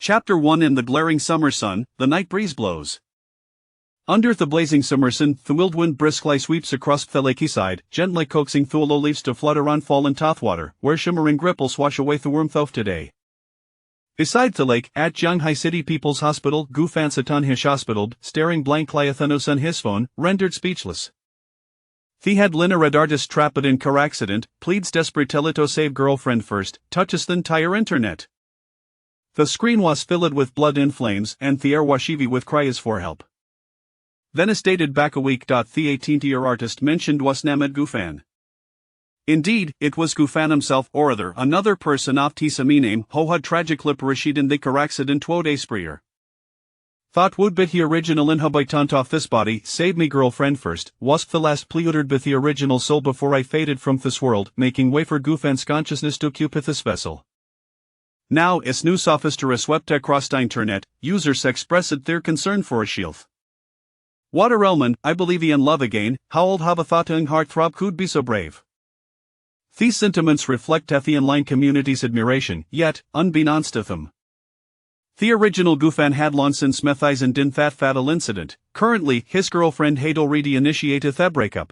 Chapter 1. In the glaring summer sun, the night breeze blows. Under the blazing summer sun, the whirlwind briskly sweeps across the lakeside, gently coaxing the willow leaves to flutter on fallen water, where shimmering ripples wash away the warmth of today. Beside the lake, at Shanghai City People's Hospital, Gufan sat on his hospital, staring blankly at Thanos on his phone, rendered speechless. He had Lina artist trapped in car accident, pleads desperately to save girlfriend first, touches the entire internet. The screen was filled with blood in flames, and the air was heavy with cries for help. Then as dated back a week. The 18-year artist mentioned was named Gufan. Indeed, it was Gufan himself, or other, another person of the same name, who had tragically perished in the car accident 2 days prior. Thought would be the original inhabitant of this body, save me girlfriend first, was the last plea uttered by the original soul before I faded from this world, making way for Gufan's consciousness to occupy this vessel. Now, as new sophistry swept across the internet, users expressed their concern for a shield. What a Relman, I believe he in love again, how old have a thought and heartthrob could be so brave. These sentiments reflect the online community's admiration, yet, unbeknownst to them, the original Gufan had long since netizens in that fatal incident. Currently, his girlfriend had already initiated the breakup.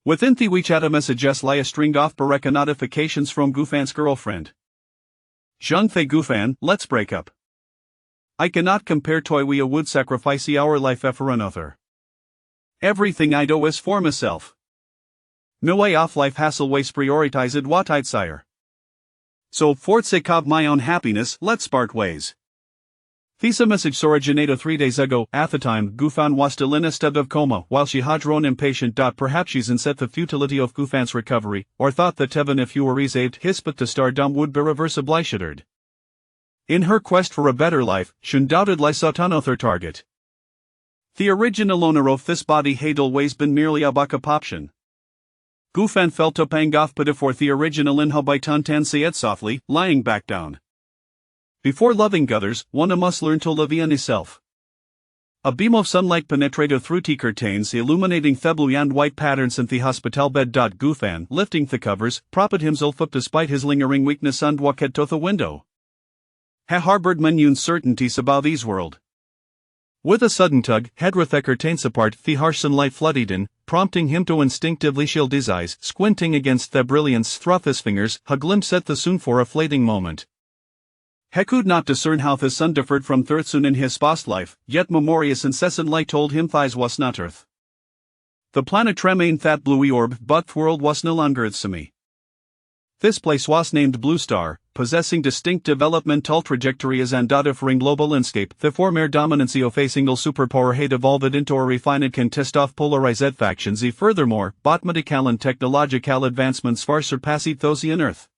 Within the WeChat messages lie a string of Breakup notifications from Gufan's girlfriend. Zhang Fei Gufan, let's break up. I cannot compare to we would sacrifice our life for another. Everything I do is for myself. No way off life hassle waste prioritized what I'd sire. So for sake of my own happiness, let's part ways. Thesa message originated 3 days ago. At the time, Gufan was still in a state of coma, while she had grown impatient. Perhaps she's insett the futility of Gufan's recovery, or thought that even if you were resaved, his but to stardom would be reversibly shattered. In her quest for a better life, she undoubtedly sought another target. The original owner of this body had always been merely a backup option. Gufan felt a pang of pity for the original inhabitant and said softly, lying back down. Before loving others, one must learn to love oneself. A beam of sunlight penetrated through the curtains, illuminating the blue and white patterns in the hospital bed. Gufan, lifting the covers, propped himself up despite his lingering weakness and walked to the window. He harbored many uncertainties about his world. With a sudden tug, with the curtains apart, the harsh sunlight flooded in, prompting him to instinctively shield his eyes. Squinting against the brilliance through his fingers, a glimpse at the sun for a fleeting moment. He could not discern how the sun differed from Earth soon in his past life, yet memorious incessantly told him this was not Earth. The planet remained that bluey orb, but the world was no longer its same. This place was named Blue Star, possessing distinct developmental trajectories and offering global landscape. The former dominancy of a single superpower had evolved into a refined contest of polarized factions. Furthermore, both medical and technological advancements far surpassed those in Earth.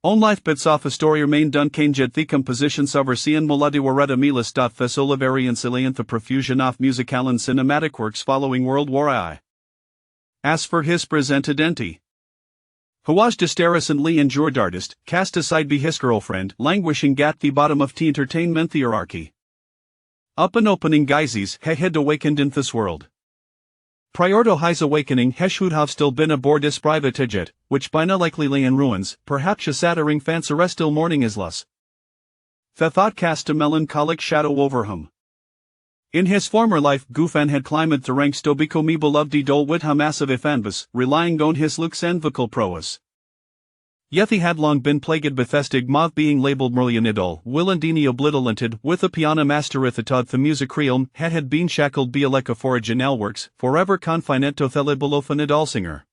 On life bits of a story remained unchanged. The compositions of Arcean Melody were at a milas. The Solivarian salient the profusion of musical and cinematic works following World War I. As for his presented entity, who was just a recently injured artist, cast aside by his girlfriend, languishing at the bottom of the entertainment hierarchy. Up and opening guises, he had awakened in this world. Prior to his awakening, he should have still been aboard his private jet, which by now likely lay in ruins, perhaps a satyring fancy still mourning his loss. The thought cast a melancholic shadow over him. In his former life, Gufan had climbed the ranks to become a beloved idol with a massive canvas, relying on his looks and vocal prowess. Yet he had long been plagued with the stigma of being labeled merely an idol, willandini obliterated, with a piano master at the top the music realm, had been shackled by a lack of original works, forever confined to the label of an idol singer.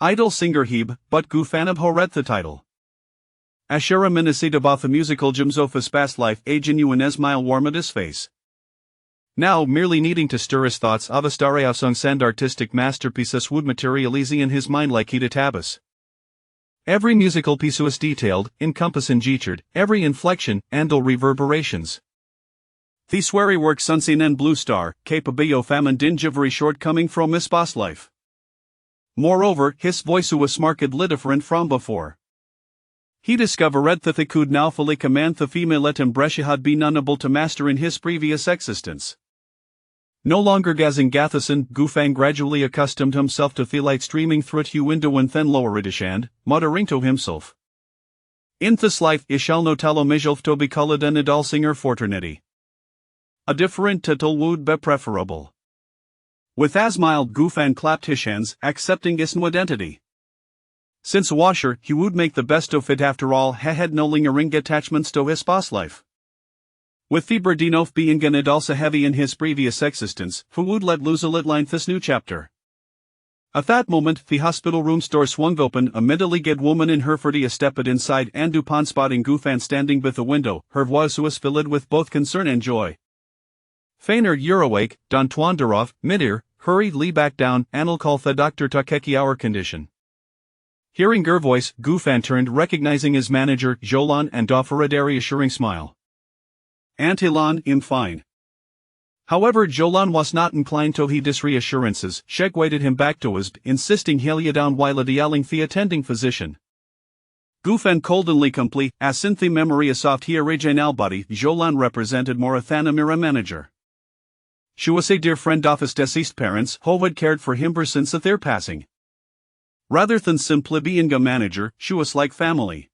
Idol singer heb, but Gufan abhorred the title. Ashera menaced about the musical gems of his past life, a genuine smile warmed his face. Now, merely needing to stir his thoughts of a starry of songs and artistic masterpieces would materialize in his mind like heated tabas. Every musical piece was detailed, encompassing featured, every inflection, and all reverberations. These very works unseen and Blue Star, capable of amending every shortcoming from his past life. Moreover, his voice was markedly different from before. He discovered that he could now fully command the female timbre he had been unable to master in his previous existence. No longer gazing Gathason, Gufan gradually accustomed himself to the light streaming through the window and then lowered his hand, muttering to himself. In this life I shall no talo mijolf to be called an adulsinger forternity. A different title would be preferable. With as mild Gufan clapped his hands, accepting his new identity. Since washer, he would make the best of it after all, he had no lingering attachments to his past life. With the Berdinof being an adulsa heavy in his previous existence, who would let loose a line this new chapter. At that moment, the hospital room door swung open, a middle-aged woman in her 40s stepped inside, and upon spotting Gufan standing by the window, her voice was filled with both concern and joy. Feiner, you're awake, Don Twanderov, mid-ear, hurriedly back down, an'll call the doctor to check our condition. Hearing her voice, Gufan turned, recognizing his manager, Jolan, and offered a reassuring smile. Antilan, I'm fine. However, Jolan was not inclined to heed his reassurances. Sheg waited him back to his, insisting he'll down while yelling the attending physician. Gufan coldly complete, as in the memory of soft he original body, Jolan represented Morathana Mira manager. She was a dear friend of his deceased parents, who had cared for him since their passing. Rather than simply being a manager, she was like family.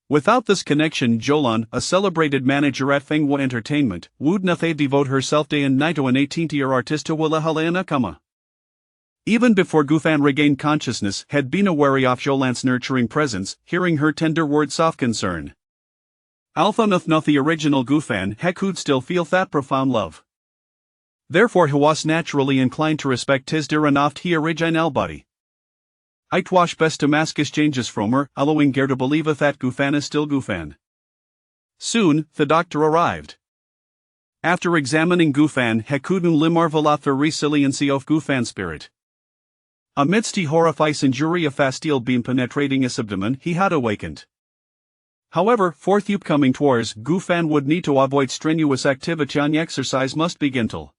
Without this connection, Jolan, a celebrated manager at Fenghua Entertainment, would not devote herself day and night to an 18-year artist to Willahala Nakama. Even before Gufan regained consciousness, had been aware of Jolan's nurturing presence, hearing her tender words of concern. Although not the original Gufan, he could still feel that profound love. Therefore he was naturally inclined to respect his dear enough he original body. It was best to mask his changes from her, allowing Ger to believe that Gufan is still Gufan. Soon, the doctor arrived. After examining Gufan, he could marvel at the resiliency of Gufan's spirit. Amidst the horrifies injury of fasteel beam penetrating his abdomen, he had awakened. However, forthcoming towards Gufan would need to avoid strenuous activity on exercise must be gentle.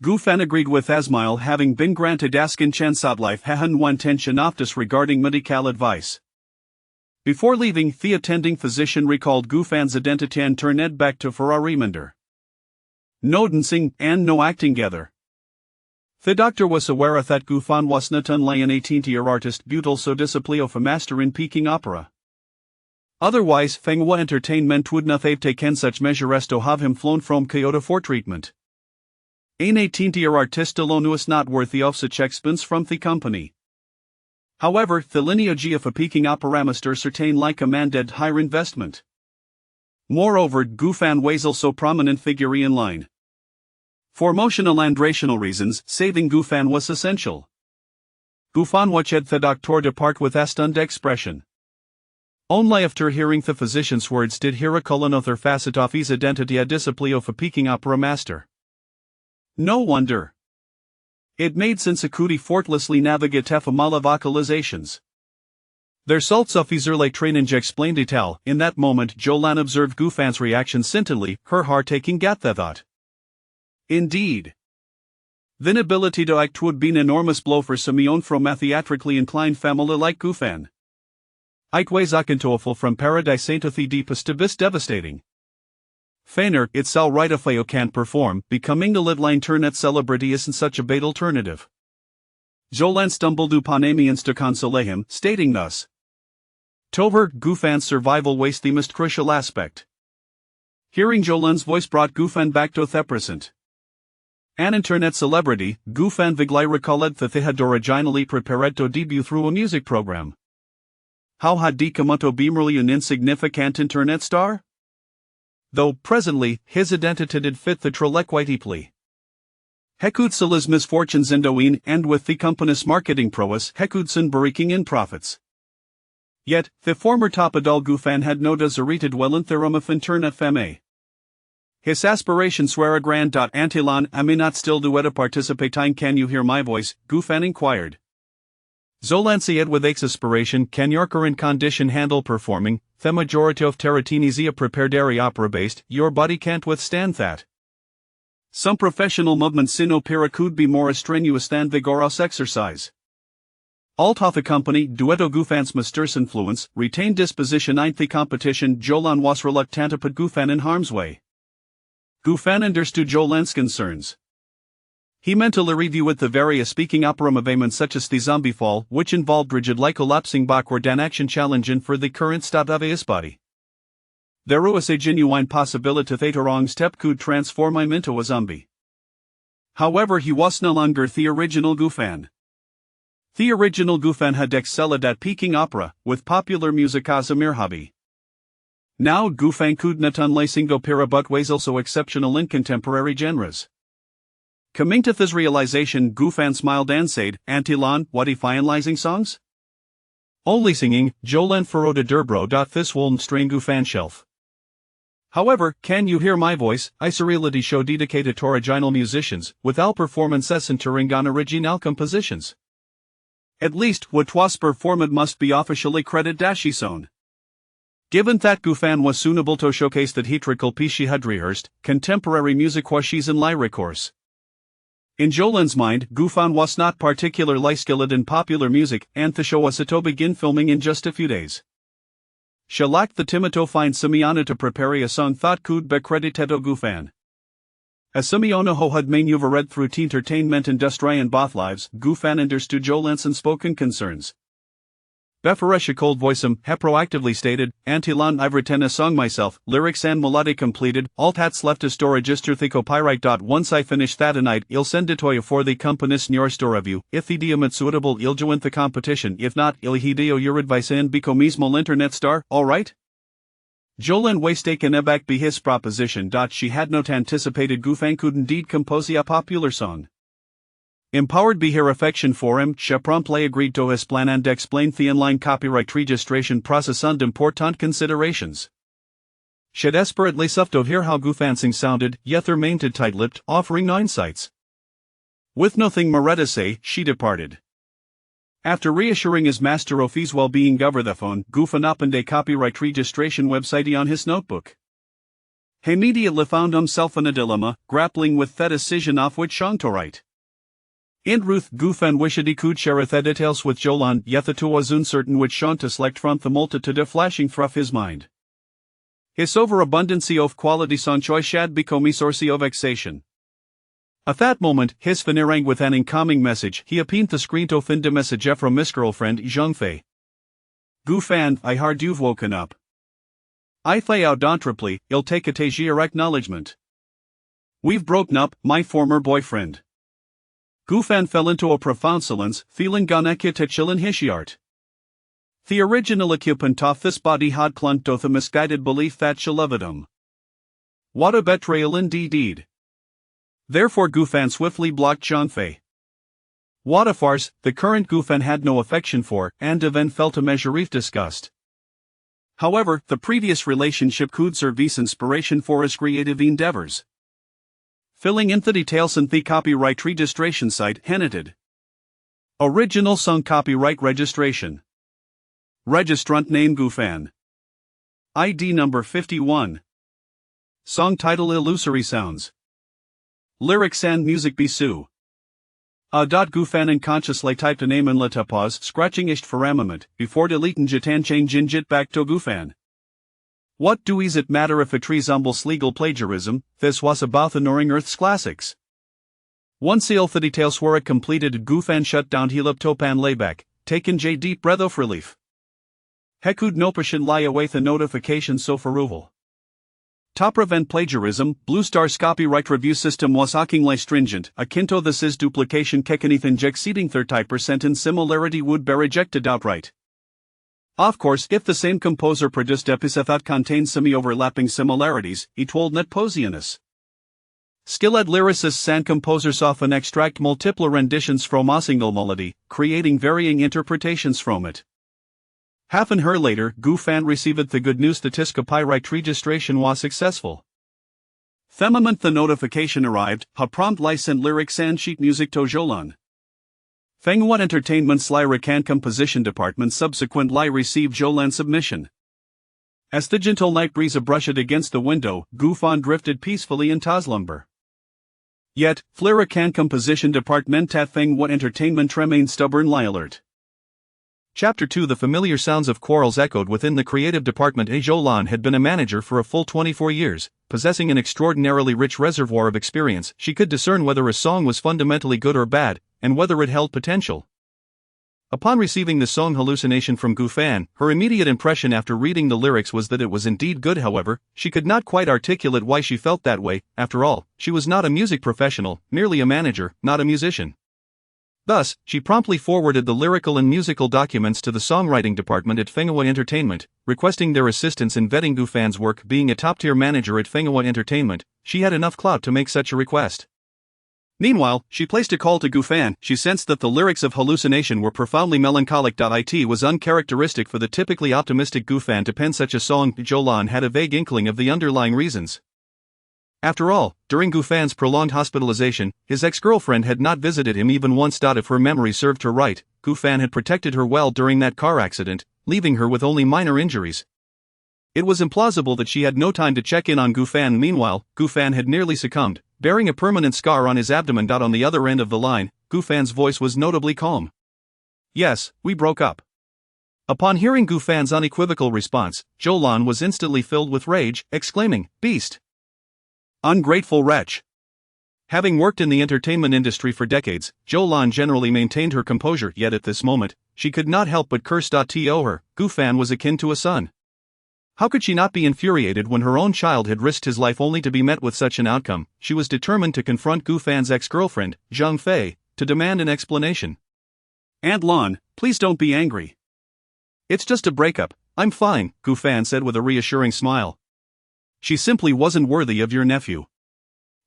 Gufan agreed with Asmail, having been granted askin chansad life hahan one tension of disregarding medical advice. Before leaving, the attending physician recalled Gufan's identity and turned back to Ferrari-Minder. No dancing and no acting together. The doctor was aware that Gufan was not only an 18-year artist but also disciple of a master in Peking opera. Otherwise, Fenghua Entertainment would not have taken such measure as to have him flown from Kyoto for treatment. An 18-year artist alone was not worthy of such expense from the company. However, the lineage of a Peking opera master certainly commanded higher investment. Moreover, Gufan was also prominent figure in line. For emotional and rational reasons, saving Gufan was essential. Gufan watched the doctor depart with a stunned expression. Only after hearing the physician's words did he recall another facet of his identity, a disciple of a Peking opera master. No wonder. It made sense he could effortlessly navigate ephemeral vocalizations. Their salts of his early training explained it all. In that moment, Jolan observed Gufan's reaction scintillantly, her heart taking at the thought. Indeed. The inability to act would be an enormous blow for Simeon from a theatrically inclined family like Gufan. It was akintoeful from paradise into the deepest abyss devastating. Feiner, it's all right if I can't perform, becoming a line turnet celebrity isn't such a bad alternative. Jolan stumbled upon Amiens to console him, stating thus. Tover, Gufan's survival was the most crucial aspect. Hearing Jolan's voice brought Gufan back to the present. An internet celebrity, Gufan Viglai recalled that they had originally prepared to debut through a music program. How had he come to be merely an insignificant internet star? Though, presently, his identity did fit the trolek quite deeply. Hekudsala's misfortunes endoin, and with the company's marketing prowess, Hekudson breaking in profits. Yet, the former Topadol Gufan had no desirated well in therum of internet fame. His aspirations were a grand. Antilan, I may not still do at a participating. Can you hear my voice? Gufan inquired. Zolan said with exasperation, can your current condition handle performing? The majority of Terratinizia prepared opera based, your body can't withstand that. Some professional movements in opera could be more strenuous than vigorous exercise. Alt of the company, Duetto Gufan's master's influence, retained disposition in the competition. Jolan was reluctant to put Gufan in harm's way. Gufan understood Jolan's concerns. He mentally reviewed the various speaking opera movements such as the zombie fall, which involved rigid like collapsing backward an action challenging for the current state of his body. There was a genuine possibility that a wrong step could transform him into a zombie. However, he was no longer the original Gufan. The original Gufan had excelled at peaking opera, with popular music as a mere hobby. Now Gufan could not only sing opera but was also exceptional in contemporary genres. Coming to this realization, Gufan smiled and said, "Antilon, what if finalizing songs? Only singing, Jolan Ferroda Derbro. This won't strain Gufan shelf. However, can you hear my voice? I reality show dedicated to original musicians, with all performances centering on original compositions. At least, what was performed must be officially credited Dashison. Given that Gufan was suitable to showcase the theatrical piece she had rehearsed, contemporary music was she's in lyric course. In Jolan's mind, Gufan was not particularly skilled in popular music, and the show was to begin filming in just a few days. She lacked the time to find Simeona to prepare a song that could be credited to Gufan. As Simeona who had maneuvered through the entertainment industry in both lives, Gufan understood Jolan's unspoken concerns. Befaresha cold voiceum, he proactively stated, "Antilon, I've written a song myself, lyrics and melody completed, all that's left is to register the copyright. Once I finish that tonight, I'll send it to you for the componist in your store review. If the deem it's suitable, I'll join the competition. If not, I'll hideo your advice and become mismo internet star, alright?" Jolan was taken aback by his proposition. She had not anticipated Gufan could indeed compose a popular song. Empowered by her affection for him, she promptly agreed to his plan and explained the inline copyright registration process and important considerations. She desperately sought to hear how Gufansing sounded, yet remained tight-lipped, offering no insights. With nothing more to say, she departed. After reassuring his master of his well-being over the phone, Gufan opened a copyright registration website on his notebook. He immediately found himself in a dilemma, grappling with the decision of which song to write. In Ruth, Gufan wished he could share the details with Jolan, yet the two was uncertain which song to select from the multitude flashing through his mind. His overabundance of quality song choice had become a source of vexation. At that moment, his phone rang with an incoming message. He opened the screen to find a message from his girlfriend, Zhengfei. "Gufan, I heard you've woken up. I thought out don't reply, I'll take it as your acknowledgement. We've broken up, my former boyfriend." Gufan fell into a profound silence, feeling goneka to chill in his heart. The original occupant of this body had clung to the misguided belief that she loved him. What a betrayal indeed. Therefore Gufan swiftly blocked Zhengfei. What a farce, the current Gufan had no affection for, and even felt a measure of disgust. However, the previous relationship could serve as inspiration for his creative endeavors. Filling in the details in the copyright registration site, hinted. Original song copyright registration. Registrant name Gufan. ID number 51. Song title Illusory Sounds. Lyrics and music Bisu. Gufan unconsciously typed a name in la pause, scratching ist for a moment, before deleting jitan changing jit back to Gufan. What does it matter if it resembles legal plagiarism? This was about ignoring Earth's classics. Once the details were completed, Gufan shut down Heliptop and layback, taking a deep breath of relief. He could no patient lie await the notification so for approval. To prevent plagiarism, Blue Star's copyright review system was shockingly stringent, akin to this is duplication kekanithan exceeding 30% in similarity would be rejected outright. Of course, if the same composer produced episodes that contained semi-overlapping similarities, it will not posianus. Skilled lyricists and composers often extract multiple renditions from a single melody, creating varying interpretations from it. Half an hour later, Gufan received the good news that his copyright registration was successful. The moment the notification arrived, he promptly sent lyrics and sheet music to Jolan. Fengwat Entertainment's lyric and composition department subsequently received Jolan's submission. As the gentle night breeze brushed against the window, Gufan drifted peacefully in slumber. Yet, lyric and composition department at Fengwat Entertainment remained stubbornly alert. Chapter 2. The familiar sounds of quarrels echoed within the creative department. Zhou Lan had been a manager for a full 24 years, possessing an extraordinarily rich reservoir of experience. She could discern whether a song was fundamentally good or bad, and whether it held potential. Upon receiving the song Hallucination from Gu Fan, her immediate impression after reading the lyrics was that it was indeed good. However, she could not quite articulate why she felt that way. After all, she was not a music professional, merely a manager, not a musician. Thus, she promptly forwarded the lyrical and musical documents to the songwriting department at Fenghua Entertainment, requesting their assistance in vetting Gu Fan's work. Being a top-tier manager at Fenghua Entertainment, she had enough clout to make such a request. Meanwhile, she placed a call to Gu Fan. She sensed that the lyrics of Hallucination were profoundly melancholic. It was uncharacteristic for the typically optimistic Gu Fan to pen such a song. Zhou Lan had a vague inkling of the underlying reasons. After all, during Gu Fan's prolonged hospitalization, his ex-girlfriend had not visited him even once. If her memory served her right, Gu Fan had protected her well during that car accident, leaving her with only minor injuries. It was implausible that she had no time to check in on Gu Fan. Meanwhile, Gu Fan had nearly succumbed, bearing a permanent scar on his abdomen. On the other end of the line, Gu Fan's voice was notably calm. "Yes, we broke up." Upon hearing Gu Fan's unequivocal response, Zhou Lan was instantly filled with rage, exclaiming, "Beast! Ungrateful wretch!" Having worked in the entertainment industry for decades, Zhou Lan generally maintained her composure. Yet at this moment, she could not help but curse. To her, Gu Fan was akin to a son. How could she not be infuriated when her own child had risked his life only to be met with such an outcome? She was determined to confront Gu Fan's ex-girlfriend, Zhang Fei, to demand an explanation. "Aunt Lan, please don't be angry. It's just a breakup, I'm fine," Gu Fan said with a reassuring smile. "She simply wasn't worthy of your nephew."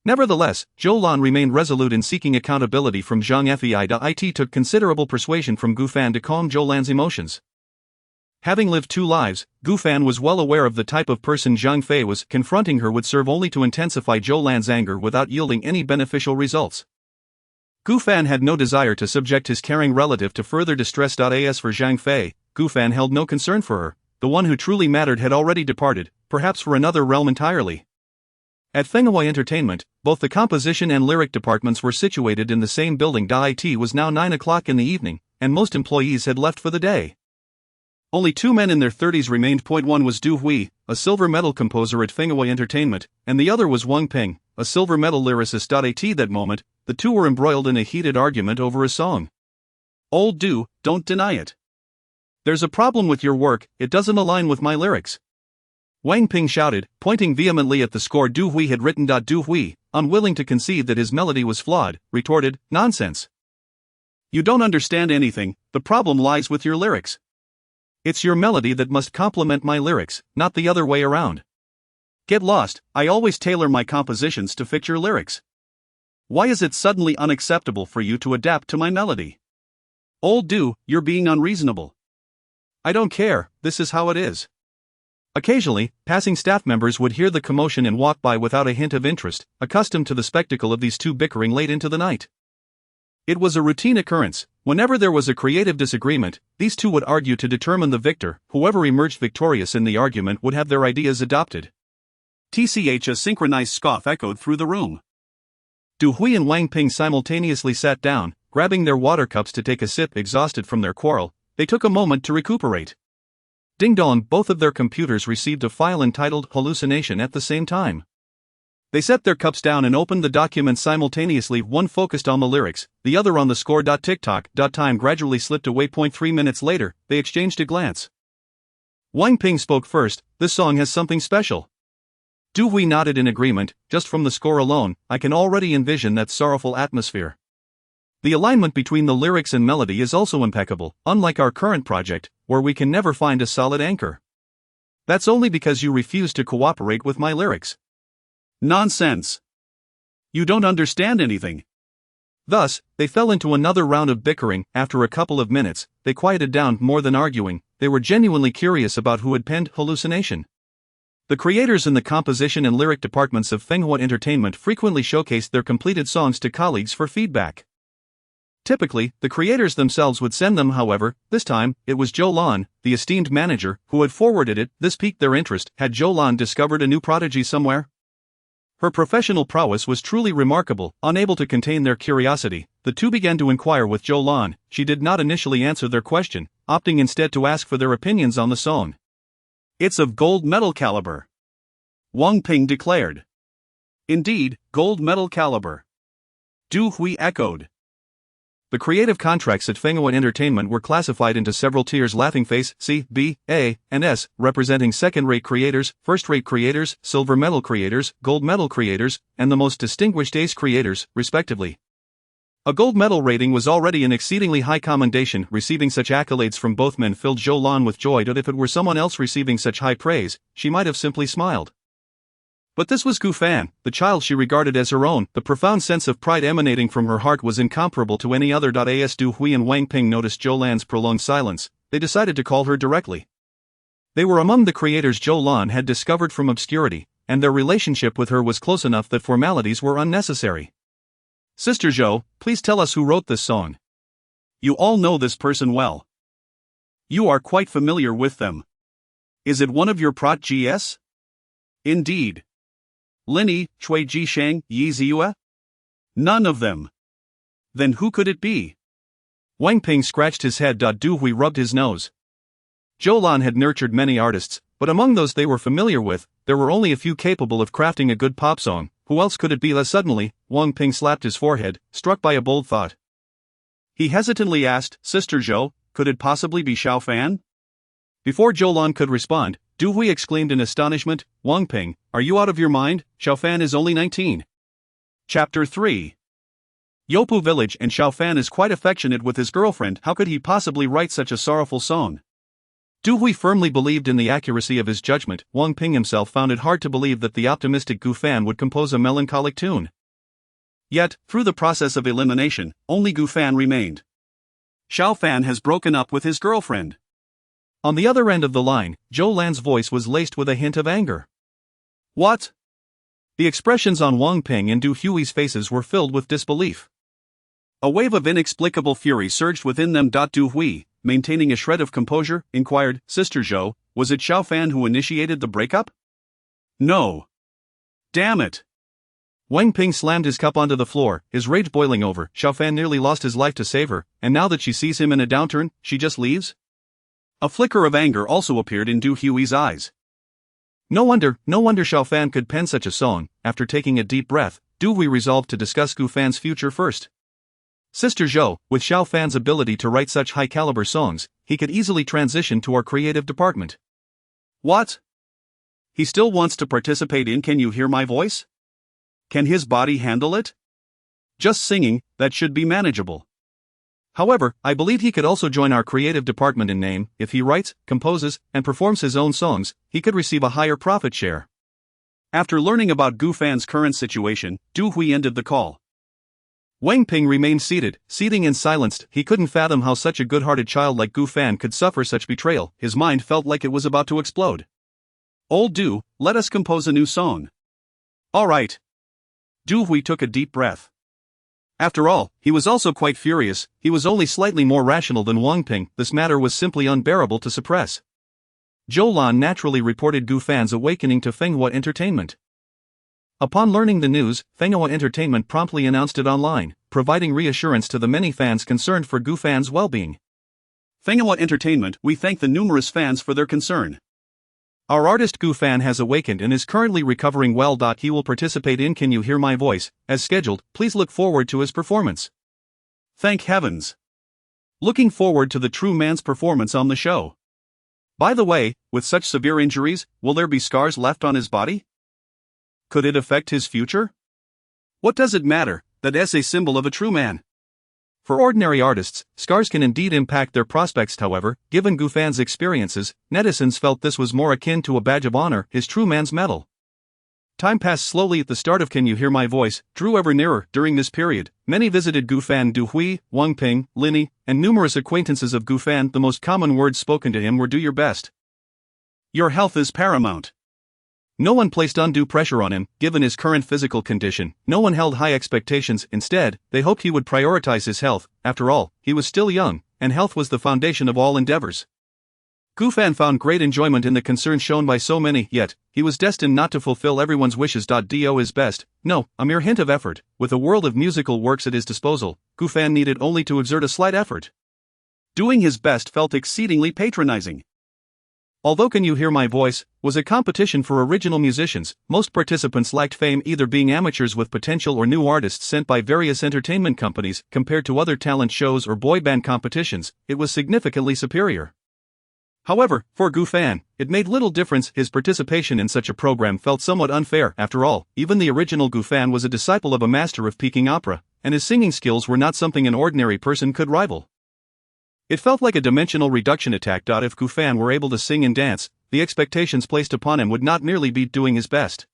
Nevertheless, Zhou Lan remained resolute in seeking accountability from Zhang Fei. It took considerable persuasion from Gu Fan to calm Zhou Lan's emotions. Having lived two lives, Gu Fan was well aware of the type of person Zhang Fei was. Confronting her would serve only to intensify Zhou Lan's anger without yielding any beneficial results. Gu Fan had no desire to subject his caring relative to further distress. As for Zhang Fei, Gu Fan held no concern for her. The one who truly mattered had already departed, perhaps for another realm entirely. At Fenghua Entertainment, both the composition and lyric departments were situated in the same building. It was now 9 o'clock in the evening, and most employees had left for the day. Only two men in their 30s remained. One was Du Hui, a silver medal composer at Fenghua Entertainment, and the other was Wang Ping, a silver medal lyricist. At that moment, the two were embroiled in a heated argument over a song. "Old Du, don't deny it. There's a problem with your work, it doesn't align with my lyrics," Wang Ping shouted, pointing vehemently at the score Du Hui had written. Du Hui, unwilling to concede that his melody was flawed, retorted, "Nonsense. You don't understand anything, the problem lies with your lyrics. It's your melody that must complement my lyrics, not the other way around. Get lost, I always tailor my compositions to fit your lyrics. Why is it suddenly unacceptable for you to adapt to my melody? Old Du, you're being unreasonable. I don't care, this is how it is." Occasionally, passing staff members would hear the commotion and walk by without a hint of interest, accustomed to the spectacle of these two bickering late into the night. It was a routine occurrence. Whenever there was a creative disagreement, these two would argue to determine the victor. Whoever emerged victorious in the argument would have their ideas adopted. A synchronized scoff echoed through the room. Du Hui and Wang Ping simultaneously sat down, grabbing their water cups to take a sip. Exhausted from their quarrel, they took a moment to recuperate. Ding dong, both of their computers received a file entitled Hallucination at the same time. They set their cups down and opened the document simultaneously. One focused on the lyrics, the other on the score. Tick-tock. Time gradually slipped away. 3 minutes later, they exchanged a glance. Wang Ping spoke first. "This song has something special." Du Hui nodded in agreement. "Just from the score alone, I can already envision that sorrowful atmosphere. The alignment between the lyrics and melody is also impeccable, unlike our current project, where we can never find a solid anchor. That's only because you refuse to cooperate with my lyrics." "Nonsense. You don't understand anything." Thus, they fell into another round of bickering. After a couple of minutes, they quieted down. More than arguing, they were genuinely curious about who had penned Hallucination. The creators in the composition and lyric departments of Fenghua Entertainment frequently showcased their completed songs to colleagues for feedback. Typically, the creators themselves would send them. However, this time, it was Zhou Lan, the esteemed manager, who had forwarded it. This piqued their interest. Had Zhou Lan discovered a new prodigy somewhere? Her professional prowess was truly remarkable. Unable to contain their curiosity, the two began to inquire with Jo Lan. She did not initially answer their question, opting instead to ask for their opinions on the song. "It's of gold medal caliber," Wang Ping declared. "Indeed, gold medal caliber," Du Hui echoed. The creative contracts at Fenghua Entertainment were classified into several tiers: laughing face, C, B, A, and S, representing second-rate creators, first-rate creators, silver medal creators, gold medal creators, and the most distinguished ace creators, respectively. A gold medal rating was already an exceedingly high commendation. Receiving such accolades from both men filled Jo Lan with joy, that if it were someone else receiving such high praise, she might have simply smiled. But this was Gu Fan, the child she regarded as her own. The profound sense of pride emanating from her heart was incomparable to any other. As Du Hui and Wang Ping noticed Jo Lan's prolonged silence, they decided to call her directly. They were among the creators Jo Lan had discovered from obscurity, and their relationship with her was close enough that formalities were unnecessary. "Sister Zhou, please tell us who wrote this song. You all know this person well. You are quite familiar with them. Is it one of your prot-gs? Indeed. Linny, Chui Ji Shang, Yi Ziyue? None of them. Then who could it be?" Wang Ping scratched his head. Du Hui rubbed his nose. Jo Lan had nurtured many artists, but among those they were familiar with, there were only a few capable of crafting a good pop song. Who else could it be? Suddenly, Wang Ping slapped his forehead, struck by a bold thought. He hesitantly asked, "Sister Zhou, could it possibly be Xiao Fan?" Before Jo Lan could respond, Du Hui exclaimed in astonishment, "Wang Ping, are you out of your mind? Xiao Fan is only 19. Chapter 3. Yopu Village, and Xiao Fan is quite affectionate with his girlfriend. How could he possibly write such a sorrowful song? Du Hui firmly believed in the accuracy of his judgment. Wang Ping himself found it hard to believe that the optimistic Gu Fan would compose a melancholic tune. Yet, through the process of elimination, only Gu Fan remained. Xiao Fan has broken up with his girlfriend. On the other end of the line, Jo Lan's voice was laced with a hint of anger. What? The expressions on Wang Ping and Du Hui's faces were filled with disbelief. A wave of inexplicable fury surged within them. Du Hui, maintaining a shred of composure, inquired, "Sister Zhou, was it Xiao Fan who initiated the breakup?" "No. Damn it." Wang Ping slammed his cup onto the floor, his rage boiling over. Xiao Fan nearly lost his life to save her, and now that she sees him in a downturn, she just leaves? A flicker of anger also appeared in Du Hui's eyes. No wonder Xiao Fan could pen such a song. After taking a deep breath, Du Hui resolved to discuss Gu Fan's future first. "Sister Zhou, with Xiao Fan's ability to write such high-caliber songs, he could easily transition to our creative department." "What? He still wants to participate in Can You Hear My Voice? Can his body handle it? Just singing, that should be manageable. However, I believe he could also join our creative department in name. If he writes, composes, and performs his own songs, he could receive a higher profit share." After learning about Gu Fan's current situation, Du Hui ended the call. Wang Ping remained seething and silenced. He couldn't fathom how such a good-hearted child like Gu Fan could suffer such betrayal. His mind felt like it was about to explode. "Old Du, let us compose a new song." "All right." Du Hui took a deep breath. After all, he was also quite furious. He was only slightly more rational than Wang Ping. This matter was simply unbearable to suppress. Jo Lan naturally reported Gu Fan's awakening to Fenghua Entertainment. Upon learning the news, Fenghua Entertainment promptly announced it online, providing reassurance to the many fans concerned for Gu Fan's well-being. "Fenghua Entertainment, we thank the numerous fans for their concern. Our artist Gu Fan has awakened and is currently recovering well. He will participate in Can You Hear My Voice, as scheduled. Please look forward to his performance." Thank heavens. Looking forward to the true man's performance on the show. By the way, with such severe injuries, will there be scars left on his body? Could it affect his future? What does it matter? That's a symbol of a true man. For ordinary artists, scars can indeed impact their prospects. However, given Gu Fan's experiences, netizens felt this was more akin to a badge of honor, his true man's medal. Time passed slowly. At the start of Can You Hear My Voice, drew ever nearer. During this period, many visited Gu Fan. Du Hui, Wang Ping, Linny, and numerous acquaintances of Gu Fan. The most common words spoken to him were "do your best." "Your health is paramount." No one placed undue pressure on him, given his current physical condition. No one held high expectations. Instead, they hoped he would prioritize his health. After all, he was still young, and health was the foundation of all endeavors. Gufan found great enjoyment in the concern shown by so many, yet, he was destined not to fulfill everyone's wishes. Do his best, no, a mere hint of effort. With a world of musical works at his disposal, Gufan needed only to exert a slight effort. Doing his best felt exceedingly patronizing. Although Can You Hear My Voice was a competition for original musicians, most participants lacked fame, either being amateurs with potential or new artists sent by various entertainment companies. Compared to other talent shows or boy band competitions, it was significantly superior. However, for Gufan, it made little difference. His participation in such a program felt somewhat unfair. After all, even the original Gufan was a disciple of a master of Peking opera, and his singing skills were not something an ordinary person could rival. It felt like a dimensional reduction attack. If Gufan were able to sing and dance, the expectations placed upon him would not merely be doing his best.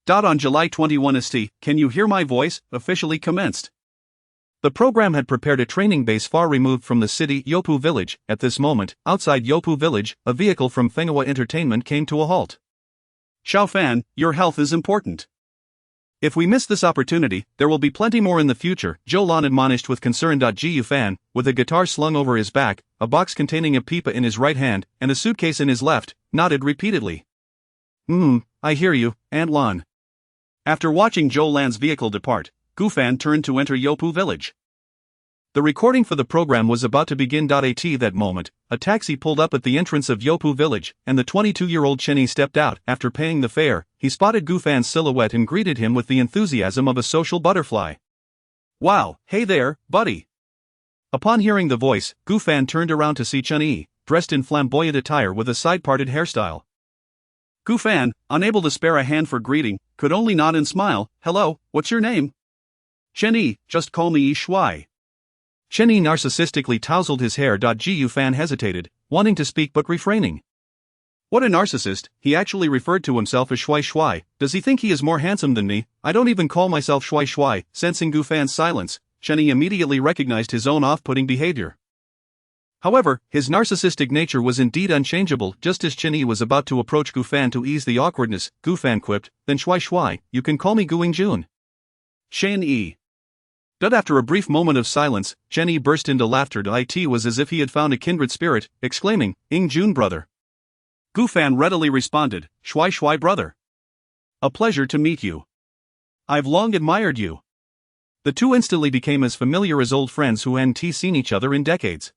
On July 21, Can You Hear My Voice officially commenced. The program had prepared a training base far removed from the city, Yopu Village. At this moment, outside Yopu Village, a vehicle from Fenghua Entertainment came to a halt. Xiaofan, your health is important. If we miss this opportunity, there will be plenty more in the future, Zhou Lan admonished with concern. Gufan, with a guitar slung over his back, a box containing a pipa in his right hand, and a suitcase in his left, nodded repeatedly. I hear you, Aunt Lan. After watching Zhou Lan's vehicle depart, Gufan turned to enter Yopu Village. The recording for the program was about to begin. At that moment, a taxi pulled up at the entrance of Yopu Village, and the 22-year-old Chenny stepped out. After paying the fare, he spotted Gufan's silhouette and greeted him with the enthusiasm of a social butterfly. Wow, hey there, buddy. Upon hearing the voice, Gufan turned around to see Chenny, dressed in flamboyant attire with a side-parted hairstyle. Gufan, unable to spare a hand for greeting, could only nod and smile. Hello, what's your name? Chenny, just call me Shuai. Chenny narcissistically tousled his hair. Gufan hesitated, wanting to speak but refraining. What a narcissist, he actually referred to himself as Shuai Shuai. Does he think he is more handsome than me? I don't even call myself Shuai Shuai. Sensing Gufan's silence, Chenny immediately recognized his own off-putting behavior. However, his narcissistic nature was indeed unchangeable. Just as Chenny was about to approach Gufan to ease the awkwardness, Gufan quipped, then Shuai Shuai, you can call me Guing Jun. Chenny. After a brief moment of silence, Chenny burst into laughter. It was as if he had found a kindred spirit, exclaiming, Ing Jun brother. Gufan readily responded, Shuai Shuai brother. A pleasure to meet you. I've long admired you. The two instantly became as familiar as old friends who hadn't seen each other in decades.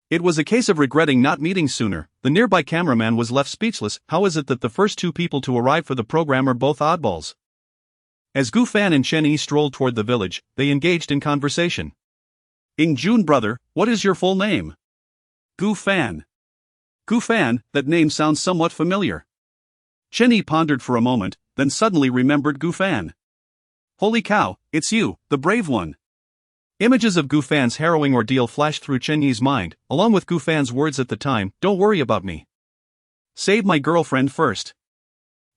It was a case of regretting not meeting sooner. The nearby cameraman was left speechless. How is it that the first two people to arrive for the program are both oddballs? As Gufan and Chenny strolled toward the village, they engaged in conversation. Ing Jun brother, what is your full name? Gufan. Gufan, that name sounds somewhat familiar. Chenny pondered for a moment, then suddenly remembered Gufan. Holy cow, it's you, the brave one. Images of Gufan's harrowing ordeal flashed through Chenny's mind, along with Gufan's words at the time, don't worry about me. Save my girlfriend first.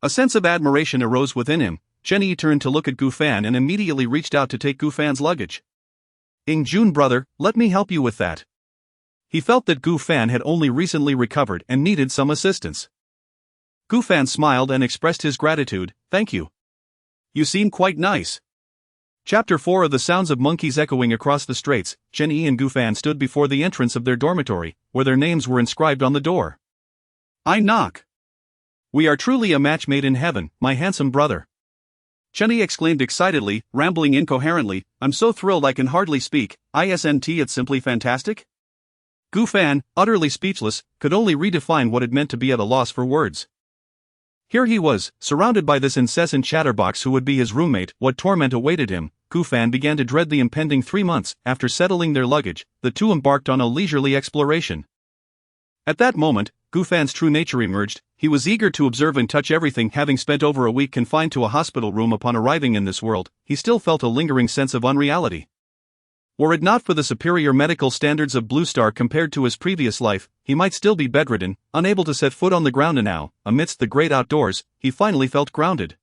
A sense of admiration arose within him. Chenny turned to look at Gufan and immediately reached out to take Gufan's luggage. Ing Jun brother, let me help you with that. He felt that Gufan had only recently recovered and needed some assistance. Gufan smiled and expressed his gratitude, thank you. You seem quite nice. Chapter 4 of the sounds of monkeys echoing across the straits, Chenny and Gufan stood before the entrance of their dormitory, where their names were inscribed on the door. I knock. We are truly a match made in heaven, my handsome brother. Chenny exclaimed excitedly, rambling incoherently, I'm so thrilled I can hardly speak, it's simply fantastic? Gufan, utterly speechless, could only redefine what it meant to be at a loss for words. Here he was, surrounded by this incessant chatterbox who would be his roommate. What torment awaited him? Gufan began to dread the impending 3 months. After settling their luggage, the two embarked on a leisurely exploration. At that moment, Gufan's true nature emerged. He was eager to observe and touch everything. Having spent over a week confined to a hospital room upon arriving in this world, he still felt a lingering sense of unreality. Were it not for the superior medical standards of Blue Star compared to his previous life, he might still be bedridden, unable to set foot on the ground. And now, amidst the great outdoors, he finally felt grounded.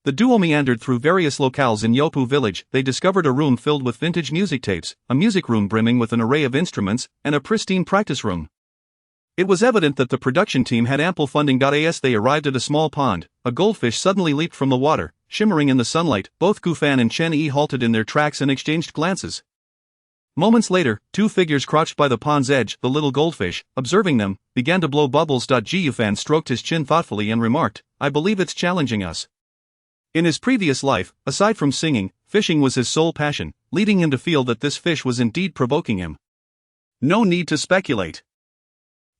The duo meandered through various locales in Yopu Village. They discovered a room filled with vintage music tapes, a music room brimming with an array of instruments, and a pristine practice room. It was evident that the production team had ample funding. As they arrived at a small pond, a goldfish suddenly leaped from the water, shimmering in the sunlight. Both Gufan and Chenny halted in their tracks and exchanged glances. Moments later, two figures crouched by the pond's edge. The little goldfish, observing them, began to blow bubbles. Gufan stroked his chin thoughtfully and remarked, "I believe it's challenging us." In his previous life, aside from singing, fishing was his sole passion, leading him to feel that this fish was indeed provoking him. No need to speculate.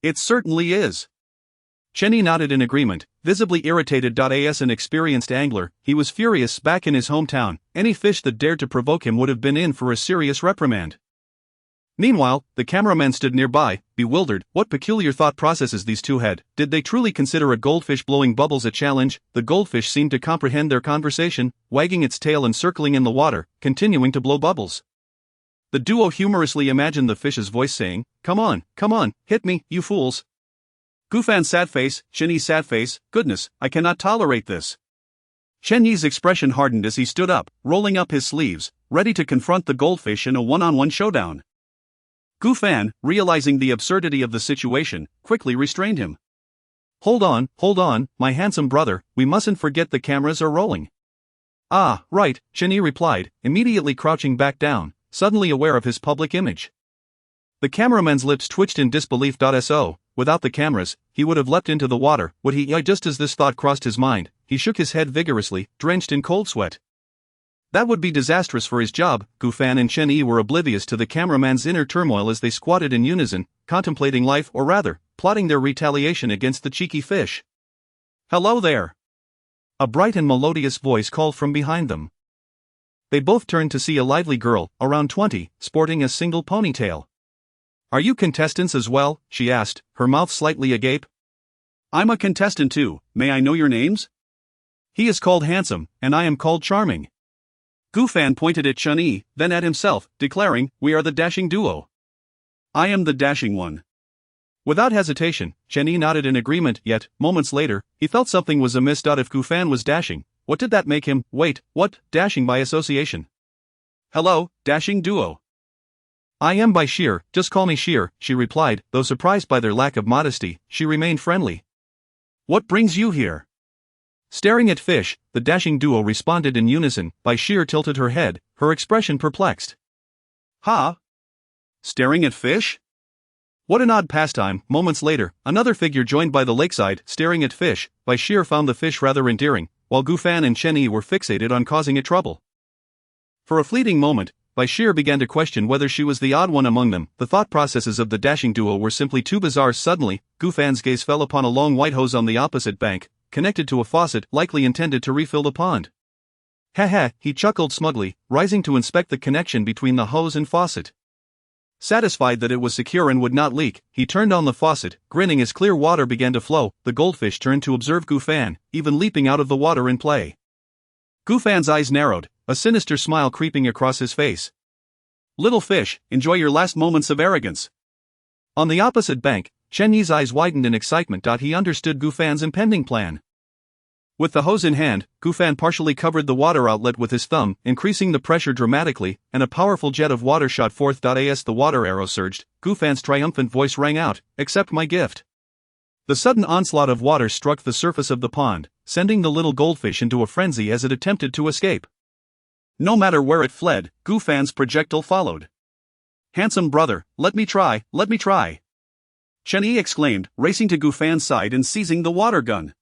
It certainly is. Chenny nodded in agreement, visibly irritated. As an experienced angler, he was furious. Back in his hometown, any fish that dared to provoke him would have been in for a serious reprimand. Meanwhile, the cameraman stood nearby, bewildered. What peculiar thought processes these two had. Did they truly consider a goldfish blowing bubbles a challenge? The goldfish seemed to comprehend their conversation, wagging its tail and circling in the water, continuing to blow bubbles. The duo humorously imagined the fish's voice saying, come on, hit me, you fools." Gufan's sad face, Chenyi's sad face. Goodness, I cannot tolerate this. Chenyi's expression hardened as he stood up, rolling up his sleeves, ready to confront the goldfish in a one-on-one showdown. Gufan, realizing the absurdity of the situation, quickly restrained him. Hold on, my handsome brother, we mustn't forget the cameras are rolling." "Ah, right," Chenyi replied, immediately crouching back down, suddenly aware of his public image. The cameraman's lips twitched in disbelief. So, without the cameras, he would have leapt into the water, would he? Just as this thought crossed his mind, he shook his head vigorously, drenched in cold sweat. That would be disastrous for his job. Gufan and Chenyi were oblivious to the cameraman's inner turmoil as they squatted in unison, contemplating life, or rather, plotting their retaliation against the cheeky fish. "Hello there!" A bright and melodious voice called from behind them. They both turned to see a lively girl, around 20, sporting a single ponytail. "Are you contestants as well?" she asked, her mouth slightly agape. "I'm a contestant too, may I know your names?" "He is called Handsome, and I am called Charming." Gufan pointed at Chenyi, then at himself, declaring, "We are the dashing duo." "I am the dashing one." Without hesitation, Chenyi nodded in agreement, yet, moments later, he felt something was amiss. If Gufan was dashing, what did that make him? Wait, what? Dashing by association. "Hello, dashing duo." "I am by Sheer, just call me Sheer," she replied, though surprised by their lack of modesty, she remained friendly. "What brings you here?" Staring at fish, the dashing duo responded in unison. By Sheer tilted her head, her expression perplexed. "Ha? Staring at fish? What an odd pastime." Moments later, another figure joined by the lakeside, staring at fish. By Sheer found the fish rather endearing, while Gufan and Chenyi were fixated on causing it trouble. For a fleeting moment, By Sheer began to question whether she was the odd one among them. The thought processes of the dashing duo were simply too bizarre. Suddenly, Gufan's gaze fell upon a long white hose on the opposite bank, connected to a faucet likely intended to refill the pond. "Ha," he chuckled smugly, rising to inspect the connection between the hose and faucet. Satisfied that it was secure and would not leak, he turned on the faucet, grinning as clear water began to flow. The goldfish turned to observe Gufan, even leaping out of the water in play. Gufan's eyes narrowed, a sinister smile creeping across his face. "Little fish, enjoy your last moments of arrogance." On the opposite bank, Chenyi's eyes widened in excitement. He understood Gufan's impending plan. With the hose in hand, Gufan partially covered the water outlet with his thumb, increasing the pressure dramatically, and a powerful jet of water shot forth. As the water arrow surged, Gufan's triumphant voice rang out, "Accept my gift." The sudden onslaught of water struck the surface of the pond, sending the little goldfish into a frenzy as it attempted to escape. No matter where it fled, Gufan's projectile followed. "Handsome brother, let me try. Chenyi exclaimed, racing to Gufan's side and seizing the water gun.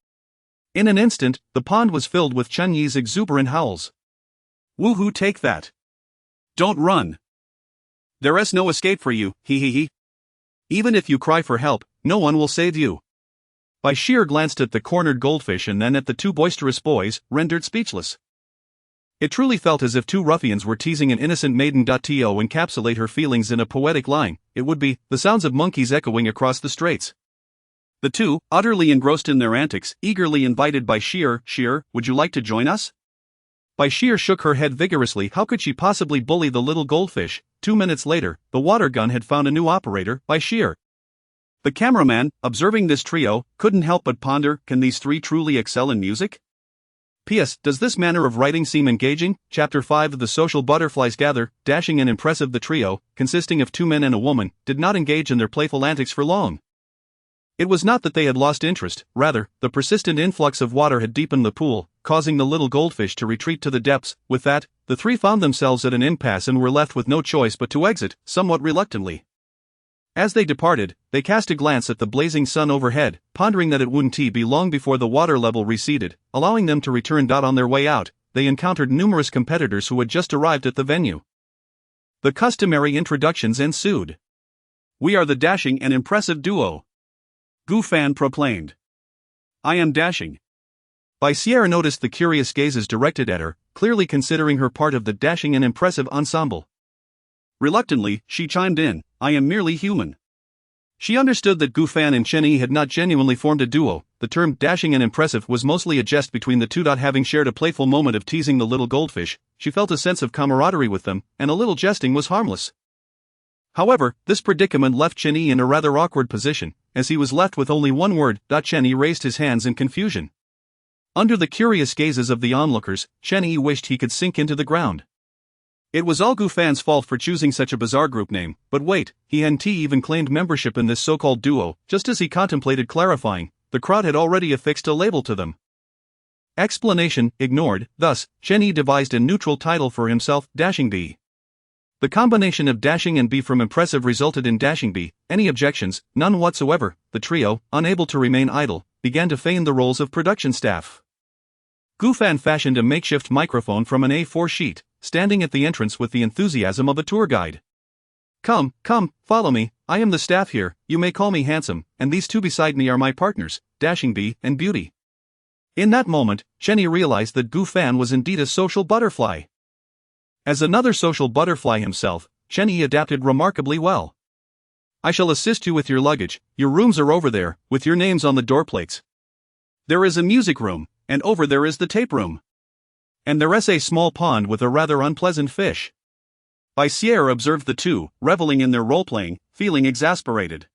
In an instant, the pond was filled with Chenyi's exuberant howls. "Woohoo, take that. Don't run. There is no escape for you, he. Even if you cry for help, no one will save you." By Sheer glanced at the cornered goldfish and then at the two boisterous boys, rendered speechless. It truly felt as if two ruffians were teasing an innocent maiden. To encapsulate her feelings in a poetic line, it would be the sounds of monkeys echoing across the straits. The two, utterly engrossed in their antics, eagerly invited by Sheer, "Would you like to join us?" By Sheer shook her head vigorously. How could she possibly bully the little goldfish? 2 minutes later, the water gun had found a new operator, By Sheer. The cameraman, observing this trio, couldn't help but ponder, can these three truly excel in music? P.S. Does this manner of writing seem engaging? Chapter 5. The social butterflies gather. Dashing and impressive, the trio, consisting of 2 men and a woman, did not engage in their playful antics for long. It was not that they had lost interest, rather, the persistent influx of water had deepened the pool, causing the little goldfish to retreat to the depths. With that, the three found themselves at an impasse and were left with no choice but to exit, somewhat reluctantly. As they departed, they cast a glance at the blazing sun overhead, pondering that it wouldn't be long before the water level receded, allowing them to return. On their way out, they encountered numerous competitors who had just arrived at the venue. The customary introductions ensued. "We are the dashing and impressive duo," Gu Fan proclaimed. "I am dashing." By Sierra noticed the curious gazes directed at her, clearly considering her part of the dashing and impressive ensemble. Reluctantly, she chimed in, "I am merely human." She understood that Gu Fan and Chen Yi had not genuinely formed a duo. The term dashing and impressive was mostly a jest between the two. Having shared a playful moment of teasing the little goldfish, she felt a sense of camaraderie with them, and a little jesting was harmless. However, this predicament left Chen Yi in a rather awkward position, as he was left with only one word. Chen Yi raised his hands in confusion. Under the curious gazes of the onlookers, Chen Yi wished he could sink into the ground. It was all Gu Fan's fault for choosing such a bizarre group name, but wait, he hadn't even claimed membership in this so-called duo. Just as he contemplated clarifying, the crowd had already affixed a label to them. Explanation ignored. Thus, Chen Yi devised a neutral title for himself, Dashing Bee. The combination of dashing and bee from impressive resulted in Dashing Bee. Any objections? None whatsoever. The trio, unable to remain idle, began to feign the roles of production staff. Gu Fan fashioned a makeshift microphone from an A4 sheet, standing at the entrance with the enthusiasm of a tour guide. Come, follow me, I am the staff here, you may call me Handsome, and these two beside me are my partners, Dashing Bee and Beauty." In that moment, Chen Yi realized that Gu Fan was indeed a social butterfly. As another social butterfly himself, Chen Yi adapted remarkably well. "I shall assist you with your luggage, your rooms are over there, with your names on the doorplates. There is a music room, and over there is the tape room. And there is a small pond with a rather unpleasant fish." By Sierra observed the two, reveling in their role-playing, feeling exasperated.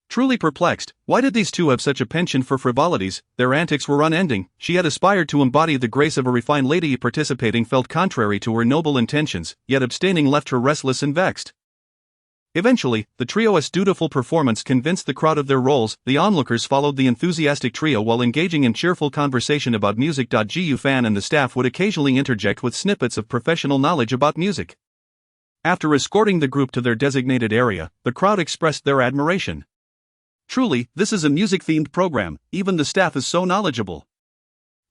Truly perplexed, why did these two have such a penchant for frivolities? Their antics were unending. She had aspired to embody the grace of a refined lady. Participating felt contrary to her noble intentions, yet abstaining left her restless and vexed. Eventually, the trio's dutiful performance convinced the crowd of their roles. The onlookers followed the enthusiastic trio while engaging in cheerful conversation about music. Gu Fan and the staff would occasionally interject with snippets of professional knowledge about music. After escorting the group to their designated area, the crowd expressed their admiration. "Truly, this is a music-themed program, even the staff is so knowledgeable."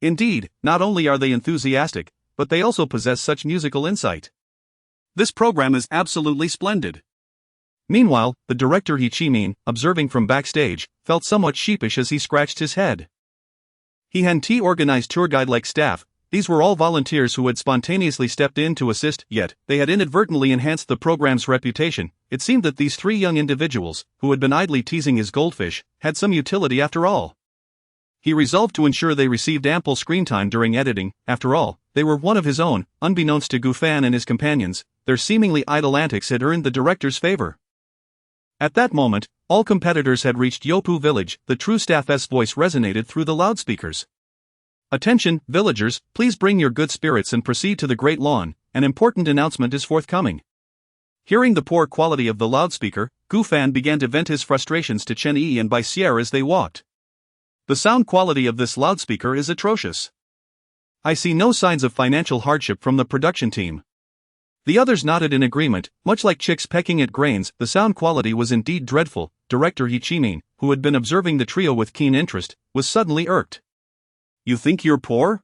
Indeed, not only are they enthusiastic, but they also possess such musical insight. "This program is absolutely splendid." Meanwhile, the director He Chi-min, observing from backstage, felt somewhat sheepish as he scratched his head. He hadn't organized tour guide-like staff. These were all volunteers who had spontaneously stepped in to assist, yet they had inadvertently enhanced the program's reputation. It seemed that these three young individuals, who had been idly teasing his goldfish, had some utility after all. He resolved to ensure they received ample screen time during editing. After all, they were one of his own. Unbeknownst to Gu Fan and his companions, their seemingly idle antics had earned the director's favor. At that moment, all competitors had reached Yopu Village. The true staff's voice resonated through the loudspeakers. "Attention, villagers, please bring your good spirits and proceed to the Great Lawn, an important announcement is forthcoming." Hearing the poor quality of the loudspeaker, Gu Fan began to vent his frustrations to Chen Yi and Bai Sierra as they walked. "The sound quality of this loudspeaker is atrocious. I see no signs of financial hardship from the production team." The others nodded in agreement. Much like chicks pecking at grains, the sound quality was indeed dreadful. Director He Chi-min, who had been observing the trio with keen interest, was suddenly irked. "You think you're poor?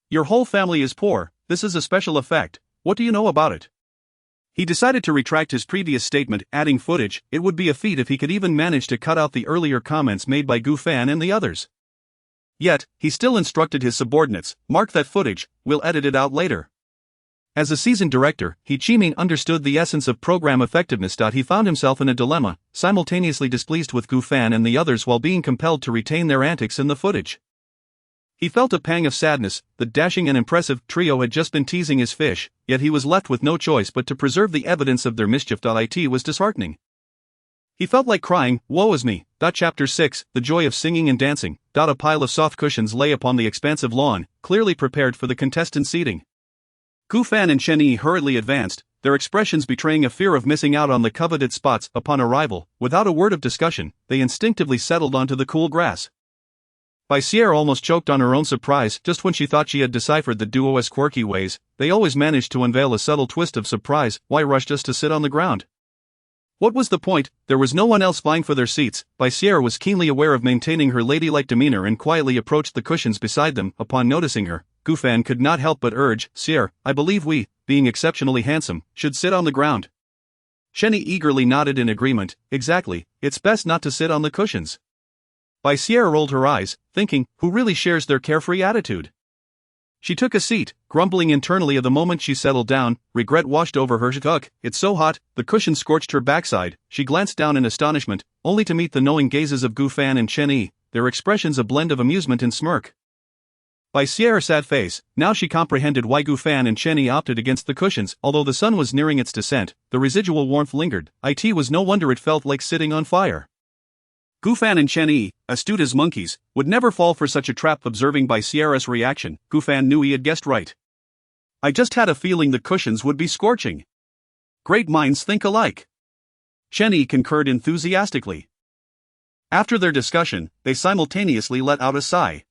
Your whole family is poor. This is a special effect. What do you know about it?" He decided to retract his previous statement, adding footage. It would be a feat if he could even manage to cut out the earlier comments made by Gu Fan and the others. Yet, he still instructed his subordinates, "Mark that footage, we'll edit it out later." As a seasoned director, He Chi-min understood the essence of program effectiveness. He found himself in a dilemma, simultaneously displeased with Gu Fan and the others while being compelled to retain their antics in the footage. He felt a pang of sadness. The dashing and impressive trio had just been teasing his fish, yet he was left with no choice but to preserve the evidence of their mischief. It was disheartening. He felt like crying. "Woe is me." Chapter 6, The Joy of Singing and Dancing. A pile of soft cushions lay upon the expansive lawn, clearly prepared for the contestant seating. Gu Fan and Chen Yi hurriedly advanced, their expressions betraying a fear of missing out on the coveted spots. Upon arrival, without a word of discussion, they instinctively settled onto the cool grass. Sierra almost choked on her own surprise just when she thought she had deciphered the duo's quirky ways. They always managed to unveil a subtle twist of surprise. Why rush just to sit on the ground? What was the point? There was no one else vying for their seats. Sierra was keenly aware of maintaining her ladylike demeanor and quietly approached the cushions beside them. Upon noticing her, Gufan could not help but urge, Sierra, I believe we, being exceptionally handsome, should sit on the ground. Shenny eagerly nodded in agreement. Exactly, it's best not to sit on the cushions. Sierra rolled her eyes, thinking, who really shares their carefree attitude? She took a seat, grumbling internally. The moment she settled down, regret washed over her. Ugh, it's so hot. The cushion scorched her backside. She glanced down in astonishment, only to meet the knowing gazes of Gufan and Shenny, their expressions a blend of amusement and smirk. Sierra's sad face, now she comprehended why Gufan and Shenny opted against the cushions. Although the sun was nearing its descent, the residual warmth lingered. It was no wonder it felt like sitting on fire. Gufan and Shenny, astute as monkeys, would never fall for such a trap. Observing Sierra's reaction, Gufan knew he had guessed right. I just had a feeling the cushions would be scorching. Great minds think alike. Shenny concurred enthusiastically. After their discussion, they simultaneously let out a sigh.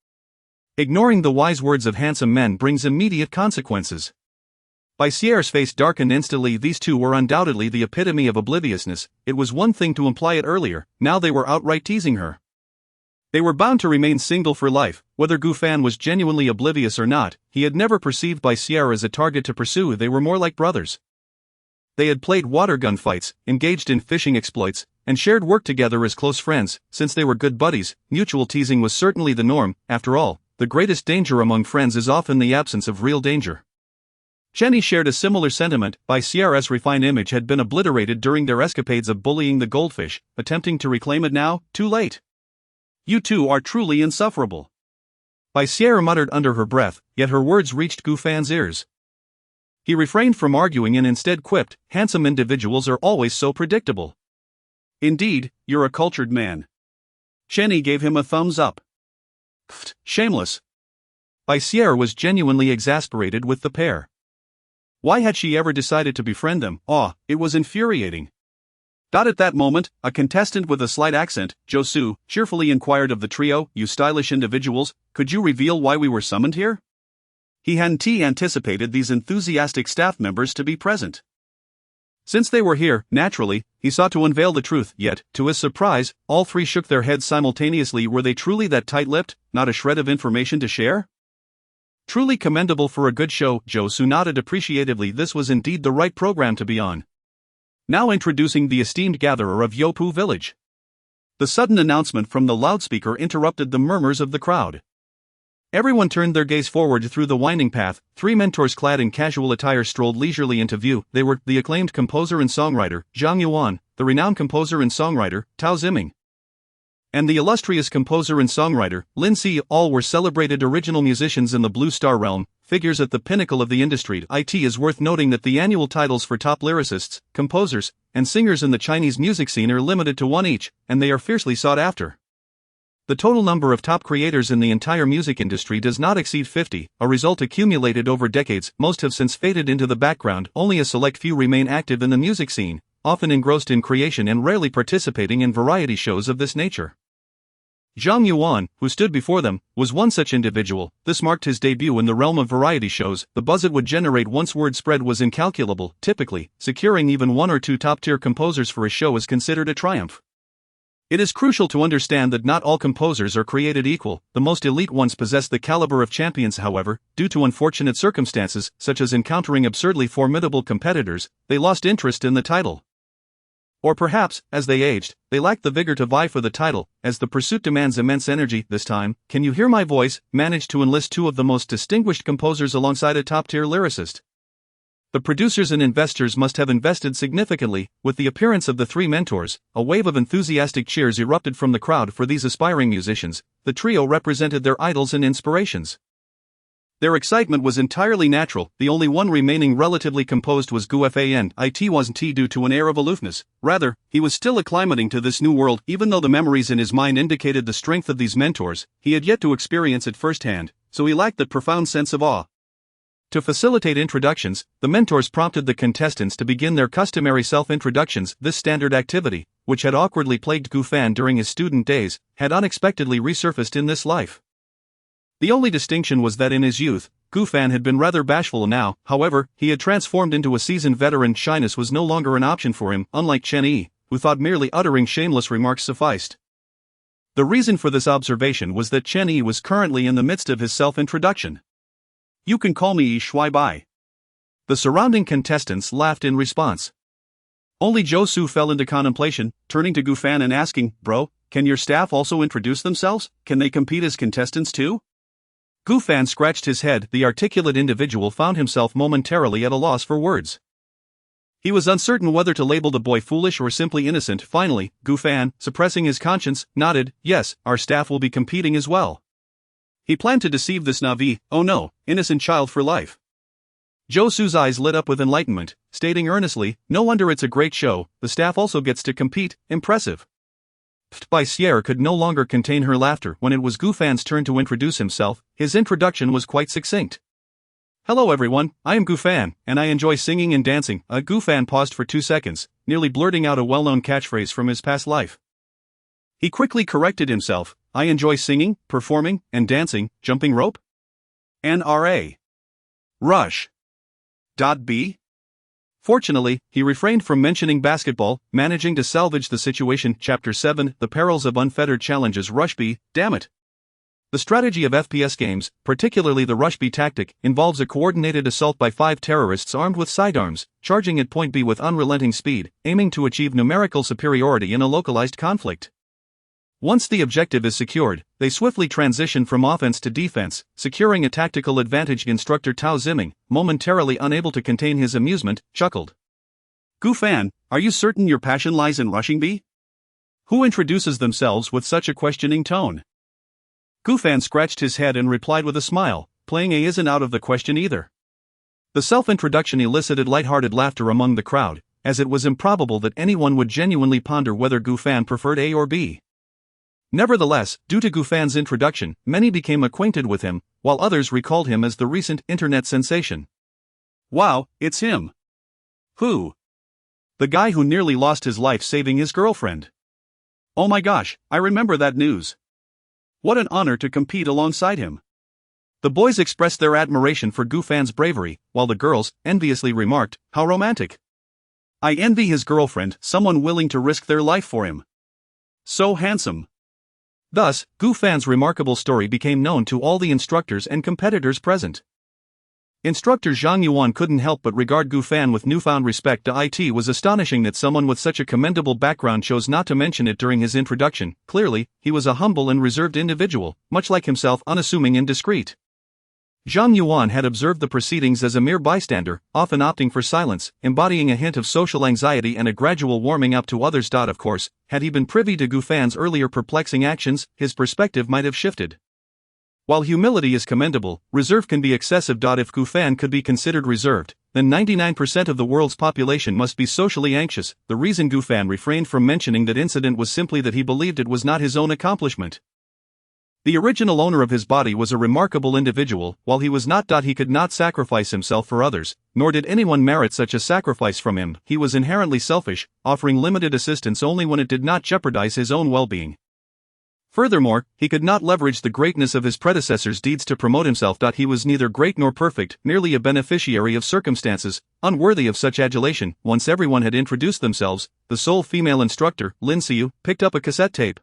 Ignoring the wise words of handsome men brings immediate consequences. Sierra's face darkened instantly. These two were undoubtedly the epitome of obliviousness. It was one thing to imply it earlier, now they were outright teasing her. They were bound to remain single for life. Whether Gufan was genuinely oblivious or not, he had never perceived Sierra as a target to pursue. They were more like brothers. They had played water gun fights, engaged in fishing exploits, and shared work together as close friends. Since they were good buddies, mutual teasing was certainly the norm. After all, the greatest danger among friends is often the absence of real danger. Shenny shared a similar sentiment. Sierra's refined image had been obliterated during their escapades of bullying the goldfish, attempting to reclaim it now, too late. You two are truly insufferable. Sierra muttered under her breath, yet her words reached Gufan's ears. He refrained from arguing and instead quipped, handsome individuals are always so predictable. Indeed, you're a cultured man. Shenny gave him a thumbs up. Pfft, shameless. Sierra was genuinely exasperated with the pair. Why had she ever decided to befriend them? It was infuriating. At that moment, a contestant with a slight accent, Josu, cheerfully inquired of the trio, you stylish individuals, could you reveal why we were summoned here? He hadn't anticipated these enthusiastic staff members to be present. Since they were here, naturally, he sought to unveil the truth, yet, to his surprise, all three shook their heads simultaneously. Were they truly that tight-lipped, not a shred of information to share? Truly commendable for a good show. Josu nodded appreciatively. This was indeed the right program to be on. Now introducing the esteemed gatherer of Yopu village. The sudden announcement from the loudspeaker interrupted the murmurs of the crowd. Everyone turned their gaze forward through the winding path. Three mentors clad in casual attire strolled leisurely into view. They were the acclaimed composer and songwriter, Zhang Yuan, the renowned composer and songwriter, Tao Ziming, and the illustrious composer and songwriter, Lin Si. All were celebrated original musicians in the Blue Star realm, figures at the pinnacle of the industry. It is worth noting that the annual titles for top lyricists, composers, and singers in the Chinese music scene are limited to one each, and they are fiercely sought after. The total number of top creators in the entire music industry does not exceed 50, a result accumulated over decades. Most have since faded into the background. Only a select few remain active in the music scene, often engrossed in creation and rarely participating in variety shows of this nature. Zhang Yuan, who stood before them, was one such individual. This marked his debut in the realm of variety shows. The buzz it would generate once word spread was incalculable. Typically, securing even one or two top-tier composers for a show is considered a triumph. It is crucial to understand that not all composers are created equal. The most elite ones possess the caliber of champions. However, due to unfortunate circumstances, such as encountering absurdly formidable competitors, they lost interest in the title. Or perhaps, as they aged, they lacked the vigor to vie for the title, as the pursuit demands immense energy. This time, Can You Hear My Voice managed to enlist two of the most distinguished composers alongside a top-tier lyricist. The producers and investors must have invested significantly. With the appearance of the three mentors, a wave of enthusiastic cheers erupted from the crowd for these aspiring musicians. The trio represented their idols and inspirations. Their excitement was entirely natural. The only one remaining relatively composed was Gufan. It wasn't due to an air of aloofness. Rather, he was still acclimating to this new world. Even though the memories in his mind indicated the strength of these mentors, he had yet to experience it firsthand, so he lacked that profound sense of awe. To facilitate introductions, the mentors prompted the contestants to begin their customary self-introductions. This standard activity, which had awkwardly plagued Gufan during his student days, had unexpectedly resurfaced in this life. The only distinction was that in his youth, Gu Fan had been rather bashful. Now, however, he had transformed into a seasoned veteran. Shyness was no longer an option for him, unlike Chen Yi, who thought merely uttering shameless remarks sufficed. The reason for this observation was that Chen Yi was currently in the midst of his self-introduction. "You can call me Yi Shui Bai." The surrounding contestants laughed in response. Only Zhou Su fell into contemplation, turning to Gu Fan and asking, "Bro, can your staff also introduce themselves? Can they compete as contestants too?" Gu Fan scratched his head. The articulate individual found himself momentarily at a loss for words. He was uncertain whether to label the boy foolish or simply innocent. Finally, Gu Fan, suppressing his conscience, nodded, "Yes, our staff will be competing as well." He planned to deceive this naive, oh no, innocent child for life. Zhou Su's eyes lit up with enlightenment, stating earnestly, "No wonder it's a great show, the staff also gets to compete, impressive." Bai Sierra could no longer contain her laughter when it was Gu Fan's turn to introduce himself. His introduction was quite succinct. "Hello everyone, I am Gu Fan, and I enjoy singing and dancing." Gu Fan paused for 2 seconds, nearly blurting out a well-known catchphrase from his past life. He quickly corrected himself, "I enjoy singing, performing, and dancing, jumping rope? NRA. Rush. B. Fortunately, he refrained from mentioning basketball, managing to salvage the situation. Chapter 7, The Perils of Unfettered Challenges. Rush B, damn it. The strategy of FPS games, particularly the Rush B tactic, involves a coordinated assault by 5 terrorists armed with sidearms, charging at point B with unrelenting speed, aiming to achieve numerical superiority in a localized conflict. Once the objective is secured, they swiftly transition from offense to defense, securing a tactical advantage. Instructor Tao Ziming, momentarily unable to contain his amusement, chuckled. "Gu Fan, are you certain your passion lies in rushing B? Who introduces themselves with such a questioning tone?" Gu Fan scratched his head and replied with a smile, "Playing A isn't out of the question either." The self-introduction elicited light-hearted laughter among the crowd, as it was improbable that anyone would genuinely ponder whether Gu Fan preferred A or B. Nevertheless, due to Gu Fan's introduction, many became acquainted with him, while others recalled him as the recent internet sensation. "Wow, it's him." "Who?" "The guy who nearly lost his life saving his girlfriend." "Oh my gosh, I remember that news. What an honor to compete alongside him." The boys expressed their admiration for Gu Fan's bravery, while the girls enviously remarked, "How romantic. I envy his girlfriend, someone willing to risk their life for him. So handsome." Thus, Gu Fan's remarkable story became known to all the instructors and competitors present. Instructor Zhang Yuan couldn't help but regard Gu Fan with newfound respect. It was astonishing that someone with such a commendable background chose not to mention it during his introduction. Clearly, he was a humble and reserved individual, much like himself, unassuming and discreet. Zhang Yuan had observed the proceedings as a mere bystander, often opting for silence, embodying a hint of social anxiety and a gradual warming up to others. Of course, had he been privy to Gu Fan's earlier perplexing actions, his perspective might have shifted. While humility is commendable, reserve can be excessive. If Gu Fan could be considered reserved, then 99% of the world's population must be socially anxious. The reason Gu Fan refrained from mentioning that incident was simply that he believed it was not his own accomplishment. The original owner of his body was a remarkable individual. While he was not, he could not sacrifice himself for others, nor did anyone merit such a sacrifice from him. He was inherently selfish, offering limited assistance only when it did not jeopardize his own well-being. Furthermore, he could not leverage the greatness of his predecessors' deeds to promote himself. He was neither great nor perfect, merely a beneficiary of circumstances, unworthy of such adulation. Once everyone had introduced themselves, the sole female instructor, Lin Xiu, picked up a cassette tape.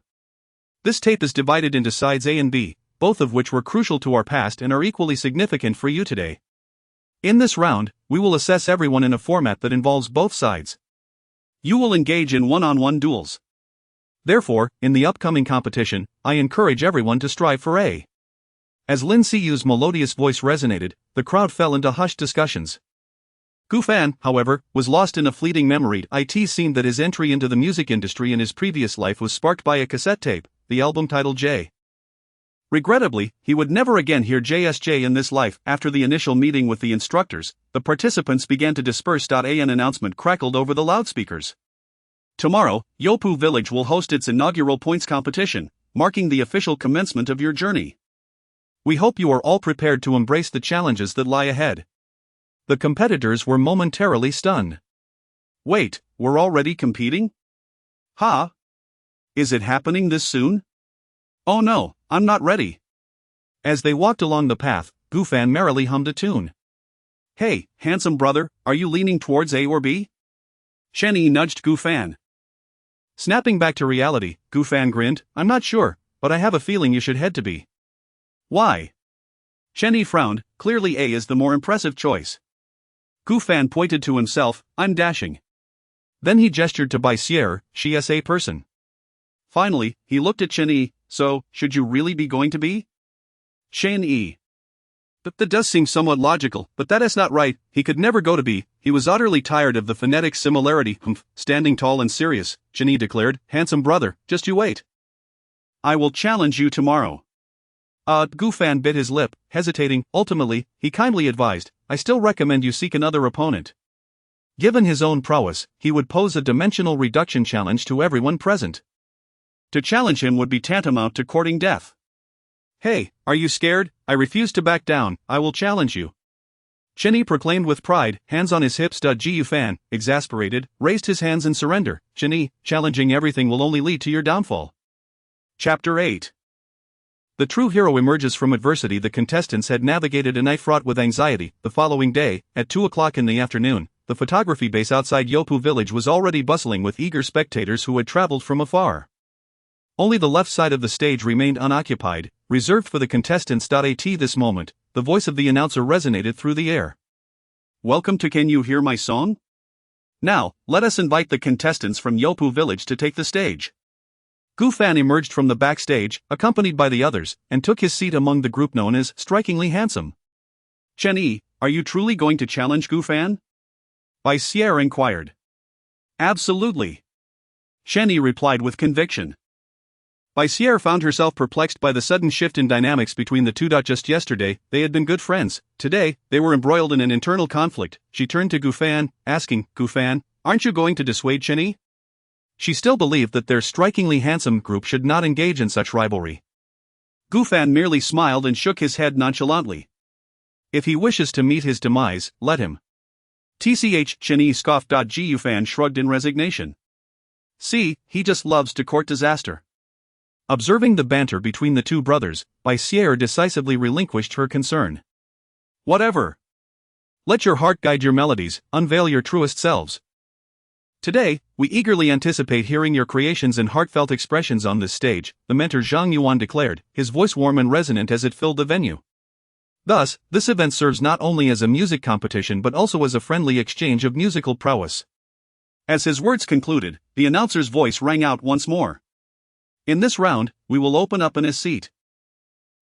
This tape is divided into sides A and B, both of which were crucial to our past and are equally significant for you today. In this round, we will assess everyone in a format that involves both sides. You will engage in one-on-one duels. Therefore, in the upcoming competition, I encourage everyone to strive for A. As Lin Xiu's melodious voice resonated, the crowd fell into hushed discussions. Gu Fan, however, was lost in a fleeting memory. It seemed that his entry into the music industry in his previous life was sparked by a cassette tape, the album titled J. Regrettably, he would never again hear JSJ in this life. After the initial meeting with the instructors, the participants began to disperse. An announcement crackled over the loudspeakers. Tomorrow, Yopu Village will host its inaugural points competition, marking the official commencement of your journey. We hope you are all prepared to embrace the challenges that lie ahead. The competitors were momentarily stunned. Wait, we're already competing? Huh? Is it happening this soon? Oh no, I'm not ready. As they walked along the path, Gufan merrily hummed a tune. "Hey, handsome brother, are you leaning towards A or B?" Shenyi nudged Gufan. Snapping back to reality, Gufan grinned, "I'm not sure, but I have a feeling you should head to B." "Why?" Shenyi frowned, "Clearly A is the more impressive choice." Gufan pointed to himself, "I'm dashing." Then he gestured to Baisier, "She's a person." Finally, he looked at Shenyi, "So, should you really be going to B?" Shenyi. That does seem somewhat logical, but that is not right. He could never go to B. He was utterly tired of the phonetic similarity. Standing tall and serious, Shenyi declared, "Handsome brother, just you wait. I will challenge you tomorrow." Gufan bit his lip, hesitating. Ultimately, he kindly advised, "I still recommend you seek another opponent." Given his own prowess, he would pose a dimensional reduction challenge to everyone present. To challenge him would be tantamount to courting death. "Hey, are you scared? I refuse to back down, I will challenge you." Shenyi proclaimed with pride, hands on his hips. Gufan, exasperated, raised his hands in surrender. "Shenyi, challenging everything will only lead to your downfall." Chapter 8. The true hero emerges from adversity. The contestants had navigated a night fraught with anxiety. The following day, at 2 o'clock in the afternoon, the photography base outside Yopu village was already bustling with eager spectators who had traveled from afar. Only the left side of the stage remained unoccupied, reserved for the contestants. At this moment, the voice of the announcer resonated through the air. "Welcome to Can You Hear My Song? Now, let us invite the contestants from Yopu village to take the stage." Gufan emerged from the backstage, accompanied by the others, and took his seat among the group known as Strikingly Handsome. "Shenyi, are you truly going to challenge Gufan?" Baisier inquired. "Absolutely," Shenyi replied with conviction. Baisier found herself perplexed by the sudden shift in dynamics between the two. Just yesterday, they had been good friends. Today, they were embroiled in an internal conflict. She turned to Gufan, asking, "Gufan, aren't you going to dissuade Shenyi?" She still believed that their Strikingly Handsome group should not engage in such rivalry. Gufan merely smiled and shook his head nonchalantly. "If he wishes to meet his demise, let him." Shenyi scoffed. Gufan shrugged in resignation. "See, he just loves to court disaster." Observing the banter between the two brothers, Baisier decisively relinquished her concern. "Whatever. Let your heart guide your melodies, unveil your truest selves. Today, we eagerly anticipate hearing your creations and heartfelt expressions on this stage," the mentor Zhang Yuan declared, his voice warm and resonant as it filled the venue. Thus, this event serves not only as a music competition but also as a friendly exchange of musical prowess. As his words concluded, the announcer's voice rang out once more. "In this round, we will open up in a seat.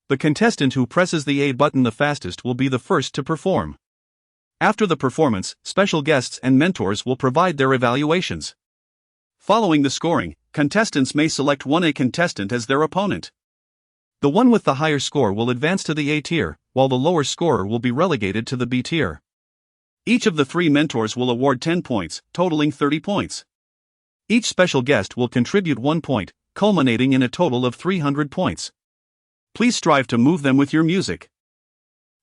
The contestant who presses the A button the fastest will be the first to perform. After the performance, special guests and mentors will provide their evaluations. Following the scoring, contestants may select one A contestant as their opponent. The one with the higher score will advance to the A tier, while the lower scorer will be relegated to the B tier. Each of the three mentors will award 10 points, totaling 30 points. Each special guest will contribute 1 point, culminating in a total of 300 points. Please strive to move them with your music."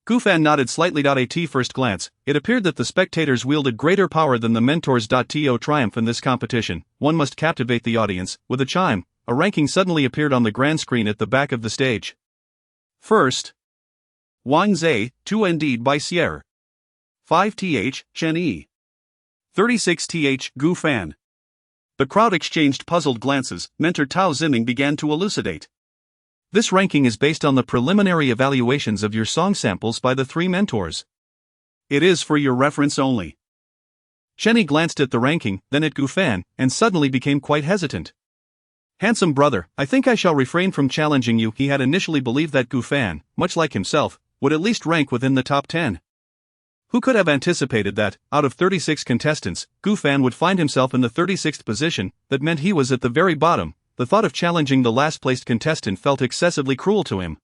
Gufan nodded slightly. At first glance, it appeared that the spectators wielded greater power than the mentors. To triumph in this competition, one must captivate the audience. With a chime, a ranking suddenly appeared on the grand screen at the back of the stage. First, Wang Zhe, 2 Indeed Baisier. 5th, Shenyi. 36th, Gufan. The crowd exchanged puzzled glances. Mentor Tao Ziming began to elucidate. "This ranking is based on the preliminary evaluations of your song samples by the three mentors. It is for your reference only." Shenyi glanced at the ranking, then at Gufan, and suddenly became quite hesitant. "Handsome brother, I think I shall refrain from challenging you." He had initially believed that Gufan, much like himself, would at least rank within the top 10. Who could have anticipated that, out of 36 contestants, Gufan would find himself in the 36th position? That meant he was at the very bottom. The thought of challenging the last-placed contestant felt excessively cruel to him.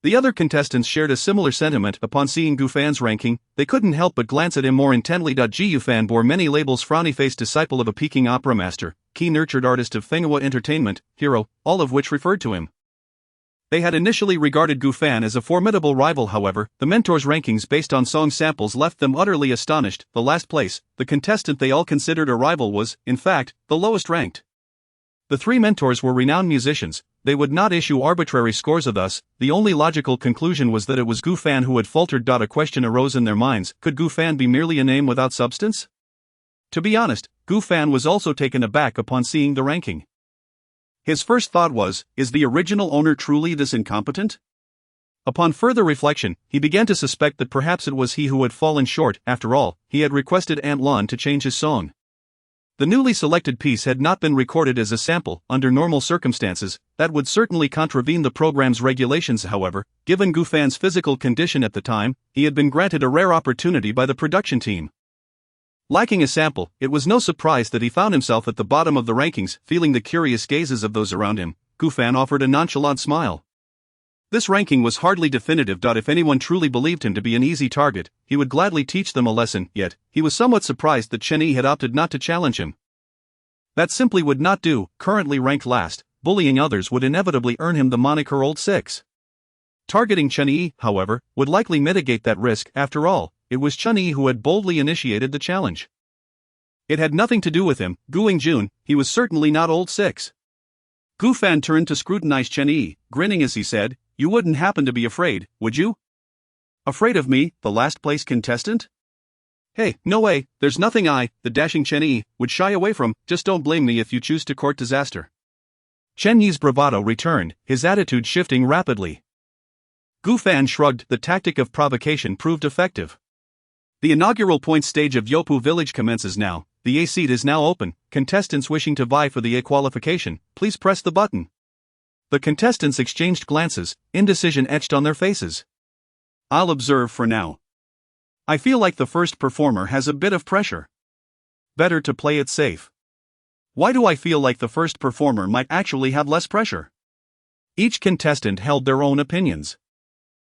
The other contestants shared a similar sentiment. Upon seeing Gufan's ranking, they couldn't help but glance at him more intently. Gufan bore many labels: frowny-faced disciple of a Peking opera master, keen-nurtured artist of Fenghua entertainment, hero, all of which referred to him. They had initially regarded Gufan as a formidable rival. However, the mentors' rankings based on song samples left them utterly astonished. The last place, the contestant they all considered a rival, was, in fact, the lowest ranked. The three mentors were renowned musicians, they would not issue arbitrary scores of us. The only logical conclusion was that it was Gu Fan who had faltered. A question arose in their minds: could Gu Fan be merely a name without substance? To be honest, Gu Fan was also taken aback upon seeing the ranking. His first thought was, is the original owner truly this incompetent? Upon further reflection, he began to suspect that perhaps it was he who had fallen short. After all, he had requested Aunt Lon to change his song. The newly selected piece had not been recorded as a sample. Under normal circumstances, that would certainly contravene the program's regulations. However, given Gu Fan's physical condition at the time, he had been granted a rare opportunity by the production team. Lacking a sample, it was no surprise that he found himself at the bottom of the rankings. Feeling the curious gazes of those around him, Gu Fan offered a nonchalant smile. This ranking was hardly definitive. If anyone truly believed him to be an easy target, he would gladly teach them a lesson. Yet, he was somewhat surprised that Chen Yi had opted not to challenge him. That simply would not do. Currently ranked last, bullying others would inevitably earn him the moniker Old Six. Targeting Chen Yi, however, would likely mitigate that risk. After all, it was Chen Yi who had boldly initiated the challenge. It had nothing to do with him. Guing Jun, he was certainly not Old Six. Gu Fan turned to scrutinize Chen Yi, grinning as he said, "You wouldn't happen to be afraid, would you?" "Afraid of me, the last place contestant? Hey, no way, there's nothing the dashing Chen Yi, would shy away from. Just don't blame me if you choose to court disaster." Chen Yi's bravado returned, his attitude shifting rapidly. Gu Fan shrugged. The tactic of provocation proved effective. The inaugural point stage of Yopu Village commences now. The A seat is now open. Contestants wishing to vie for the A qualification, please press the button. The contestants exchanged glances, indecision etched on their faces. "I'll observe for now. I feel like the first performer has a bit of pressure. Better to play it safe." "Why do I feel like the first performer might actually have less pressure?" Each contestant held their own opinions.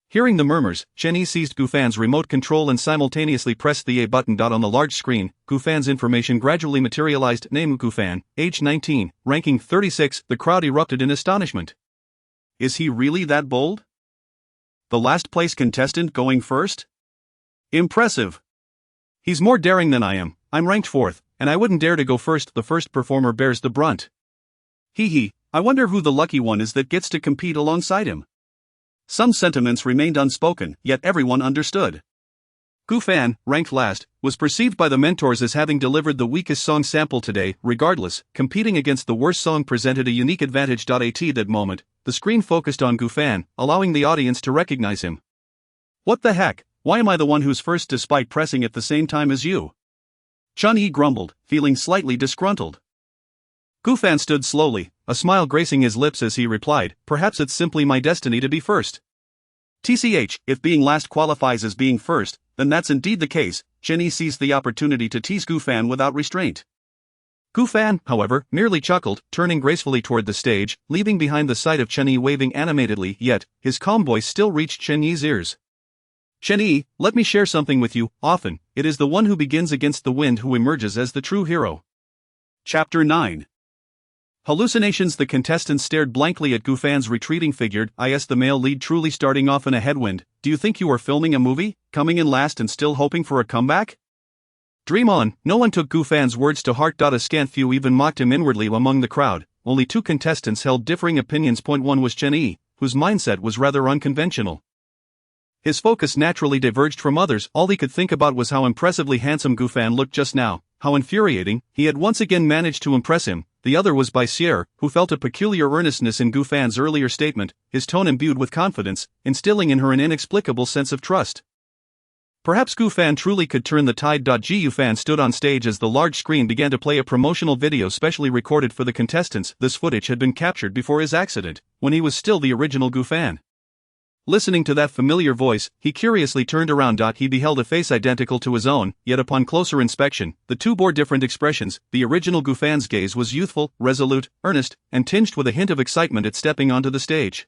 Hearing the murmurs, Chen Yi seized Gu Fan's remote control and simultaneously pressed the A button. On the large screen, Gu Fan's information gradually materialized. Name: Gu Fan, age 19, ranking 36. The crowd erupted in astonishment. Is he really that bold? The last place contestant going first? Impressive. He's more daring than I am. I'm ranked 4th, and I wouldn't dare to go first. The first performer bears the brunt. Hee, I wonder who the lucky one is that gets to compete alongside him. Some sentiments remained unspoken, yet everyone understood. Gu Fan, ranked last, was perceived by the mentors as having delivered the weakest song sample today. Regardless, competing against the worst song presented a unique advantage. At that moment, the screen focused on Gu Fan, allowing the audience to recognize him. "What the heck, why am I the one who's first despite pressing at the same time as you?" Chen Yi grumbled, feeling slightly disgruntled. Gu Fan stood slowly, a smile gracing his lips as he replied, "Perhaps it's simply my destiny to be first. TCH, if being last qualifies as being first, then that's indeed the case." Chen Yi seized the opportunity to tease Gu Fan without restraint. Gu Fan, however, merely chuckled, turning gracefully toward the stage, leaving behind the sight of Chen Yi waving animatedly. Yet, his calm voice still reached Chen Yi's ears. "Chen Yi, let me share something with you. Often, it is the one who begins against the wind who emerges as the true hero." Chapter 9. Hallucinations. The contestants stared blankly at Gu Fan's retreating figure. "Is the male lead truly starting off in a headwind? Do you think you are filming a movie, coming in last and still hoping for a comeback?" Dream on. No one took Gu Fan's words to heart. A scant few even mocked him inwardly among the crowd. Only two contestants held differing opinions. One was Chen Yi, whose mindset was rather unconventional. His focus naturally diverged from others. All he could think about was how impressively handsome Gu Fan looked just now, how infuriating he had once again managed to impress him. The other was Baisier, who felt a peculiar earnestness in Gu Fan's earlier statement, his tone imbued with confidence, instilling in her an inexplicable sense of trust. Perhaps Gu Fan truly could turn the tide. Gu Fan stood on stage as the large screen began to play a promotional video specially recorded for the contestants. This footage had been captured before his accident, when he was still the original Gu Fan. Listening to that familiar voice, he curiously turned around. He beheld a face identical to his own, yet upon closer inspection, the two bore different expressions. The original Gu Fan's gaze was youthful, resolute, earnest, and tinged with a hint of excitement at stepping onto the stage.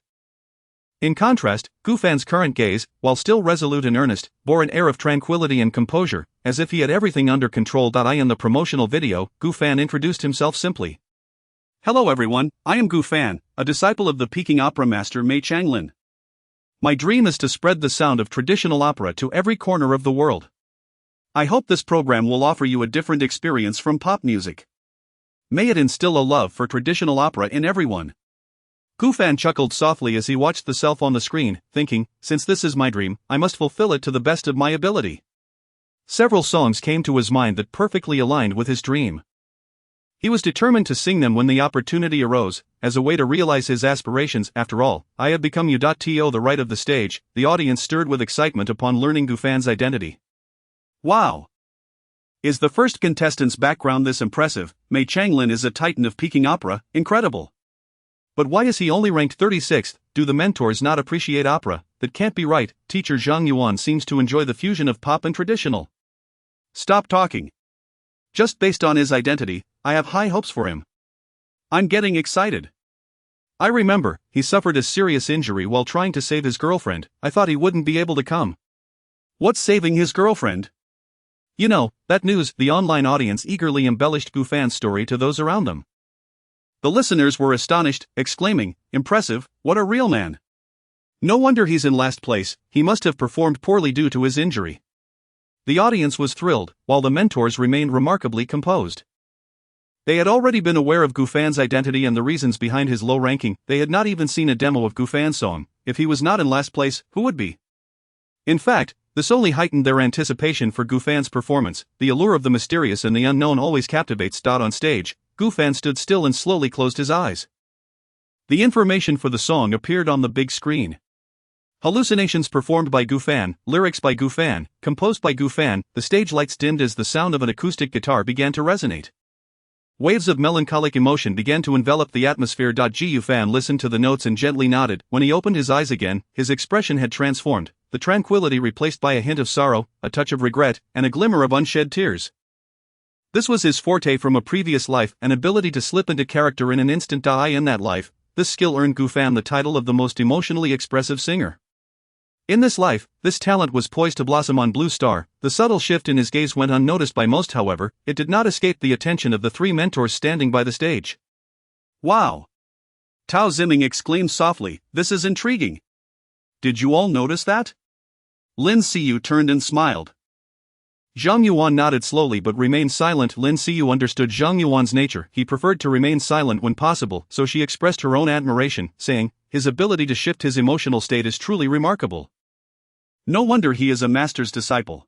In contrast, Gu Fan's current gaze, while still resolute and earnest, bore an air of tranquility and composure, as if he had everything under control. In the promotional video, Gu Fan introduced himself simply. "Hello everyone, I am Gu Fan, a disciple of the Peking opera master Mei Changlin. My dream is to spread the sound of traditional opera to every corner of the world. I hope this program will offer you a different experience from pop music. May it instill a love for traditional opera in everyone. Gufan chuckled softly as he watched the self on the screen, thinking, since this is my dream, I must fulfill it to the best of my ability. Several songs came to his mind that perfectly aligned with his dream. He was determined to sing them when the opportunity arose, as a way to realize his aspirations. After all, I have become you. To the right of the stage, the audience stirred with excitement upon learning Gufan's identity. Wow! Is the first contestant's background this impressive? Mei Changlin is a titan of Peking opera, incredible. But why is he only ranked 36th? Do the mentors not appreciate opera? That can't be right. Teacher Zhang Yuan seems to enjoy the fusion of pop and traditional. Stop talking. Just based on his identity, I have high hopes for him. I'm getting excited. I remember, he suffered a serious injury while trying to save his girlfriend. I thought he wouldn't be able to come. What's saving his girlfriend? You know, that news. The online audience eagerly embellished Gufan's story to those around them. The listeners were astonished, exclaiming, impressive, what a real man. No wonder he's in last place, he must have performed poorly due to his injury. The audience was thrilled, while the mentors remained remarkably composed. They had already been aware of Gufan's identity and the reasons behind his low ranking. They had not even seen a demo of Gufan's song. If he was not in last place, who would be? In fact, this only heightened their anticipation for Gufan's performance. The allure of the mysterious and the unknown always captivates. On stage, Gufan stood still and slowly closed his eyes. The information for the song appeared on the big screen. Hallucinations performed by Gufan, lyrics by Gufan, composed by Gufan. The stage lights dimmed as the sound of an acoustic guitar began to resonate. Waves of melancholic emotion began to envelop the atmosphere. Gufan listened to the notes and gently nodded. When he opened his eyes again, his expression had transformed, the tranquility replaced by a hint of sorrow, a touch of regret, and a glimmer of unshed tears. This was his forte from a previous life, an ability to slip into character in an instant. In that life, this skill earned Gufan the title of the most emotionally expressive singer. In this life, this talent was poised to blossom on Blue Star. The subtle shift in his gaze went unnoticed by most. However, it did not escape the attention of the three mentors standing by the stage. Wow! Tao Ziming exclaimed softly, this is intriguing. Did you all notice that? Lin Siyu turned and smiled. Zhang Yuan nodded slowly but remained silent. Lin Siyu understood Zhang Yuan's nature. He preferred to remain silent when possible, so she expressed her own admiration, saying, his ability to shift his emotional state is truly remarkable. No wonder he is a master's disciple.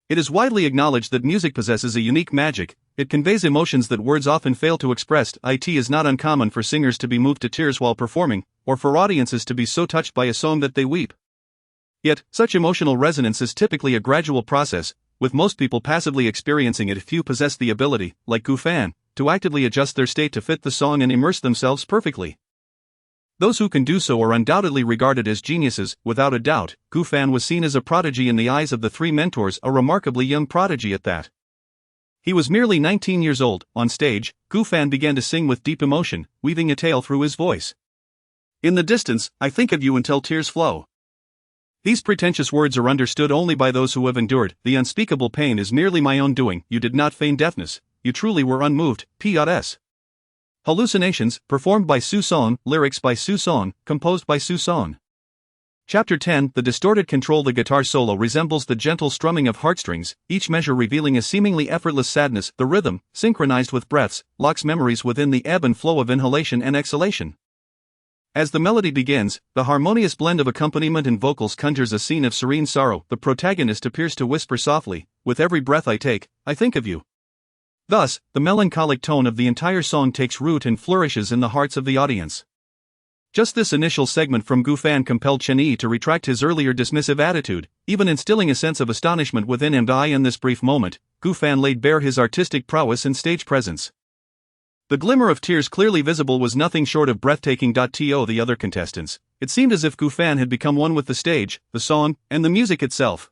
It is widely acknowledged that music possesses a unique magic. It conveys emotions that words often fail to express. It is not uncommon for singers to be moved to tears while performing, or for audiences to be so touched by a song that they weep. Yet, such emotional resonance is typically a gradual process, with most people passively experiencing it. Few possess the ability, like Gufan, to actively adjust their state to fit the song and immerse themselves perfectly. Those who can do so are undoubtedly regarded as geniuses. Without a doubt, Gufan was seen as a prodigy in the eyes of the three mentors, a remarkably young prodigy at that. He was merely 19 years old. On stage, Gufan began to sing with deep emotion, weaving a tale through his voice. In the distance, I think of you until tears flow. These pretentious words are understood only by those who have endured. The unspeakable pain is merely my own doing. You did not feign deafness. You truly were unmoved. P.S. Hallucinations, performed by Su Song, lyrics by Su Song, composed by Su Song. Chapter 10. The distorted control. The guitar solo resembles the gentle strumming of heartstrings, each measure revealing a seemingly effortless sadness. The rhythm, synchronized with breaths, locks memories within the ebb and flow of inhalation and exhalation. As the melody begins, the harmonious blend of accompaniment and vocals conjures a scene of serene sorrow. The protagonist appears to whisper softly, with every breath I take, I think of you. Thus, the melancholic tone of the entire song takes root and flourishes in the hearts of the audience. Just this initial segment from Gufan compelled Chen Yi to retract his earlier dismissive attitude, even instilling a sense of astonishment within him. In this brief moment, Gufan laid bare his artistic prowess and stage presence. The glimmer of tears clearly visible was nothing short of breathtaking. To the other contestants, it seemed as if Gufan had become one with the stage, the song, and the music itself.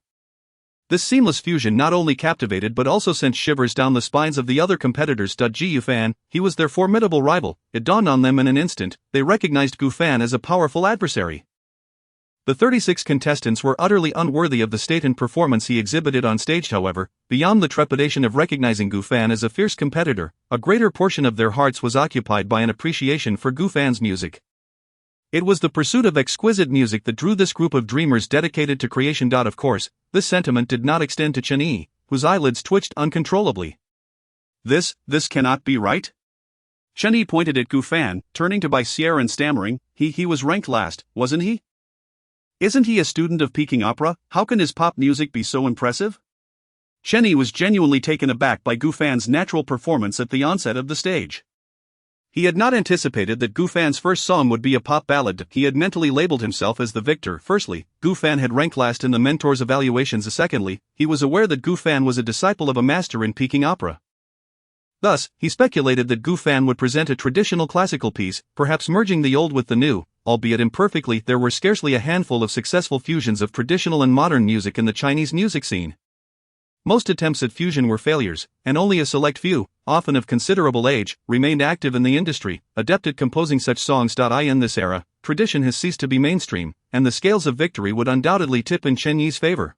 This seamless fusion not only captivated but also sent shivers down the spines of the other competitors. Gufan, he was their formidable rival. It dawned on them in an instant, they recognized Gufan as a powerful adversary. The 36 contestants were utterly unworthy of the state and performance he exhibited on stage. However, beyond the trepidation of recognizing Gufan as a fierce competitor, a greater portion of their hearts was occupied by an appreciation for Gufan's music. It was the pursuit of exquisite music that drew this group of dreamers dedicated to creation. Of course, this sentiment did not extend to Chen Yi, whose eyelids twitched uncontrollably. This cannot be right? Chen Yi pointed at Gu Fan, turning to Bai Sierra and stammering, he was ranked last, wasn't he? Isn't he a student of Peking opera? How can his pop music be so impressive? Chen Yi was genuinely taken aback by Gu Fan's natural performance at the onset of the stage. He had not anticipated that Gu Fan's first song would be a pop ballad. He had mentally labeled himself as the victor. Firstly, Gu Fan had ranked last in the mentor's evaluations. Secondly, he was aware that Gu Fan was a disciple of a master in Peking opera. Thus, he speculated that Gu Fan would present a traditional classical piece, perhaps merging the old with the new, albeit imperfectly. There were scarcely a handful of successful fusions of traditional and modern music in the Chinese music scene. Most attempts at fusion were failures, and only a select few, often of considerable age, remained active in the industry, adept at composing such songs. In this era, tradition has ceased to be mainstream, and the scales of victory would undoubtedly tip in Chen Yi's favor.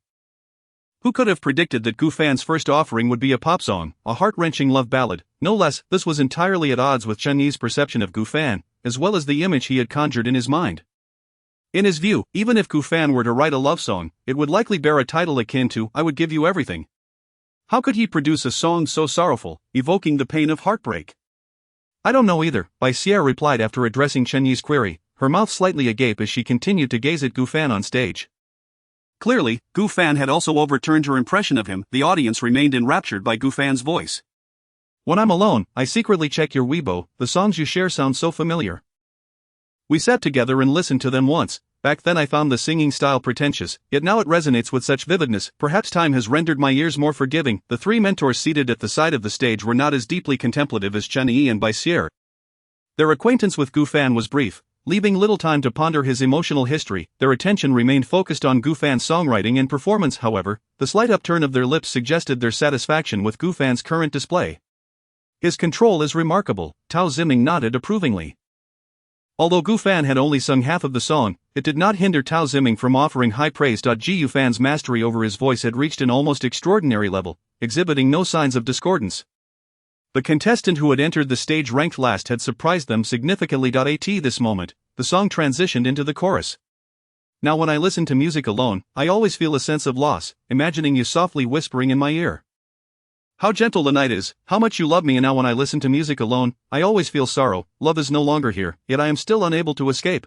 Who could have predicted that Gu Fan's first offering would be a pop song, a heart-wrenching love ballad? No less. This was entirely at odds with Chen Yi's perception of Gu Fan, as well as the image he had conjured in his mind. In his view, even if Gu Fan were to write a love song, it would likely bear a title akin to "I Would Give You Everything." How could he produce a song so sorrowful, evoking the pain of heartbreak? I don't know either, Bai Sierra replied after addressing Chen Yi's query, her mouth slightly agape as she continued to gaze at Gu Fan on stage. Clearly, Gu Fan had also overturned her impression of him. The audience remained enraptured by Gu Fan's voice. When I'm alone, I secretly check your Weibo. The songs you share sound so familiar. We sat together and listened to them once. Back then I found the singing style pretentious, yet now it resonates with such vividness. Perhaps time has rendered my ears more forgiving. The three mentors seated at the side of the stage were not as deeply contemplative as Chen Yi and Bai Sierra. Their acquaintance with Gu Fan was brief, leaving little time to ponder his emotional history. Their attention remained focused on Gu Fan's songwriting and performance. However, the slight upturn of their lips suggested their satisfaction with Gu Fan's current display. His control is remarkable, Tao Ziming nodded approvingly. Although Gu Fan had only sung half of the song, it did not hinder Tao Ziming from offering high praise. Gu Fan's mastery over his voice had reached an almost extraordinary level, exhibiting no signs of discordance. The contestant who had entered the stage ranked last had surprised them significantly. At this moment, the song transitioned into the chorus. Now when I listen to music alone, I always feel a sense of loss, imagining you softly whispering in my ear. How gentle the night is, how much you love me, and now when I listen to music alone, I always feel sorrow. Love is no longer here, yet I am still unable to escape.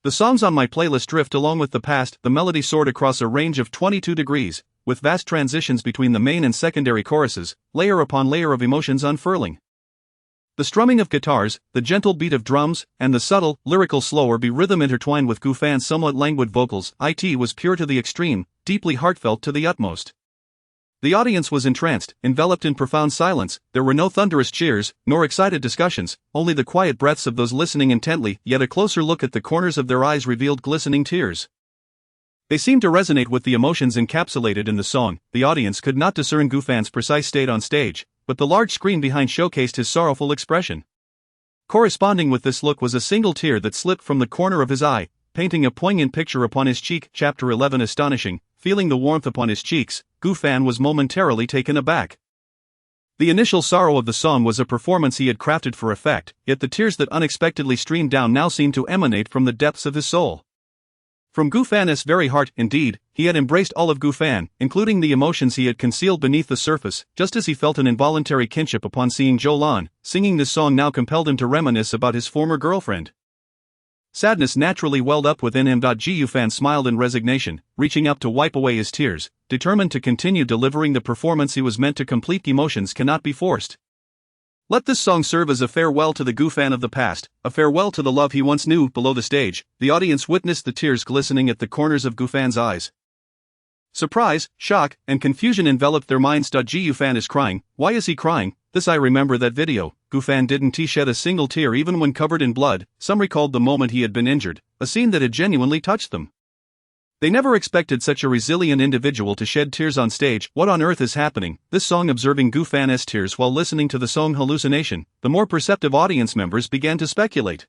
The songs on my playlist drift along with the past. The melody soared across a range of 22 degrees, with vast transitions between the main and secondary choruses, layer upon layer of emotions unfurling. The strumming of guitars, the gentle beat of drums, and the subtle, lyrical slower beat rhythm intertwined with Gu Fan's somewhat languid vocals. It was pure to the extreme, deeply heartfelt to the utmost. The audience was entranced, enveloped in profound silence. There were no thunderous cheers, nor excited discussions, only the quiet breaths of those listening intently. Yet a closer look at the corners of their eyes revealed glistening tears. They seemed to resonate with the emotions encapsulated in the song. The audience could not discern Gu Fan's precise state on stage, but the large screen behind showcased his sorrowful expression. Corresponding with this look was a single tear that slipped from the corner of his eye, painting a poignant picture upon his cheek. Chapter 11. Astonishing. Feeling the warmth upon his cheeks, Gu Fan was momentarily taken aback. The initial sorrow of the song was a performance he had crafted for effect, yet the tears that unexpectedly streamed down now seemed to emanate from the depths of his soul. From Gu Fan's very heart, indeed, he had embraced all of Gu Fan, including the emotions he had concealed beneath the surface. Just as he felt an involuntary kinship upon seeing Zhou Lan, singing this song now compelled him to reminisce about his former girlfriend. Sadness naturally welled up within him. Gu Fan smiled in resignation, reaching up to wipe away his tears, determined to continue delivering the performance he was meant to complete. Emotions cannot be forced. Let this song serve as a farewell to the Gu Fan of the past, a farewell to the love he once knew. Below the stage, the audience witnessed the tears glistening at the corners of Gu Fan's eyes. Surprise, shock, and confusion enveloped their minds. Gu Fan is crying. Why is he crying? I remember that video. Gu Fan didn't shed a single tear even when covered in blood. Some recalled the moment he had been injured, a scene that had genuinely touched them. They never expected such a resilient individual to shed tears on stage. What on earth is happening? This song. Observing Gu Fan's tears while listening to the song Hallucination, the more perceptive audience members began to speculate.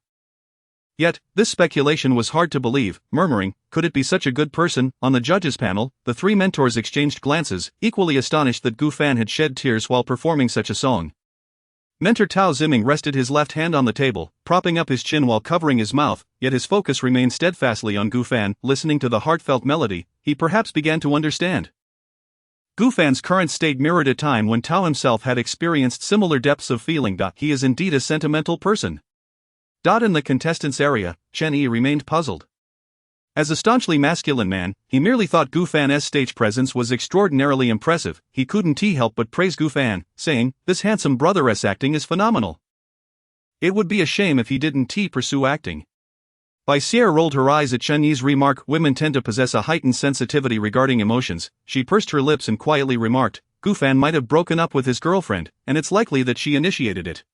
Yet, this speculation was hard to believe, murmuring, could it be such a good person? On the judges' panel, the three mentors exchanged glances, equally astonished that Gu Fan had shed tears while performing such a song. Mentor Tao Ziming rested his left hand on the table, propping up his chin while covering his mouth, yet his focus remained steadfastly on Gu Fan. Listening to the heartfelt melody, he perhaps began to understand. Gufan's current state mirrored a time when Tao himself had experienced similar depths of feeling. He is indeed a sentimental person. In the contestants' area, Chen Yi remained puzzled. As a staunchly masculine man, he merely thought Gufan's stage presence was extraordinarily impressive. He couldn't help but praise Gufan, saying, "This handsome brother's acting is phenomenal. It would be a shame if he didn't pursue acting." Sierra rolled her eyes at Chen Yi's remark, "Women tend to possess a heightened sensitivity regarding emotions." She pursed her lips and quietly remarked, "Gufan might have broken up with his girlfriend, and it's likely that she initiated it."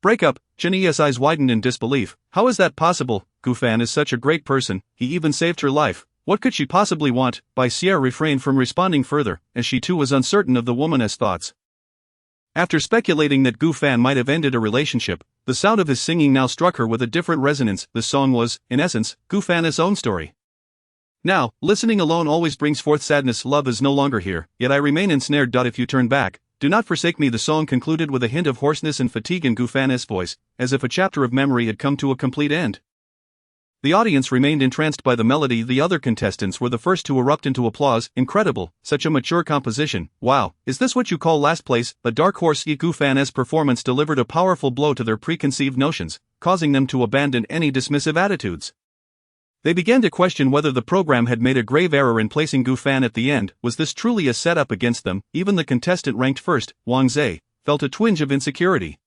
Breakup. Chen Yi's eyes widened in disbelief. "How is that possible? Gufan is such a great person, he even saved her life. What could she possibly want?" Sierra refrained from responding further, as she too was uncertain of the woman's thoughts. After speculating that Gufan might have ended a relationship, the sound of his singing now struck her with a different resonance. The song was, in essence, Gufan's own story. "Now, listening alone always brings forth sadness. Love is no longer here, yet I remain ensnared. If you turn back, do not forsake me." The song concluded with a hint of hoarseness and fatigue in Gufan's voice, as if a chapter of memory had come to a complete end. The audience remained entranced by the melody. The other contestants were the first to erupt into applause. "Incredible, such a mature composition. Wow, is this what you call last place?" The dark horse Gufan's performance delivered a powerful blow to their preconceived notions, causing them to abandon any dismissive attitudes. They began to question whether the program had made a grave error in placing Gufan at the end. Was this truly a setup against them? Even the contestant ranked first, Wang Zhe, felt a twinge of insecurity.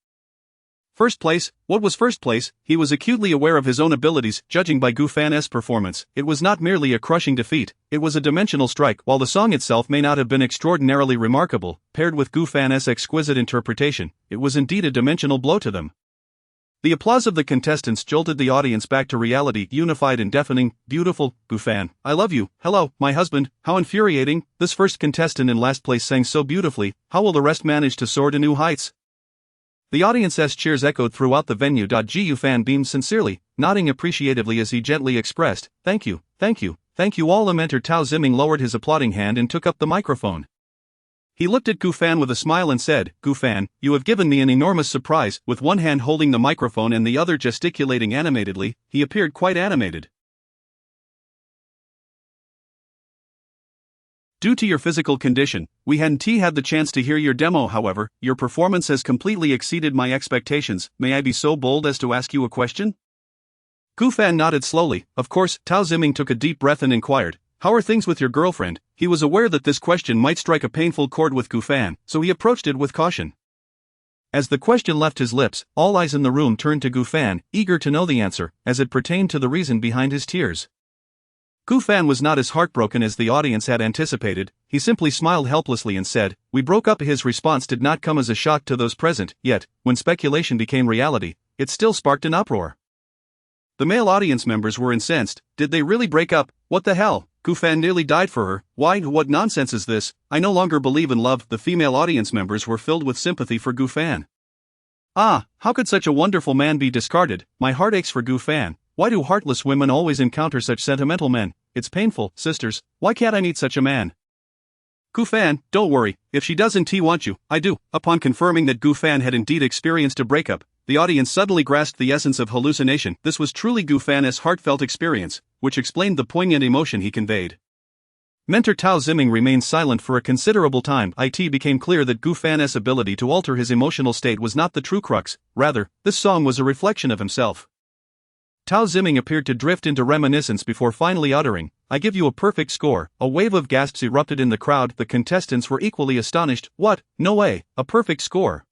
First place? What was first place? He was acutely aware of his own abilities. Judging by Gufan's performance, it was not merely a crushing defeat, it was a dimensional strike. While the song itself may not have been extraordinarily remarkable, paired with Gufan's exquisite interpretation, it was indeed a dimensional blow to them. The applause of the contestants jolted the audience back to reality, unified and deafening. "Beautiful, Gufan. I love you. Hello, my husband." How infuriating. This first contestant in last place sang so beautifully. How will the rest manage to soar to new heights? The audience's cheers echoed throughout the venue. Gufan beamed sincerely, nodding appreciatively as he gently expressed, "Thank you, thank you, thank you all." Mentor Tao Ziming lowered his applauding hand and took up the microphone. He looked at Gufan with a smile and said, "Gufan, you have given me an enormous surprise." With one hand holding the microphone and the other gesticulating animatedly, he appeared quite animated. "Due to your physical condition, we hadn't had the chance to hear your demo. However, your performance has completely exceeded my expectations. May I be so bold as to ask you a question?" Gufan nodded slowly. "Of course." Tao Ziming took a deep breath and inquired, "How are things with your girlfriend?" He was aware that this question might strike a painful chord with Gufan, so he approached it with caution. As the question left his lips, all eyes in the room turned to Gufan, eager to know the answer, as it pertained to the reason behind his tears. Gufan was not as heartbroken as the audience had anticipated. He simply smiled helplessly and said, "We broke up." His response did not come as a shock to those present, yet, when speculation became reality, it still sparked an uproar. The male audience members were incensed. Did they really break up? What the hell? Gufan nearly died for her. Why? What nonsense is this? I no longer believe in love. The female audience members were filled with sympathy for Gufan. "Ah, how could such a wonderful man be discarded? My heart aches for Gufan. Why do heartless women always encounter such sentimental men? It's painful, sisters. Why can't I meet such a man?" "Gufan, don't worry, if she doesn't want you, I do." Upon confirming that Gufan had indeed experienced a breakup, the audience suddenly grasped the essence of Hallucination. This was truly Gufan's heartfelt experience, which explained the poignant emotion he conveyed. Mentor Tao Ziming remained silent for a considerable time. It became clear that Gufan's ability to alter his emotional state was not the true crux, rather, this song was a reflection of himself. Tao Ziming appeared to drift into reminiscence before finally uttering, "I give you a perfect score." A wave of gasps erupted in the crowd. The contestants were equally astonished. "What? No way, a perfect score.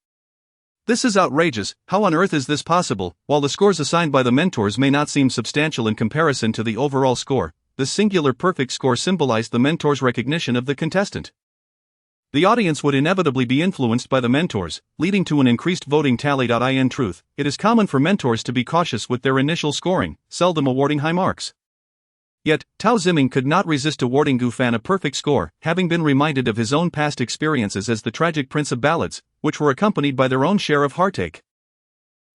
This is outrageous. How on earth is this possible?" While the scores assigned by the mentors may not seem substantial in comparison to the overall score, the singular perfect score symbolized the mentor's recognition of the contestant. The audience would inevitably be influenced by the mentors, leading to an increased voting tally. In truth, it is common for mentors to be cautious with their initial scoring, seldom awarding high marks. Yet, Tao Ziming could not resist awarding Gufan a perfect score, having been reminded of his own past experiences as the tragic prince of ballads, which were accompanied by their own share of heartache.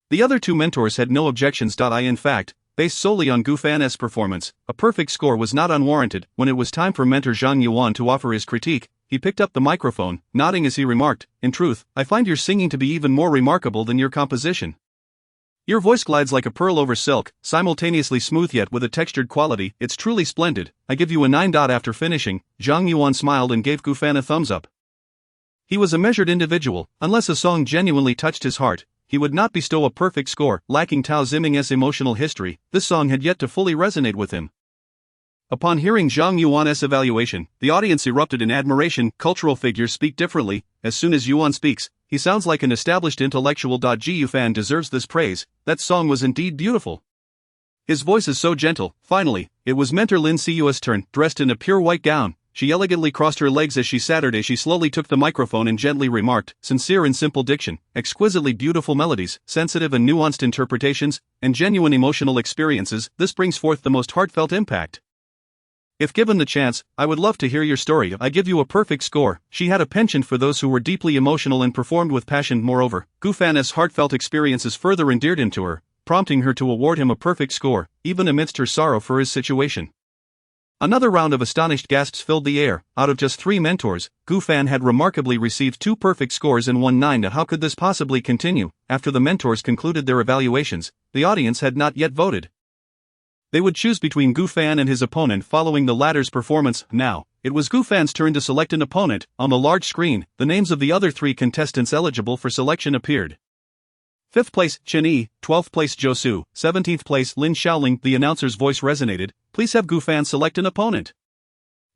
The other two mentors had no objections. In fact, based solely on Gufan's performance, a perfect score was not unwarranted. When it was time for mentor Zhang Yuan to offer his critique, he picked up the microphone, nodding as he remarked, "In truth, I find your singing to be even more remarkable than your composition. Your voice glides like a pearl over silk, simultaneously smooth yet with a textured quality. It's truly splendid. I give you a 9. After finishing, Zhang Yuan smiled and gave Gu Fan a thumbs up. He was a measured individual. Unless a song genuinely touched his heart, he would not bestow a perfect score. Lacking Tao Ziming's emotional history, this song had yet to fully resonate with him. Upon hearing Zhang Yuan's evaluation, the audience erupted in admiration. Cultural figures speak differently. As soon as Yuan speaks, he sounds like an established intellectual. Gu Fan deserves this praise. That song was indeed beautiful. His voice is so gentle. Finally, it was mentor Lin Cu's turn. Dressed in a pure white gown, she elegantly crossed her legs as she sat. She slowly took the microphone and gently remarked, sincere and simple diction, exquisitely beautiful melodies, sensitive and nuanced interpretations, and genuine emotional experiences. This brings forth the most heartfelt impact. If given the chance, I would love to hear your story. I give you a perfect score. She had a penchant for those who were deeply emotional and performed with passion. Moreover, Gu Fan's heartfelt experiences further endeared him to her, prompting her to award him a perfect score, even amidst her sorrow for his situation. Another round of astonished gasps filled the air. Out of just 3 mentors, Gu Fan had remarkably received 2 perfect scores and 1 9. How could this possibly continue? After the mentors concluded their evaluations, the audience had not yet voted. They would choose between Gu Fan and his opponent following the latter's performance. Now, it was Gu Fan's turn to select an opponent. On the large screen, the names of the other 3 contestants eligible for selection appeared. 5th place, Chen Yi, 12th place, Zhou Su, 17th place, Lin Xiaoling. The announcer's voice resonated. Please have Gu Fan select an opponent.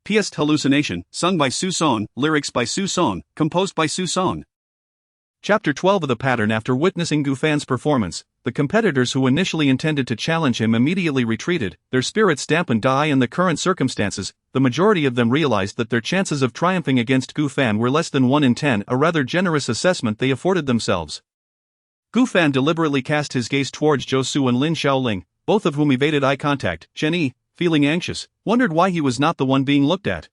PS Hallucination, sung by Su Song, lyrics by Su Song, composed by Su Song. Chapter 12 of the pattern. After witnessing Gu Fan's performance, the competitors who initially intended to challenge him immediately retreated, their spirits dampened. In the current circumstances, the majority of them realized that their chances of triumphing against Gu Fan were less than 1 in 10, a rather generous assessment they afforded themselves. Gu Fan deliberately cast his gaze towards Zhou Su and Lin Xiaoling, both of whom evaded eye contact. Chen Yi, feeling anxious, wondered why he was not the one being looked at.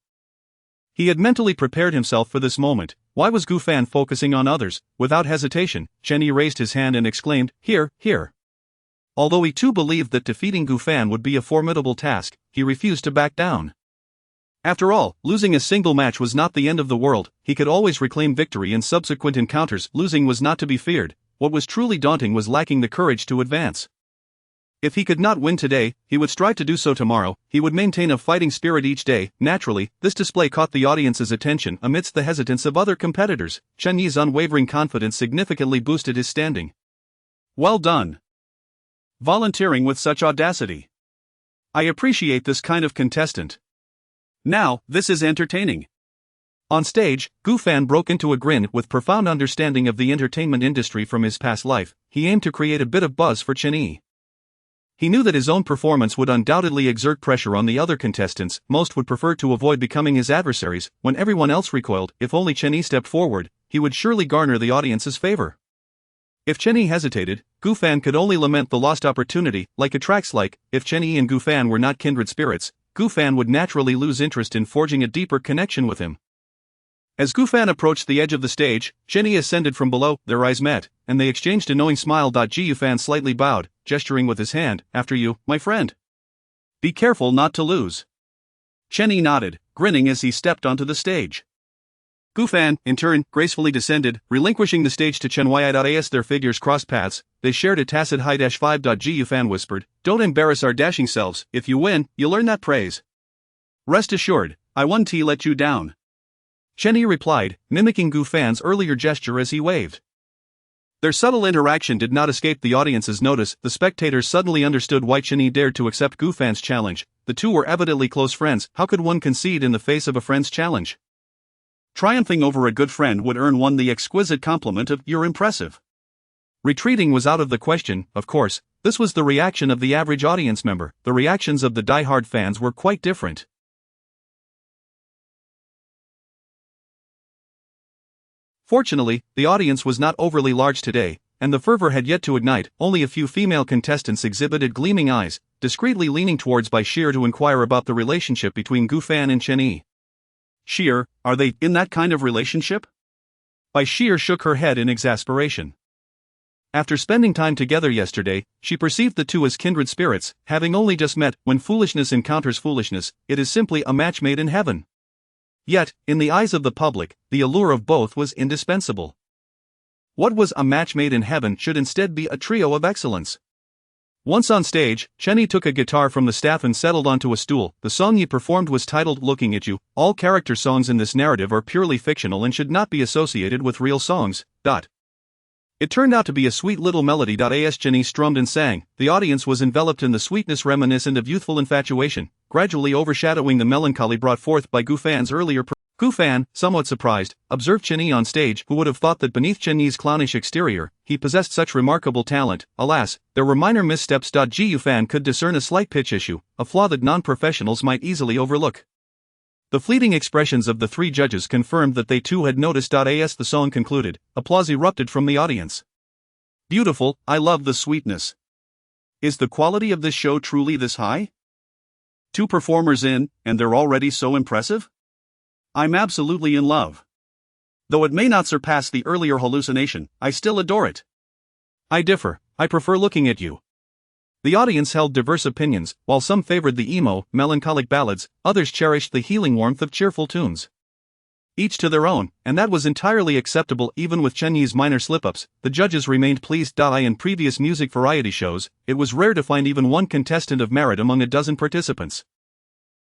He had mentally prepared himself for this moment. Why was Gu Fan focusing on others? Without hesitation, Chen Yi raised his hand and exclaimed, "Here, here." Although he too believed that defeating Gu Fan would be a formidable task, he refused to back down. After all, losing a single match was not the end of the world. He could always reclaim victory in subsequent encounters. Losing was not to be feared. What was truly daunting was lacking the courage to advance. If he could not win today, he would strive to do so tomorrow. He would maintain a fighting spirit each day. Naturally, this display caught the audience's attention amidst the hesitance of other competitors. Chen Yi's unwavering confidence significantly boosted his standing. Well done. Volunteering with such audacity. I appreciate this kind of contestant. Now, this is entertaining. On stage, Gu Fan broke into a grin. With profound understanding of the entertainment industry from his past life, he aimed to create a bit of buzz for Chen Yi. He knew that his own performance would undoubtedly exert pressure on the other contestants. Most would prefer to avoid becoming his adversaries. When everyone else recoiled, if only Chen Yi stepped forward, he would surely garner the audience's favor. If Chen Yi hesitated, Gu Fan could only lament the lost opportunity. Like attracts like, if Chen Yi and Gu Fan were not kindred spirits, Gu Fan would naturally lose interest in forging a deeper connection with him. As Gu Fan approached the edge of the stage, Chen Yi ascended from below. Their eyes met, and they exchanged a knowing smile. Gu Fan slightly bowed, gesturing with his hand. After you, my friend. Be careful not to lose. Chen Yi nodded, grinning as he stepped onto the stage. Gu Fan, in turn, gracefully descended, relinquishing the stage to Chen Yi. As their figures crossed paths, they shared a tacit high-five. Gu Fan whispered, "Don't embarrass our dashing selves. If you win, you'll earn that praise. Rest assured, I won't let you down." Chen Yi replied, mimicking Gu Fan's earlier gesture as he waved. Their subtle interaction did not escape the audience's notice. The spectators suddenly understood why Chen Yi dared to accept Gu Fan's challenge. The two were evidently close friends. How could one concede in the face of a friend's challenge? Triumphing over a good friend would earn one the exquisite compliment of, "You're impressive." Retreating was out of the question. Of course, this was the reaction of the average audience member. The reactions of the die-hard fans were quite different. Fortunately, the audience was not overly large today, and the fervor had yet to ignite. Only a few female contestants exhibited gleaming eyes, discreetly leaning towards Bai Shir to inquire about the relationship between Gu Fan and Chen Yi. "Shir, are they in that kind of relationship?" Bai Shir shook her head in exasperation. After spending time together yesterday, she perceived the two as kindred spirits, having only just met. When foolishness encounters foolishness, it is simply a match made in heaven. Yet, in the eyes of the public, the allure of both was indispensable. What was a match made in heaven should instead be a trio of excellence. Once on stage, Cheney took a guitar from the staff and settled onto a stool. The song he performed was titled Looking at You. All character songs in this narrative are purely fictional and should not be associated with real songs. It turned out to be a sweet little melody. As Cheney strummed and sang, the audience was enveloped in the sweetness reminiscent of youthful infatuation, gradually overshadowing the melancholy brought forth by Gu Fan's earlier Gu Fan, somewhat surprised, observed Cheney on stage. Who would have thought that beneath Cheney's clownish exterior, he possessed such remarkable talent? Alas, there were minor missteps. Gu Fan could discern a slight pitch issue, a flaw that non-professionals might easily overlook. The fleeting expressions of the three judges confirmed that they too had noticed. As the song concluded, applause erupted from the audience. Beautiful, I love the sweetness. Is the quality of this show truly this high? 2 performers in, and they're already so impressive? I'm absolutely in love. Though it may not surpass the earlier Hallucination, I still adore it. I differ, I prefer Looking at You. The audience held diverse opinions. While some favored the emo, melancholic ballads, others cherished the healing warmth of cheerful tunes. Each to their own, and that was entirely acceptable. Even with Cheney's minor slip-ups, the judges remained pleased. In previous music variety shows, it was rare to find even one contestant of merit among a dozen participants.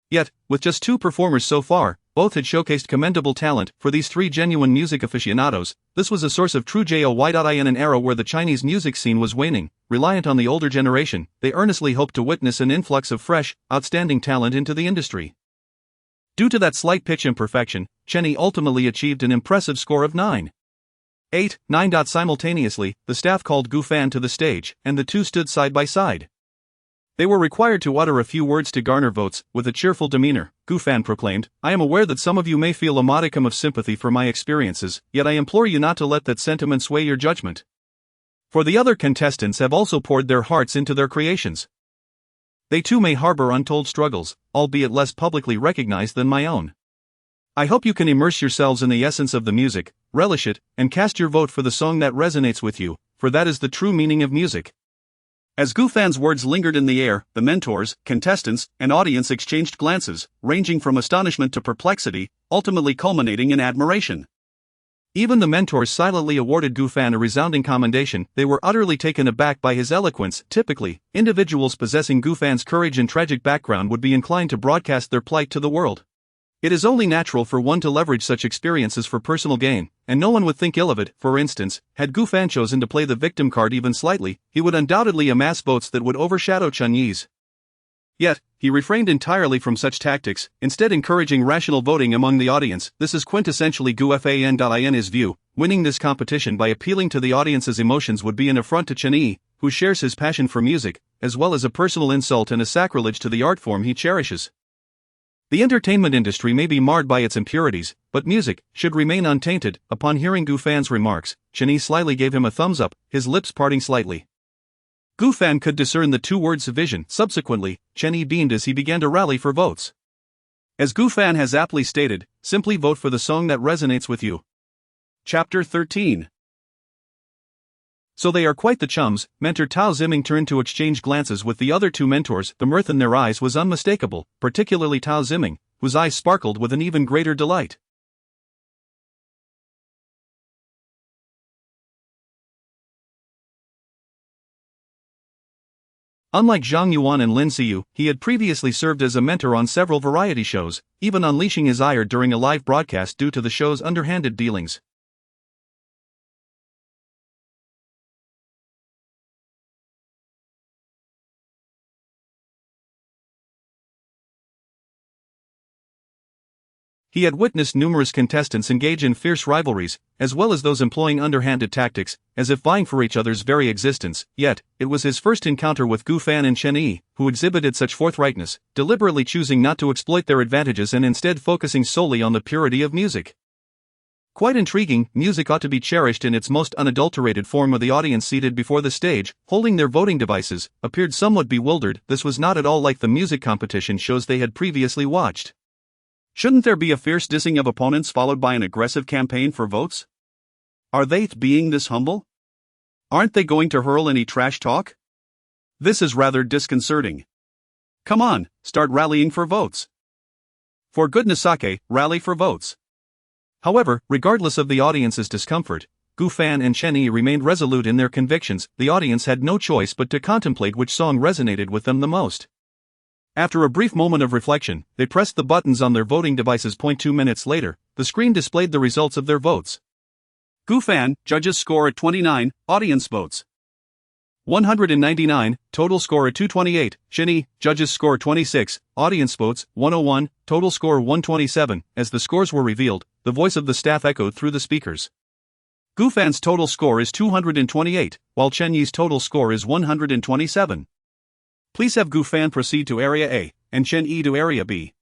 Yet, with just 2 performers so far, both had showcased commendable talent. For these 3 genuine music aficionados, this was a source of true joy. In an era where the Chinese music scene was waning, reliant on the older generation, they earnestly hoped to witness an influx of fresh, outstanding talent into the industry. Due to that slight pitch imperfection, Cheney ultimately achieved an impressive score of 9.9. Simultaneously, the staff called Gu Fan to the stage, and the two stood side by side. They were required to utter a few words to garner votes. With a cheerful demeanor, Gu Fan proclaimed, I am aware that some of you may feel a modicum of sympathy for my experiences, yet I implore you not to let that sentiment sway your judgment. For the other contestants have also poured their hearts into their creations. They too may harbor untold struggles, albeit less publicly recognized than my own. I hope you can immerse yourselves in the essence of the music, relish it, and cast your vote for the song that resonates with you, for that is the true meaning of music. As Gu Fan's words lingered in the air, the mentors, contestants, and audience exchanged glances, ranging from astonishment to perplexity, ultimately culminating in admiration. Even the mentors silently awarded Gu Fan a resounding commendation. They were utterly taken aback by his eloquence. Typically, individuals possessing Gu Fan's courage and tragic background would be inclined to broadcast their plight to the world. It is only natural for one to leverage such experiences for personal gain, and no one would think ill of it. For instance, had Gu Fan chosen to play the victim card even slightly, he would undoubtedly amass votes that would overshadow Cheney's. Yet, he refrained entirely from such tactics, instead encouraging rational voting among the audience. This is quintessentially Gu Fan. In his view, winning this competition by appealing to the audience's emotions would be an affront to Cheney, who shares his passion for music, as well as a personal insult and a sacrilege to the art form he cherishes. The entertainment industry may be marred by its impurities, but music should remain untainted. Upon hearing Gu Fan's remarks, Cheney slyly gave him a thumbs up, his lips parting slightly. Gu Fan could discern the 2 words of vision. Subsequently, Cheney beamed as he began to rally for votes. As Gu Fan has aptly stated, simply vote for the song that resonates with you. Chapter 13. So they are quite the chums. Mentor Tao Ziming turned to exchange glances with the other 2 mentors. The mirth in their eyes was unmistakable, particularly Tao Ziming, whose eyes sparkled with an even greater delight. Unlike Zhang Yuan and Lin Xiyu, he had previously served as a mentor on several variety shows, even unleashing his ire during a live broadcast due to the show's underhanded dealings. He had witnessed numerous contestants engage in fierce rivalries, as well as those employing underhanded tactics, as if vying for each other's very existence. Yet, it was his first encounter with Gu Fan and Cheney, who exhibited such forthrightness, deliberately choosing not to exploit their advantages and instead focusing solely on the purity of music. Quite intriguing. Music ought to be cherished in its most unadulterated form. The audience seated before the stage, holding their voting devices, appeared somewhat bewildered. This was not at all like the music competition shows they had previously watched. Shouldn't there be a fierce dissing of opponents followed by an aggressive campaign for votes? Are they being this humble? Aren't they going to hurl any trash talk? This is rather disconcerting. Come on, start rallying for votes. For goodness sake, rally for votes. However, regardless of the audience's discomfort, Gu Fan and Chen Yi remained resolute in their convictions. The audience had no choice but to contemplate which song resonated with them the most. After a brief moment of reflection, they pressed the buttons on their voting devices. 2 minutes later, the screen displayed the results of their votes. Gu Fan, judges score at 29, audience votes 199, total score at 228, Chen Yi, judges score 26, audience votes 101, total score 127. As the scores were revealed, the voice of the staff echoed through the speakers. Gu Fan's total score is 228, while Chen Yi's total score is 127. Please have Gu Fan proceed to Area A, and Chen Yi to Area B.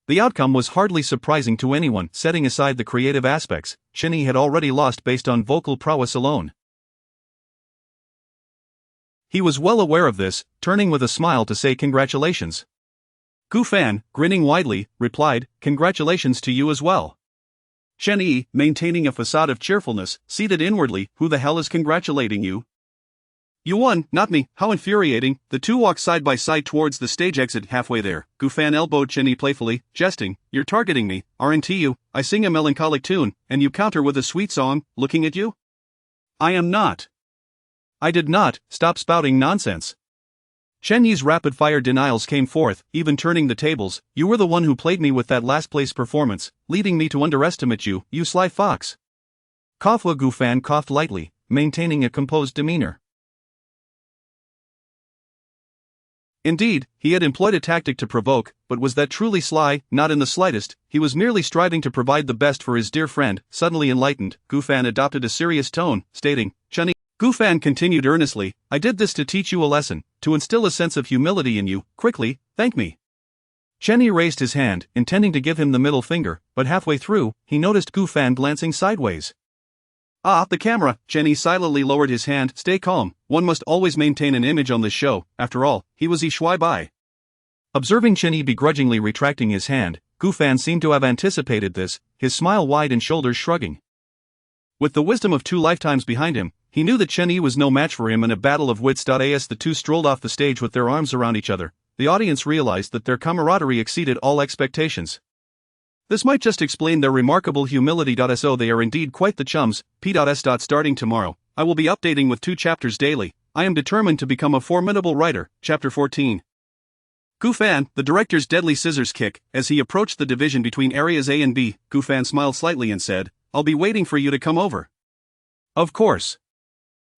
The outcome was hardly surprising to anyone. Setting aside the creative aspects, Chen Yi had already lost based on vocal prowess alone. He was well aware of this, turning with a smile to say congratulations. Gu Fan, grinning widely, replied, "Congratulations to you as well." Chen Yi, maintaining a facade of cheerfulness, seated inwardly, "Who the hell is congratulating you?" "You won, not me, how infuriating." The two walked side by side towards the stage exit. Halfway there, Gu Fan elbowed Chen Yi playfully, jesting, "You're targeting me, aren't you? I sing a melancholic tune, and you counter with a sweet song, looking at you?" "I am not." "I did not, stop spouting nonsense." Chen Yi's rapid-fire denials came forth, even turning the tables. "You were the one who played me with that last-place performance, leading me to underestimate you, you sly fox." Gu Fan coughed lightly, maintaining a composed demeanor. Indeed, he had employed a tactic to provoke, but was that truly sly? Not in the slightest. He was merely striving to provide the best for his dear friend. Suddenly enlightened, Gu Fan adopted a serious tone, stating, "Chen Yi." Gu Fan continued earnestly, "I did this to teach you a lesson, to instill a sense of humility in you. Quickly, thank me." Chen Yi raised his hand, intending to give him the middle finger, but halfway through, he noticed Gu Fan glancing sideways. "Ah, the camera." Chen Yi silently lowered his hand. "Stay calm, one must always maintain an image on this show. After all, he was Shui Bai." Observing Chen Yi begrudgingly retracting his hand, Gu Fan seemed to have anticipated this, his smile wide and shoulders shrugging. With the wisdom of 2 lifetimes behind him, he knew that Chen Yi was no match for him in a battle of wits. As the two strolled off the stage with their arms around each other, the audience realized that their camaraderie exceeded all expectations. This might just explain their remarkable humility. So they are indeed quite the chums. Starting tomorrow, I will be updating with 2 chapters daily. I am determined to become a formidable writer. Chapter 14. Gu Fan, the director's deadly scissors kick. As he approached the division between areas A and B, Gu Fan smiled slightly and said, "I'll be waiting for you to come over." "Of course.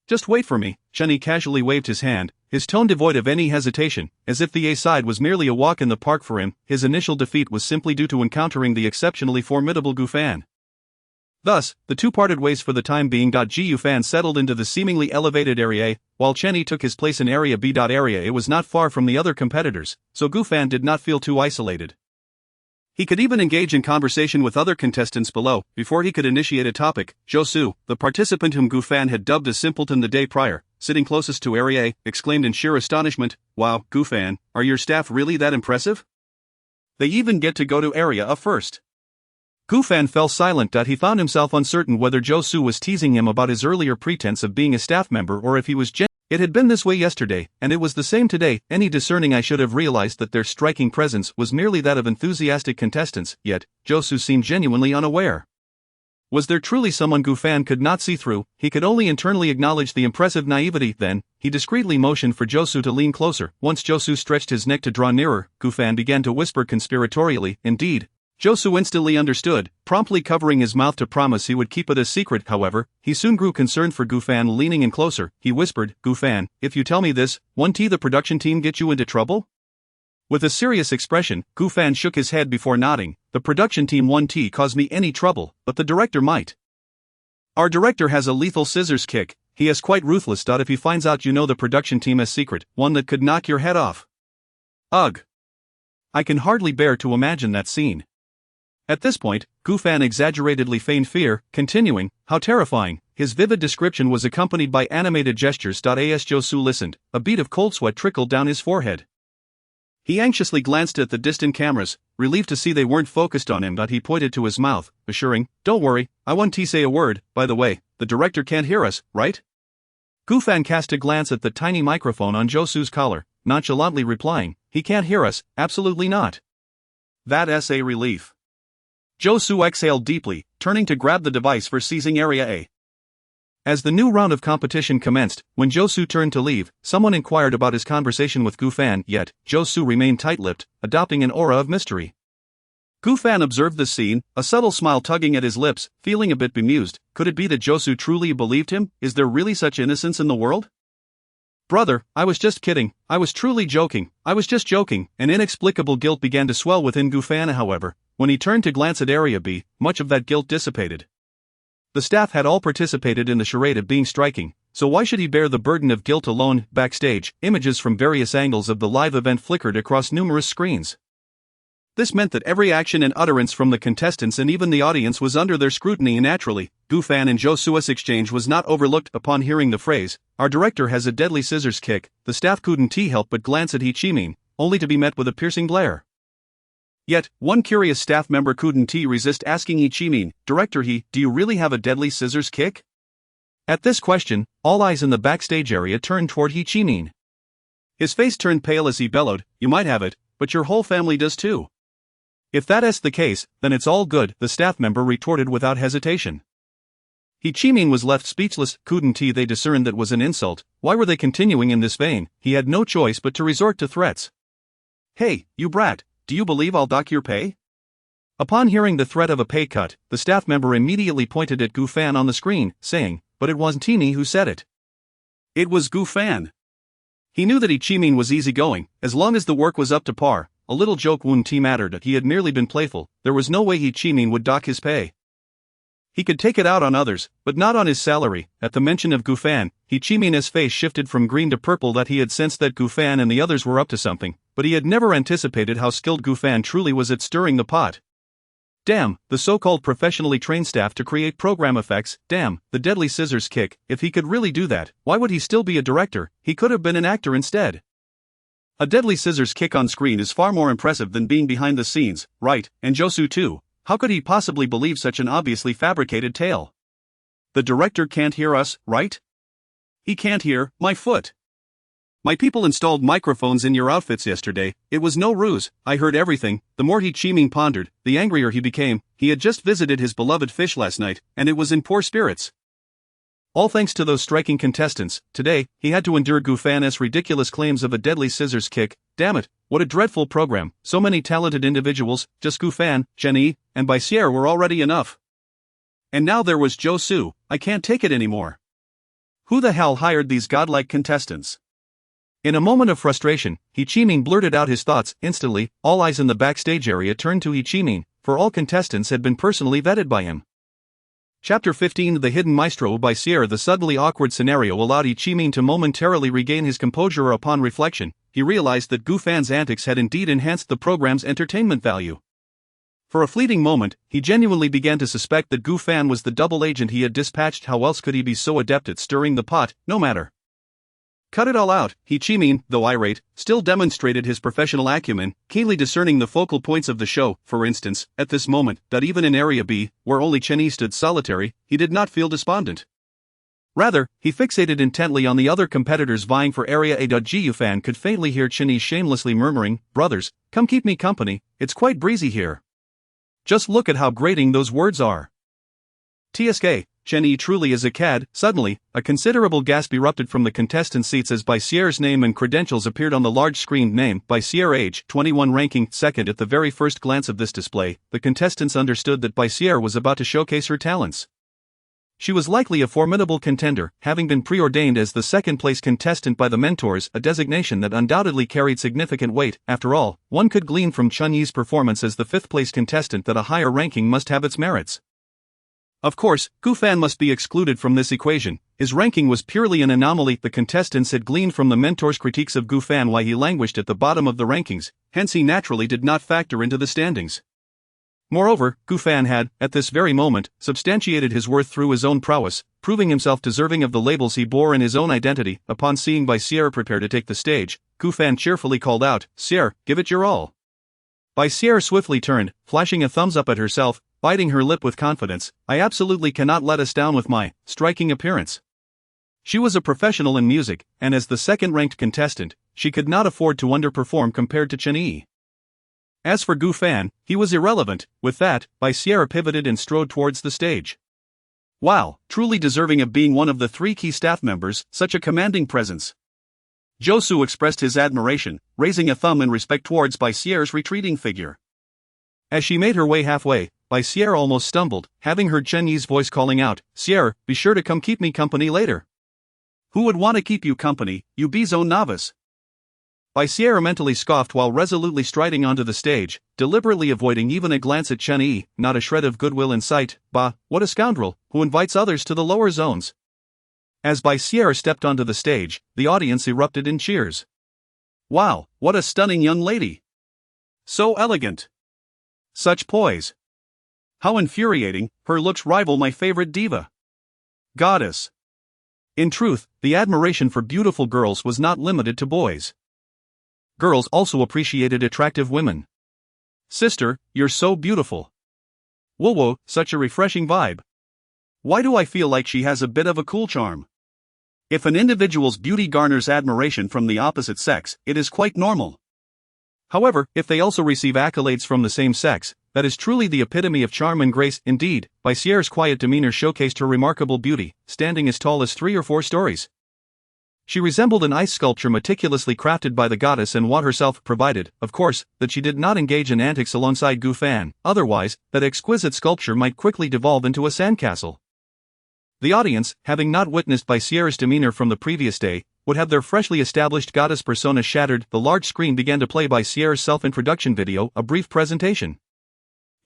Just wait for me." Chen Yi casually waved his hand, his tone devoid of any hesitation, as if the A-side was merely a walk in the park for him. His initial defeat was simply due to encountering the exceptionally formidable Gu Fan. Thus, the two parted ways for the time being. Gu Fan settled into the seemingly elevated Area A, while Chen Yi took his place in Area B. Area A was not far from the other competitors, so Gu Fan did not feel too isolated. He could even engage in conversation with other contestants below. Before he could initiate a topic, Zhou Su, the participant whom Gu Fan had dubbed a simpleton the day prior, sitting closest to Area A, exclaimed in sheer astonishment, "Wow, Gu Fan, are your staff really that impressive? They even get to go to Area A first." Gu Fan fell silent. He found himself uncertain whether Zhou Su was teasing him about his earlier pretense of being a staff member or if he was genuine. It had been this way yesterday, and it was the same today. Any discerning eye should have realized that their striking presence was merely that of enthusiastic contestants, yet Zhou Su seemed genuinely unaware. Was there truly someone Gu Fan could not see through? He could only internally acknowledge the impressive naivety. Then, he discreetly motioned for Zhou Su to lean closer. Once Zhou Su stretched his neck to draw nearer, Gu Fan began to whisper conspiratorially. Indeed, Zhou Su instantly understood, promptly covering his mouth to promise he would keep it a secret. However, he soon grew concerned for Gu Fan. Leaning in closer, he whispered, "Gu Fan, if you tell me this, won't the production team get you into trouble?" With a serious expression, Gu Fan shook his head before nodding. "The production team won't cause me any trouble, but the director might. Our director has a lethal scissors kick. He is quite ruthless. If he finds out you know the production team has secret, one that could knock your head off. Ugh. I can hardly bear to imagine that scene." At this point, Gu Fan exaggeratedly feigned fear, continuing, "How terrifying." His vivid description was accompanied by animated gestures. As Zhou Su listened, a bead of cold sweat trickled down his forehead. He anxiously glanced at the distant cameras, relieved to see they weren't focused on him. He pointed to his mouth, assuring, "Don't worry, I won't say a word. By the way, the director can't hear us, right?" Gu Fan cast a glance at the tiny microphone on Zhou Su's collar, nonchalantly replying, "He can't hear us, absolutely not." That's a relief. Zhou Su exhaled deeply, turning to grab the device for seizing Area A. As the new round of competition commenced, when Josu turned to leave, someone inquired about his conversation with Gu Fan, yet Josu remained tight-lipped, adopting an aura of mystery. Gu Fan observed the scene, a subtle smile tugging at his lips, feeling a bit bemused. Could it be that Josu truly believed him? Is there really such innocence in the world? Brother, I was just kidding, I was truly joking, I was just joking. An inexplicable guilt began to swell within Gu Fan, however. When he turned to glance at Area B, much of that guilt dissipated. The staff had all participated in the charade of being striking, so why should he bear the burden of guilt alone? Backstage, images from various angles of the live event flickered across numerous screens. This meant that every action and utterance from the contestants and even the audience was under their scrutiny. Naturally, Gu Fan and Josua's exchange was not overlooked. Upon hearing the phrase, "Our director has a deadly scissors kick," the staff couldn't help but glance at He Chi-min, only to be met with a piercing glare. Yet, one curious staff member couldn't resist asking He Chi-min, "Director He, do you really have a deadly scissors kick?" At this question, all eyes in the backstage area turned toward He Chi-min. His face turned pale as he bellowed, "You might have it, but your whole family does too." "If that is the case, then it's all good," the staff member retorted without hesitation. He Chi-min was left speechless. Couldn't they discern that was an insult? Why were they continuing in this vein? He had no choice but to resort to threats. "Hey, you brat, do you believe I'll dock your pay?" Upon hearing the threat of a pay cut, the staff member immediately pointed at Gu Fan on the screen, saying, "But it wasn't Tini who said it. It was Gu Fan." He knew that He Chi-min was easygoing, as long as the work was up to par. A little joke wouldn't mattered. He had merely been playful. There was no way He Chi-min would dock his pay. He could take it out on others, but not on his salary. At the mention of Gu Fan, He Chi-min's face shifted from green to purple. That he had sensed that Gu Fan and the others were up to something, but he had never anticipated how skilled Gu Fan truly was at stirring the pot. Damn, the so-called professionally trained staff to create program effects. Damn, the deadly scissors kick. If he could really do that, why would he still be a director? He could have been an actor instead. A deadly scissors kick on screen is far more impressive than being behind the scenes, right? And Josu too. How could he possibly believe such an obviously fabricated tale? The director can't hear us, right? He can't hear my foot. My people installed microphones in your outfits yesterday. It was no ruse. I heard everything. The more He Chi-min pondered, the angrier he became. He had just visited his beloved fish last night, and it was in poor spirits. All thanks to those striking contestants. Today, he had to endure Gu Fan's ridiculous claims of a deadly scissors kick. Damn it, what a dreadful program. So many talented individuals, just Gu Fan, Chen-yi, and Baisier were already enough. And now there was Josu. I can't take it anymore. Who the hell hired these godlike contestants? In a moment of frustration, He Chi-min blurted out his thoughts. Instantly, all eyes in the backstage area turned to He Chi-min, for all contestants had been personally vetted by him. Chapter 15 The Hidden Maestro by Sierra. The suddenly awkward scenario allowed He Chi-min to momentarily regain his composure. Upon reflection, he realized that Gu Fan's antics had indeed enhanced the program's entertainment value. For a fleeting moment, he genuinely began to suspect that Gu Fan was the double agent he had dispatched. How else could he be so adept at stirring the pot? No matter. Cut it all out. He Chi-min, though irate, still demonstrated his professional acumen, keenly discerning the focal points of the show. For instance, at this moment, that even in Area B, where only Chen-yi stood solitary, he did not feel despondent. Rather, he fixated intently on the other competitors vying for Area A. Gu Fan could faintly hear Chen-yi shamelessly murmuring, "Brothers, come keep me company, it's quite breezy here. Just look at how grating those words are. TSK, Chen-yi truly is a cad." Suddenly, a considerable gasp erupted from the contestant seats as Baisier's name and credentials appeared on the large screen. Name, Baisier, age 21, ranking second. At the very first glance of this display, the contestants understood that Baisier was about to showcase her talents. She was likely a formidable contender, having been preordained as the second-place contestant by the mentors, a designation that undoubtedly carried significant weight. After all, one could glean from Chen-yi's performance as the fifth-place contestant that a higher ranking must have its merits. Of course, Gu Fan must be excluded from this equation. His ranking was purely an anomaly. The contestants had gleaned from the mentors' critiques of Gu Fan why he languished at the bottom of the rankings, hence he naturally did not factor into the standings. Moreover, Gu Fan had, at this very moment, substantiated his worth through his own prowess, proving himself deserving of the labels he bore in his own identity. Upon seeing Baisier prepare to take the stage, Gu Fan cheerfully called out, "Sierra, give it your all." Baisier swiftly turned, flashing a thumbs up at herself, biting her lip with confidence. "I absolutely cannot let us down with my striking appearance." She was a professional in music, and as the second-ranked contestant, she could not afford to underperform compared to Chen-yi. As for Gu Fan, he was irrelevant. With that, Baisier pivoted and strode towards the stage. Wow, truly deserving of being one of the 3 key staff members, such a commanding presence. Josu expressed his admiration, raising a thumb in respect towards Bai Sierra's retreating figure. As she made her way halfway, Bai Sierra almost stumbled, having heard Chen Yi's voice calling out, "Sierra, be sure to come keep me company later." Who would want to keep you company, you B-zone novice? Bai Sierra mentally scoffed while resolutely striding onto the stage, deliberately avoiding even a glance at Chen Yi, not a shred of goodwill in sight. Bah, what a scoundrel, who invites others to the lower zones. As Bai Sierra stepped onto the stage, the audience erupted in cheers. Wow, what a stunning young lady! So elegant! Such poise! How infuriating, her looks rival my favorite diva. Goddess! In truth, the admiration for beautiful girls was not limited to boys. Girls also appreciated attractive women. Sister, you're so beautiful. Whoa, such a refreshing vibe. Why do I feel like she has a bit of a cool charm? If an individual's beauty garners admiration from the opposite sex, it is quite normal. However, if they also receive accolades from the same sex, that is truly the epitome of charm and grace. Indeed, Bai Sierra's quiet demeanor showcased her remarkable beauty, standing as tall as 3 or 4 stories. She resembled an ice sculpture meticulously crafted by the goddess and what herself provided, of course, that she did not engage in antics alongside Gu Fan, otherwise, that exquisite sculpture might quickly devolve into a sandcastle. The audience, having not witnessed Bai Sierra's demeanor from the previous day, would have their freshly established goddess persona shattered. The large screen began to play Bai Sierra's self-introduction video, a brief presentation.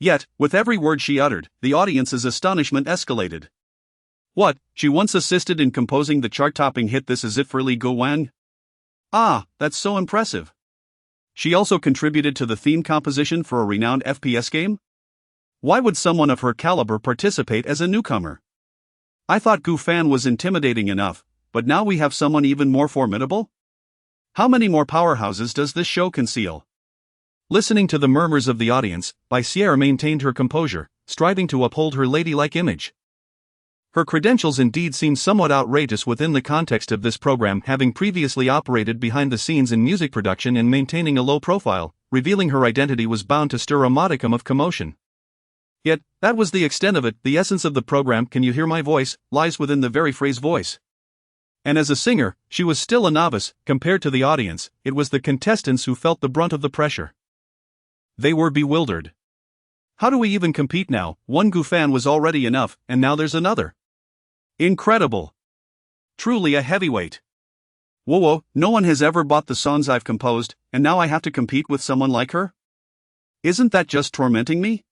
Yet, with every word she uttered, the audience's astonishment escalated. What, she once assisted in composing the chart-topping hit This Is It for Li Guowang? Ah, that's so impressive. She also contributed to the theme composition for a renowned FPS game? Why would someone of her caliber participate as a newcomer? I thought Gu Fan was intimidating enough, but now we have someone even more formidable? How many more powerhouses does this show conceal? Listening to the murmurs of the audience, Bai Sierra maintained her composure, striving to uphold her ladylike image. Her credentials indeed seem somewhat outrageous within the context of this program, having previously operated behind the scenes in music production and maintaining a low profile. Revealing her identity was bound to stir a modicum of commotion. Yet, that was the extent of it. The essence of the program, "Can you hear my voice?" lies within the very phrase voice. And as a singer, she was still a novice. Compared to the audience, it was the contestants who felt the brunt of the pressure. They were bewildered. How do we even compete now? One Gu Fan was already enough, and now there's another. Incredible. Truly a heavyweight. Whoa, no one has ever bought the songs I've composed, and now I have to compete with someone like her? Isn't that just tormenting me?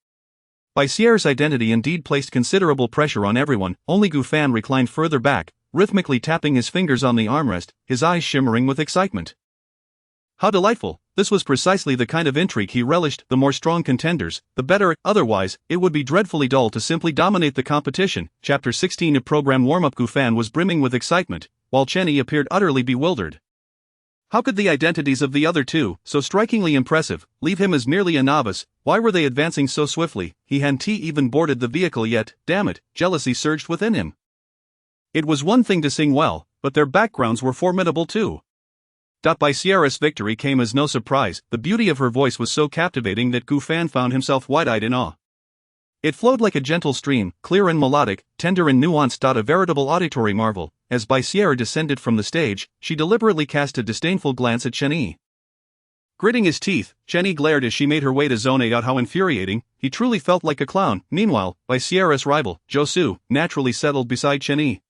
Bai Sierra's identity indeed placed considerable pressure on everyone. Only Gu Fan reclined further back, rhythmically tapping his fingers on the armrest, his eyes shimmering with excitement. How delightful! This was precisely the kind of intrigue he relished. The more strong contenders, the better. Otherwise, it would be dreadfully dull to simply dominate the competition. Chapter 16 of program warm-up. Gu Fan was brimming with excitement, while Chen Yi appeared utterly bewildered. How could the identities of the other two, so strikingly impressive, leave him as merely a novice? Why were they advancing so swiftly? He hadn't even boarded the vehicle yet. Damn it, jealousy surged within him. It was one thing to sing well, but their backgrounds were formidable too. Bai Sierra's victory came as no surprise. The beauty of her voice was so captivating that Gu Fan found himself wide-eyed in awe. It flowed like a gentle stream, clear and melodic, tender and nuanced. A veritable auditory marvel. As Bai Sierra descended from the stage, she deliberately cast a disdainful glance at Chen Yi. Gritting his teeth, Chen Yi glared as she made her way to Zone 8. How infuriating, he truly felt like a clown. Meanwhile, Bai Sierra's rival, Josu, naturally settled beside Chen Yi.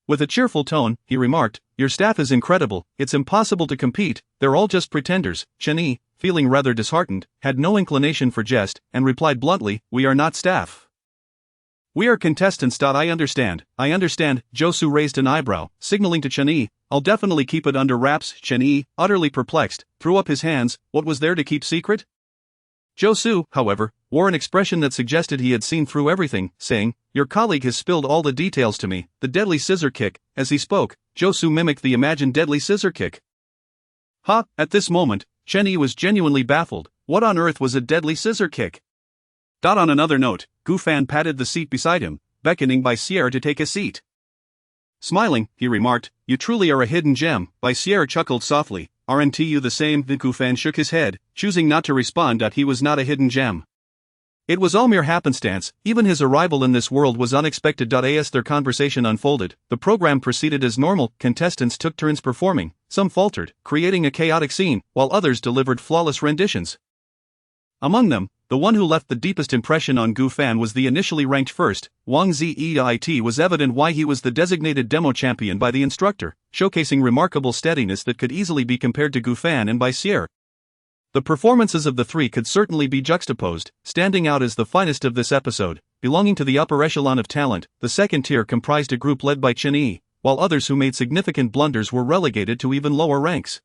With a cheerful tone, he remarked, "Your staff is incredible, it's impossible to compete, they're all just pretenders." Chen Yi, feeling rather disheartened, had no inclination for jest, and replied bluntly, "We are not staff. We are contestants. I understand. Josu raised an eyebrow, signaling to Chen Yi, "I'll definitely keep it under wraps." Chen Yi, utterly perplexed, threw up his hands. What was there to keep secret? Josu, however, wore an expression that suggested he had seen through everything, saying, "Your colleague has spilled all the details to me." The deadly scissor kick. As he spoke, Josu mimicked the imagined deadly scissor kick. At this moment, Chen Yi was genuinely baffled. What on earth was a deadly scissor kick? On another note, Gu Fan patted the seat beside him, beckoning Bai Sierra to take a seat. Smiling, he remarked, "You truly are a hidden gem." Bai Sierra chuckled softly. "Aren't you the same?" Gu Fan shook his head, choosing not to respond. He was not a hidden gem. It was all mere happenstance, even his arrival in this world was unexpected. As their conversation unfolded, the program proceeded as normal. Contestants took turns performing, some faltered, creating a chaotic scene, while others delivered flawless renditions. Among them, the one who left the deepest impression on Gu Fan was the initially ranked first, Wang Zi. It was evident why he was the designated demo champion by the instructor, showcasing remarkable steadiness that could easily be compared to Gu Fan and by Sierra. The performances of the three could certainly be juxtaposed, standing out as the finest of this episode. Belonging to the upper echelon of talent, the second tier comprised a group led by Chen Yi, while others who made significant blunders were relegated to even lower ranks.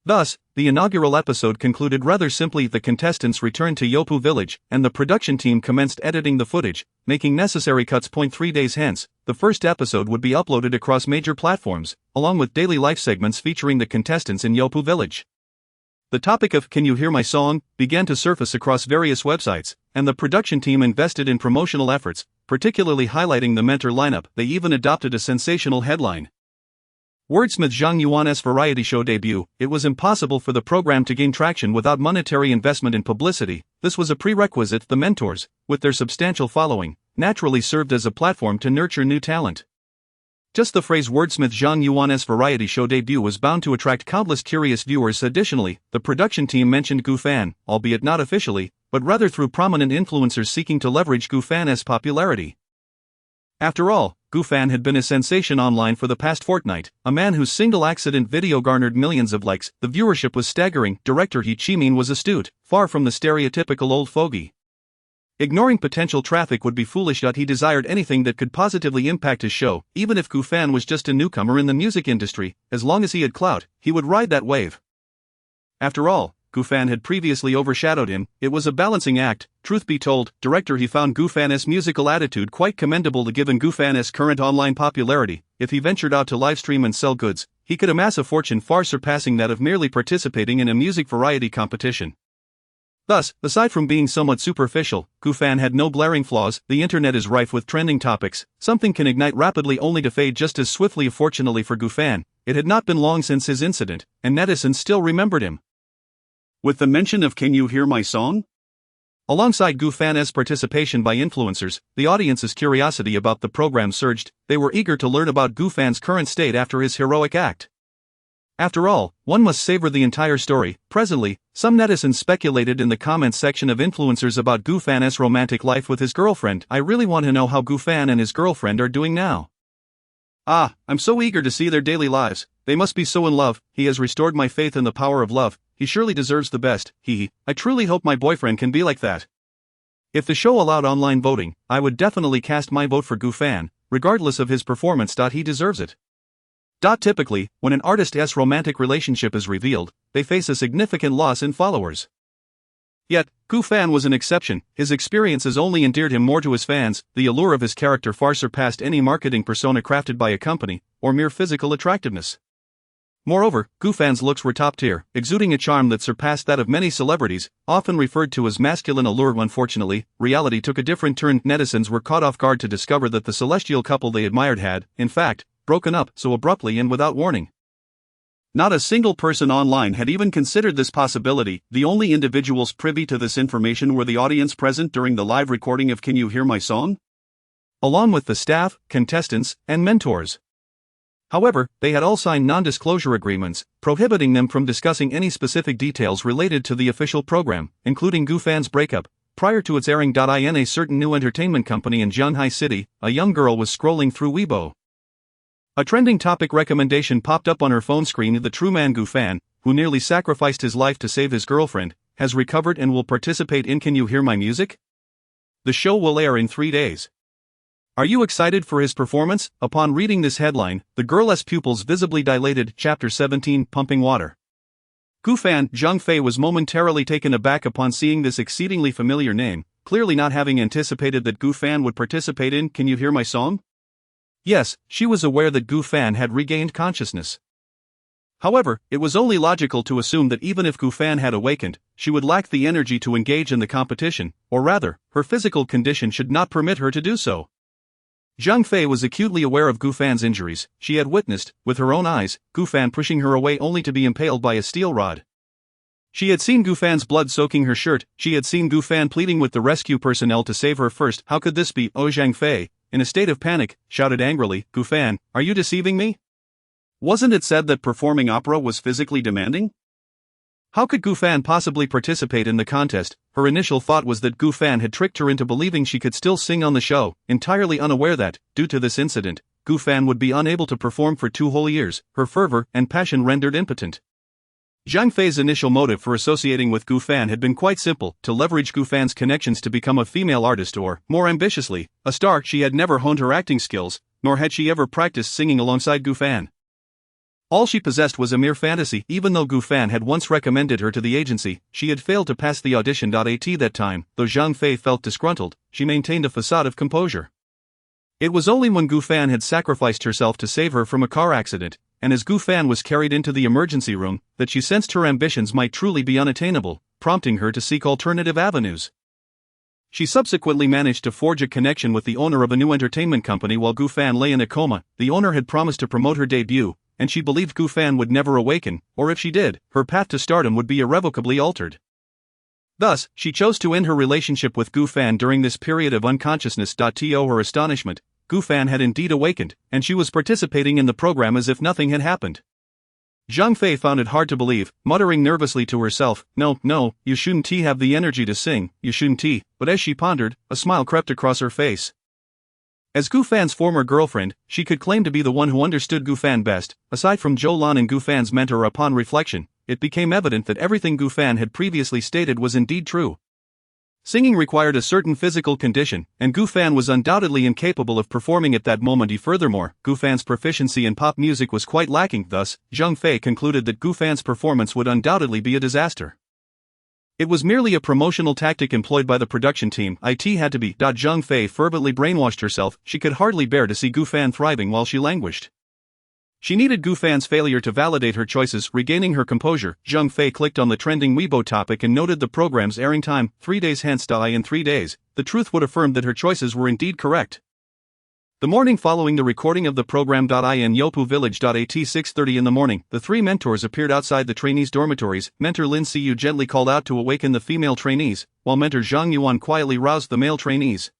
Thus, the inaugural episode concluded rather simply. The contestants returned to Yopu village, and the production team commenced editing the footage, making necessary cuts. 3 days hence, the first episode would be uploaded across major platforms, along with daily life segments featuring the contestants in Yopu village. The topic of "Can You Hear My Song?" began to surface across various websites, and the production team invested in promotional efforts, particularly highlighting the mentor lineup. They even adopted a sensational headline: Wordsmith Zhang Yuan's variety show debut. It was impossible for the program to gain traction without monetary investment in publicity. This was a prerequisite. The mentors, with their substantial following, naturally served as a platform to nurture new talent. Just the phrase "Wordsmith Zhang Yuan's variety show debut" was bound to attract countless curious viewers. Additionally, the production team mentioned Gu Fan, albeit not officially, but rather through prominent influencers seeking to leverage Gu Fan's popularity. After all, Gu Fan had been a sensation online for the past fortnight, a man whose single accident video garnered millions of likes. The viewership was staggering. Director He Chimin was astute, far from the stereotypical old fogey. Ignoring potential traffic would be foolish. He desired anything that could positively impact his show, even if Gu Fan was just a newcomer in the music industry. As long as he had clout, he would ride that wave. After all, Gu Fan had previously overshadowed him. It was a balancing act. Truth be told, director He found Gu Fan's musical attitude quite commendable. Given Gu Fan's current online popularity, if he ventured out to livestream and sell goods, he could amass a fortune far surpassing that of merely participating in a music variety competition. Thus, aside from being somewhat superficial, Gu Fan had no glaring flaws. The internet is rife with trending topics. Something can ignite rapidly only to fade just as swiftly. Fortunately for Gu Fan, it had not been long since his incident, and netizens still remembered him. With the mention of "Can You Hear My Song?" Alongside Gu Fan's participation by influencers, the audience's curiosity about the program surged. They were eager to learn about Gu Fan's current state after his heroic act. After all, one must savor the entire story. Presently, some netizens speculated in the comments section of influencers about Gu Fan's romantic life with his girlfriend. I really want to know how Gu Fan and his girlfriend are doing now. I'm so eager to see their daily lives. They must be so in love. He has restored my faith in the power of love. He surely deserves the best. I truly hope my boyfriend can be like that. If the show allowed online voting, I would definitely cast my vote for Gu Fan, regardless of his performance. He deserves it. Typically, when an artist's romantic relationship is revealed, they face a significant loss in followers. Yet, Gu Fan was an exception. His experiences only endeared him more to his fans. The allure of his character far surpassed any marketing persona crafted by a company, or mere physical attractiveness. Moreover, Gu Fan's looks were top tier, exuding a charm that surpassed that of many celebrities, often referred to as masculine allure. Unfortunately, reality took a different turn. Netizens were caught off guard to discover that the celestial couple they admired had, in fact, broken up so abruptly and without warning. Not a single person online had even considered this possibility. The only individuals privy to this information were the audience present during the live recording of "Can You Hear My Song?" along with the staff, contestants, and mentors. However, they had all signed non-disclosure agreements, prohibiting them from discussing any specific details related to the official program, including Gu Fan's breakup. Prior to its airing. In a certain new entertainment company in Zhanghai City, a young girl was scrolling through Weibo. A trending topic recommendation popped up on her phone screen. The true man Gu Fan, who nearly sacrificed his life to save his girlfriend, has recovered and will participate in "Can You Hear My Music?" The show will air in 3 days. Are you excited for his performance? Upon reading this headline, the girl's pupils visibly dilated. Chapter 17, Pumping Water. Gu Fan. Zhang Fei was momentarily taken aback upon seeing this exceedingly familiar name, clearly not having anticipated that Gu Fan would participate in "Can You Hear My Song?" Yes, she was aware that Gu Fan had regained consciousness. However, it was only logical to assume that even if Gu Fan had awakened, she would lack the energy to engage in the competition, or rather, her physical condition should not permit her to do so. Zhang Fei was acutely aware of Gu Fan's injuries. She had witnessed, with her own eyes, Gu Fan pushing her away only to be impaled by a steel rod. She had seen Gufan's blood soaking her shirt, she had seen Gufan pleading with the rescue personnel to save her first. How could this be? Oh, Zhang Fei, in a state of panic, shouted angrily, Gufan, are you deceiving me? Wasn't it said that performing opera was physically demanding? How could Gufan possibly participate in the contest? Her initial thought was that Gufan had tricked her into believing she could still sing on the show, entirely unaware that, due to this incident, Gufan would be unable to perform for 2 whole years, her fervor and passion rendered impotent. Zhang Fei's initial motive for associating with Gufan had been quite simple, to leverage Gufan's connections to become a female artist or, more ambitiously, a star. She had never honed her acting skills, nor had she ever practiced singing alongside Gufan. All she possessed was a mere fantasy. Even though Gufan had once recommended her to the agency, she had failed to pass the audition. At that time, though Zhang Fei felt disgruntled, she maintained a facade of composure. It was only when Gufan had sacrificed herself to save her from a car accident, and as Gufan was carried into the emergency room, that she sensed her ambitions might truly be unattainable, prompting her to seek alternative avenues. She subsequently managed to forge a connection with the owner of a new entertainment company while Gufan lay in a coma. The owner had promised to promote her debut, and she believed Gufan would never awaken, or if she did, her path to stardom would be irrevocably altered. Thus, she chose to end her relationship with Gufan during this period of unconsciousness. To her astonishment, Gufan had indeed awakened, and she was participating in the program as if nothing had happened. Zhang Fei found it hard to believe, muttering nervously to herself, no, you shouldn't have the energy to sing, you shouldn't. But as she pondered, a smile crept across her face. As Gufan's former girlfriend, she could claim to be the one who understood Gufan best. Aside from Zhou Lan and Gufan's mentor, upon reflection, it became evident that everything Gufan had previously stated was indeed true. Singing required a certain physical condition, and Gufan was undoubtedly incapable of performing at that moment. Furthermore, Gufan's proficiency in pop music was quite lacking. Thus, Zhang Fei concluded that Gufan's performance would undoubtedly be a disaster. It was merely a promotional tactic employed by the production team. It had to be. Zhang Fei fervently brainwashed herself. She could hardly bear to see Gufan thriving while she languished. She needed Gufan's failure to validate her choices. Regaining her composure, Zhang Fei clicked on the trending Weibo topic and noted the program's airing time, 3 days hence. In 3 days, the truth would affirm that her choices were indeed correct. The morning following the recording of the program. In Yopu village. At 6:30 in the morning, the 3 mentors appeared outside the trainees' dormitories. Mentor Lin Siyu gently called out to awaken the female trainees, while Mentor Zhang Yuan quietly roused the male trainees.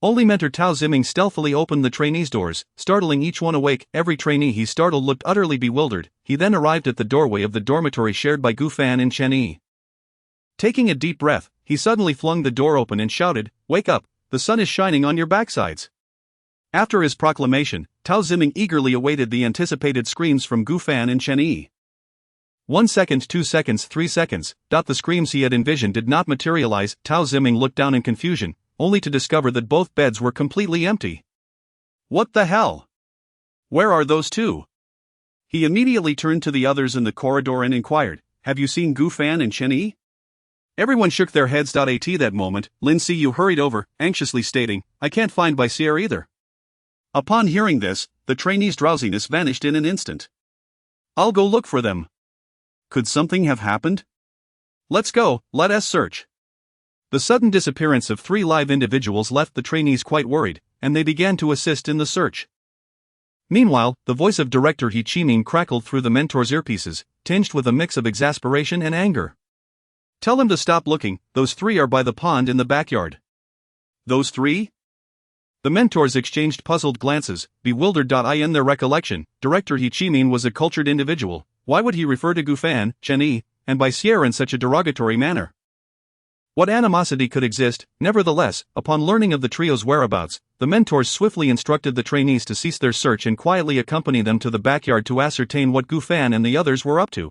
Only Mentor Tao Ziming stealthily opened the trainees' doors, startling each one awake. Every trainee he startled looked utterly bewildered. He then arrived at the doorway of the dormitory shared by Gufan and Chen Yi. Taking a deep breath, he suddenly flung the door open and shouted, "Wake up, the sun is shining on your backsides." After his proclamation, Tao Ziming eagerly awaited the anticipated screams from Gufan and Chen Yi. 1 second, 2 seconds, 3 seconds. The screams he had envisioned did not materialize. Tao Ziming looked down in confusion, only to discover that both beds were completely empty. What the hell? Where are those 2? He immediately turned to the others in the corridor and inquired, "Have you seen Gufan and Chen Yi?" Everyone shook their heads. At that moment, Lin Siyu hurried over, anxiously stating, "I can't find Baisier either." Upon hearing this, the trainee's drowsiness vanished in an instant. "I'll go look for them." Could something have happened? "Let's go, let us search." The sudden disappearance of 3 live individuals left the trainees quite worried, and they began to assist in the search. Meanwhile, the voice of director He Chimin crackled through the mentor's earpieces, tinged with a mix of exasperation and anger. "Tell them to stop looking, those 3 are by the pond in the backyard." "Those 3? The mentors exchanged puzzled glances, bewildered. In their recollection, Director He Chimin was a cultured individual. Why would he refer to Gufan, Chen Yi, and Baisier in such a derogatory manner? What animosity could exist? Nevertheless, upon learning of the trio's whereabouts, the mentors swiftly instructed the trainees to cease their search and quietly accompany them to the backyard to ascertain what Gufan and the others were up to.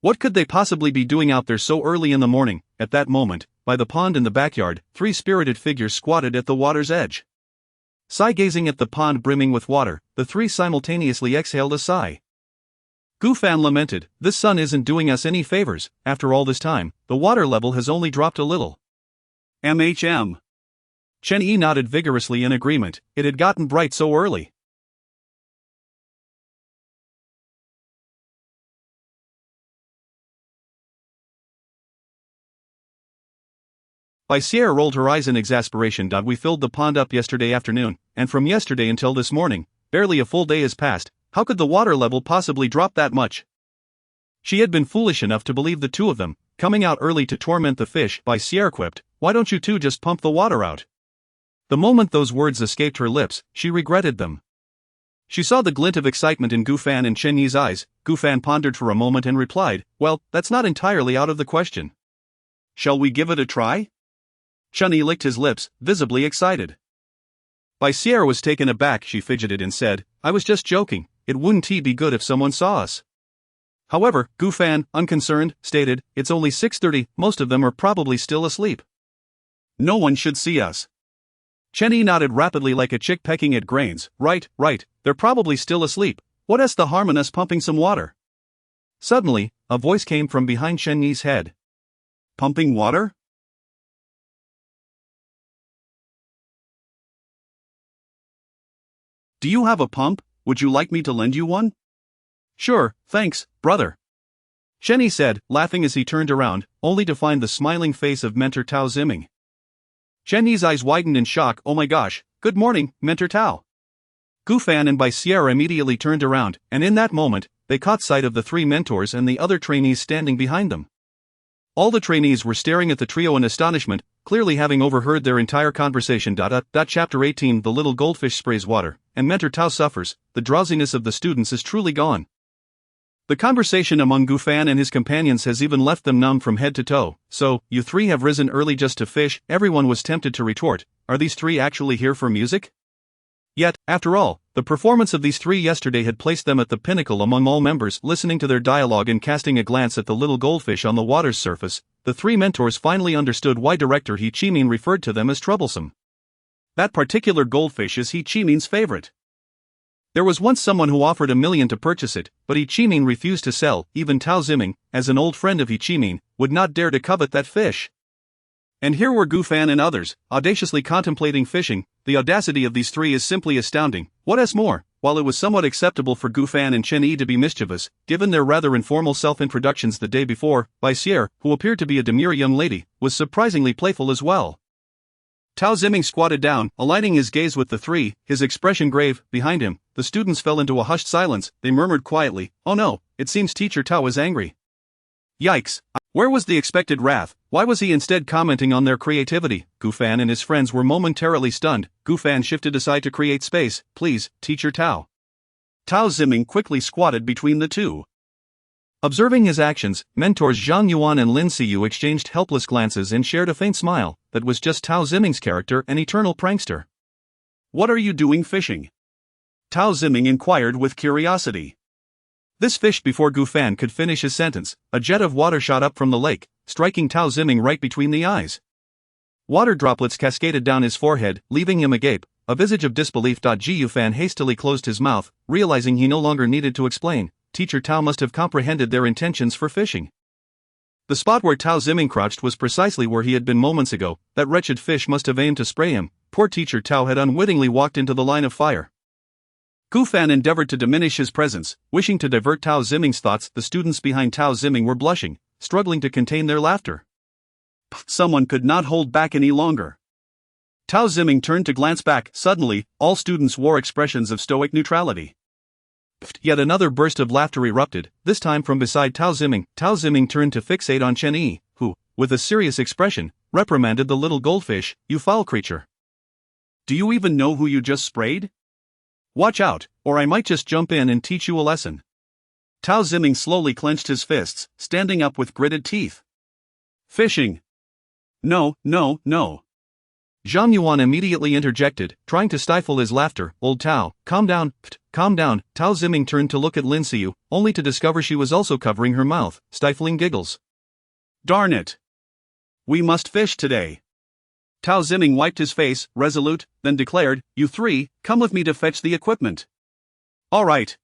What could they possibly be doing out there so early in the morning? At that moment, by the pond in the backyard, 3 spirited figures squatted at the water's edge. Gazing at the pond brimming with water, the 3 simultaneously exhaled a sigh. Gufan lamented, "This sun isn't doing us any favors. After all this time, the water level has only dropped a little." "MHM." Chen Yi nodded vigorously in agreement. It had gotten bright so early. Baisier rolled her eyes in exasperation. "We filled the pond up yesterday afternoon, and from yesterday until this morning, barely a full day has passed. How could the water level possibly drop that much?" She had been foolish enough to believe the two of them, coming out early to torment the fish. By Sierra quipped, "Why don't you two just pump the water out?" The moment those words escaped her lips, she regretted them. She saw the glint of excitement in Gufan and Chen Yi's eyes. Gufan pondered for a moment and replied, "Well, that's not entirely out of the question." "Shall we give it a try?" Chen Yi licked his lips, visibly excited. By Sierra was taken aback. She fidgeted and said, "I was just joking, it wouldn't be good if someone saw us." However, Gufan, unconcerned, stated, "It's only 6:30, most of them are probably still asleep." "No one should see us." Chen Yi nodded rapidly like a chick pecking at grains. Right, they're probably still asleep. What's the harm in us pumping some water?" Suddenly, a voice came from behind Chen Yi's head. "Pumping water?" "Do you have a pump? Would you like me to lend you one?" "Sure, thanks, brother," Chen Yi said, laughing as he turned around, only to find the smiling face of Mentor Tao Ziming. Chen Yi's eyes widened in shock. "Oh my gosh, good morning, Mentor Tao." Gufan and Bai Sierra immediately turned around, and in that moment, they caught sight of the three mentors and the other trainees standing behind them. All the trainees were staring at the trio in astonishment, clearly having overheard their entire conversation. Chapter 18 The little goldfish sprays water, and Mentor Tao suffers. The drowsiness of the students is truly gone. The conversation among Gufan and his companions has even left them numb from head to toe. "So, you three have risen early just to fish?" Everyone was tempted to retort, "Are these three actually here for music?" Yet, after all, the performance of these three yesterday had placed them at the pinnacle among all members. Listening to their dialogue and casting a glance at the little goldfish on the water's surface, the three mentors finally understood why Director He Chi-min referred to them as troublesome. That particular goldfish is He Chi-min's favorite. There was once someone who offered $1 million to purchase it, but He Chi-min refused to sell. Even Tao Ziming, as an old friend of He Chi-min, would not dare to covet that fish. And here were Gufan and others, audaciously contemplating fishing. The audacity of these three is simply astounding. What's more, while it was somewhat acceptable for Gufan and Chen Yi to be mischievous, given their rather informal self-introductions the day before, Bai Sierra, who appeared to be a demure young lady, was surprisingly playful as well. Tao Ziming squatted down, aligning his gaze with the three, his expression grave. Behind him, the students fell into a hushed silence. They murmured quietly, "Oh no, it seems Teacher Tao is angry." Yikes! Where was the expected wrath? Why was he instead commenting on their creativity? Gufan and his friends were momentarily stunned. Gufan shifted aside to create space. "Please, Teacher Tao." Tao Ziming quickly squatted between the two. Observing his actions, mentors Zhang Yuan and Lin Siyu exchanged helpless glances and shared a faint smile. That was just Tao Ziming's character, an eternal prankster. "What are you doing fishing?" Tao Ziming inquired with curiosity. This fished before Gufan could finish his sentence. A jet of water shot up from the lake, striking Tao Ziming right between the eyes. Water droplets cascaded down his forehead, leaving him agape, a visage of disbelief. Gufan hastily closed his mouth, realizing he no longer needed to explain. Teacher Tao must have comprehended their intentions for fishing. The spot where Tao Ziming crouched was precisely where he had been moments ago. That wretched fish must have aimed to spray him. Poor Teacher Tao had unwittingly walked into the line of fire. Gufan endeavored to diminish his presence, wishing to divert Tao Ziming's thoughts. The students behind Tao Ziming were blushing, struggling to contain their laughter. Someone could not hold back any longer. Tao Ziming turned to glance back. Suddenly, all students wore expressions of stoic neutrality. Yet another burst of laughter erupted, this time from beside Tao Ziming. Tao Ziming turned to fixate on Chen Yi, who, with a serious expression, reprimanded the little goldfish. "You foul creature. Do you even know who you just sprayed? Watch out, or I might just jump in and teach you a lesson." Tao Ziming slowly clenched his fists, standing up with gritted teeth. "Fishing? No. Zhang Yuan immediately interjected, trying to stifle his laughter. "Old Tao, calm down, calm down." Tao Ziming turned to look at Lin Siyu, only to discover she was also covering her mouth, stifling giggles. "Darn it! We must fish today." Tao Ziming wiped his face, resolute, then declared, "You three, come with me to fetch the equipment." "All right."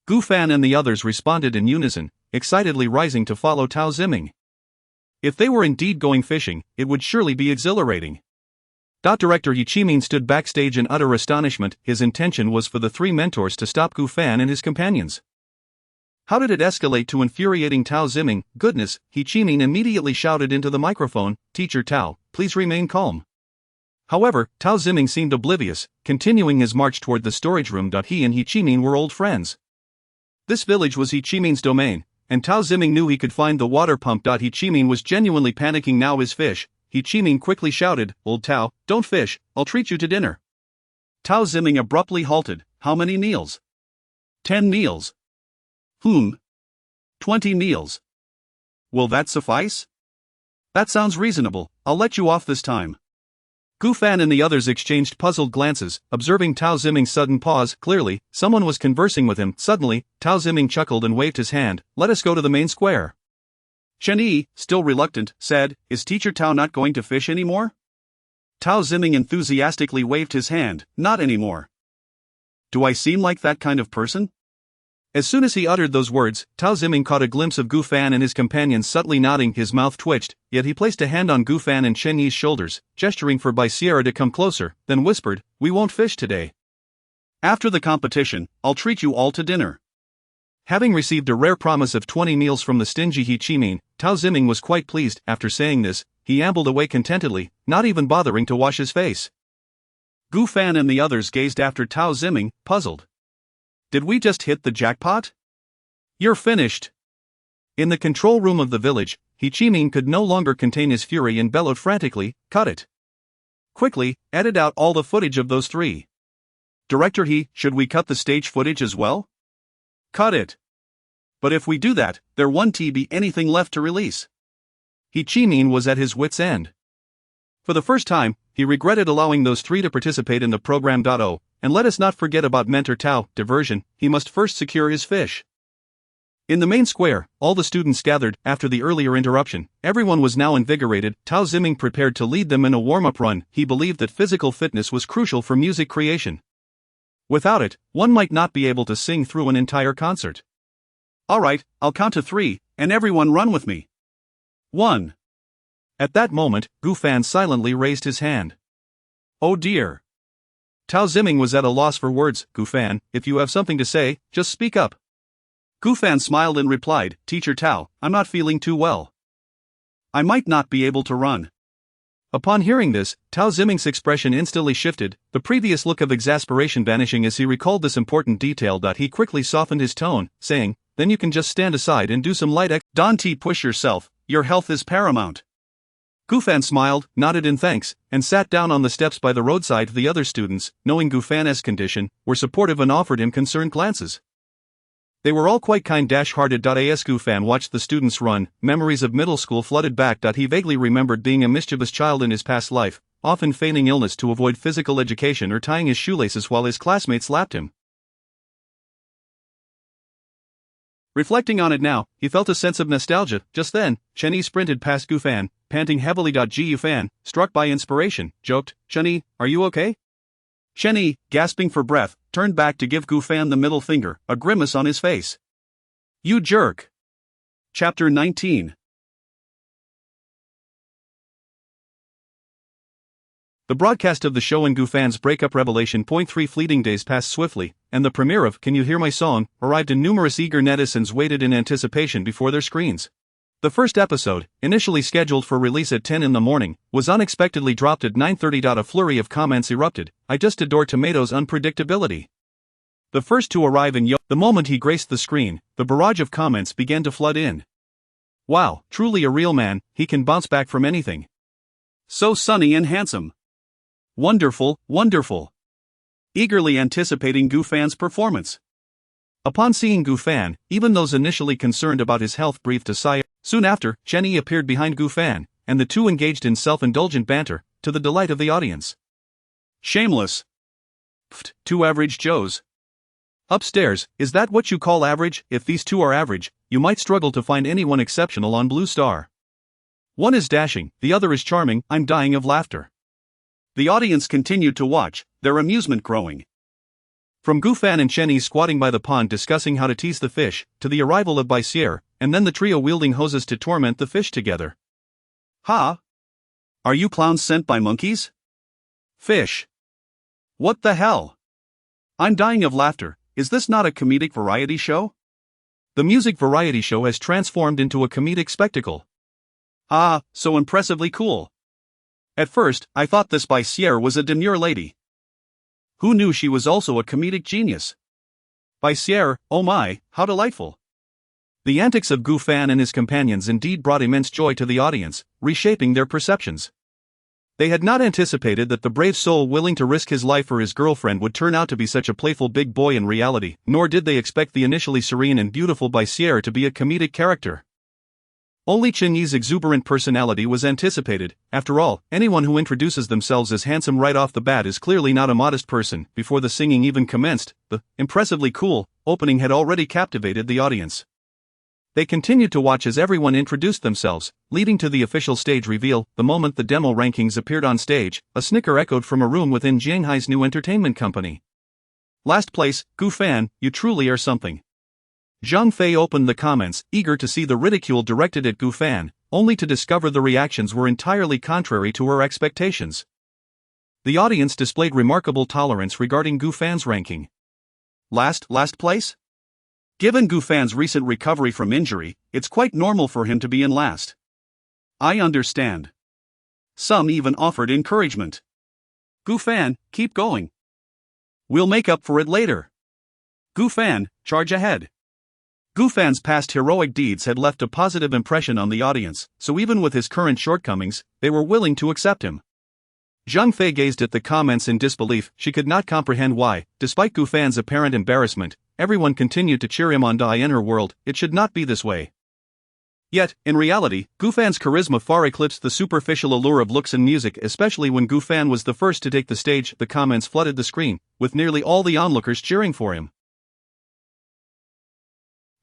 Gufan and the others responded in unison, excitedly rising to follow Tao Ziming. If they were indeed going fishing, it would surely be exhilarating. Director He Chi-min stood backstage in utter astonishment. His intention was for the three mentors to stop Gufan and his companions. How did it escalate to infuriating Tao Ziming? Goodness, He Chi-min immediately shouted into the microphone, "Teacher Tao, please remain calm." However, Tao Ziming seemed oblivious, continuing his march toward the storage room. He and He Chi-min were old friends. This village was He Chi-min's domain, and Tao Ziming knew he could find the water pump. He Chiming was genuinely panicking now. His fish. He Chiming quickly shouted, "Old Tao, don't fish, I'll treat you to dinner." Tao Ziming abruptly halted. "How many meals?" 10 meals. 20 meals. Will that suffice? That sounds reasonable, I'll let you off this time. Gu Fan and the others exchanged puzzled glances, observing Tao Ziming's sudden pause. Clearly, someone was conversing with him. Suddenly, Tao Ziming chuckled and waved his hand. "Let us go to the main square." Chen Yi, still reluctant, said, "Is Teacher Tao not going to fish anymore?" Tao Ziming enthusiastically waved his hand. "Not anymore." "Do I seem like that kind of person?" As soon as he uttered those words, Tao Ziming caught a glimpse of Gu Fan and his companions subtly nodding. His mouth twitched, yet he placed a hand on Gu Fan and Chen Yi's shoulders, gesturing for Bai Sierra to come closer, then whispered, "We won't fish today. After the competition, I'll treat you all to dinner." Having received a rare promise of 20 meals from the stingy He Chimin, Tao Ziming was quite pleased. After saying this, he ambled away contentedly, not even bothering to wash his face. Gu Fan and the others gazed after Tao Ziming, puzzled. Did we just hit the jackpot? You're finished. In the control room of the village, He Chimin could no longer contain his fury and bellowed frantically, "Cut it. Quickly, edit out all the footage of those three. Director He, should we cut the stage footage as well?" "Cut it. But if we do that, there won't be anything left to release." He Chimin was at his wit's end. For the first time, he regretted allowing those three to participate in the program. And let us not forget about Mentor Tao, diversion. He must first secure his fish. In the main square, all the students gathered. After the earlier interruption, everyone was now invigorated. Tao Ziming prepared to lead them in a warm-up run. He believed that physical fitness was crucial for music creation. Without it, one might not be able to sing through an entire concert. "Alright, I'll count to 3, and everyone run with me. 1. At that moment, Gu Fan silently raised his hand. "Oh dear." Tao Ziming was at a loss for words. "Gu Fan, if you have something to say, just speak up." Gu Fan smiled and replied, "Teacher Tao, I'm not feeling too well. I might not be able to run." Upon hearing this, Tao Ziming's expression instantly shifted, the previous look of exasperation vanishing as he recalled this important detail. He quickly softened his tone, saying, "Then you can just stand aside and do some light Don't push yourself, your health is paramount." Gu Fan smiled, nodded in thanks, and sat down on the steps by the roadside. The other students, knowing Gu Fan's condition, were supportive and offered him concerned glances. They were all quite kind-hearted. As Gu Fan watched the students run, memories of middle school flooded back. He vaguely remembered being a mischievous child in his past life, often feigning illness to avoid physical education or tying his shoelaces while his classmates lapped him. Reflecting on it now, he felt a sense of nostalgia. Just then, Chen Yi sprinted past Gu Fan, panting heavily. Gu Fan, struck by inspiration, joked, "Chen Yi, are you okay?" Chen Yi, gasping for breath, turned back to give Gu Fan the middle finger, a grimace on his face. "You jerk." Chapter 19. The broadcast of the show and Gu Fan's breakup revelation. 3 fleeting days passed swiftly, and the premiere of Can You Hear My Song arrived, and numerous eager netizens waited in anticipation before their screens. The first episode, initially scheduled for release at 10 in the morning, was unexpectedly dropped at 9:30. A flurry of comments erupted. "I just adore Tomato's unpredictability." The first to arrive in the moment he graced the screen, the barrage of comments began to flood in. "Wow, truly a real man, he can bounce back from anything. So sunny and handsome. Wonderful, wonderful." Eagerly anticipating Gu Fan's performance. Upon seeing Gu Fan, even those initially concerned about his health breathed a sigh. Soon after, Chen Yi appeared behind Gu Fan, and the two engaged in self-indulgent banter, to the delight of the audience. "Shameless. Pfft, 2 average Joes. Upstairs, is that what you call average? If these two are average, you might struggle to find anyone exceptional on Blue Star. One is dashing, the other is charming, I'm dying of laughter." The audience continued to watch, their amusement growing. From Gu Fan and Chen Yi squatting by the pond discussing how to tease the fish, to the arrival of Bai Sierra, and then the trio wielding hoses to torment the fish together. "Ha! Are you clowns sent by monkeys? Fish. What the hell? I'm dying of laughter, is this not a comedic variety show?" The music variety show has transformed into a comedic spectacle. "Ah, so impressively cool. At first, I thought this Bai Sierra was a demure lady. Who knew she was also a comedic genius? Bai Sierra, oh my, how delightful. The antics of Gu Fan and his companions indeed brought immense joy to the audience, reshaping their perceptions. They had not anticipated that the brave soul willing to risk his life for his girlfriend would turn out to be such a playful big boy in reality, nor did they expect the initially serene and beautiful Baisier to be a comedic character. Only Chenyi's exuberant personality was anticipated. After all, anyone who introduces themselves as handsome right off the bat is clearly not a modest person. Before the singing even commenced, the impressively cool opening had already captivated the audience. They continued to watch as everyone introduced themselves, leading to the official stage reveal. The moment the demo rankings appeared on stage, a snicker echoed from a room within Jianghai's new entertainment company. Last place, Gu Fan, you truly are something. Zhang Fei opened the comments, eager to see the ridicule directed at Gu Fan, only to discover the reactions were entirely contrary to her expectations. The audience displayed remarkable tolerance regarding Gu Fan's ranking. Last place? Given Gu Fan's recent recovery from injury, it's quite normal for him to be in last. I understand. Some even offered encouragement. Gu Fan, keep going. We'll make up for it later. Gu Fan, charge ahead. Gu Fan's past heroic deeds had left a positive impression on the audience, so even with his current shortcomings, they were willing to accept him. Zhang Fei gazed at the comments in disbelief. She could not comprehend why, despite Gu Fan's apparent embarrassment, everyone continued to cheer him on. In her world, it should not be this way. Yet, in reality, Gu Fan's charisma far eclipsed the superficial allure of looks and music, especially when Gu Fan was the first to take the stage. The comments flooded the screen, with nearly all the onlookers cheering for him.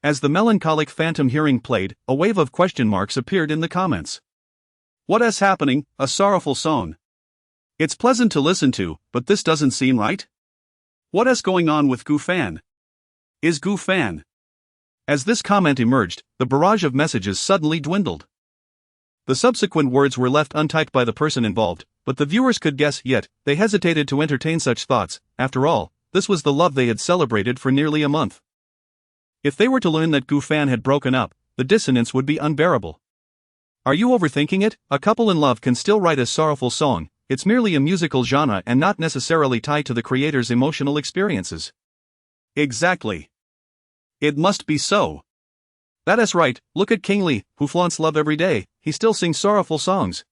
As the melancholic phantom hearing played, a wave of question marks appeared in the comments. What is happening? A sorrowful song. It's pleasant to listen to, but this doesn't seem right. What is going on with Gu Fan? Is Gu Fan? As this comment emerged, the barrage of messages suddenly dwindled. The subsequent words were left untyped by the person involved, but the viewers could guess, yet they hesitated to entertain such thoughts. After all, this was the love they had celebrated for nearly a month. If they were to learn that Gu Fan had broken up, the dissonance would be unbearable. Are you overthinking it? A couple in love can still write a sorrowful song. It's merely a musical genre and not necessarily tied to the creator's emotional experiences. Exactly. It must be so. That is right. Look at King Li, who flaunts love every day. He still sings sorrowful songs.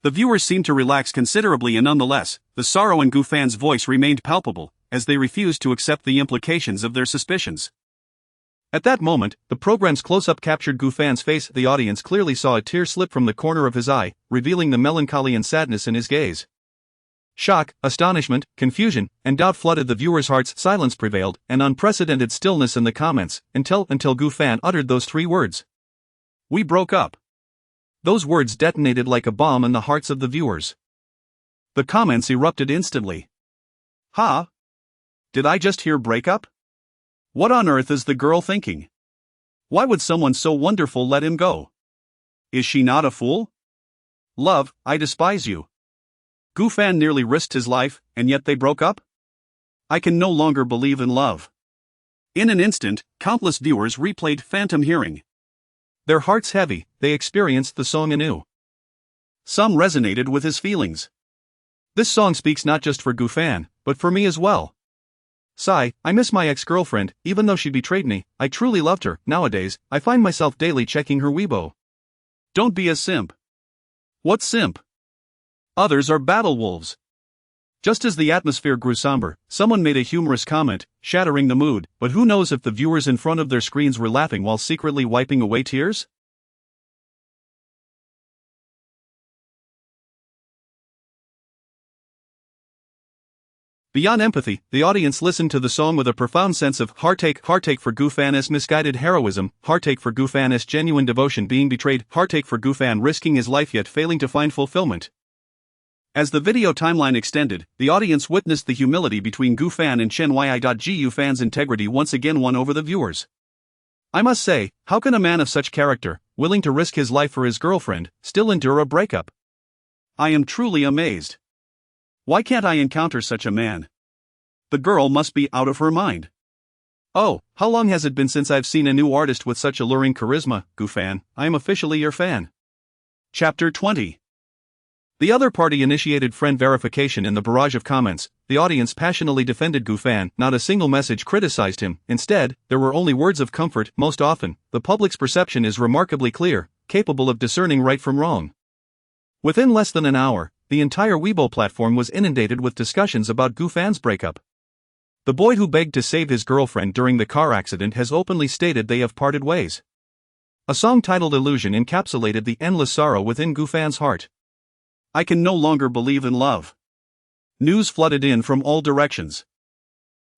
The viewers seemed to relax considerably, and nonetheless, the sorrow in Gu Fan's voice remained palpable, as they refused to accept the implications of their suspicions. At that moment, the program's close-up captured Gu Fan's face. The audience clearly saw a tear slip from the corner of his eye, revealing the melancholy and sadness in his gaze. Shock, astonishment, confusion, and doubt flooded the viewers' hearts. Silence prevailed, an unprecedented stillness in the comments, until Gu Fan uttered those three words. We broke up. Those words detonated like a bomb in the hearts of the viewers. The comments erupted instantly. Huh? Did I just hear breakup? What on earth is the girl thinking? Why would someone so wonderful let him go? Is she not a fool? Love, I despise you. Gu Fan nearly risked his life, and yet they broke up? I can no longer believe in love. In an instant, countless viewers replayed Phantom Hearing. Their hearts heavy, they experienced the song anew. Some resonated with his feelings. This song speaks not just for Gu Fan, but for me as well. Sigh, I miss my ex-girlfriend. Even though she betrayed me, I truly loved her. Nowadays, I find myself daily checking her Weibo. Don't be a simp. What simp? Others are battle wolves. Just as the atmosphere grew somber, someone made a humorous comment, shattering the mood, but who knows if the viewers in front of their screens were laughing while secretly wiping away tears? Beyond empathy, the audience listened to the song with a profound sense of heartache for Gu Fan's misguided heroism, heartache for Gu Fan's genuine devotion being betrayed, heartache for Gu Fan risking his life yet failing to find fulfillment. As the video timeline extended, the audience witnessed the humility between Gu Fan and Chen Yi. Gu Fan's integrity once again won over the viewers. I must say, how can a man of such character, willing to risk his life for his girlfriend, still endure a breakup? I am truly amazed. Why can't I encounter such a man? The girl must be out of her mind. Oh, how long has it been since I've seen a new artist with such alluring charisma, Gu Fan? I am officially your fan. Chapter 20. The other party initiated friend verification in the barrage of comments, the audience passionately defended Gu Fan, not a single message criticized him. Instead, there were only words of comfort. Most often, the public's perception is remarkably clear, capable of discerning right from wrong. Within less than an hour, the entire Weibo platform was inundated with discussions about Gu Fan's breakup. The boy who begged to save his girlfriend during the car accident has openly stated they have parted ways. A song titled Illusion encapsulated the endless sorrow within Gu Fan's heart. I can no longer believe in love. News flooded in from all directions.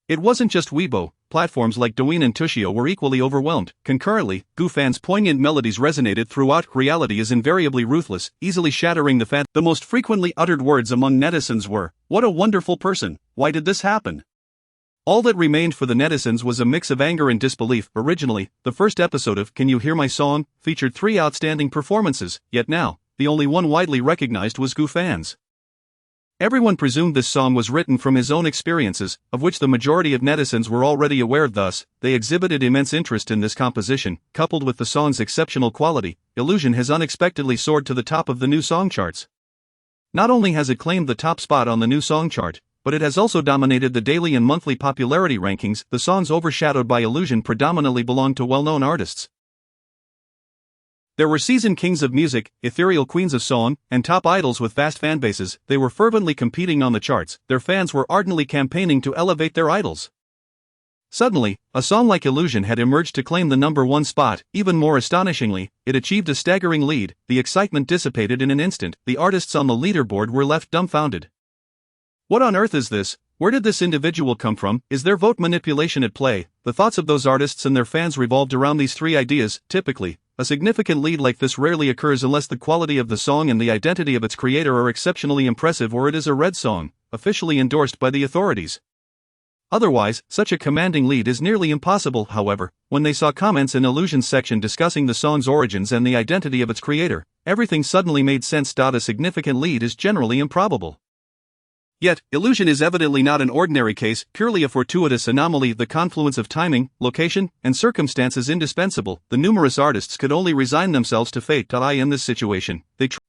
It wasn't just Weibo, platforms like Douyin and Tushio were equally overwhelmed. Concurrently, Gu Fan's poignant melodies resonated throughout. Reality is invariably ruthless, easily shattering the fan. The most frequently uttered words among netizens were, "What a wonderful person, why did this happen?" All that remained for the netizens was a mix of anger and disbelief. Originally, the first episode of Can You Hear My Song featured 3 outstanding performances, yet now, the only one widely recognized was Gu Fan's. Everyone presumed this song was written from his own experiences, of which the majority of netizens were already aware. Thus, they exhibited immense interest in this composition. Coupled with the song's exceptional quality, Illusion has unexpectedly soared to the top of the new song charts. Not only has it claimed the top spot on the new song chart, but it has also dominated the daily and monthly popularity rankings. The songs overshadowed by Illusion predominantly belong to well-known artists. There were seasoned kings of music, ethereal queens of song, and top idols with vast fanbases. They were fervently competing on the charts. Their fans were ardently campaigning to elevate their idols. Suddenly, a song like Illusion had emerged to claim the #1 spot. Even more astonishingly, it achieved a staggering lead. The excitement dissipated in an instant. The artists on the leaderboard were left dumbfounded. What on earth is this? Where did this individual come from? Is there vote manipulation at play? The thoughts of those artists and their fans revolved around these 3 ideas. Typically, a significant lead like this rarely occurs unless the quality of the song and the identity of its creator are exceptionally impressive, or it is a red song, officially endorsed by the authorities. Otherwise, such a commanding lead is nearly impossible. However, when they saw comments in Illusion's section discussing the song's origins and the identity of its creator, everything suddenly made sense. A significant lead is generally improbable. Yet, Illusion is evidently not an ordinary case, purely a fortuitous anomaly. The confluence of timing, location, and circumstances indispensable. The numerous artists could only resign themselves to fate. In this situation,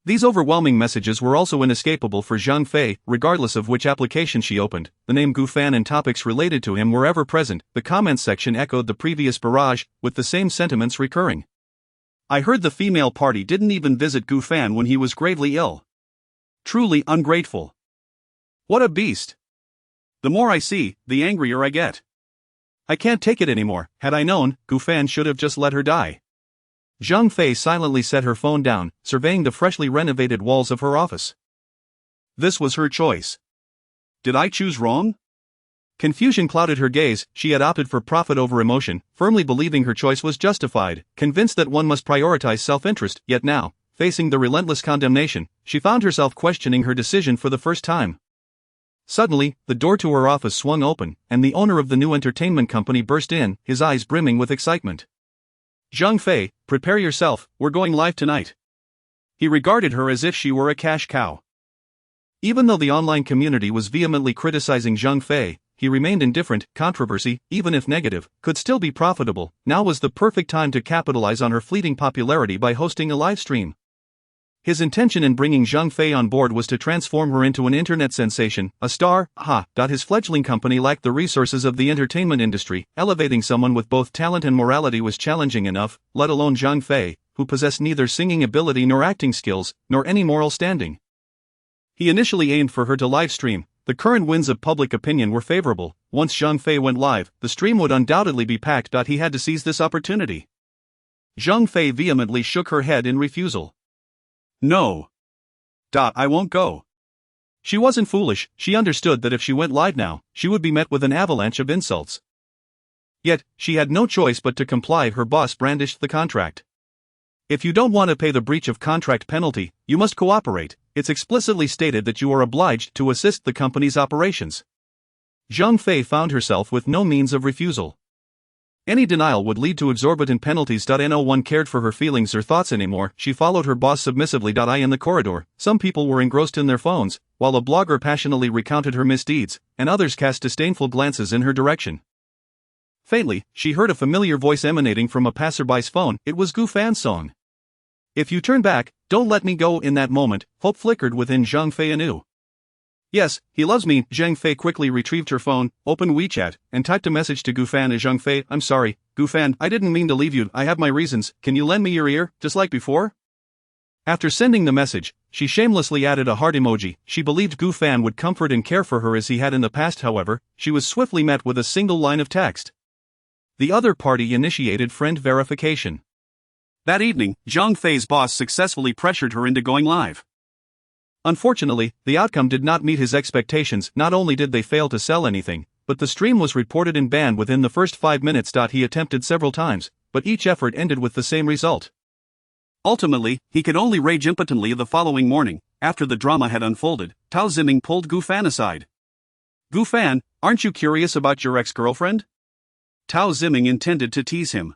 these overwhelming messages were also inescapable for Zhang Fei. Regardless of which application she opened, the name Gu Fan and topics related to him were ever present. The comments section echoed the previous barrage, with the same sentiments recurring. I heard the female party didn't even visit Gu Fan when he was gravely ill. Truly ungrateful. What a beast. The more I see, the angrier I get. I can't take it anymore. Had I known, Gu Fan should have just let her die. Zhang Fei silently set her phone down, surveying the freshly renovated walls of her office. This was her choice. Did I choose wrong? Confusion clouded her gaze. She had opted for profit over emotion, firmly believing her choice was justified, convinced that one must prioritize self-interest. Yet now, facing the relentless condemnation, she found herself questioning her decision for the first time. Suddenly, the door to her office swung open, and the owner of the new entertainment company burst in, his eyes brimming with excitement. Zhang Fei, prepare yourself, we're going live tonight. He regarded her as if she were a cash cow. Even though the online community was vehemently criticizing Zhang Fei, he remained indifferent. Controversy, even if negative, could still be profitable. Now was the perfect time to capitalize on her fleeting popularity by hosting a live stream. His intention in bringing Zhang Fei on board was to transform her into an internet sensation, a star. His fledgling company lacked the resources of the entertainment industry. Elevating someone with both talent and morality was challenging enough, let alone Zhang Fei, who possessed neither singing ability nor acting skills, nor any moral standing. He initially aimed for her to live stream. The current winds of public opinion were favorable. Once Zhang Fei went live, the stream would undoubtedly be packed. He had to seize this opportunity. Zhang Fei vehemently shook her head in refusal. No. I won't go. She wasn't foolish. She understood that if she went live now, she would be met with an avalanche of insults. Yet, she had no choice but to comply. Her boss brandished the contract. If you don't want to pay the breach of contract penalty, you must cooperate. It's explicitly stated that you are obliged to assist the company's operations. Zhang Fei found herself with no means of refusal. Any denial would lead to exorbitant penalties. No one cared for her feelings or thoughts anymore. She followed her boss submissively. In the corridor, some people were engrossed in their phones, while a blogger passionately recounted her misdeeds, and others cast disdainful glances in her direction. Faintly, she heard a familiar voice emanating from a passerby's phone. It was Gu Fan's song. If you turn back, don't let me go. In that moment, hope flickered within Zhang Fei anew. Yes, he loves me. Zhang Fei quickly retrieved her phone, opened WeChat, and typed a message to Gufan as Zhang Fei. I'm sorry, Gufan, I didn't mean to leave you. I have my reasons. Can you lend me your ear, just like before? After sending the message, she shamelessly added a heart emoji. She believed Gufan would comfort and care for her as he had in the past. However, she was swiftly met with a single line of text. The other party initiated friend verification. That evening, Zhang Fei's boss successfully pressured her into going live. Unfortunately, the outcome did not meet his expectations. Not only did they fail to sell anything, but the stream was reported and banned within the first 5 minutes. He attempted several times, but each effort ended with the same result. Ultimately, he could only rage impotently the following morning. After the drama had unfolded, Tao Ziming pulled Gufan aside. Gufan, aren't you curious about your ex-girlfriend? Tao Ziming intended to tease him.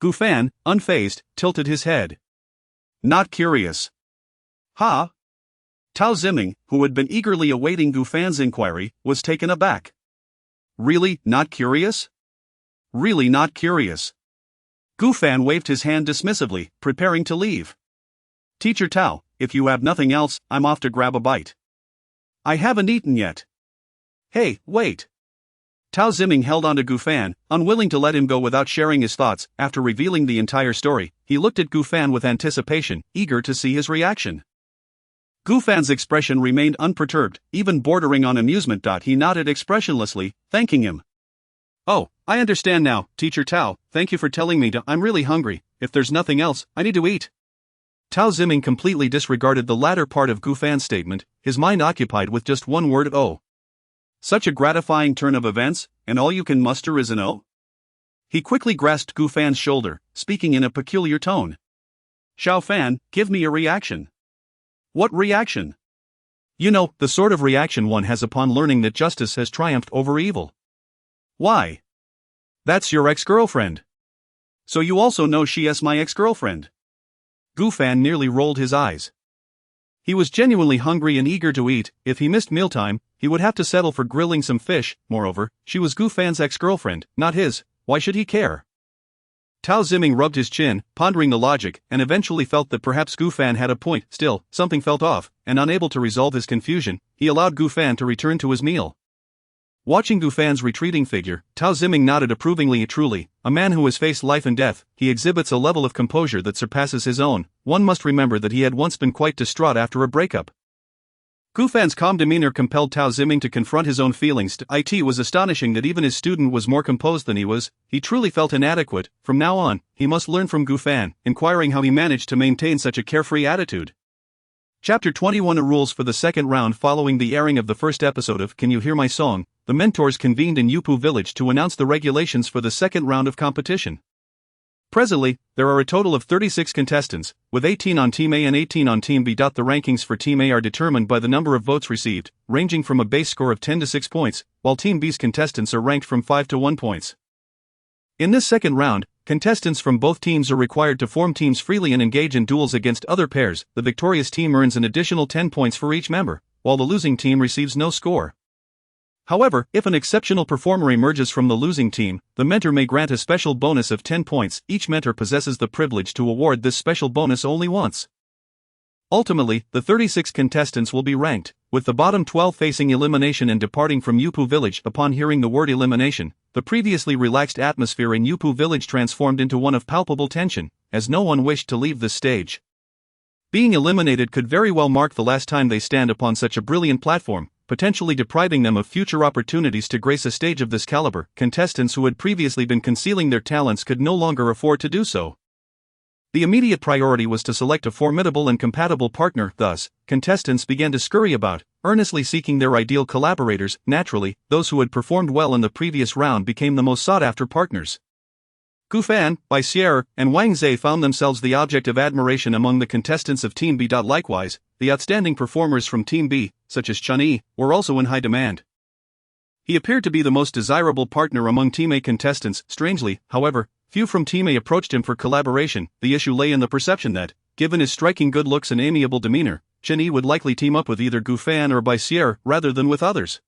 Gufan, unfazed, tilted his head. Not curious. Ha? Tao Ziming, who had been eagerly awaiting Gufan's inquiry, was taken aback. Really, not curious? Really not curious. Gufan waved his hand dismissively, preparing to leave. Teacher Tao, if you have nothing else, I'm off to grab a bite. I haven't eaten yet. Hey, wait. Tao Ziming held on to Gufan, unwilling to let him go without sharing his thoughts. After revealing the entire story, he looked at Gufan with anticipation, eager to see his reaction. Gufan's expression remained unperturbed, even bordering on amusement. He nodded expressionlessly, thanking him. Oh, I understand now, Teacher Tao, thank you for telling me. I'm really hungry. If there's nothing else, I need to eat. Tao Ziming completely disregarded the latter part of Gufan's statement, his mind occupied with just one word: oh. Such a gratifying turn of events, and all you can muster is an oh? He quickly grasped Gufan's shoulder, speaking in a peculiar tone. Xiao Fan, give me a reaction. What reaction? You know, the sort of reaction one has upon learning that justice has triumphed over evil. Why? That's your ex-girlfriend. So you also know she is my ex-girlfriend? Gufan nearly rolled his eyes. He was genuinely hungry and eager to eat. If he missed mealtime, he would have to settle for grilling some fish. Moreover, she was Gufan's ex-girlfriend, not his. Why should he care? Tao Ziming rubbed his chin, pondering the logic, and eventually felt that perhaps Gufan had a point. Still, something felt off, and unable to resolve his confusion, he allowed Gufan to return to his meal. Watching Gufan's retreating figure, Tao Ziming nodded approvingly. Truly, a man who has faced life and death, he exhibits a level of composure that surpasses his own. One must remember that he had once been quite distraught after a breakup. Gufan's calm demeanor compelled Tao Ziming to confront his own feelings. It was astonishing that even his student was more composed than he was. He truly felt inadequate. From now on, he must learn from Gufan, inquiring how he managed to maintain such a carefree attitude. Chapter 21 Rules for the second round. Following the airing of the first episode of Can You Hear My Song, the mentors convened in Yupu village to announce the regulations for the second round of competition. Presently, there are a total of 36 contestants, with 18 on Team A and 18 on Team B. The rankings for Team A are determined by the number of votes received, ranging from a base score of 10 to 6 points, while Team B's contestants are ranked from 5 to 1 points. In this second round, contestants from both teams are required to form teams freely and engage in duels against other pairs. The victorious team earns an additional 10 points for each member, while the losing team receives no score. However, if an exceptional performer emerges from the losing team, the mentor may grant a special bonus of 10 points. Each mentor possesses the privilege to award this special bonus only once. Ultimately, the 36 contestants will be ranked, with the bottom 12 facing elimination and departing from Yupu village. Upon hearing the word elimination, the previously relaxed atmosphere in Yupu village transformed into one of palpable tension, as no one wished to leave this stage. Being eliminated could very well mark the last time they stand upon such a brilliant platform, potentially depriving them of future opportunities to grace a stage of this caliber. Contestants who had previously been concealing their talents could no longer afford to do so. The immediate priority was to select a formidable and compatible partner. Thus, contestants began to scurry about, earnestly seeking their ideal collaborators. Naturally, those who had performed well in the previous round became the most sought-after partners. Gufan, Baisier, and Wang Zhe found themselves the object of admiration among the contestants of Team B. Likewise, the outstanding performers from Team B, such as Chun Yi, were also in high demand. He appeared to be the most desirable partner among Team A contestants. Strangely, however, few from Team A approached him for collaboration. The issue lay in the perception that, given his striking good looks and amiable demeanor, Chun Yi would likely team up with either Gufan or Baisier rather than with others.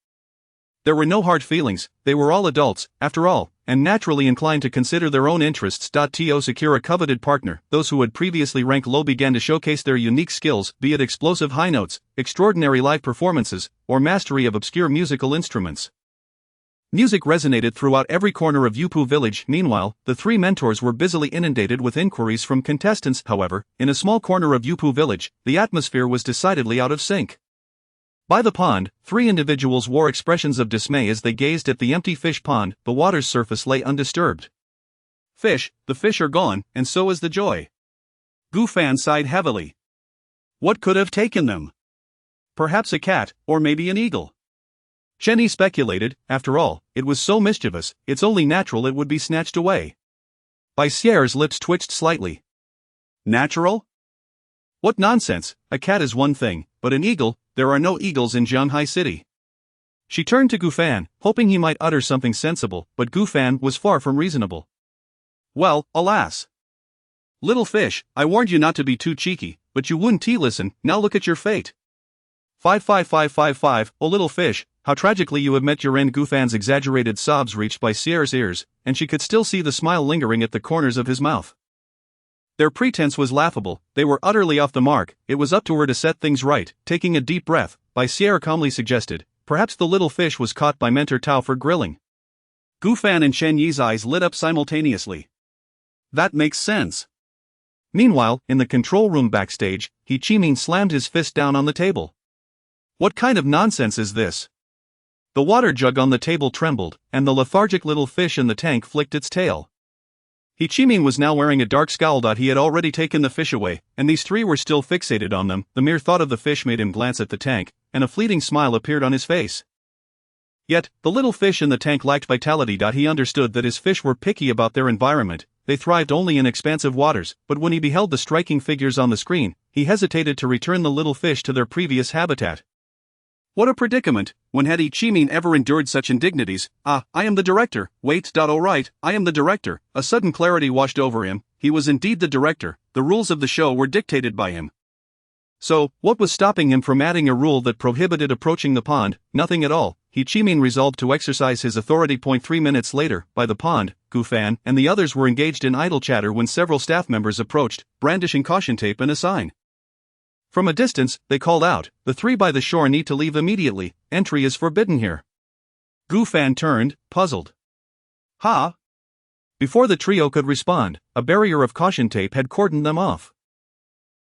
There were no hard feelings, they were all adults, after all, and naturally inclined to consider their own interests. To secure a coveted partner, those who had previously ranked low began to showcase their unique skills, be it explosive high notes, extraordinary live performances, or mastery of obscure musical instruments. Music resonated throughout every corner of Yupu village. Meanwhile, the three mentors were busily inundated with inquiries from contestants. However, in a small corner of Yupu village, the atmosphere was decidedly out of sync. By the pond, three individuals wore expressions of dismay as they gazed at the empty fish pond. The water's surface lay undisturbed. Fish, the fish are gone, and so is the joy. Gu Fan sighed heavily. What could have taken them? Perhaps a cat, or maybe an eagle. Chen Yi speculated, after all, it was so mischievous, it's only natural it would be snatched away. Bai Sierre's lips twitched slightly. Natural? What nonsense, a cat is one thing, but an eagle, there are no eagles in Shanghai City. She turned to Gu Fan, hoping he might utter something sensible, but Gu Fan was far from reasonable. Well, alas. Little fish, I warned you not to be too cheeky, but you wouldn't listen. Now look at your fate. 55555, oh little fish, how tragically you have met your end. Gu Fan's exaggerated sobs reached Bai Sierre's ears, and she could still see the smile lingering at the corners of his mouth. Their pretense was laughable, they were utterly off the mark. It was up to her to set things right. Taking a deep breath, Bai Sierre calmly suggested, perhaps the little fish was caught by Mentor Tao for grilling. Gu Fan and Chen Yi's eyes lit up simultaneously. That makes sense. Meanwhile, in the control room backstage, He Qiming slammed his fist down on the table. What kind of nonsense is this? The water jug on the table trembled, and the lethargic little fish in the tank flicked its tail. He Qiming was now wearing a dark scowl. He had already taken the fish away, and these three were still fixated on them. The mere thought of the fish made him glance at the tank, and a fleeting smile appeared on his face. Yet, the little fish in the tank lacked vitality. He understood that his fish were picky about their environment, they thrived only in expansive waters, but when he beheld the striking figures on the screen, he hesitated to return the little fish to their previous habitat. What a predicament, when had He Qiming ever endured such indignities? I am the director, wait. Alright, I am the director. A sudden clarity washed over him, he was indeed the director, the rules of the show were dictated by him. So, what was stopping him from adding a rule that prohibited approaching the pond? Nothing at all. He Qiming resolved to exercise his authority. 3 minutes later, by the pond, Gu Fan and the others were engaged in idle chatter when several staff members approached, brandishing caution tape and a sign. From a distance, they called out, the three by the shore need to leave immediately, entry is forbidden here. Gu Fan turned, puzzled. Ha! Before the trio could respond, a barrier of caution tape had cordoned them off.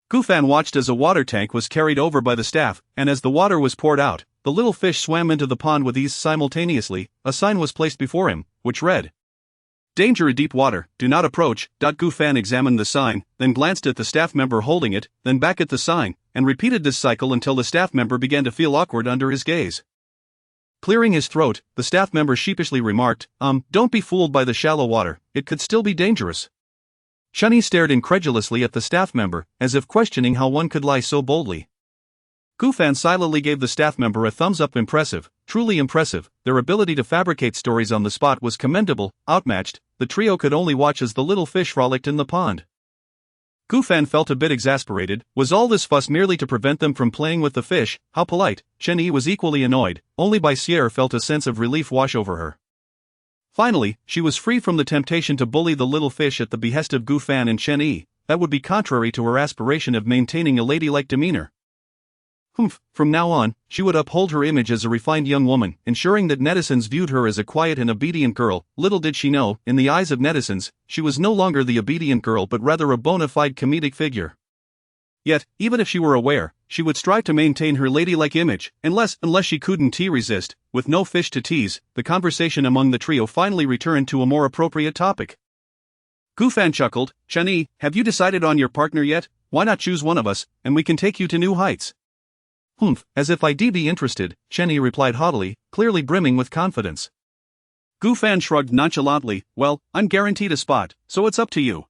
Gu Fan watched as a water tank was carried over by the staff, and as the water was poured out, the little fish swam into the pond with ease. Simultaneously, a sign was placed before him, which read, Danger, deep water, do not approach. Gu Fan examined the sign, then glanced at the staff member holding it, then back at the sign, and repeated this cycle until the staff member began to feel awkward under his gaze. Clearing his throat, the staff member sheepishly remarked, don't be fooled by the shallow water, it could still be dangerous. Chen Yi stared incredulously at the staff member, as if questioning how one could lie so boldly. Gu Fan silently gave the staff member a thumbs up. Impressive, truly impressive, their ability to fabricate stories on the spot was commendable. Outmatched, the trio could only watch as the little fish frolicked in the pond. Gu Fan felt a bit exasperated. Was all this fuss merely to prevent them from playing with the fish? How polite. Chen Yi was equally annoyed, only Bai Sierre felt a sense of relief wash over her. Finally, she was free from the temptation to bully the little fish at the behest of Gu Fan and Chen Yi. That would be contrary to her aspiration of maintaining a ladylike demeanor. From now on, she would uphold her image as a refined young woman, ensuring that netizens viewed her as a quiet and obedient girl. Little did she know, in the eyes of netizens, she was no longer the obedient girl but rather a bona fide comedic figure. Yet, even if she were aware, she would strive to maintain her ladylike image, unless she couldn't resist. With no fish to tease, the conversation among the trio finally returned to a more appropriate topic. Gu Fan chuckled, Chen Yi, have you decided on your partner yet? Why not choose one of us, and we can take you to new heights? As if I'd be interested, Chen Yi replied haughtily, clearly brimming with confidence. Gu Fan shrugged nonchalantly, well, I'm guaranteed a spot, so it's up to you.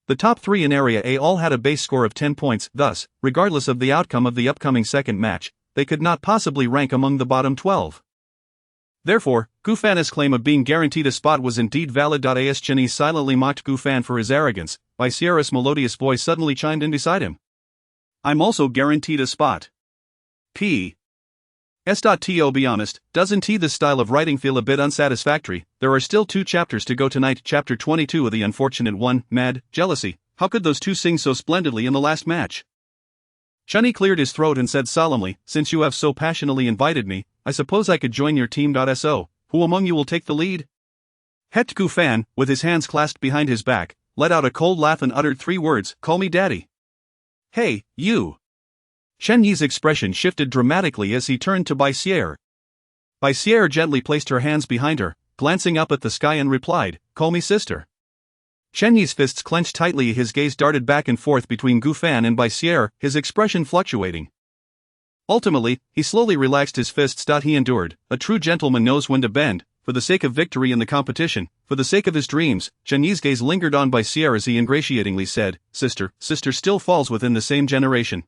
The top three in Area A all had a base score of 10 points, thus, regardless of the outcome of the upcoming second match, they could not possibly rank among the bottom 12. Therefore, Gu Fan's claim of being guaranteed a spot was indeed valid. As Chen Yi silently mocked Gu Fan for his arrogance, Bai Sierre's melodious voice suddenly chimed in beside him. I'm also guaranteed a spot. P. To be honest, doesn't this style of writing feel a bit unsatisfactory? There are still 2 chapters to go tonight. Chapter 22 of The Unfortunate One, Mad, Jealousy. How could those two sing so splendidly in the last match? Chunny cleared his throat and said solemnly, since you have so passionately invited me, I suppose I could join your team. So, who among you will take the lead? Het Gufan, with his hands clasped behind his back, let out a cold laugh and uttered 3 words, call me daddy. Hey, you. Chen Yi's expression shifted dramatically as he turned to Baisier. Baisier gently placed her hands behind her, glancing up at the sky and replied, call me sister. Chen Yi's fists clenched tightly, his gaze darted back and forth between Gufan and Baisier, his expression fluctuating. Ultimately, he slowly relaxed his fists. He endured. A true gentleman knows when to bend, for the sake of victory in the competition, for the sake of his dreams. Chen Yi's gaze lingered on Baisier as he ingratiatingly said, sister still falls within the same generation.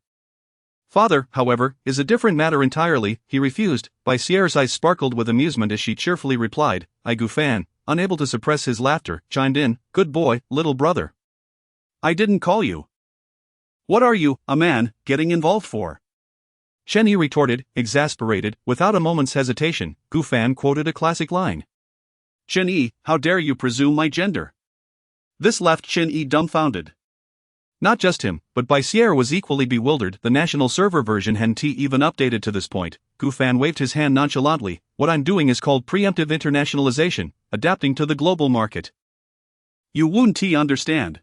Father, however, is a different matter entirely, he refused. Baisier's eyes sparkled with amusement as she cheerfully replied, I Gufan, unable to suppress his laughter, chimed in, good boy, little brother. I didn't call you. What are you, a man, getting involved for? Chen Yi retorted, exasperated, without a moment's hesitation. Gufan quoted a classic line. Chen Yi, how dare you presume my gender? This left Chen Yi dumbfounded. Not just him, but Baisier was equally bewildered. The national server version hadn't even updated to this point. Gufan waved his hand nonchalantly. What I'm doing is called preemptive internationalization, adapting to the global market. You wouldn't understand.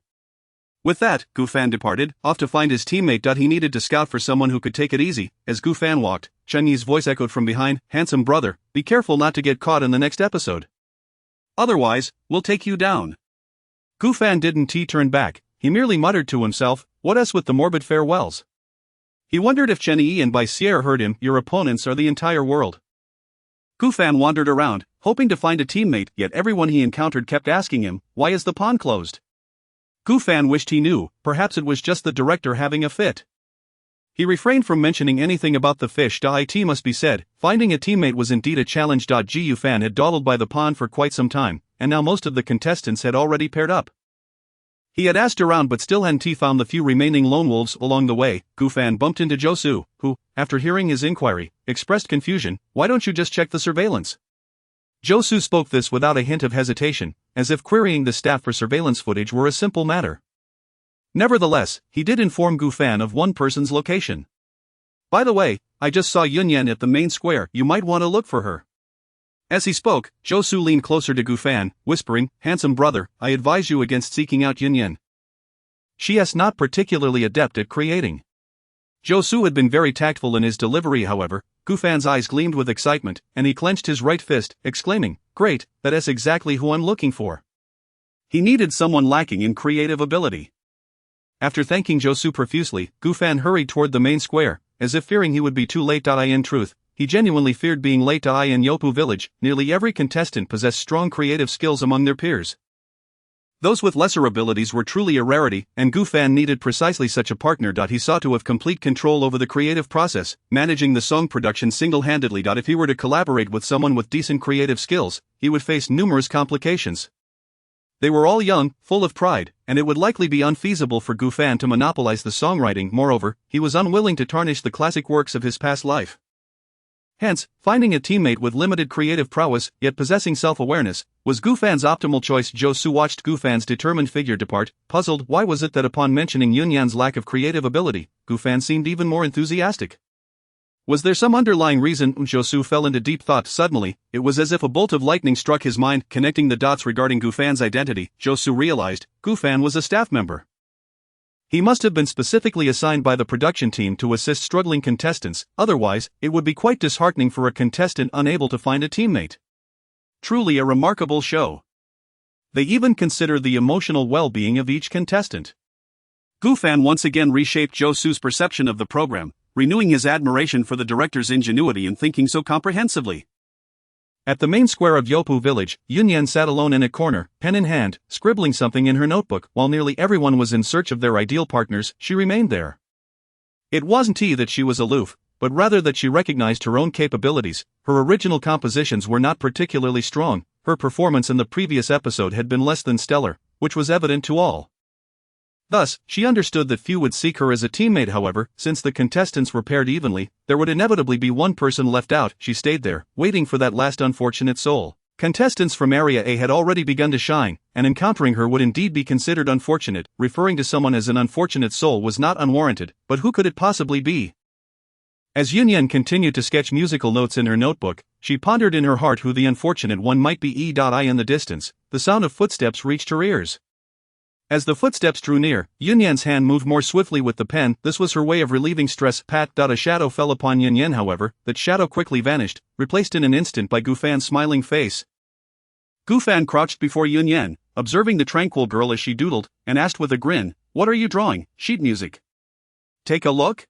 With that, Gufan departed, off to find his teammate. He needed to scout for someone who could take it easy. As Gufan walked, Chen Yi's voice echoed from behind, handsome brother, be careful not to get caught in the next episode. Otherwise, we'll take you down. Gufan didn't turn back. He merely muttered to himself, what else with the morbid farewells? He wondered if Chen Yi and Baisier heard him, your opponents are the entire world. Gufan wandered around, hoping to find a teammate, yet everyone he encountered kept asking him, why is the pond closed? Gufan wished he knew, perhaps it was just the director having a fit. He refrained from mentioning anything about the fish. It must be said, finding a teammate was indeed a challenge. Gufan had dawdled by the pond for quite some time, and now most of the contestants had already paired up. He had asked around but still hadn't found the few remaining lone wolves. Along the way, Gufan bumped into Josu, who, after hearing his inquiry, expressed confusion, why don't you just check the surveillance? Josu spoke this without a hint of hesitation, as if querying the staff for surveillance footage were a simple matter. Nevertheless, he did inform Gufan of one person's location. By the way, I just saw Yunyan at the main square, you might want to look for her. As he spoke, Josu leaned closer to Gufan, whispering, handsome brother, I advise you against seeking out Yunyan. She is not particularly adept at creating. Josu had been very tactful in his delivery. However, Gufan's eyes gleamed with excitement, and he clenched his right fist, exclaiming, great, that is exactly who I'm looking for. He needed someone lacking in creative ability. After thanking Josu profusely, Gufan hurried toward the main square, as if fearing he would be too late. In truth, he genuinely feared being late. In Yopu village, nearly every contestant possessed strong creative skills among their peers. Those with lesser abilities were truly a rarity, and Gufan needed precisely such a partner. He sought to have complete control over the creative process, managing the song production single-handedly. If he were to collaborate with someone with decent creative skills, he would face numerous complications. They were all young, full of pride, and it would likely be unfeasible for Gufan to monopolize the songwriting. Moreover, he was unwilling to tarnish the classic works of his past life. Hence, finding a teammate with limited creative prowess, yet possessing self-awareness, was Gufan's optimal choice. Josu watched Gufan's determined figure depart, puzzled. Why was it that upon mentioning Yunyan's lack of creative ability, Gufan seemed even more enthusiastic? Was there some underlying reason? Josu fell into deep thought. Suddenly, it was as if a bolt of lightning struck his mind. Connecting the dots regarding Gufan's identity, Josu realized, Gufan was a staff member. He must have been specifically assigned by the production team to assist struggling contestants, otherwise, it would be quite disheartening for a contestant unable to find a teammate. Truly a remarkable show. They even consider the emotional well-being of each contestant. Gufan once again reshaped Josu's perception of the program, renewing his admiration for the director's ingenuity in thinking so comprehensively. At the main square of Yopu village, Yunyan sat alone in a corner, pen in hand, scribbling something in her notebook. While nearly everyone was in search of their ideal partners, she remained there. It wasn't that she was aloof, but rather that she recognized her own capabilities. Her original compositions were not particularly strong, her performance in the previous episode had been less than stellar, which was evident to all. Thus, she understood that few would seek her as a teammate. However, since the contestants were paired evenly, there would inevitably be one person left out. She stayed there, waiting for that last unfortunate soul. Contestants from Area A had already begun to shine, and encountering her would indeed be considered unfortunate. Referring to someone as an unfortunate soul was not unwarranted, but who could it possibly be? As Yunyan continued to sketch musical notes in her notebook, she pondered in her heart who the unfortunate one might be. In the distance, the sound of footsteps reached her ears. As the footsteps drew near, Yunyan's hand moved more swiftly with the pen. This was her way of relieving stress. Pat. A shadow fell upon Yunyan. However, that shadow quickly vanished, replaced in an instant by Gufan's smiling face. Gufan crouched before Yunyan, observing the tranquil girl as she doodled, and asked with a grin, "What are you drawing?" "Sheet music." "Take a look?"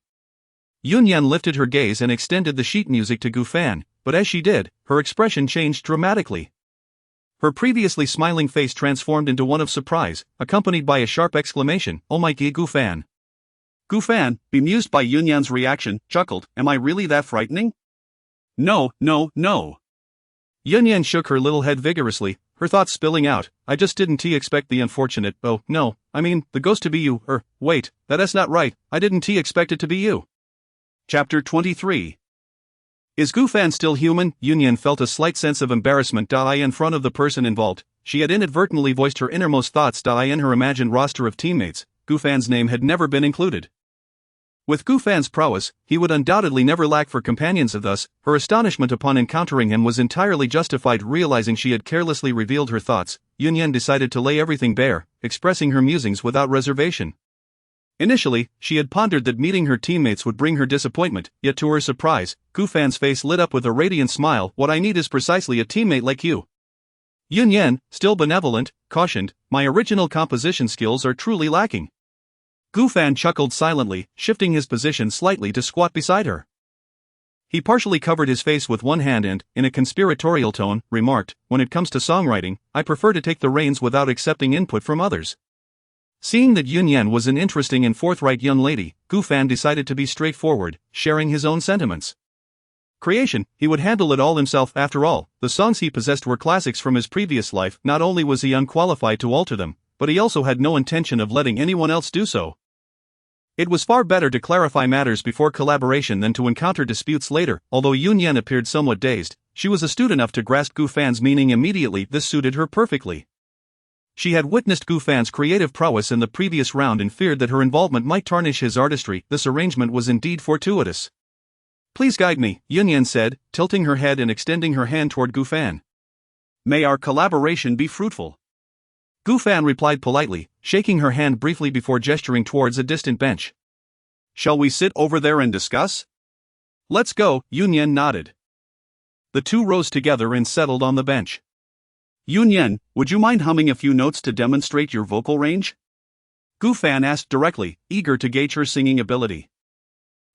Yunyan lifted her gaze and extended the sheet music to Gufan, but as she did, her expression changed dramatically. Her previously smiling face transformed into one of surprise, accompanied by a sharp exclamation, "Oh my god, Gufan!" Gufan, bemused by Yunyan's reaction, chuckled, "Am I really that frightening?" "No, no, no." Yunyan shook her little head vigorously, her thoughts spilling out, "I just didn't expect the unfortunate, oh, no, I mean, the ghost to be you, wait, that's not right, I didn't expect it to be you." Chapter 23. Is Gufan still human? Yunyan felt a slight sense of embarrassment in front of the person involved. She had inadvertently voiced her innermost thoughts in her imagined roster of teammates. Gufan's name had never been included. With Gufan's prowess, he would undoubtedly never lack for companions. Thus, her astonishment upon encountering him was entirely justified. Realizing she had carelessly revealed her thoughts, Yunyan decided to lay everything bare, expressing her musings without reservation. Initially, she had pondered that meeting her teammates would bring her disappointment, yet to her surprise, Gufan's face lit up with a radiant smile. "What I need is precisely a teammate like you." Yunyan, still benevolent, cautioned, "My original composition skills are truly lacking." Gufan chuckled silently, shifting his position slightly to squat beside her. He partially covered his face with one hand and, in a conspiratorial tone, remarked, "When it comes to songwriting, I prefer to take the reins without accepting input from others." Seeing that Yunyan was an interesting and forthright young lady, Gufan decided to be straightforward, sharing his own sentiments. Creation, he would handle it all himself. After all, the songs he possessed were classics from his previous life. Not only was he unqualified to alter them, but he also had no intention of letting anyone else do so. It was far better to clarify matters before collaboration than to encounter disputes later. Although Yunyan appeared somewhat dazed, she was astute enough to grasp Gufan's meaning immediately. This suited her perfectly. She had witnessed Gufan's creative prowess in the previous round and feared that her involvement might tarnish his artistry. This arrangement was indeed fortuitous. "Please guide me," Yunyan said, tilting her head and extending her hand toward Gufan. "May our collaboration be fruitful." Gufan replied politely, shaking her hand briefly before gesturing towards a distant bench. "Shall we sit over there and discuss?" "Let's go," Yunyan nodded. The two rose together and settled on the bench. "Yunyan, would you mind humming a few notes to demonstrate your vocal range?" Gufan asked directly, eager to gauge her singing ability.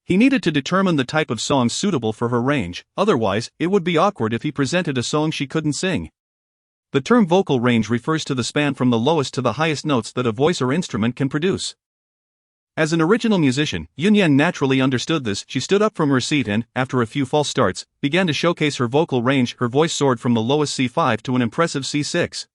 He needed to determine the type of song suitable for her range, otherwise, it would be awkward if he presented a song she couldn't sing. The term vocal range refers to the span from the lowest to the highest notes that a voice or instrument can produce. As an original musician, Yunyan naturally understood this. She stood up from her seat and, after a few false starts, began to showcase her vocal range. Her voice soared from the lowest C5 to an impressive C6.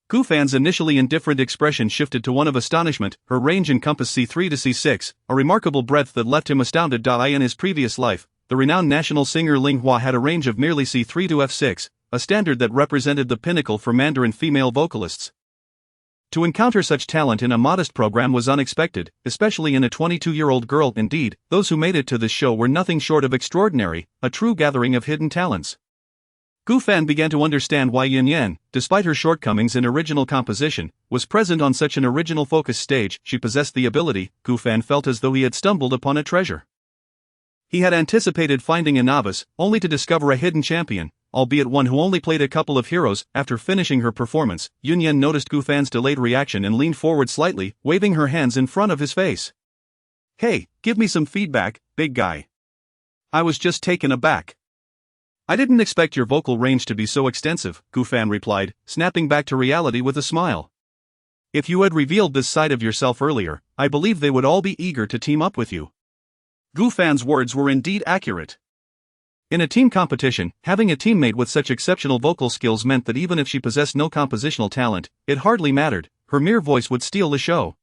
Gufan's initially indifferent expression shifted to one of astonishment. Her range encompassed C3 to C6, a remarkable breadth that left him astounded. In his previous life, the renowned national singer Ling Hua had a range of merely C3 to F6, a standard that represented the pinnacle for Mandarin female vocalists. To encounter such talent in a modest program was unexpected, especially in a 22-year-old girl. Indeed, those who made it to this show were nothing short of extraordinary, a true gathering of hidden talents. Gufan began to understand why Yunyan, despite her shortcomings in original composition, was present on such an original-focused stage. She possessed the ability. Gufan felt as though he had stumbled upon a treasure. He had anticipated finding a novice, only to discover a hidden champion, albeit one who only played a couple of heroes. After finishing her performance, Yunyan noticed Gufan's delayed reaction and leaned forward slightly, waving her hands in front of his face. "Hey, give me some feedback, big guy. I was just taken aback." "I didn't expect your vocal range to be so extensive," Gufan replied, snapping back to reality with a smile. "If you had revealed this side of yourself earlier, I believe they would all be eager to team up with you." Gufan's words were indeed accurate. In a team competition, having a teammate with such exceptional vocal skills meant that even if she possessed no compositional talent, it hardly mattered, her mere voice would steal the show.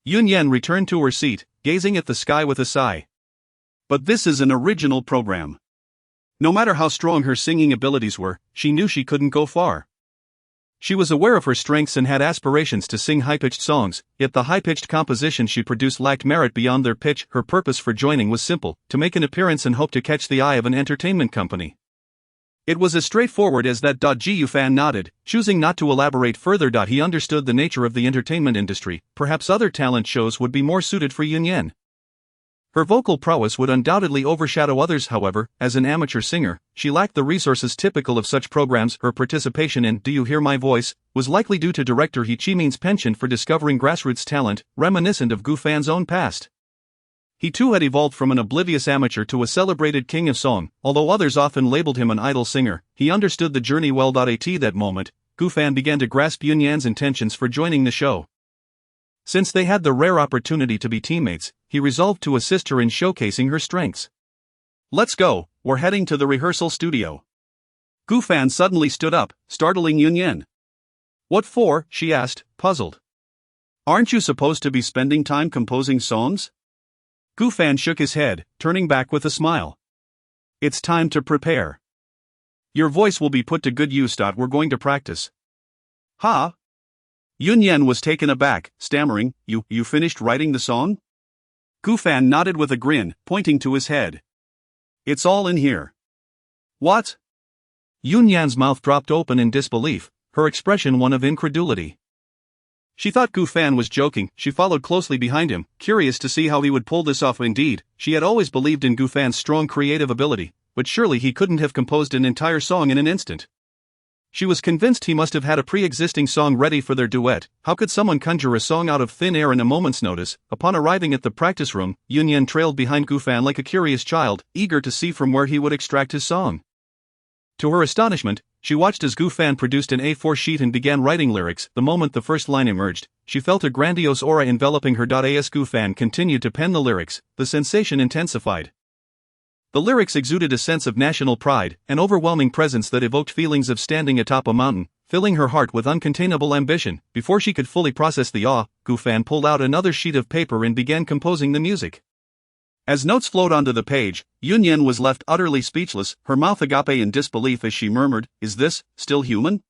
Yun Yen returned to her seat, gazing at the sky with a sigh. But this is an original program. No matter how strong her singing abilities were, she knew she couldn't go far. She was aware of her strengths and had aspirations to sing high-pitched songs, yet the high-pitched compositions she produced lacked merit beyond their pitch. Her purpose for joining was simple: to make an appearance and hope to catch the eye of an entertainment company. It was as straightforward as that. Gu Fan nodded, choosing not to elaborate further. He understood the nature of the entertainment industry. Perhaps other talent shows would be more suited for Yun Yen. Her vocal prowess would undoubtedly overshadow others. However, as an amateur singer, she lacked the resources typical of such programs. Her participation in Do You Hear My Voice was likely due to director He Chi-min's penchant for discovering grassroots talent, reminiscent of Gu Fan's own past. He too had evolved from an oblivious amateur to a celebrated king of song. Although others often labeled him an idle singer, he understood the journey well. At that moment, Gu Fan began to grasp Yun Yan's intentions for joining the show. Since they had the rare opportunity to be teammates, he resolved to assist her in showcasing her strengths. Let's go, we're heading to the rehearsal studio. Gu Fan suddenly stood up, startling Yun Yen. What for? She asked, puzzled. Aren't you supposed to be spending time composing songs? Gu Fan shook his head, turning back with a smile. It's time to prepare. Your voice will be put to good use. We're going to practice. Ha! Yun Yen was taken aback, stammering, You finished writing the song? Gu Fan nodded with a grin, pointing to his head. It's all in here. What? Yun Yan's mouth dropped open in disbelief, her expression one of incredulity. She thought Gu Fan was joking. She followed closely behind him, curious to see how he would pull this off. Indeed, she had always believed in Gu Fan's strong creative ability, but surely he couldn't have composed an entire song in an instant. She was convinced he must have had a pre-existing song ready for their duet. How could someone conjure a song out of thin air in a moment's notice? Upon arriving at the practice room, Yun Yen trailed behind Gu Fan like a curious child, eager to see from where he would extract his song. To her astonishment, she watched as Gu Fan produced an A4 sheet and began writing lyrics. The moment the first line emerged, she felt a grandiose aura enveloping her. As Gu Fan continued to pen the lyrics, the sensation intensified. The lyrics exuded a sense of national pride, an overwhelming presence that evoked feelings of standing atop a mountain, filling her heart with uncontainable ambition. Before she could fully process the awe, Gu Fan pulled out another sheet of paper and began composing the music. As notes flowed onto the page, Yun Yen was left utterly speechless, her mouth agape in disbelief as she murmured, Is this still human?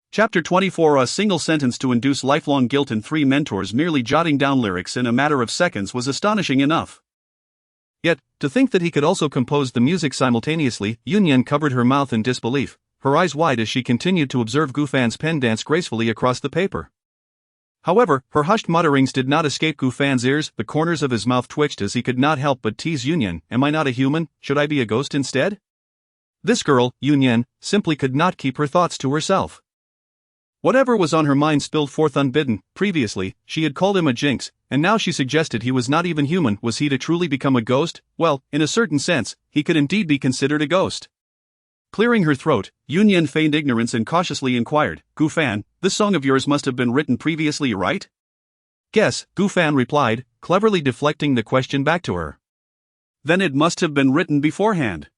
Chapter 24. A single sentence to induce lifelong guilt in 3 mentors. Merely jotting down lyrics in a matter of seconds was astonishing enough. Yet, to think that he could also compose the music simultaneously. Yun Yen covered her mouth in disbelief, her eyes wide as she continued to observe Gu Fan's pen dance gracefully across the paper. However, her hushed mutterings did not escape Gu Fan's ears. The corners of his mouth twitched as he could not help but tease Yun Yen. Am I not a human? Should I be a ghost instead? This girl, Yun Yen, simply could not keep her thoughts to herself. Whatever was on her mind spilled forth unbidden. Previously, she had called him a jinx, and now she suggested he was not even human. Was he to truly become a ghost? Well, in a certain sense, he could indeed be considered a ghost. Clearing her throat, Yun Yen feigned ignorance and cautiously inquired, Gu Fan, this song of yours must have been written previously, right? Guess, Gu Fan replied, cleverly deflecting the question back to her. Then it must have been written beforehand.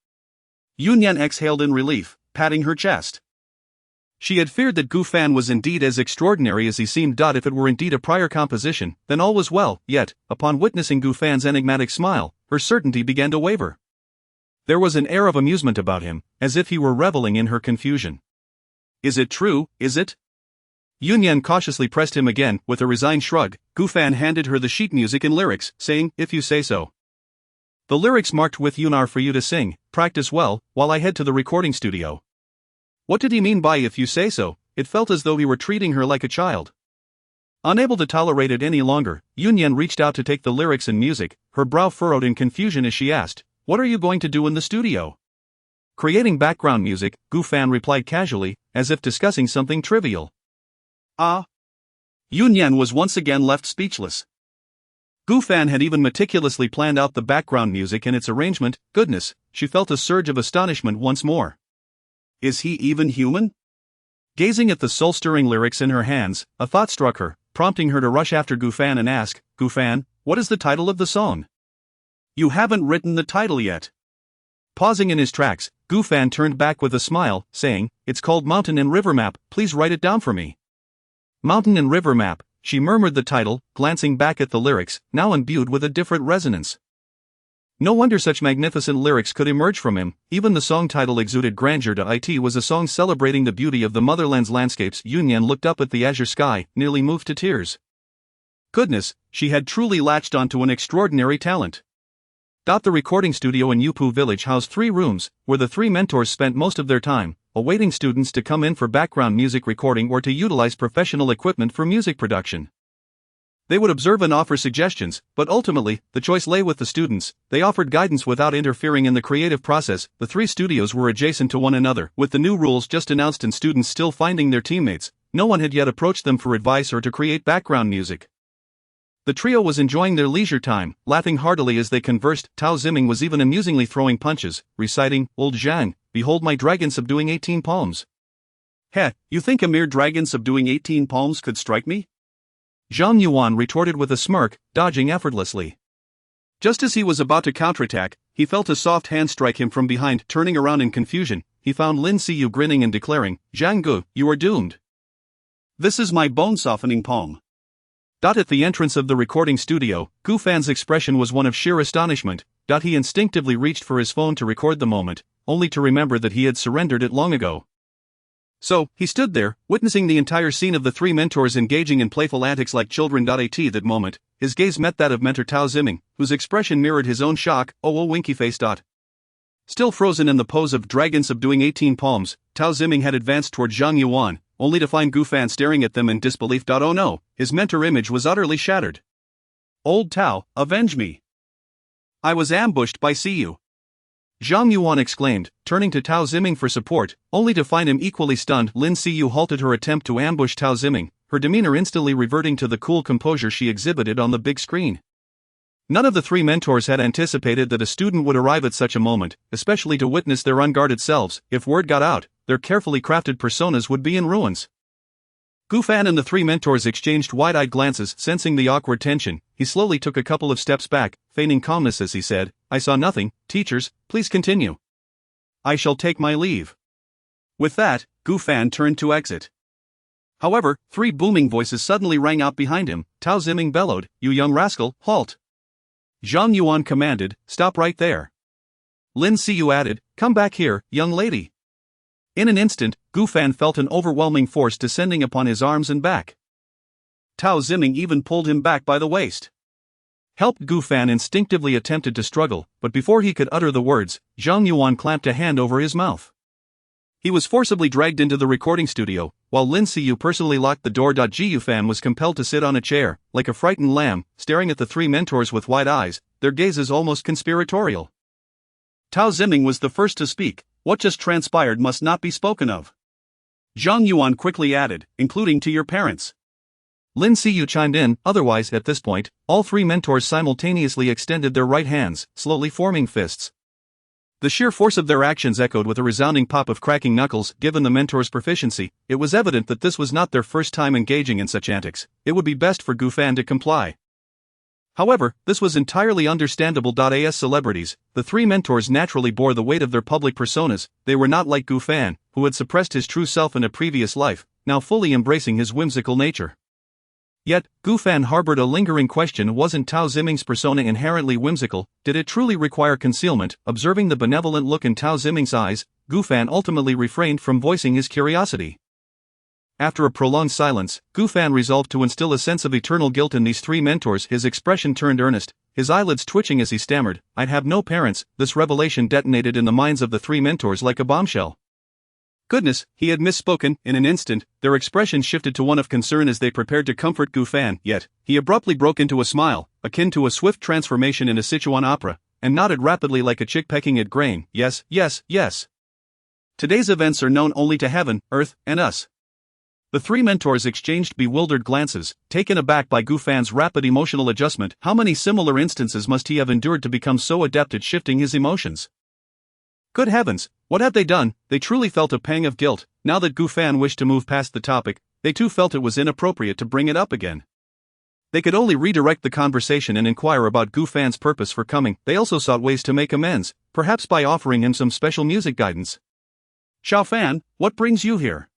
Yun Yen exhaled in relief, patting her chest. She had feared that Gu Fan was indeed as extraordinary as he seemed. If it were indeed a prior composition, then all was well. Yet, upon witnessing Gu Fan's enigmatic smile, her certainty began to waver. There was an air of amusement about him, as if he were reveling in her confusion. Is it true, is it? Yun Yen cautiously pressed him again. With a resigned shrug, Gu Fan handed her the sheet music and lyrics, saying, If you say so. The lyrics marked with Yun are for you to sing. Practice well, while I head to the recording studio. What did he mean by if you say so? It felt as though he were treating her like a child. Unable to tolerate it any longer, Yun Yen reached out to take the lyrics and music, her brow furrowed in confusion as she asked, What are you going to do in the studio? Creating background music, Gu Fan replied casually, as if discussing something trivial. Ah. Yun Yen was once again left speechless. Gu Fan had even meticulously planned out the background music and its arrangement. Goodness, she felt a surge of astonishment once more. Is he even human? Gazing at the soul-stirring lyrics in her hands, a thought struck her, prompting her to rush after Gu Fan and ask, Gu Fan, what is the title of the song? You haven't written the title yet. Pausing in his tracks, Gu Fan turned back with a smile, saying, It's called Mountain and River Map, please write it down for me. Mountain and River Map, she murmured the title, glancing back at the lyrics, now imbued with a different resonance. No wonder such magnificent lyrics could emerge from him. Even the song title exuded grandeur. It was a song celebrating the beauty of the motherland's landscapes. Yunyan looked up at the azure sky, nearly moved to tears. Goodness, she had truly latched onto an extraordinary talent. The recording studio in Yupu village housed 3 rooms, where the 3 mentors spent most of their time, awaiting students to come in for background music recording or to utilize professional equipment for music production. They would observe and offer suggestions, but ultimately, the choice lay with the students. They offered guidance without interfering in the creative process. The 3 studios were adjacent to one another, with the new rules just announced and students still finding their teammates. No one had yet approached them for advice or to create background music. The trio was enjoying their leisure time, laughing heartily as they conversed. Tao Ziming was even amusingly throwing punches, reciting, "Old Zhang, behold my dragon subduing 18 palms." Heh, you think a mere dragon subduing 18 palms could strike me? Zhang Yuan retorted with a smirk, dodging effortlessly. Just as he was about to counterattack, he felt a soft hand strike him from behind. Turning around in confusion, he found Lin Siyu grinning and declaring, "Zhang Gu, you are doomed. This is my bone-softening palm." At the entrance of the recording studio, Gu Fan's expression was one of sheer astonishment. He instinctively reached for his phone to record the moment, only to remember that he had surrendered it long ago. So, he stood there, witnessing the entire scene of the 3 mentors engaging in playful antics like children. At that moment, his gaze met that of mentor Tao Ziming, whose expression mirrored his own shock. Oh, winky face. Still frozen in the pose of dragon subduing 18 palms, Tao Ziming had advanced toward Zhang Yuan, only to find Gu Fan staring at them in disbelief. Oh no, his mentor image was utterly shattered. "Old Tao, avenge me. I was ambushed by Siyu." Zhang Yuan exclaimed, turning to Tao Ziming for support, only to find him equally stunned. Lin Siyu halted her attempt to ambush Tao Ziming, her demeanor instantly reverting to the cool composure she exhibited on the big screen. None of the 3 mentors had anticipated that a student would arrive at such a moment, especially to witness their unguarded selves. If word got out, their carefully crafted personas would be in ruins. Gu Fan and the 3 mentors exchanged wide-eyed glances. Sensing the awkward tension, he slowly took a couple of steps back, feigning calmness as he said, "I saw nothing. Teachers, please continue. I shall take my leave." With that, Gu Fan turned to exit. However, 3 booming voices suddenly rang out behind him. Tao Ziming bellowed, "You young rascal, halt!" Zhang Yuan commanded, "Stop right there." Lin Siyu added, "Come back here, young lady." In an instant, Gu Fan felt an overwhelming force descending upon his arms and back. Tao Ziming even pulled him back by the waist. Help! Gu Fan instinctively attempted to struggle, but before he could utter the words, Zhang Yuan clamped a hand over his mouth. He was forcibly dragged into the recording studio, while Lin Siyu personally locked the door. Gu Fan was compelled to sit on a chair, like a frightened lamb, staring at the 3 mentors with wide eyes, their gazes almost conspiratorial. Tao Ziming was the first to speak. "What just transpired must not be spoken of." Zhang Yuan quickly added, "Including to your parents." Lin Siyu chimed in. Otherwise, at this point, all 3 mentors simultaneously extended their right hands, slowly forming fists. The sheer force of their actions echoed with a resounding pop of cracking knuckles. Given the mentors' proficiency, it was evident that this was not their first time engaging in such antics. It would be best for Gu Fan to comply. However, this was entirely understandable. As celebrities, the 3 mentors naturally bore the weight of their public personas. They were not like Gu Fan, who had suppressed his true self in a previous life, now fully embracing his whimsical nature. Yet, Gu Fan harbored a lingering question: wasn't Tao Ziming's persona inherently whimsical? Did it truly require concealment? Observing the benevolent look in Tao Ziming's eyes, Gu Fan ultimately refrained from voicing his curiosity. After a prolonged silence, Gu Fan resolved to instill a sense of eternal guilt in these 3 mentors. His expression turned earnest, his eyelids twitching as he stammered, "I'd have no parents." This revelation detonated in the minds of the 3 mentors like a bombshell. Goodness, he had misspoken. In an instant, their expression shifted to one of concern as they prepared to comfort Gu Fan. Yet, he abruptly broke into a smile, akin to a swift transformation in a Sichuan opera, and nodded rapidly like a chick pecking at grain. "Yes, yes, yes. Today's events are known only to heaven, earth, and us." The 3 mentors exchanged bewildered glances, taken aback by Gu Fan's rapid emotional adjustment. How many similar instances must he have endured to become so adept at shifting his emotions? Good heavens, what had they done? They truly felt a pang of guilt. Now that Gu Fan wished to move past the topic, they too felt it was inappropriate to bring it up again. They could only redirect the conversation and inquire about Gu Fan's purpose for coming. They also sought ways to make amends, perhaps by offering him some special music guidance. "Xiao Fan, what brings you here?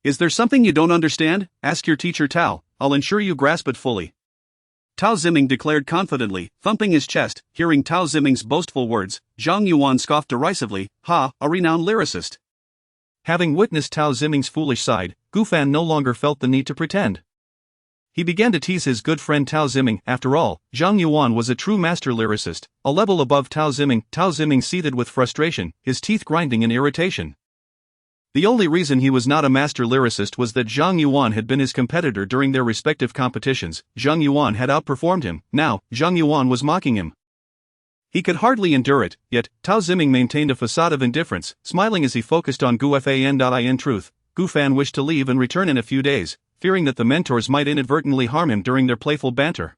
Is there something you don't understand? Ask your teacher Tao. I'll ensure you grasp it fully. Tao Ziming declared confidently, thumping his chest. Hearing Tao Ziming's boastful words, Zhang Yuan scoffed derisively. Ha, a renowned lyricist. Having witnessed Tao Ziming's foolish side, Gu Fan no longer felt the need to pretend. He began to tease his good friend Tao Ziming. After all, Zhang Yuan was a true master lyricist, a level above Tao Ziming. Tao Ziming seethed with frustration, his teeth grinding in irritation. The only reason he was not a master lyricist was that Zhang Yuan had been his competitor during their respective competitions. Zhang Yuan had outperformed him. Now, Zhang Yuan was mocking him. He could hardly endure it, yet Tao Ziming maintained a facade of indifference, smiling as he focused on Gu Fan. In truth, Gu Fan wished to leave and return in a few days, fearing that the mentors might inadvertently harm him during their playful banter.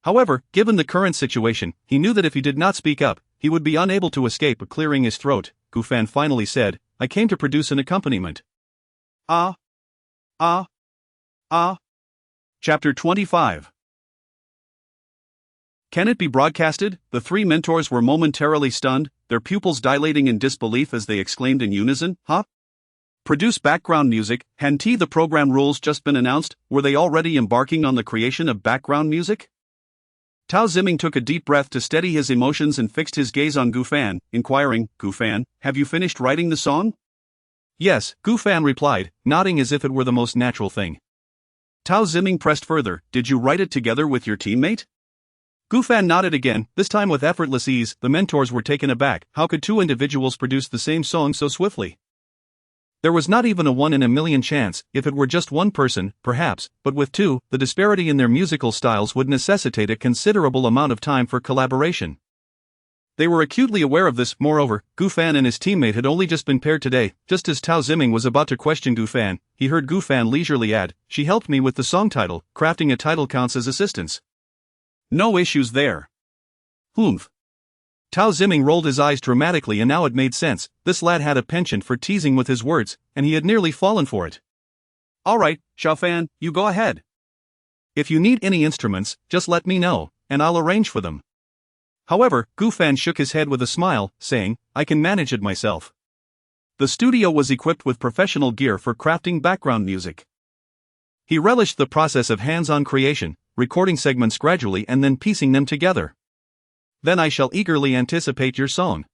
However, given the current situation, he knew that if he did not speak up, he would be unable to escape. Clearing his throat, Gu Fan finally said, I came to produce an accompaniment. Chapter 25. Can it be broadcasted? The three mentors were momentarily stunned, their pupils dilating in disbelief as they exclaimed in unison, Huh? Produce background music. Hadn't the program rules just been announced? Were they already embarking on the creation of background music? Tao Ziming took a deep breath to steady his emotions and fixed his gaze on Gu Fan, inquiring, Gu Fan, have you finished writing the song? Yes, Gu Fan replied, nodding as if it were the most natural thing. Tao Ziming pressed further, did you write it together with your teammate? Gu Fan nodded again, this time with effortless ease. The mentors were taken aback. How could two individuals produce the same song so swiftly? There was not even a 1 in a million chance. If it were just one person, perhaps, but with two, the disparity in their musical styles would necessitate a considerable amount of time for collaboration. They were acutely aware of this. Moreover, Gu Fan and his teammate had only just been paired today. Just as Tao Ziming was about to question Gu Fan, he heard Gu Fan leisurely add, she helped me with the song title. Crafting a title counts as assistance. No issues there. Humph. Tao Ziming rolled his eyes dramatically, and now it made sense. This lad had a penchant for teasing with his words, and he had nearly fallen for it. Alright, Xiao Fan, you go ahead. If you need any instruments, just let me know, and I'll arrange for them. However, Gu Fan shook his head with a smile, saying, I can manage it myself. The studio was equipped with professional gear for crafting background music. He relished the process of hands-on creation, recording segments gradually and then piecing them together. Then I shall eagerly anticipate your song.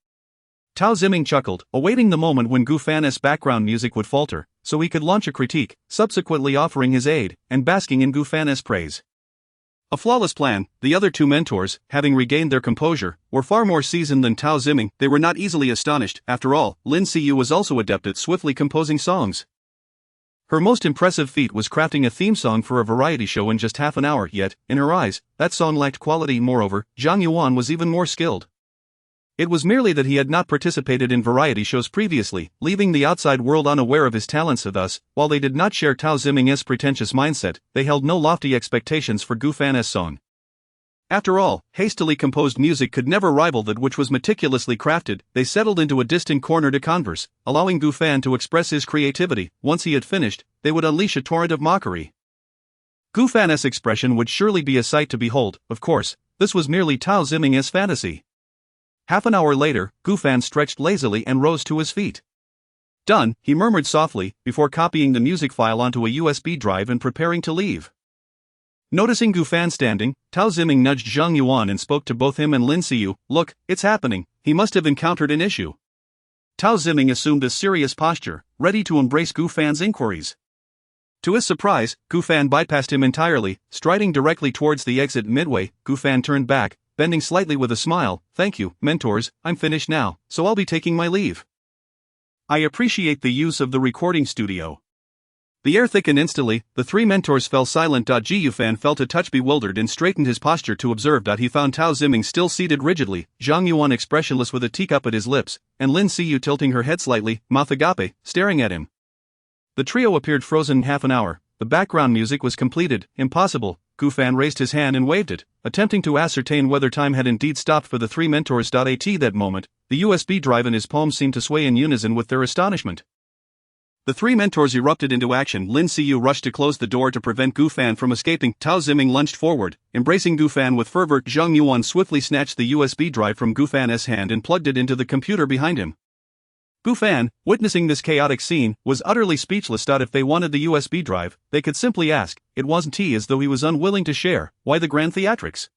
Tao Ziming chuckled, awaiting the moment when Gu Fan's background music would falter, so he could launch a critique, subsequently offering his aid, and basking in Gu Fan's praise. A flawless plan. The other two mentors, having regained their composure, were far more seasoned than Tao Ziming. They were not easily astonished. After all, Lin Siyu was also adept at swiftly composing songs. Her most impressive feat was crafting a theme song for a variety show in just half an hour, yet, in her eyes, that song lacked quality. Moreover, Zhang Yuan was even more skilled. It was merely that he had not participated in variety shows previously, leaving the outside world unaware of his talents. Thus, while they did not share Tao Ziming's pretentious mindset, they held no lofty expectations for Gu Fan's song. After all, hastily composed music could never rival that which was meticulously crafted. They settled into a distant corner to converse, allowing Gu Fan to express his creativity. Once he had finished, they would unleash a torrent of mockery. Gu Fan's expression would surely be a sight to behold. Of course, this was merely Tao Ziming's fantasy. Half an hour later, Gu Fan stretched lazily and rose to his feet. Done, he murmured softly, before copying the music file onto a USB drive and preparing to leave. Noticing Gu Fan standing, Tao Ziming nudged Zhang Yuan and spoke to both him and Lin Siyu. Look, it's happening. He must have encountered an issue. Tao Ziming assumed a serious posture, ready to embrace Gu Fan's inquiries. To his surprise, Gu Fan bypassed him entirely, striding directly towards the exit. Midway, Gu Fan turned back, bending slightly with a smile. Thank you, mentors, I'm finished now, so I'll be taking my leave. I appreciate the use of the recording studio. The air thickened instantly. The three mentors fell silent. Gu Fan felt a touch bewildered and straightened his posture to observe. He found Tao Ziming still seated rigidly, Zhang Yuan expressionless with a teacup at his lips, and Lin Siyu tilting her head slightly, mouth agape, staring at him. The trio appeared frozen in half an hour. The background music was completed. Impossible. Gu Fan raised his hand and waved it, attempting to ascertain whether time had indeed stopped for the three mentors. At that moment, the USB drive in his palm seemed to sway in unison with their astonishment. The three mentors erupted into action. Lin Siyu rushed to close the door to prevent Gu Fan from escaping. Tao Ziming lunged forward, embracing Gu Fan with fervor. Zhang Yuan swiftly snatched the USB drive from Gu Fan's hand and plugged it into the computer behind him. Gu Fan, witnessing this chaotic scene, was utterly speechless. If they wanted the USB drive, they could simply ask. It wasn't he as though he was unwilling to share. Why the grand theatrics?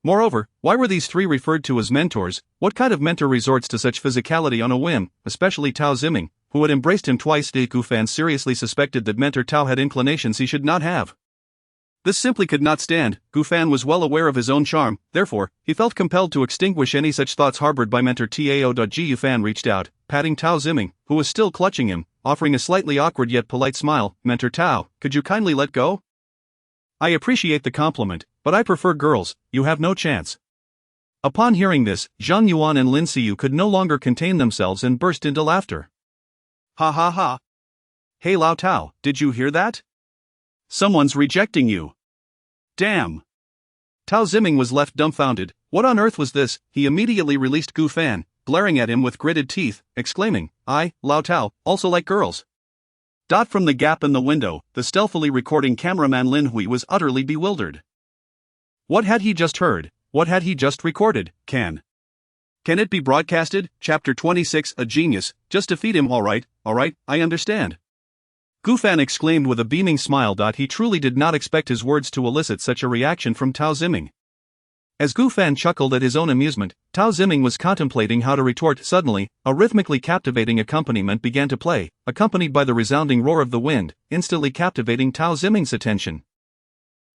Moreover, why were these three referred to as mentors? What kind of mentor resorts to such physicality on a whim, especially Tao Ziming, who had embraced him twice? Gu Fan seriously suspected that mentor Tao had inclinations he should not have. This simply could not stand. Gu Fan was well aware of his own charm, therefore, he felt compelled to extinguish any such thoughts harbored by mentor Tao. Gu Fan reached out, patting Tao Ziming, who was still clutching him, offering a slightly awkward yet polite smile. Mentor Tao, could you kindly let go? I appreciate the compliment, but I prefer girls, you have no chance. Upon hearing this, Zhang Yuan and Lin Xiyu could no longer contain themselves and burst into laughter. Ha ha ha. Hey Lao Tao, did you hear that? Someone's rejecting you. Damn. Tao Ziming was left dumbfounded. What on earth was this? He immediately released Gu Fan, glaring at him with gritted teeth, exclaiming, I, Lao Tao, also like girls. From the gap in the window, the stealthily recording cameraman Lin Hui was utterly bewildered. What had he just heard? What had he just recorded? Can it be broadcasted? Chapter 26. A genius. Just defeat him. Alright, I understand. Gu Fan exclaimed with a beaming smile. He truly did not expect his words to elicit such a reaction from Tao Ziming. As Gu Fan chuckled at his own amusement, Tao Ziming was contemplating how to retort. Suddenly, a rhythmically captivating accompaniment began to play, accompanied by the resounding roar of the wind, instantly captivating Tao Ziming's attention.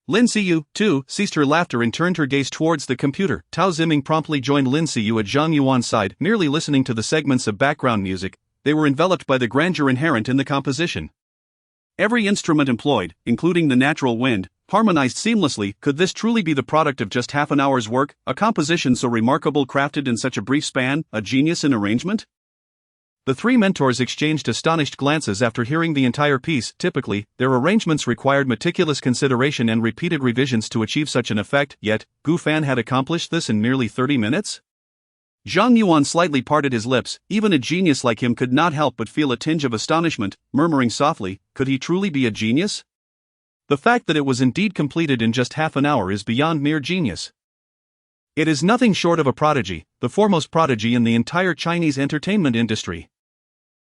Lin Xiyu, too, ceased her laughter and turned her gaze towards the computer. Tao Ziming promptly joined Lin Xiyu at Zhang Yuan's side, merely listening to the segments of background music. They were enveloped by the grandeur inherent in the composition. Every instrument employed, including the natural wind, harmonized seamlessly. Could this truly be the product of just half an hour's work, a composition so remarkable crafted in such a brief span, a genius in arrangement? The three mentors exchanged astonished glances after hearing the entire piece. Typically, their arrangements required meticulous consideration and repeated revisions to achieve such an effect, yet, Gu Fan had accomplished this in merely 30 minutes? Zhang Yuan slightly parted his lips. Even a genius like him could not help but feel a tinge of astonishment, murmuring softly, could he truly be a genius? The fact that it was indeed completed in just half an hour is beyond mere genius. It is nothing short of a prodigy, the foremost prodigy in the entire Chinese entertainment industry.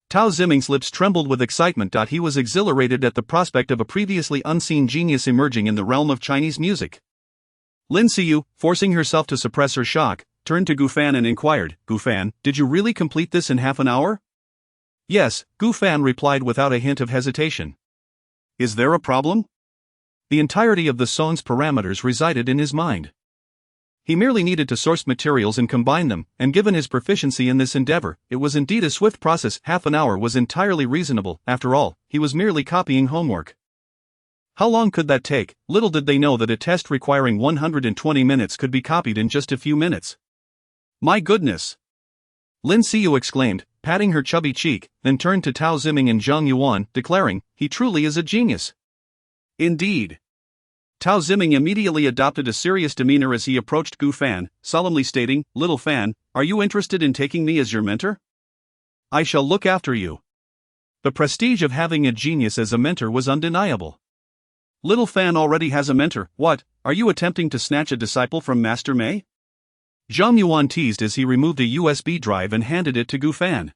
Tao Ziming's lips trembled with excitement. He was exhilarated at the prospect of a previously unseen genius emerging in the realm of Chinese music. Lin Xiyu, forcing herself to suppress her shock, turned to Gu Fan and inquired, Gu Fan, did you really complete this in half an hour? Yes, Gu Fan replied without a hint of hesitation. Is there a problem? The entirety of the song's parameters resided in his mind. He merely needed to source materials and combine them, and given his proficiency in this endeavor, it was indeed a swift process. Half an hour was entirely reasonable. After all, he was merely copying homework. How long could that take? Little did they know that a test requiring 120 minutes could be copied in just a few minutes. My goodness! Lin Xiyu exclaimed, patting her chubby cheek, then turned to Tao Ziming and Zhang Yuan, declaring, he truly is a genius. Indeed. Tao Ziming immediately adopted a serious demeanor as he approached Gu Fan, solemnly stating, Little Fan, are you interested in taking me as your mentor? I shall look after you. The prestige of having a genius as a mentor was undeniable. Little Fan already has a mentor. What, are you attempting to snatch a disciple from Master Mei? Zhang Yuan teased as he removed a USB drive and handed it to Gu Fan.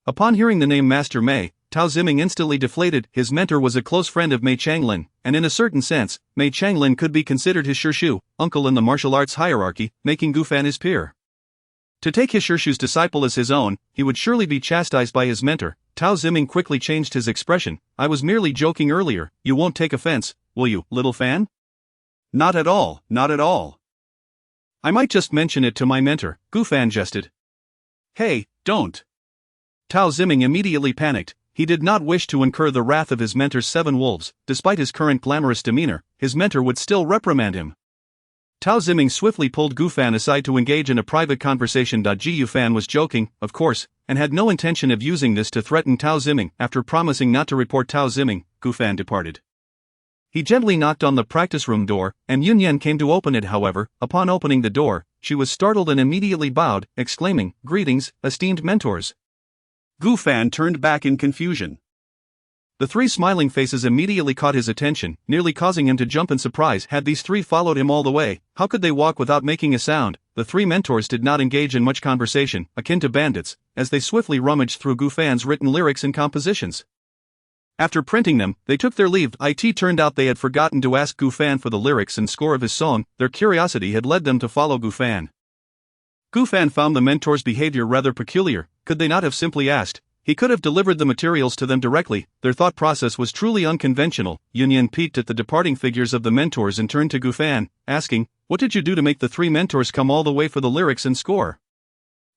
Upon hearing the name Master Mei, Tao Ziming instantly deflated. His mentor was a close friend of Mei Changlin, and in a certain sense, Mei Changlin could be considered his Shirshu, uncle in the martial arts hierarchy, making Gu Fan his peer. To take his Shirshu's disciple as his own, he would surely be chastised by his mentor. Tao Ziming quickly changed his expression. I was merely joking earlier. You won't take offense, will you, Little Fan? Not at all, not at all. I might just mention it to my mentor, Gu Fan jested. Hey, don't. Tao Ziming immediately panicked. He did not wish to incur the wrath of his mentor's 7 wolves. Despite his current glamorous demeanor, his mentor would still reprimand him. Tao Ziming swiftly pulled Gu Fan aside to engage in a private conversation. Gu Fan was joking, of course, and had no intention of using this to threaten Tao Ziming. After promising not to report Tao Ziming, Gu Fan departed. He gently knocked on the practice room door, and Yun Yan came to open it. However, upon opening the door, she was startled and immediately bowed, exclaiming, Greetings, esteemed mentors. Gu Fan turned back in confusion. The 3 smiling faces immediately caught his attention, nearly causing him to jump in surprise. Had these 3 followed him all the way, how could they walk without making a sound? The 3 mentors did not engage in much conversation, akin to bandits, as they swiftly rummaged through Gufan's written lyrics and compositions. After printing them, they took their leave. It turned out they had forgotten to ask Gufan for the lyrics and score of his song. Their curiosity had led them to follow Gufan. Gufan found the mentor's behavior rather peculiar. Could they not have simply asked? He could have delivered the materials to them directly. Their thought process was truly unconventional. Yunyan peeked at the departing figures of the mentors and turned to Gufan, asking, "What did you do to make the three mentors come all the way for the lyrics and score?"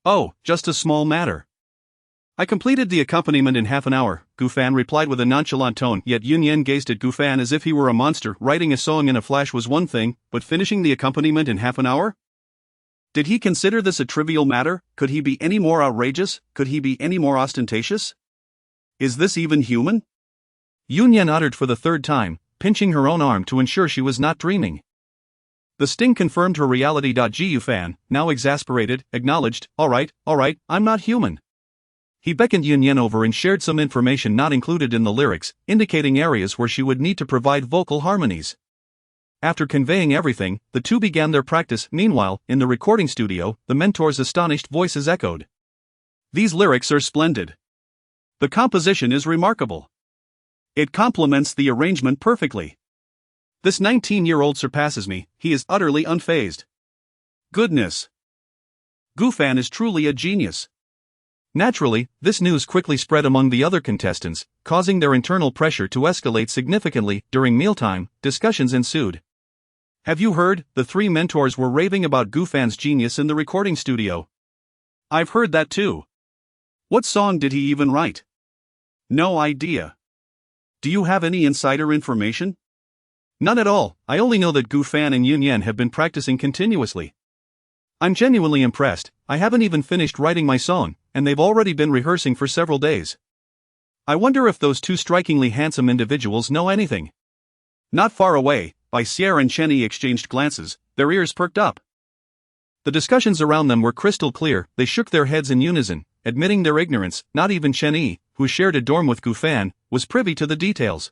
"Oh, just a small matter. I completed the accompaniment in half an hour," Gufan replied with a nonchalant tone. Yet Yunyan gazed at Gufan as if he were a monster. Writing a song in a flash was one thing, but finishing the accompaniment in half an hour? Did he consider this a trivial matter? Could he be any more outrageous? Could he be any more ostentatious? Is this even human? Yunyan uttered for the third time, pinching her own arm to ensure she was not dreaming. The sting confirmed her reality. Gufan, now exasperated, acknowledged, all right, I'm not human." He beckoned Yunyan over and shared some information not included in the lyrics, indicating areas where she would need to provide vocal harmonies. After conveying everything, the two began their practice. Meanwhile, in the recording studio, the mentor's astonished voices echoed. "These lyrics are splendid. The composition is remarkable. It complements the arrangement perfectly. This 19-year-old surpasses me. He is utterly unfazed. Goodness. Gufan is truly a genius." Naturally, this news quickly spread among the other contestants, causing their internal pressure to escalate significantly. During mealtime, discussions ensued. "Have you heard? The three mentors were raving about Gufan's genius in the recording studio." "I've heard that too. What song did he even write?" "No idea. Do you have any insider information?" "None at all. I only know that Gufan and Yunyan have been practicing continuously. I'm genuinely impressed. I haven't even finished writing my song, and they've already been rehearsing for several days. I wonder if those two strikingly handsome individuals know anything." Not far away, Sierra and Cheney exchanged glances, their ears perked up. The discussions around them were crystal clear. They shook their heads in unison, admitting their ignorance. Not even Cheney, who shared a dorm with Gufan, was privy to the details.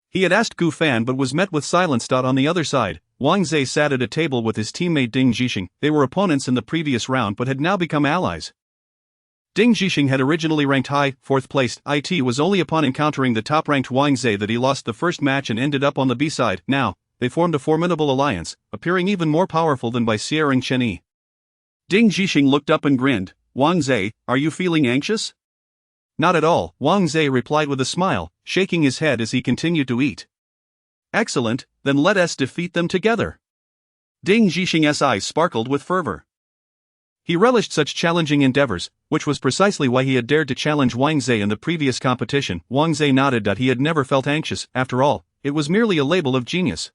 He had asked Gufan but was met with silence. On the other side, Wang Zhe sat at a table with his teammate Ding Zhixing. They were opponents in the previous round but had now become allies. Ding Zhixing had originally ranked high, 4th place. It was only upon encountering the top-ranked Wang Zhe that he lost the first match and ended up on the B side. Now, they formed a formidable alliance, appearing even more powerful than by Sierra and Cheney. Ding Zhixing looked up and grinned. "Wang Zhe, are you feeling anxious?" "Not at all," Wang Zhe replied with a smile, shaking his head as he continued to eat. "Excellent, then let us defeat them together." Ding Zhixing's eyes sparkled with fervor. He relished such challenging endeavors, which was precisely why he had dared to challenge Wang Zhe in the previous competition. Wang Zhe nodded. He had never felt anxious. After all, it was merely a label of genius.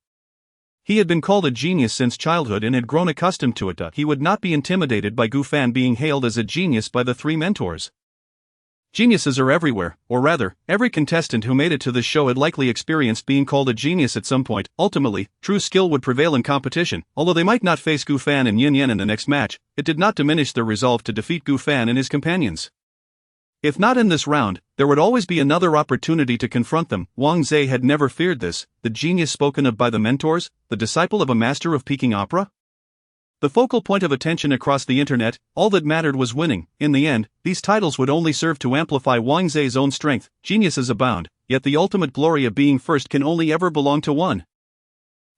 He had been called a genius since childhood and had grown accustomed to it. He would not be intimidated by Gufan being hailed as a genius by the three mentors. Geniuses are everywhere, or rather, every contestant who made it to this show had likely experienced being called a genius at some point. Ultimately, true skill would prevail in competition. Although they might not face Gufan and Yunyan in the next match, it did not diminish their resolve to defeat Gufan and his companions. If not in this round, there would always be another opportunity to confront them. Wang Zhe had never feared this, the genius spoken of by the mentors, the disciple of a master of Peking opera. The focal point of attention across the internet, all that mattered was winning. In the end, these titles would only serve to amplify Wang Zhe's own strength. Geniuses abound, yet the ultimate glory of being first can only ever belong to one.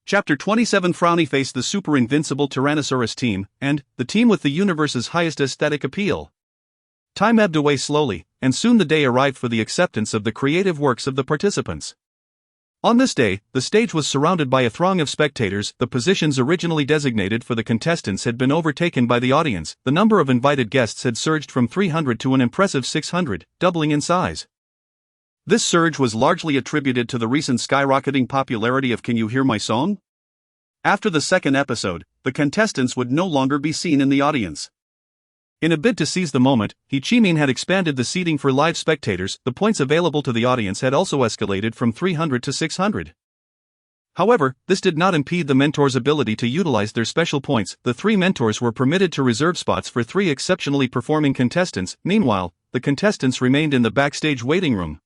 Chapter 27. Frowny faced the super invincible Tyrannosaurus team, and the team with the universe's highest aesthetic appeal. Time ebbed away slowly, and soon the day arrived for the acceptance of the creative works of the participants. On this day, the stage was surrounded by a throng of spectators. The positions originally designated for the contestants had been overtaken by the audience. The number of invited guests had surged from 300 to an impressive 600, doubling in size. This surge was largely attributed to the recent skyrocketing popularity of Can You Hear My Song? After the second episode, the contestants would no longer be seen in the audience. In a bid to seize the moment, He Chi Minh had expanded the seating for live spectators. The points available to the audience had also escalated from 300 to 600. However, this did not impede the mentors' ability to utilize their special points. The three mentors were permitted to reserve spots for three exceptionally performing contestants. Meanwhile, the contestants remained in the backstage waiting room.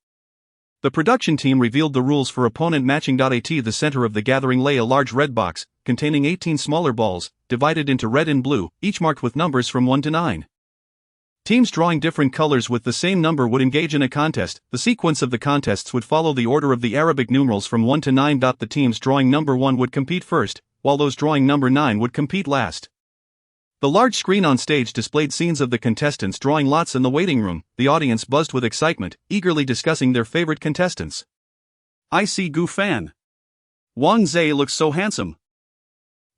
The production team revealed the rules for opponent matching. At the center of the gathering lay a large red box, containing 18 smaller balls, divided into red and blue, each marked with numbers from 1 to 9. Teams drawing different colors with the same number would engage in a contest. The sequence of the contests would follow the order of the Arabic numerals from 1 to 9. The teams drawing number 1 would compete first, while those drawing number 9 would compete last. The large screen on stage displayed scenes of the contestants drawing lots in the waiting room. The audience buzzed with excitement, eagerly discussing their favorite contestants. I see Gu Fan. Wang Zhe looks so handsome.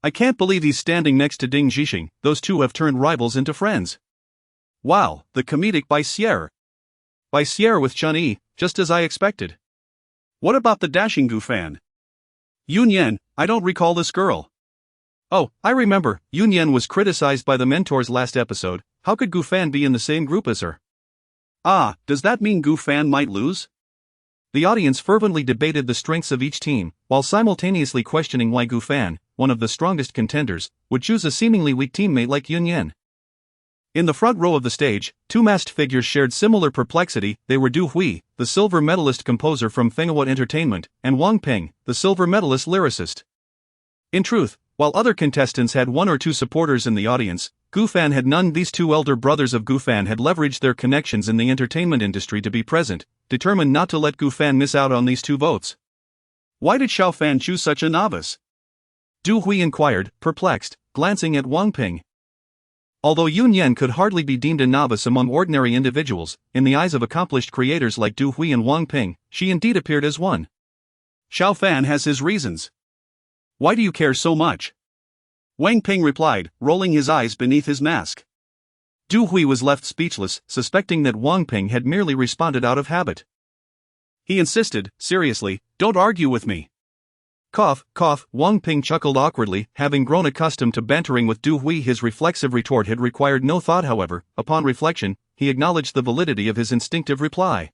I can't believe he's standing next to Ding Zhixing. Those two have turned rivals into friends. Wow, the comedic Bai Sierra. Bai Sierra with Chun-Yi, just as I expected. What about the dashing Gu Fan? Yun Yan, I don't recall this girl. Oh, I remember, Yun Yan was criticized by the mentors last episode. How could Gu Fan be in the same group as her? Ah, does that mean Gu Fan might lose? The audience fervently debated the strengths of each team, while simultaneously questioning why Gu Fan, one of the strongest contenders, would choose a seemingly weak teammate like Yun Yan. In the front row of the stage, two masked figures shared similar perplexity. They were Du Hui, the silver medalist composer from Fenghuat Entertainment, and Wang Peng, the silver medalist lyricist. In truth, while other contestants had one or two supporters in the audience, Gu Fan had none. These two elder brothers of Gu Fan had leveraged their connections in the entertainment industry to be present, determined not to let Gu Fan miss out on these two votes. Why did Xiao Fan choose such a novice? Du Hui inquired, perplexed, glancing at Wang Peng. Although Yun Yan could hardly be deemed a novice among ordinary individuals, in the eyes of accomplished creators like Du Hui and Wang Peng, she indeed appeared as one. Xiao Fan has his reasons. Why do you care so much? Wang Peng replied, rolling his eyes beneath his mask. Du Hui was left speechless, suspecting that Wang Peng had merely responded out of habit. He insisted, seriously, don't argue with me. Cough, cough, Wang Peng chuckled awkwardly. Having grown accustomed to bantering with Du Hui, his reflexive retort had required no thought. However, upon reflection, he acknowledged the validity of his instinctive reply.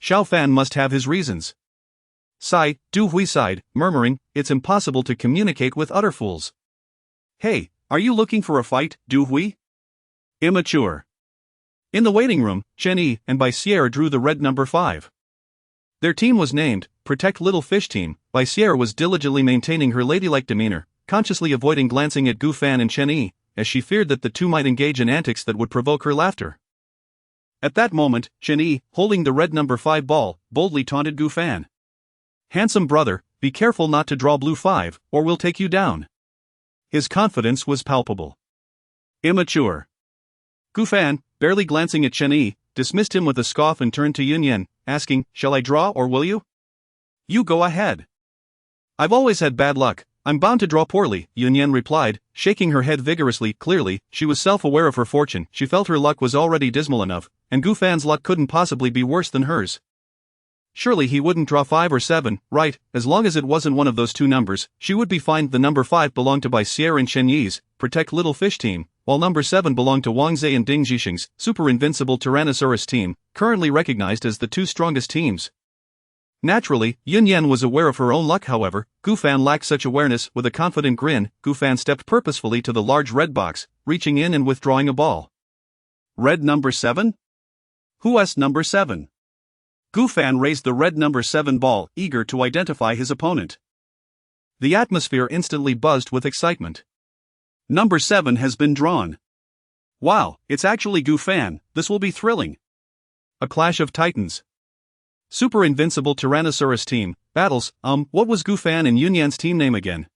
Xiao Fan must have his reasons. Sigh, Du Hui sighed, murmuring, it's impossible to communicate with utter fools. Hey, are you looking for a fight, Du Hui? Immature. In the waiting room, Chen-Yi and Bai Sierra drew the red number 5. Their team was named Protect Little Fish Team. Bai Sierra was diligently maintaining her ladylike demeanor, consciously avoiding glancing at Gu Fan and Chen-Yi, as she feared that the two might engage in antics that would provoke her laughter. At that moment, Chen-Yi, holding the red number 5 ball, boldly taunted Gu Fan. Handsome brother, be careful not to draw blue 5, or we'll take you down. His confidence was palpable. Immature. Gu Fan, barely glancing at Chen-Yi, dismissed him with a scoff and turned to Yun Yan, asking, shall I draw or will you? You go ahead. I've always had bad luck, I'm bound to draw poorly, Yun Yan replied, shaking her head vigorously. Clearly, she was self-aware of her fortune. She felt her luck was already dismal enough, and Gu Fan's luck couldn't possibly be worse than hers. Surely he wouldn't draw 5 or 7, right? As long as it wasn't one of those two numbers, she would be fine. The number 5 belonged to Bai Sierra and Chen-Yi's Protect Little Fish Team, while number 7 belonged to Wang Zhe and Ding Zhixing's Super Invincible Tyrannosaurus Team, currently recognized as the two strongest teams. Naturally, Yun Yan was aware of her own luck. However, Gu Fan lacked such awareness. With a confident grin, Gu Fan stepped purposefully to the large red box, reaching in and withdrawing a ball. Red number 7? Who's number 7? Gu Fan raised the red number 7 ball, eager to identify his opponent. The atmosphere instantly buzzed with excitement. Number 7 has been drawn. Wow, it's actually Gu Fan. This will be thrilling. A clash of titans. Super Invincible Tyrannosaurus Team, battles. What was Gu Fan and Yun Yan's team name again?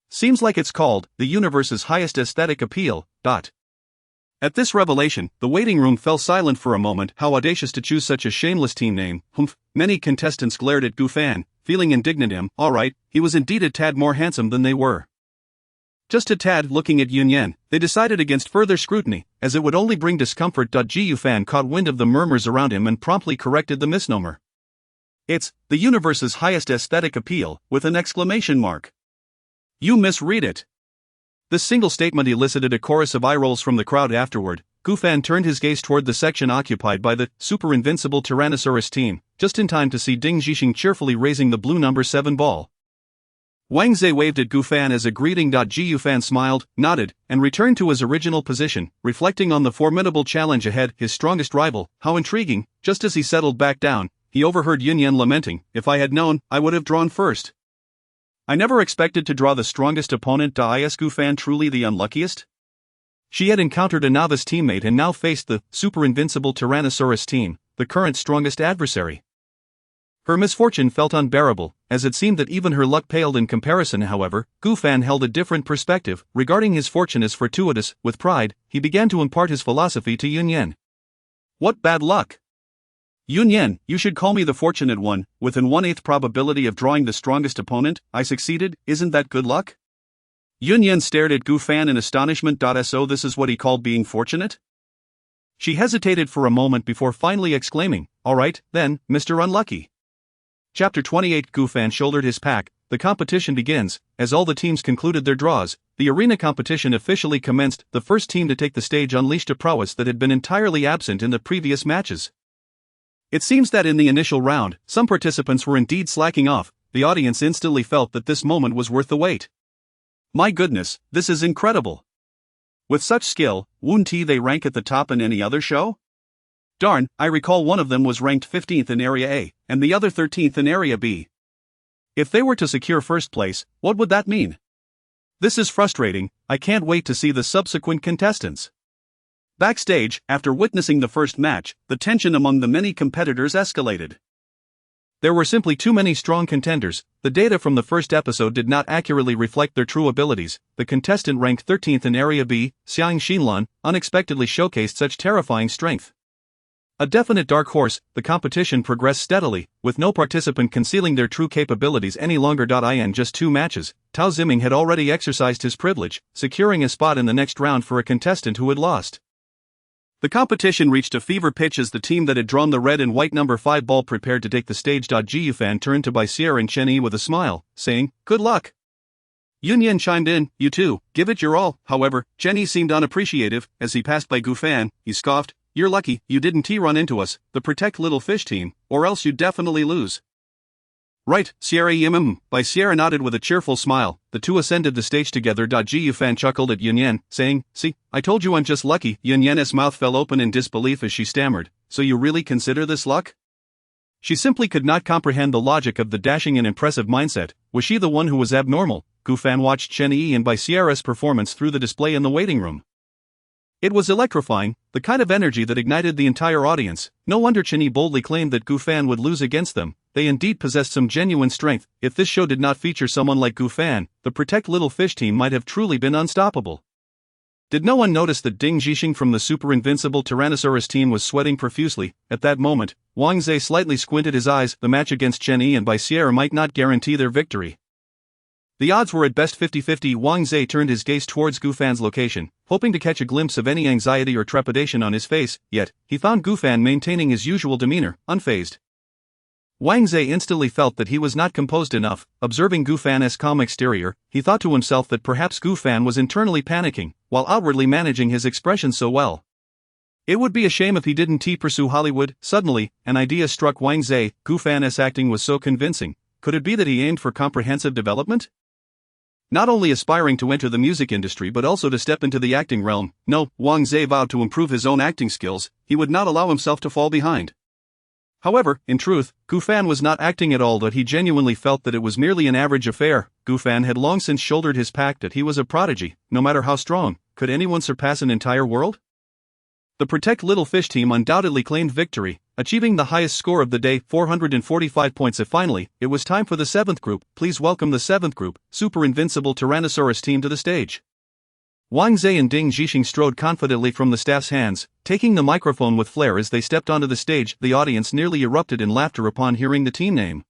Seems like it's called The Universe's Highest Aesthetic Appeal. At this revelation, the waiting room fell silent for a moment. How audacious to choose such a shameless team name. Humph. Many contestants glared at Gu Fan, feeling indignant. Alright, he was indeed a tad more handsome than they were. Just a tad. Looking at Yun Yan, they decided against further scrutiny, as it would only bring discomfort. Gu Fan caught wind of the murmurs around him and promptly corrected the misnomer. It's The Universe's Highest Aesthetic Appeal, with an exclamation mark. You misread it. This single statement elicited a chorus of eye rolls from the crowd. Afterward, Gu Fan turned his gaze toward the section occupied by the Super Invincible Tyrannosaurus Team, just in time to see Ding Zhixing cheerfully raising the blue number 7 ball. Wang Zhe waved at Gu Fan as a greeting. Gu Fan smiled, nodded, and returned to his original position, reflecting on the formidable challenge ahead. His strongest rival, how intriguing. Just as he settled back down, he overheard Yun Yan lamenting, if I had known, I would have drawn first. I never expected to draw the strongest opponent. Is Gu Fan truly the unluckiest? She had encountered a novice teammate and now faced the super invincible Tyrannosaurus team, the current strongest adversary. Her misfortune felt unbearable, as it seemed that even her luck paled in comparison. However, Gu Fan held a different perspective, regarding his fortune as fortuitous. With pride, he began to impart his philosophy to Yun Yan. What bad luck! Yun Yan, you should call me the fortunate one. With an 1/8 probability of drawing the strongest opponent, I succeeded. Isn't that good luck? Yun Yan stared at Gu Fan in astonishment. So this is what he called being fortunate? She hesitated for a moment before finally exclaiming, "Alright, then, Mr. Unlucky." Chapter 28. Gu Fan shouldered his pack. The competition begins. As all the teams concluded their draws, the arena competition officially commenced. The first team to take the stage unleashed a prowess that had been entirely absent in the previous matches. It seems that in the initial round, some participants were indeed slacking off. The audience instantly felt that this moment was worth the wait. My goodness, this is incredible. With such skill, wouldn't they rank at the top in any other show? Darn, I recall one of them was ranked 15th in Area A, and the other 13th in Area B. If they were to secure first place, what would that mean? This is frustrating. I can't wait to see the subsequent contestants. Backstage, after witnessing the first match, the tension among the many competitors escalated. There were simply too many strong contenders. The data from the first episode did not accurately reflect their true abilities. The contestant ranked 13th in Area B, Xiang Xinlan, unexpectedly showcased such terrifying strength. A definite dark horse, the competition progressed steadily, with no participant concealing their true capabilities any longer. In just 2 matches, Tao Ziming had already exercised his privilege, securing a spot in the next round for a contestant who had lost. The competition reached a fever pitch as the team that had drawn the red and white number 5 ball prepared to take the stage. Gu Fan turned to Bai Sierra and Chen Yi with a smile, saying, "Good luck." Yun Yan chimed in, "You too, give it your all." However, Chen Yi seemed unappreciative. As he passed by Gu Fan, he scoffed, "You're lucky you didn't run into us, the Protect Little Fish team, or else you'd definitely lose." "Right, Sierra Yi." Bai Sierra nodded with a cheerful smile. The two ascended the stage together. Gu Fan chuckled at Yun Yan, saying, "See, I told you I'm just lucky." Yun Yan's mouth fell open in disbelief as she stammered, "So you really consider this luck?" She simply could not comprehend the logic of the dashing and impressive mindset. Was she the one who was abnormal? Gu Fan watched Chen Yi and Bai Sierra's performance through the display in the waiting room. It was electrifying, the kind of energy that ignited the entire audience. No wonder Chen Yi boldly claimed that Gu Fan would lose against them. They indeed possessed some genuine strength. If this show did not feature someone like Gu Fan, the Protect Little Fish team might have truly been unstoppable. Did no one notice that Ding Zhixing from the super invincible Tyrannosaurus team was sweating profusely? At that moment, Wang Zhe slightly squinted his eyes. The match against Chen Yi and Bai Sierra might not guarantee their victory. The odds were at best 50-50. Wang Zhe turned his gaze towards Gu Fan's location, hoping to catch a glimpse of any anxiety or trepidation on his face, yet, he found Gu Fan maintaining his usual demeanor, unfazed. Wang Zhe instantly felt that he was not composed enough. Observing Gu Fan's calm exterior, he thought to himself that perhaps Gu Fan was internally panicking, while outwardly managing his expression so well. It would be a shame if he didn't pursue Hollywood. Suddenly, an idea struck Wang Zhe. Gu Fan's acting was so convincing. Could it be that he aimed for comprehensive development? Not only aspiring to enter the music industry but also to step into the acting realm. No, Wang Zhe vowed to improve his own acting skills. He would not allow himself to fall behind. However, in truth, Gu Fan was not acting at all. That he genuinely felt that it was merely an average affair. Gu Fan had long since shouldered his pact that he was a prodigy. No matter how strong, could anyone surpass an entire world? The Protect Little Fish team undoubtedly claimed victory, achieving the highest score of the day, 445 points. Finally, it was time for the 7th group. Please welcome the 7th group, Super Invincible Tyrannosaurus team, to the stage. Wang Zhe and Ding Zhixing strode confidently from the staff's hands, taking the microphone with flair. As they stepped onto the stage, the audience nearly erupted in laughter upon hearing the team name.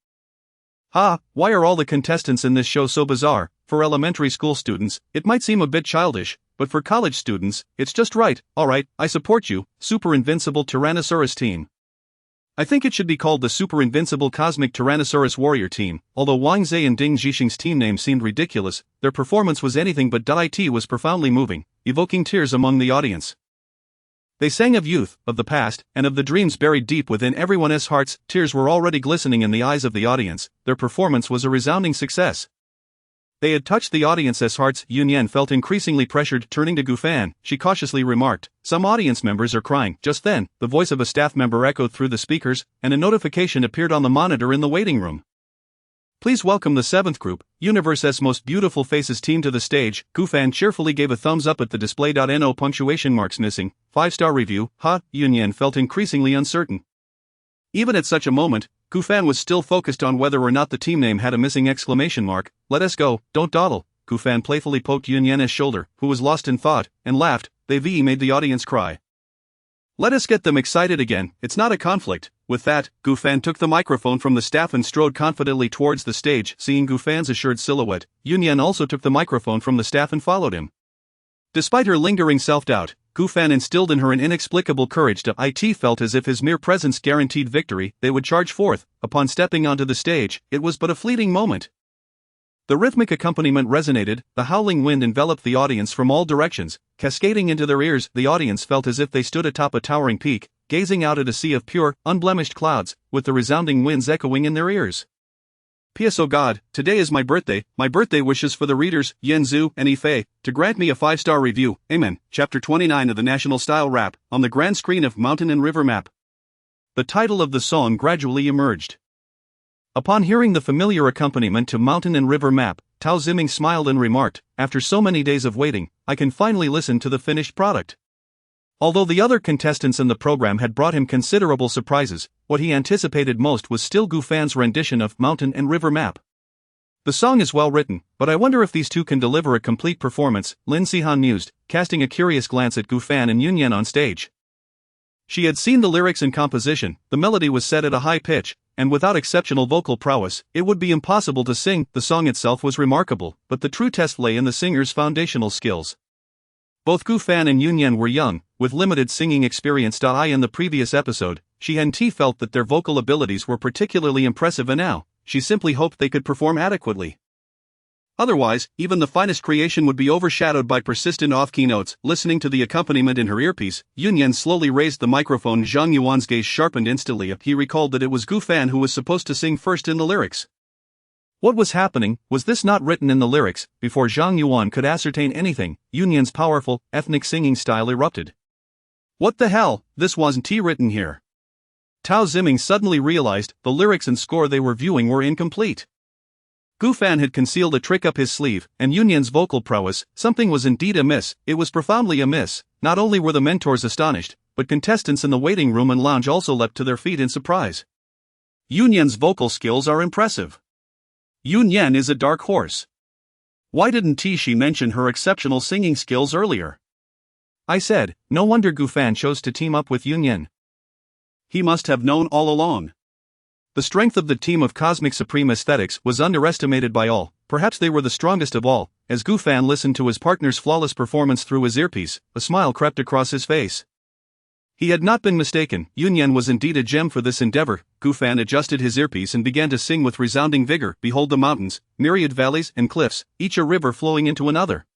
"Ha, why are all the contestants in this show so bizarre?" For elementary school students, it might seem a bit childish, but for college students, it's just right. "Alright, I support you, Super Invincible Tyrannosaurus team. I think it should be called the Super Invincible Cosmic Tyrannosaurus Warrior team." Although Wang Zhe and Ding Zhixing's team name seemed ridiculous, their performance was anything but. It was profoundly moving, evoking tears among the audience. They sang of youth, of the past, and of the dreams buried deep within everyone's hearts. Tears were already glistening in the eyes of the audience. Their performance was a resounding success. They had touched the audience's hearts. Yun Yan felt increasingly pressured. Turning to Gu Fan, she cautiously remarked, "Some audience members are crying." Just then, the voice of a staff member echoed through the speakers, and a notification appeared on the monitor in the waiting room. Please welcome the 7th group, Universe's Most Beautiful Faces team to the stage. Gufan cheerfully gave a thumbs up at the display. No punctuation marks missing. 5-star review. Yunyan felt increasingly uncertain. Even at such a moment, Gufan was still focused on whether or not the team name had a missing exclamation mark. Let us go, don't dawdle. Gufan playfully poked Yunyan's shoulder, who was lost in thought, and laughed. They made the audience cry. Let us get them excited again, it's not a conflict. With that, Gufan took the microphone from the staff and strode confidently towards the stage. Seeing Gufan's assured silhouette, Yunyan also took the microphone from the staff and followed him. Despite her lingering self-doubt, Gufan instilled in her an inexplicable courage. It felt as if his mere presence guaranteed victory. They would charge forth. Upon stepping onto the stage, it was but a fleeting moment. The rhythmic accompaniment resonated, the howling wind enveloped the audience from all directions, cascading into their ears. The audience felt as if they stood atop a towering peak, gazing out at a sea of pure, unblemished clouds, with the resounding winds echoing in their ears. P.S. Oh God, today is my birthday wishes for the readers, Yenzu and Ife, to grant me a 5-star review, amen. Chapter 29 of the National Style Rap, on the grand screen of Mountain and River Map. The title of the song gradually emerged. Upon hearing the familiar accompaniment to Mountain and River Map, Tao Ziming smiled and remarked, after so many days of waiting, I can finally listen to the finished product. Although the other contestants in the program had brought him considerable surprises, what he anticipated most was still Gufan's rendition of Mountain and River Map. The song is well written, but I wonder if these two can deliver a complete performance, Lin Sihan mused, casting a curious glance at Gufan and Yunyan on stage. She had seen the lyrics and composition. The melody was set at a high pitch, and without exceptional vocal prowess, it would be impossible to sing. The song itself was remarkable, but the true test lay in the singer's foundational skills. Both Gufan and Yunyan were young, with limited singing experience. In the previous episode, she and T felt that their vocal abilities were particularly impressive, and now, she simply hoped they could perform adequately. Otherwise, even the finest creation would be overshadowed by persistent off-key notes. Listening to the accompaniment in her earpiece, Yunyan slowly raised the microphone. Zhang Yuan's gaze sharpened instantly. He recalled that it was Gufan who was supposed to sing first in the lyrics. What was happening? Was this not written in the lyrics? Before Zhang Yuan could ascertain anything, Yunyan's powerful, ethnic singing style erupted. What the hell? This wasn't written here. Tao Ziming suddenly realized the lyrics and score they were viewing were incomplete. Gufan had concealed a trick up his sleeve, and Yunyan's vocal prowess, something was indeed amiss. It was profoundly amiss. Not only were the mentors astonished, but contestants in the waiting room and lounge also leapt to their feet in surprise. Yunyan's vocal skills are impressive. Yunyan is a dark horse. Why didn't she mention her exceptional singing skills earlier? I said, no wonder Gufan chose to team up with Yunyan. He must have known all along. The strength of the team of Cosmic Supreme Aesthetics was underestimated by all. Perhaps they were the strongest of all. As Gufan listened to his partner's flawless performance through his earpiece, a smile crept across his face. He had not been mistaken. Yunyan was indeed a gem for this endeavor. Gufan adjusted his earpiece and began to sing with resounding vigor. Behold the mountains, myriad valleys and cliffs, each a river flowing into another.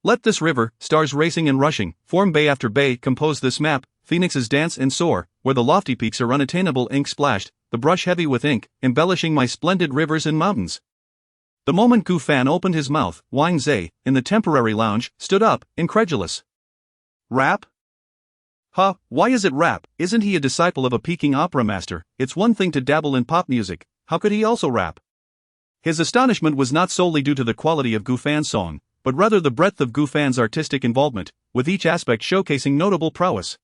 Let this river, stars racing and rushing, form bay after bay, compose this map. Phoenixes dance and soar, where the lofty peaks are unattainable. Ink splashed, the brush heavy with ink, embellishing my splendid rivers and mountains. The moment Gufan opened his mouth, Wang Zhe, in the temporary lounge, stood up, incredulous. Rap? Why is it rap? Isn't he a disciple of a Peking opera master? It's one thing to dabble in pop music, how could he also rap? His astonishment was not solely due to the quality of Gufan's song, but rather the breadth of Gufan's artistic involvement, with each aspect showcasing notable prowess.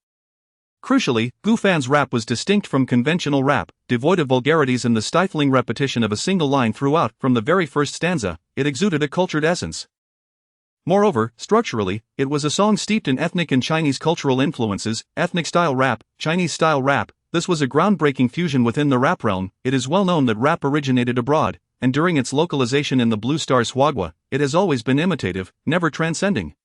Crucially, Gufan's rap was distinct from conventional rap, devoid of vulgarities and the stifling repetition of a single line throughout. From the very first stanza, it exuded a cultured essence. Moreover, structurally, it was a song steeped in ethnic and Chinese cultural influences. Ethnic-style rap, Chinese-style rap, this was a groundbreaking fusion within the rap realm. It is well known that rap originated abroad, and during its localization in the Blue Star's Huagua, it has always been imitative, never transcending.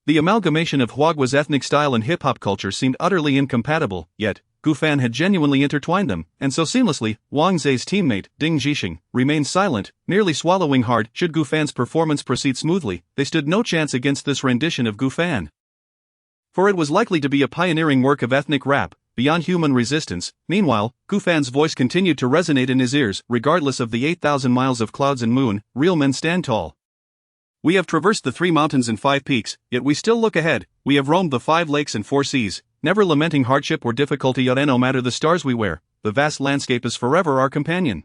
The amalgamation of Huagua's ethnic style and hip-hop culture seemed utterly incompatible, yet, Gufan had genuinely intertwined them, and so seamlessly. Wang Zhe's teammate, Ding Zhixing, remained silent, nearly swallowing hard. Should Gufan's performance proceed smoothly, they stood no chance against this rendition of Gufan. For it was likely to be a pioneering work of ethnic rap, beyond human resistance. Meanwhile, Gufan's voice continued to resonate in his ears. Regardless of the 8,000 miles of clouds and moon, real men stand tall. We have traversed the 3 mountains and 5 peaks, yet we still look ahead. We have roamed the 5 lakes and 4 seas, never lamenting hardship or difficulty, yet no matter the stars we wear, the vast landscape is forever our companion.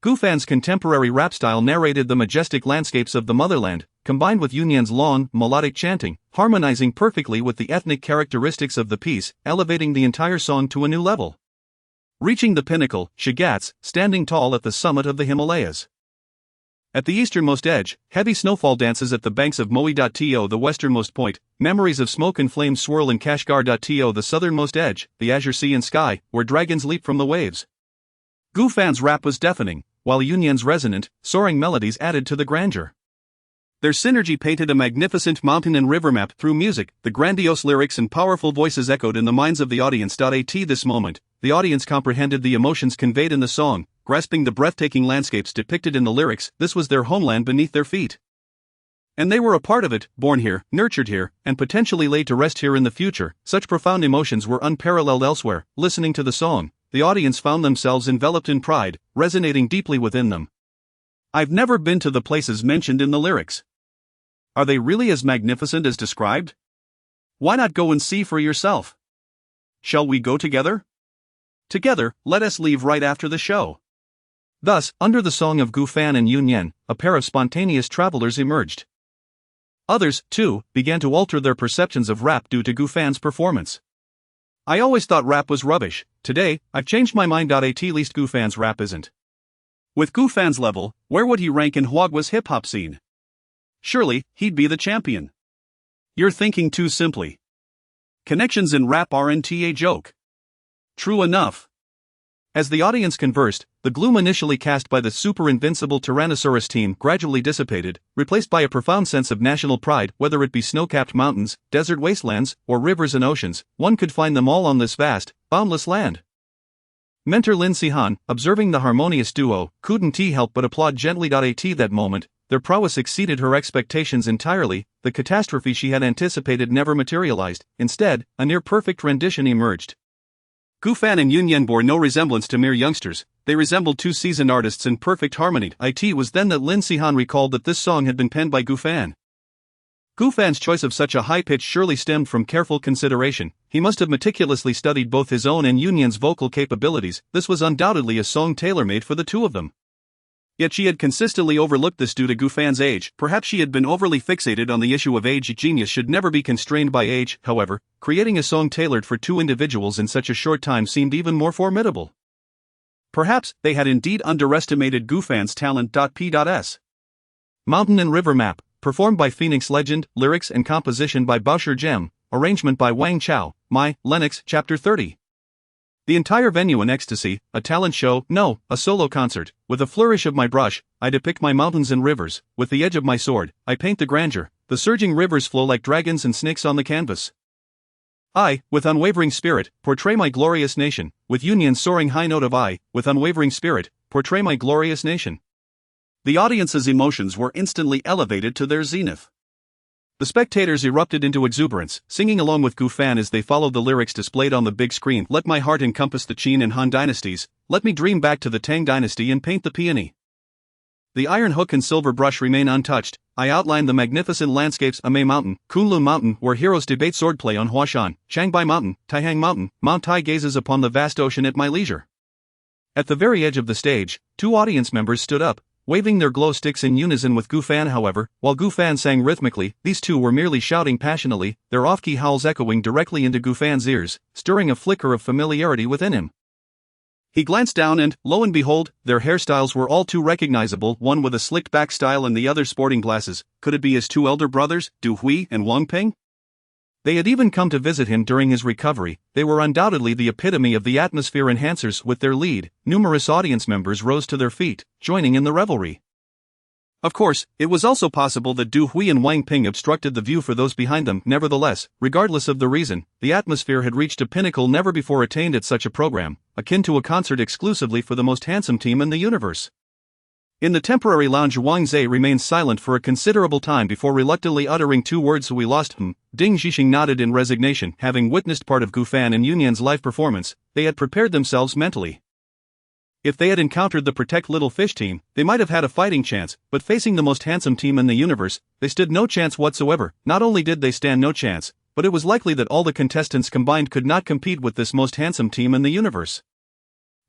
Gufan's contemporary rap style narrated the majestic landscapes of the motherland, combined with Yunyan's long, melodic chanting, harmonizing perfectly with the ethnic characteristics of the piece, elevating the entire song to a new level. Reaching the pinnacle, Shigats, standing tall at the summit of the Himalayas. At the easternmost edge, heavy snowfall dances at the banks of Moe.to, the westernmost point, memories of smoke and flames swirl in Kashgar.to, the southernmost edge, the azure sea and sky, where dragons leap from the waves. Gufan's rap was deafening, while Yunyan's resonant, soaring melodies added to the grandeur. Their synergy painted a magnificent mountain and river map through music. The grandiose lyrics and powerful voices echoed in the minds of the audience. At this moment, the audience comprehended the emotions conveyed in the song, grasping the breathtaking landscapes depicted in the lyrics. This was their homeland beneath their feet. And they were a part of it, born here, nurtured here, and potentially laid to rest here in the future. Such profound emotions were unparalleled elsewhere. Listening to the song, the audience found themselves enveloped in pride, resonating deeply within them. I've never been to the places mentioned in the lyrics. Are they really as magnificent as described? Why not go and see for yourself? Shall we go together? Together, let us leave right after the show. Thus, under the song of Gufan and Yunyan, a pair of spontaneous travelers emerged. Others, too, began to alter their perceptions of rap due to Gufan's performance. I always thought rap was rubbish. Today, I've changed my mind. At least Gufan's rap isn't. With Gufan's level, where would he rank in Huagua's hip-hop scene? Surely, he'd be the champion. You're thinking too simply. Connections in rap aren't a joke. True enough. As the audience conversed, the gloom initially cast by the super-invincible Tyrannosaurus team gradually dissipated, replaced by a profound sense of national pride. Whether it be snow-capped mountains, desert wastelands, or rivers and oceans, one could find them all on this vast, boundless land. Mentor Lin Sihan, observing the harmonious duo, couldn't help but applaud gently. At that moment, their prowess exceeded her expectations entirely. The catastrophe she had anticipated never materialized. Instead, a near-perfect rendition emerged. Gufan and Yunyan bore no resemblance to mere youngsters. They resembled 2 seasoned artists in perfect harmony. It was then that Lin Sihan recalled that this song had been penned by Gufan. Gufan's choice of such a high pitch surely stemmed from careful consideration. He must have meticulously studied both his own and Yunyan's vocal capabilities. This was undoubtedly a song tailor-made for the two of them. Yet she had consistently overlooked this due to Gufan's age. Perhaps she had been overly fixated on the issue of age. Genius should never be constrained by age. However, creating a song tailored for 2 individuals in such a short time seemed even more formidable. Perhaps they had indeed underestimated Gufan's talent. P.S. Mountain and River Map, performed by Phoenix Legend, lyrics and composition by Baosher Gem, arrangement by Wang Chao, Lennox, Chapter 30. The entire venue in ecstasy, a talent show, no, a solo concert. With a flourish of my brush, I depict my mountains and rivers. With the edge of my sword, I paint the grandeur. The surging rivers flow like dragons and snakes on the canvas. I, with unwavering spirit, portray my glorious nation. With Yunyan's soaring high note of I, with unwavering spirit, portray my glorious nation. The audience's emotions were instantly elevated to their zenith. The spectators erupted into exuberance, singing along with Gufan as they followed the lyrics displayed on the big screen. Let my heart encompass the Qin and Han dynasties, let me dream back to the Tang dynasty and paint the peony. The iron hook and silver brush remain untouched. I outline the magnificent landscapes: Amei Mountain, Kunlun Mountain, where heroes debate swordplay on Huashan, Changbai Mountain, Taihang Mountain. Mount Tai gazes upon the vast ocean at my leisure. At the very edge of the stage, 2 audience members stood up, waving their glow sticks in unison with Gufan. However, while Gufan sang rhythmically, these 2 were merely shouting passionately, their off-key howls echoing directly into Gufan's ears, stirring a flicker of familiarity within him. He glanced down and, lo and behold, their hairstyles were all too recognizable, one with a slicked-back style and the other sporting glasses. Could it be his 2 elder brothers, Du Hui and Wang Ping? They had even come to visit him during his recovery. They were undoubtedly the epitome of the atmosphere enhancers. With their lead, numerous audience members rose to their feet, joining in the revelry. Of course, it was also possible that Du Hui and Wang Ping obstructed the view for those behind them. Nevertheless, regardless of the reason, the atmosphere had reached a pinnacle never before attained at such a program, akin to a concert exclusively for the most handsome team in the universe. In the temporary lounge, Wang Zhe remained silent for a considerable time before reluctantly uttering 2 words: "We lost him." Ding Zhixing nodded in resignation. Having witnessed part of Gufan and Yunyan's live performance, they had prepared themselves mentally. If they had encountered the Protect Little Fish team, they might have had a fighting chance, but facing the most handsome team in the universe, they stood no chance whatsoever. Not only did they stand no chance, but it was likely that all the contestants combined could not compete with this most handsome team in the universe.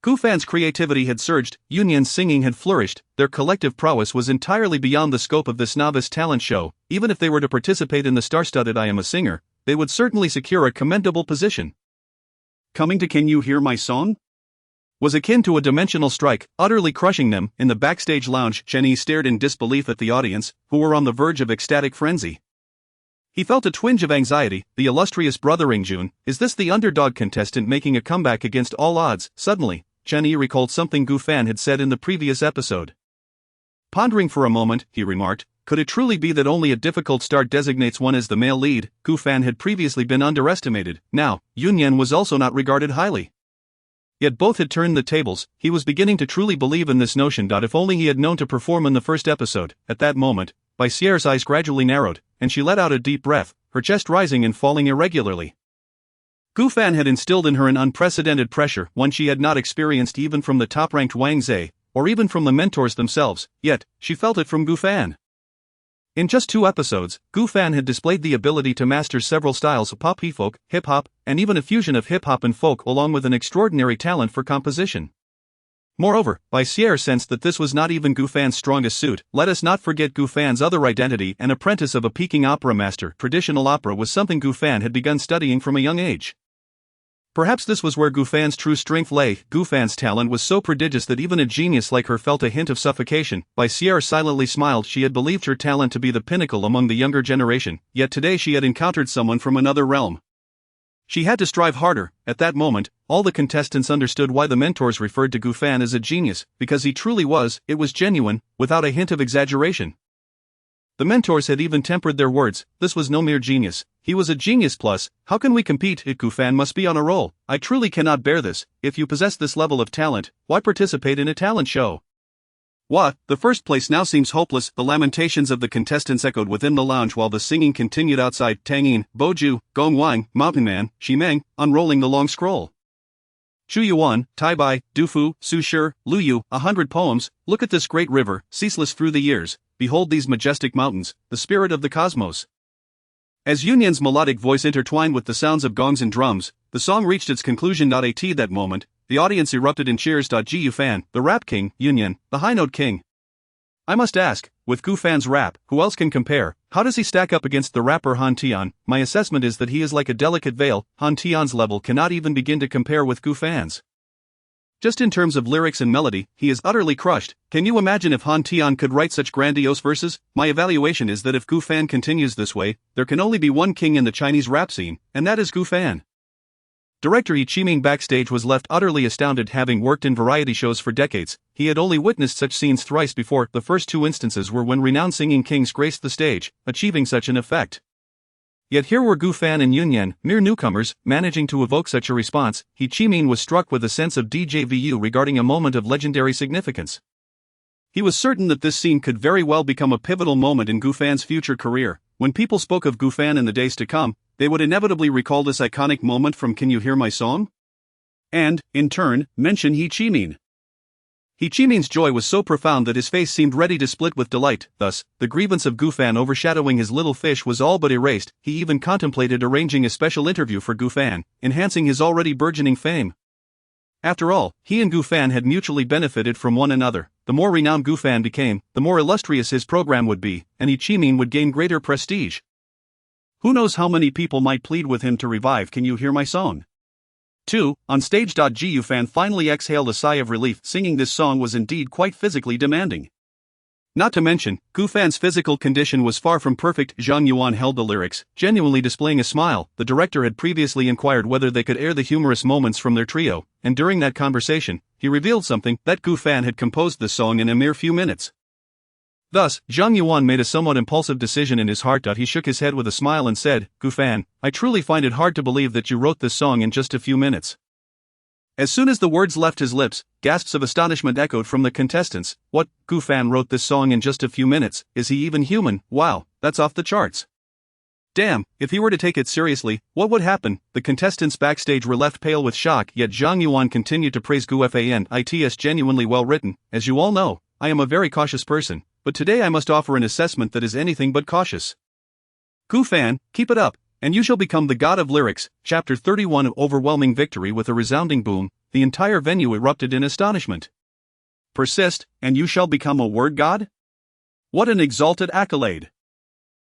Gufan's creativity had surged, Yunyan's singing had flourished, their collective prowess was entirely beyond the scope of this novice talent show. Even if they were to participate in the star-studded I Am a Singer, they would certainly secure a commendable position. Coming to Can You Hear My Song? Was akin to a dimensional strike, utterly crushing them. In the backstage lounge, Cheney stared in disbelief at the audience, who were on the verge of ecstatic frenzy. He felt a twinge of anxiety. The illustrious brother Jun, is this the underdog contestant making a comeback against all odds? Suddenly, Cheney recalled something Gufan had said in the previous episode. Pondering for a moment, he remarked, could it truly be that only a difficult start designates one as the male lead? Gufan had previously been underestimated. Now, Yunyan was also not regarded highly. Yet both had turned the tables. He was beginning to truly believe in this notion. If only he had known to perform in the first episode. At that moment, Baisier's eyes gradually narrowed, and she let out a deep breath, her chest rising and falling irregularly. Gufan had instilled in her an unprecedented pressure, one she had not experienced even from the top-ranked Wang Zhe, or even from the mentors themselves, yet, she felt it from Gufan. In just 2 episodes, Gufan had displayed the ability to master several styles of pop, folk, hip-hop, and even a fusion of hip-hop and folk, along with an extraordinary talent for composition. Moreover, Baisier sensed that this was not even Gufan's strongest suit. Let us not forget Gufan's other identity, an apprentice of a Peking opera master. Traditional opera was something Gufan had begun studying from a young age. Perhaps this was where Gufan's true strength lay. Gufan's talent was so prodigious that even a genius like her felt a hint of suffocation. Baisier silently smiled. She had believed her talent to be the pinnacle among the younger generation, yet today she had encountered someone from another realm. She had to strive harder. At that moment, all the contestants understood why the mentors referred to Gufan as a genius, because he truly was. It was genuine, without a hint of exaggeration. The mentors had even tempered their words. This was no mere genius. He was a genius plus. How can we compete? Gufan must be on a roll. I truly cannot bear this. If you possess this level of talent, why participate in a talent show? What? The first place now seems hopeless. The lamentations of the contestants echoed within the lounge while the singing continued outside. Tangyin, Boju, Gongwang, Mountain Man, Shimeng, unrolling the long scroll. Chu Yuan, Taibai, Dufu, Su Shi, Lu Yu, 100 poems. Look at this great river, ceaseless through the years. Behold these majestic mountains, the spirit of the cosmos. As Yunyan's melodic voice intertwined with the sounds of gongs and drums, the song reached its conclusion. At that moment, the audience erupted in cheers. Gufan, the rap king, Yunyan, the high note king. I must ask, with Gufan's rap, who else can compare? How does he stack up against the rapper Han Tian? My assessment is that he is like a delicate veil. Han Tian's level cannot even begin to compare with Gufan's. Just in terms of lyrics and melody, he is utterly crushed. Can you imagine if Han Tian could write such grandiose verses? My evaluation is that if Gufan continues this way, there can only be one king in the Chinese rap scene, and that is Gufan. Director Yi Qiming backstage was left utterly astounded. Having worked in variety shows for decades, he had only witnessed such scenes thrice before. The first 2 instances were when renowned singing kings graced the stage, achieving such an effect. Yet here were Gufan and Yunyan, mere newcomers, managing to evoke such a response. Yi Qiming was struck with a sense of déjà vu regarding a moment of legendary significance. He was certain that this scene could very well become a pivotal moment in Gufan's future career. When people spoke of Gufan in the days to come, they would inevitably recall this iconic moment from Can You Hear My Song? And, in turn, mention Yi Qiming. Yi Qiming's joy was so profound that his face seemed ready to split with delight. Thus, the grievance of Gufan overshadowing his little fish was all but erased. He even contemplated arranging a special interview for Gufan, enhancing his already burgeoning fame. After all, he and Gufan had mutually benefited from one another. The more renowned Gufan became, the more illustrious his program would be, and Yi Qiming would gain greater prestige. Who knows how many people might plead with him to revive Can You Hear My Song? 2. On stage. Gufan finally exhaled a sigh of relief. Singing this song was indeed quite physically demanding. Not to mention, Gufan's physical condition was far from perfect. Zhang Yuan held the lyrics, genuinely displaying a smile. The director had previously inquired whether they could air the humorous moments from their trio, and during that conversation, he revealed something, that Gufan had composed this song in a mere few minutes. Thus, Zhang Yuan made a somewhat impulsive decision in his heart. He shook his head with a smile and said, Gufan, I truly find it hard to believe that you wrote this song in just a few minutes. As soon as the words left his lips, gasps of astonishment echoed from the contestants. What? Gufan wrote this song in just a few minutes? Is he even human? Wow, that's off the charts. Damn, if he were to take it seriously, what would happen? The contestants backstage were left pale with shock, yet Zhang Yuan continued to praise Gu Fan. It's genuinely well written. As you all know, I am a very cautious person, but today I must offer an assessment that is anything but cautious. Gu Fan, keep it up, and you shall become the god of lyrics. Chapter 31 of Overwhelming Victory. With a resounding boom, the entire venue erupted in astonishment. Persist, and you shall become a word god? What an exalted accolade!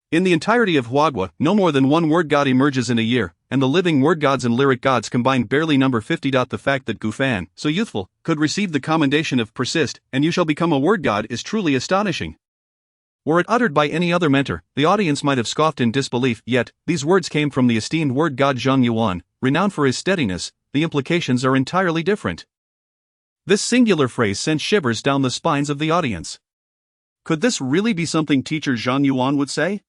In the entirety of Huagua, no more than one word god emerges in a year, and the living word gods and lyric gods combined barely number 50. The fact that Gu Fan, so youthful, could receive the commendation of persist, and you shall become a word god is truly astonishing. Were it uttered by any other mentor, the audience might have scoffed in disbelief, yet, these words came from the esteemed word god Zhang Yuan, renowned for his steadiness. The implications are entirely different. This singular phrase sent shivers down the spines of the audience. Could this really be something teacher Zhang Yuan would say?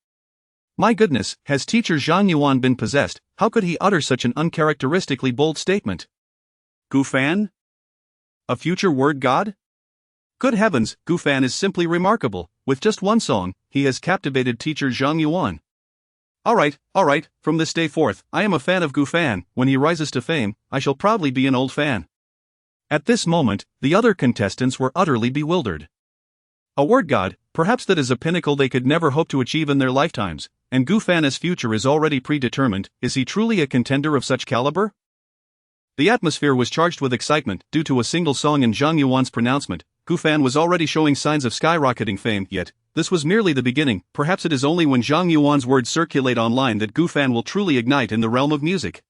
My goodness, has teacher Zhang Yuan been possessed? How could he utter such an uncharacteristically bold statement? Gu Fan? A future word god? Good heavens, Gu Fan is simply remarkable. With just one song, he has captivated teacher Zhang Yuan. Alright, from this day forth, I am a fan of Gu Fan. When he rises to fame, I shall probably be an old fan. At this moment, the other contestants were utterly bewildered. A word god, perhaps that is a pinnacle they could never hope to achieve in their lifetimes, and Gu Fan's future is already predetermined. Is he truly a contender of such caliber? The atmosphere was charged with excitement due to a single song in Zhang Yuan's pronouncement. Gu Fan was already showing signs of skyrocketing fame, yet this was merely the beginning. Perhaps it is only when Zhang Yuan's words circulate online that Gu Fan will truly ignite in the realm of music.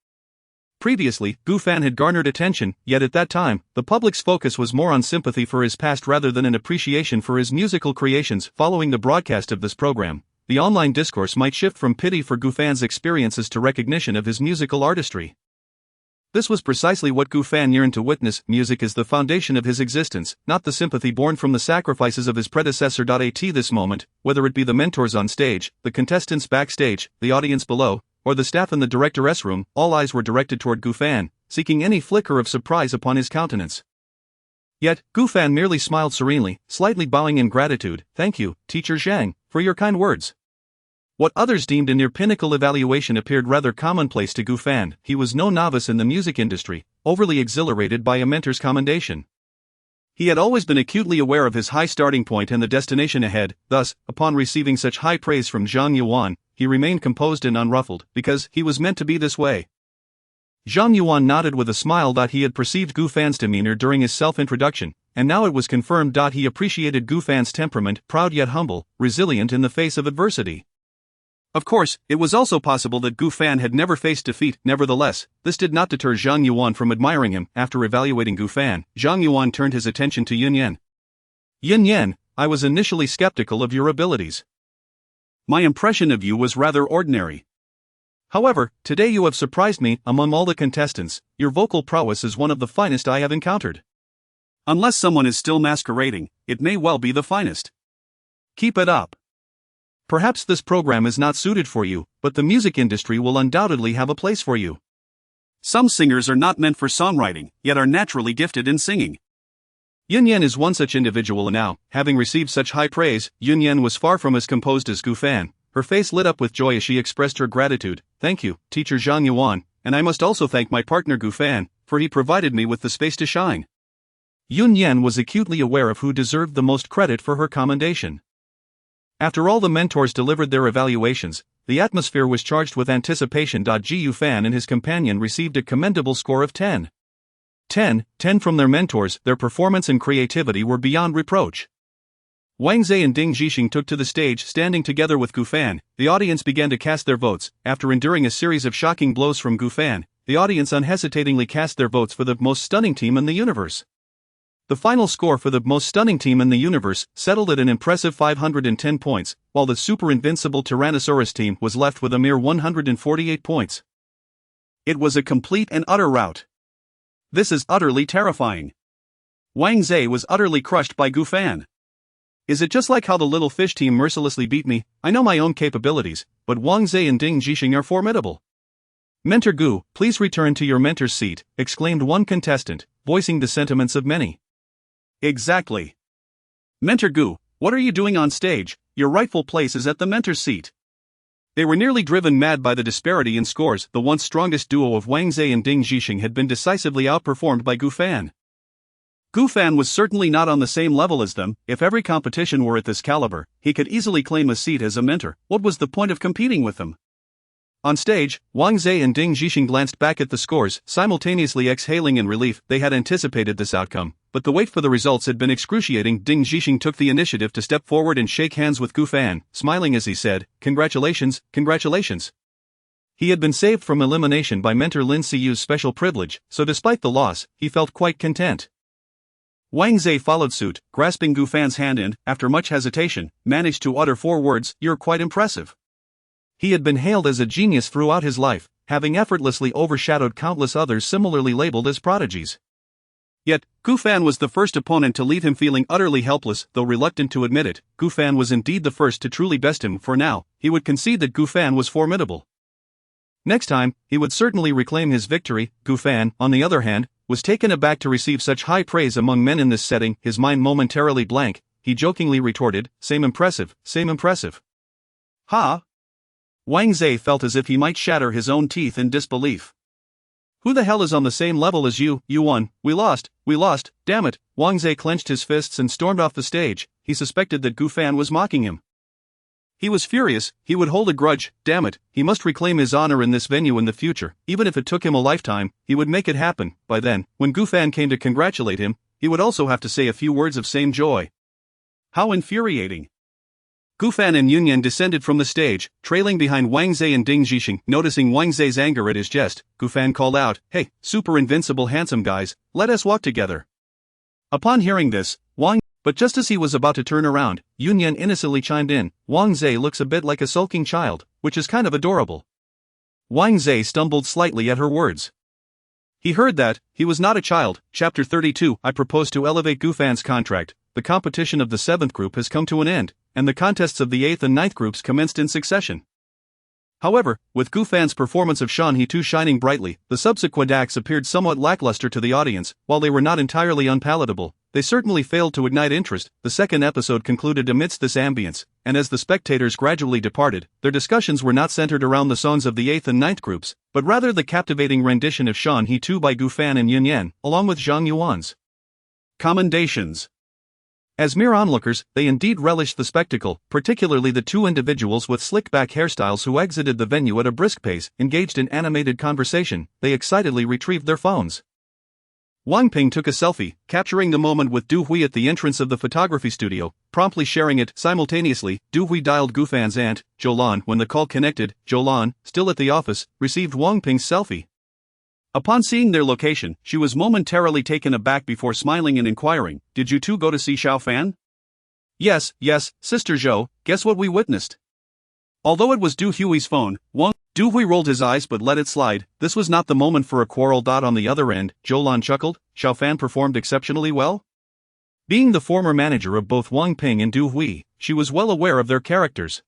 Previously, Gu Fan had garnered attention, yet at that time, the public's focus was more on sympathy for his past rather than an appreciation for his musical creations. Following the broadcast of this program, the online discourse might shift from pity for Gu Fan's experiences to recognition of his musical artistry. This was precisely what Gu Fan yearned to witness. Music is the foundation of his existence, not the sympathy born from the sacrifices of his predecessor. At this moment, whether it be the mentors on stage, the contestants backstage, the audience below, or the staff in the director's room, all eyes were directed toward Gu Fan, seeking any flicker of surprise upon his countenance. Yet, Gu Fan merely smiled serenely, slightly bowing in gratitude. Thank you, teacher Zhang, for your kind words. What others deemed a near-pinnacle evaluation appeared rather commonplace to Gu Fan. He was no novice in the music industry, overly exhilarated by a mentor's commendation. He had always been acutely aware of his high starting point and the destination ahead. Thus, upon receiving such high praise from Zhang Yuan, he remained composed and unruffled, because he was meant to be this way. Zhang Yuan nodded with a smile. He had perceived Gu Fan's demeanor during his self-introduction, and now it was confirmed. He appreciated Gu Fan's temperament, proud yet humble, resilient in the face of adversity. Of course, it was also possible that Gu Fan had never faced defeat. Nevertheless, this did not deter Zhang Yuan from admiring him. After evaluating Gu Fan, Zhang Yuan turned his attention to Yun Yan. Yun Yan, I was initially skeptical of your abilities. My impression of you was rather ordinary. However, today you have surprised me. Among all the contestants, your vocal prowess is one of the finest I have encountered. Unless someone is still masquerading, it may well be the finest. Keep it up. Perhaps this program is not suited for you, but the music industry will undoubtedly have a place for you. Some singers are not meant for songwriting, yet are naturally gifted in singing. Yun Yan is one such individual. Now, having received such high praise, Yun Yan was far from as composed as Gu Fan. Her face lit up with joy as she expressed her gratitude. Thank you, teacher Zhang Yuan, and I must also thank my partner Gu Fan, for he provided me with the space to shine. Yun Yan was acutely aware of who deserved the most credit for her commendation. After all the mentors delivered their evaluations, the atmosphere was charged with anticipation. Gu Fan and his companion received a commendable score of 10. 10 from their mentors. Their performance and creativity were beyond reproach. Wang Zhe and Ding Zhixing took to the stage. Standing together with Gu Fan, the audience began to cast their votes. After enduring a series of shocking blows from Gu Fan, the audience unhesitatingly cast their votes for the most stunning team in the universe. The final score for the most stunning team in the universe settled at an impressive 510 points, while the super invincible Tyrannosaurus team was left with a mere 148 points. It was a complete and utter rout. This is utterly terrifying. Wang Zhe was utterly crushed by Gu Fan. Is it just like how the little fish team mercilessly beat me? I know my own capabilities, but Wang Zhe and Ding Zhixing are formidable. Mentor Gu, please return to your mentor's seat, exclaimed one contestant, voicing the sentiments of many. Exactly. Mentor Gu, what are you doing on stage? Your rightful place is at the mentor's seat. They were nearly driven mad by the disparity in scores. The once strongest duo of Wang Zhe and Ding Zhixing had been decisively outperformed by Gu Fan. Gu Fan was certainly not on the same level as them. If every competition were at this caliber, he could easily claim a seat as a mentor. What was the point of competing with them? On stage, Wang Zhe and Ding Zhixing glanced back at the scores, simultaneously exhaling in relief. They had anticipated this outcome, but the wait for the results had been excruciating. Ding Zhixing took the initiative to step forward and shake hands with Gu Fan, smiling as he said, "Congratulations, congratulations." He had been saved from elimination by mentor Lin Siyu's special privilege, so despite the loss, he felt quite content. Wang Zhe followed suit, grasping Gu Fan's hand and, after much hesitation, managed to utter 4 words, "You're quite impressive." He had been hailed as a genius throughout his life, having effortlessly overshadowed countless others similarly labeled as prodigies. Yet, Gu Fan was the first opponent to leave him feeling utterly helpless. Though reluctant to admit it, Gu Fan was indeed the first to truly best him. For now, he would concede that Gu Fan was formidable. Next time, he would certainly reclaim his victory. Gu Fan, on the other hand, was taken aback to receive such high praise among men in this setting. His mind momentarily blank, he jokingly retorted, "Same impressive, same impressive." Ha! Wang Zhe felt as if he might shatter his own teeth in disbelief. "Who the hell is on the same level as you? You won, we lost, damn it." Wang Zhe clenched his fists and stormed off the stage. He suspected that Gu Fan was mocking him. He was furious. He would hold a grudge. Damn it, he must reclaim his honor in this venue in the future. Even if it took him a lifetime, he would make it happen. By then, when Gu Fan came to congratulate him, he would also have to say a few words of same joy. How infuriating. Gu Fan and Yunyan descended from the stage, trailing behind Wang Zhe and Ding Zhixing. Noticing Wang Zhe's anger at his jest, Gu Fan called out, "Hey, super invincible handsome guys, let us walk together." Upon hearing this, but just as he was about to turn around, Yunyan innocently chimed in, "Wang Zhe looks a bit like a sulking child, which is kind of adorable." Wang Zhe stumbled slightly at her words. He heard that, he was not a child. Chapter 32. I propose to elevate Gu Fan's contract. The competition of the 7th group has come to an end, and the contests of the 8th and 9th groups commenced in succession. However, with Gu Fan's performance of Shan He Tu shining brightly, the subsequent acts appeared somewhat lackluster to the audience. While they were not entirely unpalatable, they certainly failed to ignite interest. The second episode concluded amidst this ambience, and as the spectators gradually departed, their discussions were not centered around the songs of the 8th and 9th groups, but rather the captivating rendition of Shan He Tu by Gu Fan and Yunyan, along with Zhang Yuan's commendations. As mere onlookers, they indeed relished the spectacle, particularly the 2 individuals with slick-back hairstyles who exited the venue at a brisk pace. Engaged in animated conversation, they excitedly retrieved their phones. Wang Ping took a selfie, capturing the moment with Du Hui at the entrance of the photography studio, promptly sharing it. Simultaneously, Du Hui dialed Gu Fan's aunt, Zhou. When the call connected, Zhou, still at the office, received Wang Ping's selfie. Upon seeing their location, she was momentarily taken aback before smiling and inquiring, "Did you two go to see Xiao Fan?" Yes, Sister Zhou, guess what we witnessed?" Although it was Du Hui's phone, Du Hui rolled his eyes but let it slide. This was not the moment for a quarrel. On the other end, Zhou chuckled, "Xiao Fan performed exceptionally well?" Being the former manager of both Wang Ping and Du Hui, she was well aware of their characters.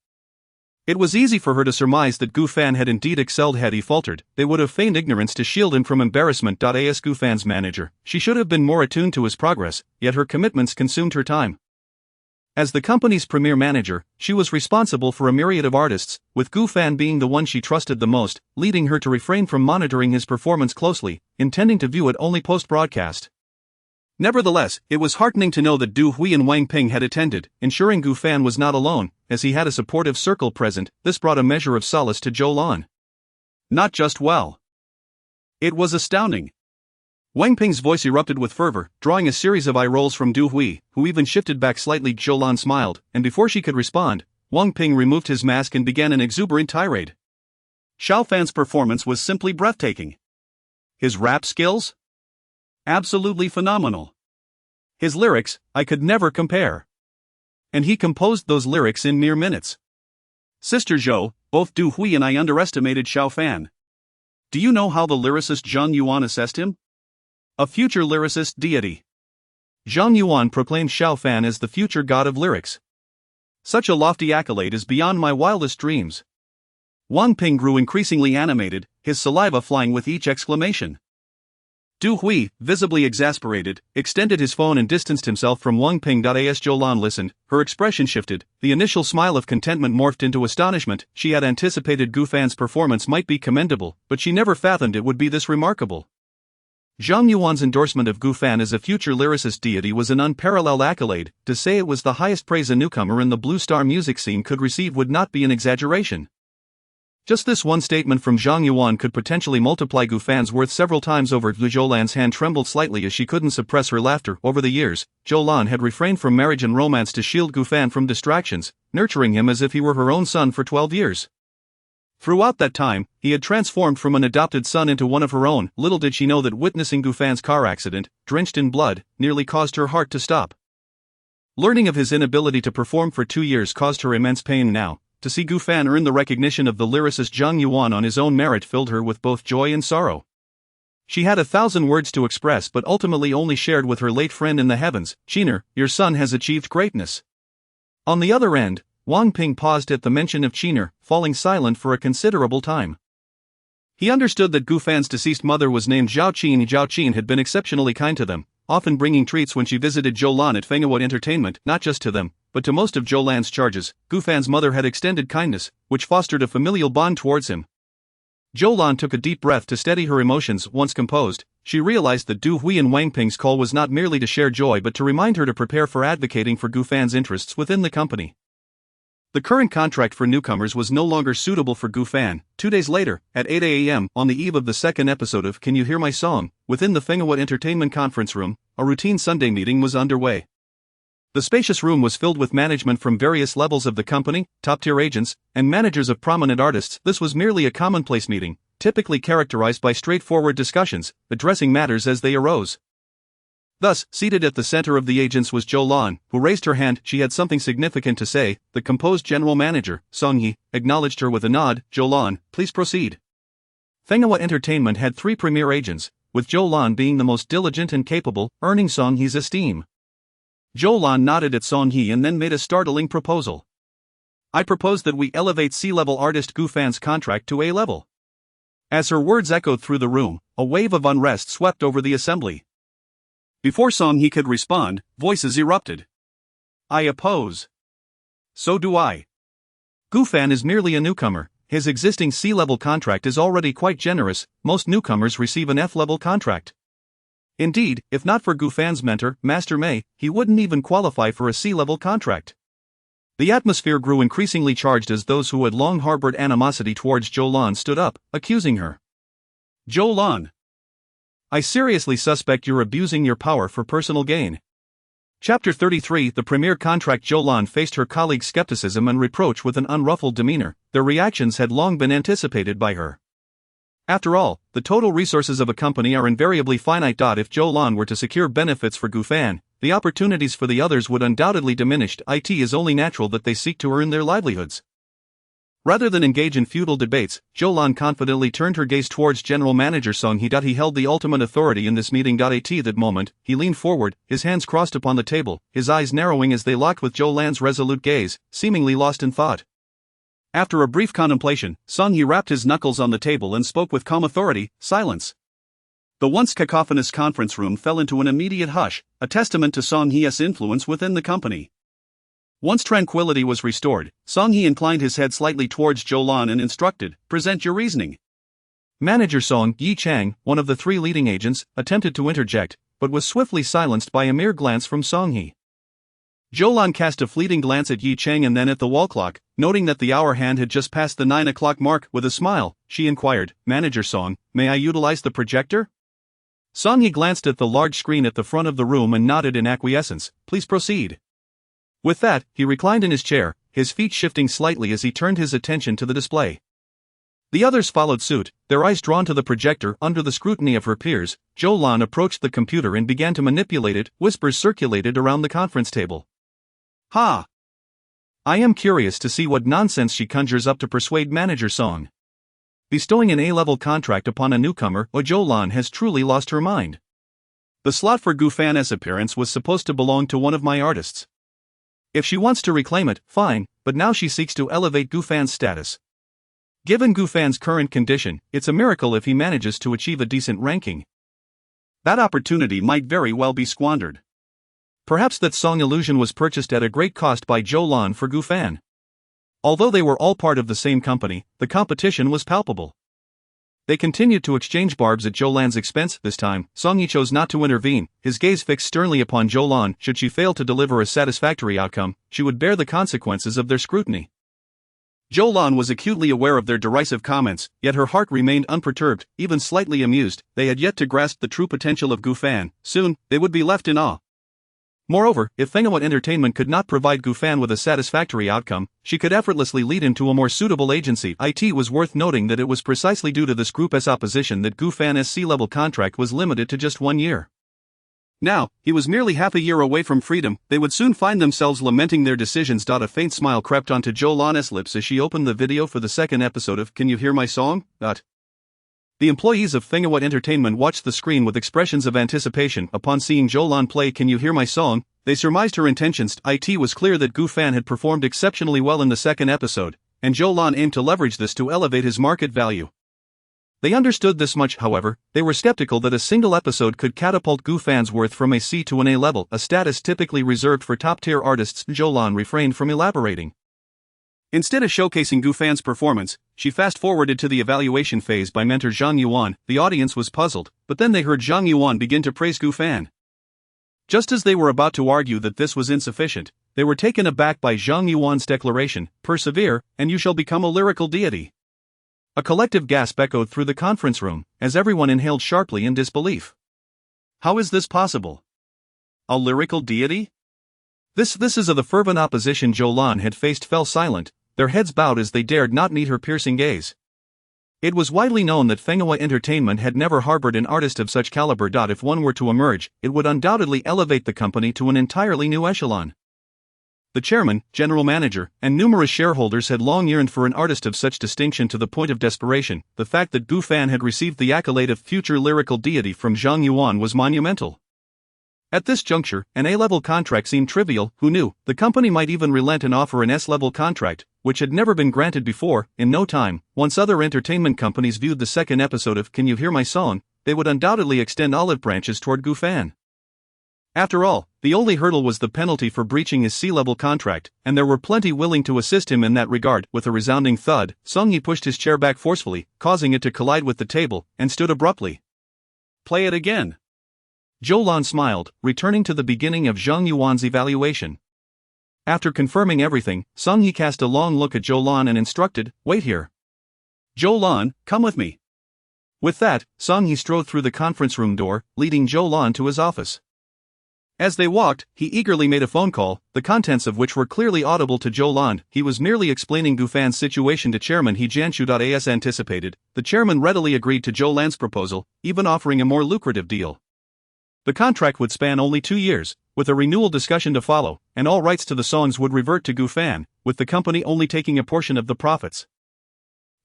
It was easy for her to surmise that Gu Fan had indeed excelled. Had he faltered, they would have feigned ignorance to shield him from embarrassment. As Gu Fan's manager, she should have been more attuned to his progress, yet her commitments consumed her time. As the company's premier manager, she was responsible for a myriad of artists, with Gu Fan being the one she trusted the most, leading her to refrain from monitoring his performance closely, intending to view it only post-broadcast. Nevertheless, it was heartening to know that Du Hui and Wang Ping had attended, ensuring Gu Fan was not alone, as he had a supportive circle present. This brought a measure of solace to Zhou. Not just well. It was astounding. Wang Ping's voice erupted with fervor, drawing a series of eye rolls from Du Hui, who even shifted back slightly. Zhou smiled, and before she could respond, Wang Ping removed his mask and began an exuberant tirade. Xiao Fan's performance was simply breathtaking. His rap skills? Absolutely phenomenal. His lyrics, I could never compare. And he composed those lyrics in mere minutes. Sister Zhou, both Du Hui and I underestimated Xiao Fan. Do you know how the lyricist Zhang Yuan assessed him? A future lyricist deity. Zhang Yuan proclaimed Xiao Fan as the future god of lyrics. Such a lofty accolade is beyond my wildest dreams. Wang Ping grew increasingly animated, his saliva flying with each exclamation. Du Hui, visibly exasperated, extended his phone and distanced himself from Wang Ping. As Zhou listened, her expression shifted. The initial smile of contentment morphed into astonishment. She had anticipated Gu Fan's performance might be commendable, but she never fathomed it would be this remarkable. Zhang Yuan's endorsement of Gu Fan as a future lyricist deity was an unparalleled accolade. To say it was the highest praise a newcomer in the Blue Star music scene could receive would not be an exaggeration. Just this one statement from Zhang Yuan could potentially multiply Gu Fan's worth several times over. Zhou hand trembled slightly as she couldn't suppress her laughter. Over the years, Zhou had refrained from marriage and romance to shield Gu Fan from distractions, nurturing him as if he were her own son for 12 years. Throughout that time, he had transformed from an adopted son into one of her own. Little did she know that witnessing Gu Fan's car accident, drenched in blood, nearly caused her heart to stop. Learning of his inability to perform for 2 years caused her immense pain now. To see Gu Fan earn the recognition of the lyricist Zhang Yuan on his own merit filled her with both joy and sorrow. She had 1,000 words to express but ultimately only shared with her late friend in the heavens, Qiner, your son has achieved greatness. On the other end, Wang Ping paused at the mention of Qiner, falling silent for a considerable time. He understood that Gu Fan's deceased mother was named Zhao Qin. Zhao Qin had been exceptionally kind to them, often bringing treats when she visited Zhou at Fenghuo Entertainment. Not just to them, but to most of Zhou charges, Gu Fan's mother had extended kindness, which fostered a familial bond towards him. Zhou took a deep breath to steady her emotions. Once composed, she realized that Du Hui and Wang Ping's call was not merely to share joy but to remind her to prepare for advocating for Gu Fan's interests within the company. The current contract for newcomers was no longer suitable for Gu Fan. 2 days later, at 8 a.m., on the eve of the second episode of Can You Hear My Song, within the Fenghuo Entertainment conference room, a routine Sunday meeting was underway. The spacious room was filled with management from various levels of the company, top-tier agents, and managers of prominent artists. This was merely a commonplace meeting, typically characterized by straightforward discussions, addressing matters as they arose. Thus, seated at the center of the agents was Zhou, who raised her hand. She had something significant to say. The composed general manager, Song He, acknowledged her with a nod. Zhou, please proceed. Fenghuo Entertainment had 3 premier agents, with Zhou being the most diligent and capable, earning Song He's esteem. Zhou nodded at Song He and then made a startling proposal. I propose that we elevate C-level artist Gu Fan's contract to A-level. As her words echoed through the room, a wave of unrest swept over the assembly. Before Song He could respond, voices erupted. I oppose. So do I. Gu Fan is merely a newcomer. His existing C-level contract is already quite generous. Most newcomers receive an F-level contract. Indeed, if not for Gu Fan's mentor, Master Mei, he wouldn't even qualify for a C-level contract. The atmosphere grew increasingly charged as those who had long harbored animosity towards Zhou stood up, accusing her. Zhou, I seriously suspect you're abusing your power for personal gain. Chapter 33. The premier contract. Zhou faced her colleagues' skepticism and reproach with an unruffled demeanor. Their reactions had long been anticipated by her. After all, the total resources of a company are invariably finite. If Zhou were to secure benefits for Gu Fan, the opportunities for the others would undoubtedly diminish. It is only natural that they seek to earn their livelihoods. Rather than engage in futile debates, Zhou confidently turned her gaze towards General Manager Song He. He held the ultimate authority in this meeting. At that moment, he leaned forward, his hands crossed upon the table, his eyes narrowing as they locked with Zhou's resolute gaze, seemingly lost in thought. After a brief contemplation, Song He rapped his knuckles on the table and spoke with calm authority. Silence. The once cacophonous conference room fell into an immediate hush, a testament to Song He's influence within the company. Once tranquility was restored, Song He inclined his head slightly towards Zhou and instructed, present your reasoning. Manager Song Yi Chang, one of the 3 leading agents, attempted to interject, but was swiftly silenced by a mere glance from Song He. Zhou cast a fleeting glance at Yi Chang and then at the wall clock, noting that the hour hand had just passed the 9 o'clock mark. With a smile, she inquired, Manager Song, may I utilize the projector? Song He glanced at the large screen at the front of the room and nodded in acquiescence. Please proceed. With that, he reclined in his chair, his feet shifting slightly as he turned his attention to the display. The others followed suit, their eyes drawn to the projector. Under the scrutiny of her peers, Zhou approached the computer and began to manipulate it. Whispers circulated around the conference table. Ha! I am curious to see what nonsense she conjures up to persuade Manager Song. Bestowing an A-level contract upon a newcomer, Zhou has truly lost her mind. The slot for Gu Fan's appearance was supposed to belong to one of my artists. If she wants to reclaim it, fine, but now she seeks to elevate Gu Fan's status. Given Gu Fan's current condition, it's a miracle if he manages to achieve a decent ranking. That opportunity might very well be squandered. Perhaps that song illusion was purchased at a great cost by Zhou Lan for Gu Fan. Although they were all part of the same company, the competition was palpable. They continued to exchange barbs at Zhou Lan's expense. This time, Song Yi chose not to intervene, his gaze fixed sternly upon Zhou Lan. Should she fail to deliver a satisfactory outcome, she would bear the consequences of their scrutiny. Zhou Lan was acutely aware of their derisive comments, yet her heart remained unperturbed, even slightly amused. They had yet to grasp the true potential of Gu Fan. Soon, they would be left in awe. Moreover, if Fenghuo Entertainment could not provide Gu Fan with a satisfactory outcome, she could effortlessly lead him to a more suitable agency. It was worth noting that it was precisely due to this group's opposition that Gu Fan's C-level contract was limited to just 1 year. Now, he was merely half a year away from freedom. They would soon find themselves lamenting their decisions. A faint smile crept onto Zhou Lan's lips as she opened the video for the second episode of Can You Hear My Song? The employees of Fenghuo Entertainment watched the screen with expressions of anticipation. Upon seeing Zhou Lan play Can You Hear My Song, they surmised her intentions. It was clear that Gu Fan had performed exceptionally well in the second episode, and Zhou Lan aimed to leverage this to elevate his market value. They understood this much, however. They were skeptical that a single episode could catapult Gu Fan's worth from a C to an A level, a status typically reserved for top-tier artists. Zhou Lan refrained from elaborating. Instead of showcasing Gu Fan's performance, she fast-forwarded to the evaluation phase by mentor Zhang Yuan. The audience was puzzled, but then they heard Zhang Yuan begin to praise Gu Fan. Just as they were about to argue that this was insufficient, they were taken aback by Zhang Yuan's declaration, "Persevere, and you shall become a lyrical deity." A collective gasp echoed through the conference room, as everyone inhaled sharply in disbelief. How is this possible? A lyrical deity? This is the fervent opposition Zhou Lan had faced fell silent, their heads bowed as they dared not meet her piercing gaze. It was widely known that Fenghuo Entertainment had never harbored an artist of such caliber. If one were to emerge, it would undoubtedly elevate the company to an entirely new echelon. The chairman, general manager, and numerous shareholders had long yearned for an artist of such distinction to the point of desperation. The fact that Gu Fan had received the accolade of future lyrical deity from Zhang Yuan was monumental. At this juncture, an A-level contract seemed trivial. Who knew? The company might even relent and offer an S-level contract, which had never been granted before. In no time, once other entertainment companies viewed the second episode of Can You Hear My Song, they would undoubtedly extend olive branches toward Gu Fan. After all, the only hurdle was the penalty for breaching his C-level contract, and there were plenty willing to assist him in that regard. With a resounding thud, Song Yi pushed his chair back forcefully, causing it to collide with the table, and stood abruptly. Play it again. Zhou Lan smiled, returning to the beginning of Zhang Yuan's evaluation. After confirming everything, Song Yi cast a long look at Zhou Lan and instructed, "Wait here. Zhou Lan, come with me." With that, Song Yi strode through the conference room door, leading Zhou Lan to his office. As they walked, he eagerly made a phone call, the contents of which were clearly audible to Zhou Lan. He was merely explaining Gu Fan's situation to Chairman He Jianshu. As anticipated, the chairman readily agreed to Zhou Lan's proposal, even offering a more lucrative deal. The contract would span only 2 years, with a renewal discussion to follow, and all rights to the songs would revert to Gu Fan, with the company only taking a portion of the profits.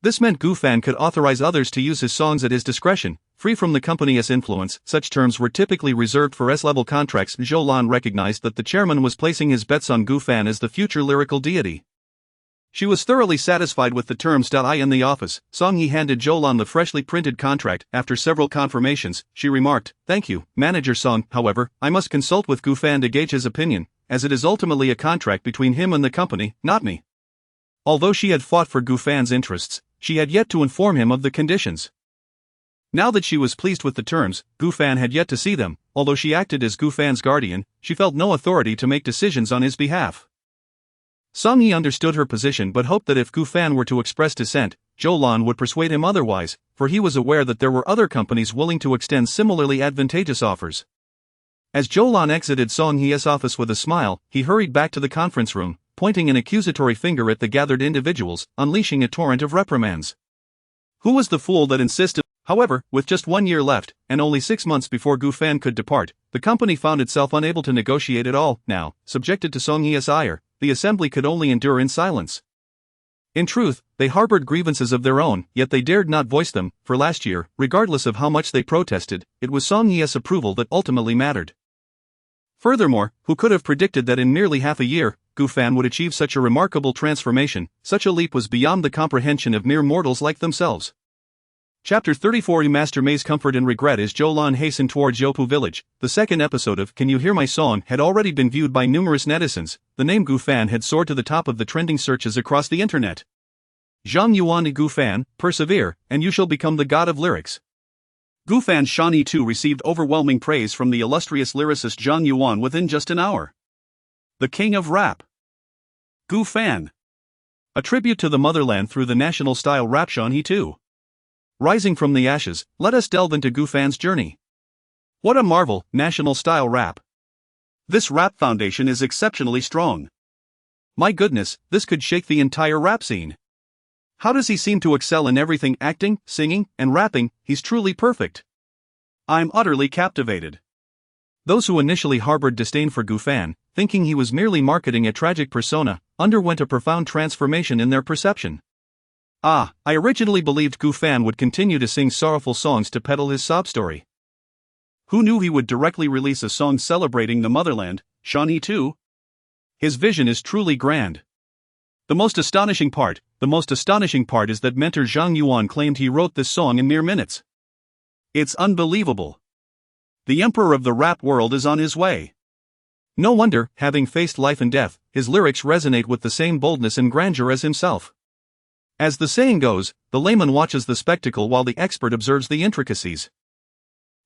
This meant Gu Fan could authorize others to use his songs at his discretion, free from the company's influence. Such terms were typically reserved for S-level contracts. Zhou Lan recognized that the chairman was placing his bets on Gu Fan as the future lyrical deity. She was thoroughly satisfied with the terms. In the office, Song Yi handed Zhou Lan the freshly printed contract. After several confirmations, she remarked, "Thank you, Manager Song. However, I must consult with Gu Fan to gauge his opinion, as it is ultimately a contract between him and the company, not me." Although she had fought for Gu Fan's interests, she had yet to inform him of the conditions. Now that she was pleased with the terms, Gu Fan had yet to see them. Although she acted as Gu Fan's guardian, she felt no authority to make decisions on his behalf. Song Yi understood her position but hoped that if Gu Fan were to express dissent, Zhou Lan would persuade him otherwise, for he was aware that there were other companies willing to extend similarly advantageous offers. As Zhou Lan exited Song Yi's office with a smile, he hurried back to the conference room, pointing an accusatory finger at the gathered individuals, unleashing a torrent of reprimands. Who was the fool that insisted? However, with just 1 year left, and only 6 months before Gu Fan could depart, the company found itself unable to negotiate at all. Now, subjected to Song Yi's ire, the assembly could only endure in silence. In truth, they harbored grievances of their own, yet they dared not voice them, for last year, regardless of how much they protested, it was Song Yi's approval that ultimately mattered. Furthermore, who could have predicted that in merely half a year, Gu Fan would achieve such a remarkable transformation? Such a leap was beyond the comprehension of mere mortals like themselves. Chapter 34 Master May's comfort and regret as Jolan hastened towards Yopu village. The second episode of Can You Hear My Song had already been viewed by numerous netizens. The name Gufan had soared to the top of the trending searches across the internet. Zhang Yuan Gufan, persevere, and you shall become the god of lyrics. Gufan Shani 2 received overwhelming praise from the illustrious lyricist Zhang Yuan within just an hour. The king of rap. Gufan. A tribute to the motherland through the national-style rap Shani 2. Rising from the ashes, let us delve into Gufan's journey. What a marvel, national-style rap. This rap foundation is exceptionally strong. My goodness, this could shake the entire rap scene. How does he seem to excel in everything: acting, singing, and rapping? He's truly perfect. I'm utterly captivated. Those who initially harbored disdain for Gufan, thinking he was merely marketing a tragic persona, underwent a profound transformation in their perception. I originally believed Gufan would continue to sing sorrowful songs to peddle his sob story. Who knew he would directly release a song celebrating the motherland, Shani 2? His vision is truly grand. The most astonishing part is that mentor Zhang Yuan claimed he wrote this song in mere minutes. It's unbelievable. The emperor of the rap world is on his way. No wonder, having faced life and death, his lyrics resonate with the same boldness and grandeur as himself. As the saying goes, the layman watches the spectacle while the expert observes the intricacies.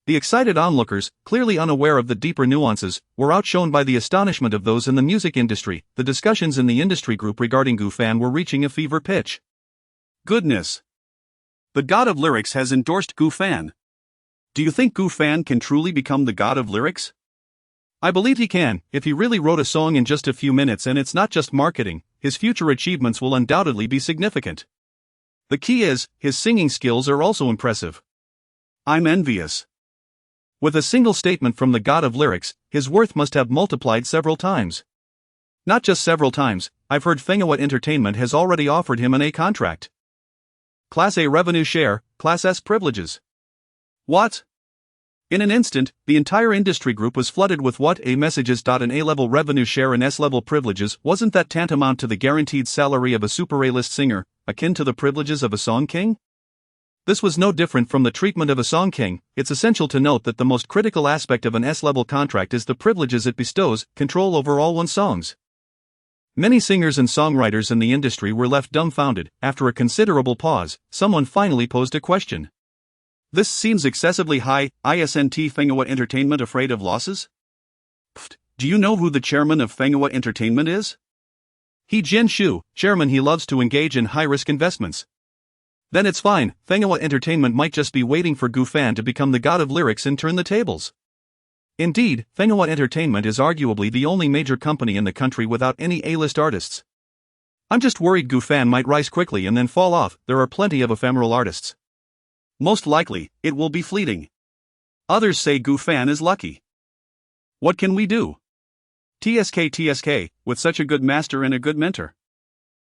The excited onlookers, clearly unaware of the deeper nuances, were outshone by the astonishment of those in the music industry. The discussions in the industry group regarding Gufan were reaching a fever pitch. Goodness! The god of lyrics has endorsed Gufan. Do you think Gufan can truly become the god of lyrics? I believe he can, if he really wrote a song in just a few minutes, and it's not just marketing. His future achievements will undoubtedly be significant. The key is, his singing skills are also impressive. I'm envious. With a single statement from the god of lyrics, his worth must have multiplied several times. Not just several times, I've heard Fengawat Entertainment has already offered him an A contract. Class A revenue share, Class S privileges. What? In an instant, the entire industry group was flooded with what A messages. An A-level revenue share and S-level privileges. Wasn't that tantamount to the guaranteed salary of a super A-list singer, akin to the privileges of a song king? This was no different from the treatment of a song king. It's essential to note that the most critical aspect of an S-level contract is the privileges it bestows: control over all one's songs. Many singers and songwriters in the industry were left dumbfounded. After a considerable pause, someone finally posed a question. This seems excessively high. Isn't Fengawat Entertainment afraid of losses? Pfft, do you know who the chairman of Fengawat Entertainment is? He Jin Shu, chairman. He loves to engage in high-risk investments. Then it's fine, Fengawat Entertainment might just be waiting for Gufan to become the god of lyrics and turn the tables. Indeed, Fengawat Entertainment is arguably the only major company in the country without any A-list artists. I'm just worried Gufan might rise quickly and then fall off. There are plenty of ephemeral artists. Most likely, it will be fleeting. Others say Gufan is lucky. What can we do? TSK, with such a good master and a good mentor.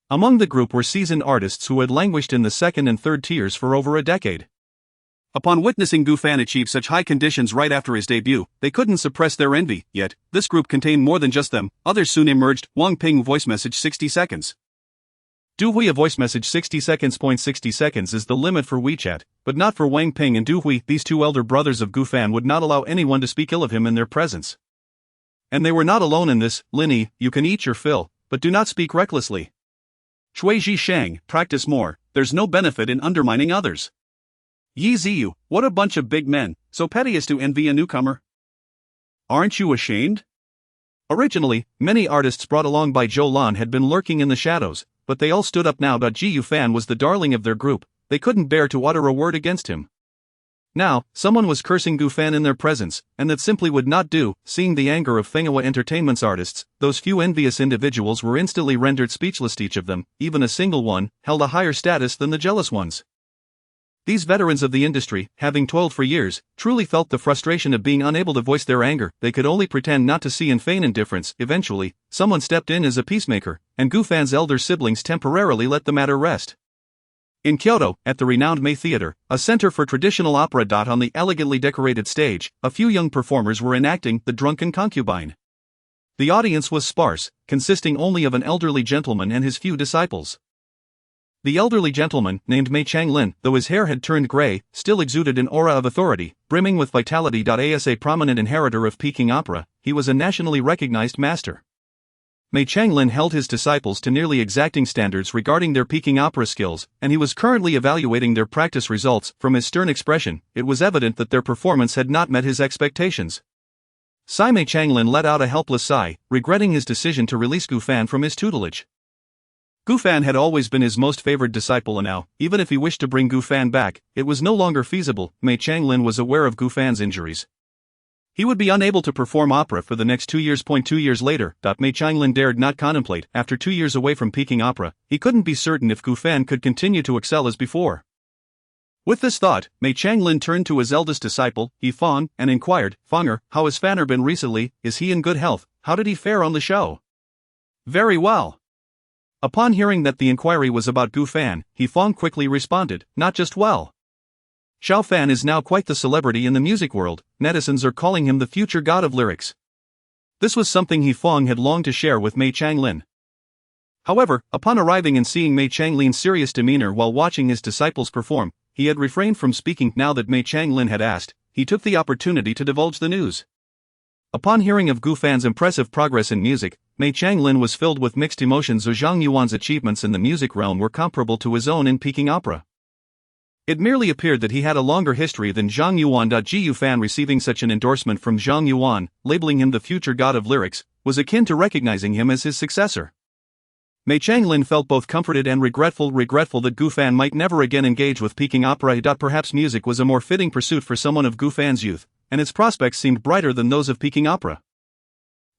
Among the group were seasoned artists who had languished in the second and third tiers for over a decade. Upon witnessing Gufan achieve such high conditions right after his debut, they couldn't suppress their envy. Yet, this group contained more than just them. Others soon emerged. Wang Ping voice message 60 seconds. Duhui a voice message 60 seconds. 60 seconds is the limit for WeChat, but not for Wang Ping and Duhui. These two elder brothers of Gufan would not allow anyone to speak ill of him in their presence. And they were not alone in this. Linny, you can eat your fill, but do not speak recklessly. Shui Ji Shang, practice more. There's no benefit in undermining others. Yi Ziyu, what a bunch of big men, so petty as to envy a newcomer. Aren't you ashamed? Originally, many artists brought along by Zhou Lan had been lurking in the shadows, but they all stood up now. Ji Yufan was the darling of their group. They couldn't bear to utter a word against him. Now, someone was cursing Gufan in their presence, and that simply would not do. Seeing the anger of Fengawat Entertainment's artists, those few envious individuals were instantly rendered speechless. Each of them, even a single one, held a higher status than the jealous ones. These veterans of the industry, having toiled for years, truly felt the frustration of being unable to voice their anger. They could only pretend not to see and feign indifference. Eventually, someone stepped in as a peacemaker, and Gufan's elder siblings temporarily let the matter rest. In Kyoto, at the renowned May Theater, a center for traditional opera. On the elegantly decorated stage, a few young performers were enacting The Drunken Concubine. The audience was sparse, consisting only of an elderly gentleman and his few disciples. The elderly gentleman, named Mei Changlin, though his hair had turned grey, still exuded an aura of authority, brimming with vitality. As a prominent inheritor of Peking opera, he was a nationally recognized master. Mei Changlin held his disciples to nearly exacting standards regarding their Peking opera skills, and he was currently evaluating their practice results. From his stern expression, it was evident that their performance had not met his expectations. Mei Changlin let out a helpless sigh, regretting his decision to release Gu Fan from his tutelage. Gu Fan had always been his most favored disciple, and now, even if he wished to bring Gu Fan back, it was no longer feasible. Mei Changlin was aware of Gu Fan's injuries. He would be unable to perform opera for the next 2 years. 2 years later, Mei Changlin dared not contemplate. After 2 years away from Peking opera, he couldn't be certain if Gu Fan could continue to excel as before. With this thought, Mei Changlin turned to his eldest disciple, Yi Fang, and inquired, "Fanger, how has Fanner been recently? Is he in good health? How did he fare on the show?" "Very well." Upon hearing that the inquiry was about Gu Fan, Yi Fang quickly responded, "Not just well. Xiao Fan is now quite the celebrity in the music world. Netizens are calling him the future god of lyrics." This was something Yi Fang had longed to share with Mei Changlin. However, upon arriving and seeing Mei Changlin's serious demeanor while watching his disciples perform, he had refrained from speaking. Now that Mei Changlin had asked, he took the opportunity to divulge the news. Upon hearing of Gu Fan's impressive progress in music, Mei Changlin was filled with mixed emotions. Zhang Yuan's achievements in the music realm were comparable to his own in Peking opera. It merely appeared that he had a longer history than Zhang Yuan. Gu Fan receiving such an endorsement from Zhang Yuan, labeling him the future god of lyrics, was akin to recognizing him as his successor. Mei Changlin felt both comforted and regretful that Gu Fan might never again engage with Peking opera. Perhaps music was a more fitting pursuit for someone of Gu Fan's youth, and its prospects seemed brighter than those of Peking opera.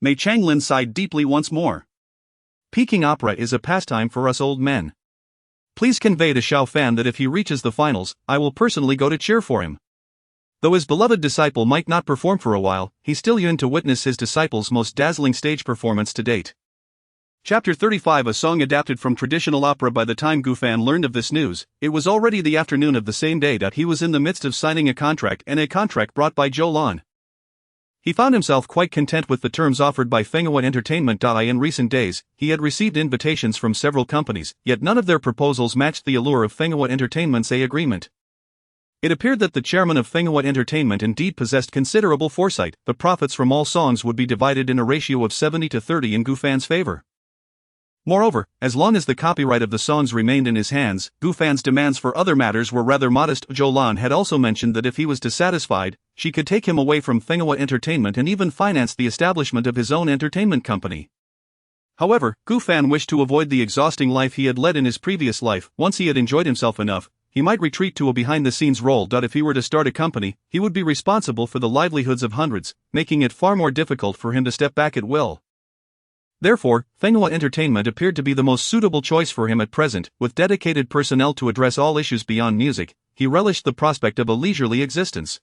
Mei Changlin sighed deeply once more. "Peking opera is a pastime for us old men. Please convey to Xiao Fan that if he reaches the finals, I will personally go to cheer for him." Though his beloved disciple might not perform for a while, he still yearned to witness his disciple's most dazzling stage performance to date. Chapter 35, a song adapted from traditional opera. By the time Gu Fan learned of this news, it was already the afternoon of the same day that he was in the midst of signing a contract brought by Zhou Lan. He found himself quite content with the terms offered by Fenghua Entertainment. In recent days, he had received invitations from several companies, yet none of their proposals matched the allure of Fenghua Entertainment's agreement. It appeared that the chairman of Fenghua Entertainment indeed possessed considerable foresight. The profits from all songs would be divided in a ratio of 70 to 30 in Gu Fan's favor. Moreover, as long as the copyright of the songs remained in his hands, Gu Fan's demands for other matters were rather modest. Zhou Lan had also mentioned that if he was dissatisfied, she could take him away from Fenghua Entertainment and even finance the establishment of his own entertainment company. However, Gu Fan wished to avoid the exhausting life he had led in his previous life. Once he had enjoyed himself enough, he might retreat to a behind-the-scenes role. If he were to start a company, he would be responsible for the livelihoods of hundreds, making it far more difficult for him to step back at will. Therefore, Fenghua Entertainment appeared to be the most suitable choice for him at present. With dedicated personnel to address all issues beyond music, he relished the prospect of a leisurely existence.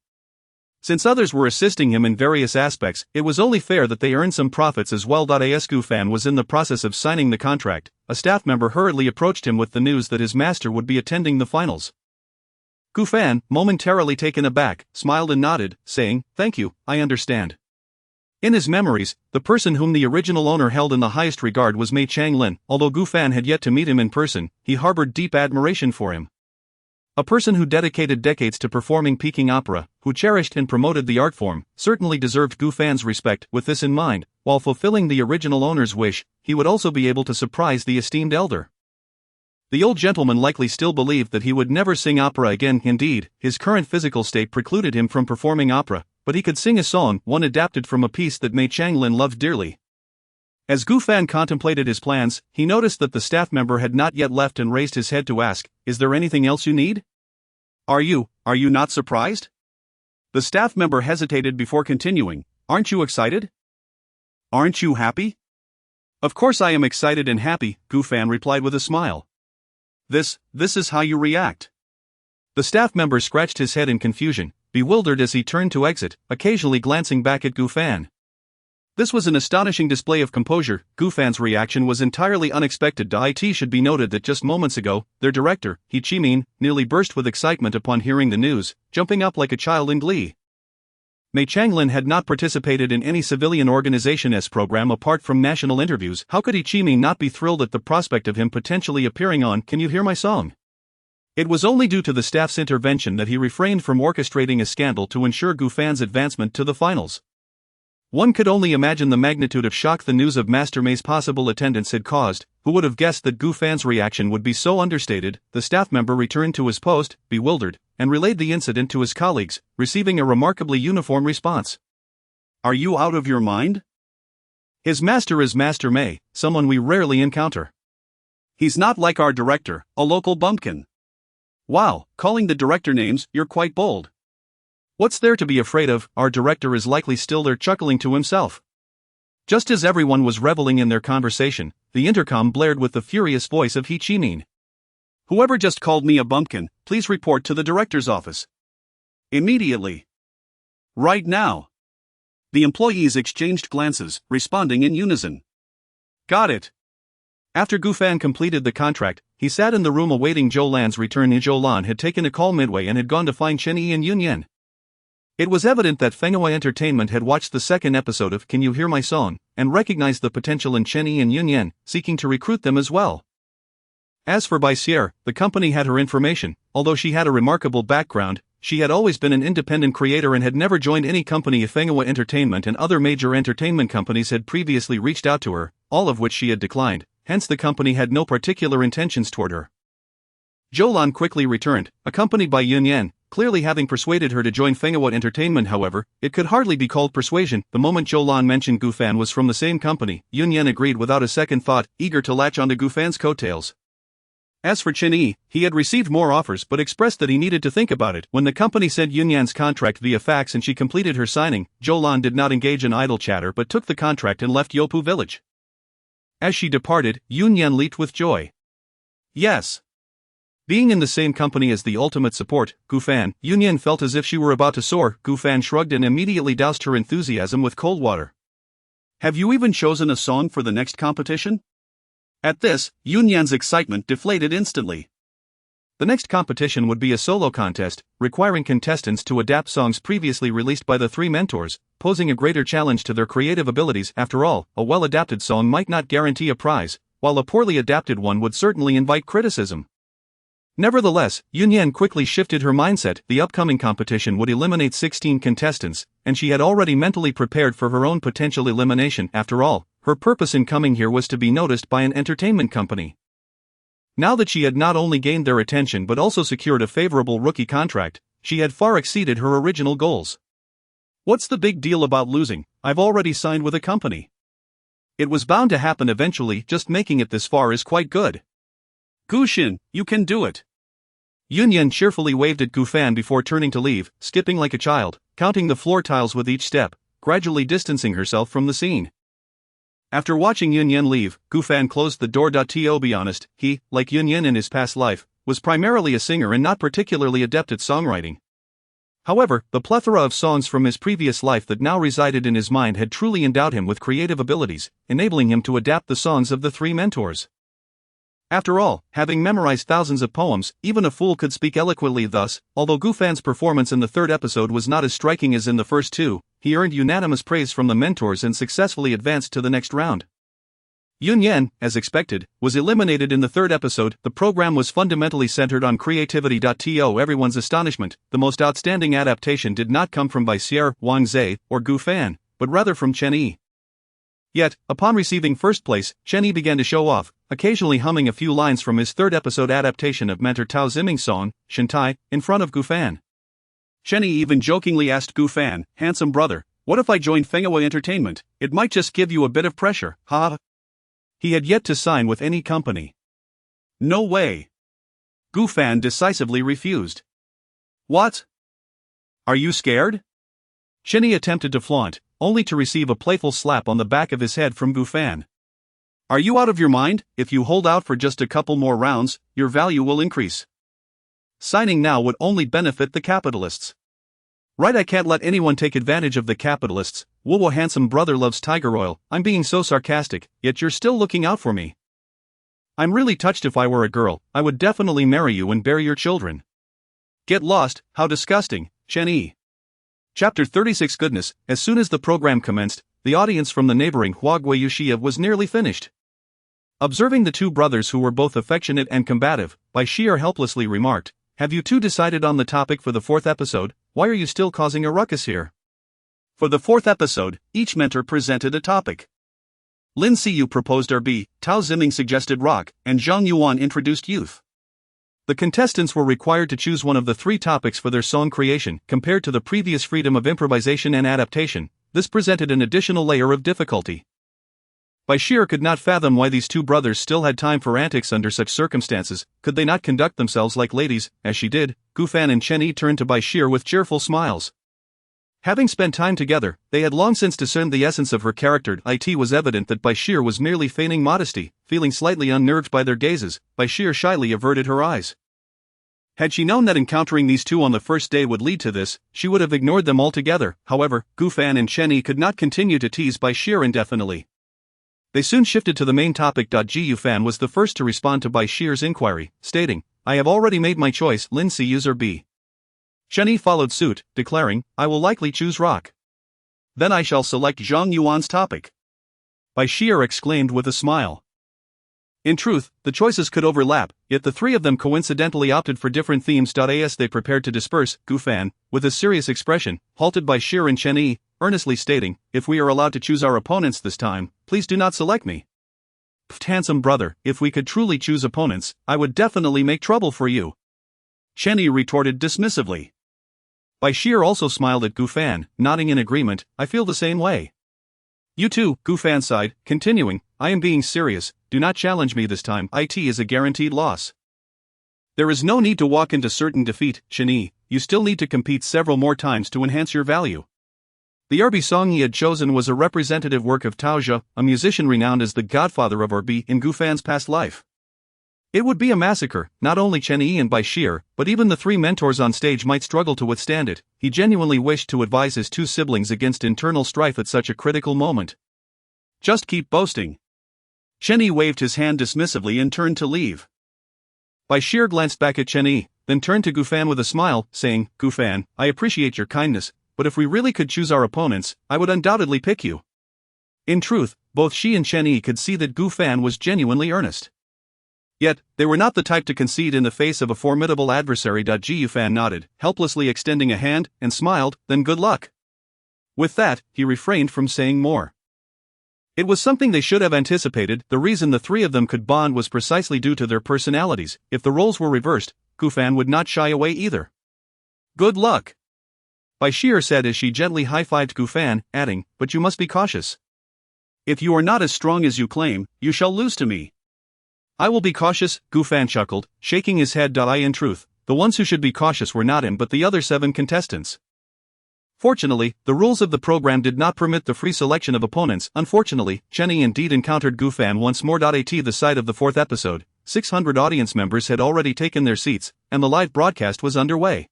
Since others were assisting him in various aspects, it was only fair that they earn some profits as well. As Gu Fan was in the process of signing the contract, a staff member hurriedly approached him with the news that his master would be attending the finals. Gu Fan, momentarily taken aback, smiled and nodded, saying, "Thank you, I understand." In his memories, the person whom the original owner held in the highest regard was Mei Changlin. Although Gu Fan had yet to meet him in person, he harbored deep admiration for him. A person who dedicated decades to performing Peking opera, who cherished and promoted the art form, certainly deserved Gu Fan's respect. With this in mind, while fulfilling the original owner's wish, he would also be able to surprise the esteemed elder. The old gentleman likely still believed that he would never sing opera again. Indeed, his current physical state precluded him from performing opera, but he could sing a song, one adapted from a piece that Mei Changlin loved dearly. As Gu Fan contemplated his plans, he noticed that the staff member had not yet left and raised his head to ask, "Is there anything else you need?" Are you not surprised?" The staff member hesitated before continuing, "Aren't you excited? Aren't you happy?" "Of course I am excited and happy," Gu Fan replied with a smile. This is how you react." The staff member scratched his head in confusion, bewildered as he turned to exit, occasionally glancing back at Gu Fan. This was an astonishing display of composure. Gu Fan's reaction was entirely unexpected. It should be noted that just moments ago, their director, He Chimin, nearly burst with excitement upon hearing the news, jumping up like a child in glee. Mei Changlin had not participated in any civilian organization's program apart from national interviews. How could Ichimi not be thrilled at the prospect of him potentially appearing on Can You Hear My Song? It was only due to the staff's intervention that he refrained from orchestrating a scandal to ensure Gufan's advancement to the finals. One could only imagine the magnitude of shock the news of Master Mei's possible attendance had caused. Who would have guessed that Gufan's reaction would be so understated? The staff member returned to his post, bewildered, and relayed the incident to his colleagues, receiving a remarkably uniform response. Are you out of your mind? His master is Master Mei, someone we rarely encounter. He's not like our director, a local bumpkin. Wow, calling the director names, you're quite bold. What's there to be afraid of? Our director is likely still there chuckling to himself. Just as everyone was reveling in their conversation, the intercom blared with the furious voice of He Chi-min. Whoever just called me a bumpkin, please report to the director's office. Immediately. Right now. The employees exchanged glances, responding in unison. Got it. After Gufan completed the contract, he sat in the room awaiting Zhou Lan's return. Zhou Lan had taken a call midway and had gone to find Chen Yi and Yun Yan. It was evident that Fenghua Entertainment had watched the second episode of Can You Hear My Song, and recognized the potential in Chen Yi and Yun Yan, seeking to recruit them as well. As for Baisier, the company had her information. Although she had a remarkable background, she had always been an independent creator and had never joined any company. If Fenghua Entertainment and other major entertainment companies had previously reached out to her, all of which she had declined, hence the company had no particular intentions toward her. Zhou Lan quickly returned, accompanied by Yun Yan, clearly having persuaded her to join Fenghua Entertainment. However, it could hardly be called persuasion. The moment Zhou Lan mentioned Gufan was from the same company, Yun Yan agreed without a second thought, eager to latch onto Gufan's coattails. As for Chen Yi, he had received more offers but expressed that he needed to think about it. When the company sent Yun Yan's contract via fax and she completed her signing, Zhou Lan did not engage in idle chatter but took the contract and left Yopu village. As she departed, Yun Yan leaped with joy. Yes. Being in the same company as the ultimate support, Gufan, Yun Yan felt as if she were about to soar. Gufan shrugged and immediately doused her enthusiasm with cold water. Have you even chosen a song for the next competition? At this, Yun Yan's excitement deflated instantly. The next competition would be a solo contest, requiring contestants to adapt songs previously released by the three mentors, posing a greater challenge to their creative abilities. After all, a well-adapted song might not guarantee a prize, while a poorly adapted one would certainly invite criticism. Nevertheless, Yun Yan quickly shifted her mindset. The upcoming competition would eliminate 16 contestants, and she had already mentally prepared for her own potential elimination. After all, her purpose in coming here was to be noticed by an entertainment company. Now that she had not only gained their attention but also secured a favorable rookie contract, she had far exceeded her original goals. What's the big deal about losing? I've already signed with a company. It was bound to happen eventually. Just making it this far is quite good. Gushin, you can do it. Yun Yan cheerfully waved at Gufan before turning to leave, skipping like a child, counting the floor tiles with each step, gradually distancing herself from the scene. After watching Yun Yan leave, Gufan closed the door. To be honest, he, like Yun Yan in his past life, was primarily a singer and not particularly adept at songwriting. However, the plethora of songs from his previous life that now resided in his mind had truly endowed him with creative abilities, enabling him to adapt the songs of the three mentors. After all, having memorized thousands of poems, even a fool could speak eloquently. Thus, although Gufan's performance in the third episode was not as striking as in the first two, he earned unanimous praise from the mentors and successfully advanced to the next round. Yun Yan, as expected, was eliminated in the third episode. The program was fundamentally centered on creativity. To everyone's astonishment, the most outstanding adaptation did not come from Baisier, Wang Zhe, or Gufan, but rather from Chen Yi. Yet, upon receiving first place, Chen Yi began to show off, occasionally humming a few lines from his third episode adaptation of mentor Tao Ziming's song, Shantai, in front of Gufan. Chen Yi even jokingly asked Gufan, "Handsome brother, what if I join Fenghua Entertainment? It might just give you a bit of pressure, ha." He had yet to sign with any company. No way. Gufan decisively refused. What? Are you scared? Chen Yi attempted to flaunt, only to receive a playful slap on the back of his head from Gufan. Are you out of your mind? If you hold out for just a couple more rounds, your value will increase. Signing now would only benefit the capitalists. Right, I can't let anyone take advantage of the capitalists. Whoa, handsome brother loves tiger oil. I'm being so sarcastic, yet you're still looking out for me. I'm really touched. If I were a girl, I would definitely marry you and bear your children. Get lost, how disgusting, Chen Yi. Chapter 36. Goodness. As soon as the program commenced, the audience from the neighboring Huaguayushia was nearly finished. Observing the two brothers who were both affectionate and combative, Bashir helplessly remarked, "Have you two decided on the topic for the fourth episode? Why are you still causing a ruckus here?" For the fourth episode, each mentor presented a topic. Lin Xiyu proposed R&B, Tao Ziming suggested rock, and Zhang Yuan introduced youth. The contestants were required to choose one of the three topics for their song creation. Compared to the previous freedom of improvisation and adaptation, this presented an additional layer of difficulty. Bashir could not fathom why these two brothers still had time for antics under such circumstances. Could they not conduct themselves like ladies, as she did? Gufan and Chen Yi turned to Bashir with cheerful smiles. Having spent time together, they had long since discerned the essence of her character. It was evident that Bashir was merely feigning modesty. Feeling slightly unnerved by their gazes, Bashir shyly averted her eyes. Had she known that encountering these two on the first day would lead to this, she would have ignored them altogether. However, Gufan and Chen Yi could not continue to tease Bashir indefinitely. They soon shifted to the main topic. Gufan was the first to respond to Bashir's inquiry, stating, "I have already made my choice, Lin Xiu's R&B." Chen Yi followed suit, declaring, "I will likely choose rock." "Then I shall select Zhang Yuan's topic," Bashir exclaimed with a smile. In truth, the choices could overlap, yet the three of them coincidentally opted for different themes. As they prepared to disperse, Gufan, with a serious expression, halted Bashir and Chen Yi, earnestly stating, "If we are allowed to choose our opponents this time, please do not select me." "Handsome brother, if we could truly choose opponents, I would definitely make trouble for you," Chen Yi retorted dismissively. Bashir also smiled at Gufan, nodding in agreement. "I feel the same way." "You too," Gufan sighed, continuing, "I am being serious, do not challenge me this time. It is a guaranteed loss." "There is no need to walk into certain defeat, Chen Yi, you still need to compete several more times to enhance your value." The R&B song he had chosen was a representative work of Tao Zhe, a musician renowned as the godfather of R&B in Gufan's past life. It would be a massacre. Not only Chen Yi and Bashir, but even the three mentors on stage might struggle to withstand it. He genuinely wished to advise his two siblings against internal strife at such a critical moment. "Just keep boasting." Chen Yi waved his hand dismissively and turned to leave. Bashir glanced back at Chen Yi, then turned to Gufan with a smile, saying, "Gufan, I appreciate your kindness, but if we really could choose our opponents, I would undoubtedly pick you." In truth, both she and Chen Yi could see that Gufan was genuinely earnest. Yet, they were not the type to concede in the face of a formidable adversary. Gufan nodded, helplessly extending a hand, and smiled, "Then good luck." With that, he refrained from saying more. It was something they should have anticipated. The reason the three of them could bond was precisely due to their personalities. If the roles were reversed, Gufan would not shy away either. "Good luck," Bashir said as she gently high-fived Gufan, adding, "But you must be cautious. If you are not as strong as you claim, you shall lose to me." "I will be cautious," Gufan chuckled, shaking his head. In truth, the ones who should be cautious were not him but the other 7 contestants. Fortunately, the rules of the program did not permit the free selection of opponents. Unfortunately, Chen Yi indeed encountered Gufan once more. At the side of the fourth episode, 600 audience members had already taken their seats, and the live broadcast was underway.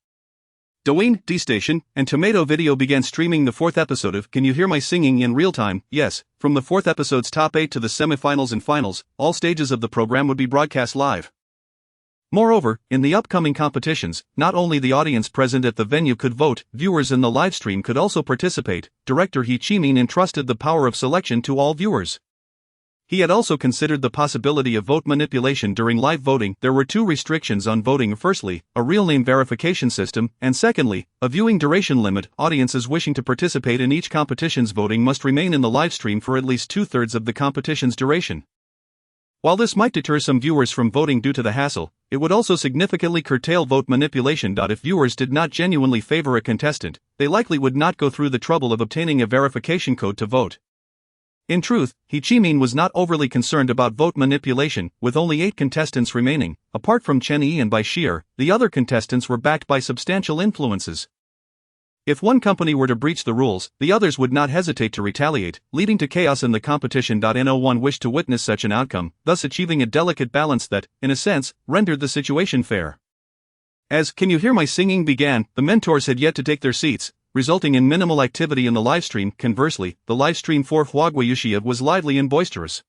Douyin, D-Station, and Tomato Video began streaming the fourth episode of Can You Hear My Singing in real time. Yes, from the fourth episode's top 8 to the semifinals and finals, all stages of the program would be broadcast live. Moreover, in the upcoming competitions, not only the audience present at the venue could vote, viewers in the livestream could also participate. Director He Chimin entrusted the power of selection to all viewers. He had also considered the possibility of vote manipulation during live voting. There were 2 restrictions on voting: firstly, a real name verification system, and secondly, a viewing duration limit. Audiences wishing to participate in each competition's voting must remain in the livestream for at least 2/3 of the competition's duration. While this might deter some viewers from voting due to the hassle, it would also significantly curtail vote manipulation. If viewers did not genuinely favor a contestant, they likely would not go through the trouble of obtaining a verification code to vote. In truth, He Chimin was not overly concerned about vote manipulation. With only 8 contestants remaining, apart from Chen Yi and Bashir, the other contestants were backed by substantial influences. If one company were to breach the rules, the others would not hesitate to retaliate, leading to chaos in the competition. No one wished to witness such an outcome, thus achieving a delicate balance that, in a sense, rendered the situation fair. As Can You Hear My Singing began, the mentors had yet to take their seats, resulting in minimal activity in the livestream. Conversely, the livestream for Huaguayushia was lively and boisterous.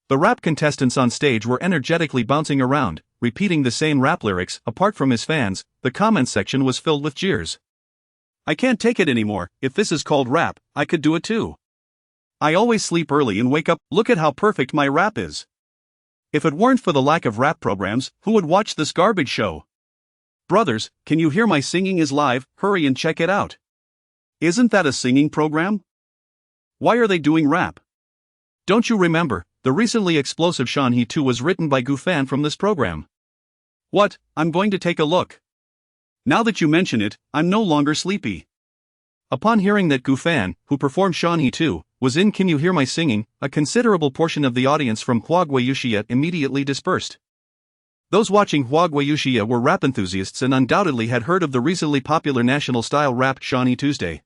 The rap contestants on stage were energetically bouncing around, repeating the same rap lyrics. Apart from his fans, the comment section was filled with jeers. I can't take it anymore. If this is called rap, I could do it too. I always sleep early and wake up. Look at how perfect my rap is. If it weren't for the lack of rap programs, who would watch this garbage show? Brothers, can you hear my singing is live? Hurry and check it out. Isn't that a singing program? Why are they doing rap? Don't you remember, the recently explosive Shan He 2 was written by Gufan from this program? What? I'm going to take a look. Now that you mention it, I'm no longer sleepy. Upon hearing that Gufan, who performed Shan He 2, was in Can You Hear My Singing, a considerable portion of the audience from Huaguayuxia immediately dispersed. Those watching Huaguayuxia were rap enthusiasts and undoubtedly had heard of the recently popular national-style rap Shan He Tuesday.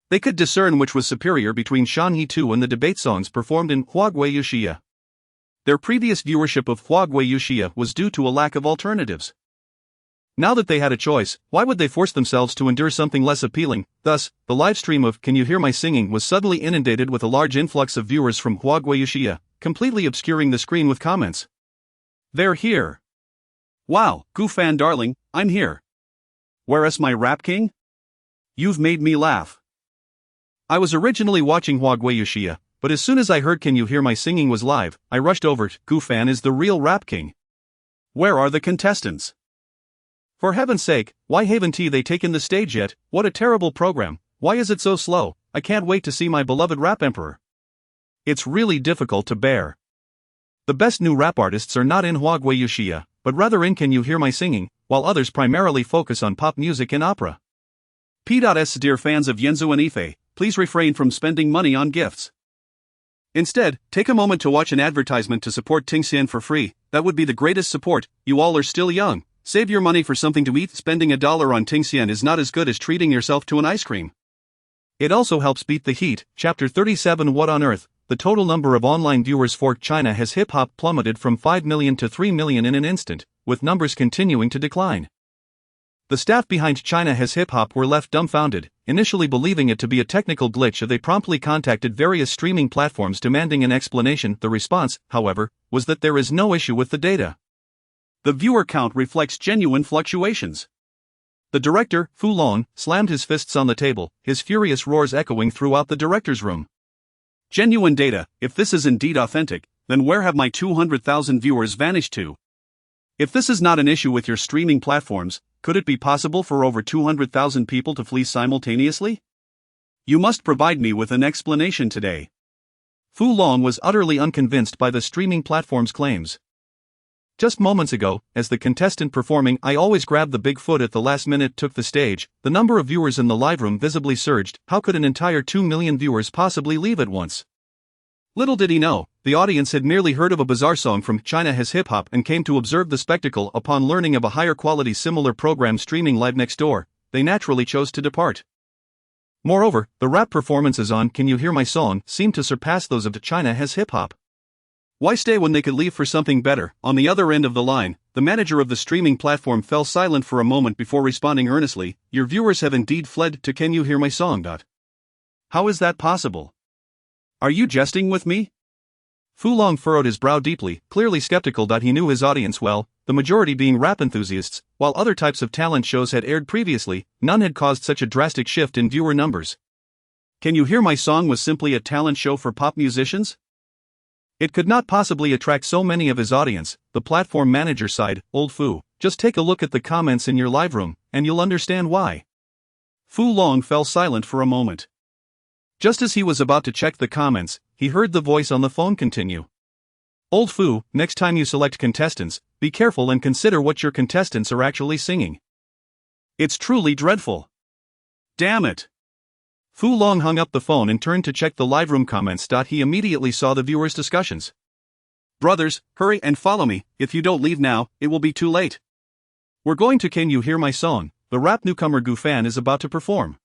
They could discern which was superior between Shan He 2 and the debate songs performed in Huaguayuxia. Their previous viewership of Huaguayuxia was due to a lack of alternatives. Now that they had a choice, why would they force themselves to endure something less appealing? Thus, the live stream of Can You Hear My Singing was suddenly inundated with a large influx of viewers from Huaguayuxia, completely obscuring the screen with comments. They're here. Wow, Gufan darling, I'm here. Where's my rap king? You've made me laugh. I was originally watching Huaguayuxia, but as soon as I heard Can You Hear My Singing was live, I rushed over. Gufan is the real rap king. Where are the contestants? For heaven's sake, why haven't they taken the stage yet? What a terrible program. Why is it so slow? I can't wait to see my beloved rap emperor. It's really difficult to bear. The best new rap artists are not in Huaguayuxia, but rather in Can You Hear My Singing, while others primarily focus on pop music and opera. P.S. Dear fans of Yenzu and Ife, please refrain from spending money on gifts. Instead, take a moment to watch an advertisement to support Tingxian for free. That would be the greatest support. You all are still young. Save your money for something to eat. Spending $1 on Tingxian is not as good as treating yourself to an ice cream. It also helps beat the heat. Chapter 37 What on earth? The total number of online viewers for China has hip-hop plummeted from 5 million to 3 million in an instant, with numbers continuing to decline. The staff behind China Has Hip Hop were left dumbfounded, initially believing it to be a technical glitch. They promptly contacted various streaming platforms demanding an explanation. The response, however, was that there is no issue with the data. The viewer count reflects genuine fluctuations. The director, Fu Long, slammed his fists on the table, his furious roars echoing throughout the director's room. Genuine data. If this is indeed authentic, then where have my 200,000 viewers vanished to? If this is not an issue with your streaming platforms, could it be possible for over 200,000 people to flee simultaneously? You must provide me with an explanation today. Fu Long was utterly unconvinced by the streaming platform's claims. Just moments ago, as the contestant performing I Always Grab the Big Foot at the last minute took the stage, the number of viewers in the live room visibly surged. How could an entire 2 million viewers possibly leave at once? Little did he know, the audience had merely heard of a bizarre song from China Has Hip Hop and came to observe the spectacle. Upon learning of a higher quality similar program streaming live next door, they naturally chose to depart. Moreover, the rap performances on Can You Hear My Song seemed to surpass those of China Has Hip Hop. Why stay when they could leave for something better? On the other end of the line, the manager of the streaming platform fell silent for a moment before responding earnestly. Your viewers have indeed fled to Can You Hear My Song. How is that possible? Are you jesting with me? Fu Long furrowed his brow deeply, clearly skeptical. He knew his audience well, the majority being rap enthusiasts. While other types of talent shows had aired previously, none had caused such a drastic shift in viewer numbers. Can You Hear My Song was simply a talent show for pop musicians? It could not possibly attract so many of his audience, the platform manager sighed. Old Fu, just take a look at the comments in your live room, and you'll understand why. Fu Long fell silent for a moment. Just as he was about to check the comments, he heard the voice on the phone continue. Old Fu, next time you select contestants, be careful and consider what your contestants are actually singing. It's truly dreadful. Damn it. Fu Long hung up the phone and turned to check the live room comments. He immediately saw the viewers' discussions. Brothers, hurry and follow me. If you don't leave now, it will be too late. We're going to Can You Hear My Song? The rap newcomer Gufan is about to perform.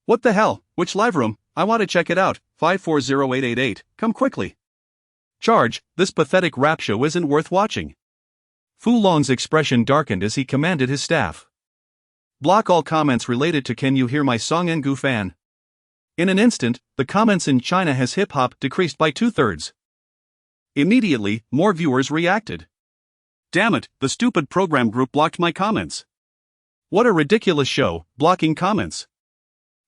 What the hell? Which live room? I want to check it out. 540888. Come quickly. Charge, this pathetic rap show isn't worth watching. Fu Long's expression darkened as he commanded his staff. Block all comments related to Can You Hear My Song and Gufan. In an instant, the comments in China Has Hip Hop decreased by 2/3. Immediately, more viewers reacted. Damn it, the stupid program group blocked my comments. What a ridiculous show, blocking comments.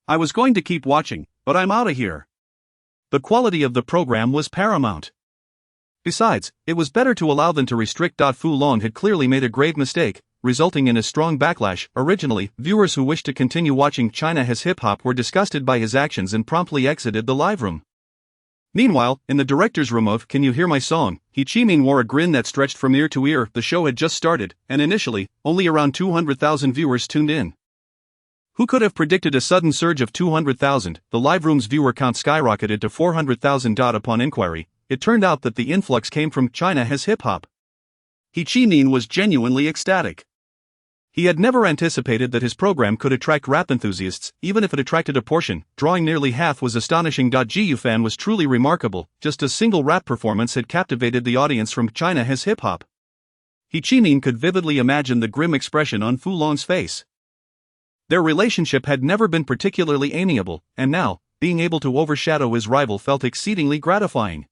I was going to keep watching, but I'm outta here. The quality of the program was paramount. Besides, it was better to allow than to restrict. Fu Long had clearly made a grave mistake, resulting in a strong backlash. Originally, viewers who wished to continue watching China Has Hip Hop were disgusted by his actions and promptly exited the live room. Meanwhile, in the director's room of Can You Hear My Song, He Chi-min wore a grin that stretched from ear to ear. The show had just started, and initially, only around 200,000 viewers tuned in. Who could have predicted a sudden surge of 200,000? The live room's viewer count skyrocketed to 400,000. Upon inquiry, it turned out that the influx came from China Has Hip Hop. He Chi-min was genuinely ecstatic. He had never anticipated that his program could attract rap enthusiasts, even if it attracted a portion. Drawing nearly half was astonishing. Gu Fan was truly remarkable. Just a single rap performance had captivated the audience from China Has Hip Hop. He Chi-min could vividly imagine the grim expression on Fu Long's face. Their relationship had never been particularly amiable, and now, being able to overshadow his rival felt exceedingly gratifying.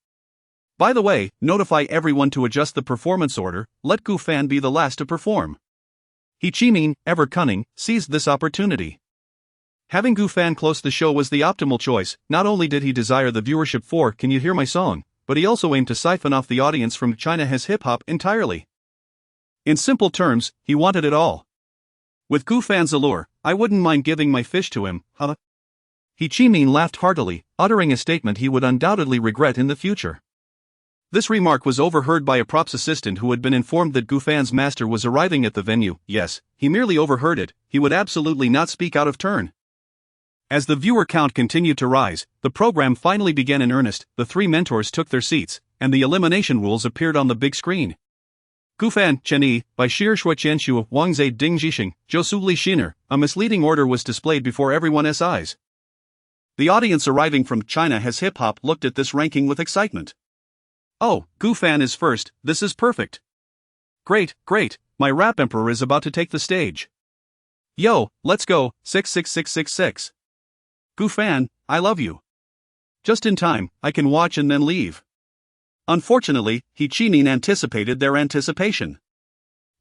By the way, notify everyone to adjust the performance order. Let Gu Fan be the last to perform. He Chi-min, ever cunning, seized this opportunity. Having Gu Fan close the show was the optimal choice. Not only did he desire the viewership for Can You Hear My Song, but he also aimed to siphon off the audience from China Has Hip Hop entirely. In simple terms, he wanted it all. With Gu Fan's allure, I wouldn't mind giving my fish to him, huh? He Chi-min laughed heartily, uttering a statement he would undoubtedly regret in the future. This remark was overheard by a props assistant who had been informed that Gu Fan's master was arriving at the venue. Yes, he merely overheard it, he would absolutely not speak out of turn. As the viewer count continued to rise, the program finally began in earnest. The three mentors took their seats, and the elimination rules appeared on the big screen. Gu Fan, Chen Yi, by Shi Shui Qianshu, Wang Zhe Ding Jixing, Zhou Li Xiner, a misleading order was displayed before everyone's eyes. The audience arriving from China Has Hip Hop looked at this ranking with excitement. Oh, Gu Fan is first, this is perfect. Great, my rap emperor is about to take the stage. Yo, let's go, 66666. Gu Fan, I love you. Just in time, I can watch and then leave. Unfortunately, He Chi-min anticipated their anticipation.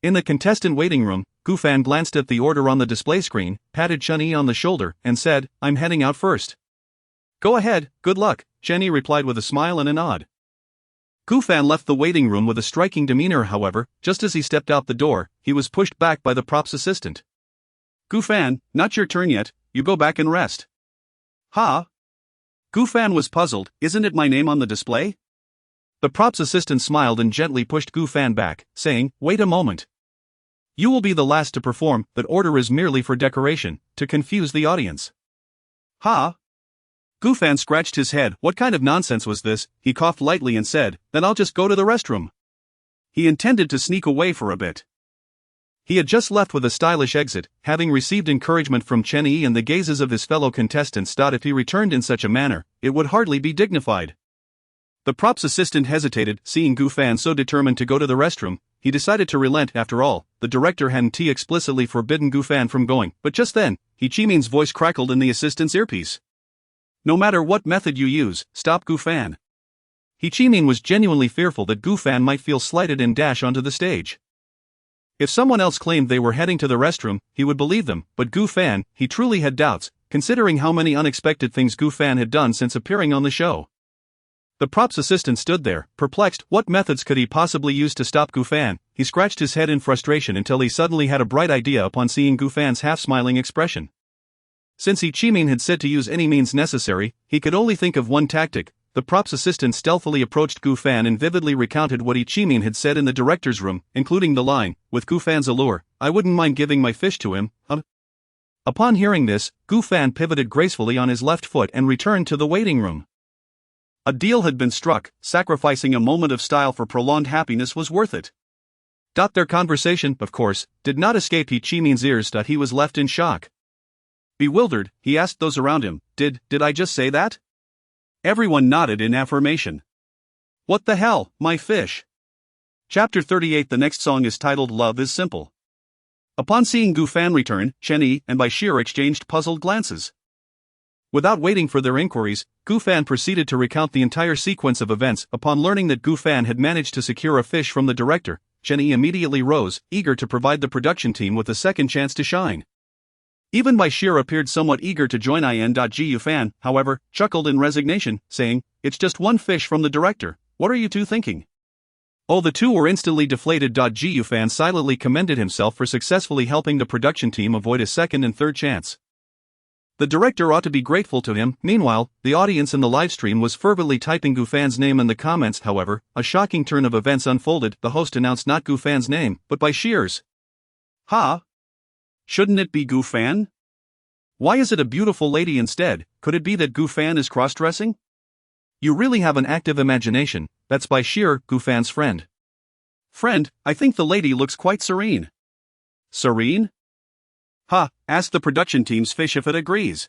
In the contestant waiting room, Gu Fan glanced at the order on the display screen, patted Chen Yi on the shoulder, and said, I'm heading out first. Go ahead, good luck, Chen Yi replied with a smile and a nod. Gu Fan left the waiting room with a striking demeanor. However, just as he stepped out the door, he was pushed back by the props assistant. Gu Fan, not your turn yet, you go back and rest. Huh? Gu Fan was puzzled, isn't it my name on the display? The props assistant smiled and gently pushed Gu Fan back, saying, wait a moment. You will be the last to perform. That order is merely for decoration, to confuse the audience. Huh? Gu Fan scratched his head. What kind of nonsense was this? He coughed lightly and said, then I'll just go to the restroom. He intended to sneak away for a bit. He had just left with a stylish exit, having received encouragement from Chen Yi and the gazes of his fellow contestants. If he returned in such a manner, it would hardly be dignified. The props assistant hesitated. Seeing Gu Fan so determined to go to the restroom, he decided to relent. After all, the director hadn't explicitly forbidden Gu Fan from going, but just then, He Chi-min's voice crackled in the assistant's earpiece. No matter what method you use, stop Gu Fan. He Chi-min was genuinely fearful that Gu Fan might feel slighted and dash onto the stage. If someone else claimed they were heading to the restroom, he would believe them, but Gu Fan, he truly had doubts, considering how many unexpected things Gu Fan had done since appearing on the show. The props assistant stood there, perplexed. What methods could he possibly use to stop Gu Fan? He scratched his head in frustration until he suddenly had a bright idea upon seeing Gu Fan's half-smiling expression. Since He Chi-min had said to use any means necessary, he could only think of one tactic. The props assistant stealthily approached Gu Fan and vividly recounted what He Chi-min had said in the director's room, including the line, with Gu Fan's allure, I wouldn't mind giving my fish to him, Upon hearing this, Gu Fan pivoted gracefully on his left foot and returned to the waiting room. A deal had been struck. Sacrificing a moment of style for prolonged happiness was worth it. Their conversation, of course, did not escape He Chi-min's ears. He was left in shock. Bewildered, he asked those around him, Did I just say that? Everyone nodded in affirmation. What the hell, my fish? Chapter 38. The next song is titled Love is Simple. Upon seeing Gu Fan return, Chen Yi and Bai Shir exchanged puzzled glances. Without waiting for their inquiries, Gu Fan proceeded to recount the entire sequence of events. Upon learning that Gu Fan had managed to secure a fish from the director, Chen Yi immediately rose, eager to provide the production team with a second chance to shine. Even Bashir appeared somewhat eager to join in.gu fan, however, chuckled in resignation, saying, "It's just one fish from the director, what are you two thinking?" Oh, the two were instantly deflated. Gu fan silently commended himself for successfully helping the production team avoid a second and third chance. The director ought to be grateful to him. Meanwhile, the audience in the livestream was fervently typing Gufan's name in the comments. However, a shocking turn of events unfolded. The host announced not Gufan's name, but Bashir's. Ha! Shouldn't it be Gufan? Why is it a beautiful lady instead? Could it be that Gufan is cross-dressing? You really have an active imagination. That's Bashir, Gufan's friend. Friend, I think the lady looks quite serene. Serene? Ha, ask the production team's fish if it agrees.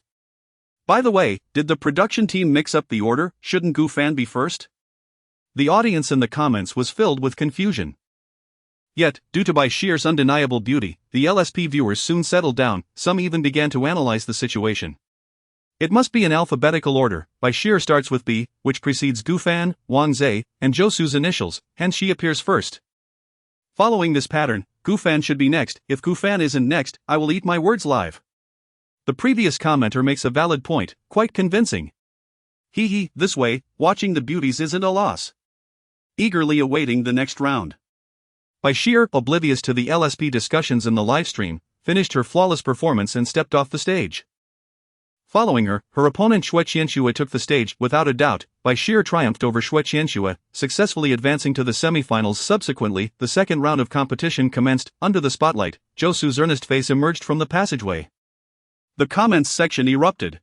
By the way, did the production team mix up the order? Shouldn't Gufan be first? The audience in the comments was filled with confusion. Yet, due to Bashir's undeniable beauty, the LSP viewers soon settled down. Some even began to analyze the situation. It must be in alphabetical order. Bashir starts with B, which precedes Gufan, Wang Zhe, and Josu's initials, hence she appears first. Following this pattern, Gufan should be next. If Gufan isn't next, I will eat my words live. The previous commenter makes a valid point, quite convincing. Hee, this way, watching the beauties isn't a loss. Eagerly awaiting the next round. Bashir, oblivious to the LSP discussions in the livestream, finished her flawless performance and stepped off the stage. Following her, her opponent Xue Qianxue took the stage. Without a doubt, Bashir triumphed over Xue Qianxue, successfully advancing to the semifinals. Subsequently, the second round of competition commenced. Under the spotlight, Josu's earnest face emerged from the passageway. The comments section erupted.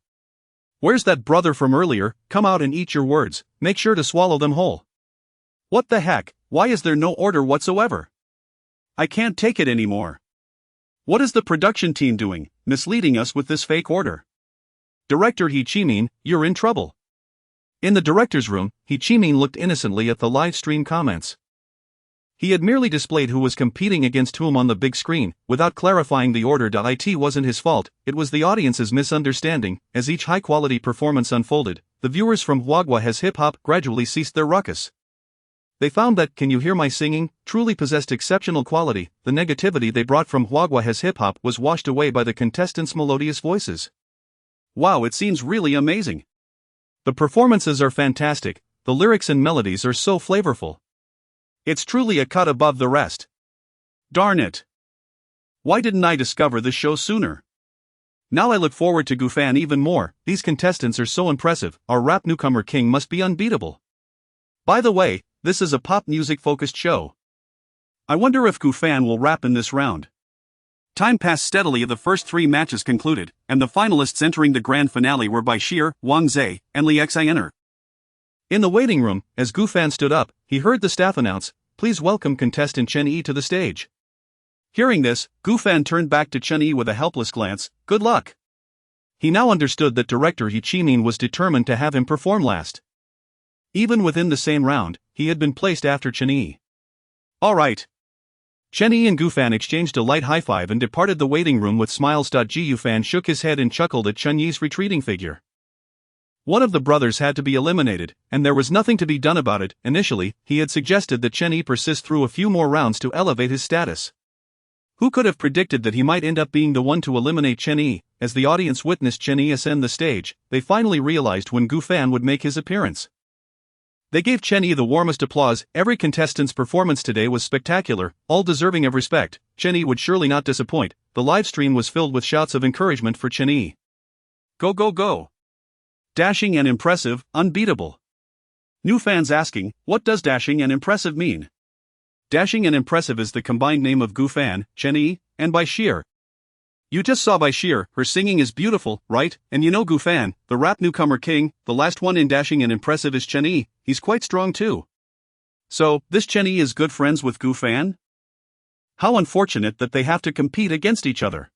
"Where's that brother from earlier? Come out and eat your words, make sure to swallow them whole. What the heck, why is there no order whatsoever? I can't take it anymore. What is the production team doing, misleading us with this fake order? Director He Chimin, you're in trouble." In the director's room, He Chimin looked innocently at the live stream comments. He had merely displayed who was competing against whom on the big screen, without clarifying the order. It wasn't his fault, it was the audience's misunderstanding. As each high-quality performance unfolded, the viewers from Huagua has hip-hop gradually ceased their ruckus. They found that Can You Hear My Singing truly possessed exceptional quality. The negativity they brought from Huagua has hip-hop was washed away by the contestants' melodious voices. Wow, it seems really amazing. The performances are fantastic, the lyrics and melodies are so flavorful. It's truly a cut above the rest. Darn it. Why didn't I discover this show sooner? Now I look forward to Gufan even more. These contestants are so impressive. Our rap newcomer king must be unbeatable. By the way, this is a pop music focused show. I wonder if Gufan will rap in this round. Time passed steadily. The first three matches concluded, and the finalists entering the grand finale were Bashir, Wang Zhe, and Li Xianer. In the waiting room, as Gufan stood up, he heard the staff announce, "Please welcome contestant Chen Yi to the stage." Hearing this, Gufan turned back to Chen Yi with a helpless glance. Good luck. He now understood that director He Chimin was determined to have him perform last. Even within the same round, he had been placed after Chen Yi. All right. Chen Yi and Gufan exchanged a light high-five and departed the waiting room with smiles. Gufan shook his head and chuckled at Chen Yi's retreating figure. One of the brothers had to be eliminated, and there was nothing to be done about it. Initially, he had suggested that Chen Yi persist through a few more rounds to elevate his status. Who could have predicted that he might end up being the one to eliminate Chen Yi? As the audience witnessed Chen Yi ascend the stage, they finally realized when Gufan would make his appearance. They gave Chen Yi the warmest applause. Every contestant's performance today was spectacular, all deserving of respect. Chen Yi would surely not disappoint. The live stream was filled with shouts of encouragement for Chen Yi. Go, go, go. Dashing and impressive, unbeatable. New fans asking, what does dashing and impressive mean? Dashing and impressive is the combined name of Gufan, Chen Yi, and Bashir. You just saw Bashir, her singing is beautiful, right? And you know Gufan, the rap newcomer king, the last one in dashing and impressive is Chen Yi, he's quite strong too. So, this Chen Yi is good friends with Gufan? How unfortunate that they have to compete against each other.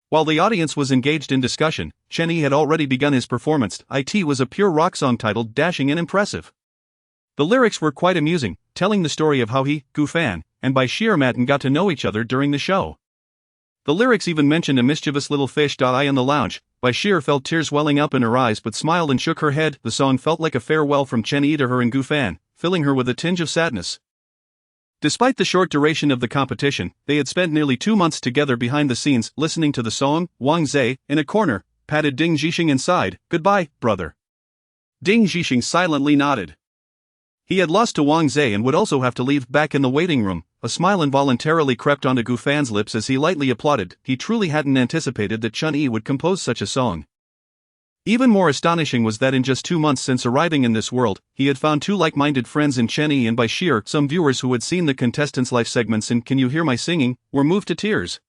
While the audience was engaged in discussion, Chen Yi had already begun his performance. It was a pure rock song titled Dashing and Impressive. The lyrics were quite amusing, telling the story of how he, Gufan, and Bashir met and got to know each other during the show. The lyrics even mentioned a mischievous little fish. In the lounge, Bashir felt tears welling up in her eyes but smiled and shook her head. The song felt like a farewell from Chen Yi to her and Gufan, filling her with a tinge of sadness. Despite the short duration of the competition, they had spent nearly 2 months together behind the scenes listening to the song. Wang Zhe, in a corner, patted Ding Zhixing inside. "Goodbye, brother." Ding Zhixing silently nodded. He had lost to Wang Zhe and would also have to leave. Back in the waiting room, a smile involuntarily crept onto Gu Fan's lips as he lightly applauded. He truly hadn't anticipated that Chun Yi would compose such a song. Even more astonishing was that in just 2 months since arriving in this world, he had found 2 like-minded friends in Chen Yi and Bai Shir. Some viewers who had seen the contestants' life segments in Can You Hear My Singing were moved to tears.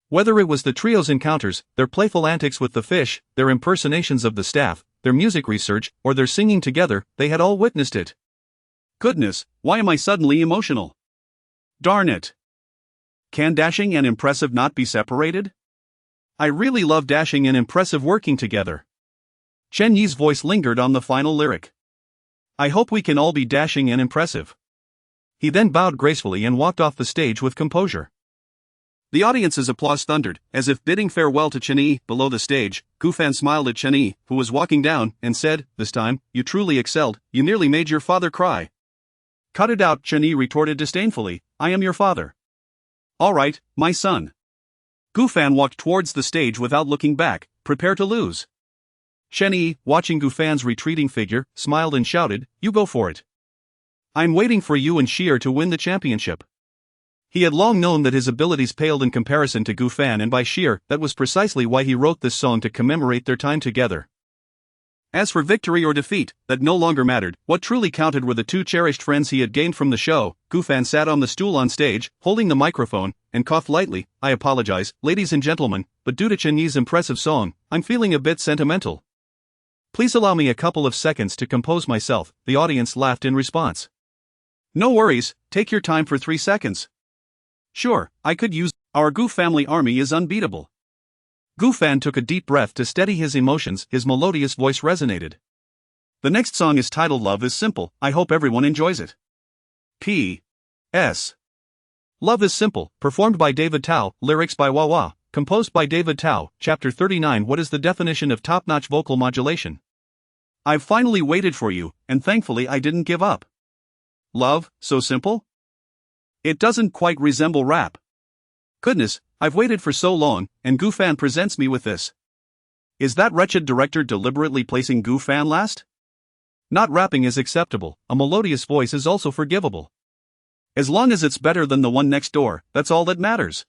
Whether it was the trio's encounters, their playful antics with the fish, their impersonations of the staff, their music research, or their singing together, they had all witnessed it. Goodness, why am I suddenly emotional? Darn it. Can dashing and impressive not be separated? I really love dashing and impressive working together. Chen Yi's voice lingered on the final lyric. I hope we can all be dashing and impressive. He then bowed gracefully and walked off the stage with composure. The audience's applause thundered, as if bidding farewell to Chen Yi. Below the stage, Gu Fan smiled at Chen Yi, who was walking down, and said, "This time, you truly excelled. You nearly made your father cry." "Cut it out," Chen Yi retorted disdainfully. "I am your father." "All right, my son." Gu Fan walked towards the stage without looking back. "Prepare to lose." Chen Yi, watching Gu Fan's retreating figure, smiled and shouted, "You go for it. I'm waiting for you and Shir to win the championship." He had long known that his abilities paled in comparison to Gu Fan and Bai Shir. That was precisely why he wrote this song, to commemorate their time together. As for victory or defeat, that no longer mattered. What truly counted were the 2 cherished friends he had gained from the show. Gu Fan sat on the stool on stage, holding the microphone, and coughed lightly. "I apologize, ladies and gentlemen, but due to Chen Yi's impressive song, I'm feeling a bit sentimental. Please allow me a couple of seconds to compose myself." The audience laughed in response. "No worries, take your time for 3 seconds. Sure, I could use. Our Gu family army is unbeatable." Gu Fan took a deep breath to steady his emotions. His melodious voice resonated. "The next song is titled Love is Simple. I hope everyone enjoys it. P.S. Love is Simple, performed by David Tao, lyrics by Wawa, composed by David Tao. Chapter 39. What is the definition of top-notch vocal modulation? I've finally waited for you, and thankfully I didn't give up. Love, so simple? It doesn't quite resemble rap. Goodness, I've waited for so long, and Gu Fan presents me with this. Is that wretched director deliberately placing Gu Fan last? Not rapping is acceptable, a melodious voice is also forgivable. As long as it's better than the one next door, that's all that matters."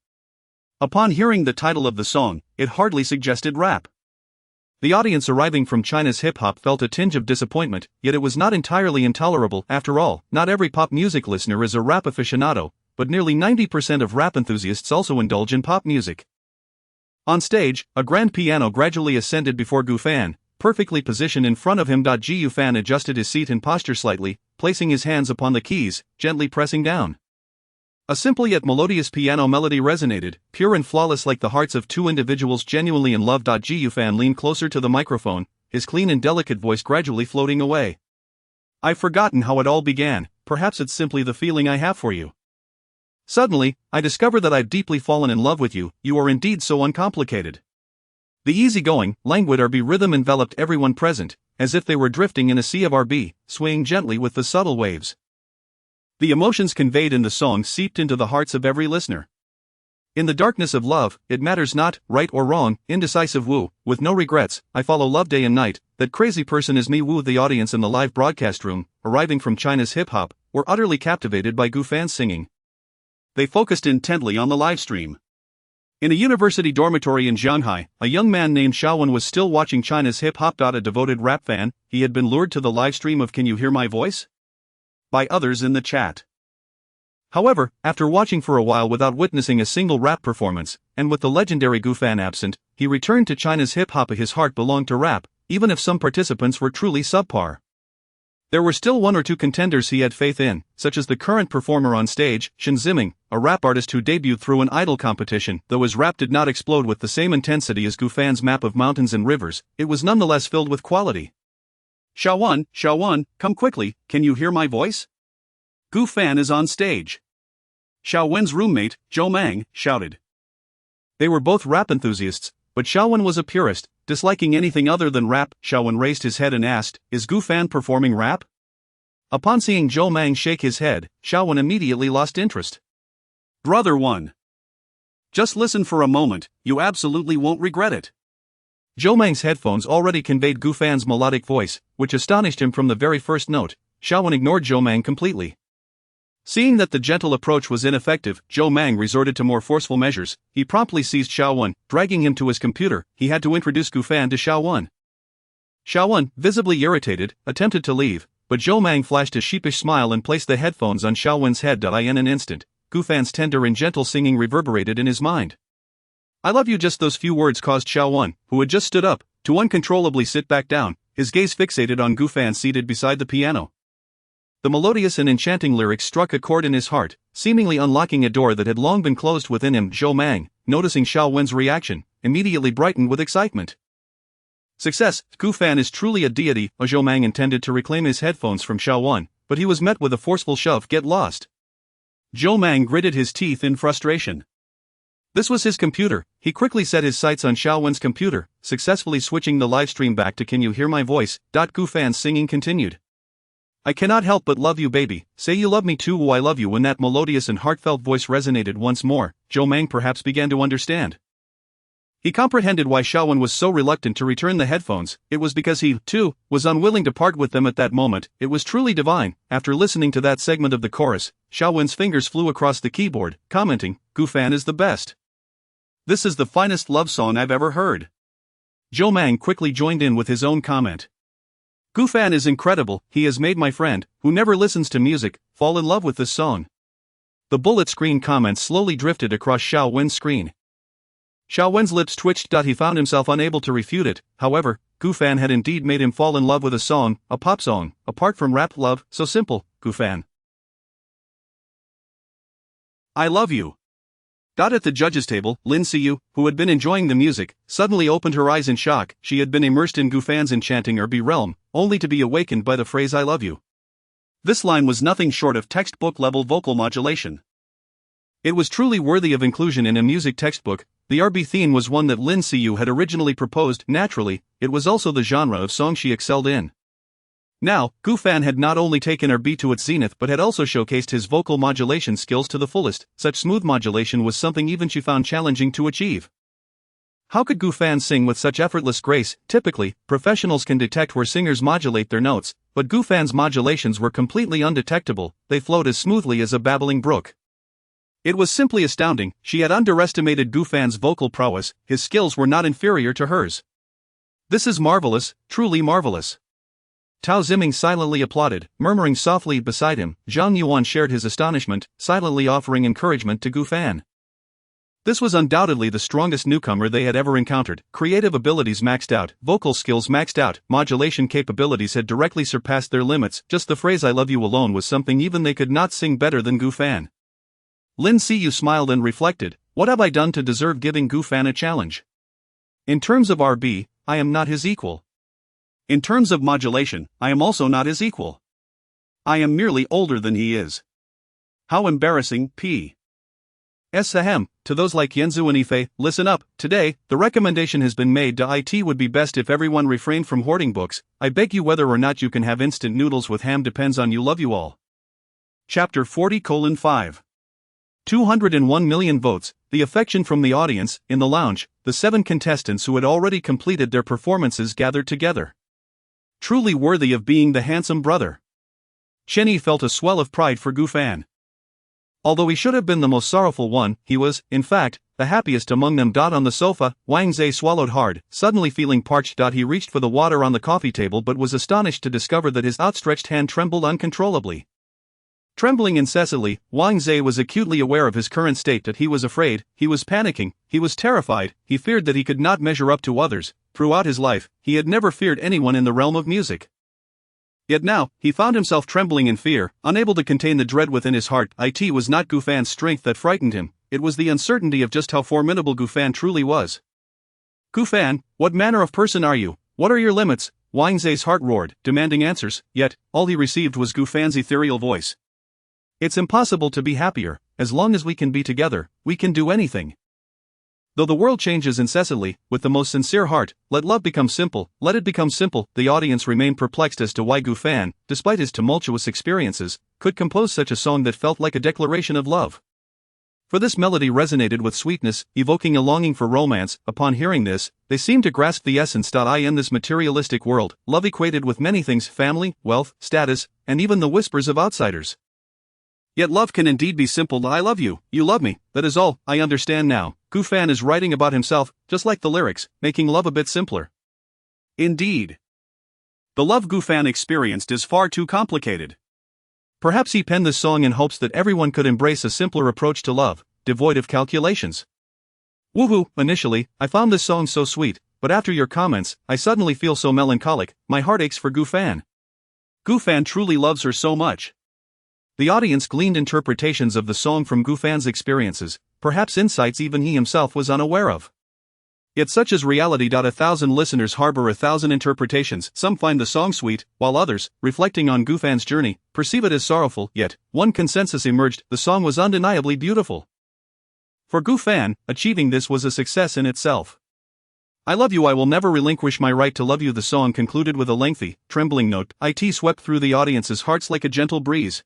Upon hearing the title of the song, it hardly suggested rap. The audience arriving from China's hip-hop felt a tinge of disappointment, yet it was not entirely intolerable. After all, not every pop music listener is a rap aficionado, but nearly 90% of rap enthusiasts also indulge in pop music. On stage, a grand piano gradually ascended before Gu Fan, perfectly positioned in front of him. Gu Fan adjusted his seat and posture slightly, placing his hands upon the keys, gently pressing down. A simple yet melodious piano melody resonated, pure and flawless like the hearts of 2 individuals genuinely in love. Gu Fan leaned closer to the microphone, his clean and delicate voice gradually floating away. "I've forgotten how it all began, perhaps it's simply the feeling I have for you. Suddenly, I discover that I've deeply fallen in love with you. You are indeed so uncomplicated." The easygoing, languid R&B rhythm enveloped everyone present, as if they were drifting in a sea of R&B, swaying gently with the subtle waves. The emotions conveyed in the song seeped into the hearts of every listener. In the darkness of love, it matters not, right or wrong, indecisive woo, with no regrets, I follow love day and night, that crazy person is me woo. The audience in the live broadcast room, arriving from China's hip-hop, were utterly captivated by Gu Fan's singing. They focused intently on the live stream. In a university dormitory in Shanghai, a young man named Xiaowen was still watching China's hip-hop. A devoted rap fan, he had been lured to the live stream of Can You Hear My Voice? By others in the chat. However, after watching for a while without witnessing a single rap performance, and with the legendary Gu Fan absent, he returned to China's hip-hop. His heart belonged to rap, even if some participants were truly subpar. There were still 1 or 2 contenders he had faith in, such as the current performer on stage, Shen Ziming, a rap artist who debuted through an idol competition. Though his rap did not explode with the same intensity as Gu Fan's map of mountains and rivers, it was nonetheless filled with quality. Xiaowen, come quickly, can you hear my voice? Gu Fan is on stage. Xiaowen's roommate, Zhou Mang, shouted. They were both rap enthusiasts, but Xiaowen was a purist, disliking anything other than rap. Xiaowen raised his head and asked, is Gu Fan performing rap? Upon seeing Zhou Mang shake his head, Xiaowen immediately lost interest. Brother 1. Just listen for a moment, you absolutely won't regret it. Zhou Mang's headphones already conveyed Gu Fan's melodic voice, which astonished him from the very first note. Xiaowen ignored Zhou Mang completely. Seeing that the gentle approach was ineffective, Zhou Mang resorted to more forceful measures. He promptly seized Xiaowen, dragging him to his computer. He had to introduce Gu Fan to Xiaowen. Xiaowen, visibly irritated, attempted to leave, but Zhou Mang flashed a sheepish smile and placed the headphones on Xiaowen's head. In an instant, Gu Fan's tender and gentle singing reverberated in his mind. I love you. Just those few words caused Xiaowen, who had just stood up, to uncontrollably sit back down, his gaze fixated on Gu Fan seated beside the piano. The melodious and enchanting lyrics struck a chord in his heart, seemingly unlocking a door that had long been closed within him. Zhou Mang, noticing Xiaowen's reaction, immediately brightened with excitement. Success! Gu Fan is truly a deity. Zhou Mang intended to reclaim his headphones from Xiaowen, but he was met with a forceful shove. Get lost! Zhou Mang gritted his teeth in frustration. This was his computer. He quickly set his sights on Xiaowen's computer, successfully switching the livestream back to "Can you hear my voice?" Gu Fan's singing continued. I cannot help but love you, baby. Say you love me too. Oh, I love you. When that melodious and heartfelt voice resonated once more, Zhou Mang perhaps began to understand. He comprehended why Xiaowen was so reluctant to return the headphones. It was because he, too, was unwilling to part with them at that moment. It was truly divine. After listening to that segment of the chorus, Xiaowen's fingers flew across the keyboard, commenting, Gu Fan is the best. This is the finest love song I've ever heard. Zhou Mang quickly joined in with his own comment. Gu Fan is incredible. He has made my friend, who never listens to music, fall in love with this song. The bullet screen comments slowly drifted across Xiaowen's screen. Xiaowen's lips twitched. He found himself unable to refute it. However, Gu Fan had indeed made him fall in love with a song, a pop song, apart from rap. Love, so simple, Gu Fan. I love you. At the judges' table, Lin Xiyu, who had been enjoying the music, suddenly opened her eyes in shock. She had been immersed in Gu Fan's enchanting Erbi realm, only to be awakened by the phrase I love you. This line was nothing short of textbook-level vocal modulation. It was truly worthy of inclusion in a music textbook. The Erbi theme was one that Lin Xiyu had originally proposed. Naturally, it was also the genre of song she excelled in. Now, Gu Fan had not only taken Erbi to its zenith but had also showcased his vocal modulation skills to the fullest. Such smooth modulation was something even she found challenging to achieve. How could Gu Fan sing with such effortless grace? Typically, professionals can detect where singers modulate their notes, but Gu Fan's modulations were completely undetectable. They flowed as smoothly as a babbling brook. It was simply astounding. She had underestimated Gu Fan's vocal prowess. His skills were not inferior to hers. This is marvelous, truly marvelous. Tao Ziming silently applauded, murmuring softly beside him. Zhang Yuan shared his astonishment, silently offering encouragement to Gu Fan. This was undoubtedly the strongest newcomer they had ever encountered. Creative abilities maxed out, vocal skills maxed out, modulation capabilities had directly surpassed their limits. Just the phrase I love you alone was something even they could not sing better than Gu Fan. Lin Xiyu smiled and reflected, what have I done to deserve giving Gu Fan a challenge? In terms of RB, I am not his equal. In terms of modulation, I am also not his equal. I am merely older than he is. How embarrassing. Ahem, to those like Yanzu and Ife, listen up. Today, the recommendation has been made to it would be best if everyone refrained from hoarding books. I beg you, whether or not you can have instant noodles with ham depends on you. Love you all. Chapter 40:5. 201 million votes, the affection from the audience. In the lounge, the 7 contestants who had already completed their performances gathered together. Truly worthy of being the handsome brother. Chen Yi felt a swell of pride for Gu Fan. Although he should have been the most sorrowful one, he was, in fact, the happiest among them. On the sofa, Wang Zhe swallowed hard, suddenly feeling parched. He reached for the water on the coffee table but was astonished to discover that his outstretched hand trembled uncontrollably. Trembling incessantly, Wang Zhe was acutely aware of his current state. He was afraid, he was panicking, he was terrified, he feared that he could not measure up to others. Throughout his life, he had never feared anyone in the realm of music. Yet now, he found himself trembling in fear, unable to contain the dread within his heart. It was not Gu Fan's strength that frightened him, it was the uncertainty of just how formidable Gu Fan truly was. Gu Fan, what manner of person are you? What are your limits? Wang Zhe's heart roared, demanding answers, yet, all he received was Gu Fan's ethereal voice. It's impossible to be happier. As long as we can be together, we can do anything. Though the world changes incessantly, with the most sincere heart, let love become simple, let it become simple. The audience remained perplexed as to why Gufan, despite his tumultuous experiences, could compose such a song that felt like a declaration of love. For this melody resonated with sweetness, evoking a longing for romance. Upon hearing this, they seemed to grasp the essence. In this materialistic world, love equated with many things: family, wealth, status, and even the whispers of outsiders. Yet love can indeed be simple. I love you, you love me, that is all. I understand now. Gufan is writing about himself, just like the lyrics, making love a bit simpler. Indeed. The love Gufan experienced is far too complicated. Perhaps he penned this song in hopes that everyone could embrace a simpler approach to love, devoid of calculations. Woohoo, initially, I found this song so sweet, but after your comments, I suddenly feel so melancholic. My heart aches for Gufan. Gufan truly loves her so much. The audience gleaned interpretations of the song from Gufan's experiences, perhaps insights even he himself was unaware of. Yet such is reality. 1,000 listeners harbor 1,000 interpretations. Some find the song sweet, while others, reflecting on Gufan's journey, perceive it as sorrowful. Yet, one consensus emerged: the song was undeniably beautiful. For Gufan, achieving this was a success in itself. I love you, I will never relinquish my right to love you. The song concluded with a lengthy, trembling note. It swept through the audience's hearts like a gentle breeze.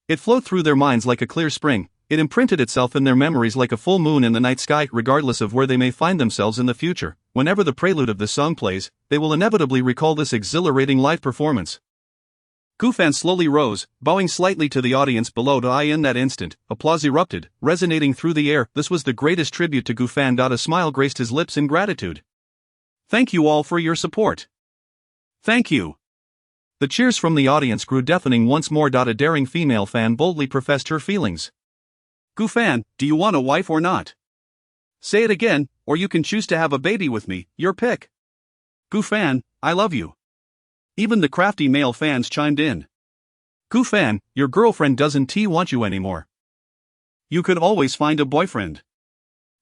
It flowed through their minds like a clear spring. It imprinted itself in their memories like a full moon in the night sky. Regardless of where they may find themselves in the future, whenever the prelude of this song plays, they will inevitably recall this exhilarating live performance. Gufan slowly rose, bowing slightly to the audience below. In that instant, applause erupted, resonating through the air. This was the greatest tribute to Gufan. A smile graced his lips in gratitude. Thank you all for your support. Thank you. The cheers from the audience grew deafening once more. A daring female fan boldly professed her feelings. Gufan, do you want a wife or not? Say it again, or you can choose to have a baby with me, your pick. Gufan, I love you. Even the crafty male fans chimed in. Gufan, your girlfriend doesn't want you anymore. You could always find a boyfriend.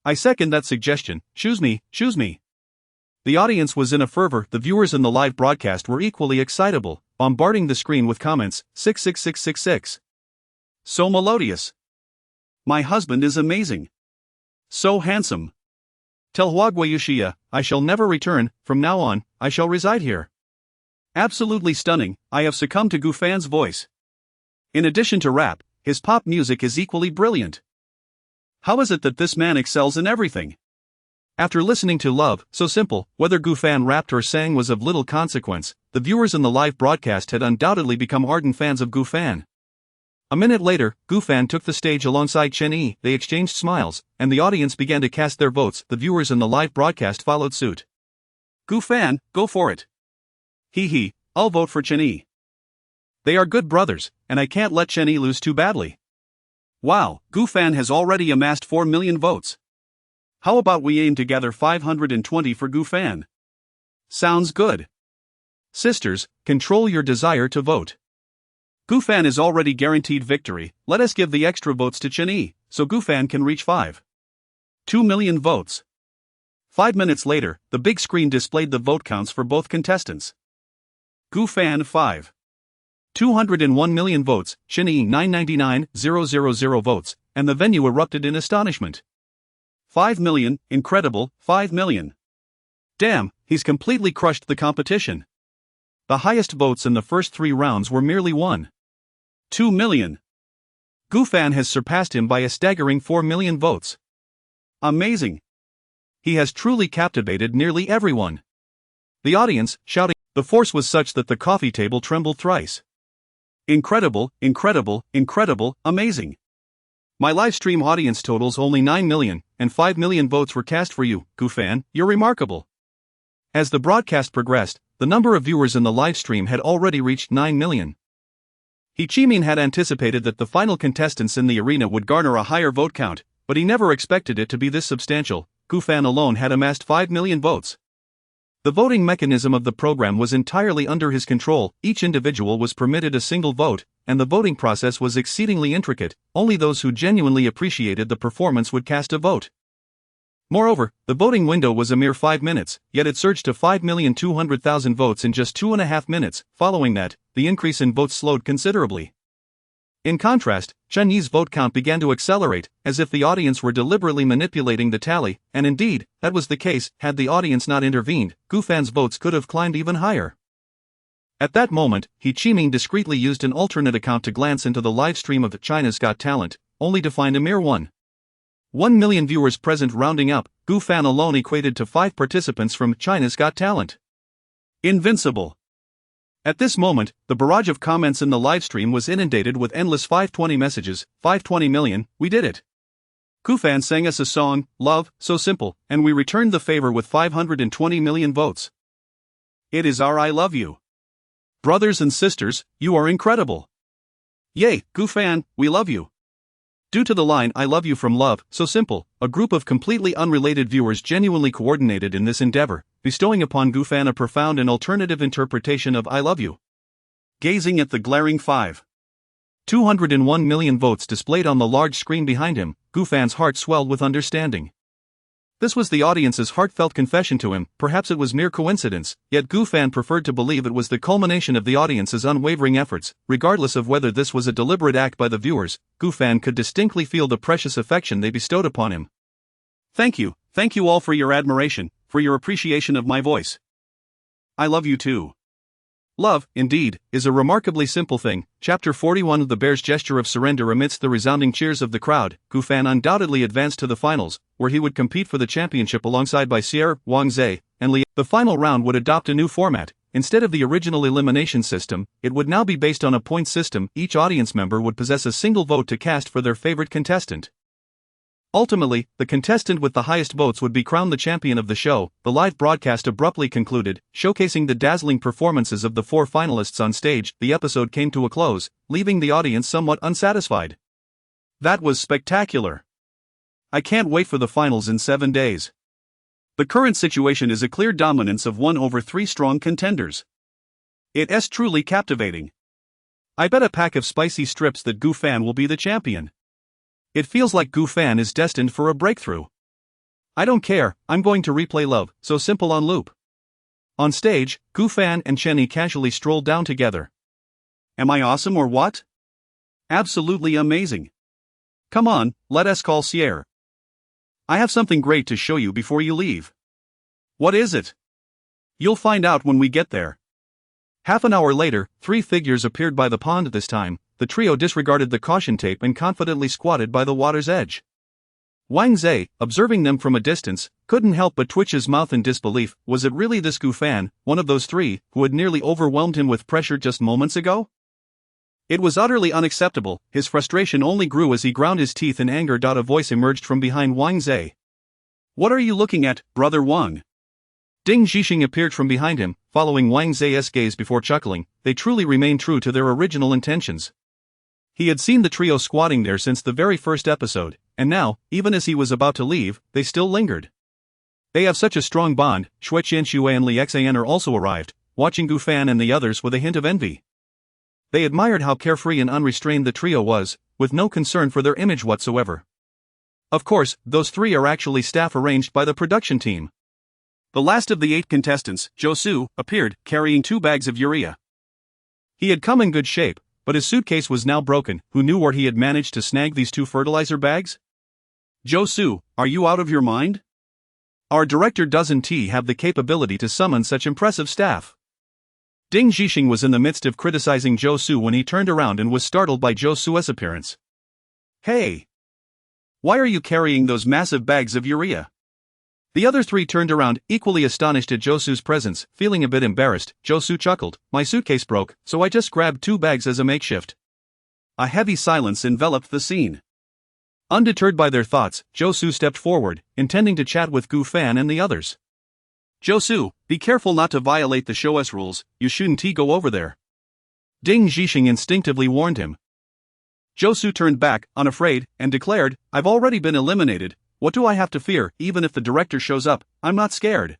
I second that suggestion. Choose me, choose me. The audience was in a fervor. The viewers in the live broadcast were equally excitable, bombarding the screen with comments. 66666. So melodious. My husband is amazing. So handsome. Tell Huaguayushia, I shall never return. From now on, I shall reside here. Absolutely stunning. I have succumbed to Gufan's voice. In addition to rap, his pop music is equally brilliant. How is it that this man excels in everything? After listening to Love, So Simple, whether Gufan rapped or sang was of little consequence. The viewers in the live broadcast had undoubtedly become ardent fans of Gufan. A minute later, Gufan took the stage alongside Chen Yi. They exchanged smiles, and the audience began to cast their votes. The viewers in the live broadcast followed suit. Gufan, go for it. Hee, I'll vote for Chen Yi. They are good brothers, and I can't let Chen Yi lose too badly. Wow, Gufan has already amassed 4 million votes. How about we aim to gather 520 for Gufan? Sounds good. Sisters, control your desire to vote. Gufan is already guaranteed victory. Let us give the extra votes to Chen Yi, so Gufan can reach 2 million votes. 5 minutes later, the big screen displayed the vote counts for both contestants. Gufan 201 million votes, Chen Yi 999,000 votes, and the venue erupted in astonishment. 5 million, incredible, 5 million. Damn, he's completely crushed the competition. The highest votes in the first 3 rounds were merely 2 million. Gufan has surpassed him by a staggering 4 million votes. Amazing. He has truly captivated nearly everyone. The audience, shouting, the force was such that the coffee table trembled thrice. Incredible, incredible, incredible, amazing. My live stream audience totals only 9 million, and 5 million votes were cast for you, Gufan, you're remarkable. As the broadcast progressed, the number of viewers in the live stream had already reached 9 million. He Chimin had anticipated that the final contestants in the arena would garner a higher vote count, but he never expected it to be this substantial. Gufan alone had amassed 5 million votes. The voting mechanism of the program was entirely under his control. Each individual was permitted a single vote, and the voting process was exceedingly intricate. Only those who genuinely appreciated the performance would cast a vote. Moreover, the voting window was a mere 5 minutes, yet it surged to 5,200,000 votes in just 2.5 minutes. Following that, the increase in votes slowed considerably. In contrast, Chen Yi's vote count began to accelerate, as if the audience were deliberately manipulating the tally, and indeed, that was the case. Had the audience not intervened, Gu Fan's votes could have climbed even higher. At that moment, He Qiming discreetly used an alternate account to glance into the live stream of China's Got Talent, only to find a mere 1 million viewers present. Rounding up, Gu Fan alone equated to 5 participants from China's Got Talent. Invincible. At this moment, the barrage of comments in the livestream was inundated with endless 520 messages. 520 million, we did it. Gu Fan sang us a song, Love, so simple, and we returned the favor with 520 million votes. It is our I love you. Brothers and sisters, you are incredible. Yay, Gu Fan, we love you. Due to the line I love you from Love, so simple, a group of completely unrelated viewers genuinely coordinated in this endeavor, bestowing upon Gu Fan a profound and alternative interpretation of I love you. Gazing at the glaring 201 million votes displayed on the large screen behind him, Gu Fan's heart swelled with understanding. This was the audience's heartfelt confession to him. Perhaps it was mere coincidence, yet Gu Fan preferred to believe it was the culmination of the audience's unwavering efforts. Regardless of whether this was a deliberate act by the viewers, Gu Fan could distinctly feel the precious affection they bestowed upon him. Thank you all for your admiration, for your appreciation of my voice. I love you too. Love, indeed, is a remarkably simple thing. Chapter 41 of The Bear's Gesture of Surrender. Amidst the resounding cheers of the crowd, Gu Fan undoubtedly advanced to the finals, where he would compete for the championship alongside by Sierra, Wang Zhe, and Li. The final round would adopt a new format. Instead of the original elimination system, it would now be based on a point system. Each audience member would possess a single vote to cast for their favorite contestant. Ultimately, the contestant with the highest votes would be crowned the champion of the show. The live broadcast abruptly concluded, showcasing the dazzling performances of the 4 finalists on stage. The episode came to a close, leaving the audience somewhat unsatisfied. That was spectacular. I can't wait for the finals in 7 days. The current situation is a clear dominance of 1 over 3 strong contenders. It's truly captivating. I bet a pack of spicy strips that Gu Fan will be the champion. It feels like Gu Fan is destined for a breakthrough. I don't care, I'm going to replay Love, so simple on loop. On stage, Gu Fan and Chen Yi casually strolled down together. Am I awesome or what? Absolutely amazing. Come on, let us call Sierra. I have something great to show you before you leave. What is it? You'll find out when we get there. Half an hour later, 3 figures appeared by the pond. This time, the trio disregarded the caution tape and confidently squatted by the water's edge. Wang Zhe, observing them from a distance, couldn't help but twitch his mouth in disbelief. Was it really this Gu Fan, one of those 3, who had nearly overwhelmed him with pressure just moments ago? It was utterly unacceptable. His frustration only grew as he ground his teeth in anger. A voice emerged from behind Wang Zhe. What are you looking at, Brother Wang? Ding Zhixing appeared from behind him, following Wang Zhe's gaze before chuckling. They truly remained true to their original intentions. He had seen the trio squatting there since the very first episode, and now, even as he was about to leave, they still lingered. They have such a strong bond. Xue Qianxue and Li Xian are also arrived, watching Gu Fan and the others with a hint of envy. They admired how carefree and unrestrained the trio was, with no concern for their image whatsoever. Of course, those 3 are actually staff arranged by the production team. The last of the 8 contestants, Zhou Su, appeared, carrying 2 bags of urea. He had come in good shape, but his suitcase was now broken. Who knew where he had managed to snag these 2 fertilizer bags? Zhou Su, are you out of your mind? Our director doesn't have the capability to summon such impressive staff. Ding Zhixing was in the midst of criticizing Zhou Su when he turned around and was startled by Zhou Su's appearance. Hey! Why are you carrying those massive bags of urea? The other 3 turned around, equally astonished at Zhou Su's presence. Feeling a bit embarrassed, Zhou Su chuckled. My suitcase broke, so I just grabbed 2 bags as a makeshift. A heavy silence enveloped the scene. Undeterred by their thoughts, Zhou Su stepped forward, intending to chat with Gu Fan and the others. Zhou Su, be careful not to violate the show's rules. You shouldn't go over there. Ding Zhixing instinctively warned him. Zhou Su turned back, unafraid, and declared, I've already been eliminated. What do I have to fear? Even if the director shows up, I'm not scared.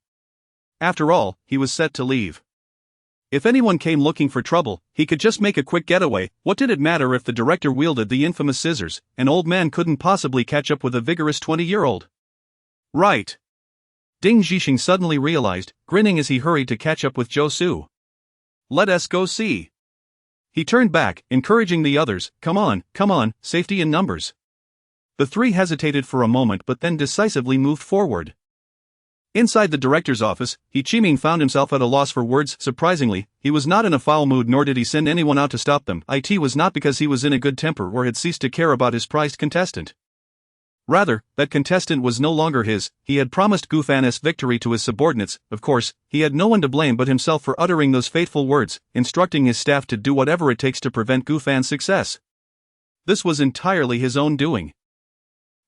After all, he was set to leave. If anyone came looking for trouble, he could just make a quick getaway. What did it matter if the director wielded the infamous scissors? An old man couldn't possibly catch up with a vigorous 20-year-old. Right. Ding Zhixing suddenly realized, grinning as he hurried to catch up with Zhou Su. Let us go see. He turned back, encouraging the others, come on, safety in numbers. The three hesitated for a moment but then decisively moved forward. Inside the director's office, Chi-Ming found himself at a loss for words. Surprisingly, he was not in a foul mood nor did he send anyone out to stop them. It was not because he was in a good temper or had ceased to care about his prized contestant. Rather, that contestant was no longer his. He had promised Gu Fan's victory to his subordinates. Of course, he had no one to blame but himself for uttering those fateful words, instructing his staff to do whatever it takes to prevent Gu Fan's success. This was entirely his own doing.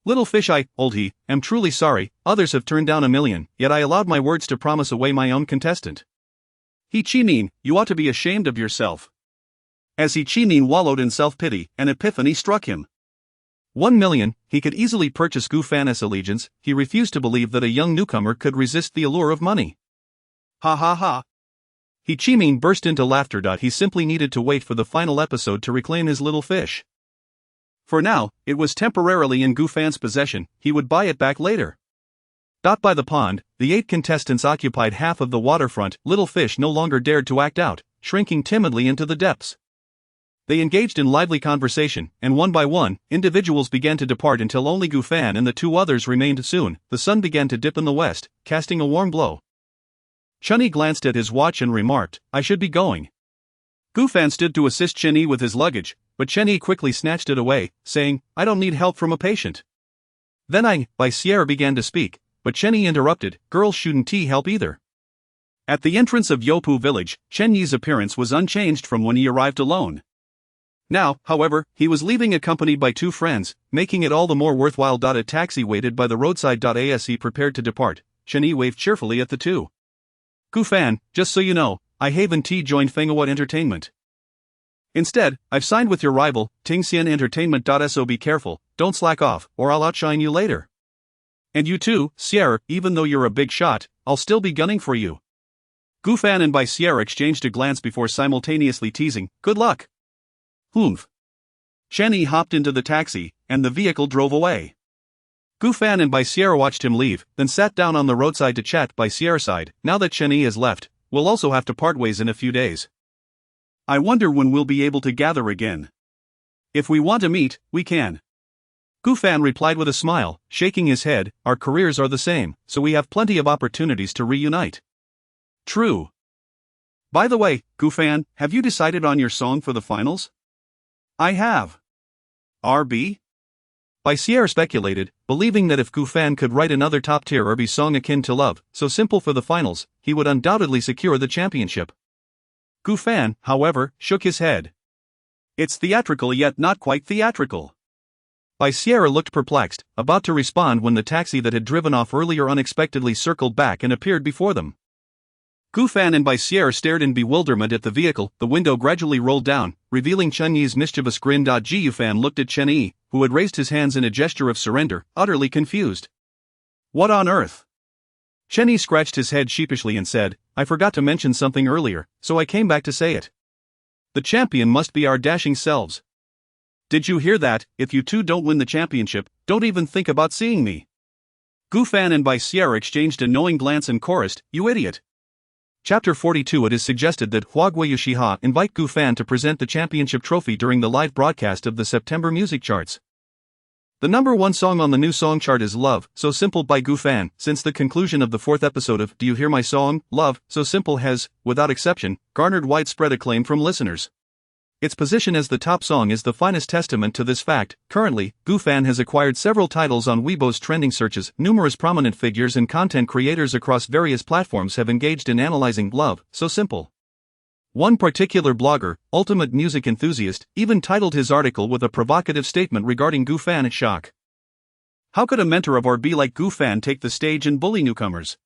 Little fish, am truly sorry. Others have turned down 1,000,000, yet I allowed my words to promise away my own contestant. Chi-Ming, you ought to be ashamed of yourself. As Chi-Ming wallowed in self-pity, an epiphany struck him. 1,000,000, he could easily purchase Gu Fan's allegiance. He refused to believe that a young newcomer could resist the allure of money. Ha ha ha. Chi-Ming burst into laughter. He simply needed to wait for the final episode to reclaim his little fish. For now, it was temporarily in Gu Fan's possession. He would buy it back later. By the pond, the 8 contestants occupied half of the waterfront. Little fish no longer dared to act out, shrinking timidly into the depths. They engaged in lively conversation, and one by one, individuals began to depart until only Gu Fan and the 2 others remained. Soon, the sun began to dip in the west, casting a warm glow. Chun-Yi glanced at his watch and remarked, I should be going. Gu Fan stood to assist Chun-Yi with his luggage, but Chun-Yi quickly snatched it away, saying, I don't need help from a patient. Then Sierra began to speak, but Chun-Yi interrupted, girls shouldn't help either. At the entrance of Yopu village, Chun-Yi's appearance was unchanged from when he arrived alone. Now, however, he was leaving accompanied by 2 friends, making it all the more worthwhile. A taxi waited by the roadside. As he prepared to depart, Chun-Yi waved cheerfully at the 2. Gu Fan, just so you know, I haven't joined Fengawat Entertainment. Instead, I've signed with your rival, Tingxian Entertainment. So be careful, don't slack off, or I'll outshine you later. And you too, Sierra, even though you're a big shot, I'll still be gunning for you. Gu Fan and Sierra exchanged a glance before simultaneously teasing, good luck. Humph. Chun-Yi hopped into the taxi, and the vehicle drove away. Gu Fan and Sierra watched him leave, then sat down on the roadside to chat. Sierra sighed, now that Chun-Yi has left, we'll also have to part ways in a few days. I wonder when we'll be able to gather again. If we want to meet, we can. Gu Fan replied with a smile, shaking his head, our careers are the same, so we have plenty of opportunities to reunite. True. By the way, Gu Fan, have you decided on your song for the finals? I have. RB? Sierra speculated, believing that if Gu Fan could write another top-tier RB song akin to Love, So Simple for the finals, he would undoubtedly secure the championship. Gu Fan, however, shook his head. It's theatrical yet not quite theatrical. Sierra looked perplexed, about to respond when the taxi that had driven off earlier unexpectedly circled back and appeared before them. Gu Fan and Sierra stared in bewilderment at the vehicle. The window gradually rolled down, revealing Chun-Yi's mischievous grin. Gu Fan looked at Chun-Yi, who had raised his hands in a gesture of surrender, utterly confused. What on earth? Chun-Yi scratched his head sheepishly and said, I forgot to mention something earlier, so I came back to say it. The champion must be our dashing selves. Did you hear that? If you 2 don't win the championship, don't even think about seeing me. Gu Fan and Sierra exchanged a knowing glance and chorused, you idiot. Chapter 42. It is suggested that Huagui Yushiha invite Gu Fan to present the championship trophy during the live broadcast of the September music charts. The number 1 song on the new song chart is Love, So Simple by Gu Fan. Since the conclusion of the 4th episode of Do You Hear My Song, Love, So Simple has, without exception, garnered widespread acclaim from listeners. Its position as the top song is the finest testament to this fact. Currently, Gu Fan has acquired several titles on Weibo's trending searches. Numerous prominent figures and content creators across various platforms have engaged in analyzing Love, So Simple. One particular blogger, Ultimate Music Enthusiast, even titled his article with a provocative statement regarding Gu Fan. Shock. How could a mentor of RB like Gu Fan take the stage and bully newcomers?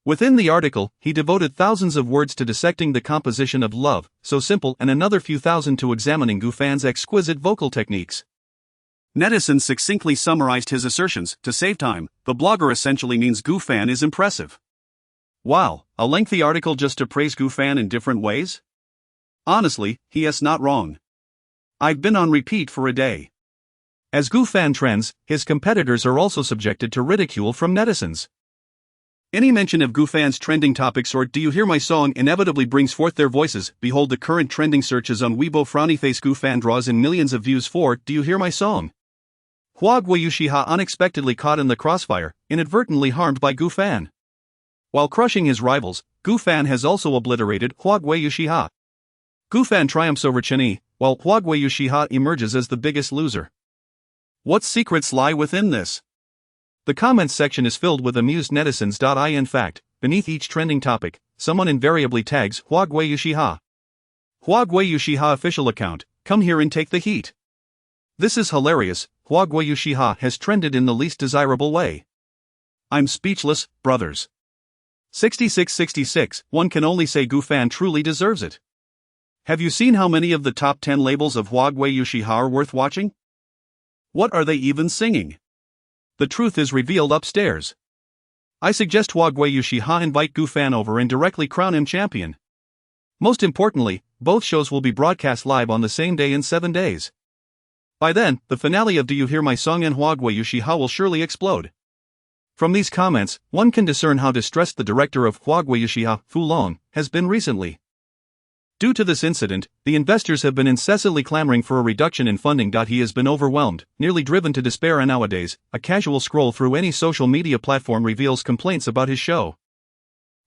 Within the article, he devoted thousands of words to dissecting the composition of Love, So Simple and another few thousand to examining Gu Fan's exquisite vocal techniques. Netizens succinctly summarized his assertions. To save time, the blogger essentially means Gu Fan is impressive. Wow, a lengthy article just to praise Gu Fan in different ways? Honestly, he is not wrong. I've been on repeat for a day. As Gu Fan trends, his competitors are also subjected to ridicule from netizens. Any mention of Gufan's trending topics or Do You Hear My Song inevitably brings forth their voices. Behold the current trending searches on Weibo. Frowny face Gufan draws in millions of views for Do You Hear My Song? Hua Guiyushiha unexpectedly caught in the crossfire, inadvertently harmed by Gufan. While crushing his rivals, Gufan has also obliterated Hua Guiyushiha. Gufan triumphs over Chenyi, while Hua Guiyushiha emerges as the biggest loser. What secrets lie within this? The comments section is filled with amused netizens. In fact, beneath each trending topic, someone invariably tags Hua Guiyushiha. Hua Guiyushiha official account, come here and take the heat. This is hilarious. Hua Guiyushiha has trended in the least desirable way. I'm speechless, brothers. 6666, one can only say Gufan truly deserves it. Have you seen how many of the top 10 labels of Hua Guiyushiha are worth watching? What are they even singing? The truth is revealed upstairs. I suggest Hua Guiyushiha invite Gufan over and directly crown him champion. Most importantly, both shows will be broadcast live on the same day in 7 days. By then, the finale of Do You Hear My Song and Hua Guiyushiha will surely explode. From these comments, one can discern how distressed the director of Hua Guiyushiha, Fu Long, has been recently. Due to this incident, the investors have been incessantly clamoring for a reduction in funding. He has been overwhelmed, nearly driven to despair, and nowadays, a casual scroll through any social media platform reveals complaints about his show.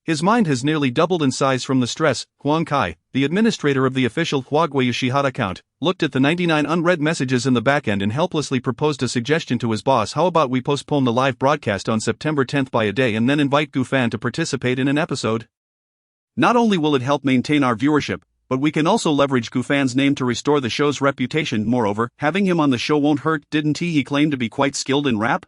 His mind has nearly doubled in size from the stress. Huang Kai, the administrator of the official Hua Guiyushiha account, looked at the 99 unread messages in the backend and helplessly proposed a suggestion to his boss. How about we postpone the live broadcast on September 10th by a day and then invite Gufan to participate in an episode? Not only will it help maintain our viewership, but we can also leverage Gufan's name to restore the show's reputation. Moreover, having him on the show won't hurt. Didn't he claim to be quite skilled in rap?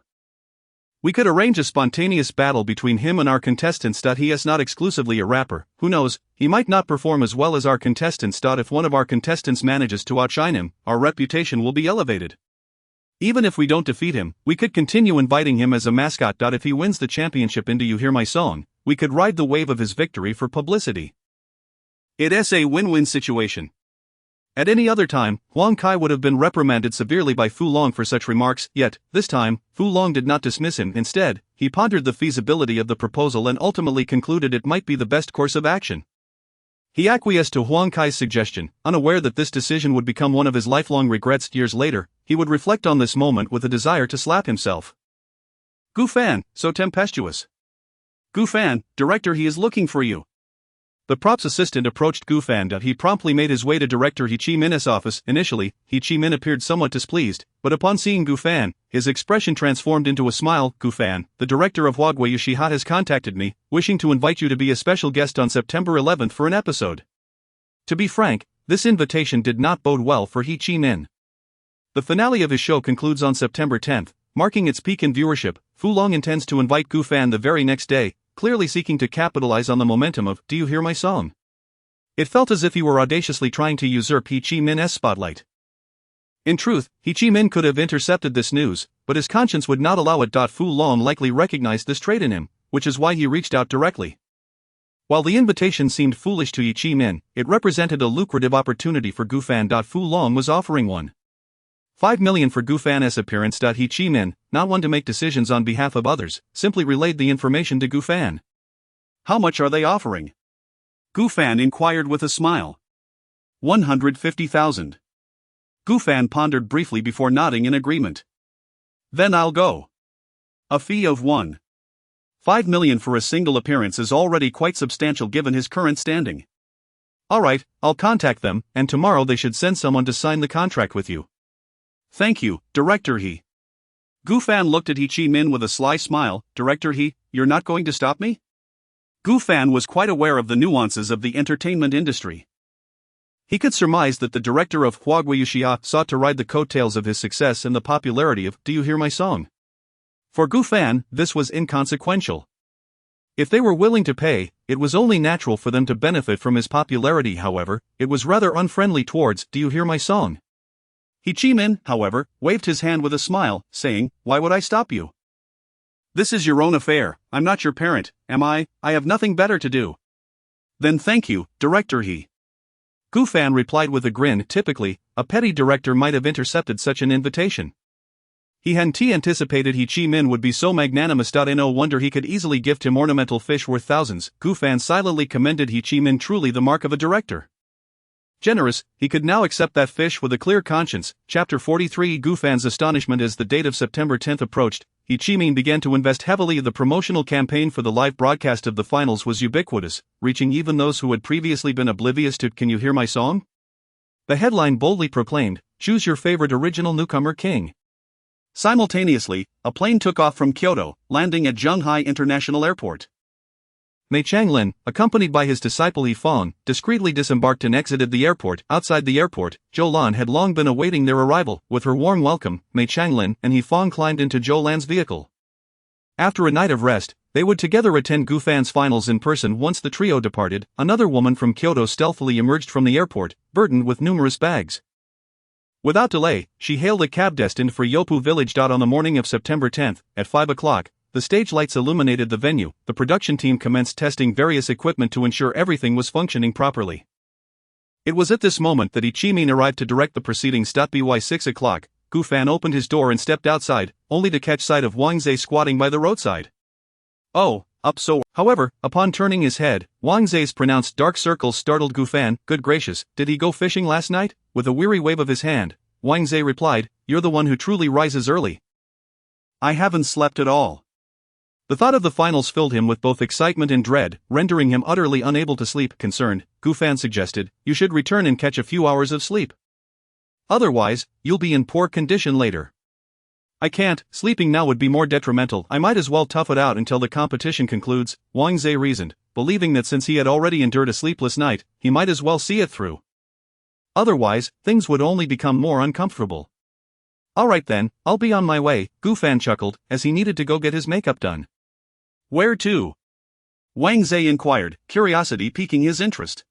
We could arrange a spontaneous battle between him and our contestants. He is not exclusively a rapper. Who knows, he might not perform as well as our contestants. If one of our contestants manages to outshine him, our reputation will be elevated. Even if we don't defeat him, we could continue inviting him as a mascot. If he wins the championship in Do You Hear My Song, we could ride the wave of his victory for publicity. It's a win-win situation. At any other time, Huang Kai would have been reprimanded severely by Fu Long for such remarks, yet, this time, Fu Long did not dismiss him. Instead, he pondered the feasibility of the proposal and ultimately concluded it might be the best course of action. He acquiesced to Huang Kai's suggestion, unaware that this decision would become one of his lifelong regrets. Years later, he would reflect on this moment with a desire to slap himself. Gufan, so tempestuous. Gufan, director, he is looking for you. The props assistant approached Gufan. He promptly made his way to director He Chi-min's office. Initially, He Chi-min appeared somewhat displeased, but upon seeing Gufan, his expression transformed into a smile. Gufan, the director of Hua Guiyushiha has contacted me, wishing to invite you to be a special guest on September 11th for an episode. To be frank, this invitation did not bode well for He Chi-min. The finale of his show concludes on September 10th, marking its peak in viewership. Fu Long intends to invite Gufan the very next day, clearly seeking to capitalize on the momentum of Do You Hear My Song? It felt as if he were audaciously trying to usurp He Chi-min's spotlight. In truth, He Chi-min could have intercepted this news, but his conscience would not allow it. Fu Long likely recognized this trait in him, which is why he reached out directly. While the invitation seemed foolish to He Chi-min, it represented a lucrative opportunity for Gufan. Fu Long was offering 1.5 million for Gufan's appearance. He Chi-min, not one to make decisions on behalf of others, simply relayed the information to Gufan. How much are they offering? Gufan inquired with a smile. 150,000. Gufan pondered briefly before nodding in agreement. Then I'll go. A fee of 1.5 million for a single appearance is already quite substantial given his current standing. Alright, I'll contact them, and tomorrow they should send someone to sign the contract with you. Thank you, Director He. Gufan looked at He Chi-min with a sly smile. Director He, you're not going to stop me? Gufan was quite aware of the nuances of the entertainment industry. He could surmise that the director of Hua Guiyushiha sought to ride the coattails of his success and the popularity of Do You Hear My Song? For Gufan, this was inconsequential. If they were willing to pay, it was only natural for them to benefit from his popularity. However, it was rather unfriendly towards Do You Hear My Song? He Chi-min, however, waved his hand with a smile, saying, why would I stop you? This is your own affair, I'm not your parent, am I? I have nothing better to do. Then thank you, Director He. Gufan replied with a grin. Typically, a petty director might have intercepted such an invitation. He hadn't anticipated He Chi Min would be so magnanimous. No wonder he could easily gift him ornamental fish worth thousands. Gu Fan silently commended He Chi Min, truly the mark of a director. Generous, he could now accept that fish with a clear conscience. Chapter 43 Gu Fan's astonishment. As the date of September 10th approached, He Chi Min began to invest heavily. The promotional campaign for the live broadcast of the finals was ubiquitous, reaching even those who had previously been oblivious to "Can You Hear My Song?" The headline boldly proclaimed, "Choose your favorite original newcomer king." Simultaneously, a plane took off from Kyoto, landing at Shanghai International Airport. Mei Changlin, accompanied by his disciple He Fong, discreetly disembarked and exited the airport. Outside the airport, Zhou Lan had long been awaiting their arrival. With her warm welcome, Mei Changlin and He Fong climbed into Zhou Lan's vehicle. After a night of rest, they would together attend Gu Fan's finals in person. Once the trio departed, another woman from Kyoto stealthily emerged from the airport, burdened with numerous bags. Without delay, she hailed a cab destined for Yopu Village. On the morning of September 10th, at 5 o'clock, the stage lights illuminated the venue. The production team commenced testing various equipment to ensure everything was functioning properly. It was at this moment that He Chi Min arrived to direct the proceedings. By 6 o'clock, Gu Fan opened his door and stepped outside, only to catch sight of Wang Zhe squatting by the roadside. "Oh, up so." However, upon turning his head, Wang Zhe's pronounced dark circles startled Gu Fan. "Good gracious, did he go fishing last night?" With a weary wave of his hand, Wang Zhe replied, "You're the one who truly rises early." "I haven't slept at all." The thought of the finals filled him with both excitement and dread, rendering him utterly unable to sleep. Concerned, Gu Fan suggested, "You should return and catch a few hours of sleep. Otherwise, you'll be in poor condition later." "I can't, sleeping now would be more detrimental. I might as well tough it out until the competition concludes," Wang Zhe reasoned, believing that since he had already endured a sleepless night, he might as well see it through. Otherwise, things would only become more uncomfortable. "All right then, I'll be on my way," Gu Fan chuckled, as he needed to go get his makeup done. "Where to?" Wang Zhe inquired, curiosity piquing his interest.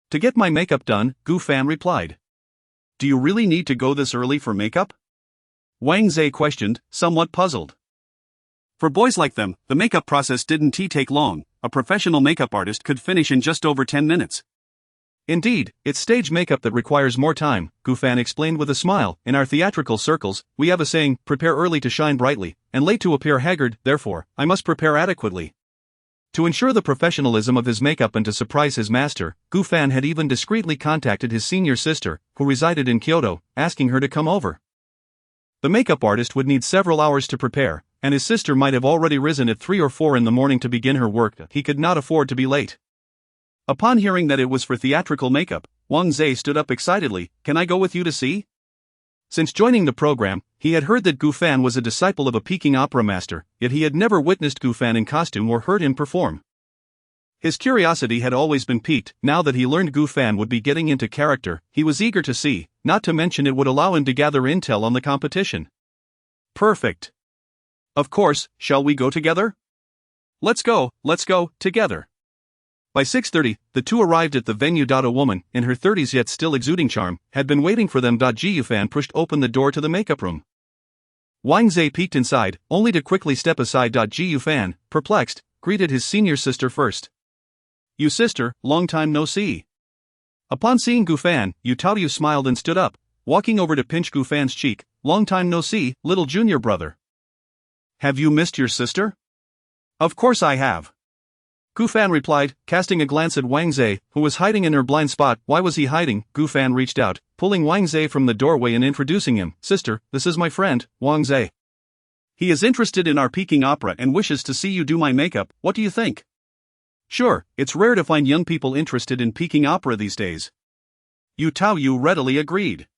"To get my makeup done," Gu Fan replied. "Do you really need to go this early for makeup?" Wang Zhe questioned, somewhat puzzled. For boys like them, the makeup process didn't take long. A professional makeup artist could finish in just over 10 minutes. "Indeed, it's stage makeup that requires more time," Gu Fan explained with a smile. "In our theatrical circles, we have a saying, prepare early to shine brightly, and late to appear haggard. Therefore, I must prepare adequately." To ensure the professionalism of his makeup and to surprise his master, Gu Fan had even discreetly contacted his senior sister, who resided in Kyoto, asking her to come over. The makeup artist would need several hours to prepare, and his sister might have already risen at 3 or 4 in the morning to begin her work. He could not afford to be late. Upon hearing that it was for theatrical makeup, Wang Zhe stood up excitedly. "Can I go with you to see?" Since joining the program, he had heard that Gu Fan was a disciple of a Peking opera master, yet he had never witnessed Gu Fan in costume or heard him perform. His curiosity had always been piqued. Now that he learned Gu Fan would be getting into character, he was eager to see, not to mention it would allow him to gather intel on the competition. "Perfect. Of course, shall we go together?" Let's go, together." By 6:30, the two arrived at the venue. A woman, in her 30s yet still exuding charm, had been waiting for them. Gu Fan pushed open the door to the makeup room. Wang Zhe peeked inside, only to quickly step aside. Gu Fan, perplexed, greeted his senior sister first. "You sister, long time no see." Upon seeing Gu Fan, Yu Taoyu smiled and stood up, walking over to pinch Gu Fan's cheek. "Long time no see, little junior brother." "Have you missed your sister?" "Of course I have." Gu Fan replied, casting a glance at Wang Zhe, who was hiding in her blind spot. Why was he hiding? Gu Fan reached out, pulling Wang Zhe from the doorway and introducing him. "Sister, this is my friend, Wang Zhe. He is interested in our Peking opera and wishes to see you do my makeup. What do you think?" "Sure, it's rare to find young people interested in Peking opera these days." Yu Taoyu readily agreed.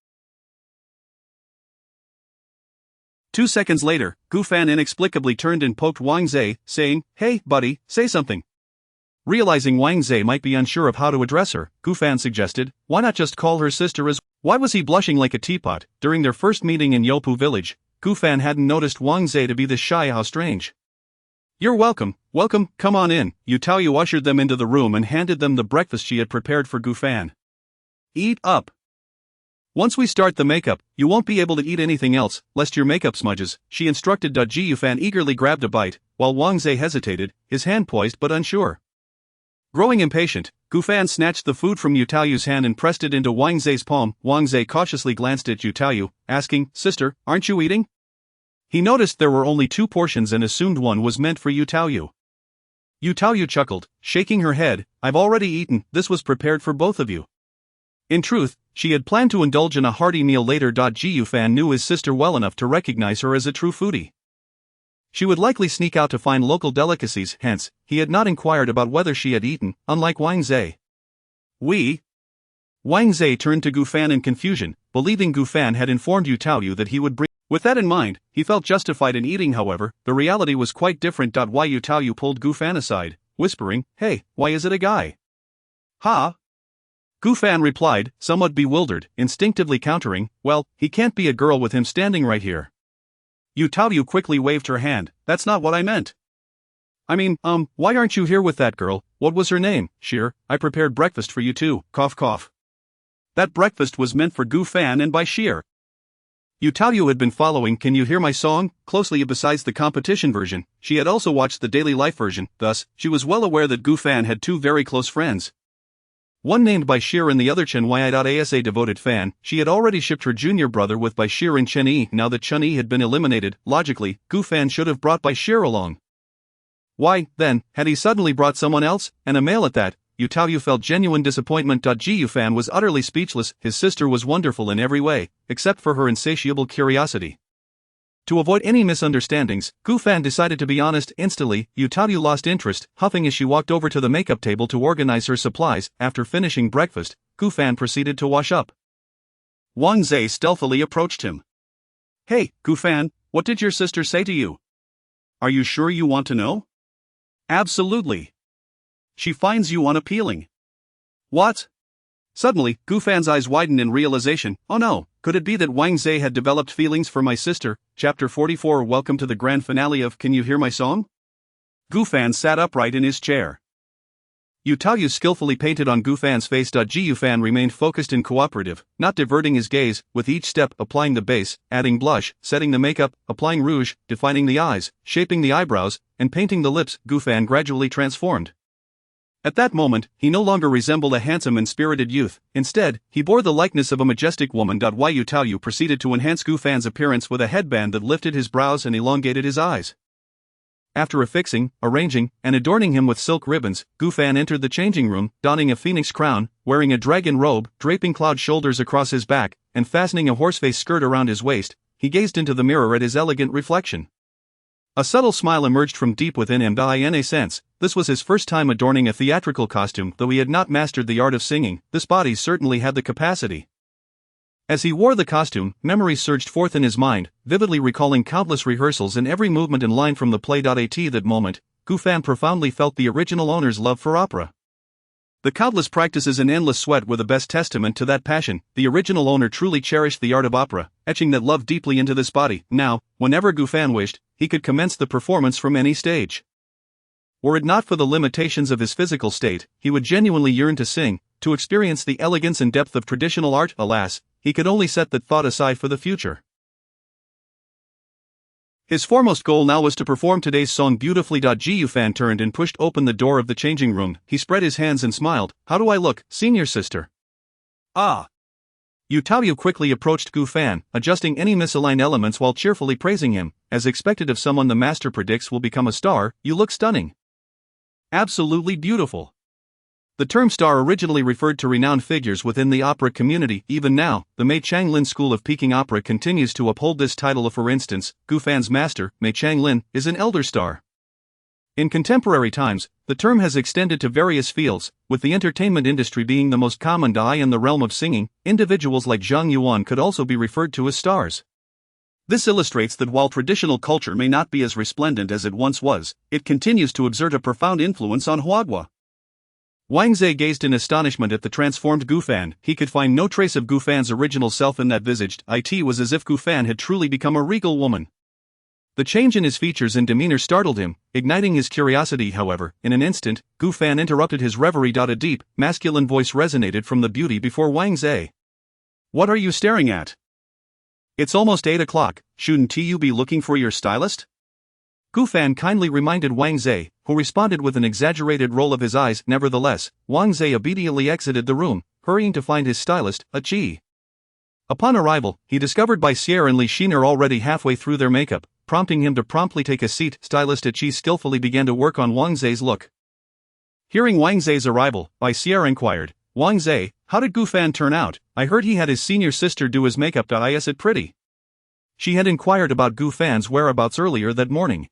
2 seconds later, Gu Fan inexplicably turned and poked Wang Zhe, saying, "Hey, buddy, say something." Realizing Wang Zhe might be unsure of how to address her, Gu Fan suggested, "Why not just call her sister as..." Why was he blushing like a teapot? During their first meeting in Yopu Village, Gu Fan hadn't noticed Wang Zhe to be this shy. How strange. "You're welcome, come on in." Yu Taoyu ushered them into the room and handed them the breakfast she had prepared for Gu Fan. "Eat up. Once we start the makeup, you won't be able to eat anything else, lest your makeup smudges," she instructed. Gu Fan eagerly grabbed a bite, while Wang Zhe hesitated, his hand poised but unsure. Growing impatient, Gu Fan snatched the food from Yu Taoyu's hand and pressed it into Wang Zhe's palm. Wang Zhe cautiously glanced at Yu Taoyu, asking, "Sister, aren't you eating?" He noticed there were only 2 portions and assumed one was meant for Yu Taoyu. Yu Taoyu chuckled, shaking her head. "I've already eaten, this was prepared for both of you." In truth, she had planned to indulge in a hearty meal later. Ji Yufan knew his sister well enough to recognize her as a true foodie. She would likely sneak out to find local delicacies, hence, he had not inquired about whether she had eaten, unlike Wang Zhe. Wang Zhe turned to Gu Fan in confusion, believing Gu Fan had informed Yu Taoyu that he would bring. With that in mind, he felt justified in eating. However, the reality was quite different. Why Yu Taoyu pulled Gu Fan aside, whispering, "Hey, why is it a guy?" "Ha?" Gu Fan replied, somewhat bewildered, instinctively countering, "Well, he can't be a girl with him standing right here." Yu Taoyu quickly waved her hand, "That's not what I meant. I mean, why aren't you here with that girl? What was her name?" "Sheer, I prepared breakfast for you too, cough cough." That breakfast was meant for Gu Fan and by Sheer. Yu Taoyu had been following Can You Hear My Song closely. Besides the competition version, she had also watched the daily life version, thus, she was well aware that Gu Fan had 2 very close friends. One named Bai Sheer and the other Chen Yi. As a devoted fan, she had already shipped her junior brother with Bai Sheer and Chen Yi. Now that Chen Yi had been eliminated, logically, Gu Fan should have brought Bai Sheer along. Why, then, had he suddenly brought someone else, and a male at that? Yu Taoyu felt genuine disappointment. Ji Yufan was utterly speechless. His sister was wonderful in every way, except for her insatiable curiosity. To avoid any misunderstandings, Gu Fan decided to be honest instantly. Yu Taoyu lost interest, huffing as she walked over to the makeup table to organize her supplies. After finishing breakfast, Gu Fan proceeded to wash up. Wang Zhe stealthily approached him. "Hey, Gu Fan, what did your sister say to you? Are you sure you want to know?" "Absolutely. She finds you unappealing." "What?" Suddenly, Gu Fan's eyes widened in realization. "Oh no, could it be that Wang Zhe had developed feelings for my sister?" Chapter 44. Welcome to the grand finale of Can You Hear My Song? Gu Fan sat upright in his chair. Yu Taoyu skillfully painted on Gu Fan's face. Ji Yufan remained focused and cooperative, not diverting his gaze, with each step applying the base, adding blush, setting the makeup, applying rouge, defining the eyes, shaping the eyebrows, and painting the lips. Gu Fan gradually transformed. At that moment, he no longer resembled a handsome and spirited youth. Instead, he bore the likeness of a majestic woman. Yu Taoyu proceeded to enhance Gu Fan's appearance with a headband that lifted his brows and elongated his eyes. After affixing, arranging, and adorning him with silk ribbons, Gu Fan entered the changing room, donning a phoenix crown, wearing a dragon robe, draping cloud shoulders across his back, and fastening a horseface skirt around his waist. He gazed into the mirror at his elegant reflection. A subtle smile emerged from deep within him. In a sense, this was his first time adorning a theatrical costume. Though he had not mastered the art of singing, this body certainly had the capacity. As he wore the costume, memories surged forth in his mind, vividly recalling countless rehearsals and every movement and line from the play. At that moment, Gu Fan profoundly felt the original owner's love for opera. The countless practices and endless sweat were the best testament to that passion. The original owner truly cherished the art of opera, etching that love deeply into this body. Now, whenever Gu Fan wished, he could commence the performance from any stage. Were it not for the limitations of his physical state, he would genuinely yearn to sing, to experience the elegance and depth of traditional art. Alas, he could only set that thought aside for the future. His foremost goal now was to perform today's song beautifully. Ji Yufan turned and pushed open the door of the changing room. He spread his hands and smiled. "How do I look, senior sister?" "Ah." Yu Taoyu quickly approached Gu Fan, adjusting any misaligned elements while cheerfully praising him. "As expected of someone the master predicts will become a star, you look stunning. Absolutely beautiful." The term star originally referred to renowned figures within the opera community. Even now, the Mei Changlin School of Peking Opera continues to uphold this title. For instance, Gu Fan's master, Mei Changlin, is an elder star. In contemporary times, the term has extended to various fields, with the entertainment industry being the most common. In the realm of singing, individuals like Zhang Yuan could also be referred to as stars. This illustrates that while traditional culture may not be as resplendent as it once was, it continues to exert a profound influence on Huagua. Wang Zhe gazed in astonishment at the transformed Gu Fan. He could find no trace of Gu Fan's original self in that visage. It was as if Gu Fan had truly become a regal woman. The change in his features and demeanor startled him, igniting his curiosity. However, in an instant, Gu Fan interrupted his reverie. A deep, masculine voice resonated from the beauty before Wang Zhe. "What are you staring at? It's almost 8 o'clock, shouldn't you be looking for your stylist?" Gu Fan kindly reminded Wang Zhe, who responded with an exaggerated roll of his eyes. Nevertheless, Wang Zhe obediently exited the room, hurrying to find his stylist, Qi. Upon arrival, he discovered Bai Xier and Li Xin are already halfway through their makeup. prompting him to promptly take a seat. Stylist Chi skillfully began to work on Wang Zhe's look. Hearing Wang Zhe's arrival, Bai Sierra inquired, "Wang Zhe, how did Gu Fan turn out? I heard he had his senior sister do his makeup. Is it pretty?" She had inquired about Gu Fan's whereabouts earlier that morning.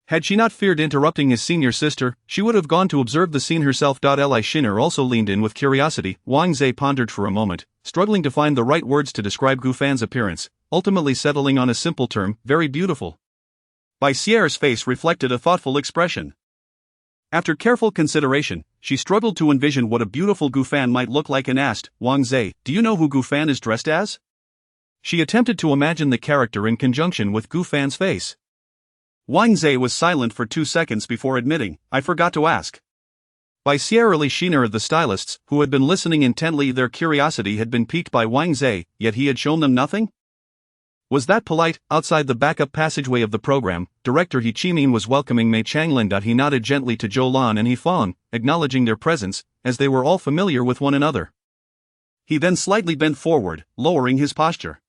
Had she not feared interrupting his senior sister, she would have gone to observe the scene herself. Li Shinner also leaned in with curiosity. Wang Zhe pondered for a moment, struggling to find the right words to describe Gu Fan's appearance, ultimately settling on a simple term, very beautiful. Bai Sierra's face reflected a thoughtful expression. After careful consideration, she struggled to envision what a beautiful Gu Fan might look like and asked, "Wang Zhe, do you know who Gu Fan is dressed as?" She attempted to imagine the character in conjunction with Gu Fan's face. Wang Zhe was silent for 2 seconds before admitting, "I forgot to ask." Bai Sierra Shiner, the stylists, who had been listening intently, their curiosity had been piqued by Wang Zhe, yet he had shown them nothing? Was that polite? Outside the backup passageway of the program, director He Chimin was welcoming Mei Changlin. He nodded gently to Zhou Lan and He Fong, acknowledging their presence, as they were all familiar with one another. He then slightly bent forward, lowering his posture.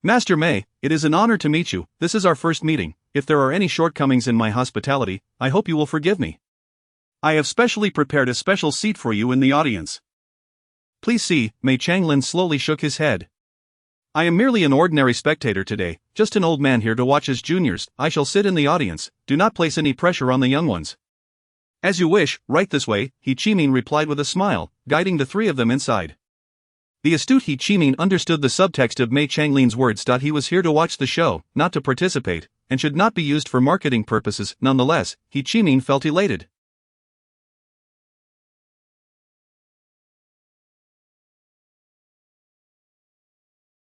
"Master Mei, it is an honor to meet you. This is our first meeting. If there are any shortcomings in my hospitality, I hope you will forgive me. I have specially prepared a special seat for you in the audience." "Please see." Mei Changlin slowly shook his head. "I am merely an ordinary spectator today, just an old man here to watch his juniors. I shall sit in the audience. Do not place any pressure on the young ones." "As you wish, right this way," He Chimin replied with a smile, guiding the three of them inside. The astute He Chimin understood the subtext of Mei Changlin's words. He was here to watch the show, not to participate, and should not be used for marketing purposes. Nonetheless, He Chimin felt elated.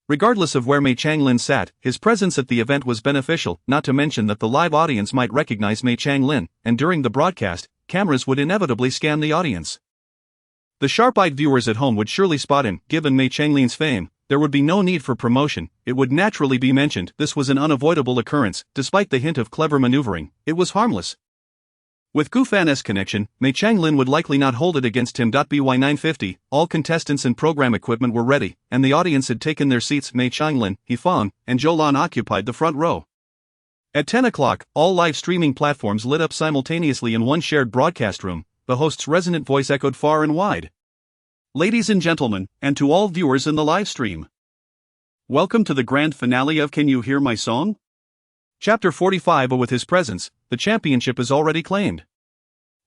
Regardless of where Mei Changlin sat, his presence at the event was beneficial, not to mention that the live audience might recognize Mei Changlin, and during the broadcast, cameras would inevitably scan the audience. The sharp-eyed viewers at home would surely spot him. Given Mei Changlin's fame, there would be no need for promotion, it would naturally be mentioned. This was an unavoidable occurrence. Despite the hint of clever maneuvering, it was harmless. With Gu Fan's connection, Mei Changlin would likely not hold it against him. By 9:50, all contestants and program equipment were ready, and the audience had taken their seats. Mei Changlin, He Fong, and Zhou Lan occupied the front row. At 10 o'clock, all live streaming platforms lit up simultaneously in one shared broadcast room. The host's resonant voice echoed far and wide. "Ladies and gentlemen, and to all viewers in the live stream, welcome to the grand finale of Can You Hear My Song? Chapter 45. With his presence, the championship is already claimed.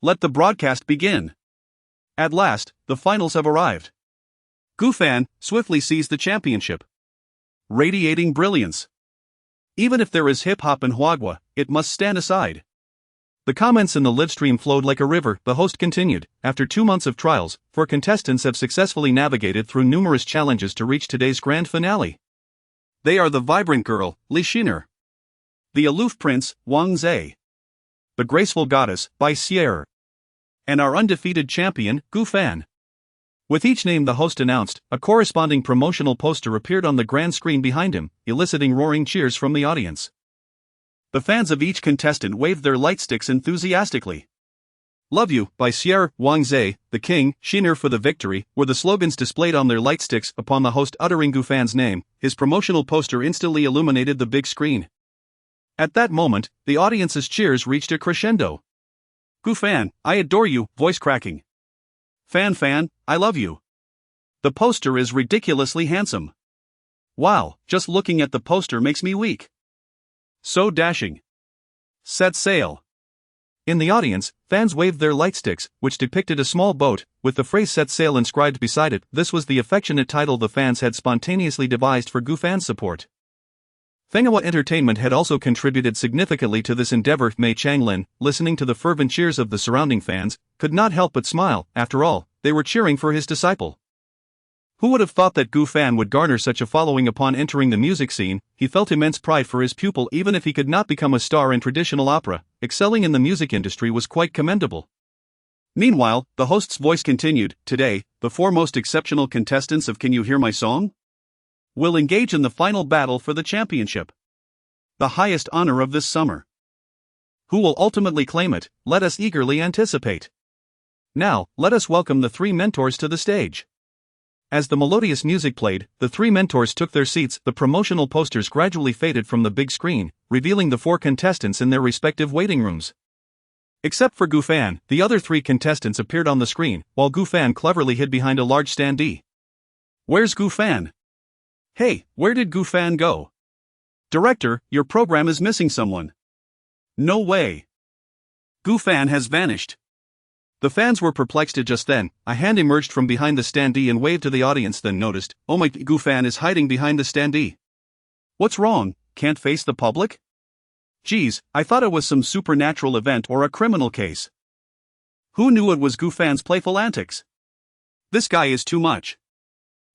Let the broadcast begin." At last, the finals have arrived. Gu Fan swiftly seized the championship, radiating brilliance. Even if there is hip-hop and huagua, it must stand aside. The comments in the livestream flowed like a river. The host continued, "After 2 months of trials, 4 contestants have successfully navigated through numerous challenges to reach today's grand finale. They are the vibrant girl, Li Shinner, the aloof prince, Wang Zhe, the graceful goddess, Bai Sierra, and our undefeated champion, Gu Fan." With each name the host announced, a corresponding promotional poster appeared on the grand screen behind him, eliciting roaring cheers from the audience. The fans of each contestant waved their light sticks enthusiastically. "Love you, Bai Sierra, Wang Zhe, the king, Shinner for the victory," were the slogans displayed on their light sticks. Upon the host uttering Gu Fan's name, his promotional poster instantly illuminated the big screen. At that moment, the audience's cheers reached a crescendo. "Gu Fan, I adore you," voice cracking. Fan, I love you. The poster is ridiculously handsome. Wow, just looking at the poster makes me weak. So dashing. Set sail." In the audience, fans waved their light sticks, which depicted a small boat, with the phrase "Set Sail" inscribed beside it. This was the affectionate title the fans had spontaneously devised for Gu Fan's support. Fenghua Entertainment had also contributed significantly to this endeavor. Mei Changlin, listening to the fervent cheers of the surrounding fans, could not help but smile. After all, they were cheering for his disciple. Who would have thought that Gu Fan would garner such a following upon entering the music scene? He felt immense pride for his pupil. Even if he could not become a star in traditional opera, excelling in the music industry was quite commendable. Meanwhile, the host's voice continued, "Today, the 4 most exceptional contestants of Can You Hear My Song? Will engage in the final battle for the championship, the highest honor of this summer. Who will ultimately claim it? Let us eagerly anticipate. Now, let us welcome the 3 mentors to the stage." As the melodious music played, the three mentors took their seats. The promotional posters gradually faded from the big screen, revealing the four contestants in their respective waiting rooms. Except for Gufan, the other three contestants appeared on the screen, while Gufan cleverly hid behind a large standee. Where's Gufan? Hey, where did Gufan go? Director, your program is missing someone. No way. Gufan has vanished. The fans were perplexed just then. A hand emerged from behind the standee and waved to the audience, then noticed, oh my, Gufan is hiding behind the standee. What's wrong, can't face the public? Geez, I thought it was some supernatural event or a criminal case. Who knew it was Gufan's playful antics? This guy is too much.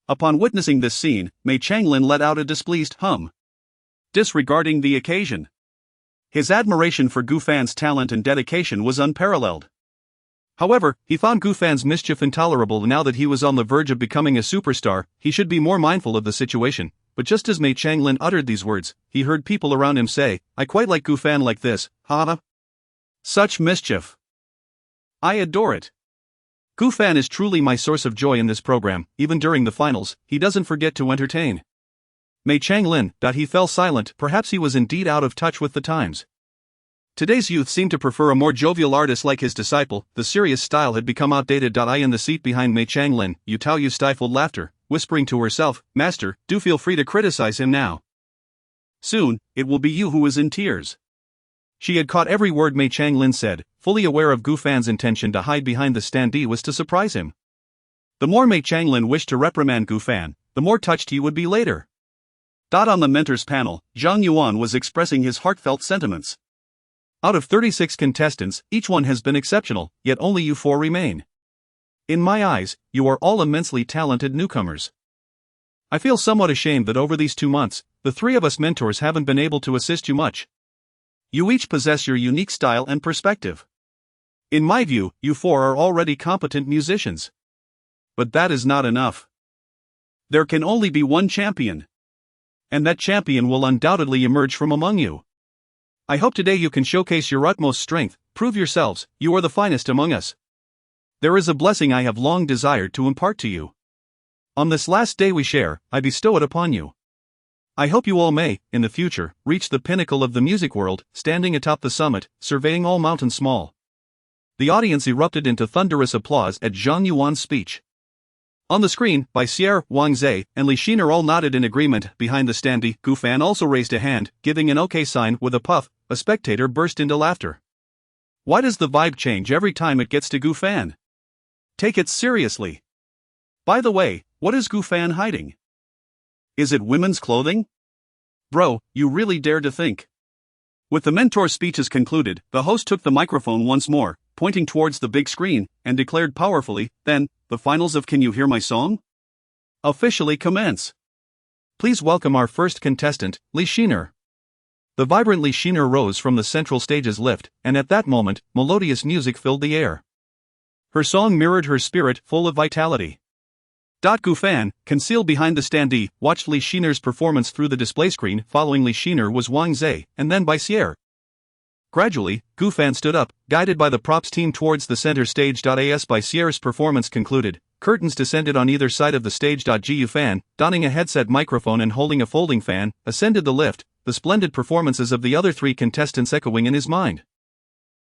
Upon witnessing this scene, Mei Changlin let out a displeased hum, disregarding the occasion. His admiration for Gufan's talent and dedication was unparalleled. However, he found Gufan's mischief intolerable. Now that he was on the verge of becoming a superstar, he should be more mindful of the situation. But just as Mei Changlin uttered these words, he heard people around him say, I quite like Gufan like this, haha. Such mischief. I adore it. Gufan is truly my source of joy in this program. Even during the finals, he doesn't forget to entertain. Mei Changlin, he fell silent. Perhaps he was indeed out of touch with the times. Today's youth seemed to prefer a more jovial artist like his disciple. The serious style had become outdated. I in the seat behind Mei Changlin, Yu stifled laughter, whispering to herself, Master, do feel free to criticize him now. Soon, it will be you who is in tears. She had caught every word Mei Changlin said, fully aware of Gufan's intention to hide behind the standee was to surprise him. The more Mei Changlin wished to reprimand Gufan, the more touched he would be later. On the mentors panel, Zhang Yuan was expressing his heartfelt sentiments. Out of 36 contestants, each one has been exceptional, yet only you four remain. In my eyes, you are all immensely talented newcomers. I feel somewhat ashamed that over these 2 months, the three of us mentors haven't been able to assist you much. You each possess your unique style and perspective. In my view, you four are already competent musicians. But that is not enough. There can only be one champion. And that champion will undoubtedly emerge from among you. I hope today you can showcase your utmost strength, prove yourselves, you are the finest among us. There is a blessing I have long desired to impart to you. On this last day we share, I bestow it upon you. I hope you all may, in the future, reach the pinnacle of the music world, standing atop the summit, surveying all mountains small. The audience erupted into thunderous applause at Zhang Yuan's speech. On the screen, Baixier, Wang Zhe, and Li Xin all nodded in agreement. Behind the standee, Gufan also raised a hand, giving an OK sign. With a puff, a spectator burst into laughter. Why does the vibe change every time it gets to Gufan? Take it seriously. By the way, what is Gufan hiding? Is it women's clothing? Bro, you really dare to think. With the mentor speeches concluded, the host took the microphone once more, pointing towards the big screen, and declared powerfully, then, the finals of Can You Hear My Song? Officially commence. Please welcome our first contestant, Li Xin. The vibrant Li Xin rose from the central stage's lift, and at that moment, melodious music filled the air. Her song mirrored her spirit, full of vitality. Gufan, concealed behind the standee, watched Li Xin's performance through the display screen. Following Li Xin was Wang Zhe, and then Baixier. Gradually, Gufan stood up, guided by the props team towards the center stage. As Baixier's performance concluded, curtains descended on either side of the stage. Gufan, donning a headset microphone and holding a folding fan, ascended the lift, the splendid performances of the other three contestants echoing in his mind.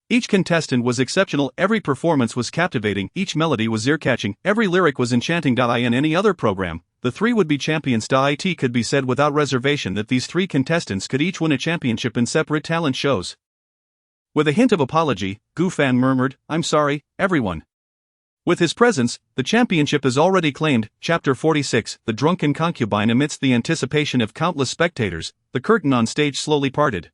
Each contestant was exceptional, every performance was captivating, each melody was ear-catching, every lyric was enchanting. In any other program, the three would be champions. It could be said without reservation that these three contestants could each win a championship in separate talent shows. With a hint of apology, Gufan murmured, I'm sorry, everyone. With his presence, the championship is already claimed. Chapter 46, The Drunken Concubine. Amidst the anticipation of countless spectators, the curtain on stage slowly parted.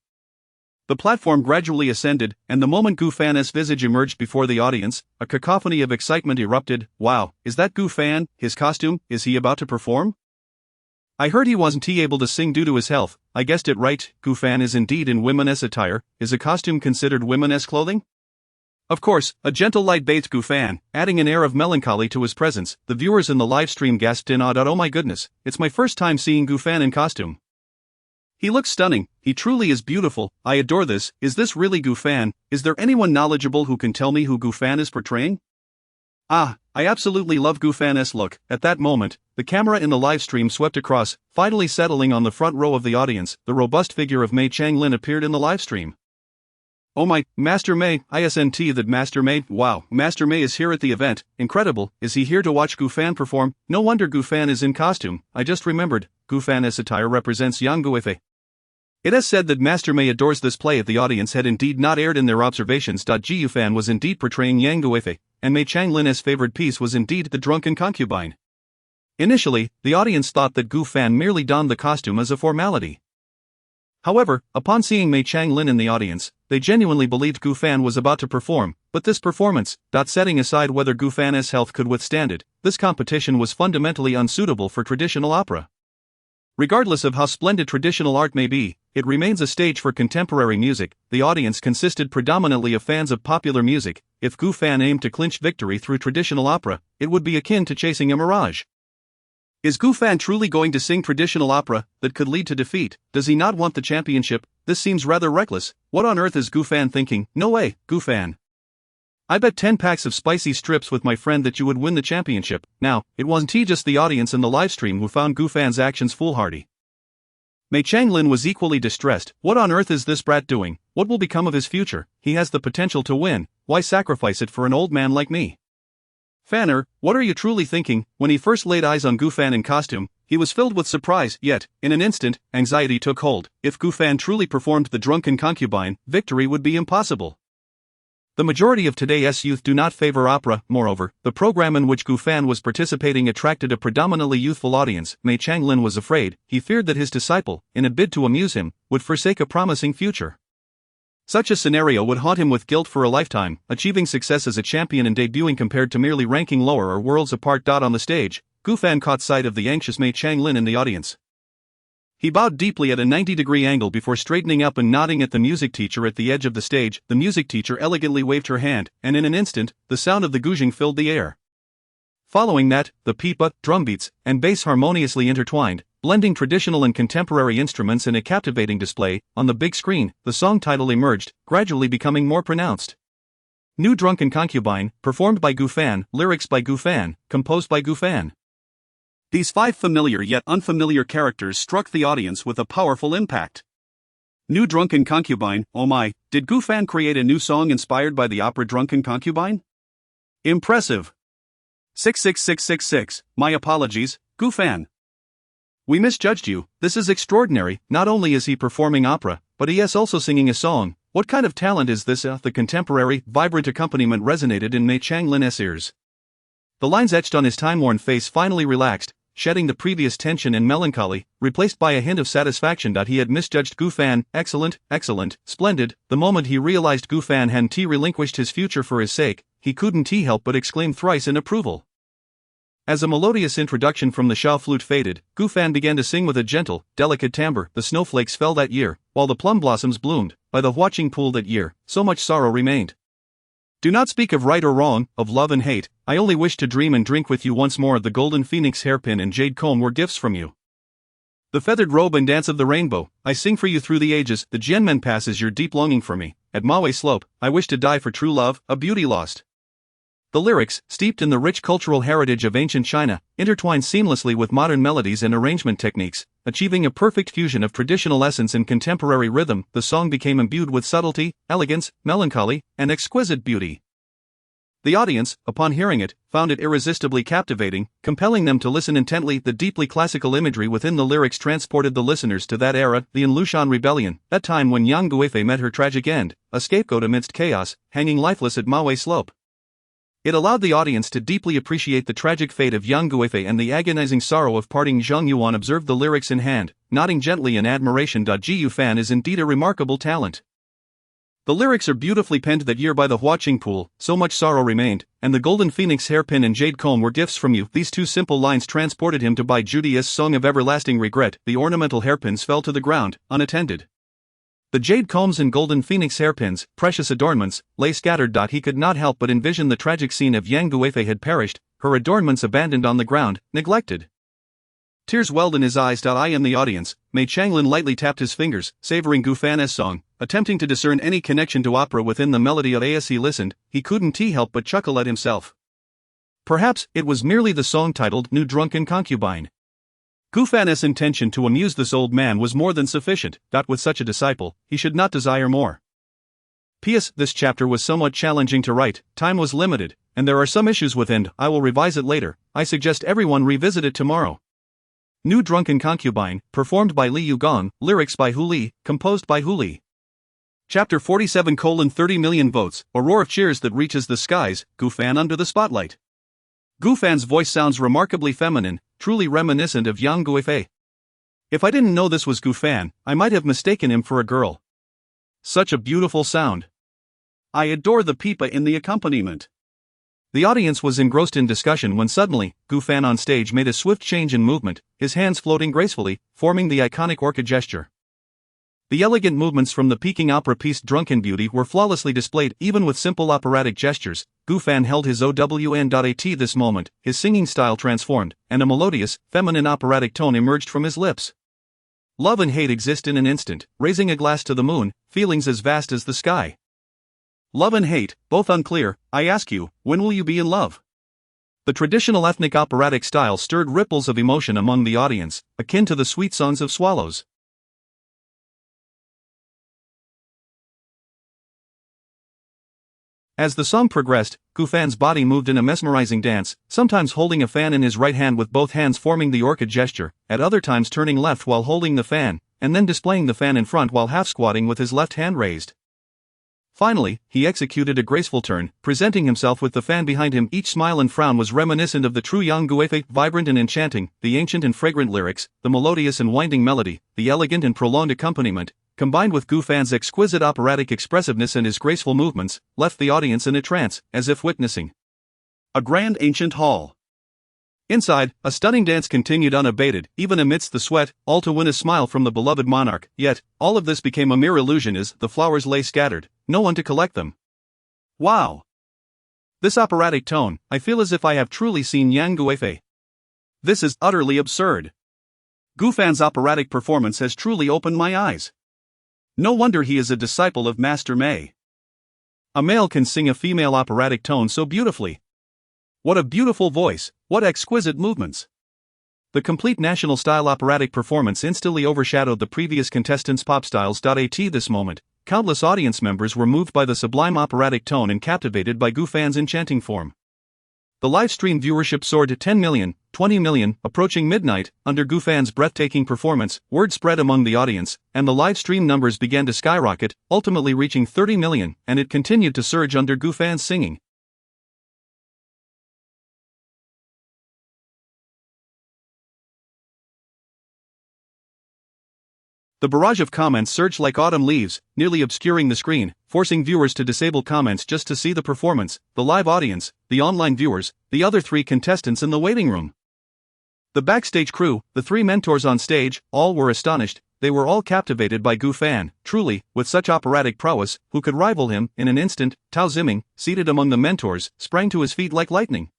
The platform gradually ascended, and the moment Gufan's visage emerged before the audience, a cacophony of excitement erupted. Wow, is that Gufan? His costume, is he about to perform? I heard he wasn't able to sing due to his health. I guessed it right, Gufan is indeed in women's attire. Is a costume considered women's clothing? Of course, a gentle light bathed Gufan, adding an air of melancholy to his presence. The viewers in the live stream gasped in awe. Oh my goodness, it's my first time seeing Gufan in costume. He looks stunning, he truly is beautiful, I adore this. Is this really Gufan? Is there anyone knowledgeable who can tell me who Gufan is portraying? Ah, I absolutely love Gu Fan's look. At that moment, the camera in the live stream swept across, finally settling on the front row of the audience. The robust figure of Mei Changlin appeared in the live stream. Oh my, Master Mei, isn't that Master Mei? Wow, Master Mei is here at the event. Incredible, is he here to watch Gu Fan perform? No wonder Gu Fan is in costume. I just remembered, Gu Fan's attire represents Yang Guifei. It is said that Master Mei adores this play. If the audience had indeed not erred in their observations. Gu Fan was indeed portraying Yang Guifei, and Mei Changlin's favorite piece was indeed the drunken concubine. Initially, the audience thought that Gu Fan merely donned the costume as a formality. However, upon seeing Mei Changlin in the audience, they genuinely believed Gu Fan was about to perform, but this performance, setting aside whether Gu Fan's health could withstand it, this competition was fundamentally unsuitable for traditional opera. Regardless of how splendid traditional art may be, it remains a stage for contemporary music. The audience consisted predominantly of fans of popular music. If Gu Fan aimed to clinch victory through traditional opera, it would be akin to chasing a mirage. Is Gu Fan truly going to sing traditional opera that could lead to defeat? Does he not want the championship? This seems rather reckless. What on earth is Gu Fan thinking? No way, Gu Fan. I bet 10 packs of spicy strips with my friend that you would win the championship. Now, it wasn't just the audience in the livestream who found Gu Fan's actions foolhardy. Mei Changlin was equally distressed. What on earth is this brat doing? What will become of his future? He has the potential to win. Why sacrifice it for an old man like me? Fanner, what are you truly thinking? When he first laid eyes on Gu Fan in costume, he was filled with surprise, yet, in an instant, anxiety took hold. If Gu Fan truly performed the drunken concubine, victory would be impossible. The majority of today's youth do not favor opera. Moreover, the program in which Gu Fan was participating attracted a predominantly youthful audience. Mei Changlin was afraid. He feared that his disciple, in a bid to amuse him, would forsake a promising future. Such a scenario would haunt him with guilt for a lifetime. Achieving success as a champion and debuting compared to merely ranking lower or worlds apart. On the stage, Gu Fan caught sight of the anxious Mei Changlin in the audience. He bowed deeply at a 90-degree angle before straightening up and nodding at the music teacher at the edge of the stage. The music teacher elegantly waved her hand, and in an instant, the sound of the guzheng filled the air. Following that, the pipa, drumbeats, and bass harmoniously intertwined, blending traditional and contemporary instruments in a captivating display. On the big screen, the song title emerged, gradually becoming more pronounced. New Drunken Concubine, performed by Gu Fan, lyrics by Gu Fan, composed by Gu Fan. These 5 familiar yet unfamiliar characters struck the audience with a powerful impact. New Drunken Concubine, oh my, did Gu Fan create a new song inspired by the opera Drunken Concubine? Impressive. 66666, my apologies, Gu Fan. We misjudged you. This is extraordinary. Not only is he performing opera, but he is also singing a song. What kind of talent is this? The contemporary, vibrant accompaniment resonated in Mei Changlin's ears. The lines etched on his time-worn face finally relaxed, shedding the previous tension and melancholy, replaced by a hint of satisfaction. He had misjudged Gu Fan. Excellent, excellent, splendid. The moment he realized Gu Fan hadn't relinquished his future for his sake, he couldn't help but exclaim thrice in approval. As a melodious introduction from the Shao flute faded, Gu Fan began to sing with a gentle, delicate timbre. The snowflakes fell that year, while the plum blossoms bloomed. By the watching pool that year, so much sorrow remained. Do not speak of right or wrong, of love and hate. I only wish to dream and drink with you once more. The golden phoenix hairpin and jade comb were gifts from you. The feathered robe and dance of the rainbow, I sing for you through the ages. The Jianmen Pass is your deep longing for me. At Maui Slope, I wish to die for true love, a beauty lost. The lyrics, steeped in the rich cultural heritage of ancient China, intertwine seamlessly with modern melodies and arrangement techniques, achieving a perfect fusion of traditional essence and contemporary rhythm. The song became imbued with subtlety, elegance, melancholy, and exquisite beauty. The audience, upon hearing it, found it irresistibly captivating, compelling them to listen intently. The deeply classical imagery within the lyrics transported the listeners to that era, the Lushan Rebellion, that time when Yang Guifei met her tragic end, a scapegoat amidst chaos, hanging lifeless at Maui Slope. It allowed the audience to deeply appreciate the tragic fate of Yang Guifei and the agonizing sorrow of parting. Zhang Yuan observed the lyrics in hand, nodding gently in admiration. Gu Fan is indeed a remarkable talent. The lyrics are beautifully penned. That year by the watching pool, so much sorrow remained, and the golden phoenix hairpin and jade comb were gifts from you. These 2 simple lines transported him to Bai Judi's song of everlasting regret. The ornamental hairpins fell to the ground, unattended. The jade combs and golden phoenix hairpins, precious adornments, lay scattered. He could not help but envision the tragic scene of Yang Guifei had perished, her adornments abandoned on the ground, neglected. Tears welled in his eyes. I am the audience. Mei Changlin lightly tapped his fingers, savoring Gu Fan's song, attempting to discern any connection to opera within the melody. As he listened, he couldn't help but chuckle at himself. Perhaps it was merely the song titled New Drunken Concubine. Gu Fan's intention to amuse this old man was more than sufficient. With such a disciple, he should not desire more. P.S. This chapter was somewhat challenging to write, time was limited, and there are some issues within. I will revise it later. I suggest everyone revisit it tomorrow. New Drunken Concubine, performed by Li Yugong, lyrics by Hu Li, composed by Hu Li. Chapter 47:30 million votes, a roar of cheers that reaches the skies, Gu Fan under the spotlight. Gu Fan's voice sounds remarkably feminine, truly reminiscent of Yang Guifei. If I didn't know this was Gu Fan, I might have mistaken him for a girl. Such a beautiful sound. I adore the pipa in the accompaniment. The audience was engrossed in discussion when suddenly, Gu Fan on stage made a swift change in movement, his hands floating gracefully, forming the iconic orchid gesture. The elegant movements from the Peking opera piece Drunken Beauty were flawlessly displayed even with simple operatic gestures. Gu Fan held his OWN.AT this moment, his singing style transformed, and a melodious, feminine operatic tone emerged from his lips. Love and hate exist in an instant, raising a glass to the moon, feelings as vast as the sky. Love and hate, both unclear, I ask you, when will you be in love? The traditional ethnic operatic style stirred ripples of emotion among the audience, akin to the sweet songs of swallows. As the song progressed, Gu Fan's body moved in a mesmerizing dance, sometimes holding a fan in his right hand with both hands forming the orchid gesture, at other times turning left while holding the fan, and then displaying the fan in front while half-squatting with his left hand raised. Finally, he executed a graceful turn, presenting himself with the fan behind him. Each smile and frown was reminiscent of the true Yang Guifei, vibrant and enchanting, the ancient and fragrant lyrics, the melodious and winding melody, the elegant and prolonged accompaniment, combined with Gu Fan's exquisite operatic expressiveness and his graceful movements, left the audience in a trance, as if witnessing a grand ancient hall. Inside, a stunning dance continued unabated, even amidst the sweat, all to win a smile from the beloved monarch. Yet, all of this became a mere illusion as the flowers lay scattered, no one to collect them. Wow! This operatic tone, I feel as if I have truly seen Yang Guifei. This is utterly absurd. Gu Fan's operatic performance has truly opened my eyes. No wonder he is a disciple of Master Mei. A male can sing a female operatic tone so beautifully. What a beautiful voice, what exquisite movements. The complete national-style operatic performance instantly overshadowed the previous contestants' pop styles. At this moment, countless audience members were moved by the sublime operatic tone and captivated by Gu Fan's enchanting form. The live stream viewership soared to 10 million, 20 million, approaching midnight. Under Gu Fan's breathtaking performance, word spread among the audience, and the live stream numbers began to skyrocket, ultimately reaching 30 million, and it continued to surge under Gu Fan's singing. The barrage of comments surged like autumn leaves, nearly obscuring the screen, forcing viewers to disable comments just to see the performance, the live audience, the online viewers, the other three contestants in the waiting room. The backstage crew, the three mentors on stage, all were astonished. They were all captivated by Gu Fan, truly, with such operatic prowess, who could rival him? In an instant, Tao Ziming, seated among the mentors, sprang to his feet like lightning.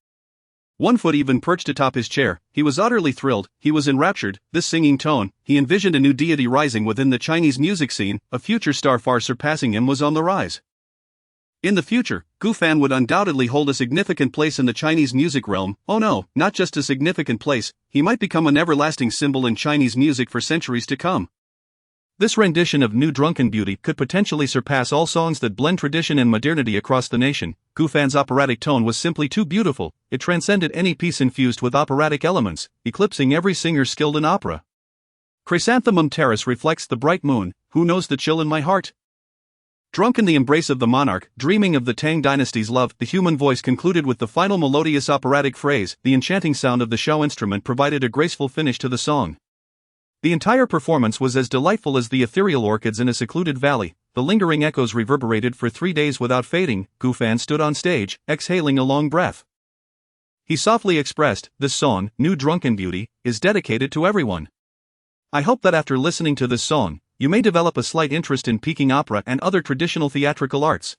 One foot even perched atop his chair. He was utterly thrilled, he was enraptured. This singing tone, he envisioned a new deity rising within the Chinese music scene, a future star far surpassing him was on the rise. In the future, Gu Fan would undoubtedly hold a significant place in the Chinese music realm. Oh no, not just a significant place, he might become an everlasting symbol in Chinese music for centuries to come. This rendition of New Drunken Beauty could potentially surpass all songs that blend tradition and modernity across the nation. Gu Fan's operatic tone was simply too beautiful, it transcended any piece infused with operatic elements, eclipsing every singer skilled in opera. Chrysanthemum Terrace reflects the bright moon, who knows the chill in my heart? Drunk in the embrace of the monarch, dreaming of the Tang dynasty's love, the human voice concluded with the final melodious operatic phrase. The enchanting sound of the shell instrument provided a graceful finish to the song. The entire performance was as delightful as the ethereal orchids in a secluded valley. The lingering echoes reverberated for 3 days without fading. Gu Fan stood on stage, exhaling a long breath. He softly expressed, "This song, New Drunken Beauty, is dedicated to everyone. I hope that after listening to this song, you may develop a slight interest in Peking opera and other traditional theatrical arts.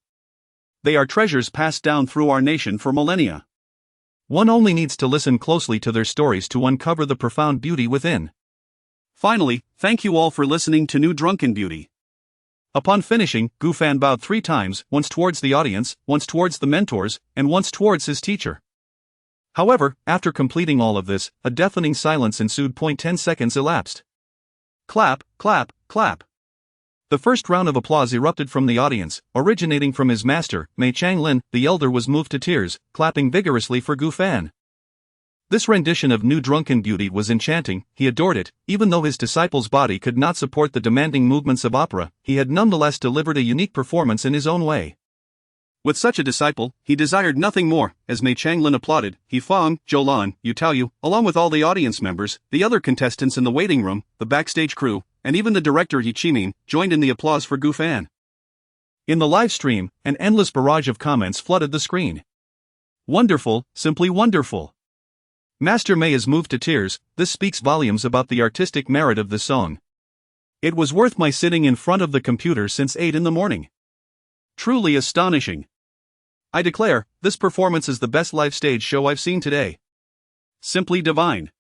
They are treasures passed down through our nation for millennia. One only needs to listen closely to their stories to uncover the profound beauty within." Finally, thank you all for listening to New Drunken Beauty. Upon finishing, Gu Fan bowed 3 times, once towards the audience, once towards the mentors, and once towards his teacher. However, after completing all of this, a deafening silence ensued. 10 seconds elapsed. Clap, clap, clap. The first round of applause erupted from the audience, originating from his master, Mei Changlin. The elder was moved to tears, clapping vigorously for Gu Fan. This rendition of New Drunken Beauty was enchanting. He adored it. Even though his disciple's body could not support the demanding movements of opera, he had nonetheless delivered a unique performance in his own way. With such a disciple, he desired nothing more. As Mei Changlin applauded, He Fang, Zhou Lan, Yu Taoyu, along with all the audience members, the other contestants in the waiting room, the backstage crew, and even the director He Qimin, joined in the applause for Gu Fan. In the live stream, an endless barrage of comments flooded the screen. Wonderful, simply wonderful. Master Mei is moved to tears. This speaks volumes about the artistic merit of this song. It was worth my sitting in front of the computer since 8 in the morning. Truly astonishing. I declare, this performance is the best live stage show I've seen today. Simply divine.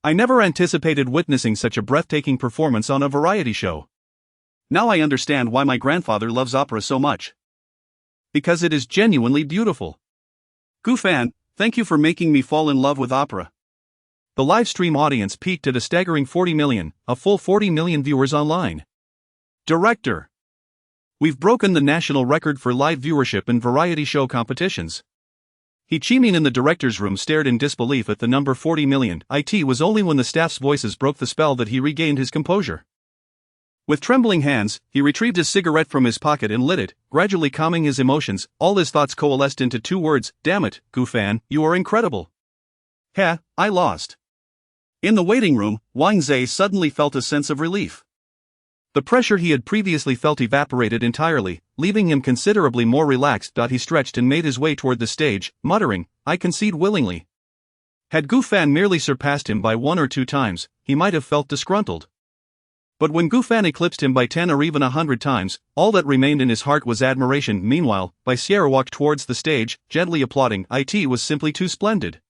I never anticipated witnessing such a breathtaking performance on a variety show. Now I understand why my grandfather loves opera so much. Because it is genuinely beautiful. Gu Fan, thank you for making me fall in love with opera. The live stream audience peaked at a staggering 40 million, a full 40 million viewers online. Director. We've broken the national record for live viewership in variety show competitions. He Qimin in the director's room stared in disbelief at the number 40 million. It was only when the staff's voices broke the spell that he regained his composure. With trembling hands, he retrieved his cigarette from his pocket and lit it, gradually calming his emotions. All his thoughts coalesced into 2 words, damn it, Gu Fan, you are incredible. Heh, I lost. In the waiting room, Wang Zhe suddenly felt a sense of relief. The pressure he had previously felt evaporated entirely, leaving him considerably more relaxed. He stretched and made his way toward the stage, muttering, I concede willingly. Had Gu Fan merely surpassed him by 1 or 2 times, he might have felt disgruntled. But when Gu Fan eclipsed him by 10 or even 100 times, all that remained in his heart was admiration. Meanwhile, Sierra walked towards the stage, gently applauding. It was simply too splendid.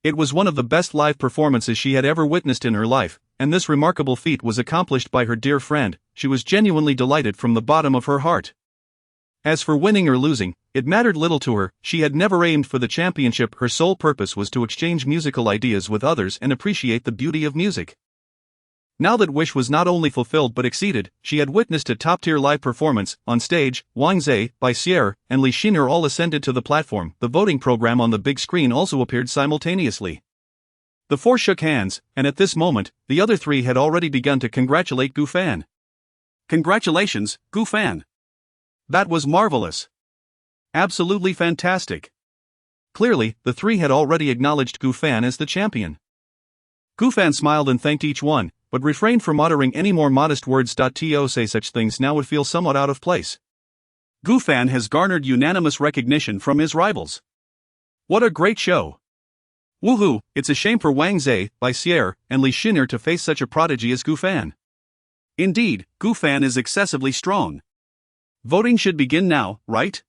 It was one of the best live performances she had ever witnessed in her life, and this remarkable feat was accomplished by her dear friend. She was genuinely delighted from the bottom of her heart. As for winning or losing, it mattered little to her. She had never aimed for the championship. Her sole purpose was to exchange musical ideas with others and appreciate the beauty of music. Now that wish was not only fulfilled but exceeded, she had witnessed a top-tier live performance. On stage, Wang Zhe, Sierra, and Li Xiner all ascended to the platform. The voting program on the big screen also appeared simultaneously. The 4 shook hands, and at this moment, the other 3 had already begun to congratulate Gu Fan. Congratulations, Gu Fan. That was marvelous. Absolutely fantastic. Clearly, the 3 had already acknowledged Gu Fan as the champion. Gu Fan smiled and thanked each one, but refrained from uttering any more modest words. To say such things now would feel somewhat out of place. Gu Fan has garnered unanimous recognition from his rivals. What a great show! Woohoo, it's a shame for Wang Zhe, Sierra, and Li Xiner to face such a prodigy as Gu Fan. Indeed, Gu Fan is excessively strong. Voting should begin now, right?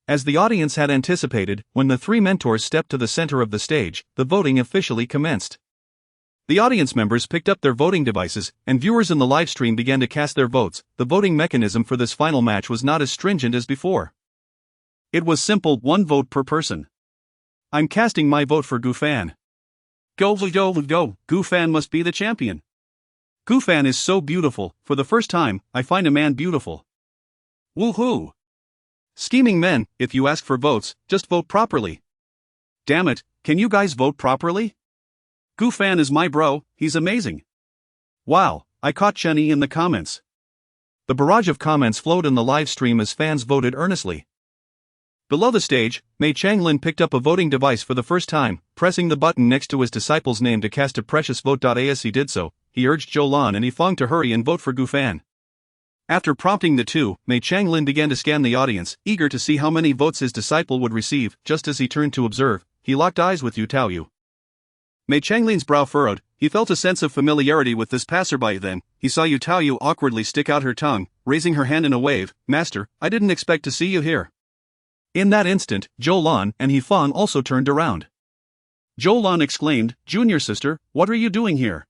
As the audience had anticipated, when the 3 mentors stepped to the center of the stage, the voting officially commenced. The audience members picked up their voting devices, and viewers in the live stream began to cast their votes. The voting mechanism for this final match was not as stringent as before. It was simple, 1 vote per person. I'm casting my vote for Gu Fan. Go, Gu Fan must be the champion. Gu Fan is so beautiful. For the first time, I find a man beautiful. Woohoo! Scheming men, if you ask for votes, just vote properly. Damn it, can you guys vote properly? Gu Fan is my bro, he's amazing. Wow, I caught Chenny in the comments. The barrage of comments flowed in the live stream as fans voted earnestly. Below the stage, Mei Changlin picked up a voting device for the first time, pressing the button next to his disciple's name to cast a precious vote. As he did so, he urged Zhou Lan and He Fang to hurry and vote for Gu Fan. After prompting the 2, Mei Changlin began to scan the audience, eager to see how many votes his disciple would receive. Just as he turned to observe, he locked eyes with Yu Taoyu. Mei Changlin's brow furrowed. He felt a sense of familiarity with this passerby. Then, he saw Yu Taoyu awkwardly stick out her tongue, raising her hand in a wave. Master, I didn't expect to see you here. In that instant, Zhou Lan and He Fang also turned around. Zhou Lan exclaimed, Junior sister, what are you doing here?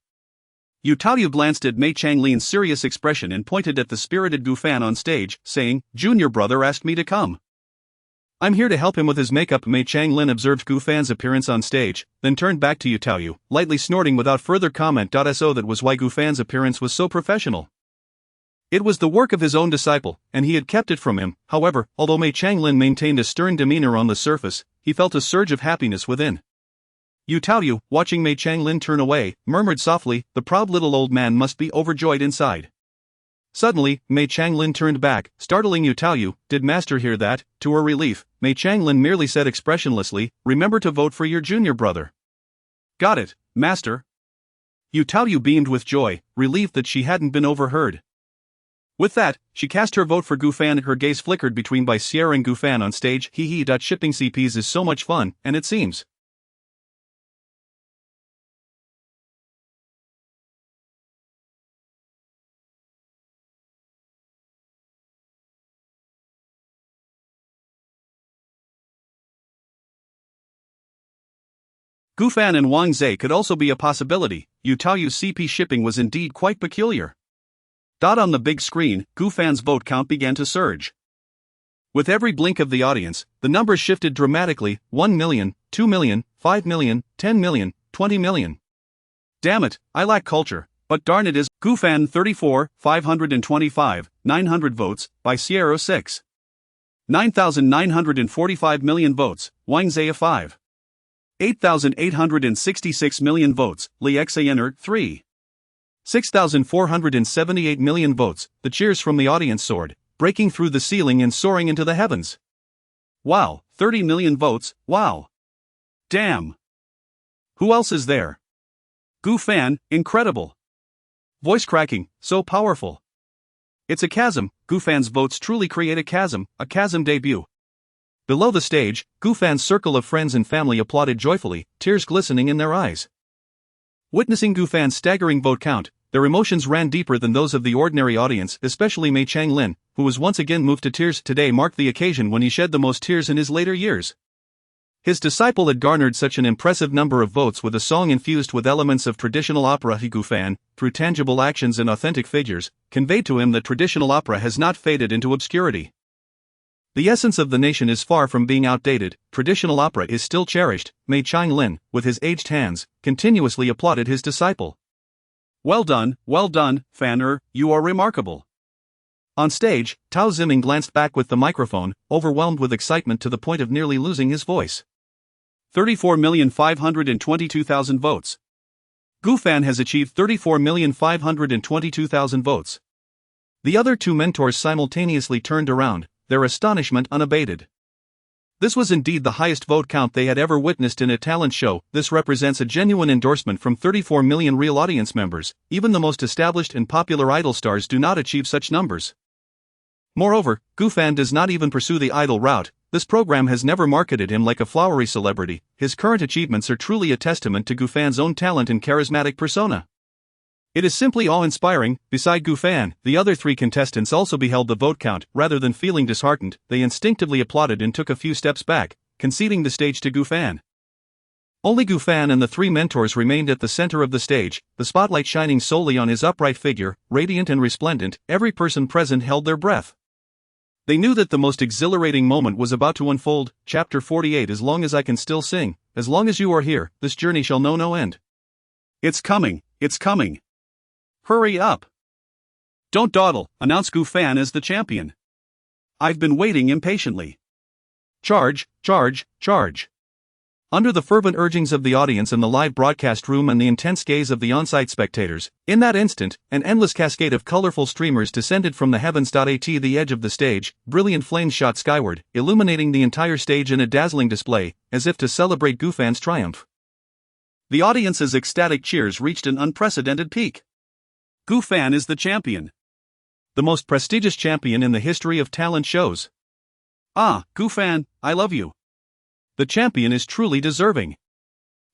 Yu Taoyu glanced at Mei Changlin's serious expression and pointed at the spirited Gu Fan on stage, saying, Junior brother asked me to come. I'm here to help him with his makeup. Mei Changlin observed Gu Fan's appearance on stage, then turned back to Yu Taoyu, lightly snorting without further comment. So that was why Gu Fan's appearance was so professional. It was the work of his own disciple, and he had kept it from him. However, although Mei Changlin maintained a stern demeanor on the surface, he felt a surge of happiness within. Yu Taoyu, watching Mei Changlin turn away, murmured softly, "The proud little old man must be overjoyed inside." Suddenly, Mei Changlin turned back, startling Yu Taoyu. "Did master hear that?" To her relief, Mei Changlin merely said expressionlessly, "Remember to vote for your junior brother." "Got it, master." Yu Taoyu beamed with joy, relieved that she hadn't been overheard. With that, she cast her vote for Gu Fan. Her gaze flickered between Bai Sierra and Gu Fan on stage. Shipping CPs is so much fun, and it seems Gu Fan and Wang Zhe could also be a possibility. Yu Taoyu's CP shipping was indeed quite peculiar. On the big screen, Gu Fan's vote count began to surge. With every blink of the audience, the numbers shifted dramatically: 1 million, 2 million, 5 million, 10 million, 20 million. Damn it, I lack culture, but darn it is, Gu Fan 34, 525, 900 votes, Bai Sierra 6. 9,945 million votes, Wang Zhe 5. 8,866 million votes, Li Xian'er 3. 6,478 million votes. The cheers from the audience soared, breaking through the ceiling and soaring into the heavens. Wow, 30 million votes, wow. Damn. Who else is there? Gu Fan, incredible. Voice cracking, so powerful. It's a chasm. Gu Fan's votes truly create a chasm debut. Below the stage, Gu Fan's circle of friends and family applauded joyfully, tears glistening in their eyes. Witnessing Gu Fan's staggering vote count, their emotions ran deeper than those of the ordinary audience, especially Mei Changlin, who was once again moved to tears. Today marked the occasion when he shed the most tears in his later years. His disciple had garnered such an impressive number of votes with a song infused with elements of traditional opera. Gu Fan, through tangible actions and authentic figures, conveyed to him that traditional opera has not faded into obscurity. The essence of the nation is far from being outdated. Traditional opera is still cherished. Mei Changlin, with his aged hands, continuously applauded his disciple. Well done, Fanner, you are remarkable. On stage, Tao Ziming glanced back with the microphone, overwhelmed with excitement to the point of nearly losing his voice. 34,522,000 votes. Gu Fan has achieved 34,522,000 votes. The other two mentors simultaneously turned around, their astonishment unabated. This was indeed the highest vote count they had ever witnessed in a talent show. This represents a genuine endorsement from 34 million real audience members. Even the most established and popular idol stars do not achieve such numbers. Moreover, Gu Fan does not even pursue the idol route. This program has never marketed him like a flowery celebrity. His current achievements are truly a testament to Gu Fan's own talent and charismatic persona. It is simply awe-inspiring. Beside Gu Fan, the other three contestants also beheld the vote count. Rather than feeling disheartened, they instinctively applauded and took a few steps back, conceding the stage to Gu Fan. Only Gu Fan and the three mentors remained at the center of the stage, the spotlight shining solely on his upright figure, radiant and resplendent. Every person present held their breath. They knew that the most exhilarating moment was about to unfold. Chapter 48. As long as I can still sing, as long as you are here, this journey shall know no end. It's coming, it's coming. Hurry up. Don't dawdle, announce Gu Fan as the champion. I've been waiting impatiently. Charge, charge, charge. Under the fervent urgings of the audience in the live broadcast room and the intense gaze of the on-site spectators, in that instant, an endless cascade of colorful streamers descended from the heavens. At the edge of the stage, brilliant flames shot skyward, illuminating the entire stage in a dazzling display, as if to celebrate Gu Fan's triumph. The audience's ecstatic cheers reached an unprecedented peak. Gu Fan is the champion. The most prestigious champion in the history of talent shows. Ah, Gu Fan, I love you. The champion is truly deserving.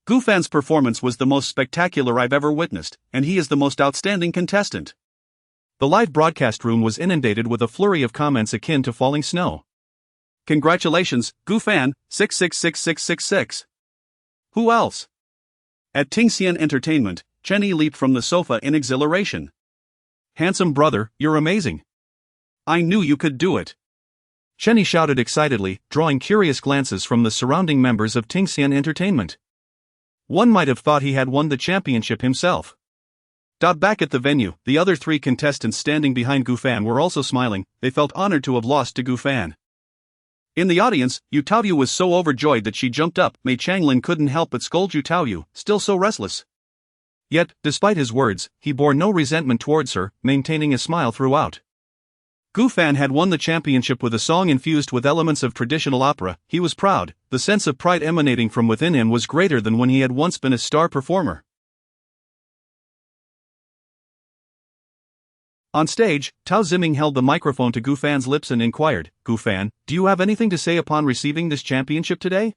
Gu Fan's performance was the most spectacular I've ever witnessed, and he is the most outstanding contestant. The live broadcast room was inundated with a flurry of comments akin to falling snow. Congratulations, Gu Fan, 666666. Who else? At Tingxian Entertainment, Chenny leaped from the sofa in exhilaration. Handsome brother, you're amazing. I knew you could do it. Chenny shouted excitedly, drawing curious glances from the surrounding members of Tingxian Entertainment. One might have thought he had won the championship himself. Back at the venue, the other three contestants standing behind Gufan were also smiling. They felt honored to have lost to Gufan. In the audience, Yu Taoyu was so overjoyed that she jumped up. Mei Changlin couldn't help but scold Yu Taoyu, still so restless. Yet, despite his words, he bore no resentment towards her, maintaining a smile throughout. Gufan had won the championship with a song infused with elements of traditional opera. He was proud. The sense of pride emanating from within him was greater than when he had once been a star performer. On stage, Tao Ziming held the microphone to Gufan's lips and inquired, "Gufan, do you have anything to say upon receiving this championship today?"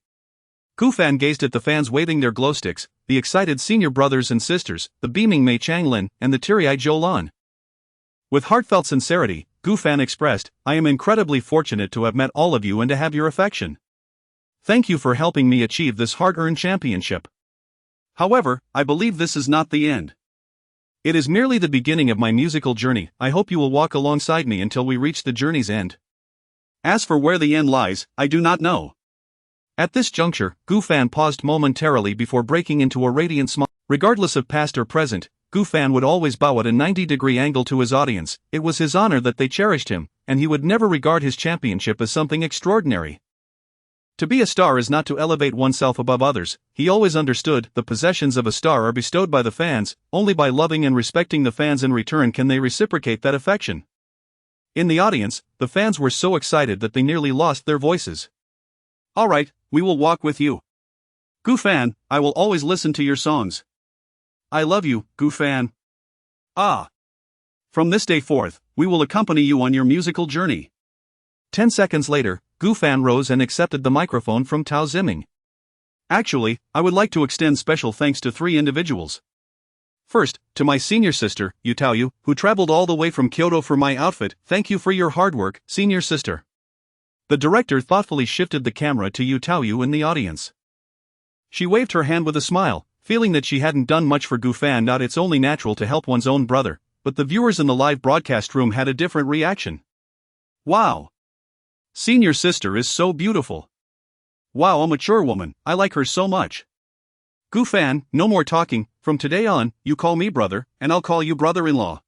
Gufan gazed at the fans waving their glow sticks, the excited senior brothers and sisters, the beaming Mei Changlin, and the teary-eyed Zhou Lan. With heartfelt sincerity, Gufan expressed, "I am incredibly fortunate to have met all of you and to have your affection. Thank you for helping me achieve this hard-earned championship. However, I believe this is not the end. It is merely the beginning of my musical journey. I hope you will walk alongside me until we reach the journey's end. As for where the end lies, I do not know." At this juncture, Gufan paused momentarily before breaking into a radiant smile. Regardless of past or present, Gufan would always bow at a 90-degree angle to his audience. It was his honor that they cherished him, and he would never regard his championship as something extraordinary. To be a star is not to elevate oneself above others. He always understood the possessions of a star are bestowed by the fans. Only by loving and respecting the fans in return can they reciprocate that affection. In the audience, the fans were so excited that they nearly lost their voices. "All right, we will walk with you. Gufan, I will always listen to your songs. I love you, Gufan. Ah. From this day forth, we will accompany you on your musical journey." 10 seconds later, Gufan rose and accepted the microphone from Tao Ziming. "Actually, I would like to extend special thanks to 3 individuals. First, to my senior sister, Yu Taoyu, who traveled all the way from Kyoto for my outfit. Thank you for your hard work, senior sister." The director thoughtfully shifted the camera to Yu Taoyu in the audience. She waved her hand with a smile, feeling that she hadn't done much for Gufan. It's only natural to help one's own brother, but the viewers in the live broadcast room had a different reaction. "Wow! Senior sister is so beautiful. Wow, a mature woman, I like her so much. Gufan, no more talking, from today on, you call me brother, and I'll call you brother-in-law.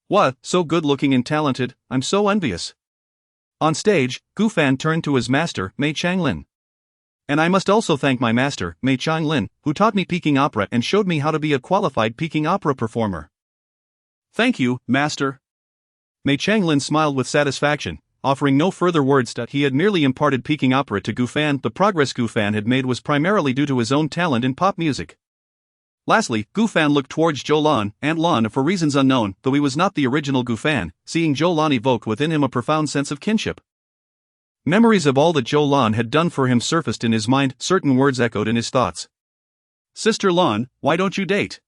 What, so good-looking and talented, I'm so envious." On stage, Gufan turned to his master, Mei Changlin. "And I must also thank my master, Mei Changlin, who taught me Peking opera and showed me how to be a qualified Peking opera performer." "Thank you, master." Mei Changlin smiled with satisfaction, offering no further words. He had merely imparted Peking opera to Gufan. The progress Gufan had made was primarily due to his own talent in pop music. Lastly, Gufan looked towards Zhou Lan, Aunt Lan, for reasons unknown. Though he was not the original Gufan, seeing Zhou Lan evoked within him a profound sense of kinship. Memories of all that Zhou Lan had done for him surfaced in his mind. Certain words echoed in his thoughts. "Sister Lan, why don't you date?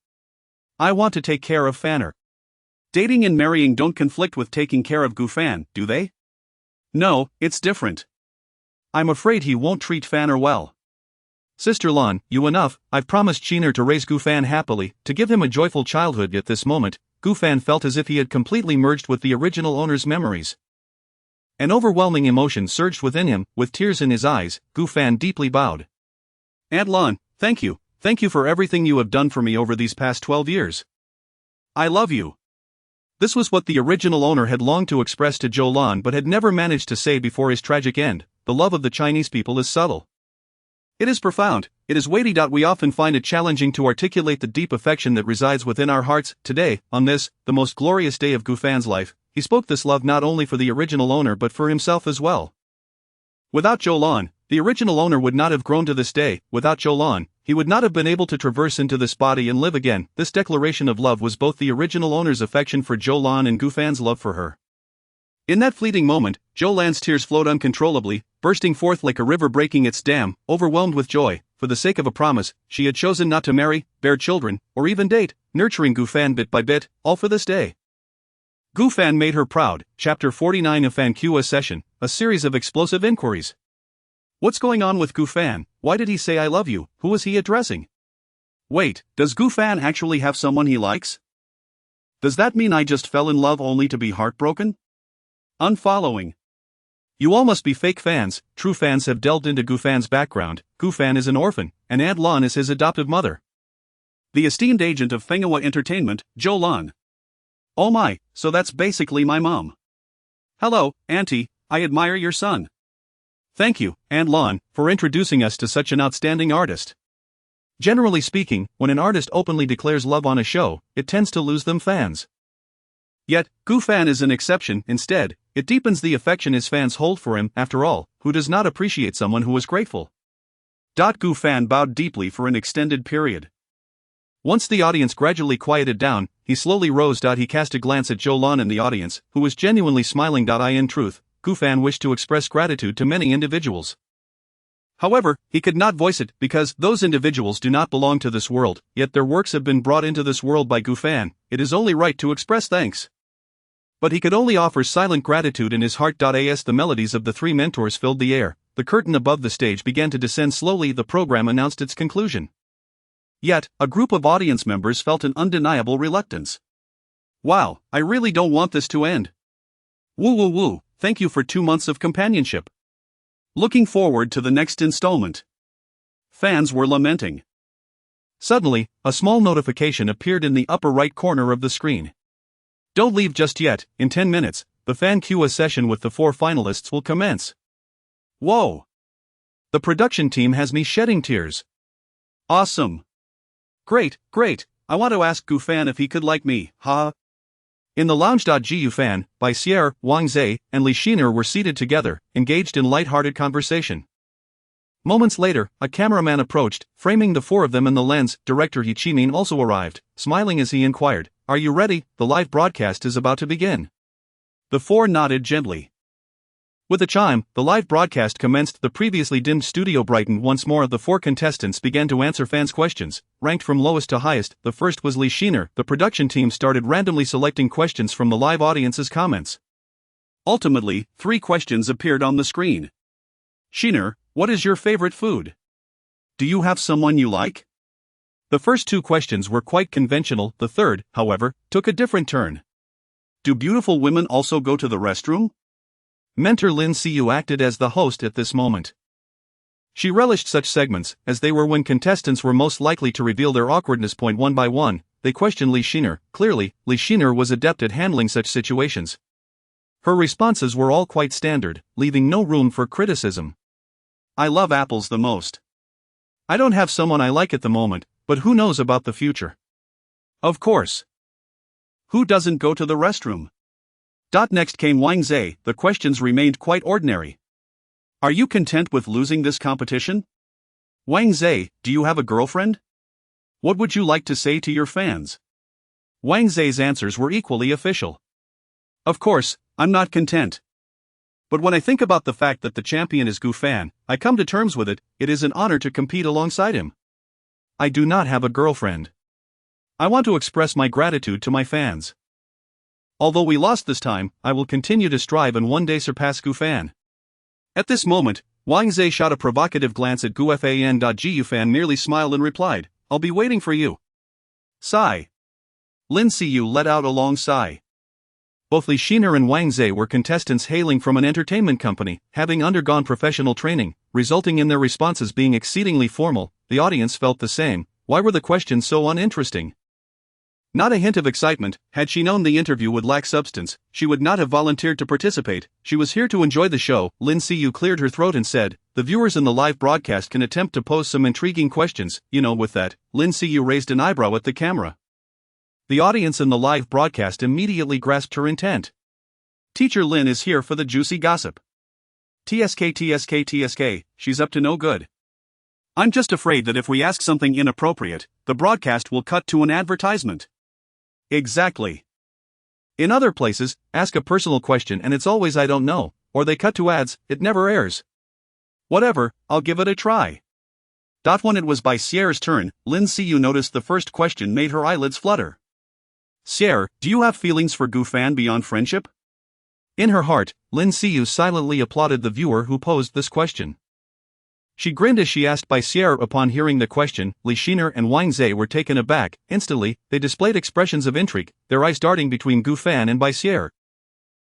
I want to take care of Fanner." Dating and marrying don't conflict with taking care of Gufan, do they? No, it's different. I'm afraid he won't treat Fanner well. "Sister Lan, you enough. I've promised Chiner to raise Gufan happily, to give him a joyful childhood." At this moment, Gufan felt as if he had completely merged with the original owner's memories. An overwhelming emotion surged within him. With tears in his eyes, Gufan deeply bowed. "Aunt Lan, thank you for everything you have done for me over these past 12 years. I love you." This was what the original owner had longed to express to Zhou Lan but had never managed to say before his tragic end. The love of the Chinese people is subtle. It is profound, it is weighty. We often find it challenging to articulate the deep affection that resides within our hearts. Today, on this, the most glorious day of Gufan's life, he spoke this love not only for the original owner but for himself as well. Without Zhou Lan, the original owner would not have grown to this day. Without Zhou Lan, he would not have been able to traverse into this body and live again. This declaration of love was both the original owner's affection for Zhou Lan and Gufan's love for her. In that fleeting moment, Zhou Lan's tears flowed uncontrollably, bursting forth like a river breaking its dam. Overwhelmed with joy, for the sake of a promise, she had chosen not to marry, bear children, or even date, nurturing Gufan bit by bit, all for this day. Gufan made her proud. Chapter 49 of Fan Kua Session, a series of explosive inquiries. What's going on with Gufan? Why did he say "I love you"? Who was he addressing? Wait, does Gufan actually have someone he likes? Does that mean I just fell in love only to be heartbroken? Unfollowing. You all must be fake fans. True fans have delved into Gufan's background. Gufan is an orphan, and Aunt Lan is his adoptive mother. The esteemed agent of Fengahua Entertainment, Joe Lan. Oh my, so that's basically my mom. Hello, Auntie, I admire your son. Thank you, Aunt Lan, for introducing us to such an outstanding artist. Generally speaking, when an artist openly declares love on a show, it tends to lose them fans. Yet, Gufan is an exception. Instead, it deepens the affection his fans hold for him. After all, who does not appreciate someone who is grateful? Gufan bowed deeply for an extended period. Once the audience gradually quieted down, he slowly rose. He cast a glance at Joe Lan in the audience, who was genuinely smiling. In truth, Gufan wished to express gratitude to many individuals. However, he could not voice it because those individuals do not belong to this world, yet their works have been brought into this world by Gufan. It is only right to express thanks. But he could only offer silent gratitude in his heart. As the melodies of the three mentors filled the air, the curtain above the stage began to descend slowly. The program announced its conclusion. Yet, a group of audience members felt an undeniable reluctance. Wow, I really don't want this to end. Woo woo woo, thank you for 2 months of companionship. Looking forward to the next installment. Fans were lamenting. Suddenly, a small notification appeared in the upper right corner of the screen. Don't leave just yet. In 10 minutes, the fan Q&A session with the 4 finalists will commence. Whoa! The production team has me shedding tears. Awesome! Great, I want to ask Gufan if he could like me, huh? In the lounge. Gufan, by Sierra, Wang Zhe, and Li Shiner were seated together, engaged in light-hearted conversation. Moments later, a cameraman approached, framing the 4 of them in the lens. Director He Chimin also arrived, smiling as he inquired, "Are you ready? The live broadcast is about to begin." The 4 nodded gently. With a chime, the live broadcast commenced. The previously dimmed studio brightened once more. The 4 contestants began to answer fans' questions, ranked from lowest to highest. The first was Li Shiner. The production team started randomly selecting questions from the live audience's comments. Ultimately, 3 questions appeared on the screen. Shiner, what is your favorite food? Do you have someone you like? The first 2 questions were quite conventional. The third, however, took a different turn. Do beautiful women also go to the restroom? Mentor Lin Siyu acted as the host at this moment. She relished such segments, as they were when contestants were most likely to reveal their awkwardness. One by one, they questioned Li Shiner. Clearly, Li Shiner was adept at handling such situations. Her responses were all quite standard, leaving no room for criticism. I love apples the most. I don't have someone I like at the moment, but who knows about the future? Of course. Who doesn't go to the restroom? Next came Wang Zhe. The questions remained quite ordinary. Are you content with losing this competition? Wang Zhe, do you have a girlfriend? What would you like to say to your fans? Wang Zhe's answers were equally official. Of course, I'm not content. But when I think about the fact that the champion is Gufan, I come to terms with it. It is an honor to compete alongside him. I do not have a girlfriend. I want to express my gratitude to my fans. Although we lost this time, I will continue to strive and one day surpass Gufan. At this moment, Wang Zhe shot a provocative glance at Gufan. Gufan merely smiled and replied, I'll be waiting for you. Sigh. Lin Siyu let out a long sigh. Both Li Shiner and Wang Zhe were contestants hailing from an entertainment company, having undergone professional training, resulting in their responses being exceedingly formal. The audience felt the same. Why were the questions so uninteresting? Not a hint of excitement. Had she known the interview would lack substance, she would not have volunteered to participate. She was here to enjoy the show. Lin Siyu cleared her throat and said, the viewers in the live broadcast can attempt to pose some intriguing questions. With that, Lin Siyu raised an eyebrow at the camera. The audience in the live broadcast immediately grasped her intent. Teacher Lin is here for the juicy gossip. TSK, she's up to no good. I'm just afraid that if we ask something inappropriate, the broadcast will cut to an advertisement. Exactly. In other places, ask a personal question and it's always I don't know, or they cut to ads, it never airs. Whatever, I'll give it a try. When it was by Sierra's turn, Lin Siyu noticed the first question made her eyelids flutter. Sierra, do you have feelings for Gufan beyond friendship? In her heart, Lin Siyu silently applauded the viewer who posed this question. She grinned as she asked by Sierra. Upon hearing the question, Li Shiner and Wang Zhe were taken aback. Instantly, they displayed expressions of intrigue, their eyes darting between Gufan and by Sierra.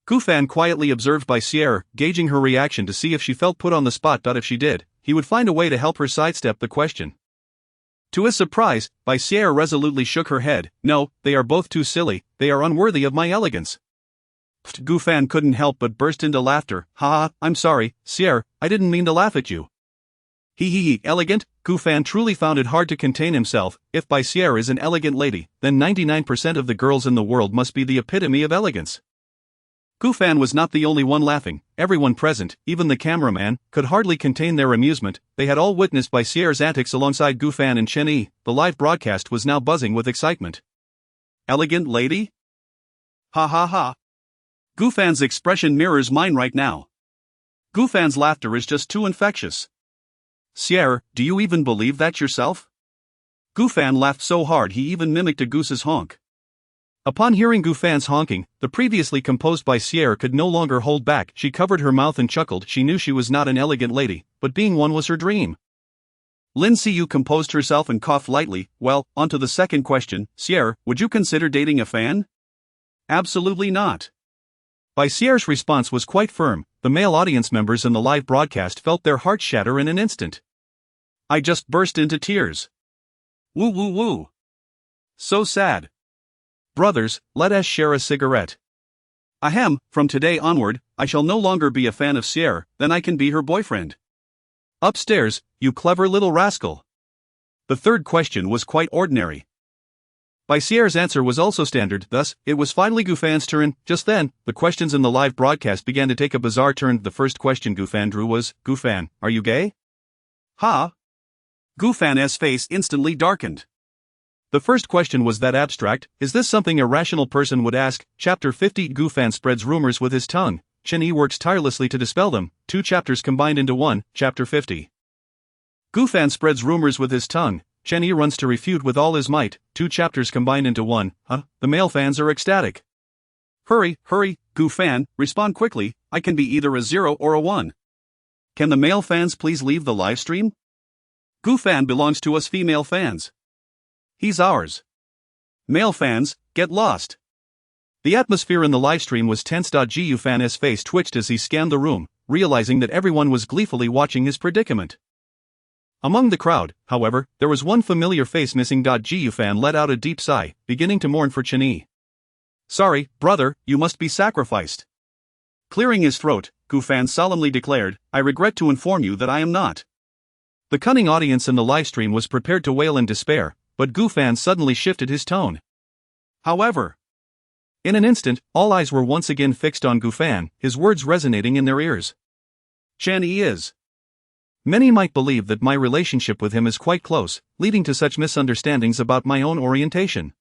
Gufan quietly observed by Sierra, gauging her reaction to see if she felt put on the spot. If she did, he would find a way to help her sidestep the question. To his surprise, Sierra resolutely shook her head. No, they are both too silly, they are unworthy of my elegance. Gufan couldn't help but burst into laughter. Ha, I'm sorry, Sierra, I didn't mean to laugh at you. He, elegant? Gufan truly found it hard to contain himself. If Sierra is an elegant lady, then 99% of the girls in the world must be the epitome of elegance. Gufan was not the only one laughing. Everyone present, even the cameraman, could hardly contain their amusement. They had all witnessed Sierra's antics alongside Gufan and Chen Yi. The live broadcast was now buzzing with excitement. Elegant lady? Ha ha ha. Gufan's expression mirrors mine right now. Gufan's laughter is just too infectious. Sierra, do you even believe that yourself? Gufan laughed so hard he even mimicked a goose's honk. Upon hearing Gufan's honking, the previously composed Sierra could no longer hold back. She covered her mouth and chuckled. She knew she was not an elegant lady, but being one was her dream. Lin Xiu composed herself and coughed lightly. Well, on to the second question. Sierra, would you consider dating a fan? Absolutely not. Sierra's response was quite firm. The male audience members in the live broadcast felt their hearts shatter in an instant. I just burst into tears. Woo woo woo. So sad. Brothers, let us share a cigarette. Ahem, from today onward, I shall no longer be a fan of Sierra, then I can be her boyfriend. Upstairs, you clever little rascal. The third question was quite ordinary. Sierra's answer was also standard, thus, it was finally Gufan's turn. Just then, the questions in the live broadcast began to take a bizarre turn. The first question Gufan drew was, Gufan, are you gay? Ha! Gufan's face instantly darkened. The first question was that abstract. Is this something a rational person would ask? Chapter 50. Gufan spreads rumors with his tongue. Chen Yi works tirelessly to dispel them. 2 chapters combined into one. Chapter 50. Gufan spreads rumors with his tongue. Chen Yi runs to refute with all his might. 2 chapters combined into one. The male fans are ecstatic. Hurry, Gufan, respond quickly. I can be either a 0 or a 1. Can the male fans please leave the live stream? Gufan belongs to us female fans. He's ours. Male fans, get lost. The atmosphere in the livestream was tense. Gufan's face twitched as he scanned the room, realizing that everyone was gleefully watching his predicament. Among the crowd, however, there was one familiar face missing. Gufan let out a deep sigh, beginning to mourn for Chen Yi. Sorry, brother, you must be sacrificed. Clearing his throat, Gufan solemnly declared, I regret to inform you that I am not. The cunning audience in the livestream was prepared to wail in despair, but Gufan suddenly shifted his tone. However, in an instant, all eyes were once again fixed on Gufan, his words resonating in their ears. Chen Yi is. Many might believe that my relationship with him is quite close, leading to such misunderstandings about my own orientation.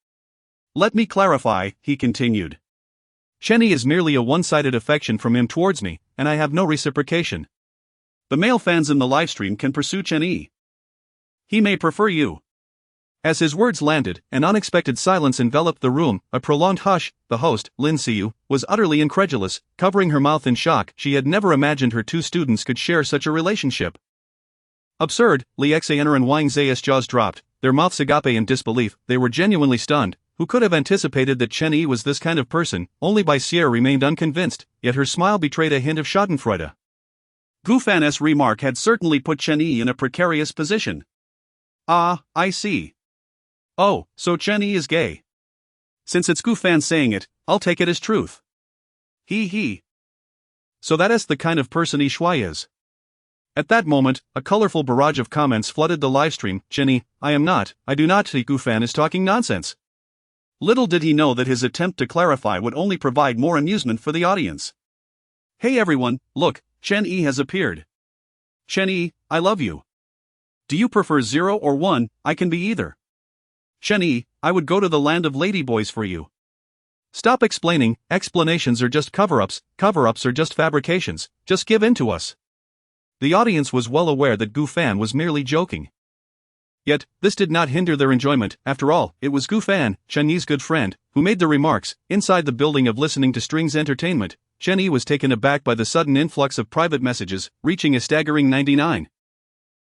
Let me clarify, he continued. Chen Yi is merely a one-sided affection from him towards me, and I have no reciprocation. The male fans in the livestream can pursue Chen Yi. He may prefer you. As his words landed, an unexpected silence enveloped the room, a prolonged hush. The host, Lin Xiu, was utterly incredulous, covering her mouth in shock. She had never imagined her 2 students could share such a relationship. Absurd, Li Xaner and Wang Zai's jaws dropped, their mouths agape in disbelief. They were genuinely stunned. Who could have anticipated that Chen Yi was this kind of person? Only Sierra remained unconvinced, yet her smile betrayed a hint of schadenfreude. Gufan's remark had certainly put Chen Yi in a precarious position. Ah, I see. Oh, so Chen Yi is gay. Since it's Gufan saying it, I'll take it as truth. He. So that is the kind of person Yi Shui is. At that moment, a colorful barrage of comments flooded the livestream. Chen Yi, I do not think Gufan is talking nonsense. Little did he know that his attempt to clarify would only provide more amusement for the audience. Hey everyone, look, Chen Yi has appeared. Chen Yi, I love you. Do you prefer 0 or 1? I can be either. Chen Yi, I would go to the land of ladyboys for you. Stop explaining, explanations are just cover-ups are just fabrications, just give in to us. The audience was well aware that Gufan was merely joking. Yet, this did not hinder their enjoyment. After all, it was Gufan, Chen Yi's good friend, who made the remarks. Inside the building of Listening to Strings Entertainment, Chen Yi was taken aback by the sudden influx of private messages, reaching a staggering 99.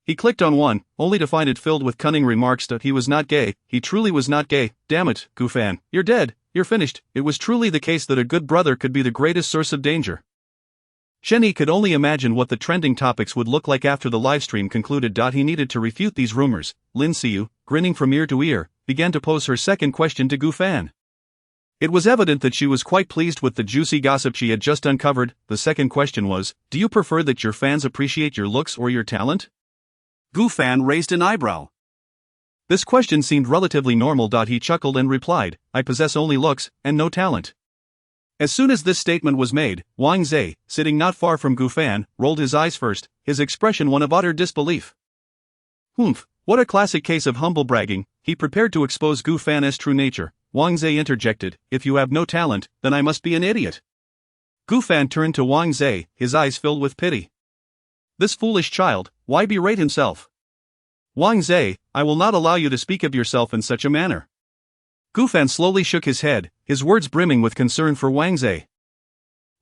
He clicked on one, only to find it filled with cunning remarks that he was not gay. He truly was not gay. Damn it, Gufan, you're dead. you're finished. It was truly the case that a good brother could be the greatest source of danger. Shenny could only imagine what the trending topics would look like after the livestream concluded. He needed to refute these rumors. Lin Xiu, grinning from ear to ear, began to pose her second question to Gu Fan. It was evident that she was quite pleased with the juicy gossip she had just uncovered. The second question was, do you prefer that your fans appreciate your looks or your talent? Gu Fan raised an eyebrow. This question seemed relatively normal. He chuckled and replied, I possess only looks, and no talent. As soon as this statement was made, Wang Zhe, sitting not far from Gu Fan, rolled his eyes first, his expression one of utter disbelief. Humph, what a classic case of humble bragging. He prepared to expose Gu Fan's true nature. Wang Zhe interjected, if you have no talent, then I must be an idiot. Gu Fan turned to Wang Zhe, his eyes filled with pity. This foolish child, why berate himself? Wang Zhe, I will not allow you to speak of yourself in such a manner. Gu Fan slowly shook his head, his words brimming with concern for Wang Zhe.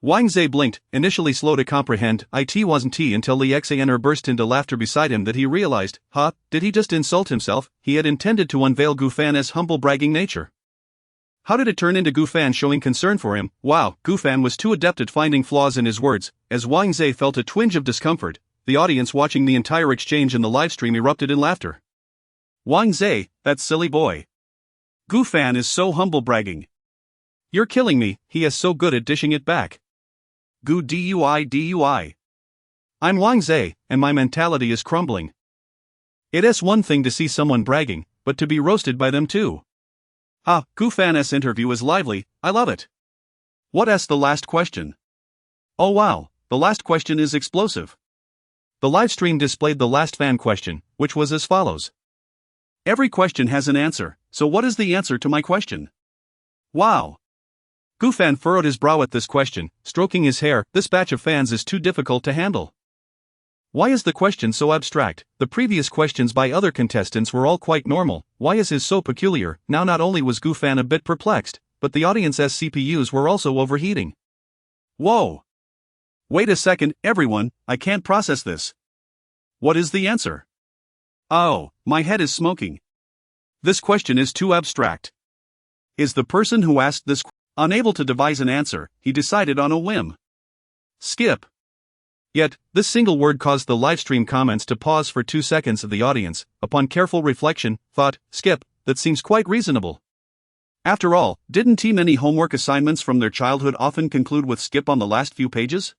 Wang Zhe blinked, initially slow to comprehend. It wasn't until Li Xian'er burst into laughter beside him that he realized, did he just insult himself? He had intended to unveil Gu Fan's humble bragging nature. How did it turn into Gu Fan showing concern for him? Wow, Gu Fan was too adept at finding flaws in his words. As Wang Zhe felt a twinge of discomfort, the audience watching the entire exchange in the livestream erupted in laughter. Wang Zhe, that silly boy. Gu Fan is so humble bragging. You're killing me, he is so good at dishing it back. Gu dui. I'm Wang Zhe, and my mentality is crumbling. It is one thing to see someone bragging, but to be roasted by them too. Gu Fan's interview is lively, I love it. What is the last question? Oh wow, the last question is explosive. The livestream displayed the last fan question, which was as follows. Every question has an answer, so what is the answer to my question? Wow. Gu Fan furrowed his brow at this question, stroking his hair. This batch of fans is too difficult to handle. Why is the question so abstract? The previous questions by other contestants were all quite normal. Why is his so peculiar? Now not only was Gu Fan a bit perplexed, but the audience's CPUs were also overheating. Whoa. Wait a second, everyone, I can't process this. What is the answer? Oh, my head is smoking. This question is too abstract. Is the person who asked this unable to devise an answer? He decided on a whim. Skip. Yet, this single word caused the livestream comments to pause for 2 seconds of the audience, upon careful reflection, thought, skip, that seems quite reasonable. After all, didn't too many homework assignments from their childhood often conclude with skip on the last few pages?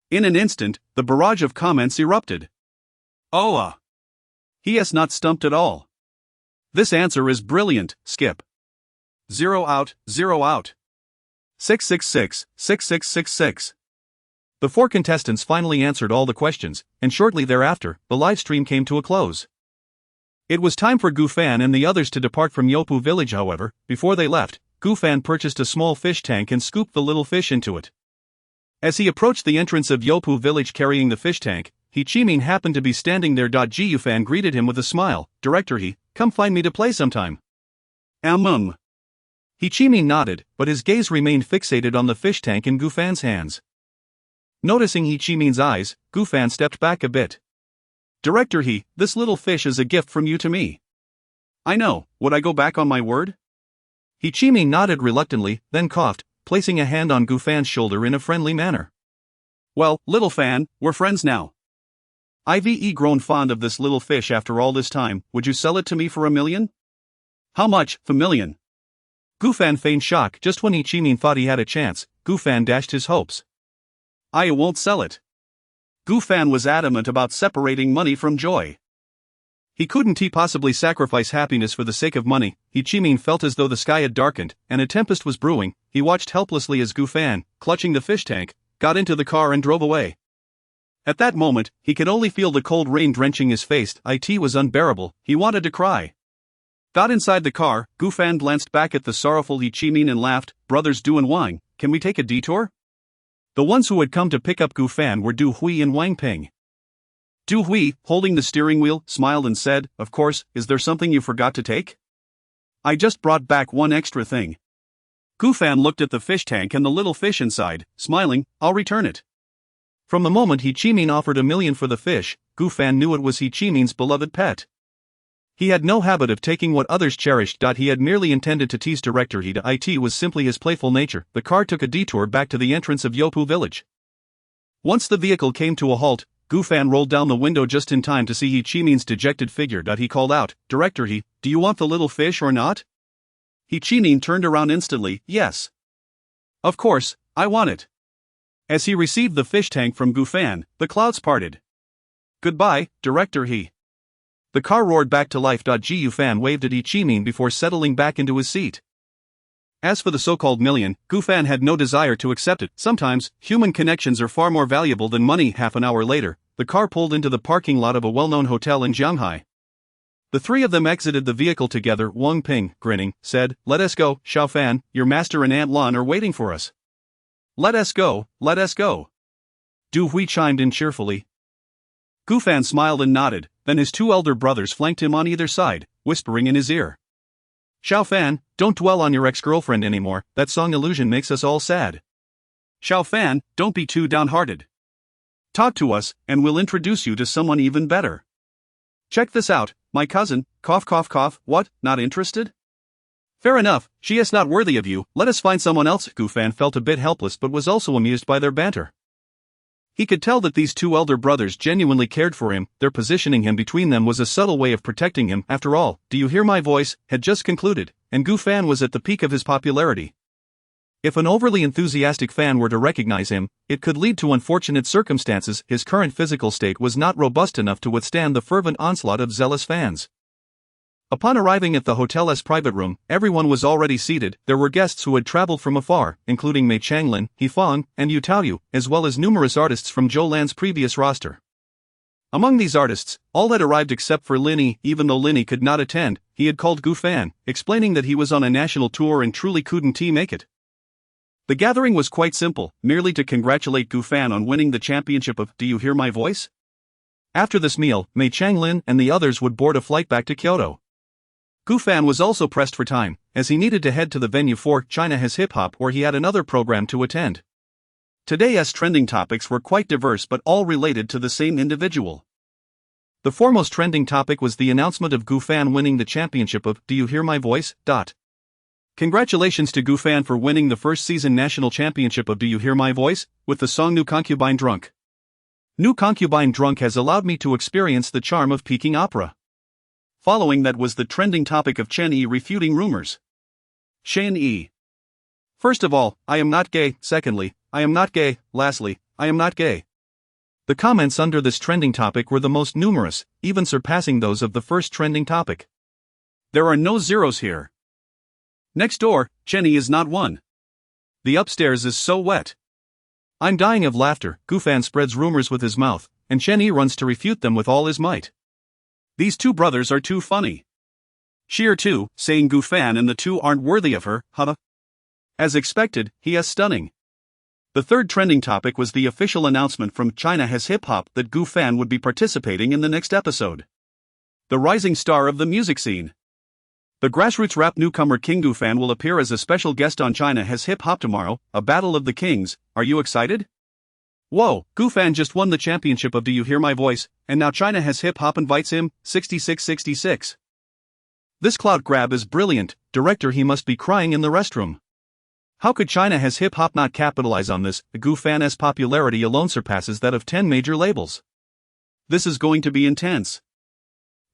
In an instant, the barrage of comments erupted. He is not stumped at all. This answer is brilliant, skip. 0 out, 0 out. 666, 6666. The 4 contestants finally answered all the questions, and shortly thereafter, the live stream came to a close. It was time for Gu Fan and the others to depart from Yopu village. However, before they left, Gu Fan purchased a small fish tank and scooped the little fish into it. As he approached the entrance of Yopu village carrying the fish tank, He Chi-min happened to be standing there. Gu Fan greeted him with a smile. Director He, come find me to play sometime. He Chi-min nodded, but his gaze remained fixated on the fish tank in Gu Fan's hands. Noticing He Chi-min's eyes, Gu Fan stepped back a bit. Director He, this little fish is a gift from you to me. I know, would I go back on my word? He Chi-min nodded reluctantly, then coughed, placing a hand on Gu Fan's shoulder in a friendly manner. Well, little Fan, we're friends now. I've grown fond of this little fish after all this time. Would you sell it to me for $1 million? How much, $1 million? Gu Fan feigned shock. Just when He Chi-min thought he had a chance, Gu Fan dashed his hopes. I won't sell it. Gu Fan was adamant about separating money from joy. He couldn't possibly sacrifice happiness for the sake of money. He Chi-min felt as though the sky had darkened, and a tempest was brewing. He watched helplessly as Gu Fan, clutching the fish tank, got into the car and drove away. At that moment, he could only feel the cold rain drenching his face. It was unbearable. He wanted to cry. Got inside the car, Gu Fan glanced back at the sorrowful He Chi-min and laughed. Brothers Du and Wang, can we take a detour? The ones who had come to pick up Gu Fan were Du Hui and Wang Ping. Du Hui, holding the steering wheel, smiled and said, of course, is there something you forgot to take? I just brought back one extra thing. Gu Fan looked at the fish tank and the little fish inside, smiling, I'll return it. From the moment He Chi-min offered $1 million for the fish, Gu Fan knew it was He Chi-min's beloved pet. He had no habit of taking what others cherished. He had merely intended to tease Director He. It was simply his playful nature. The car took a detour back to the entrance of Yopu village. Once the vehicle came to a halt, Gufan rolled down the window just in time to see He Chimin's dejected figure. He called out, "Director He, do you want the little fish or not?" He Chimin turned around instantly. "Yes. Of course, I want it." As he received the fish tank from Gufan, the clouds parted. "Goodbye, Director He." The car roared back to life. Gufan waved at He Chimin before settling back into his seat. As for the so-called million, Gufan had no desire to accept it. Sometimes, human connections are far more valuable than money. Half an hour later, the car pulled into the parking lot of a well-known hotel in Shanghai. The three of them exited the vehicle together. Wang Ping, grinning, said, "Let us go, Xiaofan, your master and Aunt Lan are waiting for us." Let us go, let us go." Du Hui chimed in cheerfully. Gufan smiled and nodded, then his two elder brothers flanked him on either side, whispering in his ear. "Xiaofan, don't dwell on your ex-girlfriend anymore, that song Illusion makes us all sad. Xiaofan, don't be too downhearted. Talk to us, and we'll introduce you to someone even better. Check this out, my cousin, cough cough cough, what, not interested? Fair enough, she is not worthy of you, let us find someone else." Gufan felt a bit helpless but was also amused by their banter. He could tell that these two elder brothers genuinely cared for him. Their positioning him between them was a subtle way of protecting him. After all, Do You Hear My Voice had just concluded, and Gufan was at the peak of his popularity. If an overly enthusiastic fan were to recognize him, it could lead to unfortunate circumstances. His current physical state was not robust enough to withstand the fervent onslaught of zealous fans. Upon arriving at the hotel's private room, everyone was already seated. There were guests who had traveled from afar, including Mei Changlin, He Fang, and Yu Taoyu, as well as numerous artists from Zhou Lan's previous roster. Among these artists, all had arrived except for Lin Yi. Even though Lin Yi could not attend, he had called Gufan, explaining that he was on a national tour and truly couldn't make it. The gathering was quite simple, merely to congratulate Gufan on winning the championship of Do You Hear My Voice? After this meal, Mei Changlin and the others would board a flight back to Kyoto. Gufan was also pressed for time, as he needed to head to the venue for China Has Hip Hop, where he had another program to attend. Today's trending topics were quite diverse but all related to the same individual. The foremost trending topic was the announcement of Gufan winning the championship of Do You Hear My Voice? Congratulations to Gufan for winning the first season national championship of Do You Hear My Voice, with the song New Concubine Drunk. New Concubine Drunk has allowed me to experience the charm of Peking opera. Following that was the trending topic of Chen Yi refuting rumors. Chen Yi. First of all, I am not gay. Secondly, I am not gay. Lastly, I am not gay. The comments under this trending topic were the most numerous, even surpassing those of the first trending topic. There are no zeros here. Next door, Chen Yi is not one. The upstairs is so wet. I'm dying of laughter. Gufan spreads rumors with his mouth, and Chen Yi runs to refute them with all his might. These two brothers are too funny. Sheer too, saying Gufan and the two aren't worthy of her, huh? As expected, he is stunning. The third trending topic was the official announcement from China Has Hip Hop that Gufan would be participating in the next episode. The rising star of the music scene. The grassroots rap newcomer King Gufan will appear as a special guest on China Has Hip Hop tomorrow, a battle of the kings. Are you excited? Whoa, Gufan just won the championship of Do You Hear My Voice, and now China Has Hip Hop invites him, 6666. This clout grab is brilliant, Director He must be crying in the restroom. How could China Has Hip Hop not capitalize on this? Gufan's popularity alone surpasses that of 10 major labels. This is going to be intense.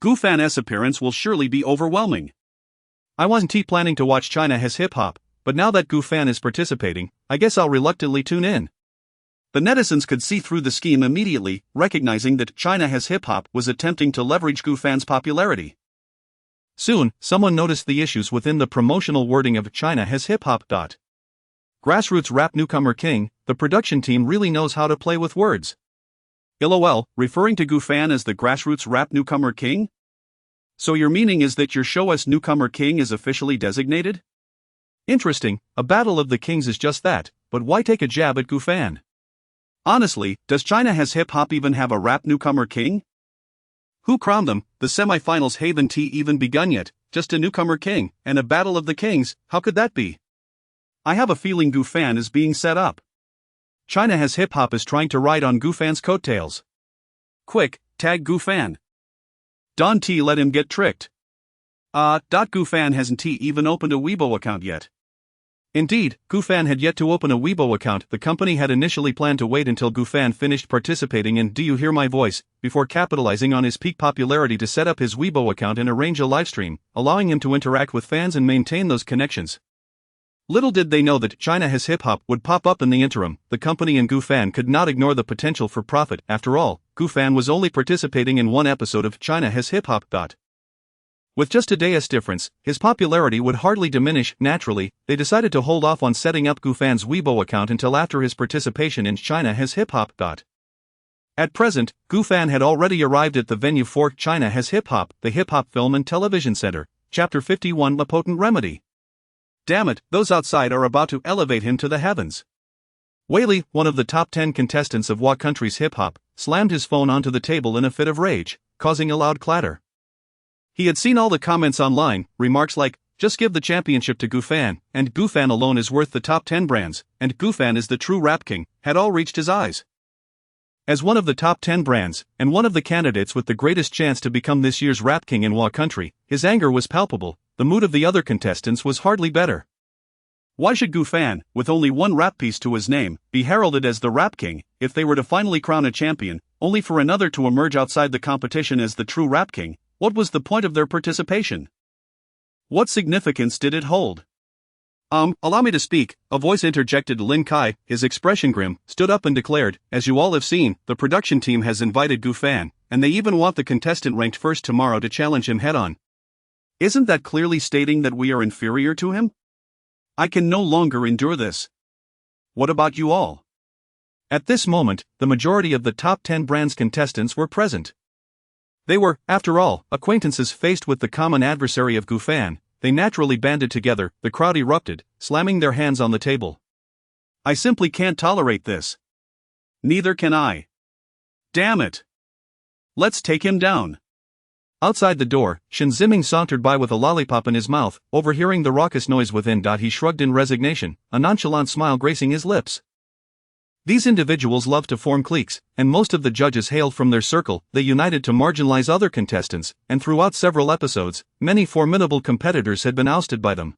Gufan's appearance will surely be overwhelming. I wasn't planning to watch China Has Hip Hop, but now that Gufan is participating, I guess I'll reluctantly tune in. The netizens could see through the scheme immediately, recognizing that China Has Hip Hop was attempting to leverage Gufan's popularity. Soon, someone noticed the issues within the promotional wording of China Has Hip Hop. Grassroots rap newcomer King, the production team really knows how to play with words. LOL, referring to Gufan as the grassroots rap newcomer King? So your meaning is that your show as newcomer King is officially designated? Interesting, a battle of the kings is just that, but why take a jab at Gufan? Honestly, does China Has Hip Hop even have a rap newcomer king? Who crowned them? The semifinals haven't even begun yet, just a newcomer king, and a battle of the kings, how could that be? I have a feeling Gufan is being set up. China Has Hip Hop is trying to ride on Gufan's coattails. Quick, tag Gufan. Don T let him get tricked. Gufan hasn't even opened a Weibo account yet. Indeed, Gufan had yet to open a Weibo account. The company had initially planned to wait until Gufan finished participating in Do You Hear My Voice before capitalizing on his peak popularity to set up his Weibo account and arrange a livestream, allowing him to interact with fans and maintain those connections. Little did they know that China Has Hip Hop would pop up in the interim. The company and Gufan could not ignore the potential for profit. After all, Gufan was only participating in one episode of China Has Hip Hop. With just a day's difference, his popularity would hardly diminish. Naturally, they decided to hold off on setting up Gufan's Weibo account until after his participation in China Has Hip Hop. At present, Gufan had already arrived at the venue for China Has Hip Hop, the Hip Hop Film and Television Center, Chapter 51, La Potent Remedy. Damn it, those outside are about to elevate him to the heavens. Whaley, one of the top 10 contestants of What Country's Hip Hop, slammed his phone onto the table in a fit of rage, causing a loud clatter. He had seen all the comments online, remarks like, "Just give the championship to Gufan, and Gufan alone is worth the top 10 brands, and Gufan is the true rap king," had all reached his eyes. As one of the top 10 brands, and one of the candidates with the greatest chance to become this year's rap king in Wa Country, his anger was palpable. The mood of the other contestants was hardly better. Why should Gufan, with only one rap piece to his name, be heralded as the rap king, if they were to finally crown a champion, only for another to emerge outside the competition as the true rap king? What was the point of their participation? What significance did it hold? Allow me to speak, a voice interjected. Lin Kai, his expression grim, stood up and declared, "As you all have seen, the production team has invited Gufan, and they even want the contestant ranked first tomorrow to challenge him head-on." Isn't that clearly stating that we are inferior to him? I can no longer endure this. What about you all? At this moment, the majority of the top 10 brands contestants were present. They were, after all, acquaintances faced with the common adversary of Gufan. They naturally banded together. The crowd erupted, slamming their hands on the table. I simply can't tolerate this. Neither can I. Damn it. Let's take him down. Outside the door, Shen Ziming sauntered by with a lollipop in his mouth. Overhearing the raucous noise within, he shrugged in resignation, a nonchalant smile gracing his lips. These individuals loved to form cliques, and most of the judges hailed from their circle. They united to marginalize other contestants, and throughout several episodes, many formidable competitors had been ousted by them.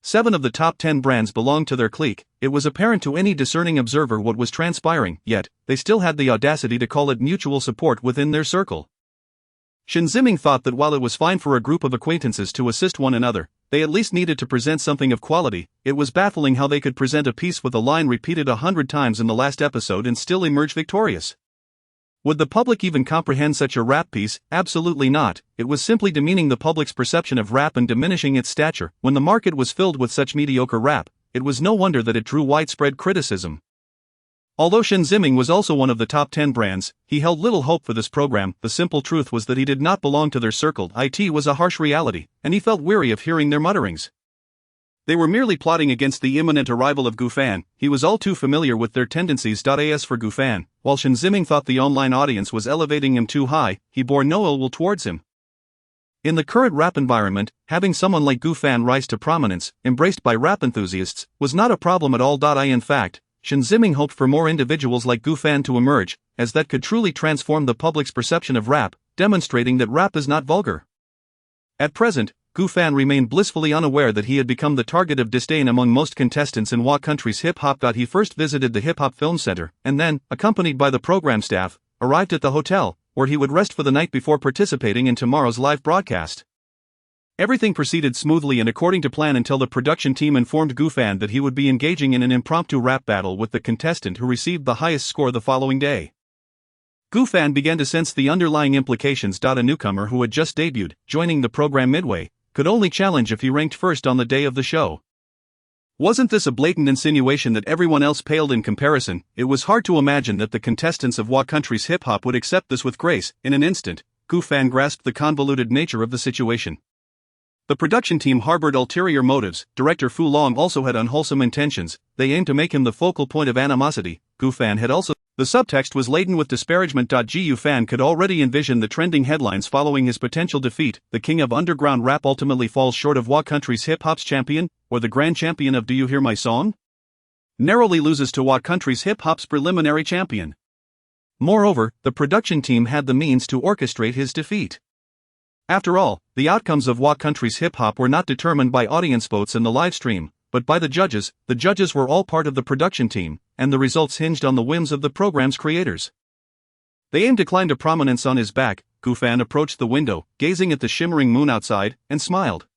7 of the top 10 brands belonged to their clique. It was apparent to any discerning observer what was transpiring, yet, they still had the audacity to call it mutual support within their circle. Shen Ziming thought that while it was fine for a group of acquaintances to assist one another, they at least needed to present something of quality. It was baffling how they could present a piece with a line repeated 100 times in the last episode and still emerge victorious. Would the public even comprehend such a rap piece? Absolutely not. It was simply demeaning the public's perception of rap and diminishing its stature. When the market was filled with such mediocre rap, it was no wonder that it drew widespread criticism. Although Shen Ziming was also one of the top 10 brands, he held little hope for this program. The simple truth was that he did not belong to their circle. It was a harsh reality, and he felt weary of hearing their mutterings. They were merely plotting against the imminent arrival of Gufan. He was all too familiar with their tendencies. As for Gufan, while Shen Ziming thought the online audience was elevating him too high, he bore no ill will towards him. In the current rap environment, having someone like Gufan rise to prominence, embraced by rap enthusiasts, was not a problem at all. In fact, Shen Ziming hoped for more individuals like Gufan to emerge, as that could truly transform the public's perception of rap, demonstrating that rap is not vulgar. At present, Gufan remained blissfully unaware that he had become the target of disdain among most contestants in Wa Country's Hip Hop. He first visited the Hip Hop Film Center, and then, accompanied by the program staff, arrived at the hotel, where he would rest for the night before participating in tomorrow's live broadcast. Everything proceeded smoothly and according to plan until the production team informed Gufan that he would be engaging in an impromptu rap battle with the contestant who received the highest score the following day. Gufan began to sense the underlying implications. A newcomer who had just debuted, joining the program midway, could only challenge if he ranked first on the day of the show. Wasn't this a blatant insinuation that everyone else paled in comparison? It was hard to imagine that the contestants of Wa Country's Hip Hop would accept this with grace. In an instant, Gufan grasped the convoluted nature of the situation. The production team harbored ulterior motives. Director Fu Long also had unwholesome intentions. They aimed to make him the focal point of animosity. Gufan had also. The subtext was laden with disparagement. Gufan could already envision the trending headlines following his potential defeat. The king of underground rap ultimately falls short of Wa Country's Hip Hop's champion, or the grand champion of Do You Hear My Song? Narrowly loses to Wa Country's Hip Hop's preliminary champion. Moreover, the production team had the means to orchestrate his defeat. After all, the outcomes of What Country's hip-hop were not determined by audience votes in the live stream, but by the judges. The judges were all part of the production team, and the results hinged on the whims of the program's creators. They aimed to climb to prominence on his back. Gufan approached the window, gazing at the shimmering moon outside, and smiled.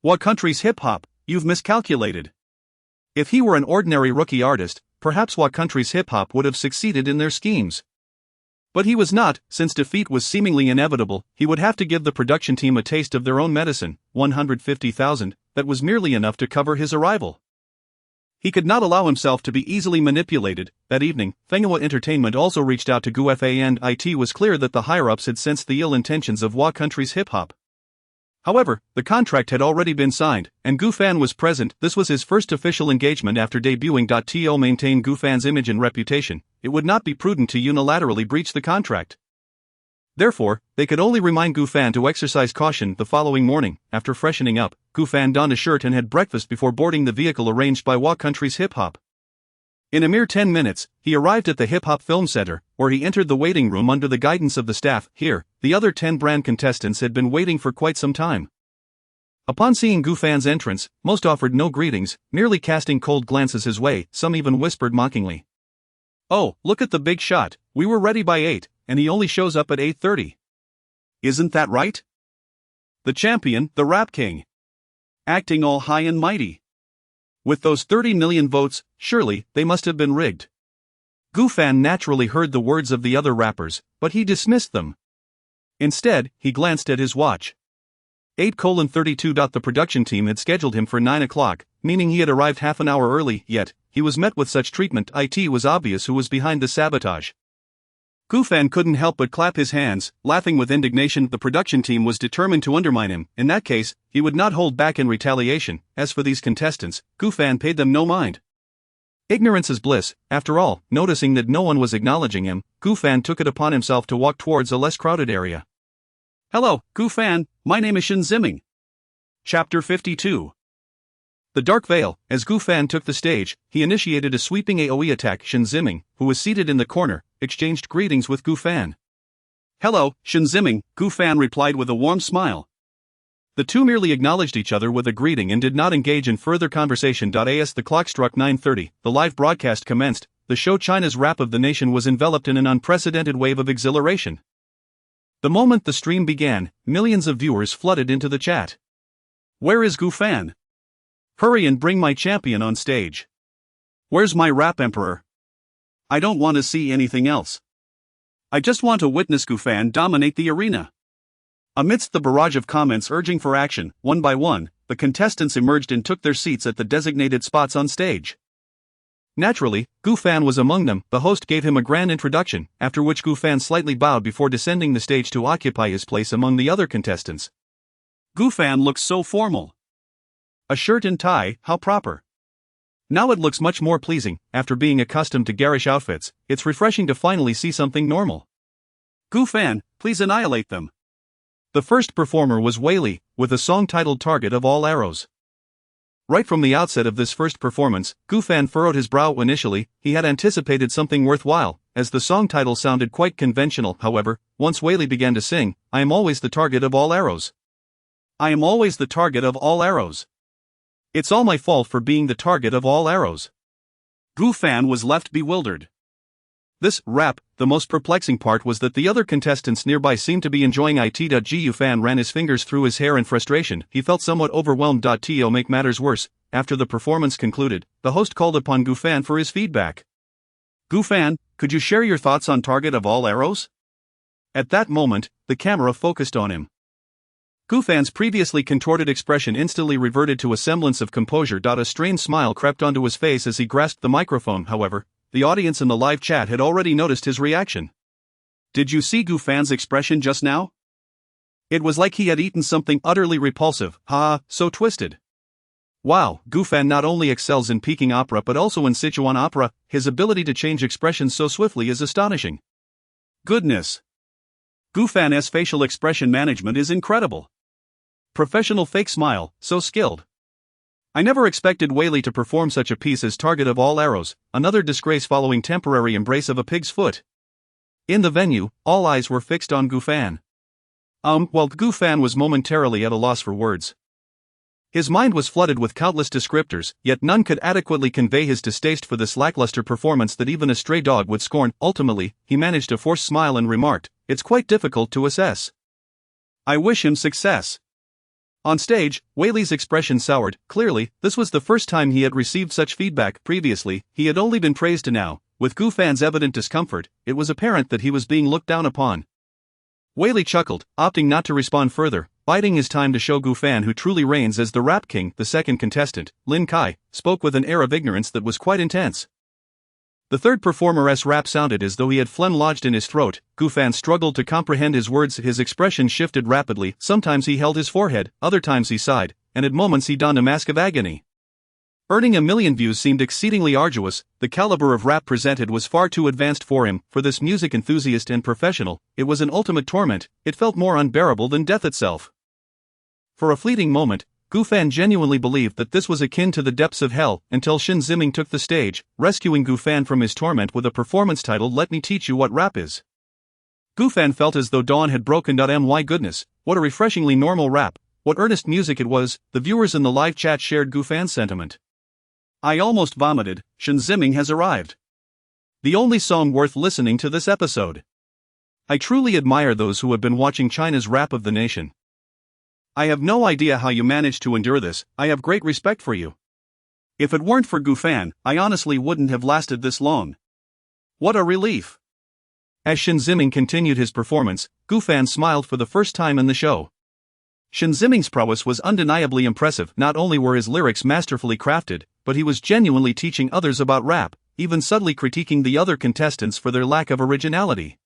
What Country's hip-hop, you've miscalculated. If he were an ordinary rookie artist, perhaps What Country's hip-hop would have succeeded in their schemes. But he was not. Since defeat was seemingly inevitable, he would have to give the production team a taste of their own medicine, 150,000, that was merely enough to cover his arrival. He could not allow himself to be easily manipulated. That evening, Fenghua Entertainment also reached out to Gufa, and it was clear that the higher-ups had sensed the ill intentions of What Country's hip-hop. However, the contract had already been signed, and Gufan was present. This was his first official engagement after debuting. To maintain Gufan's image and reputation, it would not be prudent to unilaterally breach the contract. Therefore, they could only remind Gufan to exercise caution. The following morning, after freshening up, Gufan donned a shirt and had breakfast before boarding the vehicle arranged by What Country's hip-hop. In a mere 10 minutes, he arrived at the Hip-Hop Film Center, where he entered the waiting room under the guidance of the staff. Here, the other 10 brand contestants had been waiting for quite some time. Upon seeing Gufan's entrance, most offered no greetings, merely casting cold glances his way. Some even whispered mockingly, "Oh, look at the big shot, we were ready by 8, and he only shows up at 8:30. Isn't that right? The champion, the rap king. Acting all high and mighty. With those 30 million votes, surely, they must have been rigged." Gufan naturally heard the words of the other rappers, but he dismissed them. Instead, he glanced at his watch. 8:32. The production team had scheduled him for 9 o'clock, meaning he had arrived half an hour early, yet he was met with such treatment. It was obvious who was behind the sabotage. Gufan couldn't help but clap his hands, laughing with indignation. The production team was determined to undermine him. In that case, he would not hold back in retaliation. As for these contestants, Gufan paid them no mind. Ignorance is bliss. After all, noticing that no one was acknowledging him, Gufan took it upon himself to walk towards a less crowded area. "Hello, Gufan, my name is Shen Ziming." Chapter 52. The Dark Veil. As Gufan took the stage, he initiated a sweeping AoE attack. Shen Ziming, who was seated in the corner, exchanged greetings with Gufan. "Hello, Shen Ziming," Gufan replied with a warm smile. The two merely acknowledged each other with a greeting and did not engage in further conversation. As the clock struck 9:30, the live broadcast commenced. The show China's Rap of the Nation was enveloped in an unprecedented wave of exhilaration. The moment the stream began, millions of viewers flooded into the chat. "Where is Gufan? Hurry and bring my champion on stage. Where's my rap emperor? I don't want to see anything else. I just want to witness Gufan dominate the arena." Amidst the barrage of comments urging for action, one by one, the contestants emerged and took their seats at the designated spots on stage. Naturally, Gufan was among them. The host gave him a grand introduction, after which Gufan slightly bowed before descending the stage to occupy his place among the other contestants. Gufan looks so formal. A shirt and tie, how proper. Now it looks much more pleasing. After being accustomed to garish outfits, it's refreshing to finally see something normal. Gufan, please annihilate them. The first performer was Whaley, with a song titled Target of All Arrows. Right from the outset of this first performance, Gufan furrowed his brow. Initially, he had anticipated something worthwhile, as the song title sounded quite conventional. However, once Whaley began to sing, "I am always the target of all arrows. I am always the target of all arrows. It's all my fault for being the target of all arrows." Gufan was left bewildered. This rap, the most perplexing part was that the other contestants nearby seemed to be enjoying it. Gufan ran his fingers through his hair in frustration. He felt somewhat overwhelmed. To make matters worse, after the performance concluded, the host called upon Gufan for his feedback. "Gufan, could you share your thoughts on Target of All Arrows?" At that moment, the camera focused on him. Gufan's previously contorted expression instantly reverted to a semblance of composure. A strained smile crept onto his face as he grasped the microphone. However, the audience in the live chat had already noticed his reaction. Did you see Gufan's expression just now? It was like he had eaten something utterly repulsive. So twisted. Wow, Gufan not only excels in Peking opera but also in Sichuan opera. His ability to change expressions so swiftly is astonishing. Goodness. Gufan's facial expression management is incredible. Professional fake smile, so skilled. I never expected Whaley to perform such a piece as Target of All Arrows, another disgrace following temporary embrace of a pig's foot. In the venue, all eyes were fixed on Gufan. While Gu Fan was momentarily at a loss for words. His mind was flooded with countless descriptors, yet none could adequately convey his distaste for this lackluster performance that even a stray dog would scorn. Ultimately, he managed a forced smile and remarked, "It's quite difficult to assess. I wish him success." On stage, Whaley's expression soured. Clearly, this was the first time he had received such feedback. Previously, he had only been praised, and now, with Gu Fan's evident discomfort, it was apparent that he was being looked down upon. Whaley chuckled, opting not to respond further, biding his time to show Gu Fan who truly reigns as the rap king. The second contestant, Lin Kai, spoke with an air of ignorance that was quite intense. The third performer's rap sounded as though he had phlegm lodged in his throat. Gu Fan struggled to comprehend his words. His expression shifted rapidly. Sometimes he held his forehead, other times he sighed, and at moments he donned a mask of agony. Earning 1 million views seemed exceedingly arduous. The caliber of rap presented was far too advanced for him. For this music enthusiast and professional, it was an ultimate torment. It felt more unbearable than death itself. For a fleeting moment, Gu Fan genuinely believed that this was akin to the depths of hell, until Shin Ziming took the stage, rescuing Gu Fan from his torment with a performance titled "Let Me Teach You What Rap Is." Gu Fan felt as though dawn had broken. My goodness, what a refreshingly normal rap, what earnest music it was. The viewers in the live chat shared Gu Fan's sentiment. "I almost vomited. Shin Ziming has arrived. The only song worth listening to this episode. I truly admire those who have been watching China's Rap of the Nation. I have no idea how you managed to endure this. I have great respect for you. If it weren't for Gu Fan, I honestly wouldn't have lasted this long. What a relief." As Shin Ziming continued his performance, Gu Fan smiled for the first time in the show. Shin Ziming's prowess was undeniably impressive. Not only were his lyrics masterfully crafted, but he was genuinely teaching others about rap, even subtly critiquing the other contestants for their lack of originality.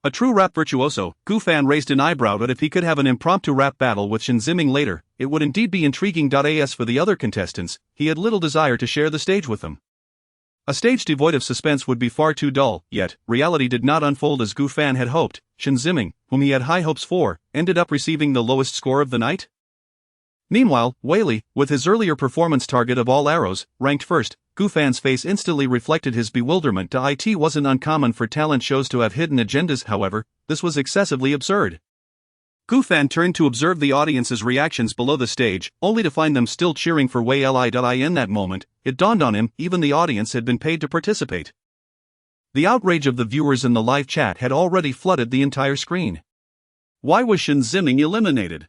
A true rap virtuoso, Gu Fan raised an eyebrow, but if he could have an impromptu rap battle with Shin Ziming later, it would indeed be intriguing. As for the other contestants, he had little desire to share the stage with them. A stage devoid of suspense would be far too dull. Yet, reality did not unfold as Gu Fan had hoped. Shin Ziming, whom he had high hopes for, ended up receiving the lowest score of the night. Meanwhile, Whaley, with his earlier performance target of all arrows, ranked first. Gu Fan's face instantly reflected his bewilderment. It wasn't uncommon for talent shows to have hidden agendas. However, this was excessively absurd. Gu Fan turned to observe the audience's reactions below the stage, only to find them still cheering for Whaley. In that moment, it dawned on him, even the audience had been paid to participate. The outrage of the viewers in the live chat had already flooded the entire screen. Why was Shin Ziming eliminated?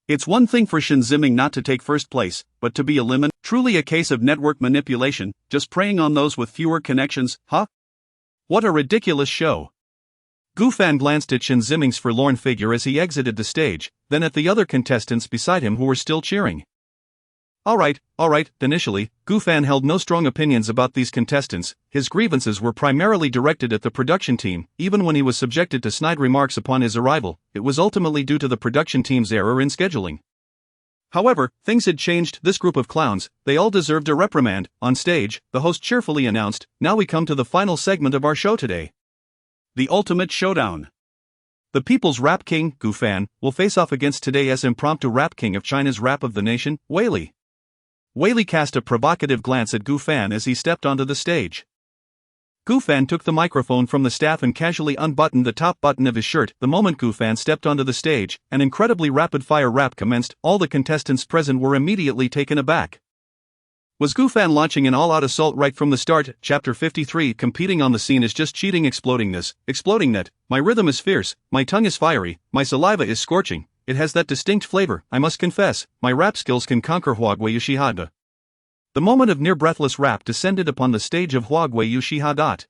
It's one thing for Shin Ziming not to take first place, but to be eliminated? Truly a case of network manipulation, just preying on those with fewer connections, huh? What a ridiculous show. Gu Fan glanced at Shin Ziming's forlorn figure as he exited the stage, then at the other contestants beside him who were still cheering. Alright. Initially, Gu Fan held no strong opinions about these contestants. His grievances were primarily directed at the production team. Even when he was subjected to snide remarks upon his arrival, it was ultimately due to the production team's error in scheduling. However, things had changed. This group of clowns, they all deserved a reprimand. On stage, the host cheerfully announced, "Now we come to the final segment of our show today. The ultimate showdown. The people's rap king, Gu Fan, will face off against today's impromptu rap king of China's Rap of the Nation, Whaley." Whaley cast a provocative glance at Gu Fan as he stepped onto the stage. Gu Fan took the microphone from the staff and casually unbuttoned the top button of his shirt. The moment Gu Fan stepped onto the stage, an incredibly rapid-fire rap commenced. All the contestants present were immediately taken aback. Was Gu Fan launching an all-out assault right from the start? Chapter 53. Competing on the scene is just cheating. Exploding net. My rhythm is fierce, my tongue is fiery, my saliva is scorching. It has that distinct flavor. I must confess, my rap skills can conquer Huagui Yushihada. The moment of near-breathless rap descended upon the stage of Huagui Yushihada.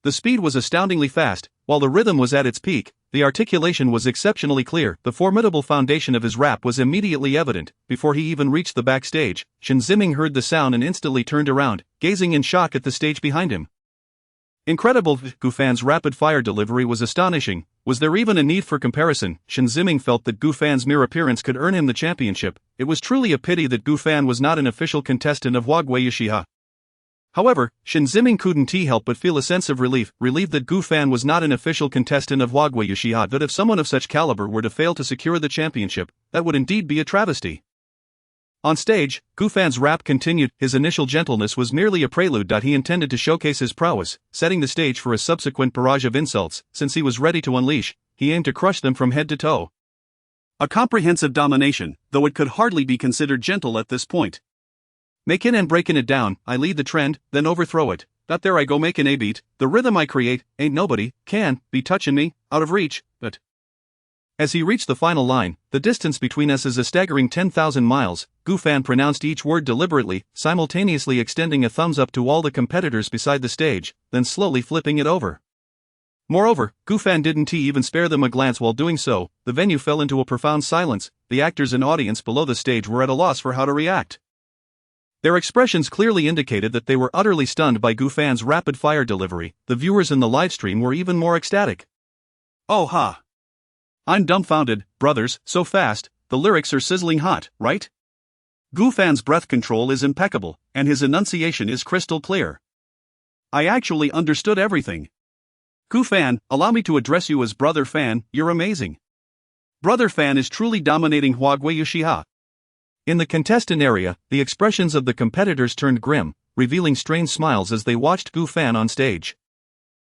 The speed was astoundingly fast, while the rhythm was at its peak. The articulation was exceptionally clear. The formidable foundation of his rap was immediately evident. Before he even reached the backstage, Shin Ziming heard the sound and instantly turned around, gazing in shock at the stage behind him. Incredible! Gu Fan's rapid-fire delivery was astonishing. Was there even a need for comparison? Shin Ziming felt that Gu Fan's mere appearance could earn him the championship. It was truly a pity that Gu Fan was not an official contestant of Huagui Yushihada. However, Shin Ziming couldn't help but feel a sense of relief that Gu Fan was not an official contestant of Huagui Yushihada. That if someone of such caliber were to fail to secure the championship, that would indeed be a travesty. On stage, Gu Fan's rap continued. His initial gentleness was merely a prelude. He intended to showcase his prowess, setting the stage for a subsequent barrage of insults. Since he was ready to unleash, he aimed to crush them from head to toe. A comprehensive domination, though it could hardly be considered gentle at this point. Makin' and breakin' it down, I lead the trend, then overthrow it. That there I go makin' a beat, the rhythm I create, ain't nobody, can, be touchin' me, out of reach, but. As he reached the final line, the distance between us is a staggering 10,000 miles, Gufan pronounced each word deliberately, simultaneously extending a thumbs up to all the competitors beside the stage, then slowly flipping it over. Moreover, Gufan didn't even spare them a glance while doing so. The venue fell into a profound silence. The actors and audience below the stage were at a loss for how to react. Their expressions clearly indicated that they were utterly stunned by Gufan's rapid-fire delivery. The viewers in the livestream were even more ecstatic. Oh ha! I'm dumbfounded, brothers, so fast, the lyrics are sizzling hot, right? Gufan's breath control is impeccable, and his enunciation is crystal clear. I actually understood everything. Gufan, allow me to address you as Brother Fan, you're amazing. Brother Fan is truly dominating Huagui Yushiha. In the contestant area, the expressions of the competitors turned grim, revealing strange smiles as they watched Gufan on stage.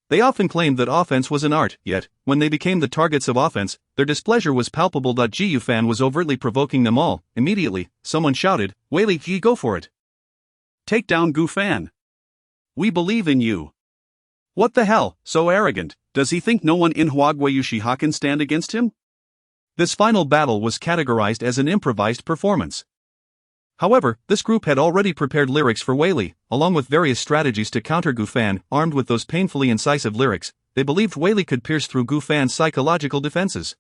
They often claimed that offense was an art, yet, when they became the targets of offense, their displeasure was palpable. Gufan was overtly provoking them all. Immediately, someone shouted, "Whaley, ye go for it. Take down Gufan. We believe in you." What the hell, so arrogant, does he think no one in Huagui Yushiha can stand against him? This final battle was categorized as an improvised performance. However, this group had already prepared lyrics for Whaley, along with various strategies to counter Gufan. Armed with those painfully incisive lyrics, they believed Whaley could pierce through Gufan's psychological defenses.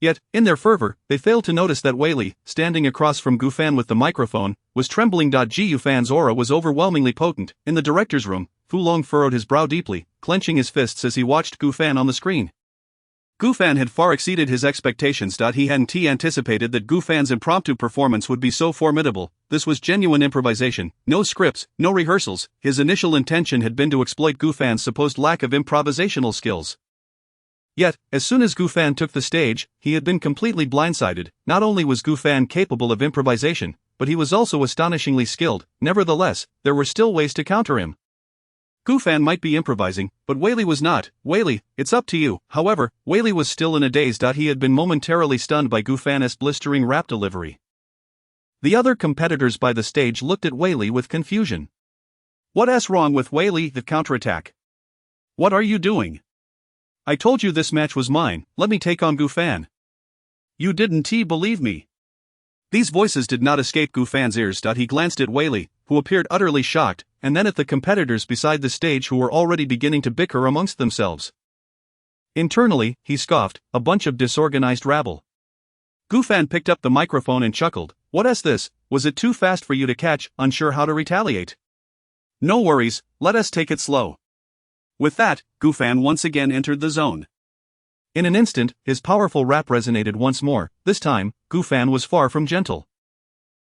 Yet, in their fervor, they failed to notice that Whaley, standing across from Gufan with the microphone, was trembling. Gufan's aura was overwhelmingly potent. In the director's room, Fulong furrowed his brow deeply, clenching his fists as he watched Gufan on the screen. Gufan had far exceeded his expectations. He hadn't anticipated that Gufan's impromptu performance would be so formidable. This was genuine improvisation, no scripts, no rehearsals. His initial intention had been to exploit Gufan's supposed lack of improvisational skills. Yet, as soon as Gufan took the stage, he had been completely blindsided. Not only was Gufan capable of improvisation, but he was also astonishingly skilled. Nevertheless, there were still ways to counter him. Gufan might be improvising, but Whaley was not. "Whaley, it's up to you." However, Whaley was still in a daze. He had been momentarily stunned by Gufan's blistering rap delivery. The other competitors by the stage looked at Whaley with confusion. "What's wrong with Whaley?" The counterattack. "What are you doing? I told you this match was mine, let me take on Gufan." "You didn't believe me." These voices did not escape Gufan's ears. He glanced at Whaley, who appeared utterly shocked, and then at the competitors beside the stage who were already beginning to bicker amongst themselves. Internally, he scoffed, "A bunch of disorganized rabble." Gufan picked up the microphone and chuckled. "What's this? Was it too fast for you to catch, unsure how to retaliate?" "No worries, let us take it slow." With that, Gufan once again entered the zone. In an instant, his powerful rap resonated once more. This time, Gufan was far from gentle.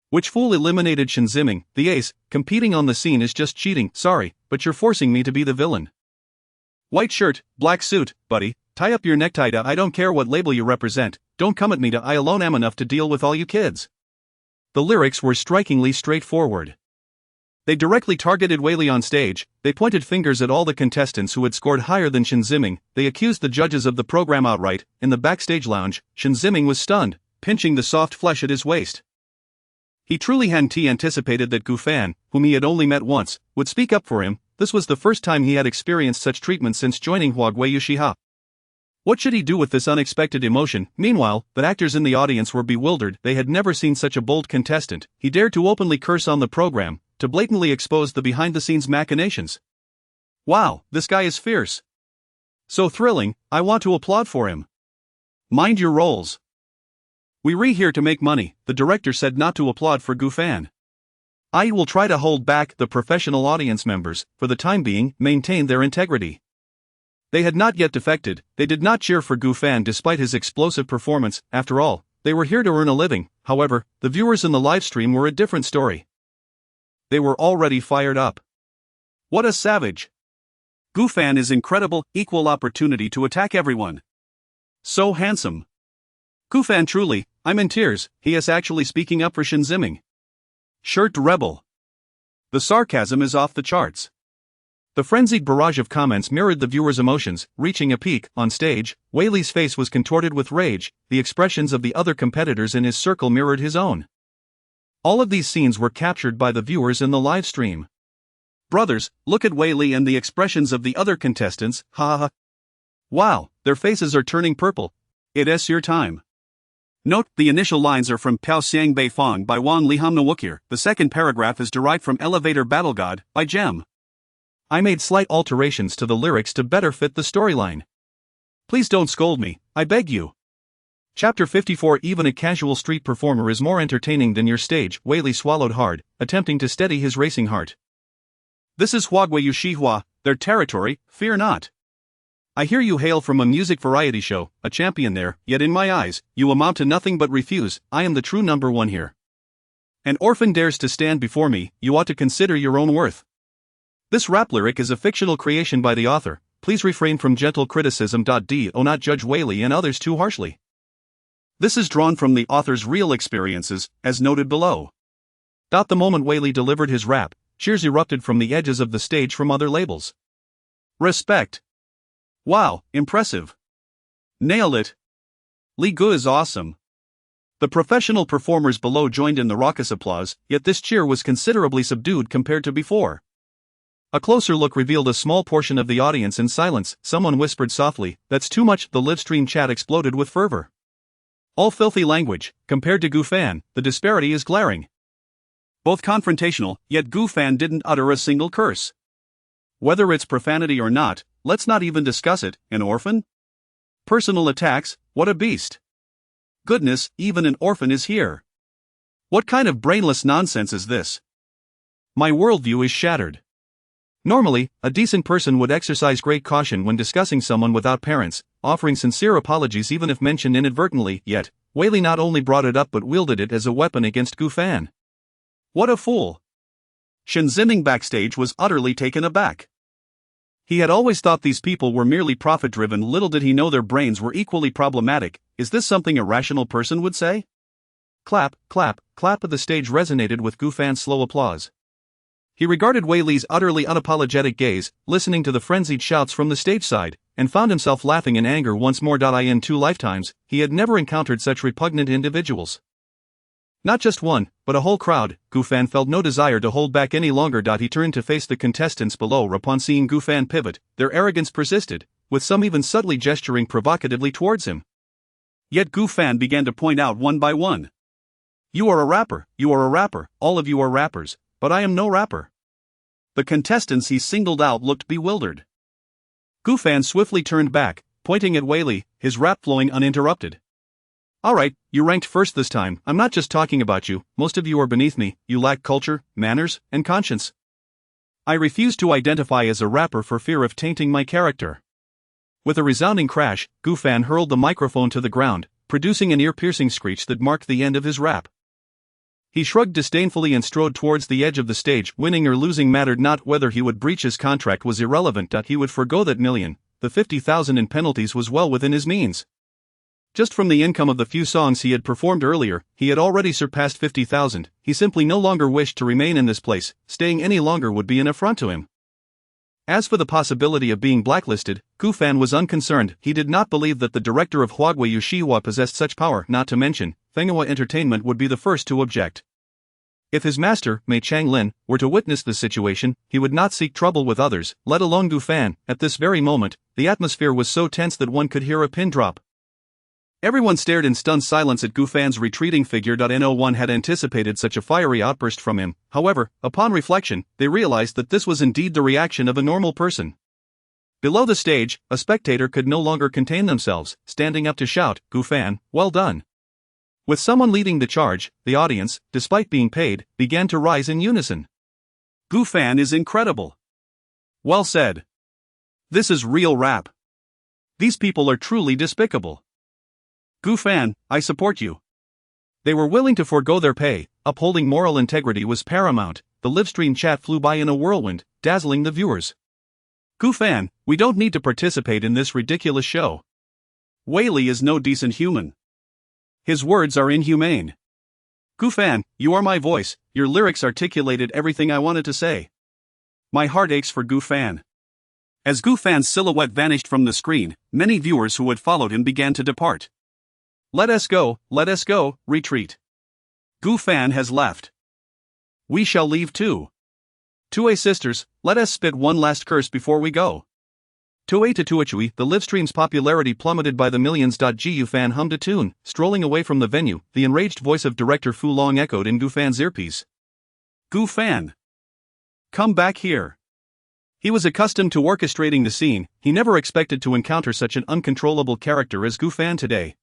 "Which fool eliminated Shinziming, the ace? Competing on the scene is just cheating. Sorry, but you're forcing me to be the villain. White shirt, black suit, buddy, tie up your necktie. I don't care what label you represent, don't come at me. I alone am enough to deal with all you kids." The lyrics were strikingly straightforward. They directly targeted Whaley on stage. They pointed fingers at all the contestants who had scored higher than Shinziming. They accused the judges of the program outright. In the backstage lounge, Shinziming was stunned, pinching the soft flesh at his waist. He truly hadn't anticipated that Gufan, whom he had only met once, would speak up for him. This was the first time he had experienced such treatment since joining Huagui Yushiha. What should he do with this unexpected emotion? Meanwhile, the actors in the audience were bewildered. They had never seen such a bold contestant. He dared to openly curse on the program, to blatantly expose the behind-the-scenes machinations. Wow, this guy is fierce. So thrilling, I want to applaud for him. Mind your roles. We're here to make money, the director said, not to applaud for Gufan. I will try to hold back. The professional audience members, for the time being, maintained their integrity. They had not yet defected. They did not cheer for Gufan despite his explosive performance. After all, they were here to earn a living. However, the viewers in the livestream were a different story. They were already fired up. What a savage! Gufan is incredible, equal opportunity to attack everyone. So handsome. Gufan truly, I'm in tears, he is actually speaking up for Shinziming. Shirt rebel. The sarcasm is off the charts. The frenzied barrage of comments mirrored the viewer's emotions, reaching a peak. On stage, Whaley's face was contorted with rage, the expressions of the other competitors in his circle mirrored his own. All of these scenes were captured by the viewers in the live stream. Brothers, look at Whaley and the expressions of the other contestants, ha ha. Wow, their faces are turning purple. It's your time. Note, the initial lines are from Piao Xiang Bei Fong by Wang Liham Nawukir. The second paragraph is derived from Elevator Battle God by Gem. I made slight alterations to the lyrics to better fit the storyline. Please don't scold me, I beg you. Chapter 54. Even a casual street performer is more entertaining than your stage. Whaley swallowed hard, attempting to steady his racing heart. This is Huaguayu Shihua, their territory, fear not. I hear you hail from a music variety show, a champion there, yet in my eyes, you amount to nothing but refuse. I am the true number one here. An orphan dares to stand before me, you ought to consider your own worth. This rap lyric is a fictional creation by the author. Please refrain from gentle criticism. Do not judge Whaley and others too harshly. This is drawn from the author's real experiences, as noted below. The moment Whaley delivered his rap, cheers erupted from the edges of the stage from other labels. Respect. Wow, impressive. Nailed it. Li Gu is awesome. The professional performers below joined in the raucous applause, yet this cheer was considerably subdued compared to before. A closer look revealed a small portion of the audience in silence. Someone whispered softly, "That's too much." The livestream chat exploded with fervor. All filthy language. Compared to Gu Fan, the disparity is glaring. Both confrontational, yet Gu Fan didn't utter a single curse. Whether it's profanity or not, let's not even discuss it. An orphan? Personal attacks, what a beast. Goodness, even an orphan is here. What kind of brainless nonsense is this? My worldview is shattered. Normally, a decent person would exercise great caution when discussing someone without parents, offering sincere apologies even if mentioned inadvertently, yet, Whaley not only brought it up but wielded it as a weapon against Gu Fan. What a fool. Shen Ziming backstage was utterly taken aback. He had always thought these people were merely profit-driven. Little did he know their brains were equally problematic. Is this something a rational person would say? Clap, clap, clap. The stage resonated with Gu Fan's slow applause. He regarded Whaley's utterly unapologetic gaze, listening to the frenzied shouts from the stage side, and found himself laughing in anger once more. In 2 lifetimes, he had never encountered such repugnant individuals. Not just one, but a whole crowd. Gu Fan felt no desire to hold back any longer. He turned to face the contestants below. Upon seeing Gu Fan pivot, their arrogance persisted, with some even subtly gesturing provocatively towards him. Yet Gu Fan began to point out one by one. You are a rapper, all of you are rappers, but I am no rapper. The contestants he singled out looked bewildered. Gu Fan swiftly turned back, pointing at Whaley, his rap flowing uninterrupted. Alright, you ranked first this time. I'm not just talking about you, most of you are beneath me. You lack culture, manners, and conscience. I refuse to identify as a rapper for fear of tainting my character. With a resounding crash, Gu Fan hurled the microphone to the ground, producing an ear-piercing screech that marked the end of his rap. He shrugged disdainfully and strode towards the edge of the stage. Winning or losing mattered not. Whether he would breach his contract was irrelevant. He would forgo that million. The 50,000 in penalties was well within his means. Just from the income of the few songs he had performed earlier, he had already surpassed 50,000. He simply no longer wished to remain in this place. Staying any longer would be an affront to him. As for the possibility of being blacklisted, Gu Fan was unconcerned. He did not believe that the director of Huaguayu Shihua possessed such power. Not to mention, Fenghua Entertainment would be the first to object. If his master, Mei Changlin, were to witness the situation, he would not seek trouble with others, let alone Gu Fan. At this very moment, the atmosphere was so tense that one could hear a pin drop. Everyone stared in stunned silence at Gu Fan's retreating figure. No one had anticipated such a fiery outburst from him. However, upon reflection, they realized that this was indeed the reaction of a normal person. Below the stage, a spectator could no longer contain themselves, standing up to shout, "Gu Fan, well done." With someone leading the charge, the audience, despite being paid, began to rise in unison. Gu Fan is incredible. Well said. This is real rap. These people are truly despicable. Gu Fan, I support you. They were willing to forego their pay. Upholding moral integrity was paramount. The livestream chat flew by in a whirlwind, dazzling the viewers. Gu Fan, we don't need to participate in this ridiculous show. Whaley is no decent human. His words are inhumane. Gu Fan, you are my voice. Your lyrics articulated everything I wanted to say. My heart aches for Gu Fan. As Gu Fan's silhouette vanished from the screen, many viewers who had followed him began to depart. Let us go, retreat. Gu Fan has left. We shall leave too. Tue sisters, let us spit one last curse before we go. Tue to Tuachui, the livestream's popularity plummeted by the millions. Gu Fan hummed a tune, strolling away from the venue. The enraged voice of director Fu Long echoed in Gu Fan's earpiece. Gu Fan! Come back here. He was accustomed to orchestrating the scene. He never expected to encounter such an uncontrollable character as Gu Fan today.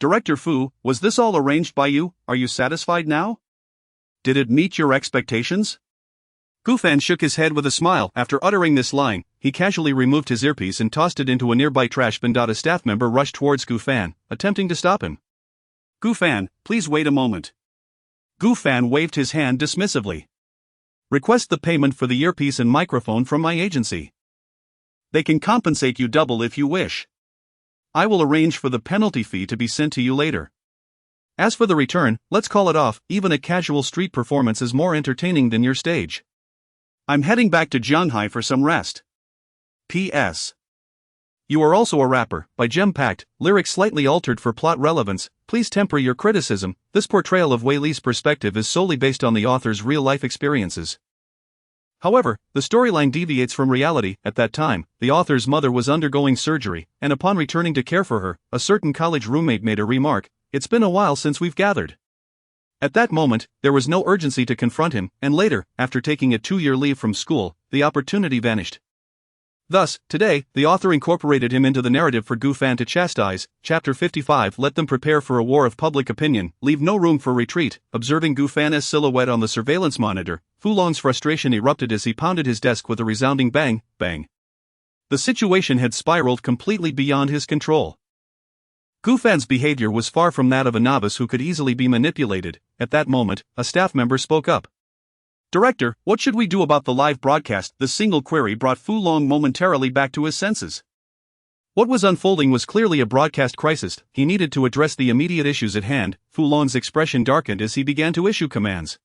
Director Fu, was this all arranged by you? Are you satisfied now? Did it meet your expectations? Gu Fan shook his head with a smile. After uttering this line, he casually removed his earpiece and tossed it into a nearby trash bin. A staff member rushed towards Gu Fan, attempting to stop him. Gu Fan, please wait a moment. Gu Fan waved his hand dismissively. Request the payment for the earpiece and microphone from my agency. They can compensate you double if you wish. I will arrange for the penalty fee to be sent to you later. As for the return, let's call it off. Even a casual street performance is more entertaining than your stage. I'm heading back to Shanghai for some rest. P.S. You are also a rapper, by gem-packed, lyrics slightly altered for plot relevance. Please temper your criticism. This portrayal of Wei Li's perspective is solely based on the author's real-life experiences. However, the storyline deviates from reality. At that time, the author's mother was undergoing surgery, and upon returning to care for her, a certain college roommate made a remark, "It's been a while since we've gathered." At that moment, there was no urgency to confront him, and later, after taking a 2-year leave from school, the opportunity vanished. Thus, today, the author incorporated him into the narrative for Gu Fan to chastise. Chapter 55. Let them prepare for a war of public opinion, leave no room for retreat. Observing Gu Fan's silhouette on the surveillance monitor, Fu Long's frustration erupted as he pounded his desk with a resounding bang, bang. The situation had spiraled completely beyond his control. Gu Fan's behavior was far from that of a novice who could easily be manipulated. At that moment, a staff member spoke up. Director, what should we do about the live broadcast? The single query brought Fu Long momentarily back to his senses. What was unfolding was clearly a broadcast crisis. He needed to address the immediate issues at hand. Fu Long's expression darkened as he began to issue commands.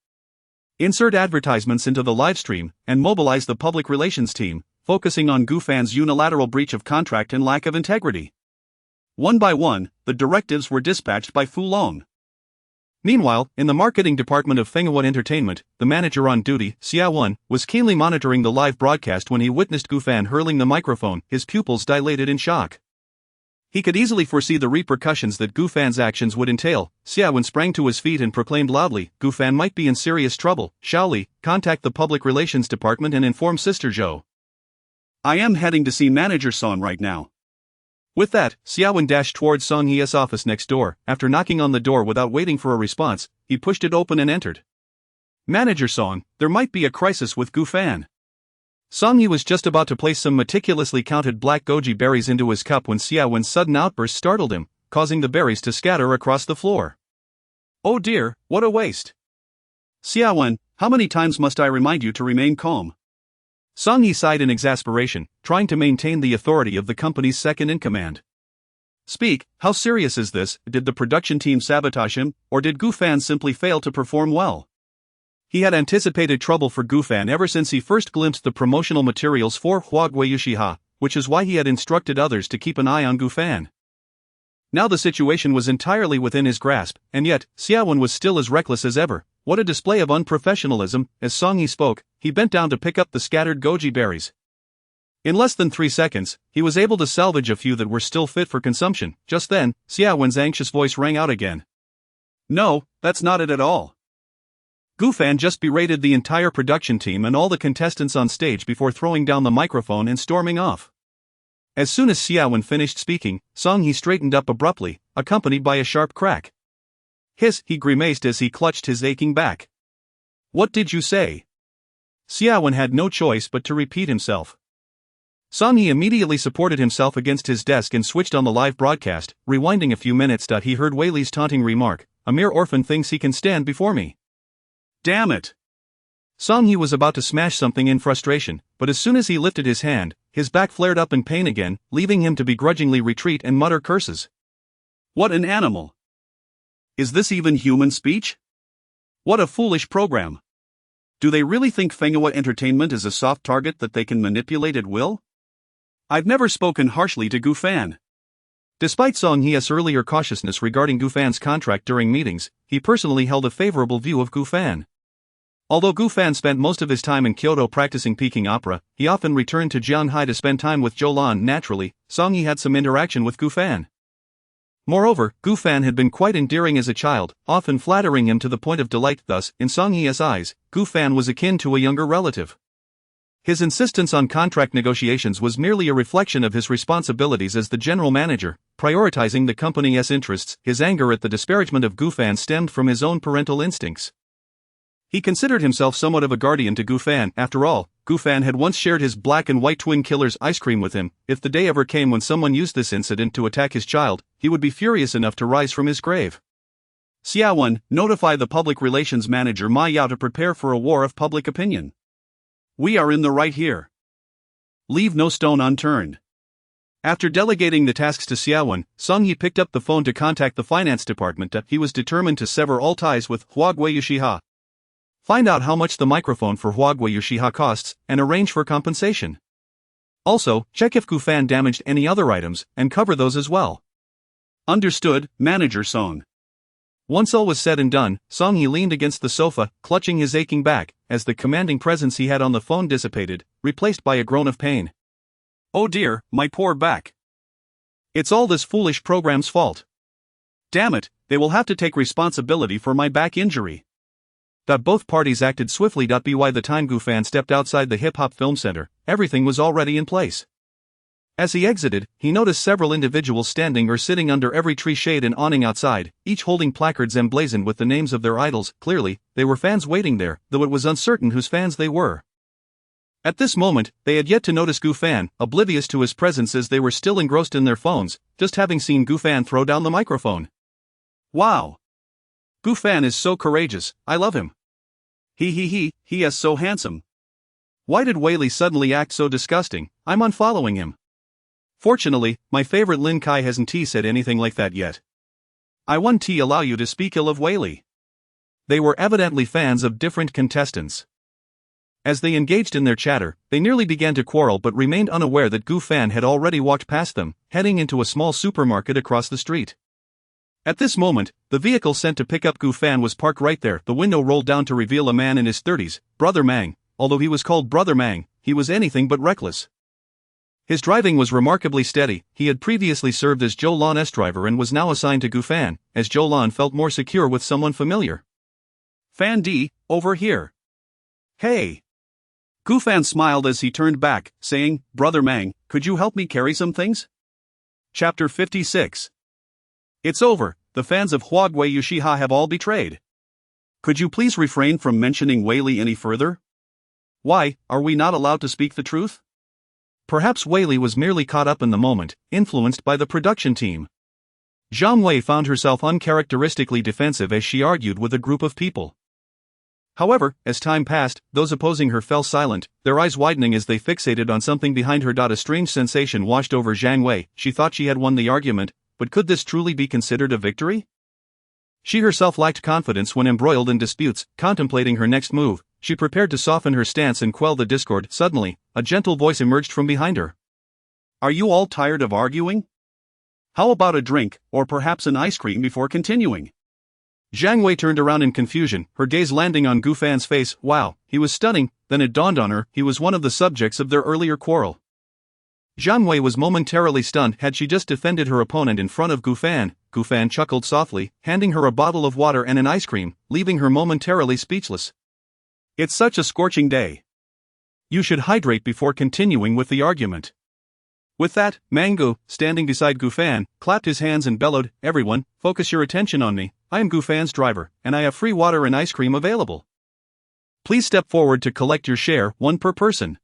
Insert advertisements into the livestream, and mobilize the public relations team, focusing on Gu Fan's unilateral breach of contract and lack of integrity. One by one, the directives were dispatched by Fu Long. Meanwhile, in the marketing department of Fenghuat Entertainment, the manager on duty, Xia Wen, was keenly monitoring the live broadcast when he witnessed Gu Fan hurling the microphone. His pupils dilated in shock. He could easily foresee the repercussions that Gu Fan's actions would entail. Xia Wen sprang to his feet and proclaimed loudly, Gu Fan might be in serious trouble. Shaoli, contact the public relations department and inform Sister Zhou. I am heading to see Manager Song right now. With that, Xiaowen dashed towards Song He's office next door. After knocking on the door without waiting for a response, he pushed it open and entered. Manager Song, there might be a crisis with Gu Fan. Song He was just about to place some meticulously counted black goji berries into his cup when Xiaowen's sudden outburst startled him, causing the berries to scatter across the floor. Oh dear, what a waste. Xiaowen, how many times must I remind you to remain calm? Song He sighed in exasperation, trying to maintain the authority of the company's second-in-command. Speak, how serious is this? Did the production team sabotage him, or did Gu Fan simply fail to perform well? He had anticipated trouble for Gu Fan ever since he first glimpsed the promotional materials for Huagui Yushiha, which is why he had instructed others to keep an eye on Gu Fan. Now the situation was entirely within his grasp, and yet, Xiaowen was still as reckless as ever. What a display of unprofessionalism. As Song He spoke, he bent down to pick up the scattered goji berries. In less than 3 seconds, he was able to salvage a few that were still fit for consumption. Just then, Xiaowen's anxious voice rang out again. No, that's not it at all. Gu Fan just berated the entire production team and all the contestants on stage before throwing down the microphone and storming off. As soon as Xiaowen finished speaking, Song He straightened up abruptly, accompanied by a sharp crack. Hiss, he grimaced as he clutched his aching back. What did you say? Xiaowen had no choice but to repeat himself. Song He immediately supported himself against his desk and switched on the live broadcast. Rewinding a few minutes, he heard Wei Li's taunting remark, a mere orphan thinks he can stand before me. Damn it! Song He was about to smash something in frustration, but as soon as he lifted his hand, his back flared up in pain again, leaving him to begrudgingly retreat and mutter curses. What an animal! Is this even human speech? What a foolish program! Do they really think Fenghuat Entertainment is a soft target that they can manipulate at will? I've never spoken harshly to Gu Fan. Despite Song Hye's earlier cautiousness regarding Gu Fan's contract during meetings, he personally held a favorable view of Gu Fan. Although Gu Fan spent most of his time in Kyoto practicing Peking opera, he often returned to Jianhai to spend time with Jolan. Naturally, Song Hye had some interaction with Gu Fan. Moreover, Gu Fan had been quite endearing as a child, often flattering him to the point of delight. Thus, in Song Hye's eyes, Gu Fan was akin to a younger relative. His insistence on contract negotiations was merely a reflection of his responsibilities as the general manager, prioritizing the company's interests. His anger at the disparagement of Gu Fan stemmed from his own parental instincts. He considered himself somewhat of a guardian to Gu Fan. After all, Gu Fan had once shared his black and white twin killer's ice cream with him. If the day ever came when someone used this incident to attack his child, he would be furious enough to rise from his grave. Xiaowen, notify the public relations manager Ma Yao to prepare for a war of public opinion. We are in the right here. Leave no stone unturned. After delegating the tasks to Xiaowen, Song Hye picked up the phone to contact the finance department. He was determined to sever all ties with Huagui Yushiha. Find out how much the microphone for Huagui Yushiha costs, and arrange for compensation. Also, check if Gu Fan damaged any other items, and cover those as well. Understood, Manager Song. Once all was said and done, Song Hye leaned against the sofa, clutching his aching back, as the commanding presence he had on the phone dissipated, replaced by a groan of pain. Oh dear, my poor back. It's all this foolish program's fault. Damn it, they will have to take responsibility for my back injury. Both parties acted swiftly. By the time Gu Fan stepped outside the hip-hop film center, everything was already in place. As he exited, he noticed several individuals standing or sitting under every tree shade and awning outside, each holding placards emblazoned with the names of their idols. Clearly, they were fans waiting there, though it was uncertain whose fans they were. At this moment, they had yet to notice Gu Fan, oblivious to his presence as they were still engrossed in their phones, just having seen Gu Fan throw down the microphone. Wow! Gu Fan is so courageous, I love him. He is so handsome. Why did Wei Li suddenly act so disgusting? I'm unfollowing him. Fortunately, my favorite Lin Kai hasn't said anything like that yet. I won't allow you to speak ill of Wei Li. They were evidently fans of different contestants. As they engaged in their chatter, they nearly began to quarrel but remained unaware that Gu Fan had already walked past them, heading into a small supermarket across the street. At this moment, the vehicle sent to pick up Gu Fan was parked right there. The window rolled down to reveal a man in his 30s, Brother Mang. Although he was called Brother Mang, he was anything but reckless. His driving was remarkably steady. He had previously served as Zhou Lan's driver and was now assigned to Gu Fan, as Zhou Lan felt more secure with someone familiar. Fan D, over here. Hey! Gu Fan smiled as he turned back, saying, Brother Mang, could you help me carry some things? Chapter 56. It's over, the fans of Huagui Yushiha have all betrayed. Could you please refrain from mentioning Wei Li any further? Why, are we not allowed to speak the truth? Perhaps Wei Li was merely caught up in the moment, influenced by the production team. Zhang Wei found herself uncharacteristically defensive as she argued with a group of people. However, as time passed, those opposing her fell silent, their eyes widening as they fixated on something behind her. A strange sensation washed over Zhang Wei. She thought she had won the argument, but could this truly be considered a victory? She herself lacked confidence when embroiled in disputes. Contemplating her next move, she prepared to soften her stance and quell the discord. Suddenly, a gentle voice emerged from behind her. Are you all tired of arguing? How about a drink, or perhaps an ice cream before continuing? Zhang Wei turned around in confusion, her gaze landing on Gu Fan's face. Wow, he was stunning. Then it dawned on her, he was one of the subjects of their earlier quarrel. Zhang Wei was momentarily stunned. Had she just defended her opponent in front of Gu Fan? Gu Fan chuckled softly, handing her a bottle of water and an ice cream, leaving her momentarily speechless. It's such a scorching day. You should hydrate before continuing with the argument. With that, Mangu, standing beside Gu Fan, clapped his hands and bellowed, Everyone, focus your attention on me. I am Gu Fan's driver, and I have free water and ice cream available. Please step forward to collect your share, one per person.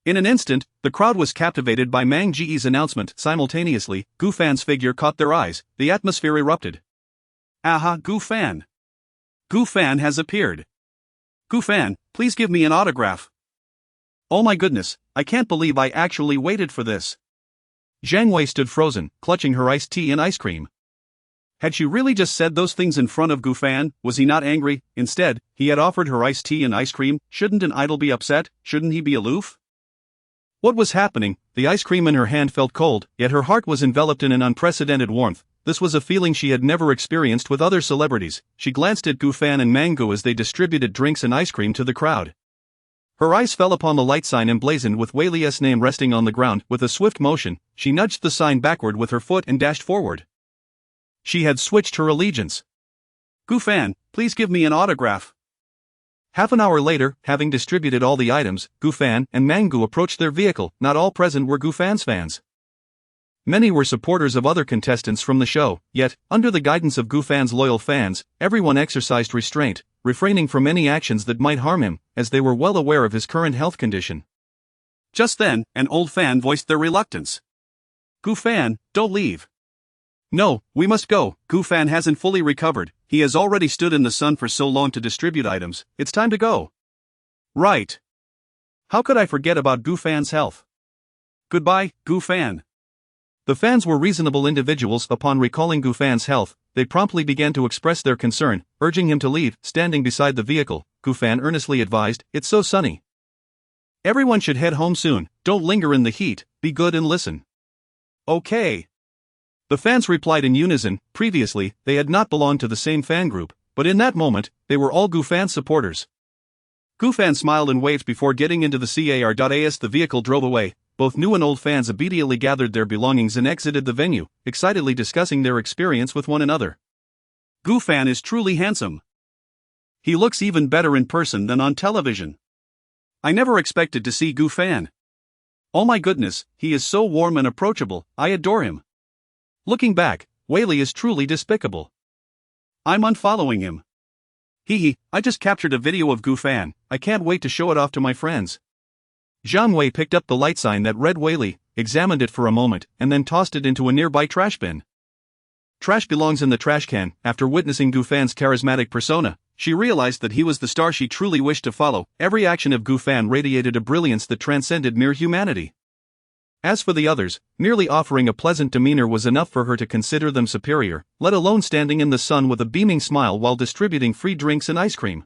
In an instant, the crowd was captivated by Mang Ji's announcement. Simultaneously, Gu Fan's figure caught their eyes. The atmosphere erupted. Aha, Gu Fan. Gu Fan has appeared. Gu Fan, please give me an autograph. Oh my goodness, I can't believe I actually waited for this. Zhang Wei stood frozen, clutching her iced tea and ice cream. Had she really just said those things in front of Gu Fan? Was he not angry? Instead, he had offered her iced tea and ice cream. Shouldn't an idol be upset? Shouldn't he be aloof? What was happening? The ice cream in her hand felt cold, yet her heart was enveloped in an unprecedented warmth. This was a feeling she had never experienced with other celebrities. She glanced at Gufan and Mango as they distributed drinks and ice cream to the crowd. Her eyes fell upon the light sign emblazoned with Wei Li's name resting on the ground. With a swift motion, she nudged the sign backward with her foot and dashed forward. She had switched her allegiance. Gufan, please give me an autograph. Half an hour later, having distributed all the items, Gufan and Mango approached their vehicle. Not all present were Gufan's fans. Many were supporters of other contestants from the show, yet, under the guidance of Gufan's loyal fans, everyone exercised restraint, refraining from any actions that might harm him, as they were well aware of his current health condition. Just then, an old fan voiced their reluctance. Gufan, don't leave. No, we must go. Gufan hasn't fully recovered. He has already stood in the sun for so long to distribute items. It's time to go. Right. How could I forget about Gufan's health? Goodbye, Gufan. The fans were reasonable individuals. Upon recalling Gufan's health, they promptly began to express their concern, urging him to leave. Standing beside the vehicle, Gufan earnestly advised, "It's so sunny. Everyone should head home soon. Don't linger in the heat, be good and listen." Okay. The fans replied in unison. Previously, they had not belonged to the same fan group, but in that moment, they were all Gufan supporters. Gufan smiled and waved before getting into the car. The vehicle drove away. Both new and old fans immediately gathered their belongings and exited the venue, excitedly discussing their experience with one another. Gufan is truly handsome. He looks even better in person than on television. I never expected to see Gufan. Oh my goodness, he is so warm and approachable. I adore him. Looking back, Wei Li is truly despicable. I'm unfollowing him. Hee, I just captured a video of Gufan. I can't wait to show it off to my friends. Zhang Wei picked up the light sign that read Wei Li, examined it for a moment, and then tossed it into a nearby trash bin. Trash belongs in the trash can. After witnessing Gufan's charismatic persona, she realized that he was the star she truly wished to follow. Every action of Gufan radiated a brilliance that transcended mere humanity. As for the others, merely offering a pleasant demeanor was enough for her to consider them superior, let alone standing in the sun with a beaming smile while distributing free drinks and ice cream.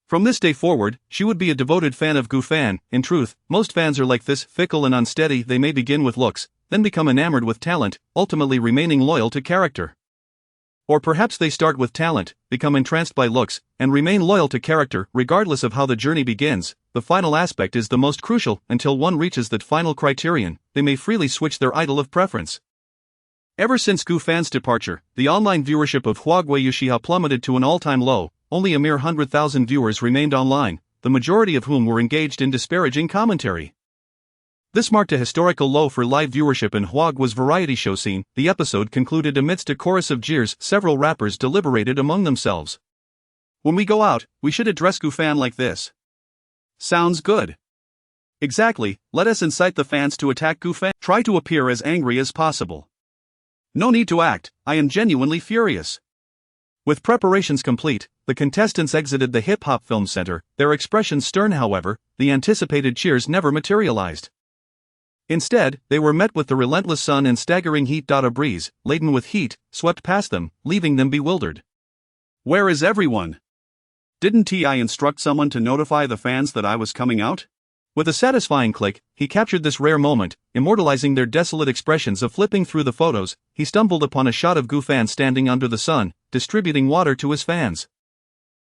From this day forward, she would be a devoted fan of Gufan. In truth, most fans are like this, fickle and unsteady. They may begin with looks, then become enamored with talent, ultimately remaining loyal to character. Or perhaps they start with talent, become entranced by looks, and remain loyal to character. Regardless of how the journey begins, the final aspect is the most crucial. Until one reaches that final criterion, they may freely switch their idol of preference. Ever since Gufan's departure, the online viewership of Huagui Yushiha plummeted to an all-time low. Only a mere 100,000 viewers remained online, the majority of whom were engaged in disparaging commentary. This marked a historical low for live viewership in Huagui's variety show scene. The episode concluded amidst a chorus of jeers. Several rappers deliberated among themselves. When we go out, we should address Gufan like this. Sounds good. Exactly, let us incite the fans to attack Gufan. Try to appear as angry as possible. No need to act, I am genuinely furious. With preparations complete, the contestants exited the hip-hop film center, their expressions stern. However, the anticipated cheers never materialized. Instead, they were met with the relentless sun and staggering heat. A breeze, laden with heat, swept past them, leaving them bewildered. Where is everyone? Didn't I instruct someone to notify the fans that I was coming out? With a satisfying click, he captured this rare moment, immortalizing their desolate expressions. Of flipping through the photos, he stumbled upon a shot of Gufan standing under the sun, distributing water to his fans.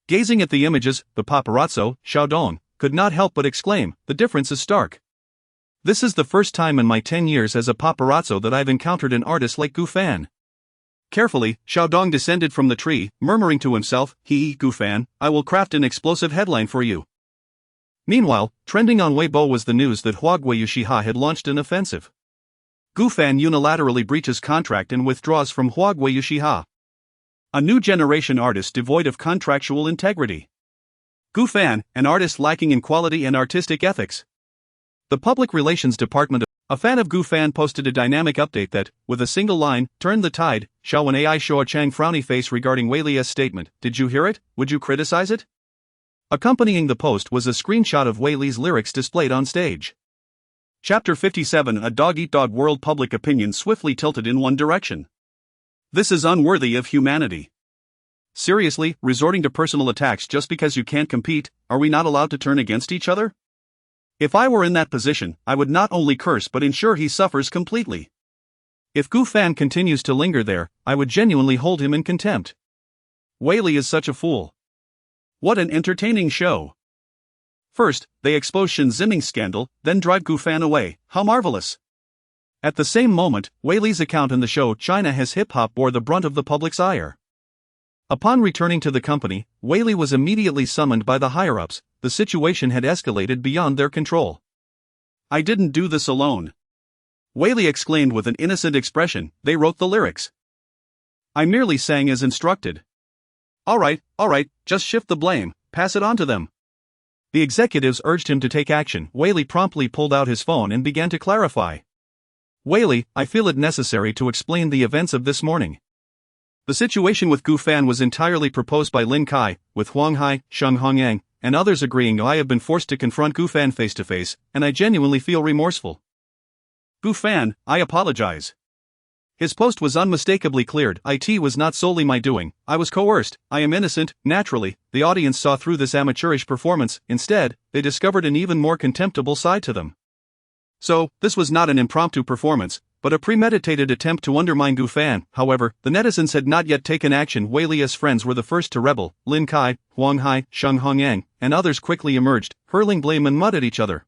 Gazing at the images, the paparazzo, Xiaodong, could not help but exclaim, "The difference is stark. This is the first time in my 10 years as a paparazzo that I've encountered an artist like Gufan." Carefully, Xiaodong descended from the tree, murmuring to himself, Gufan, I will craft an explosive headline for you." Meanwhile, trending on Weibo was the news that Huagui Yushiha had launched an offensive. Gufan unilaterally breaches contract and withdraws from Huagui Yushiha. A new generation artist devoid of contractual integrity. Gufan, an artist lacking in quality and artistic ethics. The public relations department of a fan of Gufan posted a dynamic update that, with a single line, turned the tide. Shall an AI show a Chang frowny face regarding Wei Li's statement? Did you hear it? Would you criticize it? Accompanying the post was a screenshot of Wei Li's lyrics displayed on stage. Chapter 57. A dog-eat-dog world. Public opinion swiftly tilted in one direction. This is unworthy of humanity. Seriously, resorting to personal attacks just because you can't compete, are we not allowed to turn against each other? If I were in that position, I would not only curse but ensure he suffers completely. If Gu Fan continues to linger there, I would genuinely hold him in contempt. Whaley is such a fool. What an entertaining show. First, they expose Shen Ziming's scandal, then drive Gu Fan away. How marvelous. At the same moment, Whaley's account in the show China Has Hip Hop bore the brunt of the public's ire. Upon returning to the company, Whaley was immediately summoned by the higher-ups. The situation had escalated beyond their control. I didn't do this alone. Whaley exclaimed with an innocent expression, they wrote the lyrics. I merely sang as instructed. Alright, just shift the blame, pass it on to them. The executives urged him to take action. Whaley promptly pulled out his phone and began to clarify. Whaley, I feel it necessary to explain the events of this morning. The situation with Gu Fan was entirely proposed by Lin Kai, with Huang Hai, Sheng Hongyang, and others agreeing. I have been forced to confront Gu Fan face to face, and I genuinely feel remorseful. Gu Fan, I apologize. His post was unmistakably cleared. It was not solely my doing. I was coerced. I am innocent. Naturally, the audience saw through this amateurish performance. Instead, they discovered an even more contemptible side to them. So, this was not an impromptu performance, but a premeditated attempt to undermine Gu Fan. However, the netizens had not yet taken action. Whaley's friends were the first to rebel. Lin Kai, Huang Hai, Sheng Hongyang, and others quickly emerged, hurling blame and mud at each other.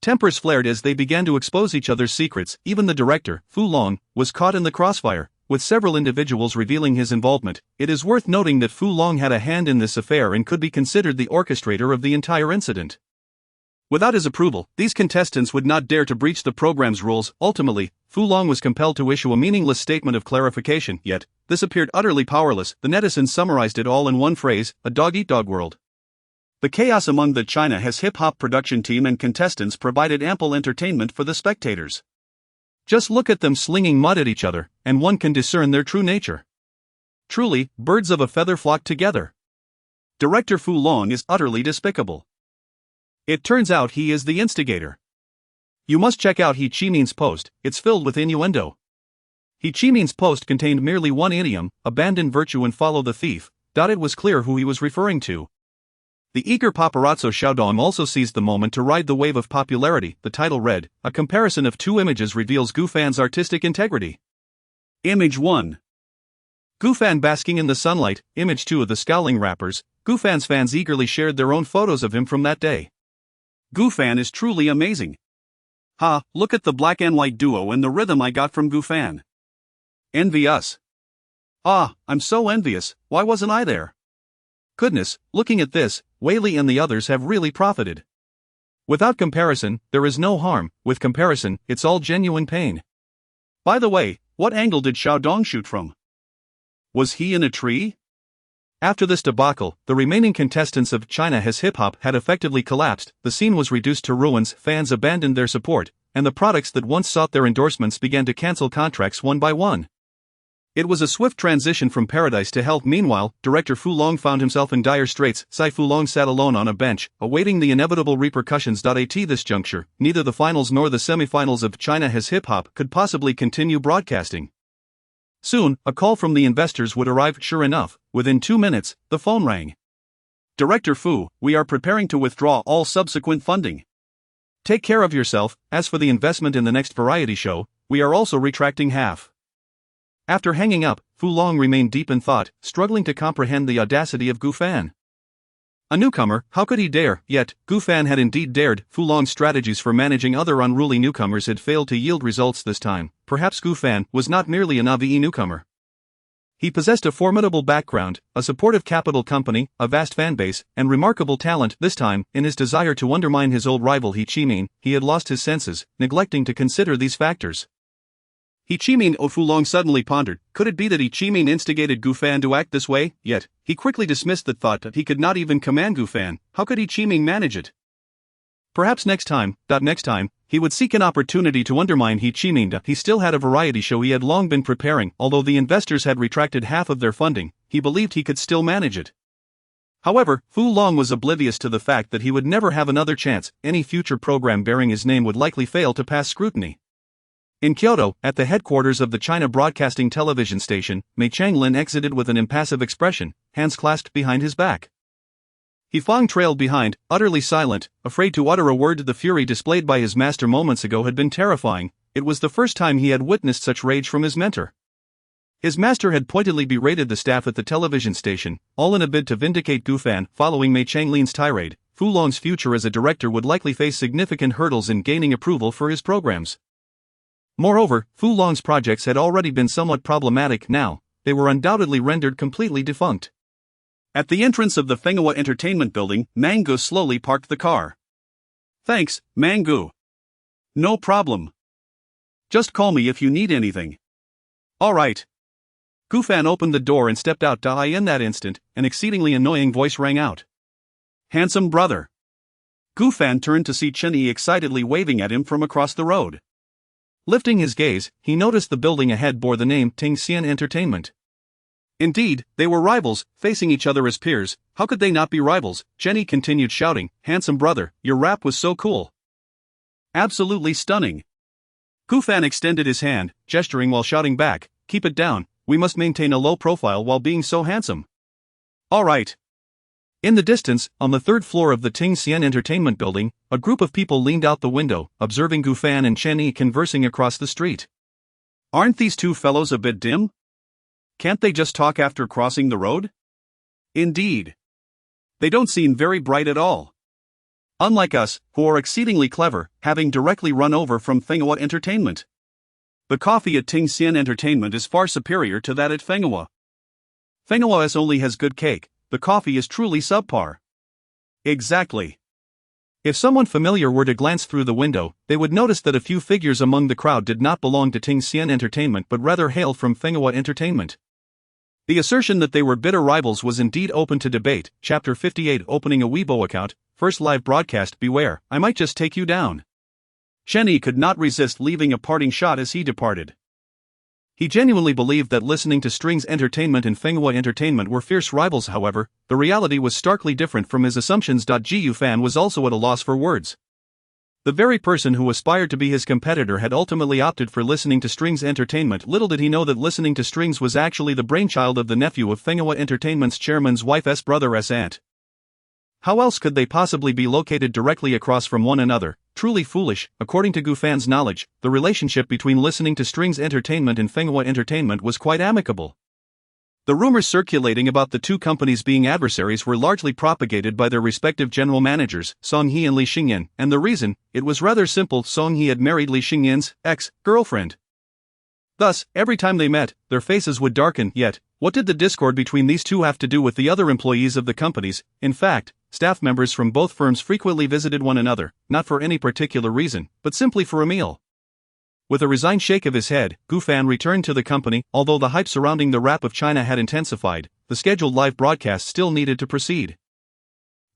Tempers flared as they began to expose each other's secrets. Even the director, Fu Long, was caught in the crossfire, with several individuals revealing his involvement. It is worth noting that Fu Long had a hand in this affair and could be considered the orchestrator of the entire incident. Without his approval, these contestants would not dare to breach the program's rules. Ultimately, Fu Long was compelled to issue a meaningless statement of clarification, yet, this appeared utterly powerless. The netizens summarized it all in one phrase, a dog-eat-dog world. The chaos among the China Has Hip Hop production team and contestants provided ample entertainment for the spectators. Just look at them slinging mud at each other, and one can discern their true nature. Truly, birds of a feather flock together. Director Fu Long is utterly despicable. It turns out he is the instigator. You must check out He Chi-Min's post, it's filled with innuendo. He Chi-Min's post contained merely one idiom, abandon virtue and follow the thief. It was clear who he was referring to. The eager paparazzo Xiaodong also seized the moment to ride the wave of popularity. The title read, a comparison of two images reveals Gu Fan's artistic integrity. Image 1. Gu Fan basking in the sunlight. Image 2 of the scowling rappers. Gu Fan's fans eagerly shared their own photos of him from that day. Gu Fan is truly amazing. Ha, look at the black and white duo and the rhythm I got from Gu Fan. Envy us. Ah, I'm so envious, why wasn't I there? Goodness, looking at this, Whaley and the others have really profited. Without comparison, there is no harm. With comparison, it's all genuine pain. By the way, what angle did Xiaodong shoot from? Was he in a tree? After this debacle, the remaining contestants of China Has Hip Hop had effectively collapsed. The scene was reduced to ruins, fans abandoned their support, and the products that once sought their endorsements began to cancel contracts one by one. It was a swift transition from paradise to hell. Meanwhile, director Fu Long found himself in dire straits. Fu Long sat alone on a bench, awaiting the inevitable repercussions. At this juncture, neither the finals nor the semifinals of China Has Hip Hop could possibly continue broadcasting. Soon, a call from the investors would arrive. Sure enough, within 2 minutes, the phone rang. Director Fu, we are preparing to withdraw all subsequent funding. Take care of yourself. As for the investment in the next variety show, we are also retracting half. After hanging up, Fu Long remained deep in thought, struggling to comprehend the audacity of Gu Fan. A newcomer, how could he dare? Yet, Gu Fan had indeed dared. Fu Long's strategies for managing other unruly newcomers had failed to yield results this time. Perhaps Gu Fan was not merely an AVE newcomer. He possessed a formidable background, a supportive capital company, a vast fanbase, and remarkable talent. This time, in his desire to undermine his old rival He Chi-Min, he had lost his senses, neglecting to consider these factors. He Chi-Min. Fu Long suddenly pondered, could it be that He Chi-Min instigated Gu Fan to act this way? Yet, he quickly dismissed the thought that he could not even command Gu Fan. How could He Chi-Min manage it? Perhaps next time, he would seek an opportunity to undermine He Chi-Min. He still had a variety show he had long been preparing. Although the investors had retracted half of their funding, he believed he could still manage it. However, Fu Long was oblivious to the fact that he would never have another chance. Any future program bearing his name would likely fail to pass scrutiny. In Kyoto, at the headquarters of the China Broadcasting Television Station, Mei Changlin exited with an impassive expression, hands clasped behind his back. Fang trailed behind, utterly silent, afraid to utter a word. The fury displayed by his master moments ago had been terrifying. It was the first time he had witnessed such rage from his mentor. His master had pointedly berated the staff at the television station, all in a bid to vindicate Gu Fan. Following Mei Changlin's tirade, Fu Long's future as a director would likely face significant hurdles in gaining approval for his programs. Moreover, Fu Long's projects had already been somewhat problematic. Now, they were undoubtedly rendered completely defunct. At the entrance of the Fenghua Entertainment Building, Mangu slowly parked the car. Thanks, Mangu. No problem. Just call me if you need anything. Alright. Gu Fan opened the door and stepped out. In that instant, an exceedingly annoying voice rang out. Handsome brother. Gu Fan turned to see Chen Yi excitedly waving at him from across the road. Lifting his gaze, he noticed the building ahead bore the name Ting Xian Entertainment. Indeed, they were rivals, facing each other as peers. How could they not be rivals? Chen Yi continued shouting, Handsome brother, your rap was so cool. Absolutely stunning. Gu Fan extended his hand, gesturing while shouting back, keep it down, we must maintain a low profile while being so handsome. Alright. In the distance, on the third floor of the Ting Xian Entertainment Building, a group of people leaned out the window, observing Gu Fan and Chen Yi conversing across the street. Aren't these two fellows a bit dim? Can't they just talk after crossing the road? Indeed. They don't seem very bright at all. Unlike us, who are exceedingly clever, having directly run over from Fenghua Entertainment. The coffee at Ting Xian Entertainment is far superior to that at Fenghua. Fenghua only has good cake, the coffee is truly subpar. Exactly. If someone familiar were to glance through the window, they would notice that a few figures among the crowd did not belong to Ting Xian Entertainment but rather hailed from Fenghua Entertainment. The assertion that they were bitter rivals was indeed open to debate. Chapter 58 Opening a Weibo account, first live broadcast. Beware, I might just take you down. Chen Yi could not resist leaving a parting shot as he departed. He genuinely believed that listening to Strings Entertainment and Fenghua Entertainment were fierce rivals. However, the reality was starkly different from his assumptions. Gu Fan was also at a loss for words. The very person who aspired to be his competitor had ultimately opted for listening to Strings Entertainment. Little did he know that listening to Strings was actually the brainchild of the nephew of Fenghua Entertainment's chairman's wife's brother's aunt. How else could they possibly be located directly across from one another? Truly foolish. According to Gu Fan's knowledge, the relationship between listening to Strings Entertainment and Fenghua Entertainment was quite amicable. The rumors circulating about the two companies being adversaries were largely propagated by their respective general managers, Song He and Li Xingyan, and the reason, it was rather simple. Song He had married Li Xingyan's ex-girlfriend. Thus, every time they met, their faces would darken. Yet, what did the discord between these two have to do with the other employees of the companies? In fact, staff members from both firms frequently visited one another, not for any particular reason, but simply for a meal. With a resigned shake of his head, Gu Fan returned to the company. Although the hype surrounding the rap of China had intensified, the scheduled live broadcast still needed to proceed.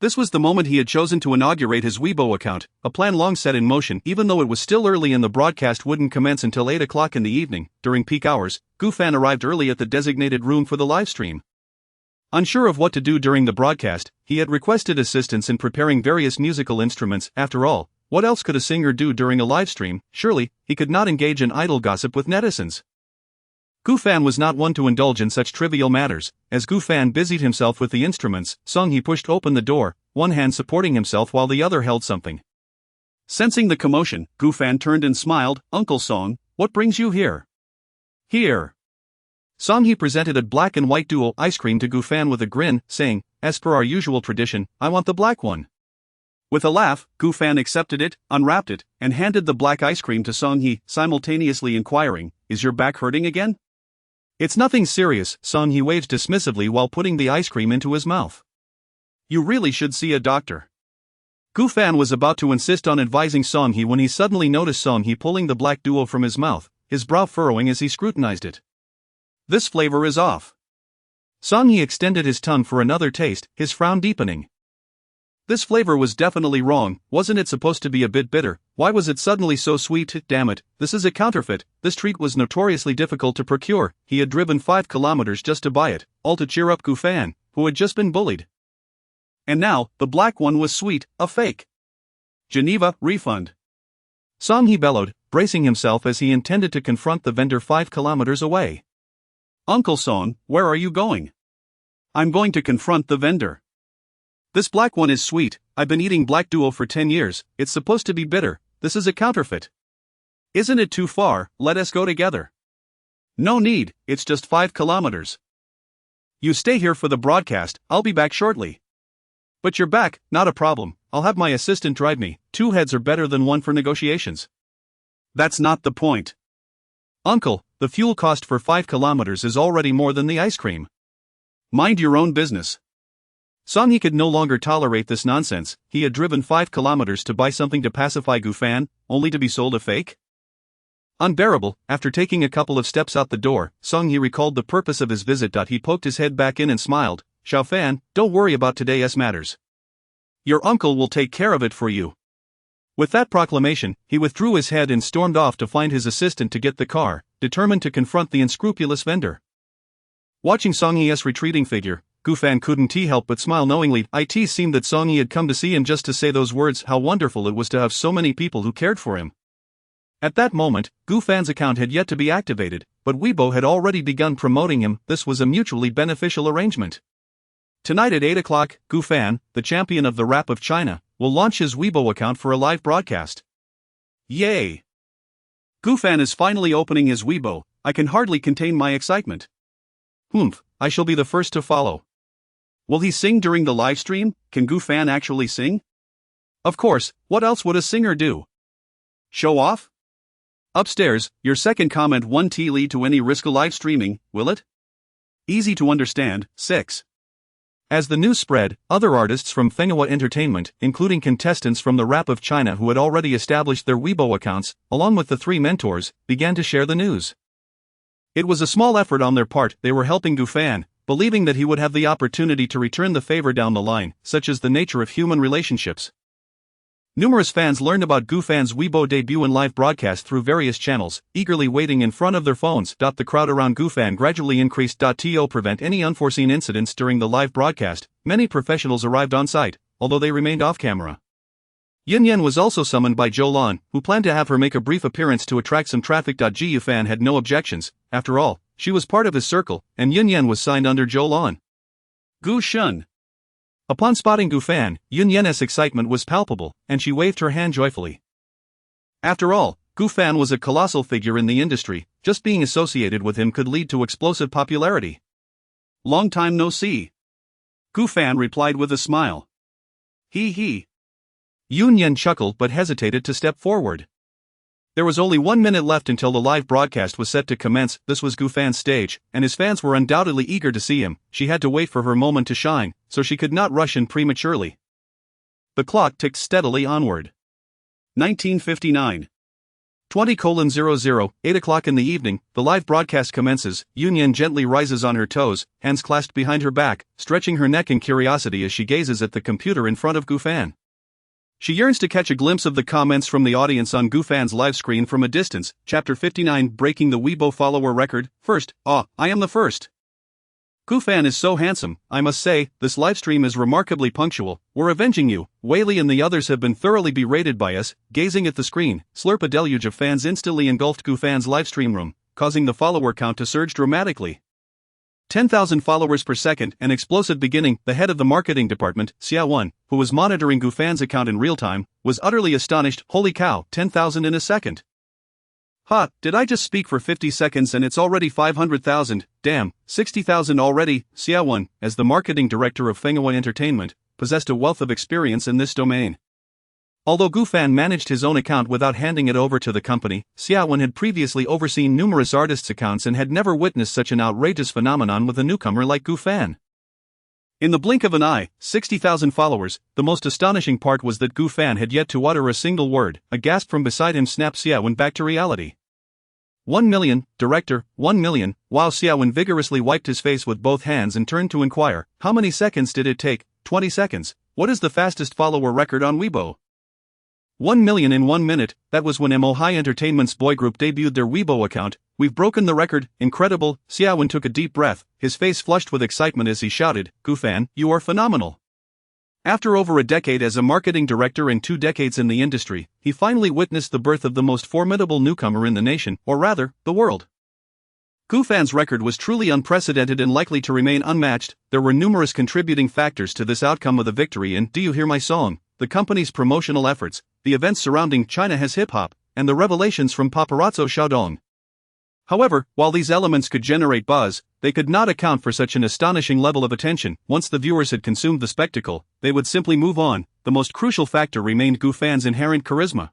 This was the moment he had chosen to inaugurate his Weibo account, a plan long set in motion. Even though it was still early and the broadcast wouldn't commence until 8 o'clock in the evening, during peak hours, Gu Fan arrived early at the designated room for the livestream. Unsure of what to do during the broadcast, he had requested assistance in preparing various musical instruments. After all, what else could a singer do during a livestream? Surely, he could not engage in idle gossip with netizens. Gu Fan was not one to indulge in such trivial matters. As Gu Fan busied himself with the instruments, Song He pushed open the door, one hand supporting himself while the other held something. Sensing the commotion, Gu Fan turned and smiled. Uncle Song, what brings you here? Here. Song He presented a black and white duo ice cream to Gu Fan with a grin, saying, as per our usual tradition, I want the black one. With a laugh, Gu Fan accepted it, unwrapped it, and handed the black ice cream to Song He, simultaneously inquiring, is your back hurting again? It's nothing serious, Song He waved dismissively while putting the ice cream into his mouth. You really should see a doctor. Gu Fan was about to insist on advising Song He when he suddenly noticed Song He pulling the black duo from his mouth, his brow furrowing as he scrutinized it. This flavor is off. Song He extended his tongue for another taste, his frown deepening. This flavor was definitely wrong. Wasn't it supposed to be a bit bitter? Why was it suddenly so sweet? Damn it, this is a counterfeit. This treat was notoriously difficult to procure. He had driven 5 kilometers just to buy it, all to cheer up Gu Fan, who had just been bullied. And now, the black one was sweet, a fake. Geneva, refund. Song He bellowed, bracing himself as he intended to confront the vendor 5 kilometers away. Uncle Song, where are you going? I'm going to confront the vendor. This black one is sweet, I've been eating black duo for 10 years, it's supposed to be bitter, this is a counterfeit. Isn't it too far, let us go together. No need, it's just 5 kilometers. You stay here for the broadcast, I'll be back shortly. But you're back, not a problem, I'll have my assistant drive me, 2 heads are better than 1 for negotiations. That's not the point. Uncle, the fuel cost for 5 kilometers is already more than the ice cream. Mind your own business. Song-hee could no longer tolerate this nonsense. He had driven 5 kilometers to buy something to pacify Gu-fan, only to be sold a fake? Unbearable. After taking a couple of steps out the door, Song-hee recalled the purpose of his visit. He poked his head back in and smiled. Xiao-fan, don't worry about today's matters. Your uncle will take care of it for you. With that proclamation, he withdrew his head and stormed off to find his assistant to get the car, determined to confront the unscrupulous vendor. Watching Song-hee's retreating figure, Gu-fan couldn't help but smile knowingly. It seemed that Song-hee had come to see him just to say those words. How wonderful it was to have so many people who cared for him. At that moment, Gu-fan's account had yet to be activated, but Weibo had already begun promoting him. This was a mutually beneficial arrangement. Tonight at 8 o'clock, Gu-fan, the champion of the rap of China, will launch his Weibo account for a live broadcast. Yay! Gu-fan is finally opening his Weibo, I can hardly contain my excitement. I shall be the first to follow. Will he sing during the live stream? Can Gu-fan actually sing? Of course, what else would a singer do? Show off? Upstairs, your second comment won't lead to any risk of live streaming, will it? Easy to understand. 6. As the news spread, other artists from Fenghua Entertainment, including contestants from the Rap of China who had already established their Weibo accounts, along with the 3 mentors, began to share the news. It was a small effort on their part. They were helping Gu-fan, believing that he would have the opportunity to return the favor down the line, such as the nature of human relationships. Numerous fans learned about Gu-fan's Weibo debut and live broadcast through various channels, eagerly waiting in front of their phones. The crowd around Gu-fan gradually increased. To prevent any unforeseen incidents during the live broadcast, many professionals arrived on site, although they remained off camera. Yin Yan was also summoned by Zhou Lan, who planned to have her make a brief appearance to attract some traffic. Gu-fan had no objections. After all, she was part of his circle, and Yin Yan was signed under Zhou Lan. Gu Shun. Upon spotting Gu-fan, Yin Yan's excitement was palpable, and she waved her hand joyfully. After all, Gu-fan was a colossal figure in the industry. Just being associated with him could lead to explosive popularity. Long time no see. Gu-fan replied with a smile. He. Yun Yan chuckled but hesitated to step forward. There was only 1 minute left until the live broadcast was set to commence. This was Gu-fan's stage, and his fans were undoubtedly eager to see him. She had to wait for her moment to shine, so she could not rush in prematurely. The clock ticked steadily onward. 1959. 20:00, 8 o'clock in the evening, the live broadcast commences. Yun Yan gently rises on her toes, hands clasped behind her back, stretching her neck in curiosity as she gazes at the computer in front of Gu-fan. She yearns to catch a glimpse of the comments from the audience on Gu-fan's live screen from a distance. Chapter 59, Breaking the Weibo Follower Record. First, I am the first. Gu-fan is so handsome, I must say. This livestream is remarkably punctual. We're avenging you. Whaley and the others have been thoroughly berated by us. Gazing at the screen, slurp. A deluge of fans instantly engulfed Gu-fan's livestream room, causing the follower count to surge dramatically. 10,000 followers per second, an explosive beginning. The head of the marketing department, Xiao, who was monitoring Gu-fan's account in real time, was utterly astonished. Holy cow, 10,000 in a second. Did I just speak for 50 seconds and it's already 500,000, damn, 60,000 already. Xiao, as the marketing director of Fenghua Entertainment, possessed a wealth of experience in this domain. Although Gu-fan managed his own account without handing it over to the company, Xiao had previously overseen numerous artists' accounts and had never witnessed such an outrageous phenomenon with a newcomer like Gu-fan. In the blink of an eye, 60,000 followers. The most astonishing part was that Gu-fan had yet to utter a single word. A gasp from beside him snapped Xiao back to reality. 1 million, director, 1 million, while Xiao vigorously wiped his face with both hands and turned to inquire, how many seconds did it take? 20 seconds. What is the fastest follower record on Weibo? 1 million in 1 minute. That was when MOHI Entertainment's boy group debuted their Weibo account. We've broken the record, incredible. Xiao took a deep breath, his face flushed with excitement as he shouted, Gu-fan, you are phenomenal. After over a decade as a marketing director and 2 decades in the industry, he finally witnessed the birth of the most formidable newcomer in the nation, or rather, the world. Gufan's record was truly unprecedented and likely to remain unmatched. There were numerous contributing factors to this outcome of the victory in Do You Hear My Song, the company's promotional efforts, the events surrounding China Has Hip Hop, and the revelations from paparazzo Xiaodong. However, while these elements could generate buzz, they could not account for such an astonishing level of attention. Once the viewers had consumed the spectacle, they would simply move on. The most crucial factor remained Gufan's inherent charisma.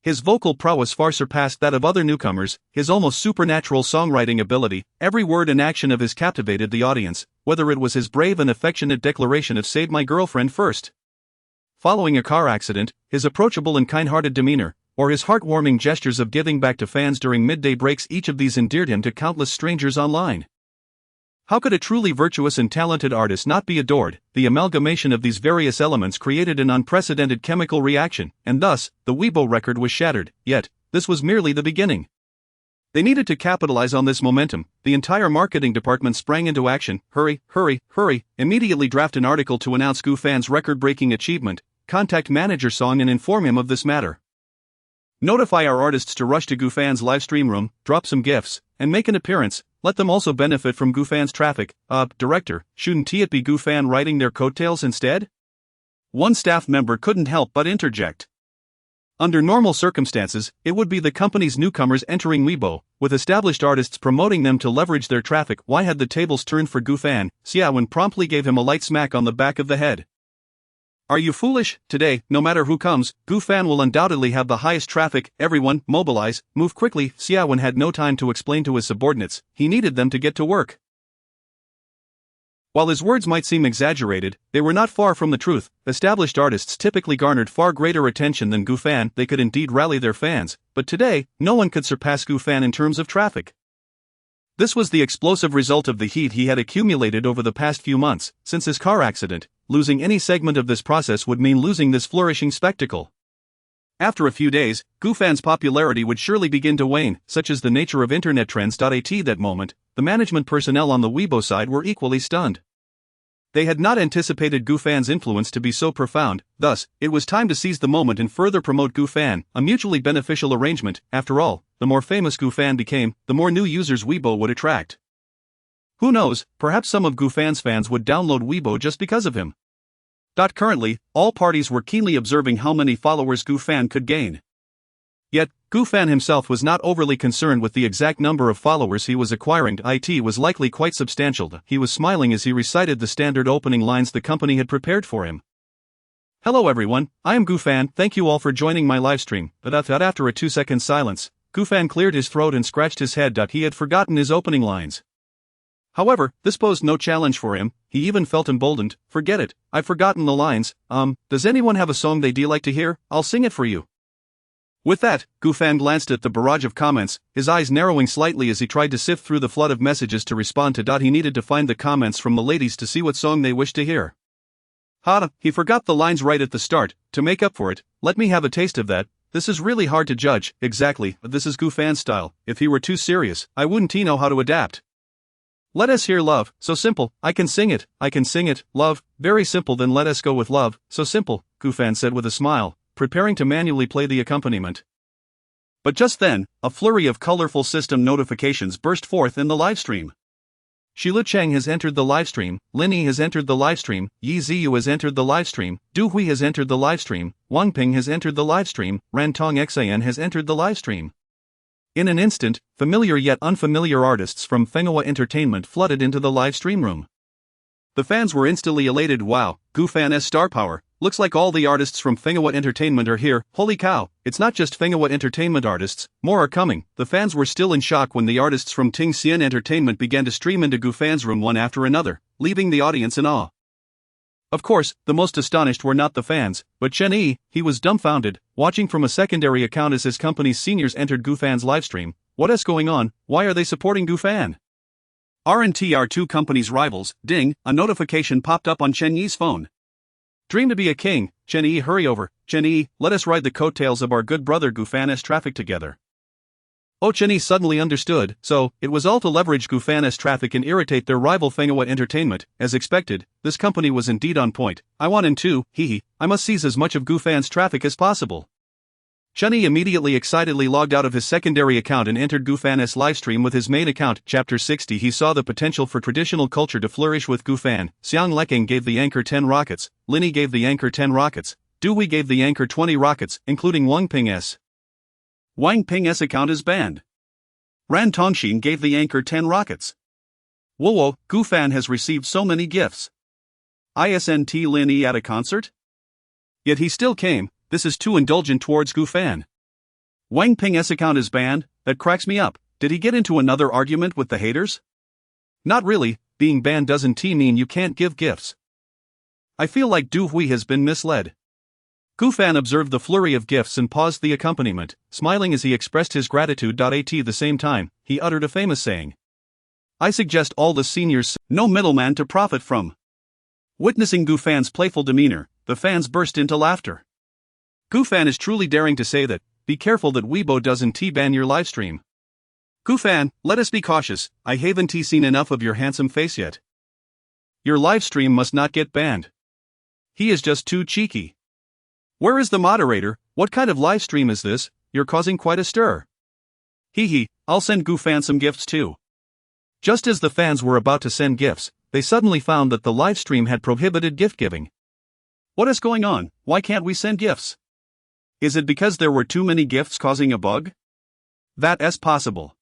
His vocal prowess far surpassed that of other newcomers, his almost supernatural songwriting ability, every word and action of his captivated the audience, whether it was his brave and affectionate declaration of "Save my girlfriend first" following a car accident, his approachable and kind-hearted demeanor, or his heartwarming gestures of giving back to fans during midday breaks, each of these endeared him to countless strangers online. How could a truly virtuous and talented artist not be adored? The amalgamation of these various elements created an unprecedented chemical reaction, and thus, the Weibo record was shattered. Yet, this was merely the beginning. They needed to capitalize on this momentum. The entire marketing department sprang into action. Hurry, hurry, hurry, immediately draft an article to announce Gufan's record-breaking achievement, contact manager Song and inform him of this matter. Notify our artists to rush to Gufan's livestream room, drop some gifts, and make an appearance. Let them also benefit from Gufan's traffic. Director, shouldn't it be Gufan riding their coattails instead? One staff member couldn't help but interject. Under normal circumstances, it would be the company's newcomers entering Weibo, with established artists promoting them to leverage their traffic. Why had the tables turned for Gufan? Xiaowen promptly gave him a light smack on the back of the head. Are you foolish? Today, no matter who comes, Gufan will undoubtedly have the highest traffic. Everyone, mobilize, move quickly. Xiaowen had no time to explain to his subordinates, he needed them to get to work. While his words might seem exaggerated, they were not far from the truth. Established artists typically garnered far greater attention than Gufan. They could indeed rally their fans, but today, no one could surpass Gufan in terms of traffic. This was the explosive result of the heat he had accumulated over the past few months. Since his car accident, losing any segment of this process would mean losing this flourishing spectacle. After a few days, Gufan's popularity would surely begin to wane, such as the nature of internet trends. At that moment, the management personnel on the Weibo side were equally stunned. They had not anticipated Gufan's influence to be so profound, thus, it was time to seize the moment and further promote Gufan, a mutually beneficial arrangement. After all, the more famous Gufan became, the more new users Weibo would attract. Who knows, perhaps some of Gufan's fans would download Weibo just because of him. Currently, all parties were keenly observing how many followers Gufan could gain. Yet, Gufan himself was not overly concerned with the exact number of followers he was acquiring. It was likely quite substantial. He was smiling as he recited the standard opening lines the company had prepared for him. Hello everyone, I am Gufan, thank you all for joining my livestream. After a 2-second silence, Gufan cleared his throat and scratched his head. He had forgotten his opening lines. However, this posed no challenge for him, he even felt emboldened. Forget it, I've forgotten the lines. Does anyone have a song they'd like to hear? I'll sing it for you. With that, Gufan glanced at the barrage of comments, his eyes narrowing slightly as he tried to sift through the flood of messages to respond to. He needed to find the comments from the ladies to see what song they wished to hear. He forgot the lines right at the start. To make up for it, let me have a taste of that. This is really hard to judge. Exactly, this is Gufan's style. If he were too serious, I wouldn't know how to adapt. Let us hear love, so simple, I can sing it, love, very simple, then let us go with love, so simple, Gufan said with a smile, preparing to manually play the accompaniment. But just then, a flurry of colorful system notifications burst forth in the livestream. Shilu Cheng has entered the livestream, Lin Yi has entered the livestream, Yi Ziyu has entered the livestream, Du Hui has entered the livestream, Wang Ping has entered the livestream, Ran Tong Xan has entered the livestream. In an instant, familiar yet unfamiliar artists from Fenghua Entertainment flooded into the live stream room. The fans were instantly elated. Wow, Gufan's star power, looks like all the artists from Fenghua Entertainment are here. Holy cow, it's not just Fenghua Entertainment artists, more are coming. The fans were still in shock when the artists from Ting Xian Entertainment began to stream into Gufan's room one after another, leaving the audience in awe. Of course, the most astonished were not the fans, but Chen Yi. He was dumbfounded, watching from a secondary account as his company's seniors entered Gufan's livestream. What is going on? Why are they supporting Gufan? Aren't our two companies rivals? Ding, a notification popped up on Chen Yi's phone. Dream to be a king, Chen Yi, hurry over. Chen Yi, let us ride the coattails of our good brother Gufan's traffic together. Oh, Chen Yi suddenly understood, so, it was all to leverage Gufan's traffic and irritate their rival Fenghua Entertainment. As expected, this company was indeed on point. I want in too, I must seize as much of Gufan's traffic as possible. Chunny immediately excitedly logged out of his secondary account and entered Goofan's livestream with his main account. Chapter 60. He saw the potential for traditional culture to flourish with Goofan. Xiang Leking gave the anchor 10 rockets, Linny gave the anchor 10 rockets, Dewey gave the anchor 20 rockets, including Wang Ping's. Wang Ping's account is banned. Ran Tongxin gave the anchor 10 rockets. Whoa, Goofan has received so many gifts. Isn't Linny at a concert? Yet he still came. This is too indulgent towards Goofan. Wang Ping's account is banned. That cracks me up. Did he get into another argument with the haters? Not really, being banned doesn't mean you can't give gifts. I feel like Dewey has been misled. Goofan observed the flurry of gifts and paused the accompaniment, smiling as he expressed his gratitude. At the same time, he uttered a famous saying. I suggest all the seniors, no middleman to profit from. Witnessing Goofan's playful demeanor, the fans burst into laughter. Goofan is truly daring to say that. Be careful that Weibo doesn't ban your livestream. Goofan, let us be cautious. I haven't seen enough of your handsome face yet. Your livestream must not get banned. He is just too cheeky. Where is the moderator? What kind of livestream is this? You're causing quite a stir. I'll send Goofan some gifts too. Just as the fans were about to send gifts, they suddenly found that the livestream had prohibited gift giving. What is going on? Why can't we send gifts? Is it because there were too many gifts causing a bug? That is possible.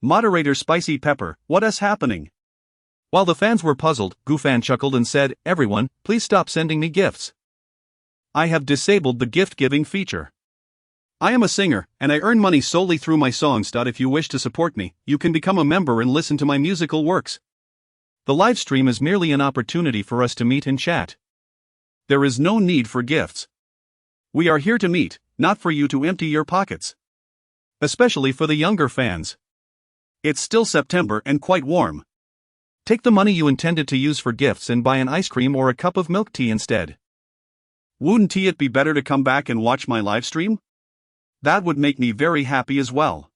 Moderator Spicy Pepper, what is happening? While the fans were puzzled, Goofan chuckled and said, everyone, please stop sending me gifts. I have disabled the gift-giving feature. I am a singer, and I earn money solely through my songs. If you wish to support me, you can become a member and listen to my musical works. The livestream is merely an opportunity for us to meet and chat. There is no need for gifts. We are here to meet, not for you to empty your pockets. Especially for the younger fans. It's still September and quite warm. Take the money you intended to use for gifts and buy an ice cream or a cup of milk tea instead. Wouldn't it be better to come back and watch my livestream? That would make me very happy as well.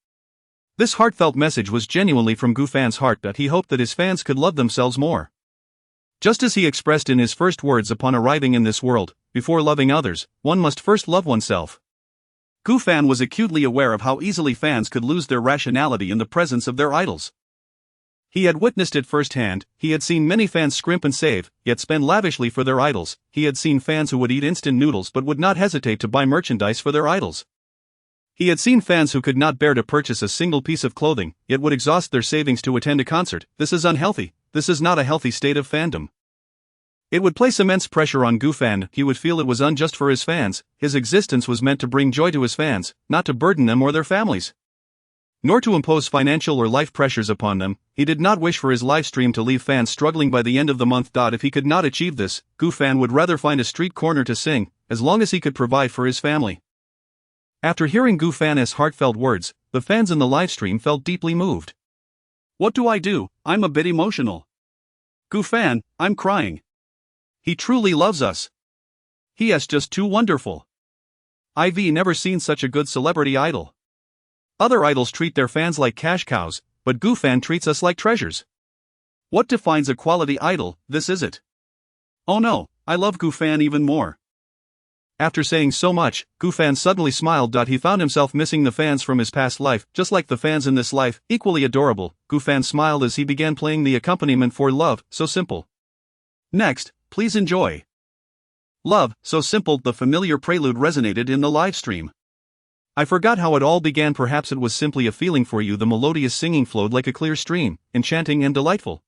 This heartfelt message was genuinely from Goofan's heart. He hoped that his fans could love themselves more. Just as he expressed in his first words upon arriving in this world, before loving others, one must first love oneself. Goofan was acutely aware of how easily fans could lose their rationality in the presence of their idols. He had witnessed it firsthand. He had seen many fans scrimp and save, yet spend lavishly for their idols. He had seen fans who would eat instant noodles but would not hesitate to buy merchandise for their idols. He had seen fans who could not bear to purchase a single piece of clothing, yet would exhaust their savings to attend a concert. This is unhealthy. This is not a healthy state of fandom. It would place immense pressure on Goofan. He would feel it was unjust for his fans. His existence was meant to bring joy to his fans, not to burden them or their families. Nor to impose financial or life pressures upon them. He did not wish for his livestream to leave fans struggling by the end of the month. If he could not achieve this, Goofan would rather find a street corner to sing, as long as he could provide for his family. After hearing Goofan's heartfelt words, the fans in the livestream felt deeply moved. What do I do? I'm a bit emotional. Goofan, I'm crying. He truly loves us. He is just too wonderful. I've never seen such a good celebrity idol. Other idols treat their fans like cash cows, but Goofan treats us like treasures. What defines a quality idol? This is it. Oh no, I love Goofan even more. After saying so much, Goofan suddenly smiled. He found himself missing the fans from his past life, just like the fans in this life, equally adorable. Goofan smiled as he began playing the accompaniment for Love, So Simple. Next, please enjoy. Love, So Simple. The familiar prelude resonated in the livestream. I forgot how it all began. Perhaps it was simply a feeling for you. The melodious singing flowed like a clear stream, enchanting and delightful.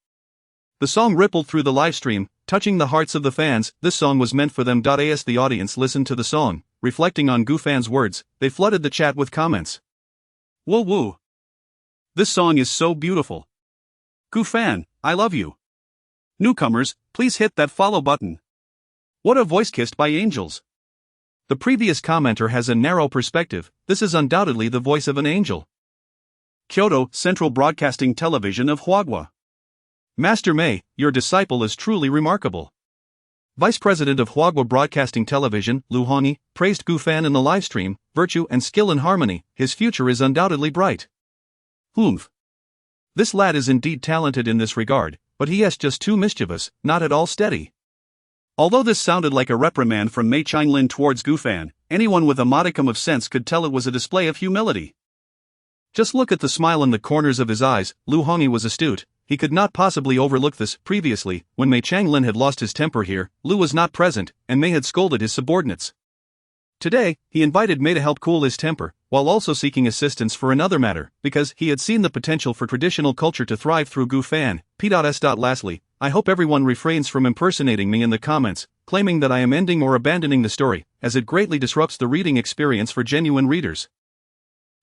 The song rippled through the livestream, touching the hearts of the fans. This song was meant for them. As the audience listened to the song, reflecting on Goofan's words, they flooded the chat with comments. Whoa woo. This song is so beautiful. Goofan, I love you. Newcomers, please hit that follow button. What a voice kissed by angels. The previous commenter has a narrow perspective. This is undoubtedly the voice of an angel. Kyoto, Central Broadcasting Television of Huagua. Master Mei, your disciple is truly remarkable. Vice President of Huagua Broadcasting Television, Lu Hongyi, praised Goofan in the livestream. Virtue and skill and harmony, his future is undoubtedly bright. Humph. This lad is indeed talented in this regard, but he is just too mischievous, not at all steady. Although this sounded like a reprimand from Mei Changlin towards Gu Fan, anyone with a modicum of sense could tell it was a display of humility. Just look at the smile in the corners of his eyes. Lu Hongyi was astute. He could not possibly overlook this. Previously, when Mei Changlin had lost his temper here, Lu was not present, and Mei had scolded his subordinates. Today, he invited Mei to help cool his temper, while also seeking assistance for another matter, because he had seen the potential for traditional culture to thrive through Gu Fan. P.S. Lastly, I hope everyone refrains from impersonating me in the comments, claiming that I am ending or abandoning the story, as it greatly disrupts the reading experience for genuine readers.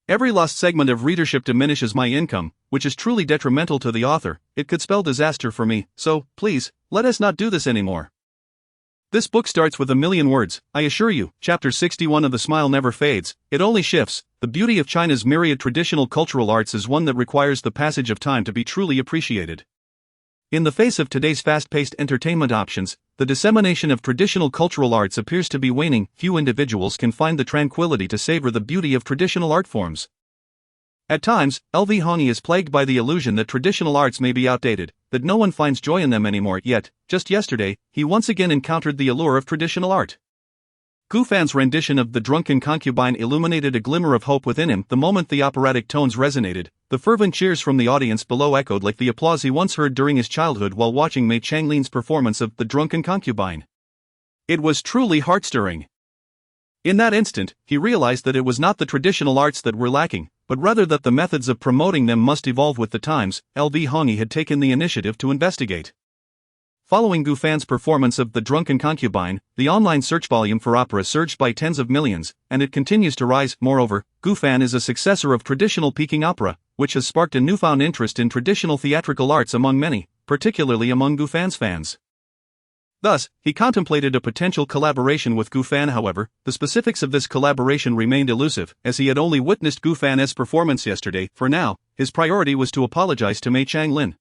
Every lost segment of readership diminishes my income, which is truly detrimental to the author. It could spell disaster for me, so, please, let us not do this anymore. This book starts with a million words, I assure you. Chapter 61 of The Smile Never Fades, it only shifts. The beauty of China's myriad traditional cultural arts is one that requires the passage of time to be truly appreciated. In the face of today's fast-paced entertainment options, the dissemination of traditional cultural arts appears to be waning. Few individuals can find the tranquility to savor the beauty of traditional art forms. At times, LV Hongyi is plagued by the illusion that traditional arts may be outdated, that no one finds joy in them anymore. Yet, just yesterday, he once again encountered the allure of traditional art. Gu Fan's rendition of The Drunken Concubine illuminated a glimmer of hope within him. The moment the operatic tones resonated, the fervent cheers from the audience below echoed like the applause he once heard during his childhood while watching Mei Changlin's performance of The Drunken Concubine. It was truly heart-stirring. In that instant, he realized that it was not the traditional arts that were lacking, but rather that the methods of promoting them must evolve with the times. LV Hongyi had taken the initiative to investigate. Following Gu Fan's performance of The Drunken Concubine, the online search volume for opera surged by tens of millions, and it continues to rise. Moreover, Gu Fan is a successor of traditional Peking opera, which has sparked a newfound interest in traditional theatrical arts among many, particularly among Gu Fan's fans. Thus, he contemplated a potential collaboration with Gu Fan. However, the specifics of this collaboration remained elusive, as he had only witnessed Gu Fan's performance yesterday. For now, his priority was to apologize to Mei Changlin.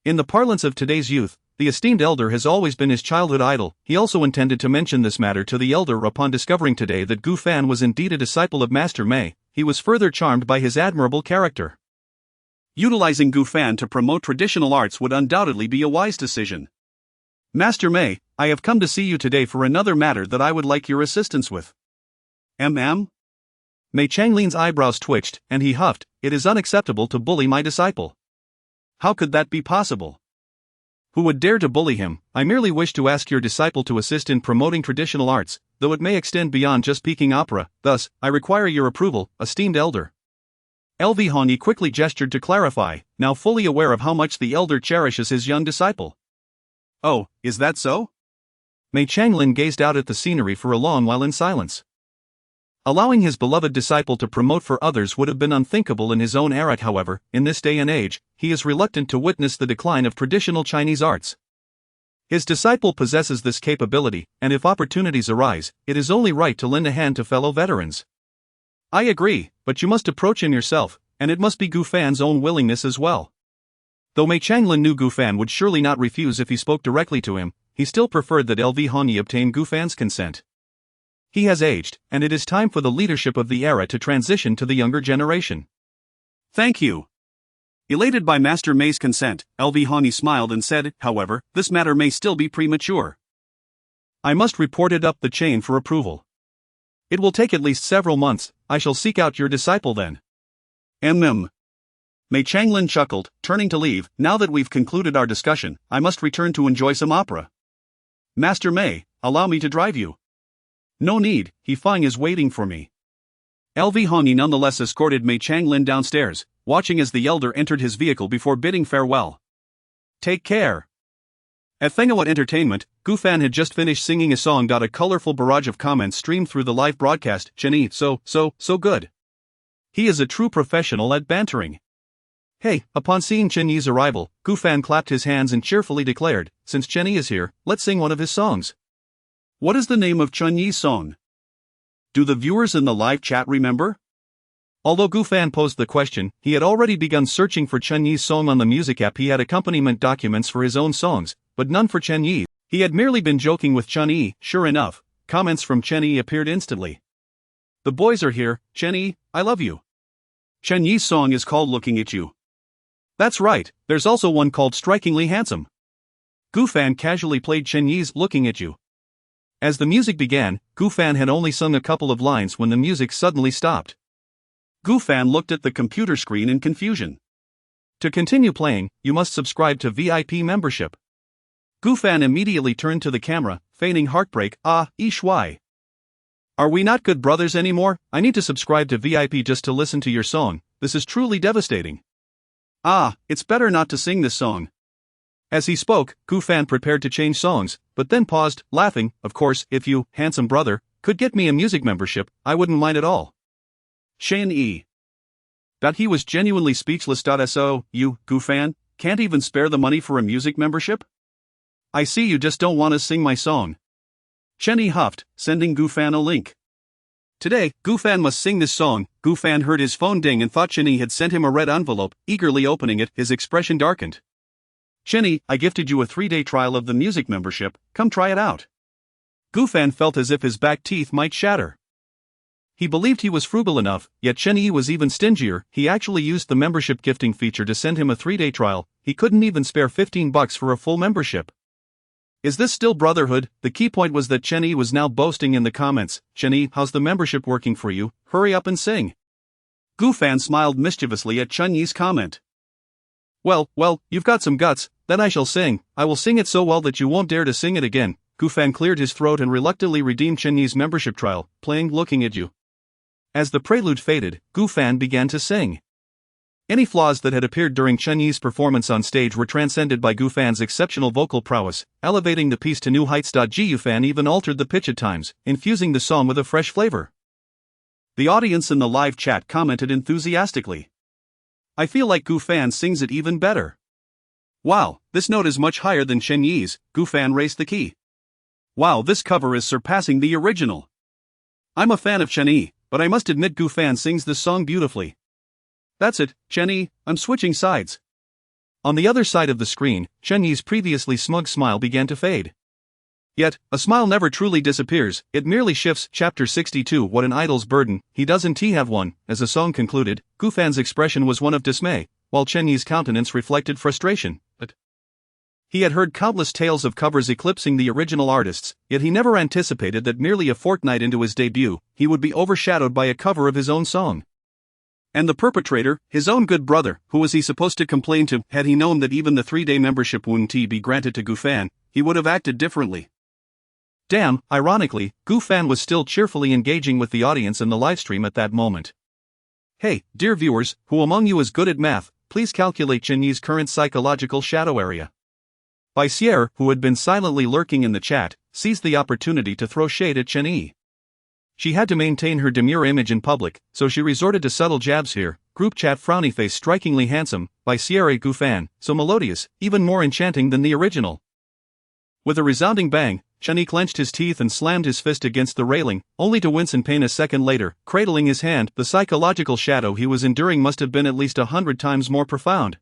In the parlance of today's youth, the esteemed elder has always been his childhood idol. He also intended to mention this matter to the elder upon discovering today that Gu Fan was indeed a disciple of Master Mei. He was further charmed by his admirable character. Utilizing Gu Fan to promote traditional arts would undoubtedly be a wise decision. Master Mei, I have come to see you today for another matter that I would like your assistance with. Mei Changlin's eyebrows twitched, and he huffed, it is unacceptable to bully my disciple. How could that be possible? Who would dare to bully him? I merely wish to ask your disciple to assist in promoting traditional arts, though it may extend beyond just Peking opera. Thus, I require your approval, esteemed elder. LV Hongyi quickly gestured to clarify, now fully aware of how much the elder cherishes his young disciple. Oh, is that so? Mei Changlin gazed out at the scenery for a long while in silence. Allowing his beloved disciple to promote for others would have been unthinkable in his own era. However, in this day and age, he is reluctant to witness the decline of traditional Chinese arts. His disciple possesses this capability, and if opportunities arise, it is only right to lend a hand to fellow veterans. I agree, but you must approach him yourself, and it must be Gu Fan's own willingness as well. Though Mei Changlin knew Gu Fan would surely not refuse if he spoke directly to him, he still preferred that LV Hongyi obtain Gu Fan's consent. He has aged, and it is time for the leadership of the era to transition to the younger generation. Thank you. Elated by Master Mei's consent, LV Hongyi smiled and said, however, this matter may still be premature. I must report it up the chain for approval. It will take at least several months. I shall seek out your disciple then. Mei Changlin chuckled, turning to leave. Now that we've concluded our discussion, I must return to enjoy some opera. Master Mei, allow me to drive you. No need, He Feng is waiting for me. LV Hongyi nonetheless escorted Mei Changlin downstairs, watching as the elder entered his vehicle before bidding farewell. Take care. At Fengawat Entertainment, Gu Fan had just finished singing a song. A colorful barrage of comments streamed through the live broadcast. Chenyi, so good. He is a true professional at bantering. Hey, upon seeing Chenyi's arrival, Gu Fan clapped his hands and cheerfully declared, since Chenyi is here, let's sing one of his songs. What is the name of Chenyi's song? Do the viewers in the live chat remember? Although Gu Fan posed the question, he had already begun searching for Chenyi's song on the music app. He had accompaniment documents for his own songs, but none for Chenyi. He had merely been joking with Chenyi. Sure enough, comments from Chenyi appeared instantly. The boys are here, Chenyi, I love you. Chenyi's song is called Looking at You. That's right, there's also one called Strikingly Handsome. Gufan casually played Chen Yi's Looking at You. As the music began, Gufan had only sung a couple of lines when the music suddenly stopped. Gufan looked at the computer screen in confusion. To continue playing, you must subscribe to VIP membership. Gufan immediately turned to the camera, feigning heartbreak. Ishwai. Are we not good brothers anymore? I need to subscribe to VIP just to listen to your song. This is truly devastating. It's better not to sing this song. As he spoke, Gufan prepared to change songs, but then paused, laughing. Of course, if you, handsome brother, could get me a music membership, I wouldn't mind at all. Chen Yi. That he was genuinely speechless. So, you, Gufan, can't even spare the money for a music membership? I see you just don't want to sing my song. Chen Yi huffed, sending Gufan a link. Today, Gufan must sing this song. Gufan heard his phone ding and thought Chen Yi had sent him a red envelope. Eagerly opening it, his expression darkened. Chen Yi, I gifted you a 3-day trial of the music membership, come try it out. Gufan felt as if his back teeth might shatter. He believed he was frugal enough, yet Chen Yi was even stingier. He actually used the membership gifting feature to send him a 3-day trial. He couldn't even spare $15 for a full membership. Is this still brotherhood? The key point was that Chen Yi was now boasting in the comments. Chen Yi, how's the membership working for you? Hurry up and sing. Gufan smiled mischievously at Chen Yi's comment. Well, you've got some guts, then I shall sing. I will sing it so well that you won't dare to sing it again. Gufan cleared his throat and reluctantly redeemed Chen Yi's membership trial, playing Looking at You. As the prelude faded, Gufan began to sing. Any flaws that had appeared during Chen Yi's performance on stage were transcended by Gufan's exceptional vocal prowess, elevating the piece to new heights. Gufan even altered the pitch at times, infusing the song with a fresh flavor. The audience in the live chat commented enthusiastically. I feel like Gufan sings it even better. Wow, this note is much higher than Chen Yi's. Gufan raised the key. Wow, this cover is surpassing the original. I'm a fan of Chen Yi, but I must admit Gufan sings this song beautifully. That's it, Chen Yi, I'm switching sides. On the other side of the screen, Chen Yi's previously smug smile began to fade. Yet, a smile never truly disappears, it merely shifts. Chapter 62. What an idol's burden, he doesn't he have one. As the song concluded, Gufan's expression was one of dismay, while Chen Yi's countenance reflected frustration. But he had heard countless tales of covers eclipsing the original artists, yet he never anticipated that merely a fortnight into his debut, he would be overshadowed by a cover of his own song. And the perpetrator, his own good brother, who was he supposed to complain to? Had he known that even the 3-day membership wouldn't be granted to Gufan, he would have acted differently. Damn, ironically, Gufan was still cheerfully engaging with the audience in the livestream at that moment. Hey, dear viewers, who among you is good at math, please calculate Chen Yi's current psychological shadow area. Sierra, who had been silently lurking in the chat, seized the opportunity to throw shade at Chen Yi. She had to maintain her demure image in public, so she resorted to subtle jabs here. Group chat frowny face strikingly handsome, Sierra Gufan, so melodious, even more enchanting than the original. With a resounding bang, Chen Yi clenched his teeth and slammed his fist against the railing, only to wince in pain a second later, cradling his hand. The psychological shadow he was enduring must have been at least 100 times more profound.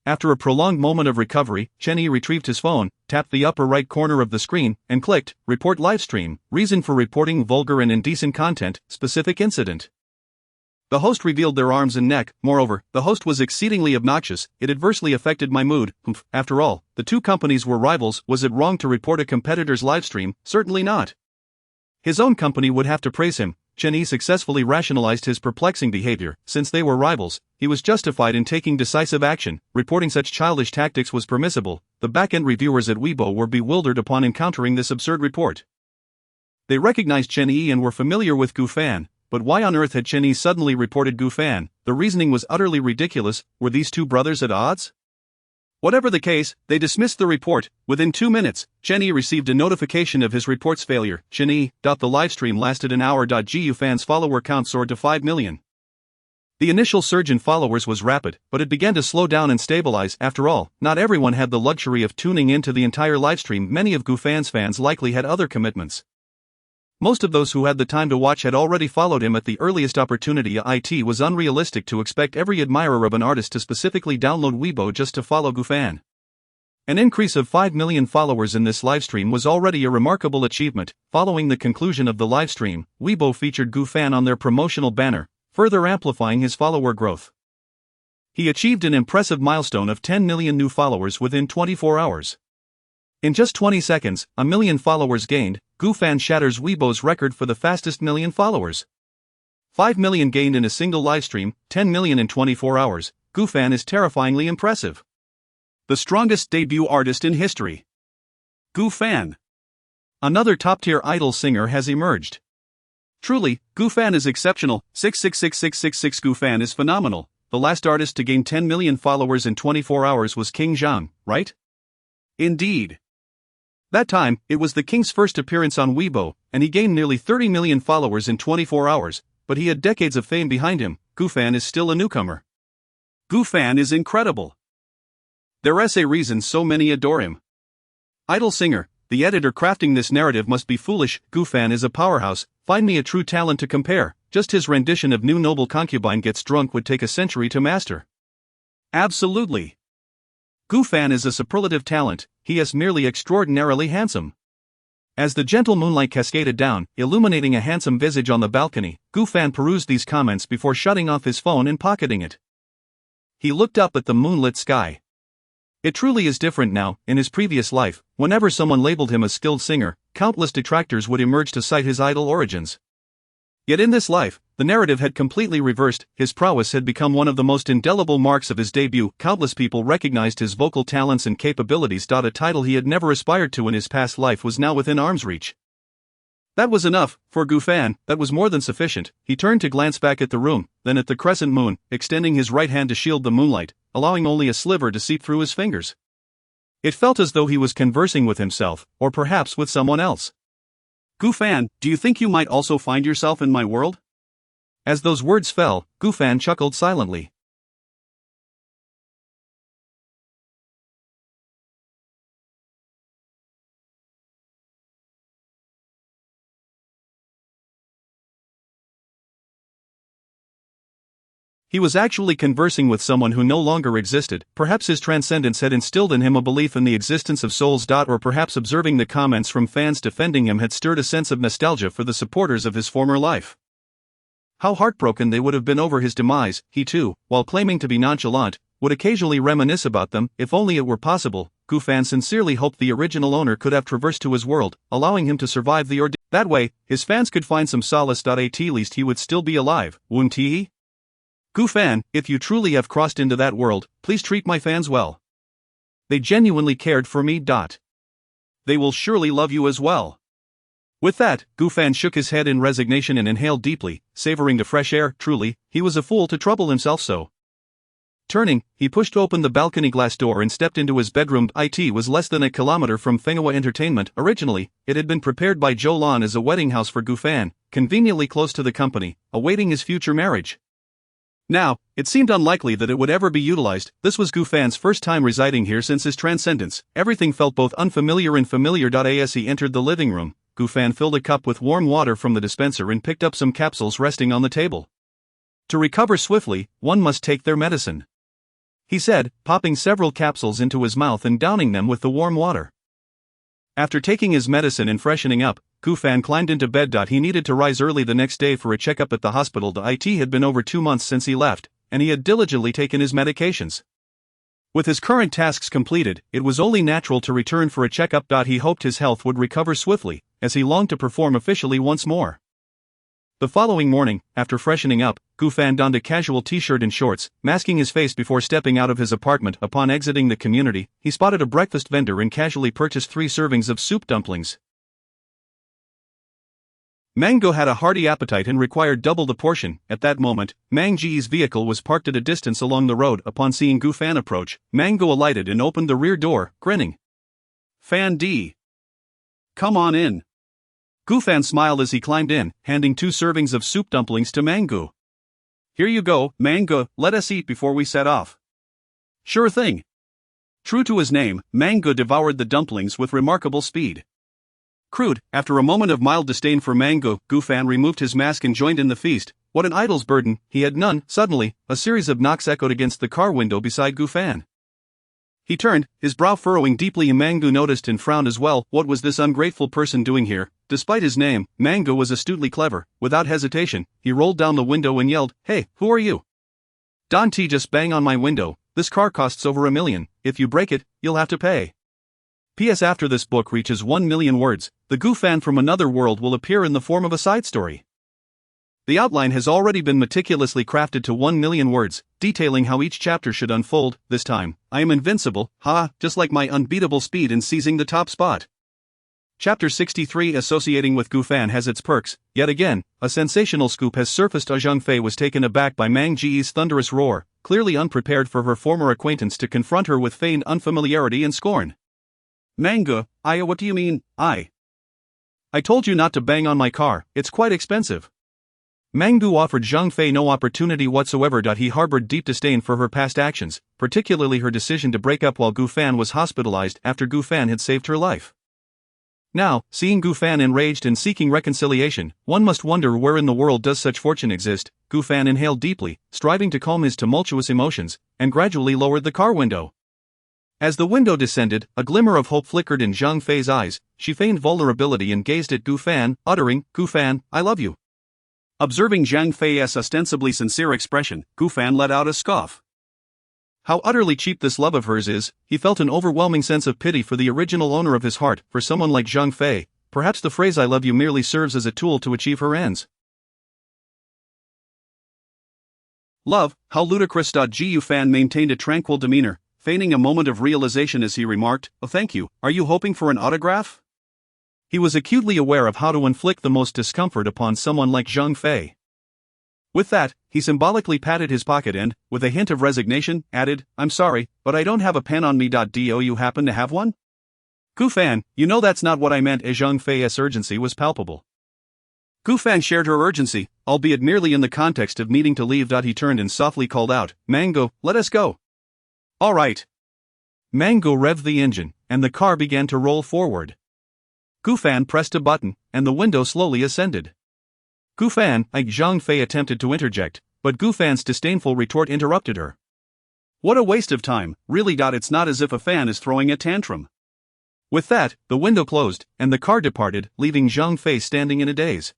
After a prolonged moment of recovery, Chen Yi retrieved his phone, tapped the upper right corner of the screen, and clicked, Report Livestream, reason for reporting vulgar and indecent content, specific incident. The host revealed their arms and neck. Moreover, the host was exceedingly obnoxious. It adversely affected my mood. After all, the two companies were rivals. Was it wrong to report a competitor's livestream? Certainly not. His own company would have to praise him. Chen Yi successfully rationalized his perplexing behavior. Since they were rivals, he was justified in taking decisive action. Reporting such childish tactics was permissible. The back-end reviewers at Weibo were bewildered upon encountering this absurd report. They recognized Chen Yi and were familiar with Gufan, but why on earth had Chen Yi suddenly reported Gufan? The reasoning was utterly ridiculous. Were these two brothers at odds? Whatever the case, they dismissed the report. Within 2 minutes, Chen Yi received a notification of his report's failure. Chen Yi, the livestream lasted an hour. Gufan's follower count soared to 5 million. The initial surge in followers was rapid, but it began to slow down and stabilize. After all, not everyone had the luxury of tuning into the entire livestream. Many of Gufan's fans likely had other commitments. Most of those who had the time to watch had already followed him at the earliest opportunity. It was unrealistic to expect every admirer of an artist to specifically download Weibo just to follow Gufan. An increase of 5 million followers in this livestream was already a remarkable achievement. Following the conclusion of the livestream, Weibo featured Gufan on their promotional banner, further amplifying his follower growth. He achieved an impressive milestone of 10 million new followers within 24 hours. In just 20 seconds, 1 million followers gained. Gufan shatters Weibo's record for the fastest million followers. 5 million gained in a single livestream, 10 million in 24 hours. Gufan is terrifyingly impressive. The strongest debut artist in history. Gufan. Another top-tier idol singer has emerged. Truly, Gufan is exceptional. 666666 Gufan is phenomenal. The last artist to gain 10 million followers in 24 hours was King Zhang, right? Indeed. That time, it was the King's first appearance on Weibo, and he gained nearly 30 million followers in 24 hours, but he had decades of fame behind him. Gufan is still a newcomer. Gufan is incredible. There are reasons so many adore him. Idol singer, the editor crafting this narrative must be foolish. Gufan is a powerhouse. Find me a true talent to compare. Just his rendition of New Noble Concubine Gets Drunk would take a century to master. Absolutely. Gufan is a superlative talent. He is merely extraordinarily handsome. As the gentle moonlight cascaded down, illuminating a handsome visage on the balcony, Gufan perused these comments before shutting off his phone and pocketing it. He looked up at the moonlit sky. It truly is different now. In his previous life, whenever someone labeled him a skilled singer, countless detractors would emerge to cite his idol origins. Yet in this life, the narrative had completely reversed. His prowess had become one of the most indelible marks of his debut. Countless people recognized his vocal talents and capabilities. A title he had never aspired to in his past life was now within arm's reach. That was enough, for Gufan. That was more than sufficient. He turned to glance back at the room, then at the crescent moon, extending his right hand to shield the moonlight, allowing only a sliver to seep through his fingers. It felt as though he was conversing with himself, or perhaps with someone else. Gufan, do you think you might also find yourself in my world? As those words fell, Gufan chuckled silently. He was actually conversing with someone who no longer existed. Perhaps his transcendence had instilled in him a belief in the existence of souls. Or perhaps observing the comments from fans defending him had stirred a sense of nostalgia for the supporters of his former life. How heartbroken they would have been over his demise. He too, while claiming to be nonchalant, would occasionally reminisce about them. If only it were possible, Gufan sincerely hoped the original owner could have traversed to his world, allowing him to survive the ordeal. That way, his fans could find some solace. At least he would still be alive, wouldn't he? Gufan, if you truly have crossed into that world, please treat my fans well. They genuinely cared for me. They will surely love you as well. With that, Gufan shook his head in resignation and inhaled deeply, savoring the fresh air. Truly, he was a fool to trouble himself so. Turning, he pushed open the balcony glass door and stepped into his bedroom. It was less than a kilometer from Fenghua Entertainment. Originally, it had been prepared by Zhou Lan as a wedding house for Gufan, conveniently close to the company, awaiting his future marriage. Now, it seemed unlikely that it would ever be utilized. This was Gufan's first time residing here since his transcendence. Everything felt both unfamiliar and familiar. As he entered the living room, Gufan filled a cup with warm water from the dispenser and picked up some capsules resting on the table. To recover swiftly, one must take their medicine, he said, popping several capsules into his mouth and downing them with the warm water. After taking his medicine and freshening up, Gufan climbed into bed. He needed to rise early the next day for a checkup at the hospital. It had been over 2 months since he left, and he had diligently taken his medications. With his current tasks completed, it was only natural to return for a checkup. He hoped his health would recover swiftly, as he longed to perform officially once more. The following morning, after freshening up, Gufan donned a casual t-shirt and shorts, masking his face before stepping out of his apartment. Upon exiting the community, he spotted a breakfast vendor and casually purchased 3 servings of soup dumplings. Mango had a hearty appetite and required double the portion. At that moment, Mang Ji's vehicle was parked at a distance along the road. Upon seeing Gufan approach, Mango alighted and opened the rear door, grinning. Fan D. Come on in. Gufan smiled as he climbed in, handing 2 servings of soup dumplings to Mango. Here you go, Mango, let us eat before we set off. Sure thing. True to his name, Mango devoured the dumplings with remarkable speed. Crude, after a moment of mild disdain for Mango, Gufan removed his mask and joined in the feast. What an idol's burden, he had none. Suddenly, a series of knocks echoed against the car window beside Gufan. He turned, his brow furrowing deeply. Mango noticed and frowned as well. What was this ungrateful person doing here? Despite his name, Mango was astutely clever. Without hesitation, he rolled down the window and yelled, "Hey, who are you? Don't just bang on my window. This car costs over $1 million. If you break it, you'll have to pay." P.S. After this book reaches 1 million words, the Gu fan from another world will appear in the form of a side story. The outline has already been meticulously crafted to 1 million words, detailing how each chapter should unfold. This time, I am invincible, just like my unbeatable speed in seizing the top spot. Chapter 63 associating with Gu fan has its perks. Yet again, a sensational scoop has surfaced. Zhang Fei was taken aback by Mang Ji's thunderous roar, clearly unprepared for her former acquaintance to confront her with feigned unfamiliarity and scorn. Manga, what do you mean, I told you not to bang on my car, it's quite expensive. Mangu offered Zhang Fei no opportunity whatsoever. He harbored deep disdain for her past actions, particularly her decision to break up while Gu fan was hospitalized after Gu fan had saved her life. Now, seeing Gu fan enraged and seeking reconciliation, one must wonder where in the world does such fortune exist. Gu fan inhaled deeply, striving to calm his tumultuous emotions, and gradually lowered the car window. As the window descended, a glimmer of hope flickered in Zhang Fei's eyes. She feigned vulnerability and gazed at Gu fan, uttering, "Gu fan, I love you." Observing Zhang Fei's ostensibly sincere expression, Gu fan let out a scoff. How utterly cheap this love of hers is. He felt an overwhelming sense of pity for the original owner of his heart. For someone like Zhang Fei, perhaps the phrase "I love you" merely serves as a tool to achieve her ends. Love, how ludicrous. Gu fan maintained a tranquil demeanor, feigning a moment of realization as he remarked, "Oh, thank you, are you hoping for an autograph?" He was acutely aware of how to inflict the most discomfort upon someone like Zhang Fei. With that, he symbolically patted his pocket and, with a hint of resignation, added, "I'm sorry, but I don't have a pen on me. Do you happen to have one?" "Gu fan, you know that's not what I meant." Zhang Fei's urgency was palpable. Gu fan shared her urgency, albeit merely in the context of needing to leave. He turned and softly called out, "Mango, let us go." "All right." Mango revved the engine, and the car began to roll forward. Gu fan pressed a button, and the window slowly ascended. "Gu fan," Zhang Fei attempted to interject, but Gu fan's disdainful retort interrupted her. "What a waste of time, really. It's not as if a fan is throwing a tantrum." With that, the window closed, and the car departed, leaving Zhang Fei standing in a daze.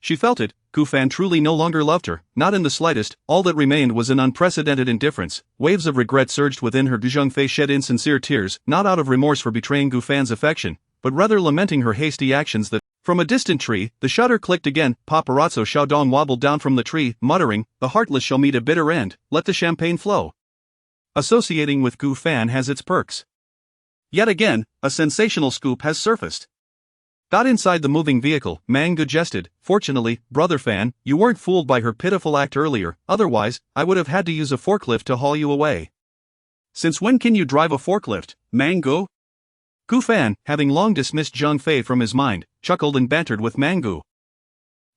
She felt it, Gu fan truly no longer loved her, not in the slightest. All that remained was an unprecedented indifference. Waves of regret surged within her. Zhang Fei shed insincere tears, not out of remorse for betraying Gu fan's affection, but rather lamenting her hasty actions. From a distant tree, the shutter clicked again. Paparazzo Xiaodong wobbled down from the tree, muttering, "The heartless shall meet a bitter end, let the champagne flow." Associating with Gu fan has its perks. Yet again, a sensational scoop has surfaced. Got inside the moving vehicle, Mangu jested, "Fortunately, brother fan, you weren't fooled by her pitiful act earlier, otherwise, I would have had to use a forklift to haul you away." "Since when can you drive a forklift, Mangu?" Gu fan, having long dismissed Zhang Fei from his mind, chuckled and bantered with Mangu.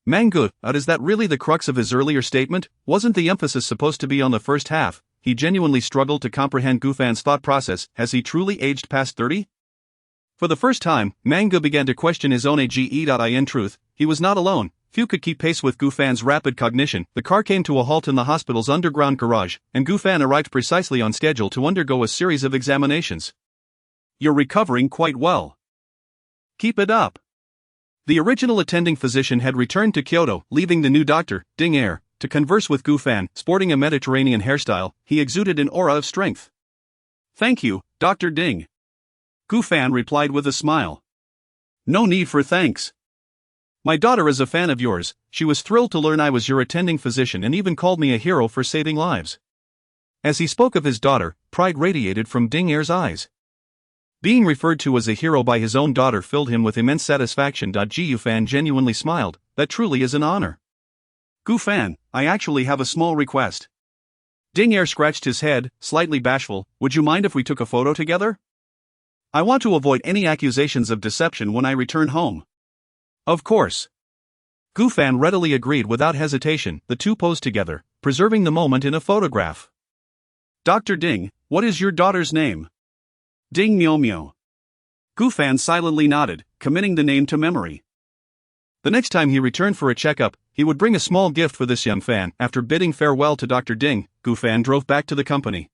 "Mangu, is that really the crux of his earlier statement? Wasn't the emphasis supposed to be on the first half?" He genuinely struggled to comprehend Gu fan's thought process. Has he truly aged past 30? For the first time, Mangu began to question his own age. In truth, he was not alone. Few could keep pace with Gu fan's rapid cognition. The car came to a halt in the hospital's underground garage, and Gu fan arrived precisely on schedule to undergo a series of examinations. "You're recovering quite well. Keep it up." The original attending physician had returned to Kyoto, leaving the new doctor, Ding Er, to converse with Gu fan. Sporting a Mediterranean hairstyle, he exuded an aura of strength. "Thank you, Dr. Ding." Gu fan replied with a smile. "No need for thanks. My daughter is a fan of yours. She was thrilled to learn I was your attending physician and even called me a hero for saving lives." As he spoke of his daughter, pride radiated from Ding Er's eyes. Being referred to as a hero by his own daughter filled him with immense satisfaction. Gu fan genuinely smiled. "That truly is an honor." "Gu fan, I actually have a small request." Ding Er scratched his head, slightly bashful. "Would you mind if we took a photo together? I want to avoid any accusations of deception when I return home." "Of course." Gu fan readily agreed without hesitation. The two posed together, preserving the moment in a photograph. "Dr. Ding, what is your daughter's name?" "Ding Miao Miao." Gu fan silently nodded, committing the name to memory. The next time he returned for a checkup, he would bring a small gift for this young fan. After bidding farewell to Dr. Ding, Gu fan drove back to the company.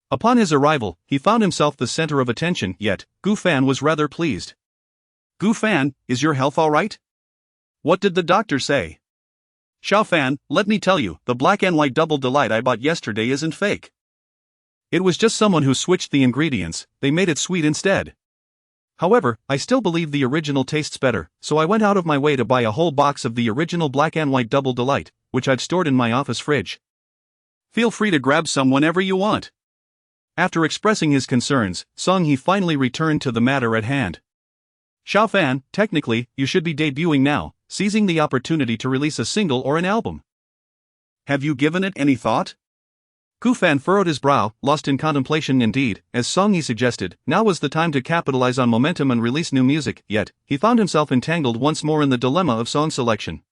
Upon his arrival, he found himself the center of attention, yet, Gu fan was rather pleased. "Gu fan, is your health all right? What did the doctor say?" "Xiao fan, let me tell you, the black and white double delight I bought yesterday isn't fake. It was just someone who switched the ingredients, they made it sweet instead. However, I still believe the original tastes better, so I went out of my way to buy a whole box of the original black and white Double Delight, which I've stored in my office fridge. Feel free to grab some whenever you want. After expressing his concerns, Song Hee finally returned to the matter at hand. Xiao Fan, technically, you should be debuting now, seizing the opportunity to release a single or an album. Have you given it any thought? Gu Fan furrowed his brow, lost in contemplation indeed. As Song Hee suggested, now was the time to capitalize on momentum and release new music, yet, he found himself entangled once more in the dilemma of song selection.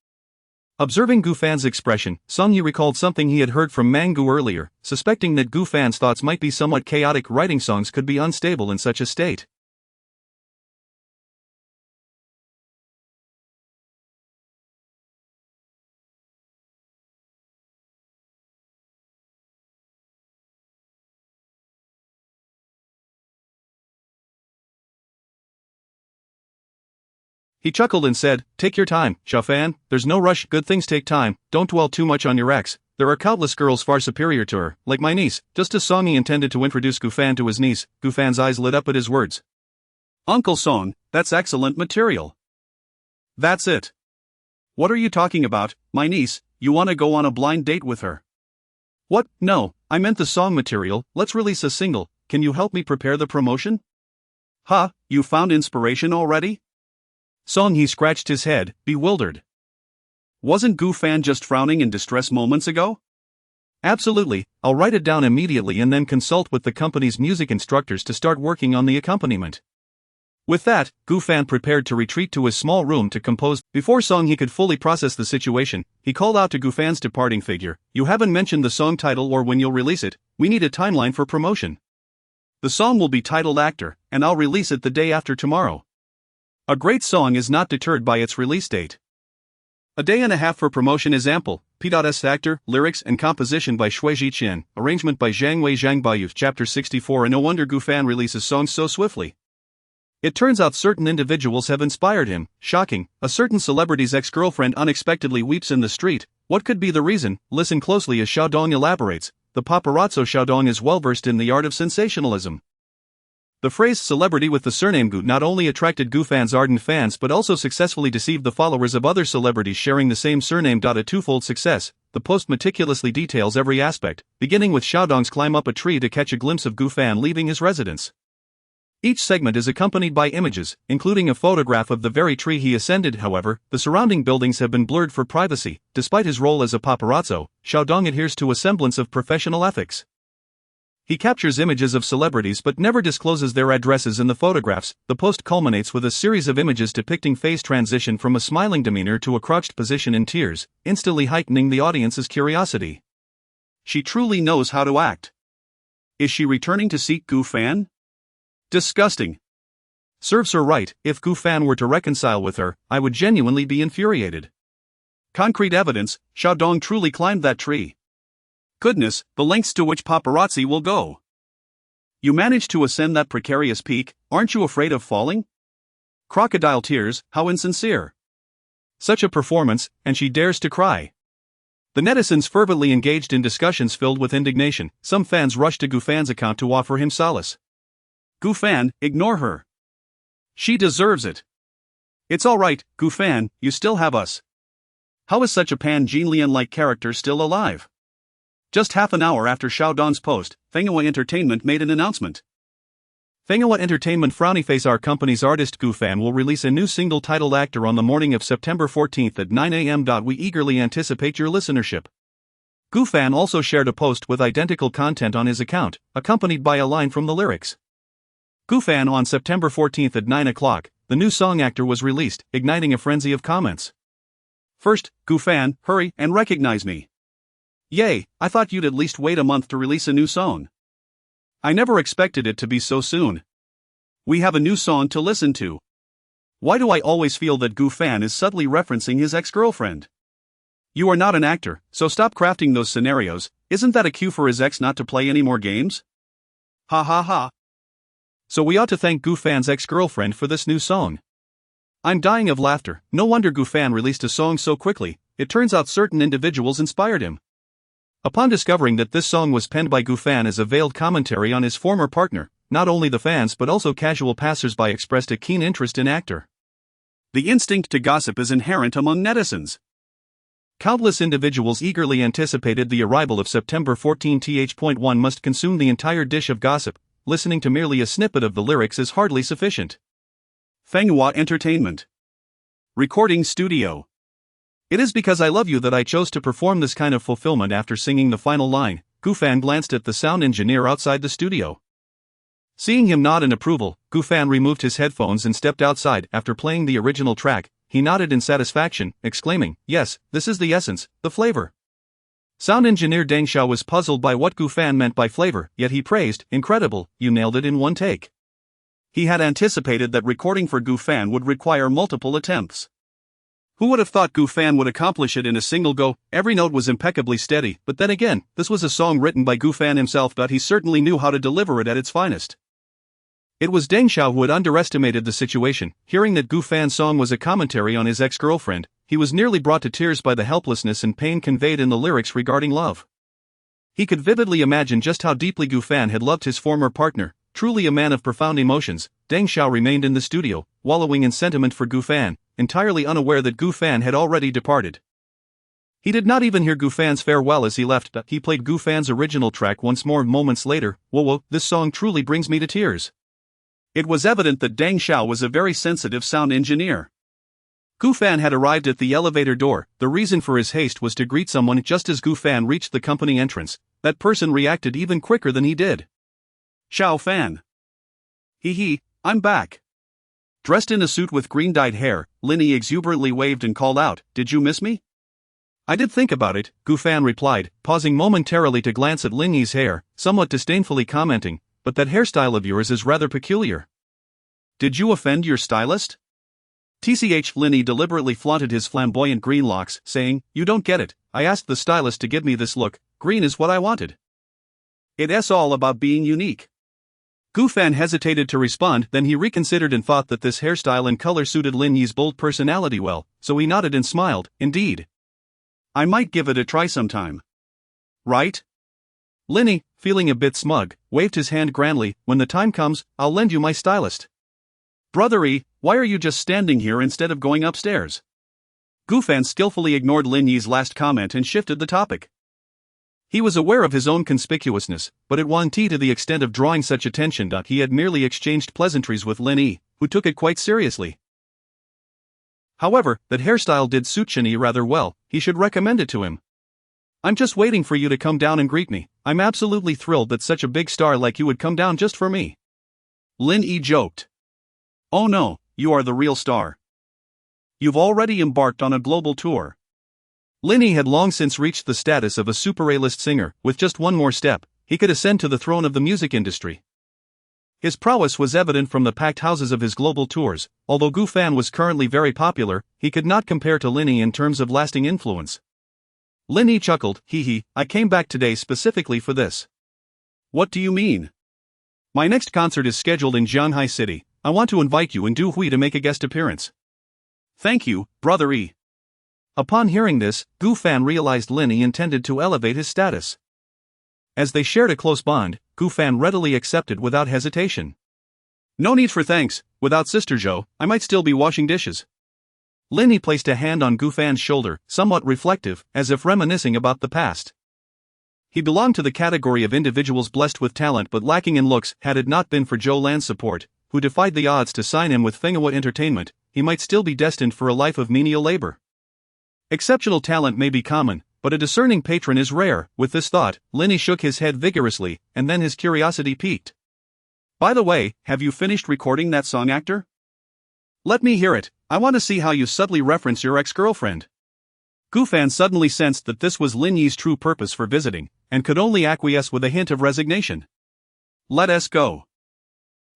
Observing Gu Fan's expression, Song Hee recalled something he had heard from Mang Gu earlier, suspecting that Gu Fan's thoughts might be somewhat chaotic. Writing songs could be unstable in such a state. He chuckled and said, "Take your time, Xiao Fan, there's no rush, good things take time, don't dwell too much on your ex, there are countless girls far superior to her, like my niece." Just as Song Hee intended to introduce Gu Fan to his niece, Gu Fan's eyes lit up at his words. Uncle Song, that's excellent material. That's it. What are you talking about, my niece? You want to go on a blind date with her? What? No, I meant the song material. Let's release a single. Can you help me prepare the promotion? Huh, you found inspiration already? Song Hee scratched his head, bewildered. Wasn't Gu Fan just frowning in distress moments ago? Absolutely, I'll write it down immediately and then consult with the company's music instructors to start working on the accompaniment. With that, Gu Fan prepared to retreat to his small room to compose. Before Song Hee could fully process the situation, he called out to Gu Fan's departing figure, "You haven't mentioned the song title or when you'll release it. We need a timeline for promotion." "The song will be titled Actor, and I'll release it the day after tomorrow." A great song is not deterred by its release date. A day and a half for promotion is ample. P.S. Actor, lyrics and composition by Shui Qian, arrangement by Zhang Wei Zhang Bayu. Chapter 64. And no wonder Gu Fan releases songs so swiftly. It turns out certain individuals have inspired him. Shocking, a certain celebrity's ex-girlfriend unexpectedly weeps in the street. What could be the reason? Listen closely as Xiaodong elaborates. The paparazzo Xiaodong is well versed in the art of sensationalism. The phrase celebrity with the surname Gu not only attracted Gu Fan's ardent fans but also successfully deceived the followers of other celebrities sharing the same surname. A twofold success. The post meticulously details every aspect, beginning with Xiaodong's climb up a tree to catch a glimpse of Gu Fan leaving his residence. Each segment is accompanied by images, including a photograph of the very tree he ascended. However, the surrounding buildings have been blurred for privacy. Despite his role as a paparazzo, Xiaodong adheres to a semblance of professional ethics. He captures images of celebrities but never discloses their addresses in the photographs. The post culminates with a series of images depicting phase transition from a smiling demeanor to a crouched position in tears, instantly heightening the audience's curiosity. She truly knows how to act. Is she returning to seek Gu Fan? Disgusting. Serves her right. If Gu Fan were to reconcile with her, I would genuinely be infuriated. Concrete evidence, Xiaodong truly climbed that tree. Goodness, the lengths to which paparazzi will go. You managed to ascend that precarious peak, aren't you afraid of falling? Crocodile tears, how insincere. Such a performance, and she dares to cry. The netizens fervently engaged in discussions filled with indignation. Some fans rushed to Gu Fan's account to offer him solace. Gu Fan, ignore her. She deserves it. It's alright, Gu Fan, you still have us. How is such a Pan-Jinlian-like character still alive? Just half an hour after Xiaodong's post, Fenghua Entertainment made an announcement. Fenghua Entertainment Frownyface, our company's artist Gu Fan will release a new single titled Actor on the morning of September 14th at 9 a.m. We eagerly anticipate your listenership. Gu Fan also shared a post with identical content on his account, accompanied by a line from the lyrics. Gu Fan on September 14th at 9 o'clock, the new song Actor was released, igniting a frenzy of comments. First, Gu Fan, hurry and recognize me. Yay, I thought you'd at least wait a month to release a new song. I never expected it to be so soon. We have a new song to listen to. Why do I always feel that Gu Fan is subtly referencing his ex-girlfriend? You are not an actor, so stop crafting those scenarios. Isn't that a cue for his ex not to play any more games? Ha ha ha. So we ought to thank Gu Fan's ex-girlfriend for this new song. I'm dying of laughter. No wonder Gu Fan released a song so quickly. It turns out certain individuals inspired him. Upon discovering that this song was penned by Gu Fan as a veiled commentary on his former partner, not only the fans but also casual passers-by expressed a keen interest in actor. The instinct to gossip is inherent among netizens. Countless individuals eagerly anticipated the arrival of September 14th. Must consume the entire dish of gossip. Listening to merely a snippet of the lyrics is hardly sufficient. Fenghua Entertainment. Recording Studio. It is because I love you that I chose to perform this kind of fulfillment. After singing the final line, Gu Fan glanced at the sound engineer outside the studio. Seeing him nod in approval, Gu Fan removed his headphones and stepped outside. After playing the original track, he nodded in satisfaction, exclaiming, "Yes, this is the essence, the flavor." Sound engineer Deng Xiao was puzzled by what Gu Fan meant by flavor, yet he praised, "Incredible, you nailed it in one take." He had anticipated that recording for Gu Fan would require multiple attempts. Who would have thought Gu Fan would accomplish it in a single go? Every note was impeccably steady, but then again, this was a song written by Gu Fan himself, but he certainly knew how to deliver it at its finest. It was Deng Xiao who had underestimated the situation. Hearing that Gu Fan's song was a commentary on his ex-girlfriend, he was nearly brought to tears by the helplessness and pain conveyed in the lyrics regarding love. He could vividly imagine just how deeply Gu Fan had loved his former partner. Truly a man of profound emotions, Deng Xiao remained in the studio, wallowing in sentiment for Gu Fan, entirely unaware that Gu Fan had already departed. He did not even hear Gu Fan's farewell as he left, but he played Gu Fan's original track once more moments later. Whoa, this song truly brings me to tears. It was evident that Deng Xiao was a very sensitive sound engineer. Gu Fan had arrived at the elevator door. The reason for his haste was to greet someone. Just as Gu Fan reached the company entrance, that person reacted even quicker than he did. "Xiao Fan. Hee, I'm back." Dressed in a suit with green-dyed hair, Linny exuberantly waved and called out, "Did you miss me?" "I did think about it," Gu Fan replied, pausing momentarily to glance at Linny's hair, somewhat disdainfully commenting, "But that hairstyle of yours is rather peculiar." "Did you offend your stylist?" Linny deliberately flaunted his flamboyant green locks, saying, "You don't get it, I asked the stylist to give me this look, green is what I wanted. It's all about being unique." Gu Fan hesitated to respond, then he reconsidered and thought that this hairstyle and color suited Linny's bold personality well, so he nodded and smiled, "Indeed. I might give it a try sometime." "Right?" Linny, feeling a bit smug, waved his hand grandly, "When the time comes, I'll lend you my stylist." "Brothery, why are you just standing here instead of going upstairs?" Gu Fan skillfully ignored Lin Yi's last comment and shifted the topic. He was aware of his own conspicuousness, but it wasn't to the extent of drawing such attention. He had merely exchanged pleasantries with Lin Yi, who took it quite seriously. However, that hairstyle did suit Shen Yi rather well. He should recommend it to him. "I'm just waiting for you to come down and greet me. I'm absolutely thrilled that such a big star like you would come down just for me." Lin Yi joked. "Oh no, you are the real star. You've already embarked on a global tour." Lin Yi had long since reached the status of a super A-list singer. With just one more step, he could ascend to the throne of the music industry. His prowess was evident from the packed houses of his global tours. Although Gu Fan was currently very popular, he could not compare to Lin Yi in terms of lasting influence. Lin Yi chuckled, "Hee, I came back today specifically for this." "What do you mean?" "My next concert is scheduled in Jianghai City. I want to invite you and Du Hui to make a guest appearance." "Thank you, Brother Yi." Upon hearing this, Gu Fan realized Lin Yi intended to elevate his status. As they shared a close bond, Gu Fan readily accepted without hesitation. "No need for thanks, without Sister Zhou, I might still be washing dishes." Lin Yi placed a hand on Gu Fan's shoulder, somewhat reflective, as if reminiscing about the past. He belonged to the category of individuals blessed with talent but lacking in looks. Had it not been for Zhou Lan's support, who defied the odds to sign him with Fenghua Entertainment, he might still be destined for a life of menial labor. Exceptional talent may be common, but a discerning patron is rare. With this thought, Lin Yi shook his head vigorously, and then his curiosity piqued. "By the way, have you finished recording that song, actor? Let me hear it. I want to see how you subtly reference your ex-girlfriend." Gu Fan suddenly sensed that this was Lin Yi's true purpose for visiting, and could only acquiesce with a hint of resignation. "Let us go.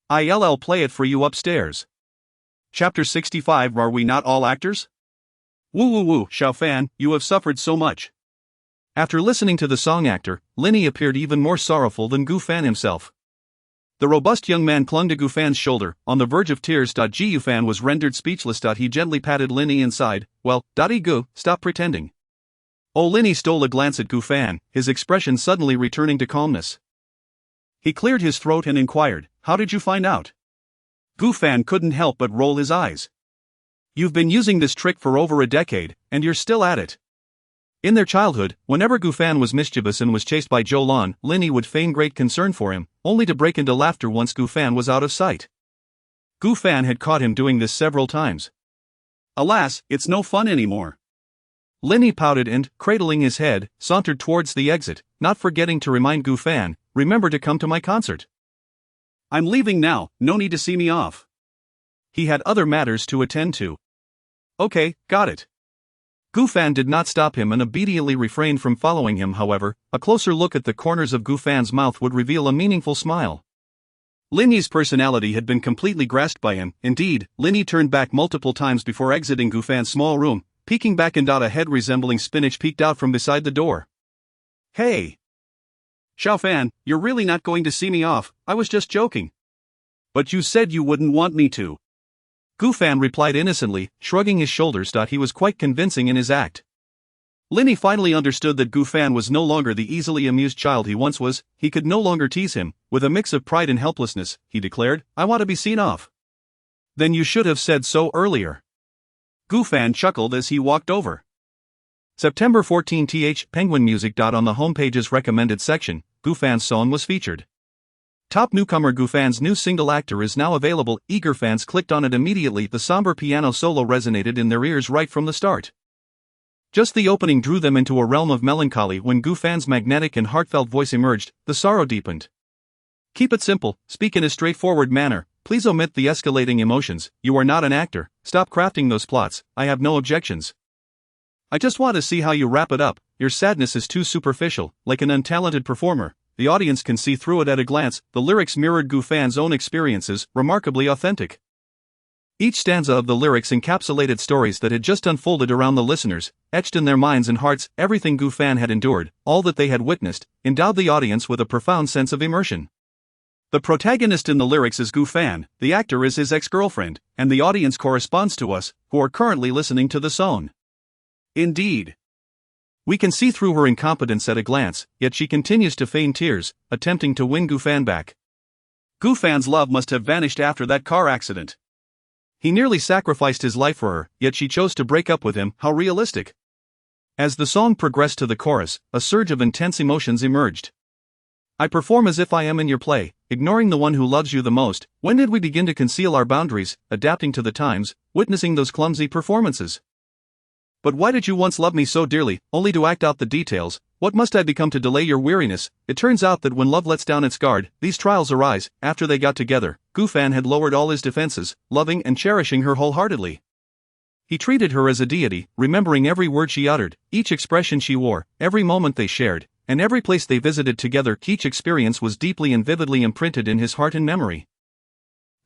I'll play it for you upstairs." Chapter 65. Are we not all actors? Woo, Xiao Fan, you have suffered so much. After listening to the song actor, Lin Yi appeared even more sorrowful than Gu Fan himself. The robust young man clung to Gu Fan's shoulder, on the verge of tears. Gu Fan was rendered speechless. He gently patted Lin Yi inside. "Well, Gu, stop pretending. Linny stole a glance at Gu Fan, his expression suddenly returning to calmness. He cleared his throat and inquired, "How did you find out?" Gu Fan couldn't help but roll his eyes. "You've been using this trick for over a decade, and you're still at it." In their childhood, whenever Gu Fan was mischievous and was chased by Zhou Lan, Linny would feign great concern for him, only to break into laughter once Gu Fan was out of sight. Gu Fan had caught him doing this several times. "Alas, it's no fun anymore." Linny pouted and, cradling his head, sauntered towards the exit, not forgetting to remind Gu Fan, "Remember to come to my concert." "I'm leaving now, no need to see me off." He had other matters to attend to. "Okay, got it." Gu Fan did not stop him and obediently refrained from following him. However, a closer look at the corners of Gu Fan's mouth would reveal a meaningful smile. Linny's personality had been completely grasped by him. Indeed, Linny turned back multiple times before exiting Gu Fan's small room, peeking back and a head resembling spinach peeked out from beside the door. "Hey! Xiao Fan, you're really not going to see me off, I was just joking." "But you said you wouldn't want me to." Gu Fan replied innocently, shrugging his shoulders. He was quite convincing in his act. Linny finally understood that Gu Fan was no longer the easily amused child he once was. He could no longer tease him. With a mix of pride and helplessness, he declared, "I want to be seen off." "Then you should have said so earlier." Gu Fan chuckled as he walked over. September 14 Penguin Music. On the homepage's recommended section, Gu Fan's song was featured. Top newcomer Gu Fan's new single Actor is now available. Eager fans clicked on it immediately. The somber piano solo resonated in their ears right from the start. Just the opening drew them into a realm of melancholy. When Gu Fan's magnetic and heartfelt voice emerged, the sorrow deepened. "Keep it simple, speak in a straightforward manner, please omit the escalating emotions, you are not an actor, stop crafting those plots, I have no objections. I just want to see how you wrap it up, your sadness is too superficial, like an untalented performer, the audience can see through it at a glance." The lyrics mirrored Gu Fan's own experiences, remarkably authentic. Each stanza of the lyrics encapsulated stories that had just unfolded around the listeners, etched in their minds and hearts. Everything Gu Fan had endured, all that they had witnessed, endowed the audience with a profound sense of immersion. The protagonist in the lyrics is Gu Fan, the actor is his ex-girlfriend, and the audience corresponds to us, who are currently listening to the song. Indeed. We can see through her incompetence at a glance, yet she continues to feign tears, attempting to win Gu Fan back. Gu Fan's love must have vanished after that car accident. He nearly sacrificed his life for her, yet she chose to break up with him. How realistic. As the song progressed to the chorus, a surge of intense emotions emerged. "I perform as if I am in your play, ignoring the one who loves you the most. When did we begin to conceal our boundaries, adapting to the times, witnessing those clumsy performances? But why did you once love me so dearly, only to act out the details? What must I become to delay your weariness?" It turns out that when love lets down its guard, these trials arise. After they got together, Gu Fan had lowered all his defenses, loving and cherishing her wholeheartedly. He treated her as a deity, remembering every word she uttered, each expression she wore, every moment they shared, and every place they visited together. Each experience was deeply and vividly imprinted in his heart and memory.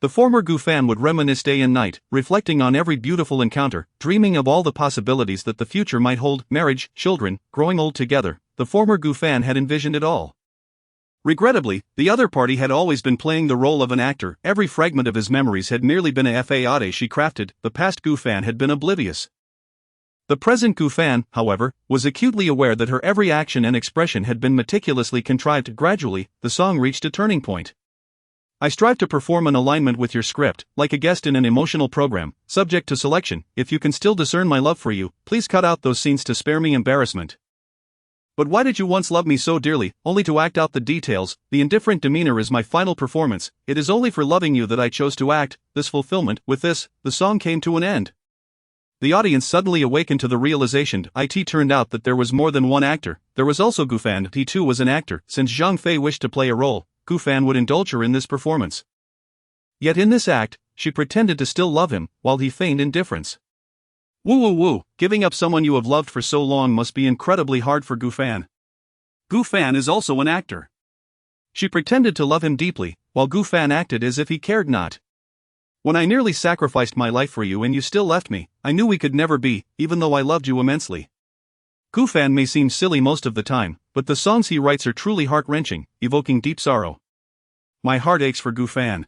The former Gu Fan would reminisce day and night, reflecting on every beautiful encounter, dreaming of all the possibilities that the future might hold: marriage, children, growing old together. The former Gu Fan had envisioned it all. Regrettably, the other party had always been playing the role of an actor. Every fragment of his memories had merely been a fade she crafted. The past Gu Fan had been oblivious. The present Gu Fan, however, was acutely aware that her every action and expression had been meticulously contrived. Gradually, the song reached a turning point. "I strive to perform in alignment with your script, like a guest in an emotional program, subject to selection. If you can still discern my love for you, please cut out those scenes to spare me embarrassment. But why did you once love me so dearly, only to act out the details? The indifferent demeanor is my final performance. It is only for loving you that I chose to act this fulfillment." With this, the song came to an end. The audience suddenly awakened to the realization it turned out that there was more than one actor. There was also Gu Fan. He too was an actor. Since Zhang Fei wished to play a role, Gu Fan would indulge her in this performance. Yet in this act, she pretended to still love him, while he feigned indifference. Woo woo woo, giving up someone you have loved for so long must be incredibly hard for Gu Fan. Gu Fan is also an actor. She pretended to love him deeply, while Gu Fan acted as if he cared not. "When I nearly sacrificed my life for you and you still left me, I knew we could never be, even though I loved you immensely." Gu Fan may seem silly most of the time, but the songs he writes are truly heart-wrenching, evoking deep sorrow. My heart aches for Gu Fan.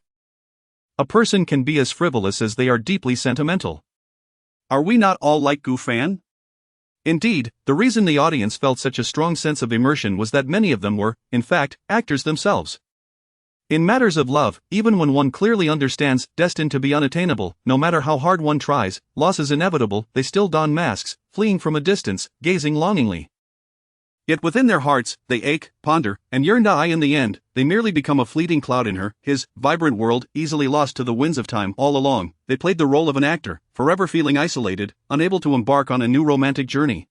A person can be as frivolous as they are deeply sentimental. Are we not all like Gu Fan? Indeed, the reason the audience felt such a strong sense of immersion was that many of them were, in fact, actors themselves. In matters of love, even when one clearly understands, destined to be unattainable, no matter how hard one tries, loss is inevitable, they still don masks, fleeing from a distance, gazing longingly. Yet within their hearts, they ache, ponder, and yearn. In the end, they merely become a fleeting cloud in her, his, vibrant world, easily lost to the winds of time. All along, they played the role of an actor, forever feeling isolated, unable to embark on a new romantic journey.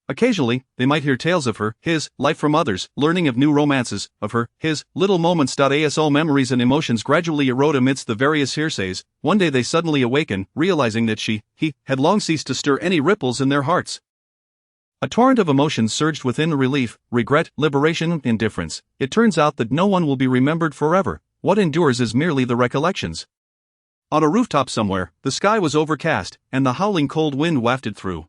Occasionally, they might hear tales of her, his, life from others, learning of new romances, of her, his, little moments. As all memories and emotions gradually erode amidst the various hearsays, one day they suddenly awaken, realizing that he, had long ceased to stir any ripples in their hearts. A torrent of emotions surged within: relief, regret, liberation, indifference. It turns out that no one will be remembered forever. What endures is merely the recollections. On a rooftop somewhere, the sky was overcast, and the howling cold wind wafted through.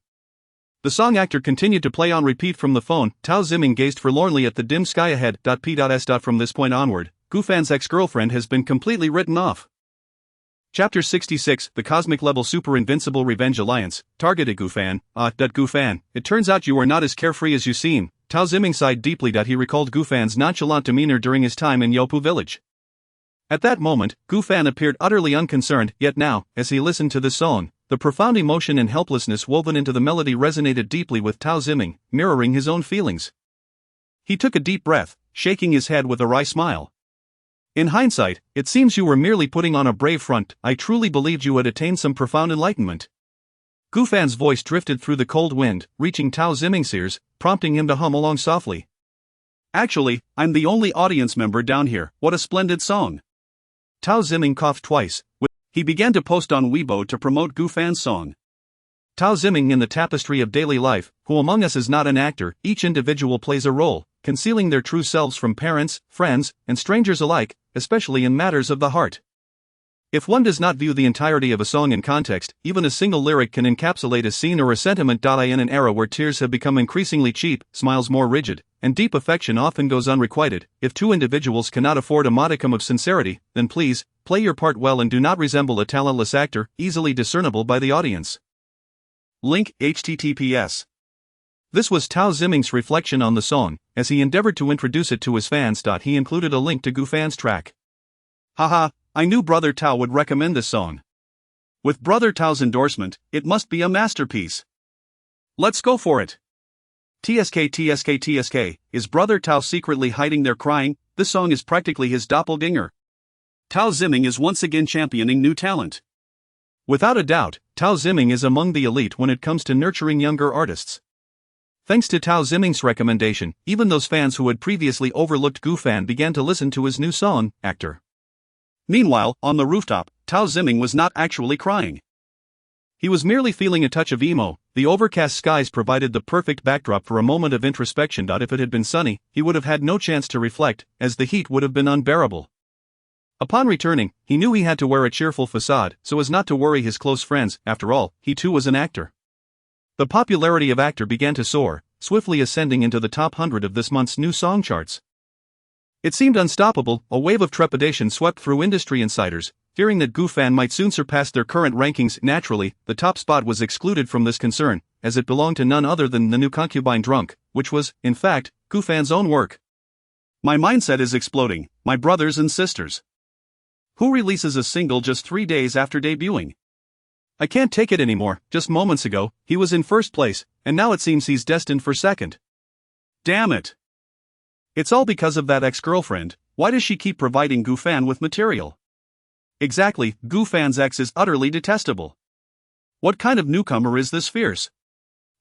The song actor continued to play on repeat from the phone. Tao Ziming gazed forlornly at the dim sky ahead. P.S. From this point onward, Gufan's ex-girlfriend has been completely written off. Chapter 66, The Cosmic Level Super Invincible Revenge Alliance, targeted Gufan. Gufan, it turns out you are not as carefree as you seem. Tao Ziming sighed deeply. He recalled Gufan's nonchalant demeanor during his time in Yopu village. At that moment, Gufan appeared utterly unconcerned, yet now, as he listened to the song, the profound emotion and helplessness woven into the melody resonated deeply with Tao Ziming, mirroring his own feelings. He took a deep breath, shaking his head with a wry smile. In hindsight, it seems you were merely putting on a brave front. I truly believed you had attained some profound enlightenment. Gufan's voice drifted through the cold wind, reaching Tao Ziming's ears, prompting him to hum along softly. Actually, I'm the only audience member down here. What a splendid song. Tao Ziming coughed twice. He began to post on Weibo to promote Gufan's song. Tao Ziming in the tapestry of daily life, who among us is not an actor? Each individual plays a role, concealing their true selves from parents, friends, and strangers alike, especially in matters of the heart. If one does not view the entirety of a song in context, even a single lyric can encapsulate a scene or a sentiment. In an era where tears have become increasingly cheap, smiles more rigid, and deep affection often goes unrequited, if two individuals cannot afford a modicum of sincerity, then please, play your part well and do not resemble a talentless actor, easily discernible by the audience. Link https. This was Tao Ziming's reflection on the song, as he endeavored to introduce it to his fans. He included a link to Gufan's track. Haha, I knew Brother Tao would recommend this song. With Brother Tao's endorsement, it must be a masterpiece. Let's go for it. TSK. Is Brother Tao secretly hiding there crying? This song is practically his doppelganger. Tao Ziming is once again championing new talent. Without a doubt, Tao Ziming is among the elite when it comes to nurturing younger artists. Thanks to Tao Ziming's recommendation, even those fans who had previously overlooked Gufan began to listen to his new song, Actor. Meanwhile, on the rooftop, Tao Ziming was not actually crying. He was merely feeling a touch of emo. The overcast skies provided the perfect backdrop for a moment of introspection. If it had been sunny, he would have had no chance to reflect, as the heat would have been unbearable. Upon returning, he knew he had to wear a cheerful facade so as not to worry his close friends. After all, he too was an actor. The popularity of Actor began to soar, swiftly ascending into the top 100 of this month's new song charts. It seemed unstoppable. A wave of trepidation swept through industry insiders, fearing that Gufan might soon surpass their current rankings. Naturally, the top spot was excluded from this concern, as it belonged to none other than the new concubine Drunk, which was, in fact, Gufan's own work. My mindset is exploding, my brothers and sisters. Who releases a single just 3 days after debuting? I can't take it anymore. Just moments ago, he was in first place, and now it seems he's destined for second. Damn it. It's all because of that ex-girlfriend. Why does she keep providing Gufan with material? Exactly, Gufan's ex is utterly detestable. What kind of newcomer is this fierce?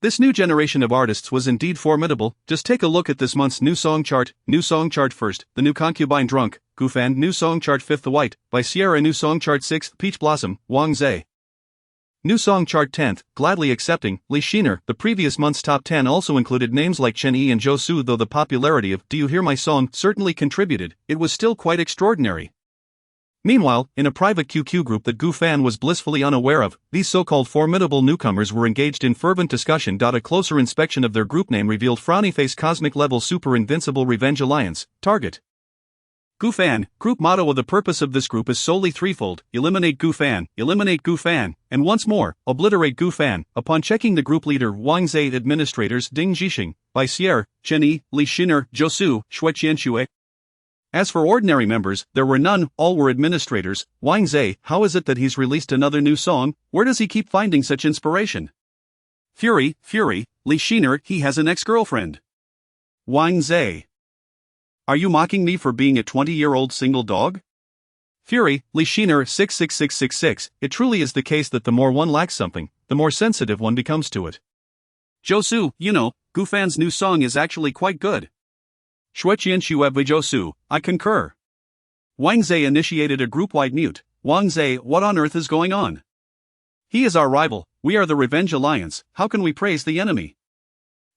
This new generation of artists was indeed formidable. Just take a look at this month's new song chart. New song chart first, the new concubine Drunk, Gufan. New song chart 5th, The White, by Sierra. New song chart 6th, Peach Blossom, Wang Zhe. New song chart 10th, Gladly Accepting, Li Shiner. The previous month's top 10 also included names like Chen Yi and Zhou Su. Though the popularity of Do You Hear My Song certainly contributed, it was still quite extraordinary. Meanwhile, in a private QQ group that Gufan was blissfully unaware of, these so-called formidable newcomers were engaged in fervent discussion. A closer inspection of their group name revealed Frowny Face Cosmic Level Super Invincible Revenge Alliance, Target. Gufan, group motto of the purpose of this group is solely threefold: eliminate Gufan, and once more, obliterate Gufan. Upon checking the group leader Wang Zhe, administrators Ding Zhixing, Bai Xier, Chen Yi, Li Xiner, Zhou Shui Qianxue. As for ordinary members, there were none, all were administrators. Wang Zhe, how is it that he's released another new song? Where does he keep finding such inspiration? Fury, Li Xiner, he has an ex-girlfriend. Wang Zhe. Are you mocking me for being a 20-year-old single dog? Fury, Li Xiner 66666, it truly is the case that the more one lacks something, the more sensitive one becomes to it. Zhou, you know, Gufan's new song is actually quite good. Shueqian Shuebui Zhou, I concur. Wang Zhe initiated a group-wide mute. Wang Zhe, what on earth is going on? He is our rival, we are the Revenge Alliance, how can we praise the enemy?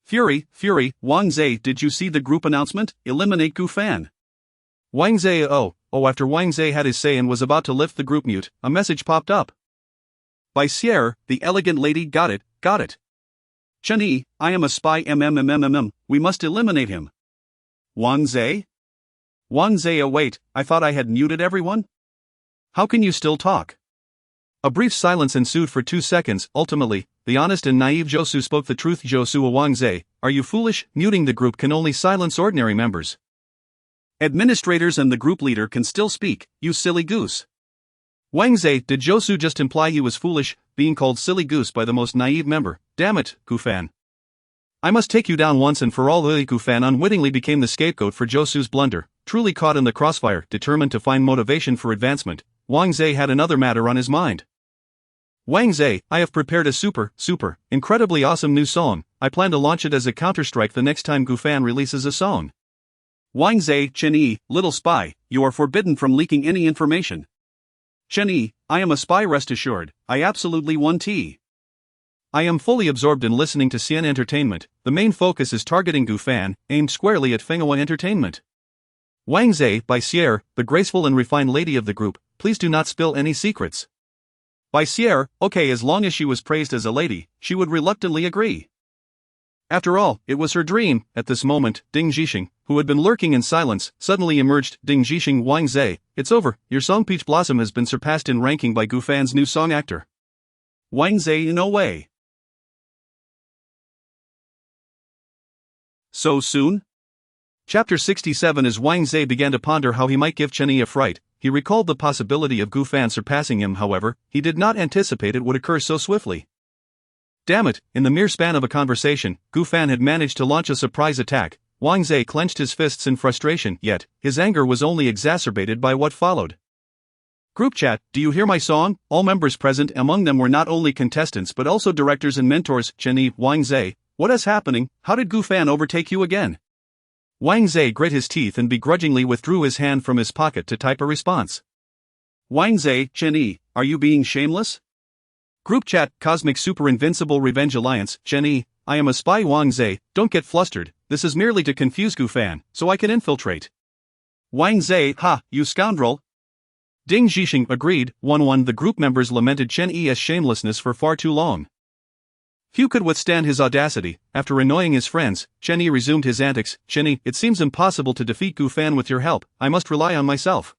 Fury, Wang Zhe, did you see the group announcement? Eliminate Gufan. Wang Zhe, after Wang Zhe had his say and was about to lift the group mute, a message popped up. By Sierre, the elegant lady, got it. Chen Yi, I am a spy, we must eliminate him. Wang Zhe, wait, I thought I had muted everyone? How can you still talk? A brief silence ensued for 2 seconds. Ultimately, the honest and naive Zhou spoke the truth. Zhou, Wang Zhe, are you foolish? Muting the group can only silence ordinary members. Administrators and the group leader can still speak, you silly goose. Wang Zhe, did Zhou just imply he was foolish, being called silly goose by the most naive member? Damn it, Gufan. I must take you down once and for all. Gufan unwittingly became the scapegoat for Zhou's blunder. Truly caught in the crossfire, determined to find motivation for advancement, Wang Zhe had another matter on his mind. Wang Zhe, I have prepared a super, incredibly awesome new song. I plan to launch it as a counterstrike the next time Gufan releases a song. Wang Zhe, Chen Yi, little spy, you are forbidden from leaking any information. Chen Yi, I am a spy, rest assured, I absolutely won tea. I am fully absorbed in listening to Xian Entertainment. The main focus is targeting Gufan, aimed squarely at Fenghua Entertainment. Wang Zhe, by Sierre, the graceful and refined lady of the group, please do not spill any secrets. By Sierre, okay, as long as she was praised as a lady, she would reluctantly agree. After all, it was her dream. At this moment, Ding Zhixing, who had been lurking in silence, suddenly emerged. Ding Zhixing, Wang Zhe, it's over, your song Peach Blossom has been surpassed in ranking by Gufan's new song actor. Wang Zhe, no way. So soon? Chapter 67. As Wang Zhe began to ponder how he might give Chen Yi a fright, he recalled the possibility of Gufan surpassing him. However, he did not anticipate it would occur so swiftly. Damn it, in the mere span of a conversation, Gufan had managed to launch a surprise attack. Wang Zhe clenched his fists in frustration, yet, his anger was only exacerbated by what followed. Group chat, do you hear my song? All members present, among them were not only contestants but also directors and mentors. Chen Yi, Wang Zhe, what is happening? How did Gufan overtake you again? Wang Zhe grit his teeth and begrudgingly withdrew his hand from his pocket to type a response. Wang Zhe, Chen Yi, are you being shameless? Group chat, Cosmic Super Invincible Revenge Alliance, Chen Yi, I am a spy. Wang Zhe, don't get flustered, this is merely to confuse Gufan, so I can infiltrate. Wang Zhe, ha, you scoundrel. Ding Zhixing agreed. 1-1. The group members lamented Chen Yi's shamelessness for far too long. Few could withstand his audacity. After annoying his friends, Chen Yi resumed his antics. Chen Yi, it seems impossible to defeat Gufan with your help, I must rely on myself.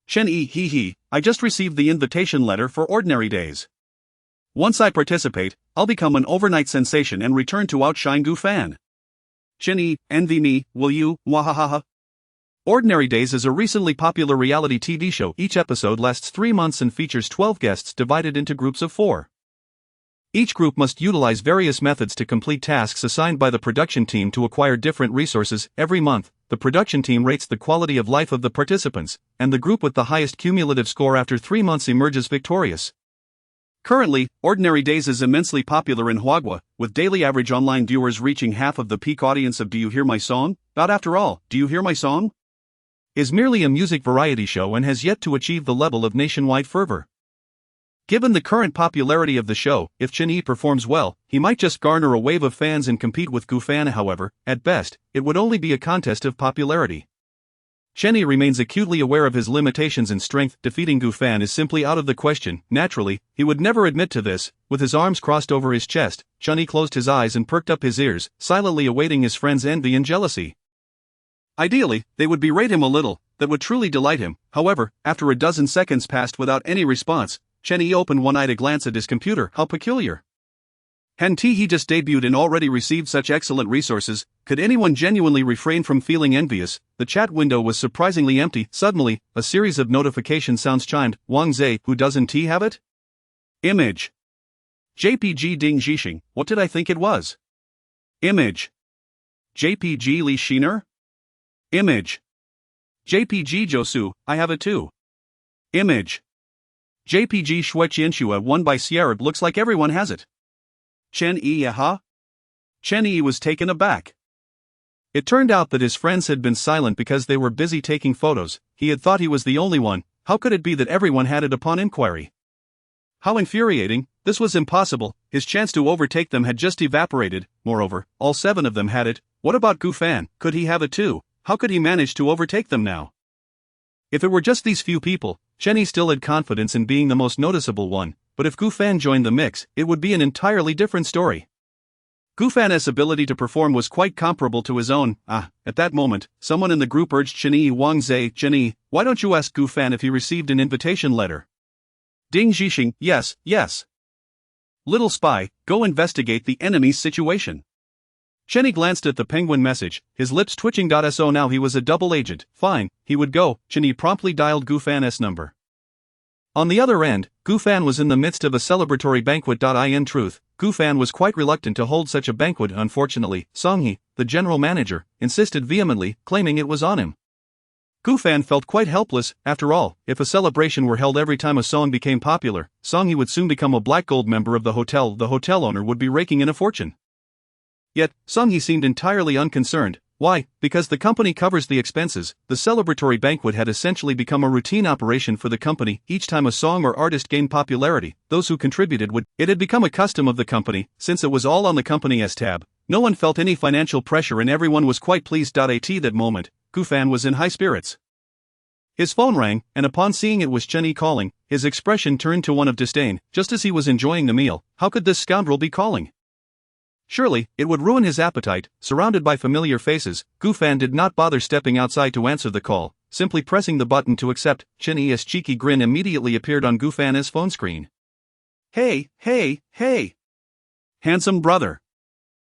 Chen Yi, I just received the invitation letter for ordinary days. Once I participate, I'll become an overnight sensation and return to outshine Gufan. Chen Yi, envy me, will you? Wahahaha. Ordinary Days is a recently popular reality TV show. Each episode lasts 3 months and features 12 guests divided into groups of 4. Each group must utilize various methods to complete tasks assigned by the production team to acquire different resources. Every month, the production team rates the quality of life of the participants, and the group with the highest cumulative score after 3 months emerges victorious. Currently, Ordinary Days is immensely popular in Huagua, with daily average online viewers reaching half of the peak audience of Do You Hear My Song? But after all, Do You Hear My Song? Is merely a music variety show and has yet to achieve the level of nationwide fervor. Given the current popularity of the show, if Chen Yi performs well, he might just garner a wave of fans and compete with Gufan. However, at best, it would only be a contest of popularity. Chen Yi remains acutely aware of his limitations in strength. Defeating Gufan is simply out of the question. Naturally, he would never admit to this. With his arms crossed over his chest, Chen Yi closed his eyes and perked up his ears, silently awaiting his friends' envy and jealousy. Ideally, they would berate him a little, that would truly delight him. However, after a dozen seconds passed without any response, Chen Yi opened one eye to glance at his computer. How peculiar. Hadn't he just debuted and already received such excellent resources? Could anyone genuinely refrain from feeling envious? The chat window was surprisingly empty. Suddenly, a series of notification sounds chimed. Wang Zhe, who doesn't he have it? Image. JPG Ding Zhixing, what did I think it was? Image. JPG Li Shiner? Image. JPG Josu, I have it too. Image. JPG Shui Qianxua won by Sierra. Looks like everyone has it. Chen Yi, aha? Chen Yi was taken aback. It turned out that his friends had been silent because they were busy taking photos. He had thought he was the only one. How could it be that everyone had it upon inquiry? How infuriating. This was impossible. His chance to overtake them had just evaporated. Moreover, all 7 of them had it. What about Gu Fan? Could he have it too? How could he manage to overtake them now? If it were just these few people, Chen Yi still had confidence in being the most noticeable one. But if Gu Fan joined the mix, it would be an entirely different story. Gu Fan's ability to perform was quite comparable to his own. At that moment, someone in the group urged Chen Yi. Wang Zhe, Chen Yi, why don't you ask Gu Fan if he received an invitation letter? Ding Zhixing, yes. Little spy, go investigate the enemy's situation. Chen Yi glanced at the penguin message, his lips twitching. So now he was a double agent. Fine, he would go. Chen Yi promptly dialed Gu Fan's number. On the other end, Gu Fan was in the midst of a celebratory banquet. In truth, Gu Fan was quite reluctant to hold such a banquet. Unfortunately, Song He, the general manager, insisted vehemently, claiming it was on him. Gu Fan felt quite helpless. After all, if a celebration were held every time a song became popular, Song He would soon become a black gold member of the hotel. The hotel owner would be raking in a fortune. Yet, Song He seemed entirely unconcerned. Why? Because the company covers the expenses. The celebratory banquet had essentially become a routine operation for the company. Each time a song or artist gained popularity, those who contributed would. It had become a custom of the company, since it was all on the company's tab. No one felt any financial pressure and everyone was quite pleased. At that moment, Gu Fan was in high spirits. His phone rang, and upon seeing it was Chen Yi calling, his expression turned to one of disdain. Just as he was enjoying the meal, how could this scoundrel be calling? Surely, it would ruin his appetite. Surrounded by familiar faces, Gu Fan did not bother stepping outside to answer the call, simply pressing the button to accept. Chen Yi's cheeky grin immediately appeared on Gu Fan's phone screen. Hey. Handsome brother.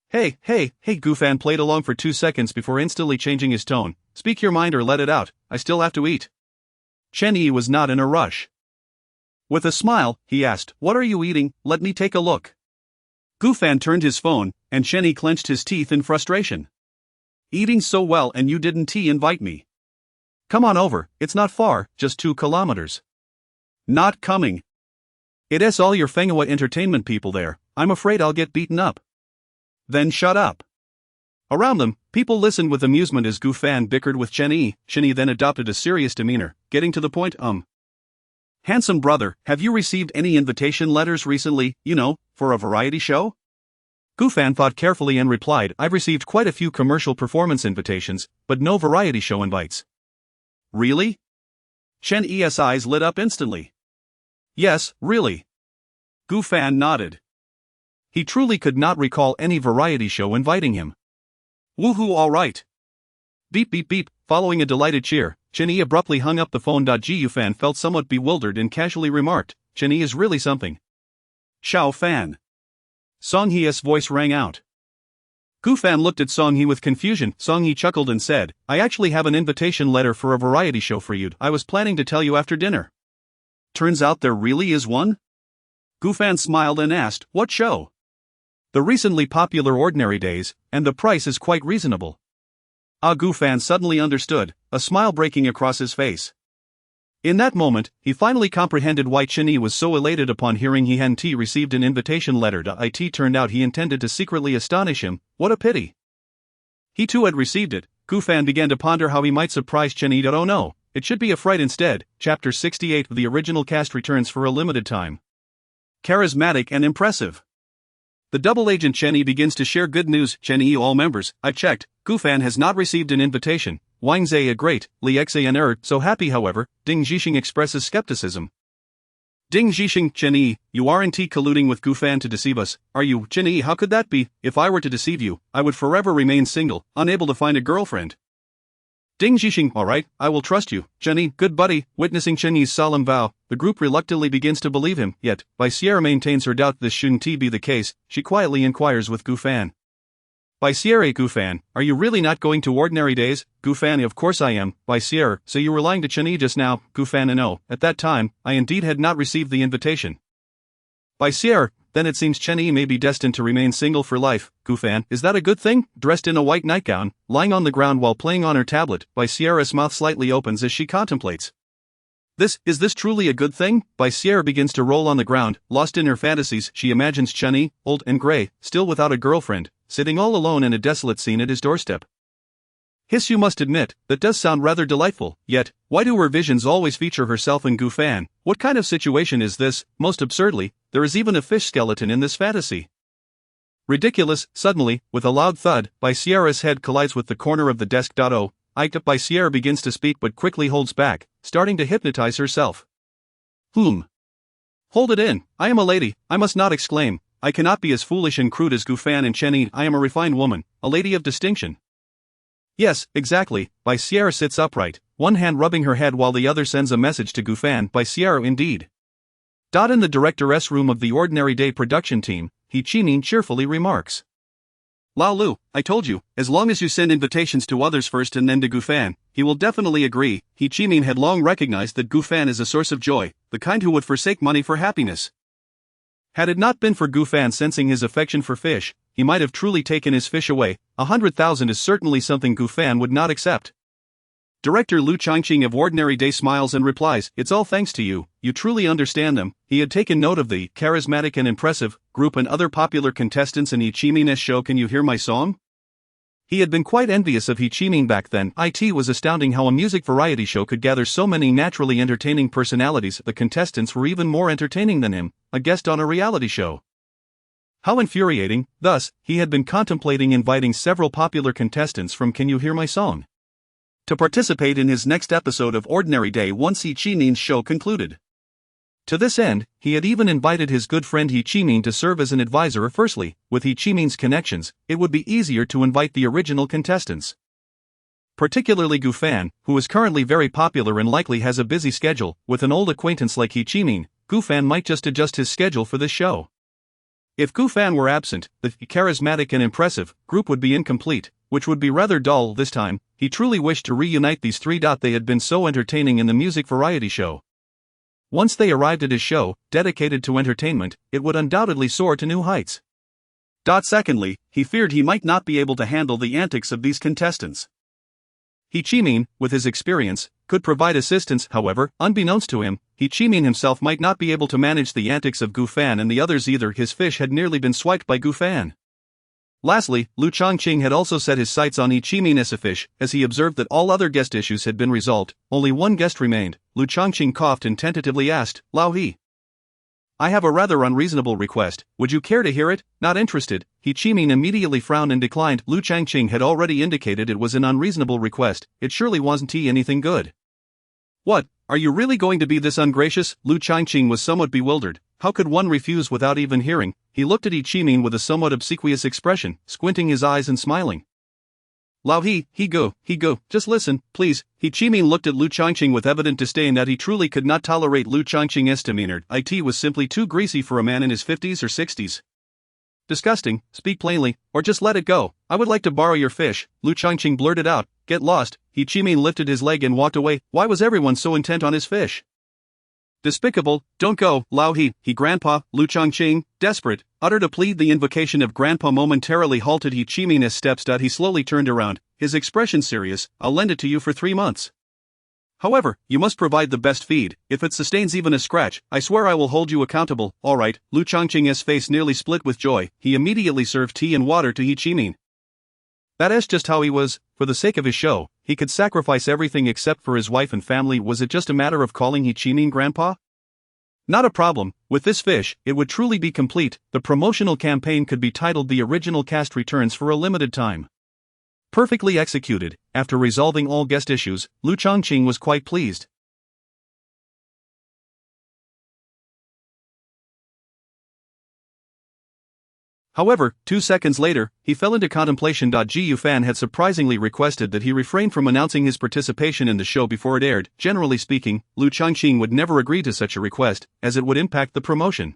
Hey, Gu Fan played along for 2 seconds before instantly changing his tone. Speak your mind or let it out, I still have to eat. Chen Yi was not in a rush. With a smile, he asked, what are you eating? Let me take a look. Gu Fan turned his phone, and Chen Yi clenched his teeth in frustration. Eating so well and you didn't invite me. Come on over, it's not far, just 2 kilometers. Not coming. It's all your Fenghua entertainment people there, I'm afraid I'll get beaten up. Then shut up. Around them, people listened with amusement as Gu Fan bickered with Chen Yi. Chen Yi then adopted a serious demeanor, getting to the point. Handsome brother, have you received any invitation letters recently, for a variety show? Gu Fan thought carefully and replied, I've received quite a few commercial performance invitations, but no variety show invites. Really? Chen Yi's eyes lit up instantly. Yes, really. Gu Fan nodded. He truly could not recall any variety show inviting him. Woohoo, all right. Beep beep beep, following a delighted cheer, Chen Yi abruptly hung up the phone. Gu Fan felt somewhat bewildered and casually remarked, Chen Yi is really something. Xiao Fan. Song He's voice rang out. Gu Fan looked at Song He with confusion. Song He chuckled and said, I actually have an invitation letter for a variety show for you. I was planning to tell you after dinner. Turns out there really is one? Gu Fan smiled and asked, what show? The recently popular Ordinary Days, and the price is quite reasonable. Gu Fan suddenly understood, a smile breaking across his face. In that moment, he finally comprehended why Chen Yi was so elated upon hearing he hadn't received an invitation letter. It turned out he intended to secretly astonish him. What a pity. He too had received it. Gu Fan began to ponder how he might surprise Chen Yi. Oh no, it should be a fright instead. Chapter 68 of the original cast returns for a limited time. Charismatic and impressive. The double agent Chen Yi begins to share good news. Chen Yi, all members, I've checked, Gu Fan has not received an invitation. Wang Zhe, great, Li Xan so happy. However, Ding Zhixing expresses skepticism. Ding Zhixing, Chen Yi, you aren't colluding with Gu Fan to deceive us, are you? Chen Yi, how could that be? If I were to deceive you, I would forever remain single, unable to find a girlfriend. Ding Zhixing, alright, I will trust you, Chenyi, good buddy. Witnessing Chenyi's solemn vow, the group reluctantly begins to believe him, yet, Bai Sierra maintains her doubt this shouldn't be the case. She quietly inquires with Gufan. Bai Sierra, Gufan, are you really not going to ordinary days? Gufan, of course I am. Bai Sierra, so you were lying to Chenyi just now. Gufan, no, at that time, I indeed had not received the invitation. Bai Sierra, then it seems Chenyi may be destined to remain single for life. Gufan, is that a good thing? Dressed in a white nightgown, lying on the ground while playing on her tablet, Bai Sierra's mouth slightly opens as she contemplates. Is this truly a good thing? Bai Sierra begins to roll on the ground, lost in her fantasies. She imagines Chenyi, old and grey, still without a girlfriend, sitting all alone in a desolate scene at his doorstep. Hiss, you must admit, that does sound rather delightful, yet, why do her visions always feature herself and Gufan? What kind of situation is this? Most absurdly, there is even a fish skeleton in this fantasy. Ridiculous. Suddenly, with a loud thud, Bai Sierra's head collides with the corner of the desk. Bai Sierra begins to speak but quickly holds back, starting to hypnotize herself. Hold it in, I am a lady, I must not exclaim. I cannot be as foolish and crude as Gufan and Chenyi. I am a refined woman, a lady of distinction. Yes, exactly. Bai Sierra sits upright, one hand rubbing her head while the other sends a message to Gufan. Bai Sierra indeed. In the director's room of the Ordinary Day production team, He Chimin cheerfully remarks. Lao Lu, I told you, as long as you send invitations to others first and then to Gufan, he will definitely agree. He Chimin had long recognized that Gufan is a source of joy, the kind who would forsake money for happiness. Had it not been for Gufan sensing his affection for fish, he might have truly taken his fish away. 100,000 is certainly something Gufan would not accept. Director Lu Changqing of Ordinary Day smiles and replies, it's all thanks to you, you truly understand them. He had taken note of the charismatic and impressive group and other popular contestants in He Chimin's show Can You Hear My Song? He had been quite envious of He Chimin back then. It was astounding how a music variety show could gather so many naturally entertaining personalities. The contestants were even more entertaining than him, a guest on a reality show. How infuriating. Thus, he had been contemplating inviting several popular contestants from Can You Hear My Song to participate in his next episode of Ordinary Day once He Chimin's show concluded. To this end, he had even invited his good friend He Chimin to serve as an advisor. Firstly, with He Chimin's connections, it would be easier to invite the original contestants. Particularly Gufan, who is currently very popular and likely has a busy schedule. With an old acquaintance like He Chimin, Gufan might just adjust his schedule for this show. If Gufan were absent, the charismatic and impressive group would be incomplete, which would be rather dull this time. He truly wished to reunite these three. They had been so entertaining in the music variety show. Once they arrived at his show, dedicated to entertainment, it would undoubtedly soar to new heights. Secondly, he feared he might not be able to handle the antics of these contestants. He Chimin, with his experience, could provide assistance. However, unbeknownst to him, He Chimin himself might not be able to manage the antics of Gufan and the others either. His fish had nearly been swiped by Gufan. Lastly, Lu Changqing had also set his sights on He Chimin as a fish, as he observed that all other guest issues had been resolved. Only one guest remained. Lu Changqing coughed and tentatively asked, Lao He, I have a rather unreasonable request, would you care to hear it? Not interested. He Chimin immediately frowned and declined. Lu Changqing had already indicated it was an unreasonable request, it surely wasn't anything good. What, are you really going to be this ungracious? Lu Changqing was somewhat bewildered. How could one refuse without even hearing? He looked at He Chimin with a somewhat obsequious expression, squinting his eyes and smiling. Lao He go, just listen, please. He Chimin looked at Lu Changqing with evident disdain that he truly could not tolerate Lu Changqing's demeanor. It was simply too greasy for a man in his 50s or 60s. Disgusting, speak plainly, or just let it go. I would like to borrow your fish, Lu Changqing blurted out. Get lost. He Chimin lifted his leg and walked away. Why was everyone so intent on his fish? Despicable, don't go, Lao He, grandpa. Lu Changqing, desperate, uttered a plea. The invocation of grandpa momentarily halted He Chimin's steps. He slowly turned around, his expression serious. I'll lend it to you for 3 months. However, you must provide the best feed. If it sustains even a scratch, I swear I will hold you accountable. All right. Lu Changqing's face nearly split with joy. He immediately served tea and water to He Chimin. That's just how he was. For the sake of his show, he could sacrifice everything except for his wife and family. Was it just a matter of calling He Chimin grandpa? Not a problem. With this fish, it would truly be complete. The promotional campaign could be titled The Original Cast Returns for a limited time. Perfectly executed. After resolving all guest issues, Lu Changqing was quite pleased. However, 2 seconds later, he fell into contemplation. Gu Fan had surprisingly requested that he refrain from announcing his participation in the show before it aired. Generally speaking, Lu Changqing would never agree to such a request, as it would impact the promotion.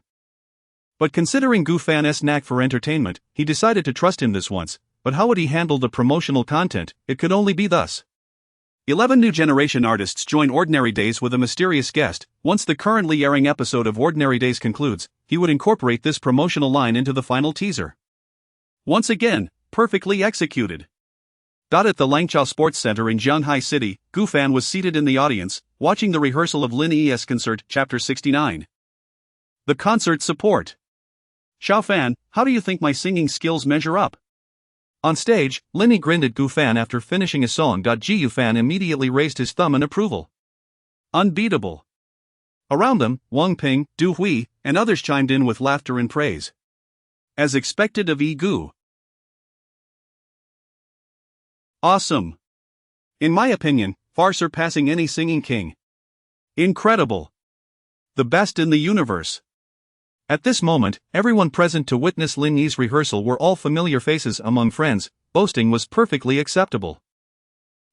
But considering Gu Fan's knack for entertainment, he decided to trust him this once. But how would he handle the promotional content? It could only be thus. 11 new generation artists join Ordinary Days with a mysterious guest. Once the currently airing episode of Ordinary Days concludes, he would incorporate this promotional line into the final teaser. Once again, perfectly executed. At the Langchao Sports Center in Jianghai City, Gu Fan was seated in the audience, watching the rehearsal of Lin Yi's concert, Chapter 69. The concert support. Xiao Fan, how do you think my singing skills measure up? On stage, Lin Yi grinned at Gu Fan after finishing a song. Gu Fan immediately raised his thumb in approval. Unbeatable. Around them, Wang Ping, Du Hui, and others chimed in with laughter and praise. As expected of Yi Gu. Awesome. In my opinion, far surpassing any singing king. Incredible. The best in the universe. At this moment, everyone present to witness Lin Yi's rehearsal were all familiar faces among friends. Boasting was perfectly acceptable.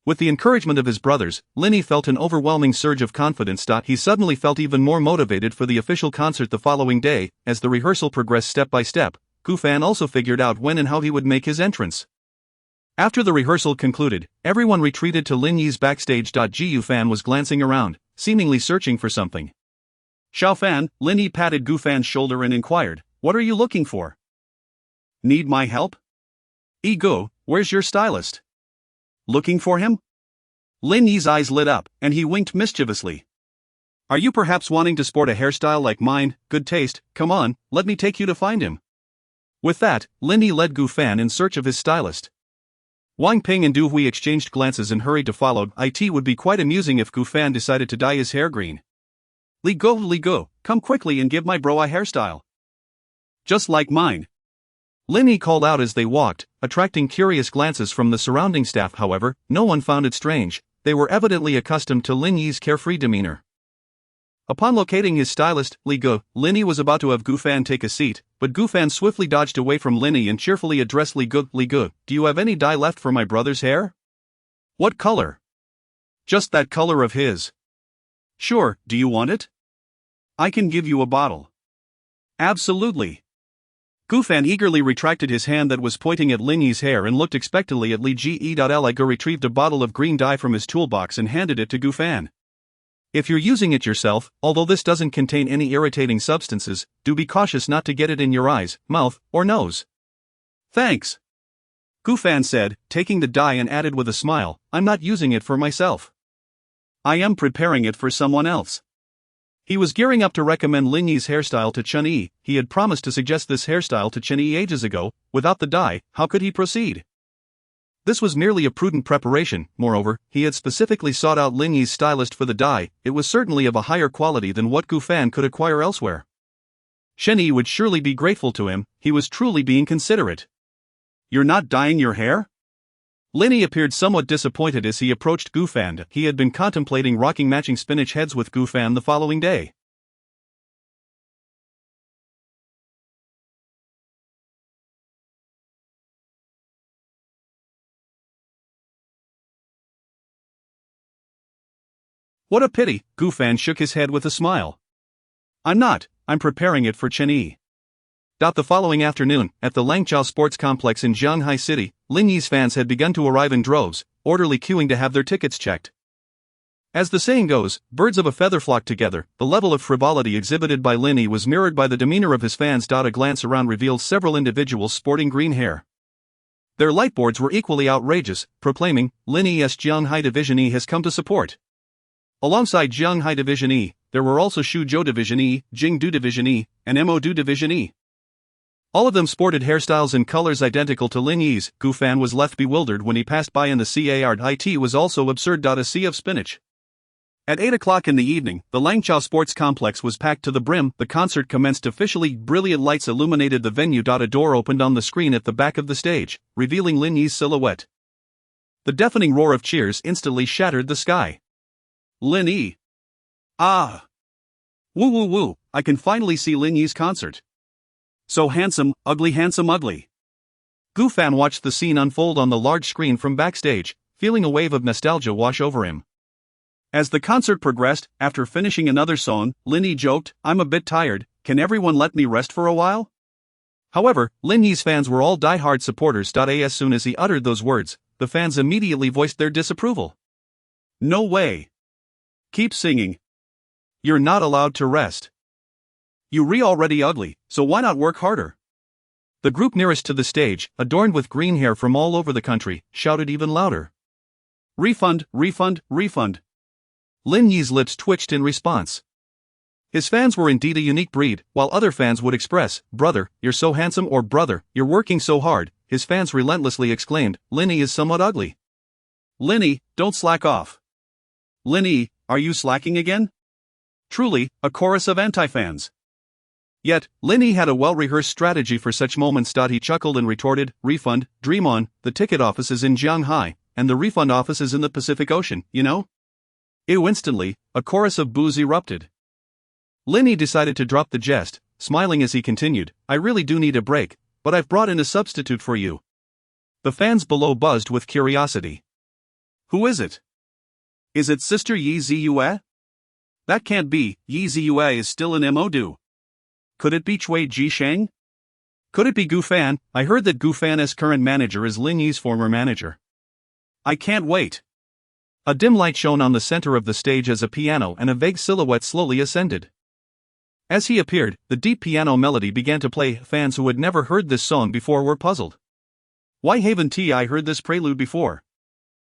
With the encouragement of his brothers, Lin Yi felt an overwhelming surge of confidence. He suddenly felt even more motivated for the official concert the following day. As the rehearsal progressed step by step, Gu Fan also figured out when and how he would make his entrance. After the rehearsal concluded, everyone retreated to Lin Yi's backstage. Gu Fan was glancing around, seemingly searching for something. Xiao Fan, Lin Yi patted Gu Fan's shoulder and inquired, "What are you looking for? Need my help? Yi Gu, where's your stylist? Looking for him?" Lin Yi's eyes lit up, and he winked mischievously. "Are you perhaps wanting to sport a hairstyle like mine? Good taste, come on, let me take you to find him." With that, Lin Yi led Gu Fan in search of his stylist. Wang Ping and Du Hui exchanged glances and hurried to follow. It would be quite amusing if Gu Fan decided to dye his hair green. Li Go, come quickly and give my bro a hairstyle. Just like mine. Lin Yi called out as they walked, attracting curious glances from the surrounding staff. However, no one found it strange. They were evidently accustomed to Lin Yi's carefree demeanor. Upon locating his stylist, Li Go, Lin Yi was about to have Gu Fan take a seat, but Gu Fan swiftly dodged away from Lin Yi and cheerfully addressed Li Go, do you have any dye left for my brother's hair? What color? Just that color of his. Sure, do you want it? I can give you a bottle. Absolutely. Gu Fan eagerly retracted his hand that was pointing at Lin Yi's hair and looked expectantly at Li Ge. Li Go retrieved a bottle of green dye from his toolbox and handed it to Gu Fan. If you're using it yourself, although this doesn't contain any irritating substances, do be cautious not to get it in your eyes, mouth, or nose. Thanks. Gu Fan said, taking the dye, and added with a smile, I'm not using it for myself. I am preparing it for someone else. He was gearing up to recommend Lin Yi's hairstyle to Chen Yi. He had promised to suggest this hairstyle to Chen Yi ages ago. Without the dye, how could he proceed? This was merely a prudent preparation. Moreover, he had specifically sought out Lin Yi's stylist for the dye. It was certainly of a higher quality than what Gu Fan could acquire elsewhere. Chen Yi would surely be grateful to him. He was truly being considerate. You're not dyeing your hair? Lin Yi appeared somewhat disappointed as he approached Gu Fan. He had been contemplating rocking matching spinach heads with Gu Fan the following day. What a pity, Gu Fan shook his head with a smile. I'm not, I'm preparing it for Chen Yi. The following afternoon, at the Langchao Sports Complex in Jianghai City, Lin Yi's fans had begun to arrive in droves, orderly queuing to have their tickets checked. As the saying goes, birds of a feather flock together. The level of frivolity exhibited by Lin Yi was mirrored by the demeanor of his fans. A glance around revealed several individuals sporting green hair. Their lightboards were equally outrageous, proclaiming, Lin Yi's Jianghai Division E has come to support. Alongside Jianghai Division E, there were also Shuzhou Division E, Jingdu Division E, and Modu Division E. All of them sported hairstyles and colors identical to Lin Yi's. Gu Fan was left bewildered when he passed by, and the card it was also absurd. A sea of spinach. At 8 o'clock in the evening, the Langchao Sports Complex was packed to the brim. The concert commenced officially. Brilliant lights illuminated the venue. A door opened on the screen at the back of the stage, revealing Lin Yi's silhouette. The deafening roar of cheers instantly shattered the sky. Lin Yi. Ah! Woo woo woo, I can finally see Lin Yi's concert. So handsome, ugly, handsome, ugly. Gufan watched the scene unfold on the large screen from backstage, feeling a wave of nostalgia wash over him. As the concert progressed, after finishing another song, Lin joked, "I'm a bit tired, can everyone let me rest for a while?" However, Lin Yi's fans were all die-hard supporters. As soon as he uttered those words, the fans immediately voiced their disapproval. No way. Keep singing. You're not allowed to rest. You're already ugly, so why not work harder? The group nearest to the stage, adorned with green hair from all over the country, shouted even louder. Refund, refund, refund. Lin Yi's lips twitched in response. His fans were indeed a unique breed. While other fans would express, "Brother, you're so handsome," or "Brother, you're working so hard," his fans relentlessly exclaimed, "Lin Yi is somewhat ugly." Lin Yi, don't slack off. Lin Yi, are you slacking again? Truly, a chorus of anti-fans. Yet, Lin Yi had a well-rehearsed strategy for such moments. He chuckled and retorted, "Refund, dream on, the ticket office is in Shanghai, and the refund office is in the Pacific Ocean, you know?" Instantly, a chorus of boos erupted. Lin Yi decided to drop the jest, smiling as he continued, "I really do need a break, but I've brought in a substitute for you." The fans below buzzed with curiosity. Who is it? Is it Sister Yi Ziyue? That can't be, Yi Ziyue is still in Modu. Could it be Cui Jisheng? Could it be Gufan? I heard that Gufan's current manager is Lin Yi's former manager. I can't wait. A dim light shone on the center of the stage as a piano and a vague silhouette slowly ascended. As he appeared, the deep piano melody began to play. Fans who had never heard this song before were puzzled. Why haven't I heard this prelude before?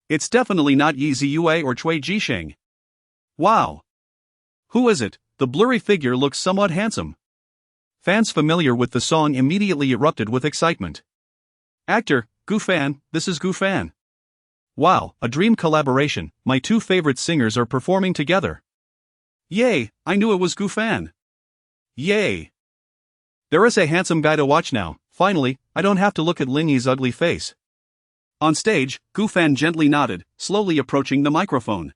It's definitely not Yi Ziyue or Cui Jisheng. Wow. Who is it? The blurry figure looks somewhat handsome. Fans familiar with the song immediately erupted with excitement. Actor, Gufan, this is Gufan. Wow, a dream collaboration, my two favorite singers are performing together. Yay, I knew it was Gufan. Yay. There is a handsome guy to watch now, finally, I don't have to look at Lin Yi's ugly face. On stage, Gufan gently nodded, slowly approaching the microphone.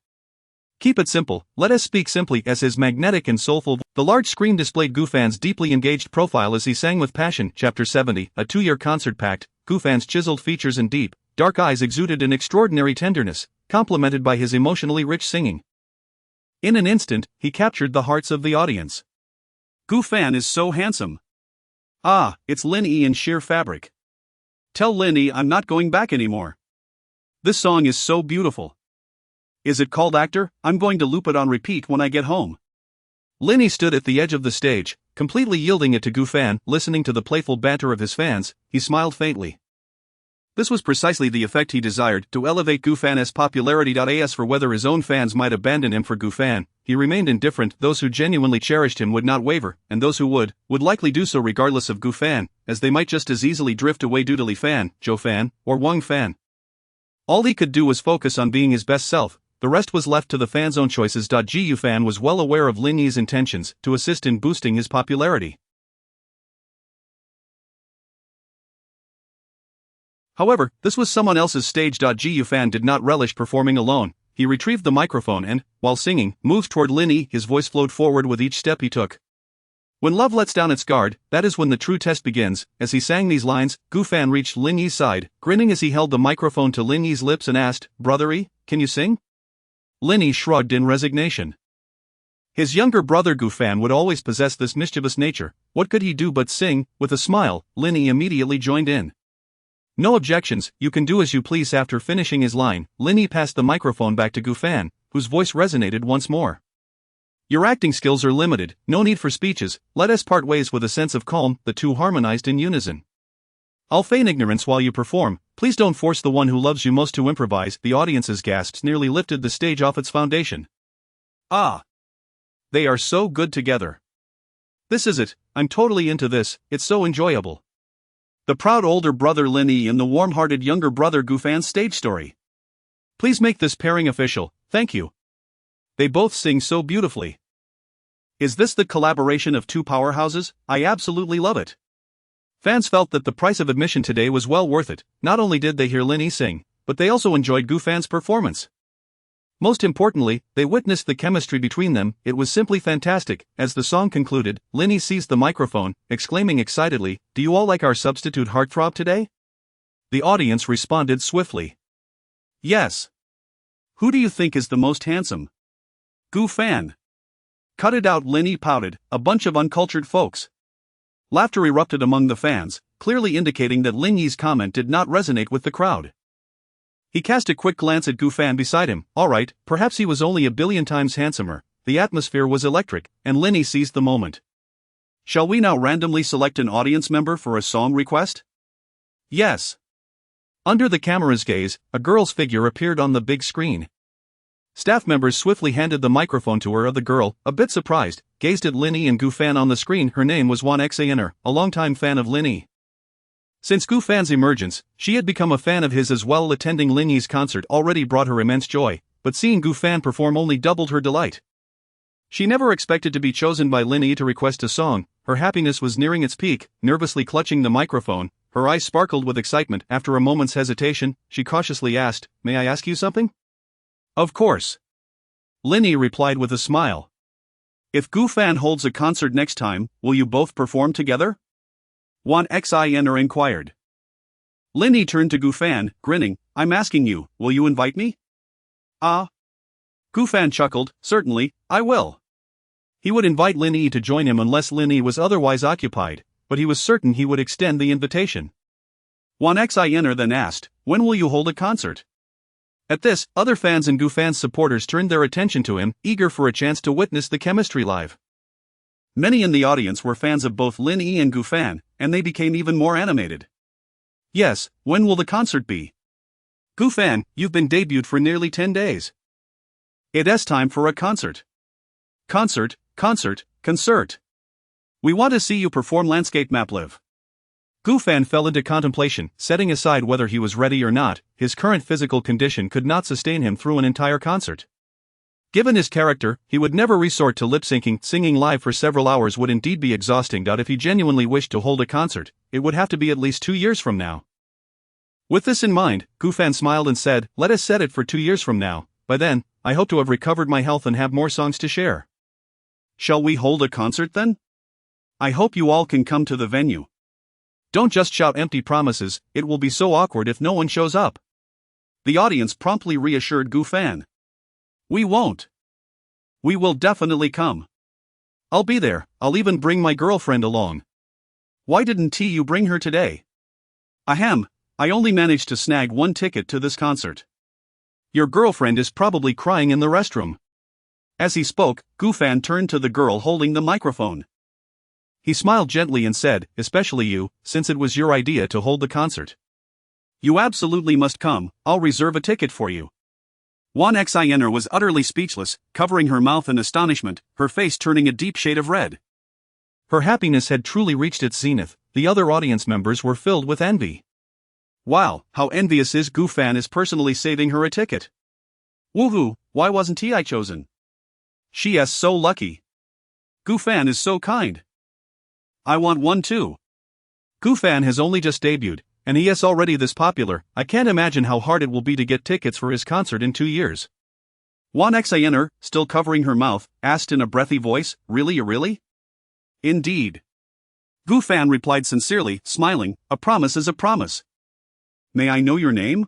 Keep it simple, let us speak simply, as his magnetic and soulful. The large screen displayed Gufan's deeply engaged profile as he sang with passion. Chapter 70, a 2-year concert packed. Gufan's chiseled features and deep, dark eyes exuded an extraordinary tenderness, complemented by his emotionally rich singing. In an instant, he captured the hearts of the audience. Gufan is so handsome. Ah, it's Lin Yi in sheer fabric. Tell Lin Yi I'm not going back anymore. This song is so beautiful. Is it called Actor? I'm going to loop it on repeat when I get home. Lin Yi stood at the edge of the stage, completely yielding it to Gufan. Listening to the playful banter of his fans, he smiled faintly. This was precisely the effect he desired, to elevate Gufan's popularity. As for whether his own fans might abandon him for Gufan, he remained indifferent. Those who genuinely cherished him would not waver, and those who would likely do so regardless of Gufan, as they might just as easily drift away due to Li Fan, Zhou Fan, or Wang Fan. All he could do was focus on being his best self. The rest was left to the fans' own choices. Gufan was well aware of Lin Yi's intentions to assist in boosting his popularity. However, this was someone else's stage. Gufan did not relish performing alone. He retrieved the microphone and, while singing, moved toward Lin Yi. His voice flowed forward with each step he took. When love lets down its guard, that is when the true test begins. As he sang these lines, Gufan reached Lin Yi's side, grinning as he held the microphone to Lin Yi's lips and asked, "Brother Yi, can you sing?" Lin Yi shrugged in resignation. His younger brother Gufan would always possess this mischievous nature. What could he do but sing? With a smile, Lin Yi immediately joined in. "No objections, you can do as you please." After finishing his line, Lin Yi passed the microphone back to Gufan, whose voice resonated once more. "Your acting skills are limited, no need for speeches, let us part ways." With a sense of calm, the two harmonized in unison. "I'll feign ignorance while you perform, please don't force the one who loves you most to improvise." The audience's gasps nearly lifted the stage off its foundation. Ah! They are so good together. This is it, I'm totally into this, it's so enjoyable. The proud older brother Lin Yi and the warm-hearted younger brother Gufan's stage story. Please make this pairing official, thank you. They both sing so beautifully. Is this the collaboration of two powerhouses? I absolutely love it. Fans felt that the price of admission today was well worth it. Not only did they hear Lin Yi sing, but they also enjoyed Gufan's performance. Most importantly, they witnessed the chemistry between them. It was simply fantastic. As the song concluded, Linny seized the microphone, exclaiming excitedly, "Do you all like our substitute heartthrob today?" The audience responded swiftly. Yes. Who do you think is the most handsome? Gu Fan. Cut it out, Linny pouted, a bunch of uncultured folks. Laughter erupted among the fans, clearly indicating that Linny's comment did not resonate with the crowd. He cast a quick glance at Gu Fan beside him. All right, perhaps he was only a billion times handsomer. The atmosphere was electric, and Linny seized the moment. Shall we now randomly select an audience member for a song request? Yes. Under the camera's gaze, a girl's figure appeared on the big screen. Staff members swiftly handed the microphone to her. The girl, a bit surprised, gazed at Linny and Gu Fan on the screen. Her name was Wan Xaner, a longtime fan of Linny. Since Gu Fan's emergence, she had become a fan of his as well. Attending Linny's concert already brought her immense joy, but seeing Gu Fan perform only doubled her delight. She never expected to be chosen by Linny to request a song. Her happiness was nearing its peak. Nervously clutching the microphone, her eyes sparkled with excitement. After a moment's hesitation, she cautiously asked, "May I ask you something?" "Of course." Linny replied with a smile. "If Gu Fan holds a concert next time, will you both perform together?" Wan Xiner inquired. Linny turned to Gu Fan, grinning, "I'm asking you, will you invite me?" "Ah." Gu Fan chuckled, "Certainly, I will." He would invite Linny to join him unless Linny was otherwise occupied, but he was certain he would extend the invitation. Wan Xiner then asked, "When will you hold a concert?" At this, other fans and Gu Fan's supporters turned their attention to him, eager for a chance to witness the chemistry live. Many in the audience were fans of both Linny and Gu Fan, and they became even more animated. "Yes, when will the concert be?" "Gu Fan, you've been debuted for nearly 10 days. It's time for a concert." "Concert, concert, concert. We want to see you perform Landscape Map Live." Gu Fan fell into contemplation, setting aside whether he was ready or not. His current physical condition could not sustain him through an entire concert. Given his character, he would never resort to lip-syncing. Singing live for several hours would indeed be exhausting. If he genuinely wished to hold a concert, it would have to be at least 2 years from now. With this in mind, Gu Fan smiled and said, "Let us set it for 2 years from now. By then, I hope to have recovered my health and have more songs to share." "Shall we hold a concert then? I hope you all can come to the venue. Don't just shout empty promises, it will be so awkward if no one shows up." The audience promptly reassured Gu Fan. "We won't. We will definitely come. I'll be there, I'll even bring my girlfriend along." "Why didn't you bring her today?" "Ahem, I only managed to snag 1 ticket to this concert." "Your girlfriend is probably crying in the restroom." As he spoke, Gu Fan turned to the girl holding the microphone. He smiled gently and said, "Especially you, since it was your idea to hold the concert. You absolutely must come, I'll reserve a ticket for you." Wan Xiner was utterly speechless, covering her mouth in astonishment, her face turning a deep shade of red. Her happiness had truly reached its zenith. The other audience members were filled with envy. "Wow, how envious is Gu Fan is personally saving her a ticket. Woohoo, why wasn't I chosen? She is so lucky. Gu Fan is so kind. I want one too." Gu Fan has only just debuted, and he is already this popular. I can't imagine how hard it will be to get tickets for his concert in 2 years. Wan Xiner, still covering her mouth, asked in a breathy voice, "Really? Indeed." Gu Fan replied sincerely, smiling, "A promise is a promise." "May I know your name?"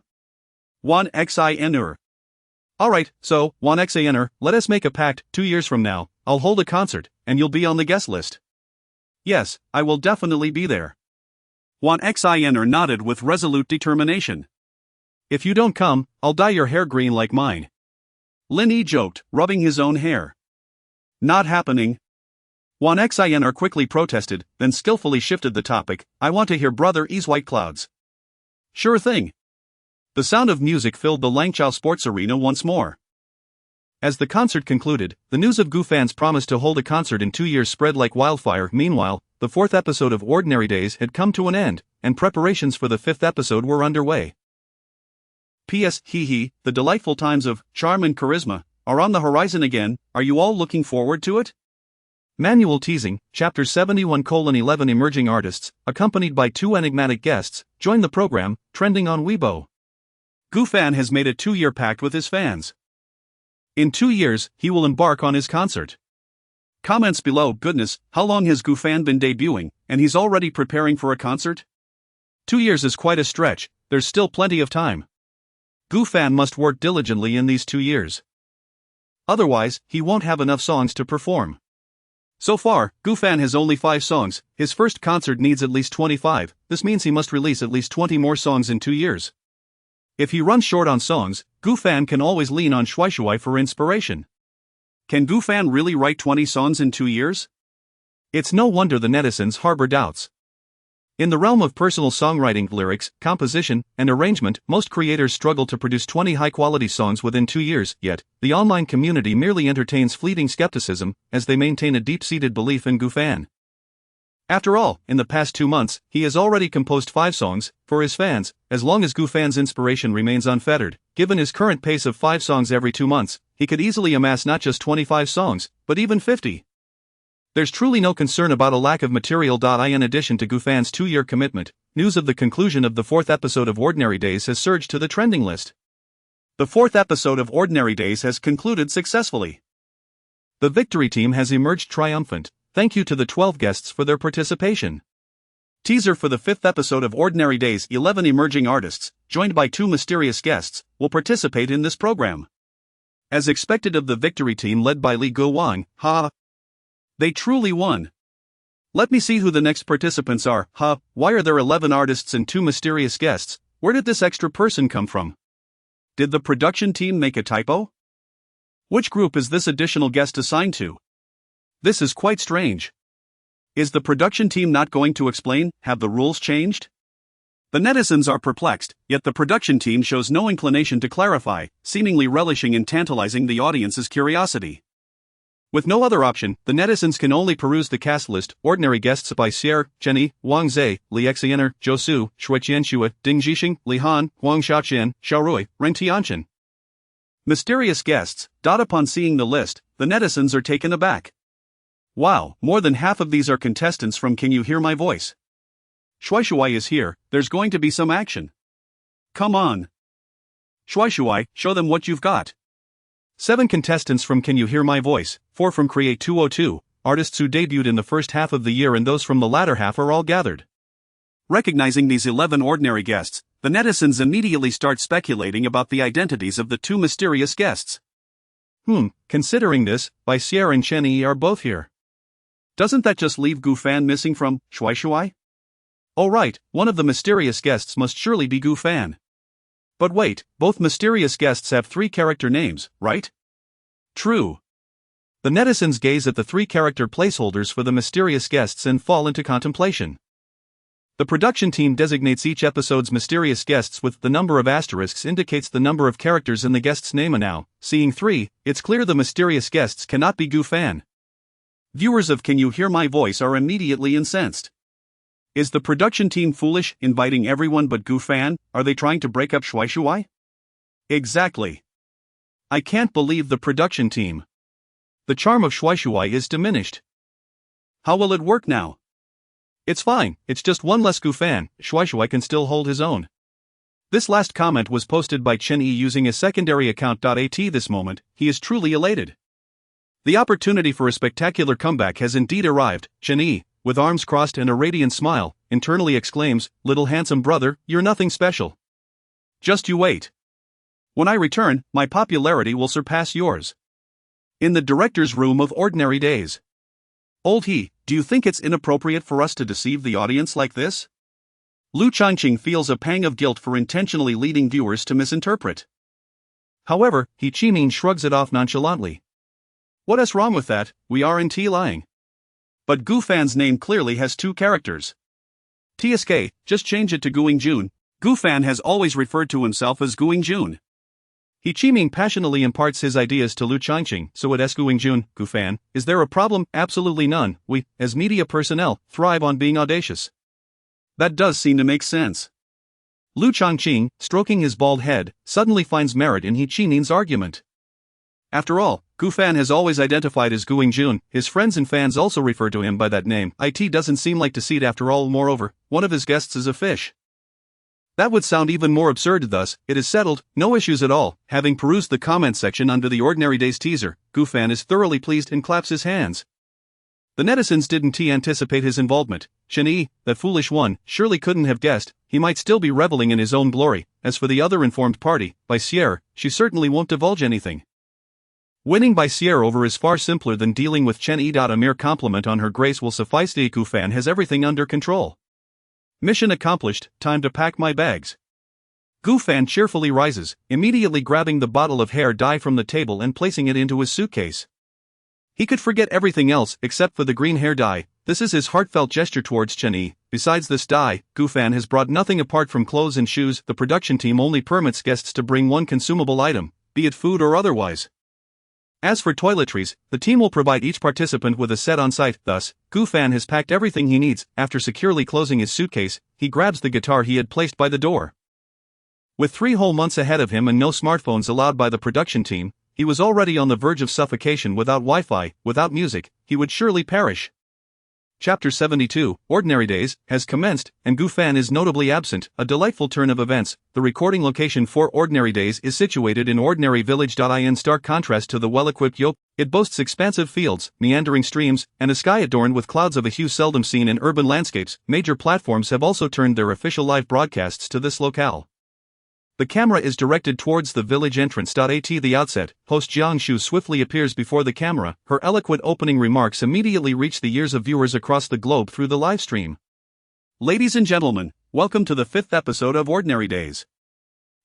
Wan Xiner. "Alright, so, Wan Xiner, let us make a pact. 2 years from now, I'll hold a concert, and you'll be on the guest list." "Yes, I will definitely be there." Wan Xiner nodded with resolute determination. "If you don't come, I'll dye your hair green like mine." Linny joked, rubbing his own hair. "Not happening." Wan Xiner quickly protested, then skillfully shifted the topic, "I want to hear Brother E's White Clouds." "Sure thing." The sound of music filled the Langchao Sports Arena once more. As the concert concluded, the news of Gu Fan's promise to hold a concert in 2 years spread like wildfire. Meanwhile, the 4th episode of Ordinary Days had come to an end, and preparations for the 5th episode were underway. P.S. The delightful times of charm and charisma are on the horizon again. Are you all looking forward to it? Manual teasing, Chapter 71:11 Emerging artists, accompanied by 2 enigmatic guests, join the program, trending on Weibo. Gu Fan has made a 2-year pact with his fans. In 2 years, he will embark on his concert. Comments below. Goodness, how long has Gufan been debuting, and he's already preparing for a concert? 2 years is quite a stretch, there's still plenty of time. Gufan must work diligently in these 2 years. Otherwise, he won't have enough songs to perform. So far, Gufan has only 5 songs, his first concert needs at least 25, this means he must release at least 20 more songs in 2 years. If he runs short on songs, Gufan can always lean on Shuai for inspiration. Can Gufan really write 20 songs in 2 years? It's no wonder the netizens harbor doubts. In the realm of personal songwriting, lyrics, composition, and arrangement, most creators struggle to produce 20 high-quality songs within 2 years, yet, the online community merely entertains fleeting skepticism, as they maintain a deep-seated belief in Gufan. After all, in the past 2 months, he has already composed 5 songs, for his fans. As long as Gufan's inspiration remains unfettered, given his current pace of 5 songs every 2 months, he could easily amass not just 25 songs, but even 50. There's truly no concern about a lack of material. In addition to Gufan's 2-year commitment, news of the conclusion of the 4th episode of Ordinary Days has surged to the trending list. The 4th episode of Ordinary Days has concluded successfully. The victory team has emerged triumphant. Thank you to the 12 guests for their participation. Teaser for the 5th episode of Ordinary Days. 11 emerging artists, joined by 2 mysterious guests, will participate in this program. As expected of the victory team led by Lee Go-wang, they truly won. Let me see who the next participants are. Why are there 11 artists and 2 mysterious guests? Where did this extra person come from? Did the production team make a typo? Which group is this additional guest assigned to? This is quite strange. Is the production team not going to explain? Have the rules changed? The netizens are perplexed, yet the production team shows no inclination to clarify, seemingly relishing in tantalizing the audience's curiosity. With no other option, the netizens can only peruse the cast list. Ordinary guests by Sierra, Jenny, Wang Zhe, Li Xiener, Zhou Su, Shui Qianxue, Ding Zhixing, Li Han, Huang Xiaoqian, Xiaorui, Ren Tianchen. Mysterious guests. Upon seeing the list, the netizens are taken aback. Wow, more than half of these are contestants from Can You Hear My Voice? Shuai is here, there's going to be some action. Come on. Shuai, show them what you've got. 7 contestants from Can You Hear My Voice, 4 from Create 202, artists who debuted in the first half of the year and those from the latter half are all gathered. Recognizing these 11 ordinary guests, the netizens immediately start speculating about the identities of the 2 mysterious guests. Considering this, Bai Sierra and Chen Yi are both here. Doesn't that just leave Gufan missing from Shuai? Oh right, one of the mysterious guests must surely be Gufan. But wait, both mysterious guests have 3 character names, right? True. The netizens gaze at the 3 character placeholders for the mysterious guests and fall into contemplation. The production team designates each episode's mysterious guests with the number of asterisks indicates the number of characters in the guest's name. And now, seeing 3, it's clear the mysterious guests cannot be Gufan. Viewers of Can You Hear My Voice are immediately incensed. Is the production team foolish, inviting everyone but Gufan? Are they trying to break up Shuai? Exactly. I can't believe the production team. The charm of Shuai is diminished. How will it work now? It's fine, it's just one less Gufan, Shuai can still hold his own. This last comment was posted by Chen Yi using a secondary account. At this moment, he is truly elated. The opportunity for a spectacular comeback has indeed arrived. Chen Yi, with arms crossed and a radiant smile, internally exclaims, "Little handsome brother, you're nothing special. Just you wait. When I return, my popularity will surpass yours." In the director's room of Ordinary Days. Old He, do you think it's inappropriate for us to deceive the audience like this? Lu Changqing feels a pang of guilt for intentionally leading viewers to misinterpret. However, He Qimin shrugs it off nonchalantly. What is wrong with that? We aren't lying. But Gufan's name clearly has 2 characters. TSK, just change it to Guing Jun. Gufan has always referred to himself as Guing Jun. He Qimin passionately imparts his ideas to Lu Changqing. So it asks Guing Jun, Gufan, is there a problem? Absolutely none. We, as media personnel, thrive on being audacious. That does seem to make sense. Lu Changqing, stroking his bald head, suddenly finds merit in He Qimin's argument. After all, Gufan has always identified as Guing Jun, his friends and fans also refer to him by that name. It doesn't seem like deceit after all. Moreover, one of his guests is a fish. That would sound even more absurd. Thus, it is settled, no issues at all. Having perused the comment section under the Ordinary Days teaser, Goofan is thoroughly pleased and claps his hands. The netizens didn't anticipate his involvement. Chen-yi, that foolish one, surely couldn't have guessed. He might still be reveling in his own glory. As for the other informed party, by Sierra, she certainly won't divulge anything. Winning by Sierra over is far simpler than dealing with Chen-yi. A mere compliment on her grace will suffice. The Goofan has everything under control. Mission accomplished, time to pack my bags. Goofan cheerfully rises, immediately grabbing the bottle of hair dye from the table and placing it into his suitcase. He could forget everything else except for the green hair dye. This is his heartfelt gesture towards Chen-yi. Besides this dye, Goofan has brought nothing apart from clothes and shoes. The production team only permits guests to bring one consumable item, be it food or otherwise. As for toiletries, the team will provide each participant with a set on site. Thus, Goofan has packed everything he needs. After securely closing his suitcase, he grabs the guitar he had placed by the door. With 3 whole months ahead of him and no smartphones allowed by the production team, he was already on the verge of suffocation. Without Wi-Fi, without music, he would surely perish. Chapter 72, Ordinary Days, has commenced, and Goofan is notably absent. A delightful turn of events. The recording location for Ordinary Days is situated in Ordinary Village. In stark contrast to the well-equipped Yoke, it boasts expansive fields, meandering streams, and a sky adorned with clouds of a hue seldom seen in urban landscapes. Major platforms have also turned their official live broadcasts to this locale. The camera is directed towards the village entrance. At the outset, host Jiang Shu swiftly appears before the camera. Her eloquent opening remarks immediately reach the ears of viewers across the globe through the live stream. Ladies and gentlemen, welcome to the 5th episode of Ordinary Days.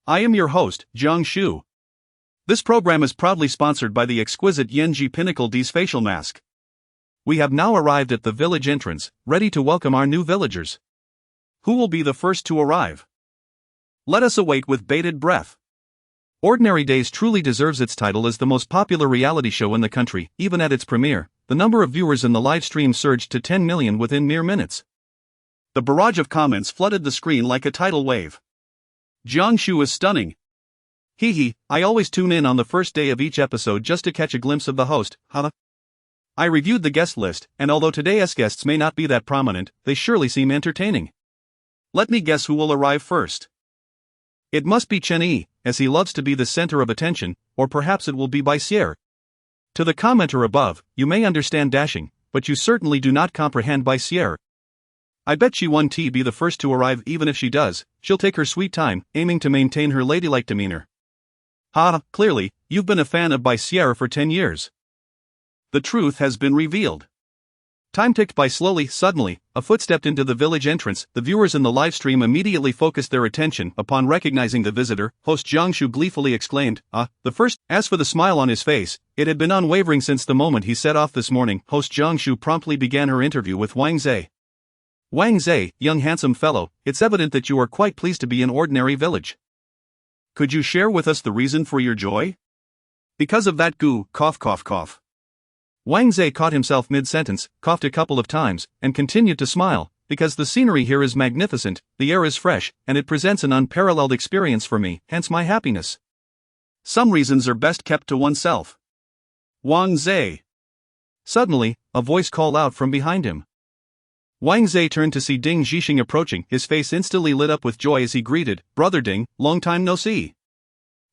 I am your host, Jiang Shu. This program is proudly sponsored by the exquisite Yenji Pinnacle D's facial mask. We have now arrived at the village entrance, ready to welcome our new villagers. Who will be the first to arrive? Let us await with bated breath. Ordinary Days truly deserves its title as the most popular reality show in the country. Even at its premiere, the number of viewers in the live stream surged to 10 million within mere minutes. The barrage of comments flooded the screen like a tidal wave. Jiang Shu is stunning. Hee, I always tune in on the first day of each episode just to catch a glimpse of the host, huh? I reviewed the guest list, and although today's guests may not be that prominent, they surely seem entertaining. Let me guess who will arrive first. It must be Chen-yi, as he loves to be the center of attention, or perhaps it will be by Sierra. To the commenter above, you may understand dashing, but you certainly do not comprehend by Sierra. I bet she won't be the first to arrive. Even if she does, she'll take her sweet time, aiming to maintain her ladylike demeanor. Clearly, you've been a fan of by Sierra for 10 years. The truth has been revealed. Time ticked by slowly. Suddenly, a foot stepped into the village entrance. The viewers in the live stream immediately focused their attention. Upon recognizing the visitor, host Jiang Shu gleefully exclaimed, the first. As for the smile on his face, it had been unwavering since the moment he set off this morning. Host Jiang Shu promptly began her interview with Wang Zhe. Wang Zhe, young handsome fellow, it's evident that you are quite pleased to be in Ordinary Village. Could you share with us the reason for your joy? Because of that goo, cough cough cough. Wang Zhe caught himself mid-sentence, coughed a couple of times, and continued to smile, because the scenery here is magnificent, the air is fresh, and it presents an unparalleled experience for me, hence my happiness. Some reasons are best kept to oneself. Wang Zhe. Suddenly, a voice called out from behind him. Wang Zhe turned to see Ding Zhixing approaching. His face instantly lit up with joy as he greeted, "Brother Ding, long time no see."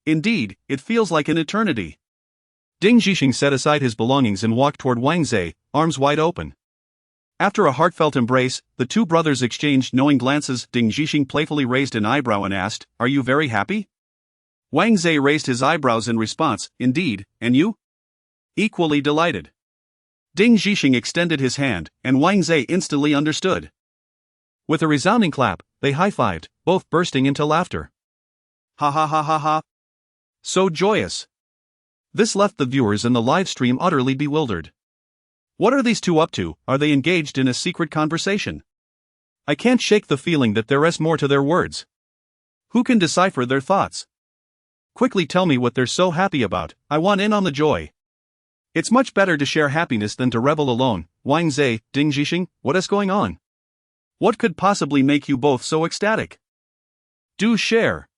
Indeed, it feels like an eternity. Ding Zhixing set aside his belongings and walked toward Wang Zhe, arms wide open. After a heartfelt embrace, the two brothers exchanged knowing glances. Ding Zhixing playfully raised an eyebrow and asked, "Are you very happy?" Wang Zhe raised his eyebrows in response, "Indeed, and you?" Equally delighted. Ding Zhixing extended his hand, and Wang Zhe instantly understood. With a resounding clap, they high-fived, both bursting into laughter. Ha ha ha ha ha. So joyous. This left the viewers in the live stream utterly bewildered. What are these two up to? Are they engaged in a secret conversation? I can't shake the feeling that there is more to their words. Who can decipher their thoughts? Quickly tell me what they're so happy about. I want in on the joy. It's much better to share happiness than to revel alone. Wang Zhe, Ding Zhixing, what is going on? What could possibly make you both so ecstatic? Do share.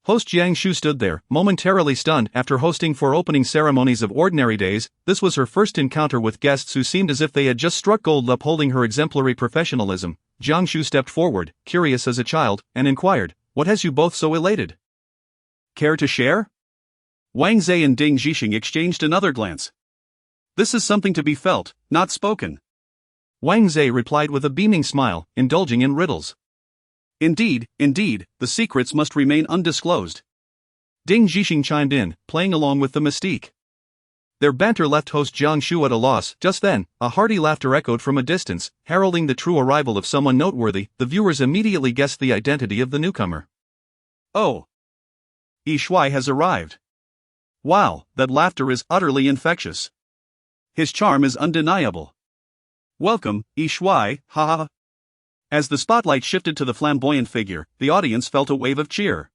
Host Jiang Shu stood there, momentarily stunned. After hosting 4 opening ceremonies of Ordinary Days, this was her first encounter with guests who seemed as if they had just struck gold. Upholding her exemplary professionalism, Jiang Shu stepped forward, curious as a child, and inquired, what has you both so elated? Care to share? Wang Zhe and Ding Zhixing exchanged another glance. This is something to be felt, not spoken. Wang Zhe replied with a beaming smile, indulging in riddles. Indeed, the secrets must remain undisclosed. Ding Zhixing chimed in, playing along with the mystique. Their banter left host Jiang Shu at a loss. Just then, a hearty laughter echoed from a distance, heralding the true arrival of someone noteworthy. The viewers immediately guessed the identity of the newcomer. Oh! Yi Shuai has arrived. Wow, that laughter is utterly infectious. His charm is undeniable. Welcome, Yi Shuai, ha ha. As the spotlight shifted to the flamboyant figure, the audience felt a wave of cheer.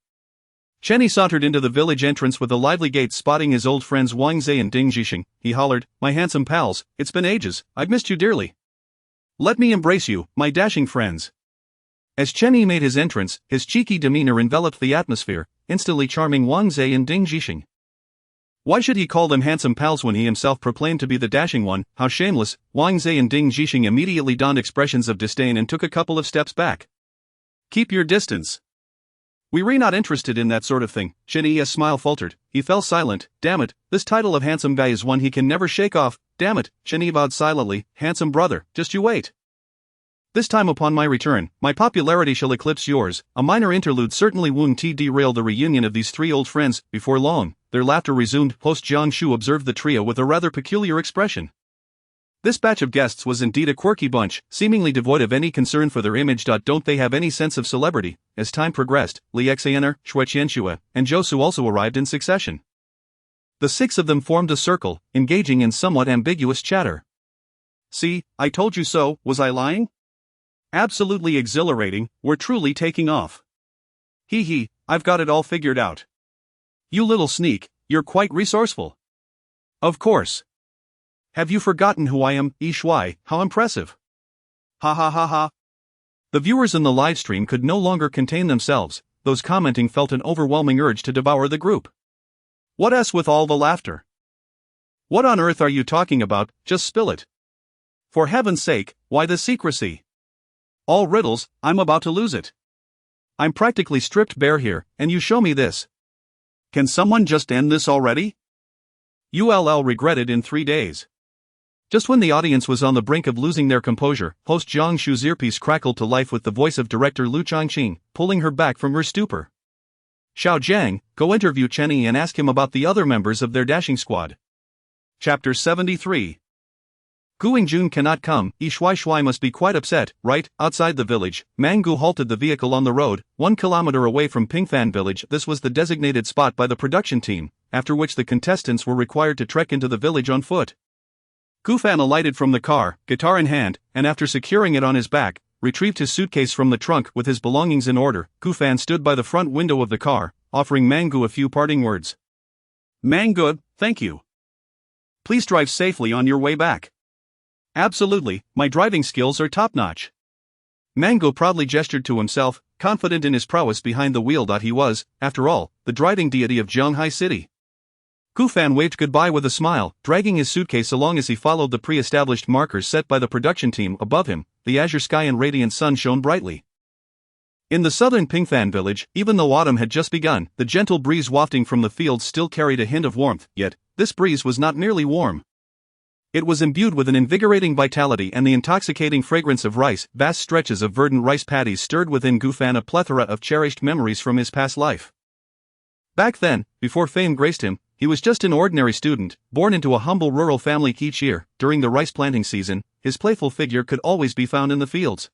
Chenny sauntered into the village entrance with a lively gait. Spotting his old friends Wang Zhe and Ding Zhixing, he hollered, "My handsome pals, it's been ages, I've missed you dearly. Let me embrace you, my dashing friends." As Chenny made his entrance, his cheeky demeanor enveloped the atmosphere, instantly charming Wang Zhe and Ding Zhixing. Why should he call them handsome pals when he himself proclaimed to be the dashing one? How shameless! Wang Zhe and Ding Zhixing immediately donned expressions of disdain and took a couple of steps back. Keep your distance. We're not interested in that sort of thing. Chenyi's smile faltered. He fell silent. Damn it, this title of handsome guy is one he can never shake off. Damn it, Chenyi vowed silently. Handsome brother, just you wait. This time upon my return, my popularity shall eclipse yours. A minor interlude certainly won't derail the reunion of these three old friends. Before long, their laughter resumed. Host Jiang Shu observed the trio with a rather peculiar expression. This batch of guests was indeed a quirky bunch, seemingly devoid of any concern for their image. Don't they have any sense of celebrity? As time progressed, Li Xianer, Shui Qianxue, and Zhou Su also arrived in succession. The six of them formed a circle, engaging in somewhat ambiguous chatter. See, I told you so, was I lying? Absolutely exhilarating, we're truly taking off. Hee, I've got it all figured out. You little sneak, you're quite resourceful. Of course. Have you forgotten who I am, Yi Shuai? How impressive. Ha ha ha ha. The viewers in the livestream could no longer contain themselves. Those commenting felt an overwhelming urge to devour the group. What else with all the laughter? What on earth are you talking about? Just spill it. For heaven's sake, why the secrecy? All riddles, I'm about to lose it. I'm practically stripped bare here, and you show me this. Can someone just end this already? ULL regretted in 3 days. Just when the audience was on the brink of losing their composure, host Jiang Shu's earpiece crackled to life with the voice of director Lu Changqing, pulling her back from her stupor. Xiao Jiang, go interview Chenny and ask him about the other members of their dashing squad. Chapter 73. Gu Yingjun cannot come. Yi Shuai must be quite upset, right? Outside the village, Mangu halted the vehicle on the road, 1 kilometer away from Pingfan village. This was the designated spot by the production team, after which the contestants were required to trek into the village on foot. Gufan alighted from the car, guitar in hand, and after securing it on his back, retrieved his suitcase from the trunk with his belongings in order. Gufan stood by the front window of the car, offering Mangu a few parting words. Mangu, thank you. Please drive safely on your way back. Absolutely, my driving skills are top-notch. Mangu proudly gestured to himself, confident in his prowess behind the wheel. He was, after all, the driving deity of Zhonghai City. Gufan waved goodbye with a smile, dragging his suitcase along as he followed the pre-established markers set by the production team. Above him, the azure sky and radiant sun shone brightly. In the southern Pingfan village, even though autumn had just begun, the gentle breeze wafting from the fields still carried a hint of warmth, yet, this breeze was not merely warm. It was imbued with an invigorating vitality and the intoxicating fragrance of rice. Vast stretches of verdant rice paddies stirred within Gufan a plethora of cherished memories from his past life. Back then, before fame graced him, he was just an ordinary student, born into a humble rural family. Each year, during the rice planting season, his playful figure could always be found in the fields.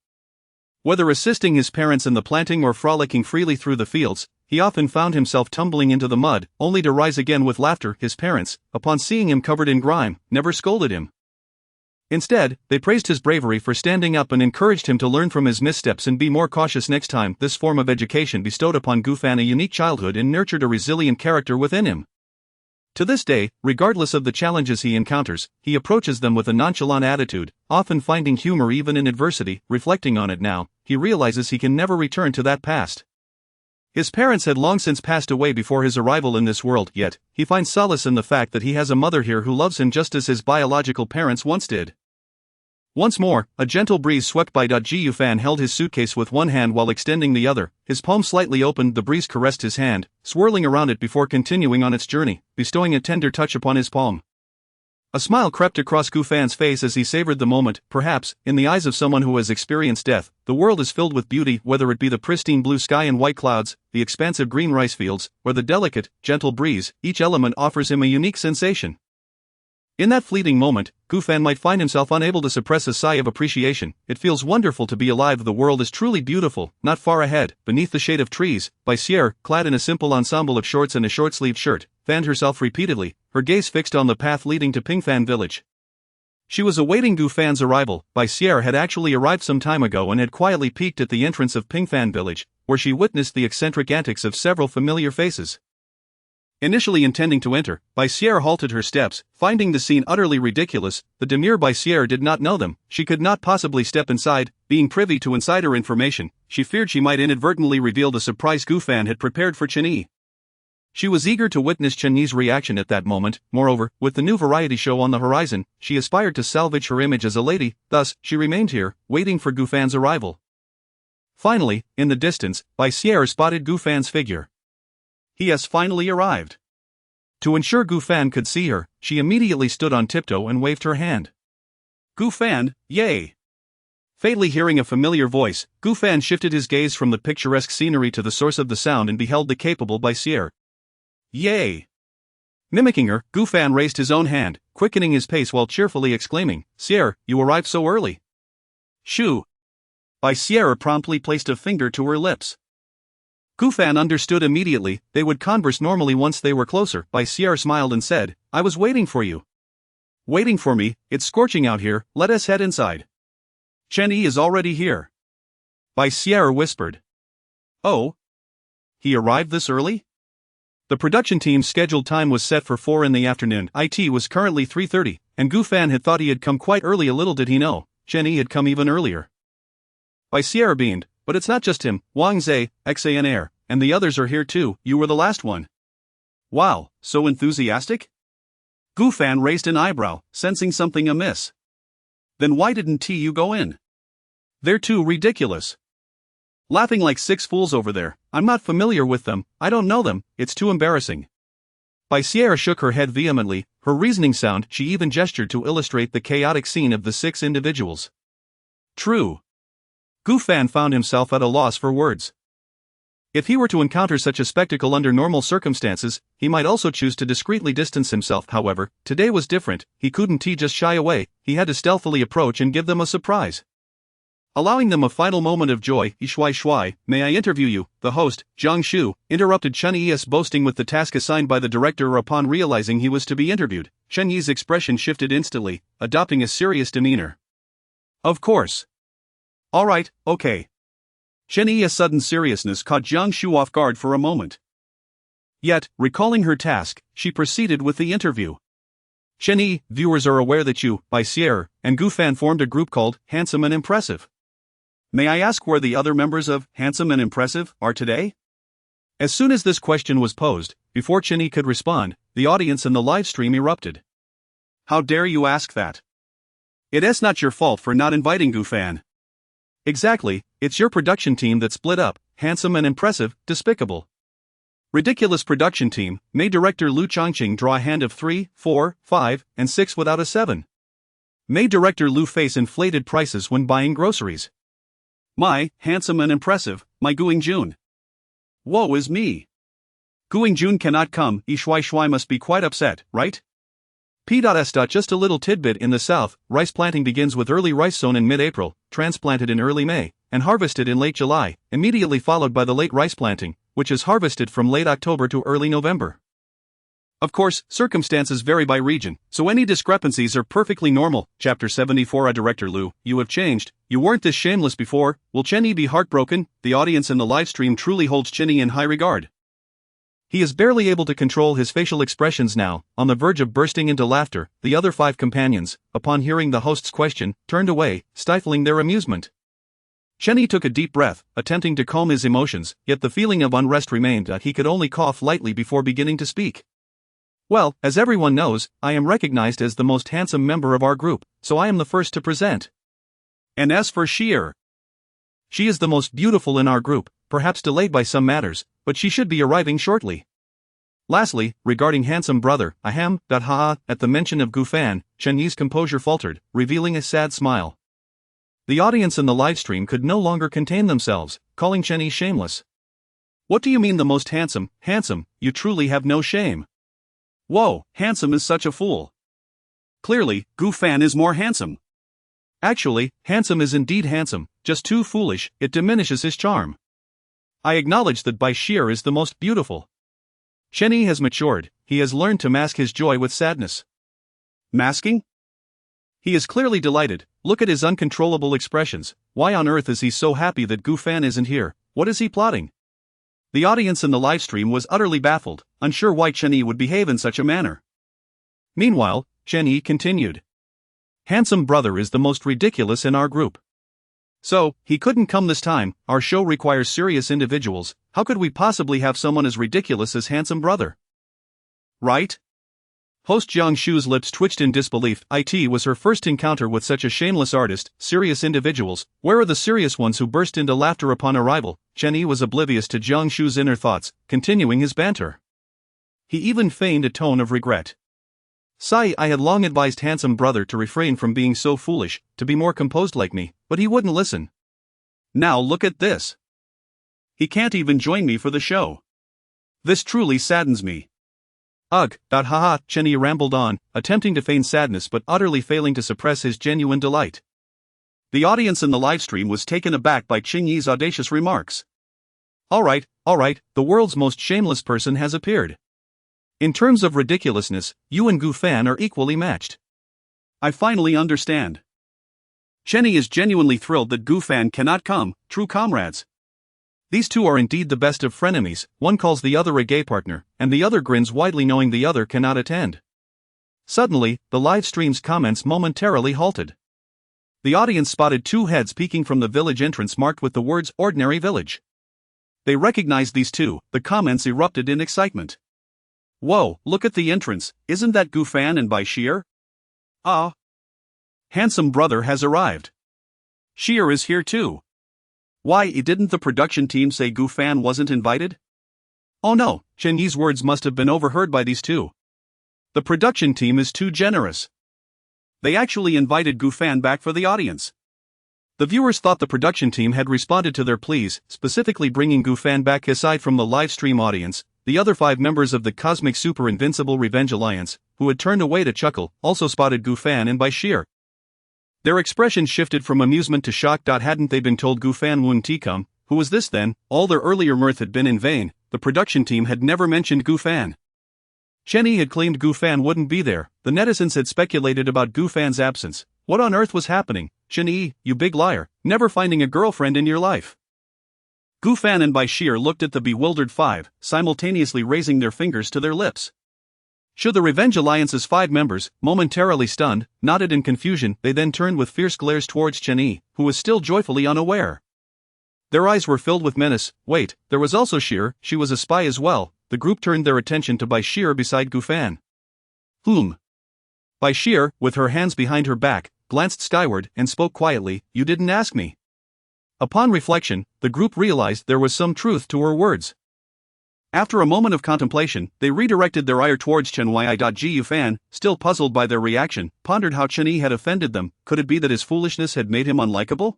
Whether assisting his parents in the planting or frolicking freely through the fields, he often found himself tumbling into the mud, only to rise again with laughter. His parents, upon seeing him covered in grime, never scolded him. Instead, they praised his bravery for standing up and encouraged him to learn from his missteps and be more cautious next time. This form of education bestowed upon Gufan a unique childhood and nurtured a resilient character within him. To this day, regardless of the challenges he encounters, he approaches them with a nonchalant attitude, often finding humor even in adversity. Reflecting on it now, he realizes he can never return to that past. His parents had long since passed away before his arrival in this world, yet, he finds solace in the fact that he has a mother here who loves him just as his biological parents once did. Once more, a gentle breeze swept by. Gu Fan held his suitcase with one hand while extending the other, his palm slightly opened. The breeze caressed his hand, swirling around it before continuing on its journey, bestowing a tender touch upon his palm. A smile crept across Gu Fan's face as he savored the moment. Perhaps, in the eyes of someone who has experienced death, the world is filled with beauty, whether it be the pristine blue sky and white clouds, the expansive green rice fields, or the delicate, gentle breeze. Each element offers him a unique sensation. In that fleeting moment, Gu Fan might find himself unable to suppress a sigh of appreciation. It feels wonderful to be alive. The world is truly beautiful. Not far ahead, beneath the shade of trees, Bai Sierra, clad in a simple ensemble of shorts and a short-sleeved shirt, fanned herself repeatedly, her gaze fixed on the path leading to Pingfan village. She was awaiting Gu Fan's arrival. Bai Sierra had actually arrived some time ago and had quietly peeked at the entrance of Pingfan village, where she witnessed the eccentric antics of several familiar faces. Initially intending to enter, Bai Sierra halted her steps, finding the scene utterly ridiculous. The demure Bai Sierra did not know them. She could not possibly step inside. Being privy to insider information, she feared she might inadvertently reveal the surprise Gu Fan had prepared for Chen Yi. She was eager to witness Chen Yi's reaction at that moment. Moreover, with the new variety show on the horizon, she aspired to salvage her image as a lady. Thus, she remained here, waiting for Gu Fan's arrival. Finally, in the distance, Bai Sierra spotted Gu Fan's figure. He has finally arrived. To ensure Gu Fan could see her, she immediately stood on tiptoe and waved her hand. Gu Fan, yay! Fatally hearing a familiar voice, Gu Fan shifted his gaze from the picturesque scenery to the source of the sound and beheld the capable Bai Sierra. Yay! Mimicking her, Gu Fan raised his own hand, quickening his pace while cheerfully exclaiming, Sierra, you arrived so early. Shoo! Bai Sierra promptly placed a finger to her lips. Gu Fan understood immediately. They would converse normally once they were closer. Bai Sierra smiled and said, I was waiting for you. Waiting for me? It's scorching out here, let us head inside. Chen Yi is already here. Bai Sierra whispered. Oh? He arrived this early? The production team's scheduled time was set for 4 in the afternoon. It was currently 3:30, and Gu Fan had thought he had come quite early. A little did he know, Chen Yi had come even earlier. Bai Sierra beamed. But it's not just him, Wang Zhe, XANR, and the others are here too. You were the last one. Wow, so enthusiastic? Gu Fan raised an eyebrow, sensing something amiss. Then why didn't you go in? They're too ridiculous. Laughing like 6 fools over there. I'm not familiar with them, I don't know them, it's too embarrassing. Bai Sierra shook her head vehemently, her reasoning sound. She even gestured to illustrate the chaotic scene of the 6 individuals. True. Gu Fan found himself at a loss for words. If he were to encounter such a spectacle under normal circumstances, he might also choose to discreetly distance himself. However, today was different. He couldn't just shy away, he had to stealthily approach and give them a surprise. Allowing them a final moment of joy, Shui, may I interview you? The host, Zhang Shu, interrupted Chen Yi's boasting with the task assigned by the director. Upon realizing he was to be interviewed, Chen Yi's expression shifted instantly, adopting a serious demeanor. Of course. Alright, okay. Chen Yi's sudden seriousness caught Zhang Shu off guard for a moment. Yet, recalling her task, she proceeded with the interview. Chen Yi, viewers are aware that you, Bai Sierra, and Gu Fan formed a group called Handsome and Impressive. May I ask where the other members of Handsome and Impressive are today? As soon as this question was posed, before Chen Yi could respond, the audience in the live stream erupted. How dare you ask that? It's not your fault for not inviting Gu Fan. Exactly, it's your production team that split up. Handsome and Impressive, despicable. Ridiculous production team. May director Lu Chongqing draw a hand of 3, 4, 5, and 6 without a 7. May director Lu face inflated prices when buying groceries. My, Handsome and Impressive, my Guing Jun. Woe is me. Guing Jun cannot come. Shui must be quite upset, right? P.S. Just a little tidbit in the south, rice planting begins with early rice sown in mid-April, transplanted in early May, and harvested in late July, immediately followed by the late rice planting, which is harvested from late October to early November. Of course, circumstances vary by region, so any discrepancies are perfectly normal. Chapter 74. Director Lu, you have changed, you weren't this shameless before. Will Chen Yi be heartbroken? The audience in the livestream truly holds Chen Yi in high regard. He is barely able to control his facial expressions now, on the verge of bursting into laughter. The other 5 companions, upon hearing the host's question, turned away, stifling their amusement. Chen Yi took a deep breath, attempting to calm his emotions, yet the feeling of unrest remained. He could only cough lightly before beginning to speak. Well, as everyone knows, I am recognized as the most handsome member of our group, so I am the first to present. And as for Sheer, she is the most beautiful in our group, perhaps delayed by some matters, but she should be arriving shortly. Lastly, regarding handsome brother, ahem, haha, at the mention of Gufan, Chen Yi's composure faltered, revealing a sad smile. The audience in the livestream could no longer contain themselves, calling Chen Yi shameless. What do you mean the most handsome? Handsome, you truly have no shame. Whoa, handsome is such a fool. Clearly, Gufan is more handsome. Actually, handsome is indeed handsome, just too foolish, it diminishes his charm. I acknowledge that Bai Sheer is the most beautiful. Chen Yi has matured, he has learned to mask his joy with sadness. Masking? He is clearly delighted, look at his uncontrollable expressions, why on earth is he so happy that Gufan isn't here, what is he plotting? The audience in the livestream was utterly baffled, unsure why Chen Yi would behave in such a manner. Meanwhile, Chen Yi continued. Handsome brother is the most ridiculous in our group. So, he couldn't come this time, our show requires serious individuals, how could we possibly have someone as ridiculous as handsome brother? Right? Host Jiang Shu's lips twitched in disbelief. It was her first encounter with such a shameless artist. Serious individuals, where are the serious ones who burst into laughter upon arrival? Chen Yi was oblivious to Jiang Shu's inner thoughts, continuing his banter. He even feigned a tone of regret. Sigh, I had long advised handsome brother to refrain from being so foolish, to be more composed like me, but he wouldn't listen. Now look at this. He can't even join me for the show. This truly saddens me. Ugh, haha, Chen Yi rambled on, attempting to feign sadness but utterly failing to suppress his genuine delight. The audience in the livestream was taken aback by Chen Yi's audacious remarks. Alright, the world's most shameless person has appeared. In terms of ridiculousness, you and Gufan are equally matched. I finally understand. Chen Yi is genuinely thrilled that Gufan cannot come, true comrades. These two are indeed the best of frenemies, one calls the other a gay partner, and the other grins widely knowing the other cannot attend. Suddenly, the live stream's comments momentarily halted. The audience spotted two heads peeking from the village entrance marked with the words Ordinary Village. They recognized these two, the comments erupted in excitement. Whoa, look at the entrance, isn't that Gufan and Bai Sheer? Ah! Handsome brother has arrived. Sheer is here too. Why, didn't the production team say Gufan wasn't invited? Oh no, Chen Yi's words must have been overheard by these two. The production team is too generous. They actually invited Gufan back for the audience. The viewers thought the production team had responded to their pleas, specifically bringing Gufan back. Aside from the live stream audience, the other 5 members of the Cosmic Super Invincible Revenge Alliance, who had turned away to chuckle, also spotted Gufan and Bai Sheer. Their expressions shifted from amusement to shock. Hadn't they been told Gufan wouldn't come? Who was this then? All their earlier mirth had been in vain, the production team had never mentioned Gufan. Chen Yi had claimed Gufan wouldn't be there, the netizens had speculated about Gufan's absence. What on earth was happening? Chen Yi, you big liar, never finding a girlfriend in your life. Gufan and Bai Sheer looked at the bewildered 5, simultaneously raising their fingers to their lips. Should the Revenge Alliance's 5 members, momentarily stunned, nodded in confusion, they then turned with fierce glares towards Chen Yi, who was still joyfully unaware. Their eyes were filled with menace. Wait, there was also Sheer, she was a spy as well. The group turned their attention to Bai Sheer beside Gufan. Bai Sheer, with her hands behind her back, glanced skyward and spoke quietly, you didn't ask me. Upon reflection, the group realized there was some truth to her words. After a moment of contemplation, they redirected their ire towards Chen Yi. Gufan, still puzzled by their reaction, pondered how Chen Yi had offended them. Could it be that his foolishness had made him unlikable?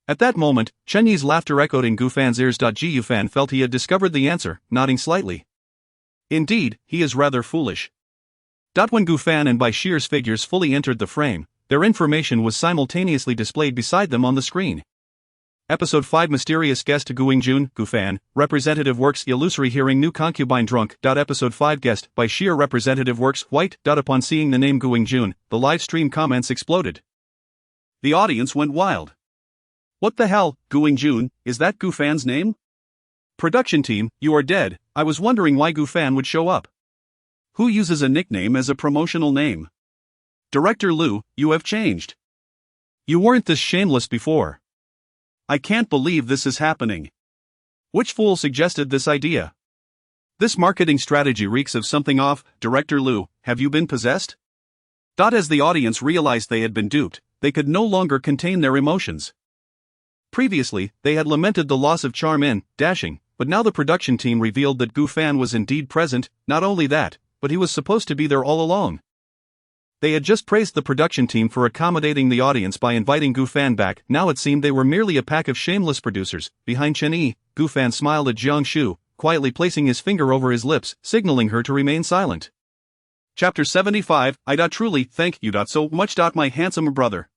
At that moment, Chen Yi's laughter echoed in Gufan's ears. Gufan felt he had discovered the answer, nodding slightly. Indeed, he is rather foolish. When Gufan and Bai Sheer's figures fully entered the frame, their information was simultaneously displayed beside them on the screen. Episode 5 Mysterious Guest Guingjun, Gufan, Representative Works Illusory Hearing New Concubine Drunk. Episode 5 Guest, Bai Sheer Representative Works White. Upon seeing the name Guingjun, the live stream comments exploded. The audience went wild. What the hell, Guingjun, is that Gufan's name? Production team, you are dead, I was wondering why Gufan would show up. Who uses a nickname as a promotional name? Director Liu, you have changed. You weren't this shameless before. I can't believe this is happening. Which fool suggested this idea? This marketing strategy reeks of something off. Director Liu, have you been possessed? As the audience realized they had been duped, they could no longer contain their emotions. Previously, they had lamented the loss of charm in Dashing, but now the production team revealed that Gu Fan was indeed present. Not only that, but he was supposed to be there all along. They had just praised the production team for accommodating the audience by inviting Gu Fan back. Now it seemed they were merely a pack of shameless producers. Behind Chen Yi, Gu Fan smiled at Jiang Shu, quietly placing his finger over his lips, signaling her to remain silent. Chapter 75. I truly thank you so much. My handsome brother.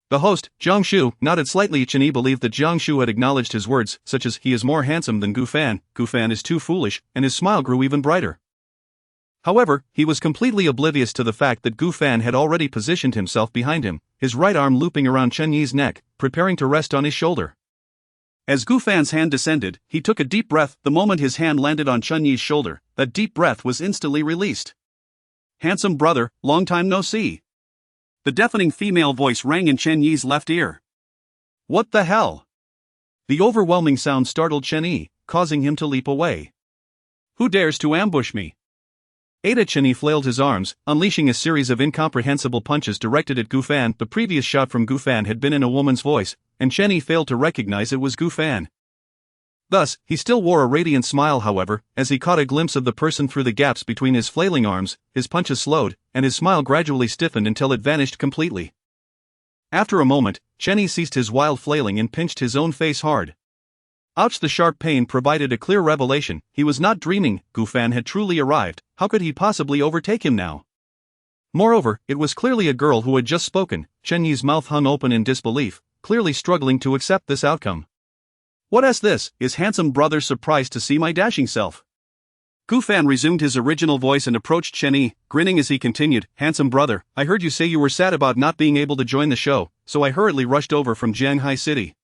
The host, Jiang Shu, nodded slightly. Chen Yi believed that Jiang Shu had acknowledged his words, such as, he is more handsome than Gu Fan is too foolish, and his smile grew even brighter. However, he was completely oblivious to the fact that Gu Fan had already positioned himself behind him, his right arm looping around Chen Yi's neck, preparing to rest on his shoulder. As Gu Fan's hand descended, he took a deep breath. The moment his hand landed on Chen Yi's shoulder, that deep breath was instantly released. Handsome brother, long time no see. The deafening female voice rang in Chen Yi's left ear. What the hell? The overwhelming sound startled Chen Yi, causing him to leap away. Who dares to ambush me? Chen Yi flailed his arms, unleashing a series of incomprehensible punches directed at Gu Fan. The previous shot from Gu Fan had been in a woman's voice, and Chen Yi failed to recognize it was Gu Fan. Thus, he still wore a radiant smile. However, as he caught a glimpse of the person through the gaps between his flailing arms, his punches slowed, and his smile gradually stiffened until it vanished completely. After a moment, Chen Yi ceased his wild flailing and pinched his own face hard. Ouch! The sharp pain provided a clear revelation. He was not dreaming. Gu Fan had truly arrived. How could he possibly overtake him now? Moreover, it was clearly a girl who had just spoken. Chen Yi's mouth hung open in disbelief, clearly struggling to accept this outcome. What is this? Is handsome brother surprised to see my dashing self? Gu Fan resumed his original voice and approached Chen Yi, grinning as he continued. Handsome brother, I heard you say you were sad about not being able to join the show, so I hurriedly rushed over from Jianghai City.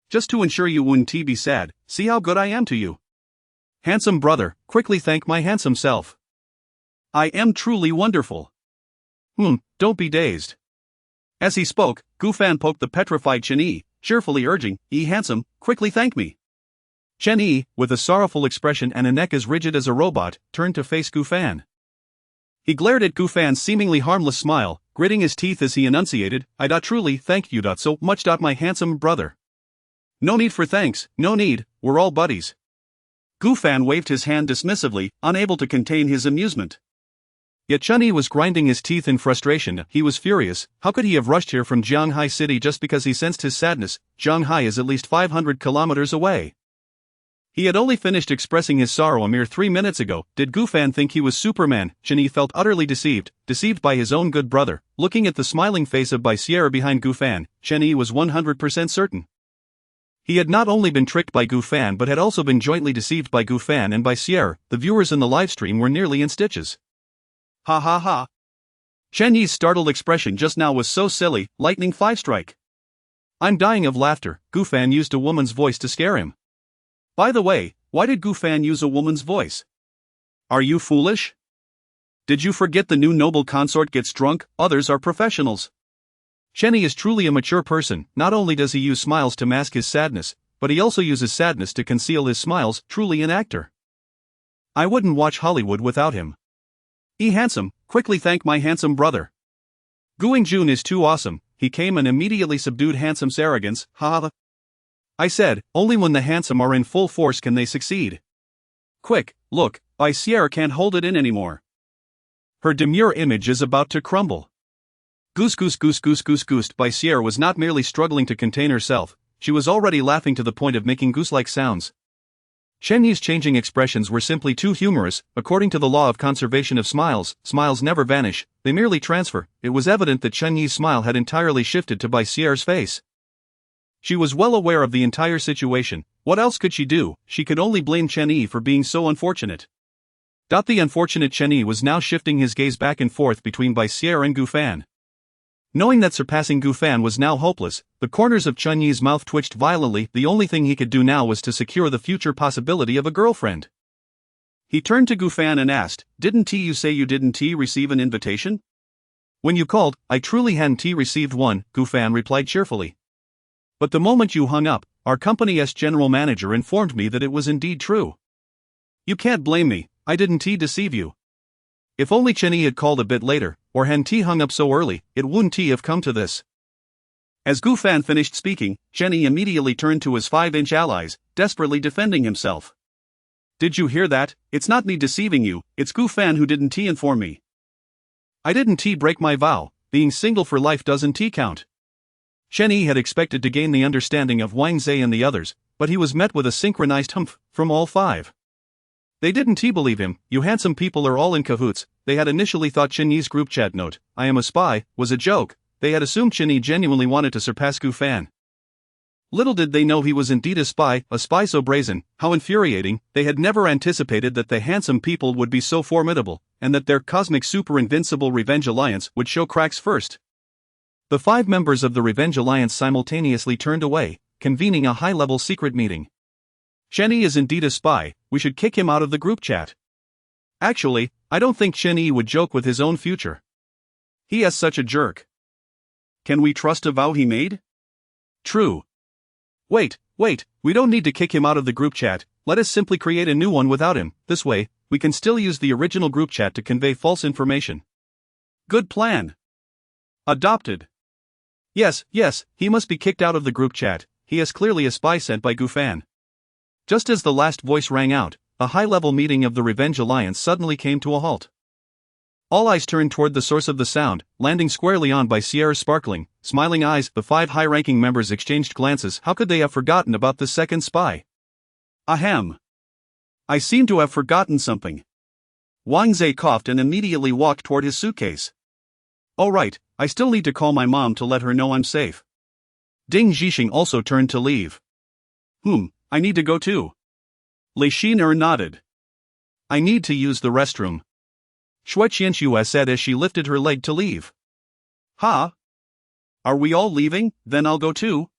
Just to ensure you wouldn't be sad. See how good I am to you. Handsome brother, quickly thank my handsome self. I am truly wonderful. Don't be dazed. As he spoke, Gu Fan poked the petrified Chen Yi, cheerfully urging, handsome, quickly thank me. Chen Yi, with a sorrowful expression and a neck as rigid as a robot, turned to face Gu Fan. He glared at Gu Fan's seemingly harmless smile, gritting his teeth as he enunciated, I truly thank you so much. My handsome brother. No need for thanks, no need, we're all buddies. Gu Fan waved his hand dismissively, unable to contain his amusement. Yet Chen Yi was grinding his teeth in frustration. He was furious. How could he have rushed here from Jianghai City just because he sensed his sadness? Jianghai is at least 500 kilometers away. He had only finished expressing his sorrow a mere 3 minutes ago. Did Gu Fan think he was Superman? Chen Yi felt utterly deceived by his own good brother. Looking at the smiling face of Bai Sierra behind Gu Fan, Chen Yi was 100% certain. He had not only been tricked by Gu Fan but had also been jointly deceived by Gu Fan and by Sierra. The viewers in the livestream were nearly in stitches. Ha ha ha. Chen Yi's startled expression just now was so silly, lightning 5-strike. I'm dying of laughter. Gu Fan used a woman's voice to scare him. By the way, why did Gu Fan use a woman's voice? Are you foolish? Did you forget the new noble consort gets drunk? Others are professionals. Chen Yi is truly a mature person. Not only does he use smiles to mask his sadness, but he also uses sadness to conceal his smiles. Truly an actor. I wouldn't watch Hollywood without him. Handsome, quickly thank my handsome brother. Guing Jun is too awesome. He came and immediately subdued Handsome's arrogance. Ha. I said, only when the handsome are in full force can they succeed. Quick, look, Bai Sierra can't hold it in anymore. Her demure image is about to crumble. Goose. Bai Sierra was not merely struggling to contain herself, she was already laughing to the point of making goose-like sounds. Chen Yi's changing expressions were simply too humorous. According to the law of conservation of smiles, smiles never vanish, they merely transfer. It was evident that Chen Yi's smile had entirely shifted to Bai Sierra's face. She was well aware of the entire situation. What else could she do? She could only blame Chen Yi for being so unfortunate. The unfortunate Chen Yi was now shifting his gaze back and forth between Bai Sierra and Gu Fan. Knowing that surpassing Gu Fan was now hopeless, the corners of Chen Yi's mouth twitched violently. The only thing he could do now was to secure the future possibility of a girlfriend. He turned to Gu Fan and asked, didn't you say you didn't receive an invitation? When you called, I truly hadn't received one, Gu Fan replied cheerfully. But the moment you hung up, our company's general manager informed me that it was indeed true. You can't blame me, I didn't deceive you. If only Chen Yi had called a bit later, or hadn't hung up so early, it wouldn't have come to this. As Gu Fan finished speaking, Chenny immediately turned to his 5-inch allies, desperately defending himself. Did you hear that? It's not me deceiving you, it's Gu Fan who didn't inform me. I didn't break my vow, being single for life doesn't count. Chenny had expected to gain the understanding of Wang Zhe and the others, but he was met with a synchronized humph from all 5. They didn't believe him. You handsome people are all in cahoots. They had initially thought Chenyi's group chat note, "I am a spy," was a joke. They had assumed Chenyi genuinely wanted to surpass Gu Fan. Little did they know he was indeed a spy so brazen. How infuriating. They had never anticipated that the handsome people would be so formidable, and that their cosmic super invincible Revenge Alliance would show cracks first. The 5 members of the Revenge Alliance simultaneously turned away, convening a high-level secret meeting. Chenyi is indeed a spy, we should kick him out of the group chat. Actually, I don't think Chenyi would joke with his own future. He is such a jerk. Can we trust a vow he made? True. Wait, we don't need to kick him out of the group chat, let us simply create a new one without him. This way, we can still use the original group chat to convey false information. Good plan. Adopted. Yes, he must be kicked out of the group chat, he is clearly a spy sent by Gu Fan. Just as the last voice rang out, a high-level meeting of the Revenge Alliance suddenly came to a halt. All eyes turned toward the source of the sound, landing squarely on by Sierra's sparkling, smiling eyes. The 5 high-ranking members exchanged glances. How could they have forgotten about the second spy? Ahem. I seem to have forgotten something. Wang Zhe coughed and immediately walked toward his suitcase. Oh right, I still need to call my mom to let her know I'm safe. Ding Zhixing also turned to leave. I need to go too. Lei Xin nodded. I need to use the restroom. Shui Qianxue said as she lifted her leg to leave. Ha? Are we all leaving? Then I'll go too.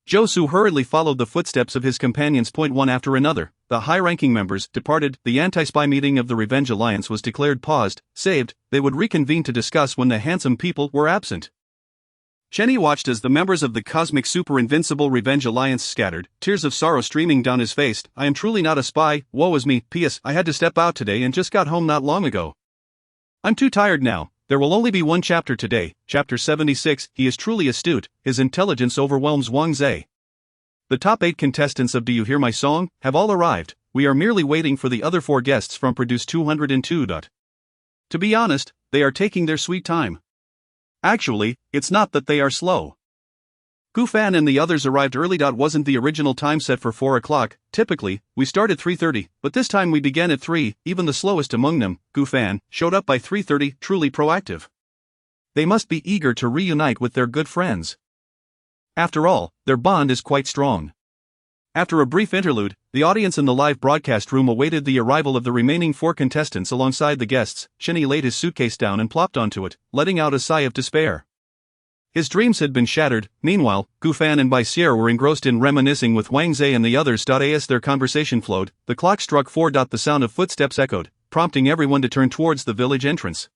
Zhou Su hurriedly followed the footsteps of his companions. One after another, the high-ranking members departed. The anti-spy meeting of the Revenge Alliance was declared paused, saved. They would reconvene to discuss when the handsome people were absent. Chenny watched as the members of the cosmic super invincible Revenge Alliance scattered, tears of sorrow streaming down his face. I am truly not a spy, woe is me. P.S. I had to step out today and just got home not long ago. I'm too tired now. There will only be one chapter today, chapter 76. He is truly astute, his intelligence overwhelms Wang Zhe. The top 8 contestants of Do You Hear My Song have all arrived. We are merely waiting for the other 4 guests from Produce 202. To be honest, they are taking their sweet time. Actually, it's not that they are slow. Gu Fan and the others arrived early. Wasn't the original time set for 4 o'clock, typically, we start at 3:30, but this time we began at 3, even the slowest among them, Gu Fan, showed up by 3:30, truly proactive. They must be eager to reunite with their good friends. After all, their bond is quite strong. After a brief interlude, the audience in the live broadcast room awaited the arrival of the remaining 4 contestants alongside the guests. Chenny laid his suitcase down and plopped onto it, letting out a sigh of despair. His dreams had been shattered. Meanwhile, Gu Fan and Bai Sierra were engrossed in reminiscing with Wang Zhe and the others. As their conversation flowed, the clock struck 4. The sound of footsteps echoed, prompting everyone to turn towards the village entrance.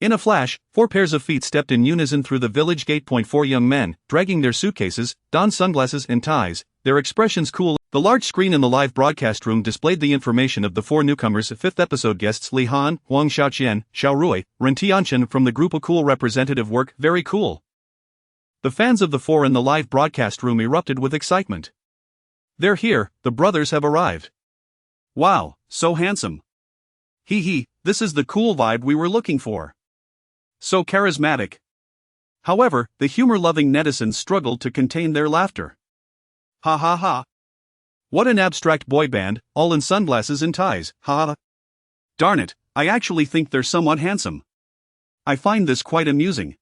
In a flash, 4 pairs of feet stepped in unison through the village gate. 4 young men, dragging their suitcases, donned sunglasses and ties, their expressions cool. The large screen in the live broadcast room displayed the information of the 4 newcomers. 5th episode guests Li Han, Huang Xiaoqian, Xiao Rui, Ren Tianchen from the group. A cool representative work, very cool. The fans of the 4 in the live broadcast room erupted with excitement. They're here, the brothers have arrived. Wow, so handsome. This is the cool vibe we were looking for. So charismatic. However, the humor-loving netizens struggled to contain their laughter. Ha ha ha. What an abstract boy band, all in sunglasses and ties, ha. Darn it, I actually think they're somewhat handsome. I find this quite amusing.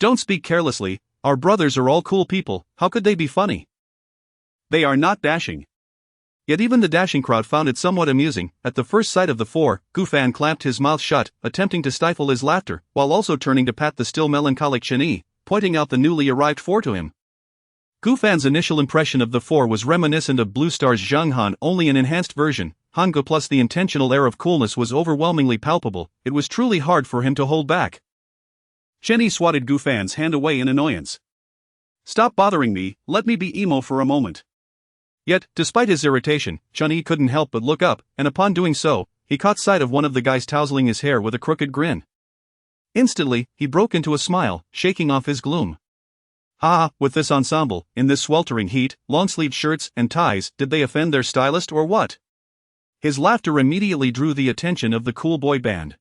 Don't speak carelessly, our brothers are all cool people, how could they be funny? They are not dashing. Yet even the dashing crowd found it somewhat amusing. At the first sight of the 4, Gu Fan clamped his mouth shut, attempting to stifle his laughter, while also turning to pat the still melancholic Chenyi, pointing out the newly arrived 4 to him. Gu Fan's initial impression of the 4 was reminiscent of Blue Star's Zhang Han, only an enhanced version. Hangge plus the intentional air of coolness was overwhelmingly palpable. It was truly hard for him to hold back. Chenyi swatted Gu Fan's hand away in annoyance. Stop bothering me, let me be emo for a moment. Yet, despite his irritation, Chenyi couldn't help but look up, and upon doing so, he caught sight of one of the guys tousling his hair with a crooked grin. Instantly, he broke into a smile, shaking off his gloom. Ha! With this ensemble, in this sweltering heat, long-sleeved shirts and ties, did they offend their stylist or what? His laughter immediately drew the attention of the cool boy band.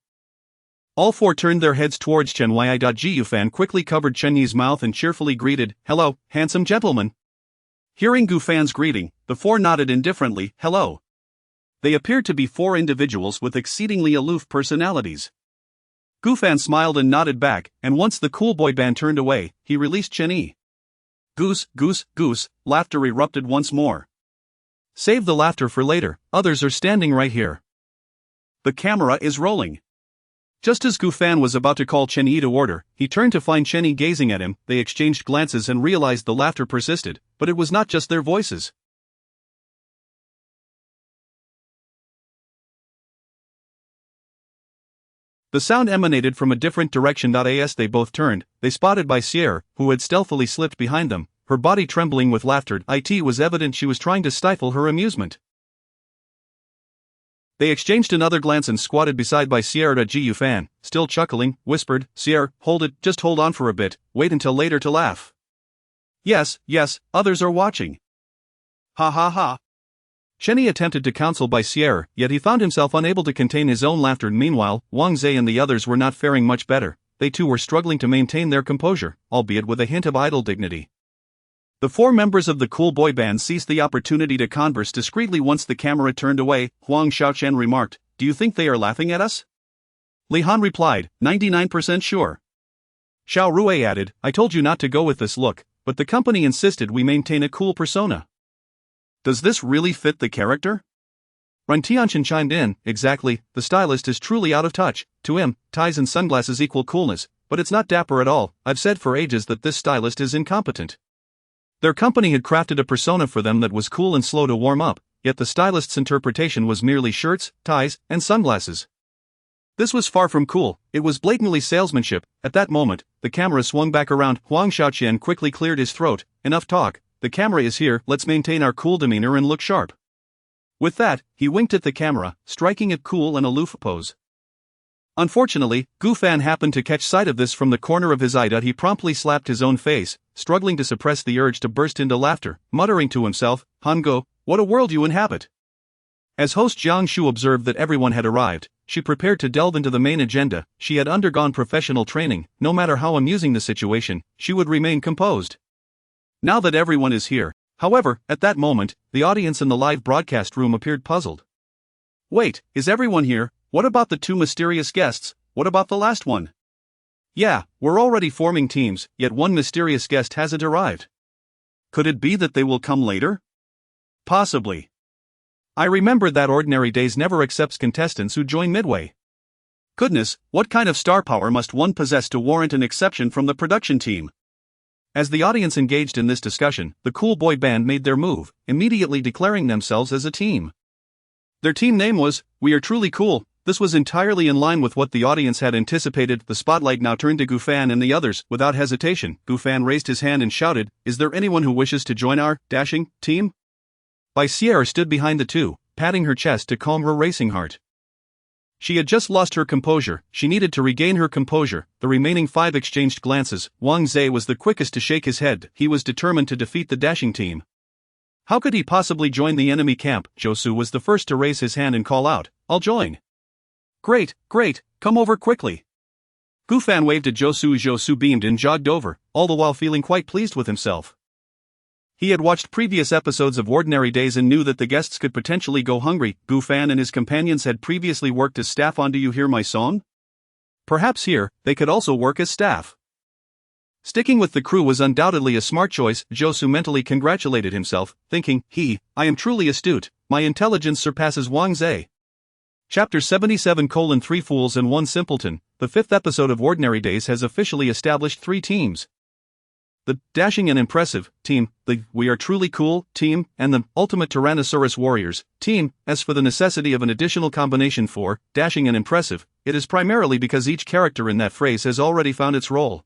All four turned their heads towards Chen Yi. Gu Fan quickly covered Chen Yi's mouth and cheerfully greeted, "Hello, handsome gentleman." Hearing Gu Fan's greeting, the four nodded indifferently, "Hello." They appeared to be four individuals with exceedingly aloof personalities. Gu Fan smiled and nodded back, and once the cool boy band turned away, he released Chen Yi. Goose, goose, goose, laughter erupted once more. Save the laughter for later, others are standing right here. The camera is rolling. Just as Gu Fan was about to call Chen Yi to order, he turned to find Chen Yi gazing at him. They exchanged glances and realized the laughter persisted, but it was not just their voices. The sound emanated from a different direction. As they both turned, they spotted Bai Sierra, who had stealthily slipped behind them, her body trembling with laughter. It was evident she was trying to stifle her amusement. They exchanged another glance and squatted beside Bai Sierra. Gu Fan, still chuckling, whispered, "Sierra, hold it, just hold on for a bit, wait until later to laugh." Yes, others are watching. Ha ha ha. Chen Yi attempted to counsel Bai Sierra, yet he found himself unable to contain his own laughter. Meanwhile, Wang Zhe and the others were not faring much better. They too were struggling to maintain their composure, albeit with a hint of idle dignity. The four members of the cool boy band seized the opportunity to converse discreetly once the camera turned away. Huang Xiaoqian remarked, "Do you think they are laughing at us?" Li Han replied, 99% sure. Xiao Rui added, "I told you not to go with this look, but the company insisted we maintain a cool persona. Does this really fit the character?" Ren Tianchen chimed in, "Exactly, the stylist is truly out of touch. To him, ties and sunglasses equal coolness, but it's not dapper at all. I've said for ages that this stylist is incompetent." Their company had crafted a persona for them that was cool and slow to warm up, yet the stylist's interpretation was merely shirts, ties, and sunglasses. This was far from cool, it was blatantly salesmanship. At that moment, the camera swung back around. Huang Xiaoqian quickly cleared his throat. "Enough talk, the camera is here, let's maintain our cool demeanor and look sharp." With that, he winked at the camera, striking a cool and aloof pose. Unfortunately, Gu Fan happened to catch sight of this from the corner of his eye. He promptly slapped his own face, struggling to suppress the urge to burst into laughter, muttering to himself, "Hango, what a world you inhabit." As host Jiang Shu observed that everyone had arrived, she prepared to delve into the main agenda. She had undergone professional training. No matter how amusing the situation, she would remain composed. Now that everyone is here, however, at that moment, the audience in the live broadcast room appeared puzzled. "Wait, is everyone here? What about the two mysterious guests? What about the last one?" "Yeah, we're already forming teams, yet one mysterious guest hasn't arrived. Could it be that they will come later?" "Possibly. I remember that Ordinary Days never accepts contestants who join midway. Goodness, what kind of star power must one possess to warrant an exception from the production team?" As the audience engaged in this discussion, the cool boy band made their move, immediately declaring themselves as a team. Their team name was, "We Are Truly Cool." This was entirely in line with what the audience had anticipated. The spotlight now turned to Gu Fan and the others. Without hesitation, Gu Fan raised his hand and shouted, "Is there anyone who wishes to join our dashing team?" Bai Sierra stood behind the two, patting her chest to calm her racing heart. She had just lost her composure, she needed to regain her composure. The remaining five exchanged glances. Wang Zhe was the quickest to shake his head. He was determined to defeat the dashing team. How could he possibly join the enemy camp? Zhou was the first to raise his hand and call out, "I'll join." Great, come over quickly." Gu Fan waved at Zhou beamed and jogged over, all the while feeling quite pleased with himself. He had watched previous episodes of Ordinary Days and knew that the guests could potentially go hungry. Gu Fan and his companions had previously worked as staff on Do You Hear My Song? Perhaps here, they could also work as staff. Sticking with the crew was undoubtedly a smart choice. Zhou mentally congratulated himself, thinking, I am truly astute, my intelligence surpasses Wang Zhe. Chapter 77:3 Fools and One Simpleton. The fifth episode of Ordinary Days has officially established three teams. The Dashing and Impressive team, the We Are Truly Cool team, and the Ultimate Tyrannosaurus Warriors team. As for the necessity of an additional combination for Dashing and Impressive, it is primarily because each character in that phrase has already found its role.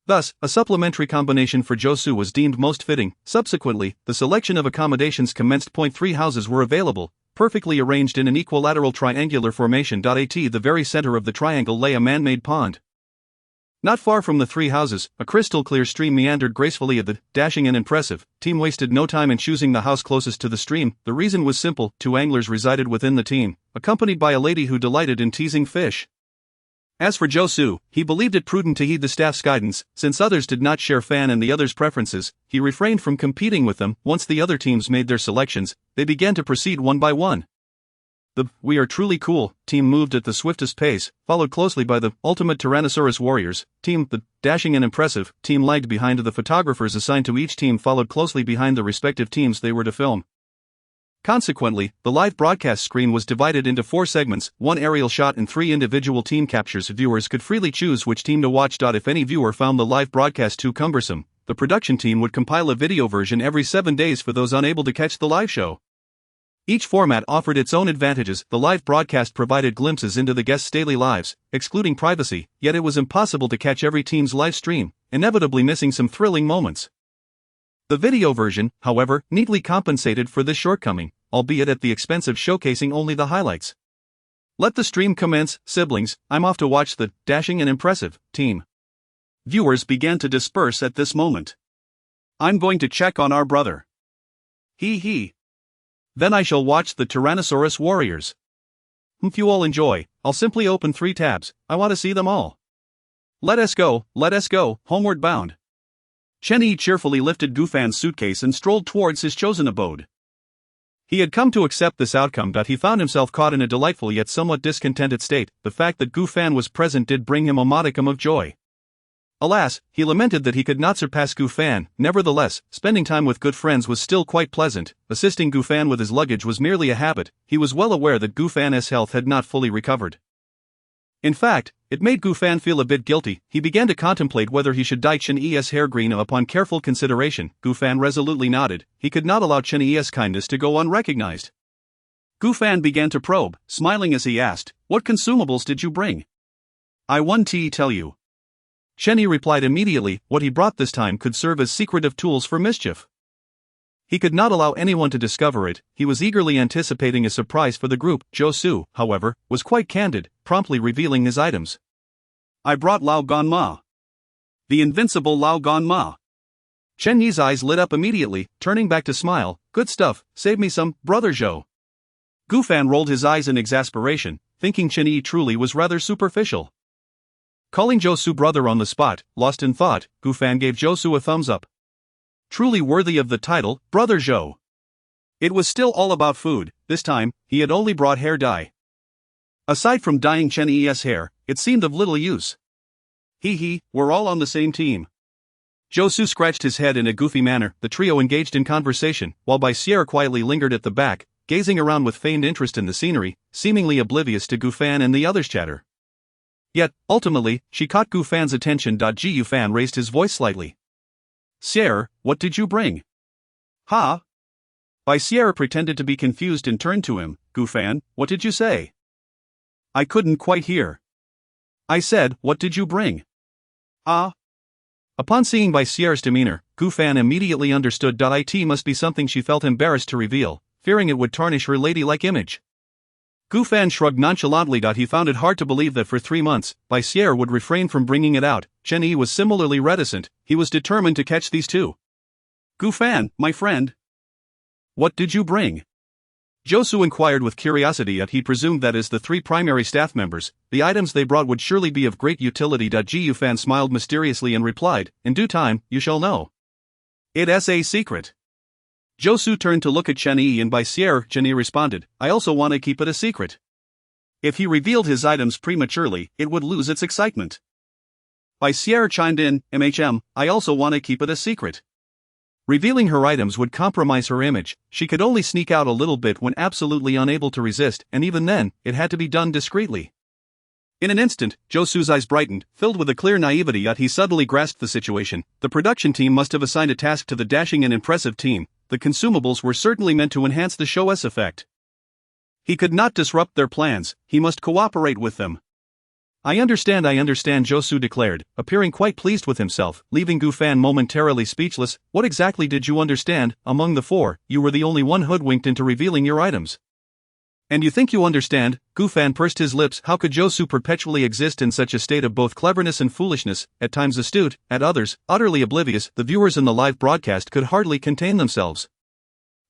Thus, a supplementary combination for Zhou was deemed most fitting. Subsequently, the selection of accommodations commenced. 3 houses were available, perfectly arranged in an equilateral triangular formation. At the very center of the triangle lay a man-made pond. Not far from the three houses, a crystal-clear stream meandered gracefully at the dashing and impressive team wasted no time in choosing the house closest to the stream. The reason was simple: 2 anglers resided within the team, accompanied by a lady who delighted in teasing fish. As for Josue, he believed it prudent to heed the staff's guidance. Since others did not share Fan and the others' preferences, he refrained from competing with them. Once the other teams made their selections, they began to proceed one by one. The "We Are Truly Cool" team moved at the swiftest pace, followed closely by the "Ultimate Tyrannosaurus Warriors" team. The "Dashing and Impressive" team lagged behind. The photographers assigned to each team followed closely behind the respective teams they were to film. Consequently, the live broadcast screen was divided into 4 segments, 1 aerial shot and 3 individual team captures. Viewers could freely choose which team to watch. If any viewer found the live broadcast too cumbersome, the production team would compile a video version every 7 days for those unable to catch the live show. Each format offered its own advantages. The live broadcast provided glimpses into the guests' daily lives, excluding privacy, yet it was impossible to catch every team's live stream, inevitably missing some thrilling moments. The video version, however, neatly compensated for this shortcoming, albeit at the expense of showcasing only the highlights. Let the stream commence, siblings. I'm off to watch the "Dashing and Impressive" team. Viewers began to disperse at this moment. I'm going to check on our brother. He. Then I shall watch the Tyrannosaurus Warriors. If you all enjoy, I'll simply open 3 tabs. I want to see them all. Let us go, homeward bound. Chen-Yi cheerfully lifted Gufan's suitcase and strolled towards his chosen abode. He had come to accept this outcome, but he found himself caught in a delightful yet somewhat discontented state. The fact that Gufan was present did bring him a modicum of joy. Alas, he lamented that he could not surpass Gufan. Nevertheless, spending time with good friends was still quite pleasant. Assisting Gufan with his luggage was merely a habit. He was well aware that Gufan's health had not fully recovered. In fact, it made Gufan feel a bit guilty. He began to contemplate whether he should dye Chen-Yi's hair green. Upon careful consideration, Gufan resolutely nodded. He could not allow Chen-Yi's kindness to go unrecognized. Gufan began to probe, smiling as he asked, "What consumables did you bring?" "I won't tell you." Chen-Yi replied immediately. What he brought this time could serve as secretive tools for mischief. He could not allow anyone to discover it. He was eagerly anticipating a surprise for the group. Josue, however, was quite candid, promptly revealing his items. "I brought Lao Gan Ma. The invincible Lao Gan Ma." Chen-Yi's eyes lit up immediately, turning back to smile. "Good stuff, save me some, brother Zhou." Gufan rolled his eyes in exasperation, thinking Chen-Yi truly was rather superficial. Calling Josue brother on the spot, lost in thought, Gufan gave Josue a thumbs up. Truly worthy of the title, brother Zhou. It was still all about food. This time, he had only brought hair dye. Aside from dyeing Chen-Yi's hair, it seemed of little use. We're all on the same team. Josue scratched his head in a goofy manner. The trio engaged in conversation, while Sierra quietly lingered at the back, gazing around with feigned interest in the scenery, seemingly oblivious to Gufan and the others' chatter. Yet, ultimately, she caught Gufan's attention. Gufan raised his voice slightly. "Sierra, what did you bring?" "Ha?" Sierra pretended to be confused and turned to him. "Gufan, what did you say?" "I couldn't quite hear." "I said, what did you bring?" "Ah." Upon seeing Sierra's demeanor, Gufan immediately understood. It must be something she felt embarrassed to reveal, fearing it would tarnish her ladylike image. Gufan shrugged nonchalantly. He found it hard to believe that for 3 months, Sierra would refrain from bringing it out. Chen-Yi was similarly reticent. He was determined to catch these two. "Gufan, my friend. What did you bring?" Josue inquired with curiosity. He presumed that as the 3 primary staff members, the items they brought would surely be of great utility. Gufan smiled mysteriously and replied, "In due time, you shall know. It's a secret." Josue turned to look at Chen-Yi and Sierra. Chen-Yi responded, "I also want to keep it a secret." If he revealed his items prematurely, it would lose its excitement. Sierra chimed in, I also want to keep it a secret." Revealing her items would compromise her image. She could only sneak out a little bit when absolutely unable to resist, and even then, it had to be done discreetly. In an instant, Josue's eyes brightened, filled with a clear naivety. He suddenly grasped the situation. The production team must have assigned a task to the Dashing and Impressive team. The consumables were certainly meant to enhance the show's effect. He could not disrupt their plans. He must cooperate with them. I understand, Josue declared, appearing quite pleased with himself, leaving Gufan momentarily speechless. "What exactly did you understand? Among the 4, you were the only one hoodwinked into revealing your items." And you think you understand? Gufan pursed his lips. How could Josu perpetually exist in such a state of both cleverness and foolishness, at times astute, at others, utterly oblivious? The viewers in the live broadcast could hardly contain themselves.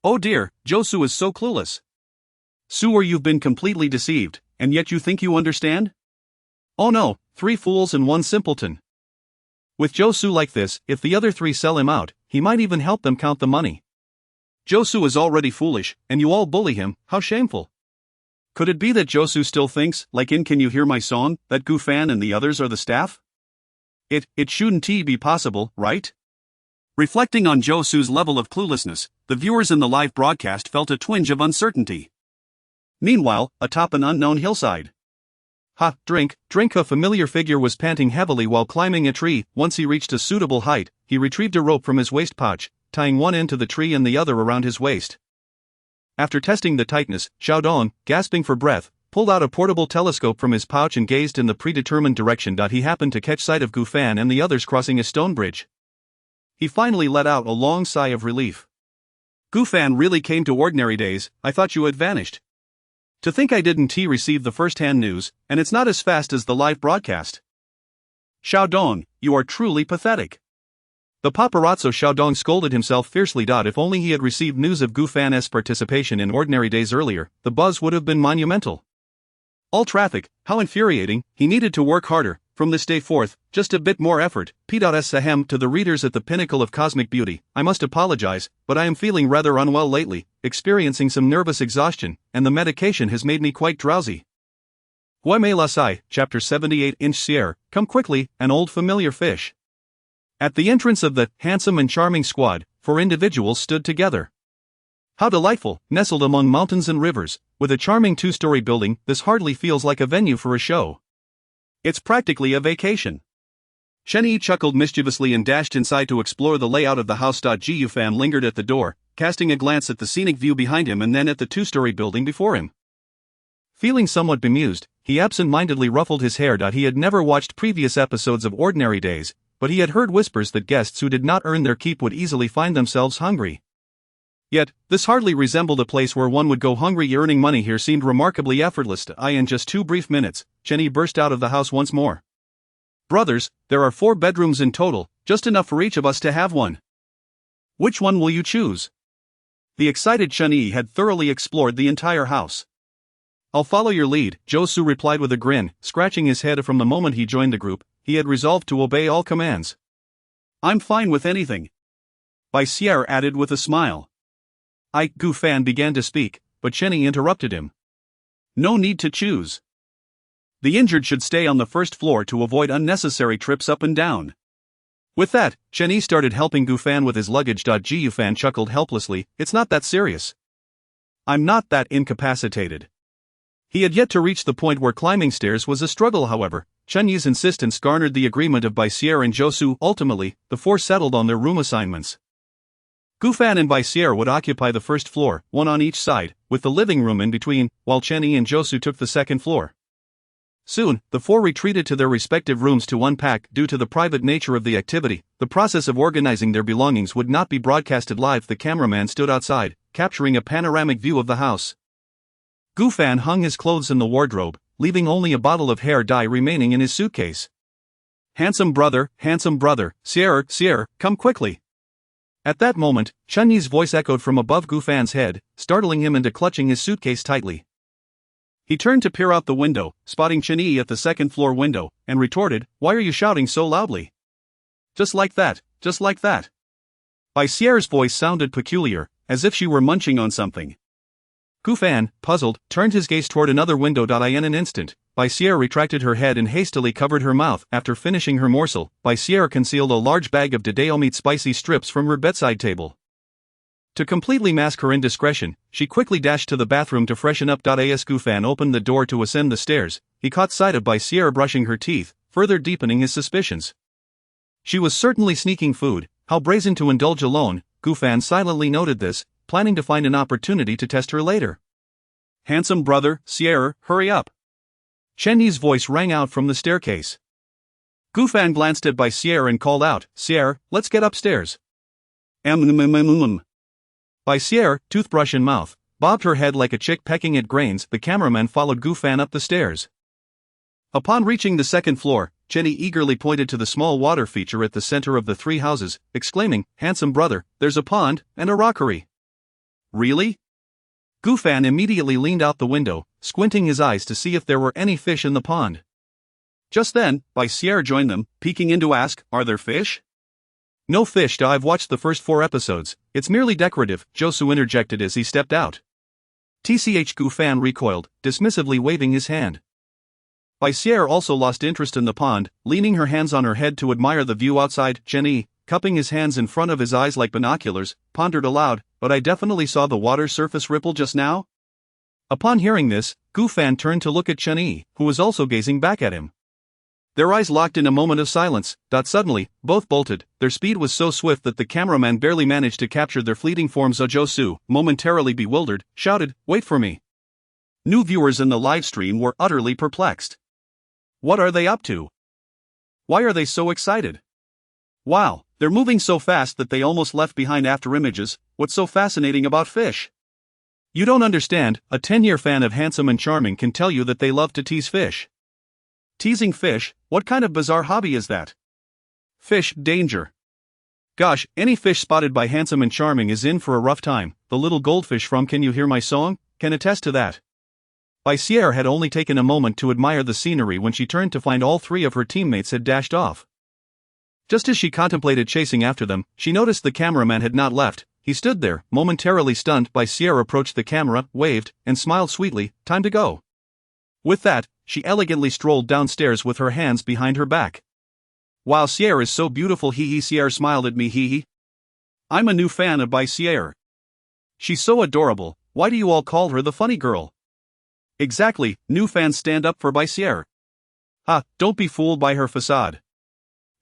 Oh dear, Josu is so clueless. Sewer, you've been completely deceived, and yet you think you understand? Oh no, 3 fools and 1 simpleton. With Josu like this, if the other 3 sell him out, he might even help them count the money. Josu is already foolish, and you all bully him. How shameful. Could it be that Josu still thinks, like in Can You Hear My Song, that Gufan and the others are the staff? It shouldn't be possible, right? Reflecting on Josu's level of cluelessness, the viewers in the live broadcast felt a twinge of uncertainty. Meanwhile, atop an unknown hillside. Ha, drink. A familiar figure was panting heavily while climbing a tree. Once he reached a suitable height, he retrieved a rope from his waist pouch, tying one end to the tree and the other around his waist. After testing the tightness, Xiaodong, gasping for breath, pulled out a portable telescope from his pouch and gazed in the predetermined direction. He happened to catch sight of Gufan and the others crossing a stone bridge. He finally let out a long sigh of relief. Gufan really came to Ordinary Days. I thought you had vanished. To think I didn't receive the first-hand news, and it's not as fast as the live broadcast. Xiaodong, you are truly pathetic. The paparazzo Xiaodong scolded himself fiercely. If only he had received news of Gufan's participation in Ordinary Days earlier, the buzz would have been monumental. All traffic, how infuriating, he needed to work harder, from this day forth, just a bit more effort. P.S. To the readers at the pinnacle of cosmic beauty, I must apologize, but I am feeling rather unwell lately, experiencing some nervous exhaustion, and the medication has made me quite drowsy. Hua Mei La Sai, Chapter 78. Sierre, come quickly, an old familiar fish. At the entrance of the handsome and charming squad, 4 individuals stood together. How delightful, nestled among mountains and rivers, with a charming 2-story building, this hardly feels like a venue for a show. It's practically a vacation. Shen Yi chuckled mischievously and dashed inside to explore the layout of the house. Gufan lingered at the door, casting a glance at the scenic view behind him and then at the 2-story building before him. Feeling somewhat bemused, he absent-mindedly ruffled his hair. He had never watched previous episodes of Ordinary Days, but he had heard whispers that guests who did not earn their keep would easily find themselves hungry. Yet, this hardly resembled a place where one would go hungry. Earning money here seemed remarkably effortless. In just 2 brief minutes, Chen Yi burst out of the house once more. Brothers, there are 4 bedrooms in total, just enough for each of us to have one. Which one will you choose? The excited Chen Yi had thoroughly explored the entire house. I'll follow your lead, Josu replied with a grin, scratching his head. From the moment he joined the group, he had resolved to obey all commands. I'm fine with anything. Sierre added with a smile. Gufan began to speak, but Chen Yi interrupted him. No need to choose. The injured should stay on the first floor to avoid unnecessary trips up and down. With that, Chen Yi started helping Gufan with his luggage. Gufan chuckled helplessly. It's not that serious. I'm not that incapacitated. He had yet to reach the point where climbing stairs was a struggle. However, Chen Yi's insistence garnered the agreement of Sierre and Josu. Ultimately, the 4 settled on their room assignments. Gufan and Sierre would occupy the first floor, 1 on each side, with the living room in between, while Chen Yi and Josu took the second floor. Soon, the 4 retreated to their respective rooms to unpack. Due to the private nature of the activity, the process of organizing their belongings would not be broadcasted live. The cameraman stood outside, capturing a panoramic view of the house. Gufan hung his clothes in the wardrobe, leaving only a bottle of hair dye remaining in his suitcase. Handsome brother, Sierre, come quickly. At that moment, Chen Yi's voice echoed from above Gufan's head, startling him into clutching his suitcase tightly. He turned to peer out the window, spotting Chen Yi at the second-floor window, and retorted, "Why are you shouting so loudly?" Just like that. Sierre's voice sounded peculiar, as if she were munching on something. Gufan, puzzled, turned his gaze toward another window. In an instant, Sierre retracted her head and hastily covered her mouth. After finishing her morsel, Sierre concealed a large bag of Dadao meat spicy strips from her bedside table. To completely mask her indiscretion, she quickly dashed to the bathroom to freshen up. As Gufan opened the door to ascend the stairs, he caught sight of Sierre brushing her teeth, further deepening his suspicions. She was certainly sneaking food. How brazen to indulge alone. Gufan silently noted this, planning to find an opportunity to test her later. Handsome brother, Sierre, hurry up. Chen Yi's voice rang out from the staircase. Gufan glanced at Sierre and called out, Sierre, let's get upstairs. Sierre, toothbrush in mouth, bobbed her head like a chick pecking at grains. The cameraman followed Gufan up the stairs. Upon reaching the second floor, Jenny eagerly pointed to the small water feature at the center of the three houses, exclaiming, "Handsome brother, there's a pond and a rockery." "Really?" Gufan immediately leaned out the window, squinting his eyes to see if there were any fish in the pond. Just then, Sierra joined them, peeking in to ask, "Are there fish?" "No fish. I've watched the first 4 episodes, it's merely decorative," Josu interjected as he stepped out. TCH Gufan recoiled, dismissively waving his hand. Sierra also lost interest in the pond, leaning her hands on her head to admire the view outside. Jenny, cupping his hands in front of his eyes like binoculars, pondered aloud, "But I definitely saw the water surface ripple just now?" Upon hearing this, Gufan turned to look at Jenny, who was also gazing back at him. Their eyes locked in a moment of silence. Suddenly, both bolted. Their speed was so swift that the cameraman barely managed to capture their fleeting forms. Josu, momentarily bewildered, shouted, "Wait for me." New viewers in the livestream were utterly perplexed. What are they up to? Why are they so excited? Wow, they're moving so fast that they almost left behind after images. What's so fascinating about fish? You don't understand. A 10-year fan of Handsome and Charming can tell you that they love to tease fish. Teasing fish? What kind of bizarre hobby is that? Fish danger. Gosh, any fish spotted by Handsome and Charming is in for a rough time. The little goldfish from Can You Hear My Song can attest to that. Sierra had only taken a moment to admire the scenery when she turned to find all 3 of her teammates had dashed off. Just as she contemplated chasing after them, she noticed the cameraman had not left. He stood there, momentarily stunned. Sierra approached the camera, waved, and smiled sweetly, "Time to go." With that, she elegantly strolled downstairs with her hands behind her back. "Wow, Sierra is so beautiful, hee. Sierra smiled at me, hee. I'm a new fan of Sierra. She's so adorable. Why do you all call her the funny girl?" Exactly, new fans stand up for Sierra. Don't be fooled by her facade.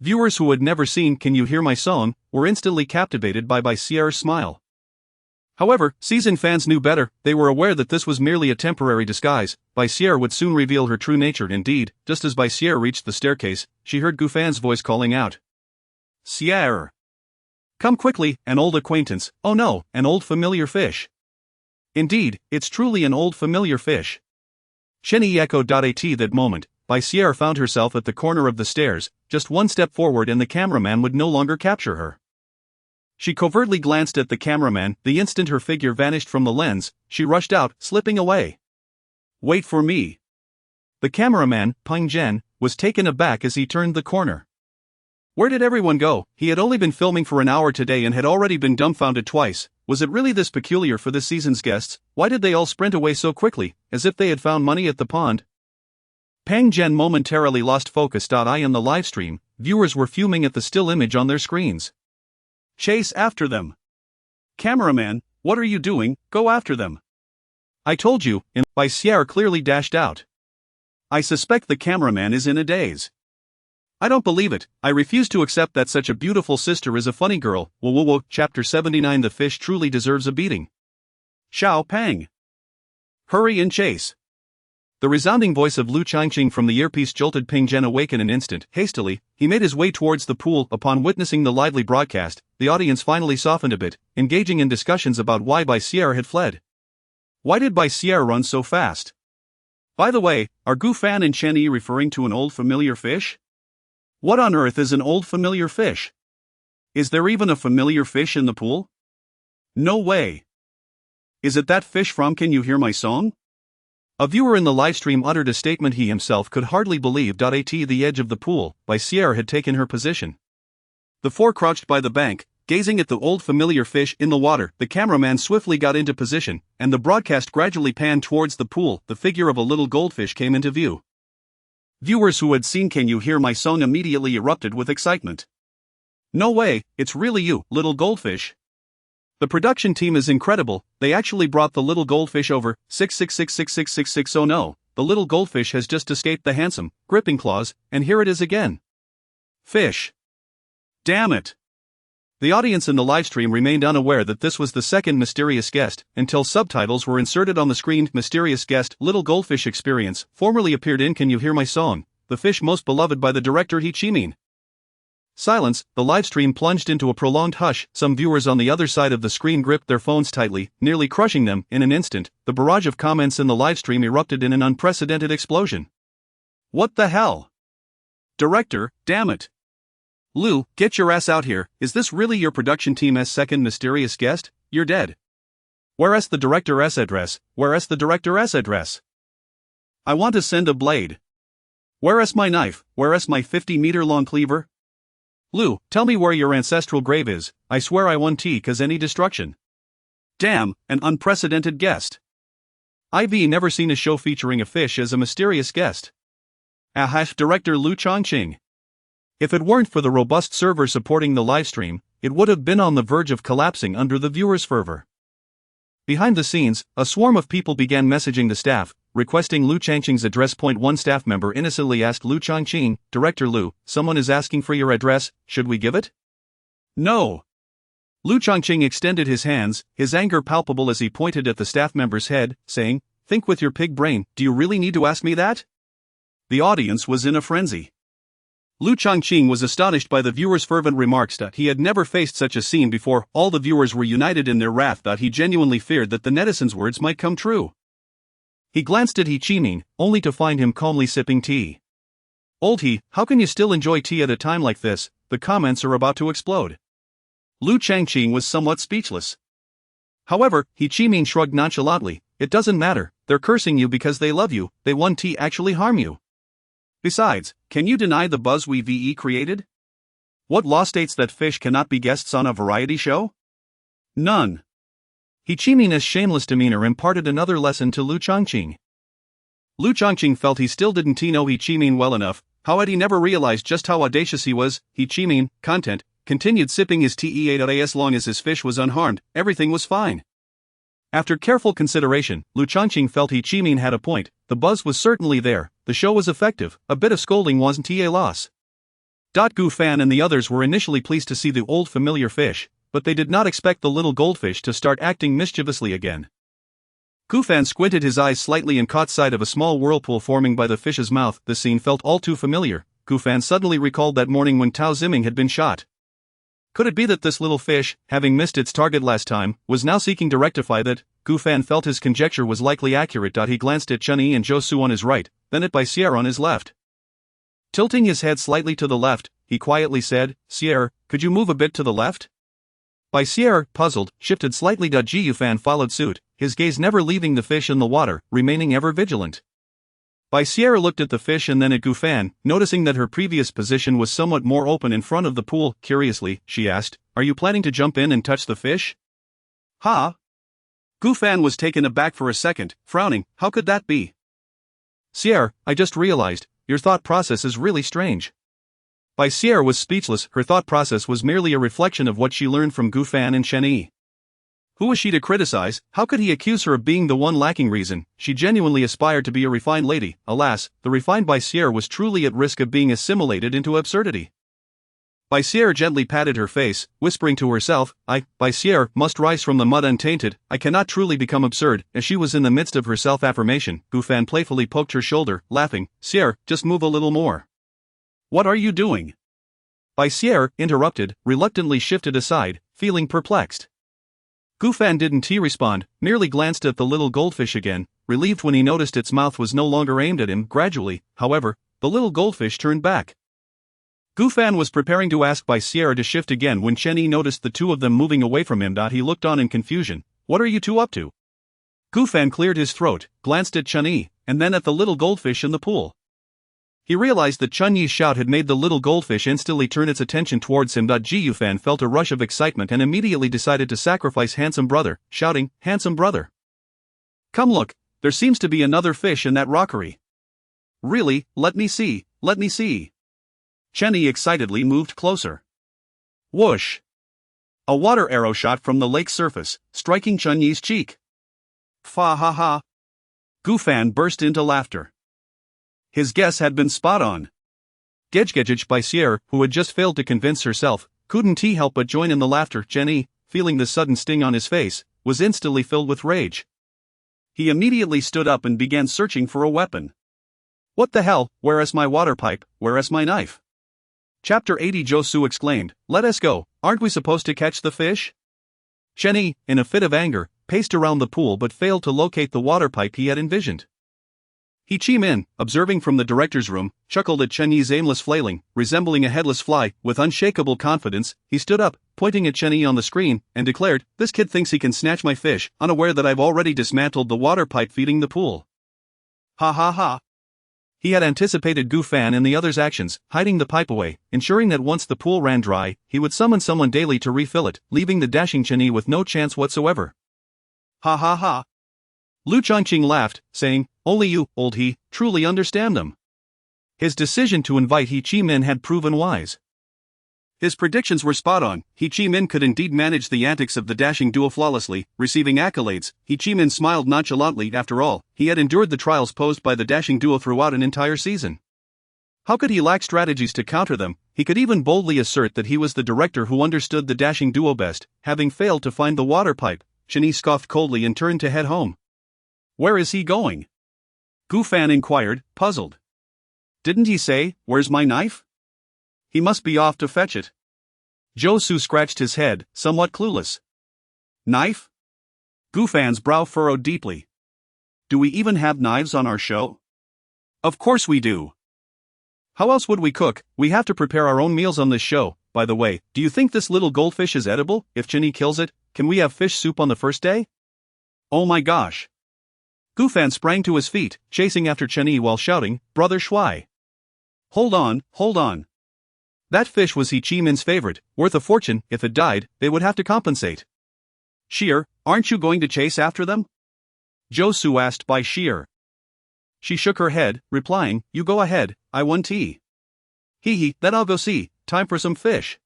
Viewers who had never seen Can You Hear My Song were instantly captivated by Sierra's smile. However, seasoned fans knew better. They were aware that this was merely a temporary disguise. Sierra would soon reveal her true nature. Indeed, just as Sierra reached the staircase, she heard Gufan's voice calling out, "Sierra! Come quickly, an old acquaintance. Oh no, an old familiar fish." Indeed, it's truly an old familiar fish. Jenny echoed. At that moment, Sierra found herself at the corner of the stairs, just one step forward and the cameraman would no longer capture her. She covertly glanced at the cameraman. The instant her figure vanished from the lens, she rushed out, slipping away. "Wait for me." The cameraman, Poignant, was taken aback as he turned the corner. Where did everyone go? He had only been filming for an hour today and had already been dumbfounded twice. Was it really this peculiar for this season's guests? Why did they all sprint away so quickly, as if they had found money at the pond? Pang Jen momentarily lost focus. In the livestream, viewers were fuming at the still image on their screens. "Chase after them. Cameraman, what are you doing? Go after them." "I told you," Sierra clearly dashed out. "I suspect the cameraman is in a daze. I don't believe it. I refuse to accept that such a beautiful sister is a funny girl." Whoa. Chapter 79. The fish truly deserves a beating. Xiao Pang. Hurry and chase. The resounding voice of Lu Changqing from the earpiece jolted Ping Zhen awake in an instant. Hastily, he made his way towards the pool. Upon witnessing the lively broadcast, the audience finally softened a bit, engaging in discussions about why Sierra had fled. Why did Sierra run so fast? By the way, are Gufan and Chen Yi referring to an old familiar fish? What on earth is an old familiar fish? Is there even a familiar fish in the pool? No way. Is it that fish from Can You Hear My Song? A viewer in the livestream uttered a statement he himself could hardly believe. At the edge of the pool, Sierra had taken her position. The 4 crouched by the bank, gazing at the old familiar fish in the water. The cameraman swiftly got into position, and the broadcast gradually panned towards the pool. The figure of a little goldfish came into view. Viewers who had seen Can You Hear My Song immediately erupted with excitement. "No way, it's really you, little goldfish. The production team is incredible, they actually brought the little goldfish over. 6666666. Oh no, the little goldfish has just escaped the handsome, gripping claws, and here it is again. Fish. Damn it." The audience in the livestream remained unaware that this was the second mysterious guest, until subtitles were inserted on the screen. Mysterious guest, little goldfish experience, formerly appeared in Can You Hear My Song, the fish most beloved by the director He Chi-min. Silence, the livestream plunged into a prolonged hush. Some viewers on the other side of the screen gripped their phones tightly, nearly crushing them. In an instant, the barrage of comments in the livestream erupted in an unprecedented explosion. What the hell? Director, damn it. Lou, get your ass out here. Is this really your production team's second mysterious guest? You're dead. Where's the director's address? Where's the director's address? I want to send a blade. Where's my knife? Where's my 50-meter-long cleaver? Lou, tell me where your ancestral grave is. I swear I won't cause any destruction. Damn, an unprecedented guest. I've never seen a show featuring a fish as a mysterious guest. Director Lu Chongqing. If it weren't for the robust server supporting the livestream, it would have been on the verge of collapsing under the viewers' fervor. Behind the scenes, a swarm of people began messaging the staff, requesting Lu Chongqing's address. One staff member innocently asked Lu Chongqing, Director Lu, someone is asking for your address, should we give it? No. Lu Chongqing extended his hands, his anger palpable as he pointed at the staff member's head, saying, think with your pig brain, do you really need to ask me that? The audience was in a frenzy. Lu Chongqing was astonished by the viewers' fervent remarks that he had never faced such a scene before. All the viewers were united in their wrath that he genuinely feared that the netizens' words might come true. He glanced at He Qiming, only to find him calmly sipping tea. Old He, how can you still enjoy tea at a time like this? The comments are about to explode. Lu Chongqing was somewhat speechless. However, He Qiming shrugged nonchalantly, it doesn't matter, they're cursing you because they love you, they won't actually harm you. Besides, can you deny the buzz we created? What law states that fish cannot be guests on a variety show? None. He Qiming's shameless demeanor imparted another lesson to Lu Chongqing. Lu Chongqing felt he still didn't know He Qiming well enough. How had he never realized just how audacious he was? He Qiming, content, continued sipping his tea. As long as his fish was unharmed, everything was fine. After careful consideration, Lu Chongqing felt He Qiming had a point. The buzz was certainly there, the show was effective, a bit of scolding wasn't a loss. Gu Fan and the others were initially pleased to see the old familiar fish, but they did not expect the little goldfish to start acting mischievously again. Gu Fan squinted his eyes slightly and caught sight of a small whirlpool forming by the fish's mouth. The scene felt all too familiar. Gu Fan suddenly recalled that morning when Tao Ziming had been shot. Could it be that this little fish, having missed its target last time, was now seeking to rectify that? Gu Fan felt his conjecture was likely accurate. He glanced at Chun Yi and Zhou Su on his right, then at Bai Sierra on his left. Tilting his head slightly to the left, he quietly said, Sierra, could you move a bit to the left? Bai Sierra, puzzled, shifted slightly. Ji Yufan followed suit, his gaze never leaving the fish in the water, remaining ever vigilant. Bai Sierra looked at the fish and then at Gu Fan, noticing that her previous position was somewhat more open in front of the pool. Curiously, she asked, are you planning to jump in and touch the fish? Huh? Gu Fan was taken aback for a second, frowning, how could that be? Sierra, I just realized, your thought process is really strange. Bai Sierra was speechless. Her thought process was merely a reflection of what she learned from Gu Fan and Shen Yi. Who was she to criticize? How could he accuse her of being the one lacking reason? She genuinely aspired to be a refined lady. Alas, the refined Bai Sierra was truly at risk of being assimilated into absurdity. Bai Sierra gently patted her face, whispering to herself, Bai Sierra, must rise from the mud untainted. I cannot truly become absurd. As she was in the midst of her self-affirmation, Gu Fan playfully poked her shoulder, laughing, Sierra, just move a little more. What are you doing? Bai Sierra, interrupted, reluctantly shifted aside, feeling perplexed. Gu Fan didn't respond, merely glanced at the little goldfish again, relieved when he noticed its mouth was no longer aimed at him. Gradually, however, the little goldfish turned back. Gu Fan was preparing to ask Bai Sierra to shift again when Chen Yi noticed the two of them moving away from him. He looked on in confusion. What are you two up to? Gu Fan cleared his throat, glanced at Chen Yi, and then at the little goldfish in the pool. He realized that Chun Yi's shout had made the little goldfish instantly turn its attention towards him. Ji Yufan felt a rush of excitement and immediately decided to sacrifice handsome brother, shouting, handsome brother. Come look, there seems to be another fish in that rockery. Really, let me see, let me see. Chen Yi excitedly moved closer. Whoosh! A water arrow shot from the lake's surface, striking Chun Yi's cheek. Fa ha ha! Gu Fan burst into laughter. His guess had been spot on. Gedgedged Bai Sierra, who had just failed to convince herself, couldn't help but join in the laughter. Chen Yi, feeling the sudden sting on his face, was instantly filled with rage. He immediately stood up and began searching for a weapon. What the hell, where is my water pipe, where is my knife? Chapter 80. Josu exclaimed, "Let us go, aren't we supposed to catch the fish?" Chenny, in a fit of anger, paced around the pool but failed to locate the water pipe he had envisioned. Chi-Min, observing from the director's room, chuckled at Chenyi's aimless flailing, resembling a headless fly. With unshakable confidence, he stood up, pointing at Chenyi on the screen, and declared, "This kid thinks he can snatch my fish, unaware that I've already dismantled the water pipe feeding the pool." Ha ha ha. He had anticipated Gu Fan and the others' actions, hiding the pipe away, ensuring that once the pool ran dry, he would summon someone daily to refill it, leaving the dashing Chenyi with no chance whatsoever. Ha ha ha. Lu Changqing laughed, saying, "Only you, old he, truly understand them." His decision to invite Chi-Min had proven wise. His predictions were spot on. Chi-Min could indeed manage the antics of the dashing duo flawlessly, receiving accolades. Chi-Min smiled nonchalantly. After all, he had endured the trials posed by the dashing duo throughout an entire season. How could he lack strategies to counter them? He could even boldly assert that he was the director who understood the dashing duo best, having failed to find the water pipe. Chenyi scoffed coldly and turned to head home. "Where is he going?" Gu Fan inquired, puzzled. "Didn't he say, 'Where's my knife?' He must be off to fetch it." Josu scratched his head, somewhat clueless. "Knife?" Gu Fan's brow furrowed deeply. "Do we even have knives on our show?" "Of course we do. How else would we cook? We have to prepare our own meals on this show. By the way, do you think this little goldfish is edible? If Chenyi kills it, can we have fish soup on the first day?" "Oh my gosh." Gu Fan sprang to his feet, chasing after Chenyi while shouting, "Brother Shuai! Hold on, hold on. That fish was Chi-Min's favorite, worth a fortune. If it died, they would have to compensate." "Sheer, aren't you going to chase after them?" Josu asked by Sheer. She shook her head, replying, "You go ahead, I want tea." "Hee, then I'll go see, time for some fish."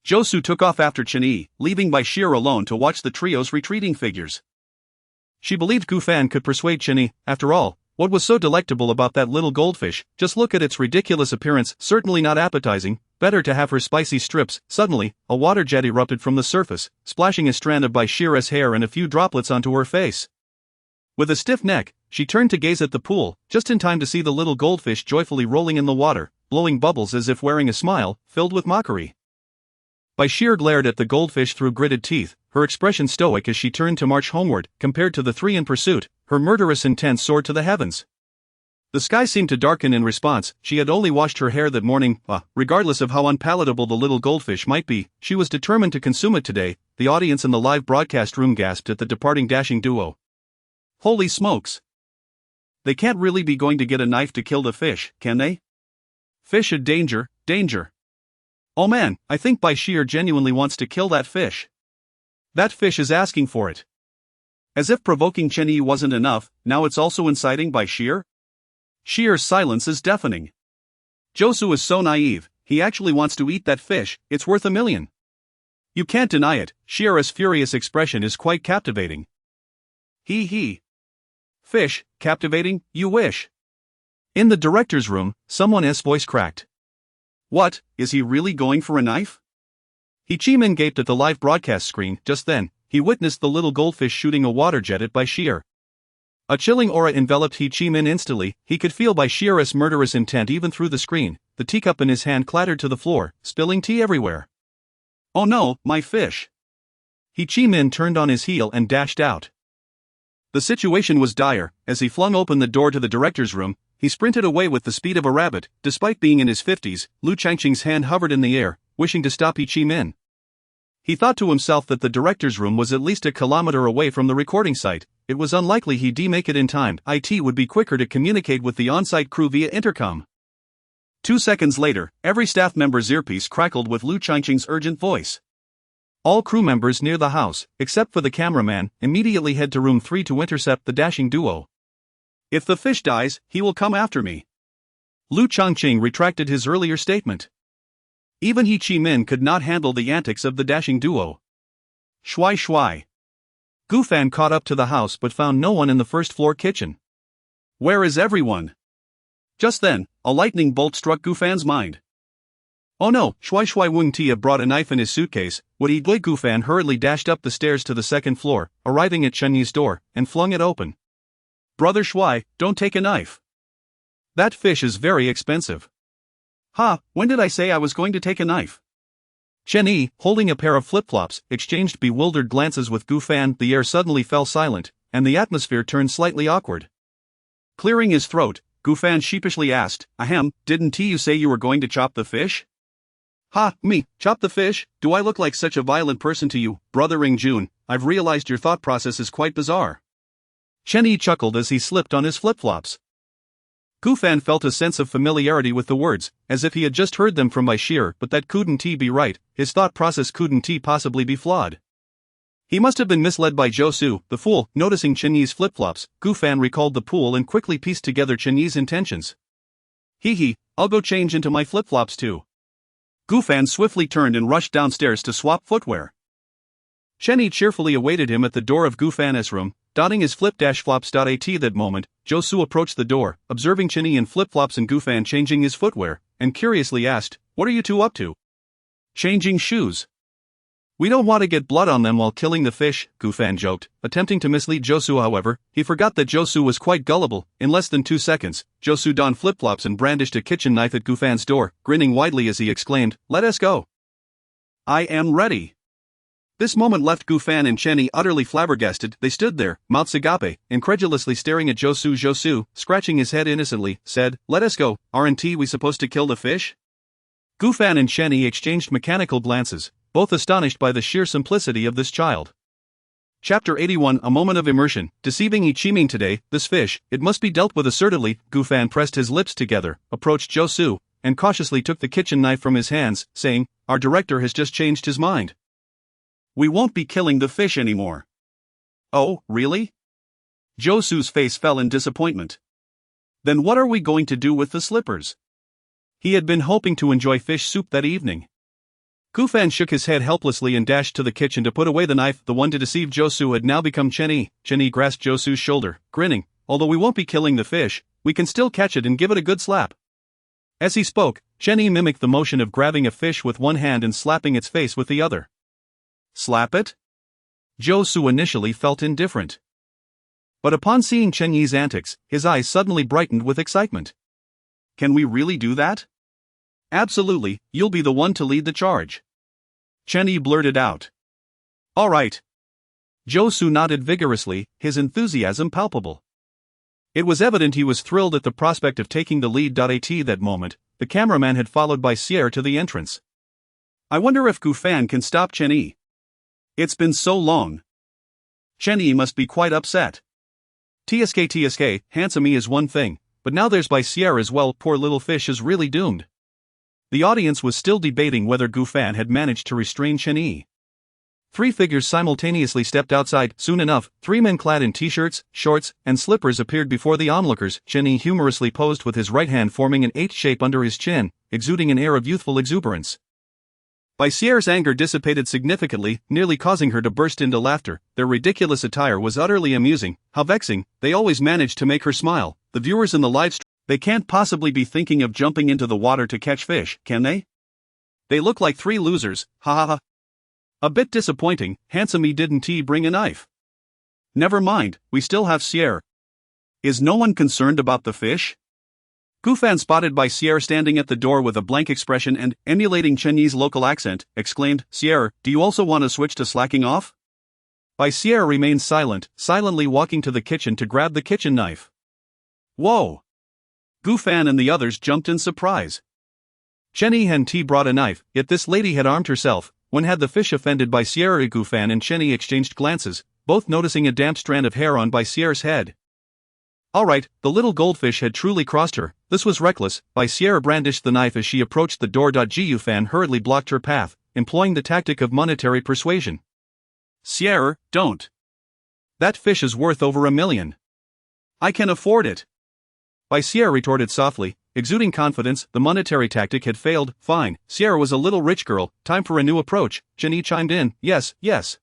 Josu took off after Chenyi, leaving by Sheer alone to watch the trio's retreating figures. She believed Gu Fan could persuade Chenyi. After all, what was so delectable about that little goldfish? Just look at its ridiculous appearance, certainly not appetizing. Better to have her spicy strips. Suddenly, a water jet erupted from the surface, splashing a strand of Baishira's hair and a few droplets onto her face. With a stiff neck, she turned to gaze at the pool, just in time to see the little goldfish joyfully rolling in the water, blowing bubbles as if wearing a smile, filled with mockery. Baishir glared at the goldfish through gritted teeth, her expression stoic as she turned to march homeward. Compared to the three in pursuit, her murderous intent soared to the heavens. The sky seemed to darken in response. She had only washed her hair that morning. Regardless of how unpalatable the little goldfish might be, she was determined to consume it today. The audience in the live broadcast room gasped at the departing dashing duo. Holy smokes! They can't really be going to get a knife to kill the fish, can they? Fish a danger, danger. Oh man, I think Baishir genuinely wants to kill that fish. That fish is asking for it. As if provoking Chenyi wasn't enough, now it's also inciting Baishir? Sheer's silence is deafening. Josu is so naive, he actually wants to eat that fish. It's worth $1 million. You can't deny it. Sheer's furious expression is quite captivating. He. Fish, captivating, you wish. In the director's room, someone's voice cracked. What, is he really going for a knife? Chi-Min gaped at the live broadcast screen. Just then, he witnessed the little goldfish shooting a water jet at Baishir. A chilling aura enveloped Chi-Min instantly. He could feel Baishir's murderous intent even through the screen. The teacup in his hand clattered to the floor, spilling tea everywhere. Oh no, my fish! Chi-Min turned on his heel and dashed out. The situation was dire. As he flung open the door to the director's room, he sprinted away with the speed of a rabbit. Despite being in his 50s, Lu Changqing's hand hovered in the air, wishing to stop Chi-Min. He thought to himself that the director's room was at least a kilometer away from the recording site. It was unlikely he'd make it in time. IT would be quicker to communicate with the on-site crew via intercom. 2 seconds later, every staff member's earpiece crackled with Lu Changqing's urgent voice. All crew members near the house, except for the cameraman, immediately head to room 3 to intercept the dashing duo. If the fish dies, he will come after me. Lu Changqing retracted his earlier statement. Even Chi-Min could not handle the antics of the dashing duo. Shuai. Gu Fan caught up to the house but found no one in the first-floor kitchen. Where is everyone? Just then, a lightning bolt struck Gu Fan's mind. Oh no, Shuai Wung Tia brought a knife in his suitcase. Would he? Gu Fan hurriedly dashed up the stairs to the second floor, arriving at Chenyi's door, and flung it open. Brother Shuai, don't take a knife. That fish is very expensive. Ha, when did I say I was going to take a knife? Chen-Yi, holding a pair of flip-flops, exchanged bewildered glances with Gu Fan. The air suddenly fell silent, and the atmosphere turned slightly awkward. Clearing his throat, Gu Fan sheepishly asked, Ahem, didn't you say you were going to chop the fish? Ha, me, chop the fish? Do I look like such a violent person to you, Brother Ring Jun? I've realized your thought process is quite bizarre. Chen-Yi chuckled as he slipped on his flip-flops. Gu Fan felt a sense of familiarity with the words, as if he had just heard them from Bashir, but that couldn't he be right, his thought process couldn't he possibly be flawed. He must have been misled by Zhou, the fool. Noticing Chen-Yi's flip-flops, Gu Fan recalled the pool and quickly pieced together Chen-Yi's intentions. Hee, I'll go change into my flip-flops too. Gu Fan swiftly turned and rushed downstairs to swap footwear. Chen-Yi cheerfully awaited him at the door of Gu Fan's room, dotting his flip-flops. At that moment, Zhou approached the door, observing Chen-Yi in flip-flops and Gu Fan changing his footwear, and curiously asked, "What are you two up to?" "Changing shoes. We don't want to get blood on them while killing the fish," Gu Fan joked, attempting to mislead Zhou. However, he forgot that Zhou was quite gullible. In less than 2 seconds, Zhou donned flip-flops and brandished a kitchen knife at Gu Fan's door, grinning widely as he exclaimed, "Let us go." "I am ready." This moment left Gu Fan and Chen-Yi utterly flabbergasted. They stood there, mouths agape, incredulously staring at Zhou. Zhou, scratching his head innocently, said, "Let us go, aren't we supposed to kill the fish?" Gu Fan and Chen-Yi exchanged mechanical glances, both astonished by the sheer simplicity of this child. Chapter 81. A moment of immersion. Deceiving Ichiming today, this fish, it must be dealt with assertively. Gu Fan pressed his lips together, approached Zhou, and cautiously took the kitchen knife from his hands, saying, "Our director has just changed his mind. We won't be killing the fish anymore." "Oh, really?" Zhou's face fell in disappointment. "Then what are we going to do with the slippers?" He had been hoping to enjoy fish soup that evening. Gu Fan shook his head helplessly and dashed to the kitchen to put away the knife. The one to deceive Zhou had now become Chen-Yi. Chen-Yi grasped Zhou's shoulder, grinning. "Although we won't be killing the fish, we can still catch it and give it a good slap." As he spoke, Chen-Yi mimicked the motion of grabbing a fish with one hand and slapping its face with the other. "Slap it?" Zhou initially felt indifferent. But upon seeing Chen-Yi's antics, his eyes suddenly brightened with excitement. "Can we really do that?" "Absolutely, you'll be the one to lead the charge." Chen-Yi blurted out. "All right." Zhou nodded vigorously, his enthusiasm palpable. It was evident he was thrilled at the prospect of taking the lead. At that moment, the cameraman had followed Bashir to the entrance. "I wonder if Gu Fan can stop Chen-Yi. It's been so long. Chen-Yi must be quite upset. TSK, handsome-y is one thing, but now there's Bashir as well. Poor little fish is really doomed." The audience was still debating whether Gu Fan had managed to restrain Chen-Yi. 3 figures simultaneously stepped outside. Soon enough, 3 men clad in t-shirts, shorts, and slippers appeared before the onlookers. Chen-Yi humorously posed with his right hand forming an H shape under his chin, exuding an air of youthful exuberance. Bashir's anger dissipated significantly, nearly causing her to burst into laughter. Their ridiculous attire was utterly amusing. How vexing, they always managed to make her smile. The viewers in the live stream, they can't possibly be thinking of jumping into the water to catch fish, can they? They look like 3 losers, ha ha ha. A bit disappointing. Handsome-y, didn't he bring a knife? Never mind, we still have Sierre. Is no one concerned about the fish? Gu Fan spotted Bashir standing at the door with a blank expression and, emulating Chen-Yi's local accent, exclaimed, "Sierre, do you also want to switch to slacking off?" Bashir remained silent, silently walking to the kitchen to grab the kitchen knife. "Whoa!" Gu Fan and the others jumped in surprise. Chen-Yi and brought a knife, yet this lady had armed herself. When had the fish offended Bashir? Gu Fan and Chen-Yi exchanged glances, both noticing a damp strand of hair on Bashir's head. Alright, the little goldfish had truly crossed her. This was reckless. Bashir brandished the knife as she approached the door. Gu Fan hurriedly blocked her path, employing the tactic of monetary persuasion. "Sierra, don't. That fish is worth over $1 million. I can afford it." Bashir retorted softly, exuding confidence. The monetary tactic had failed. "Fine, Sierra was a little rich girl, time for a new approach." Chen-Yi chimed in, Yes.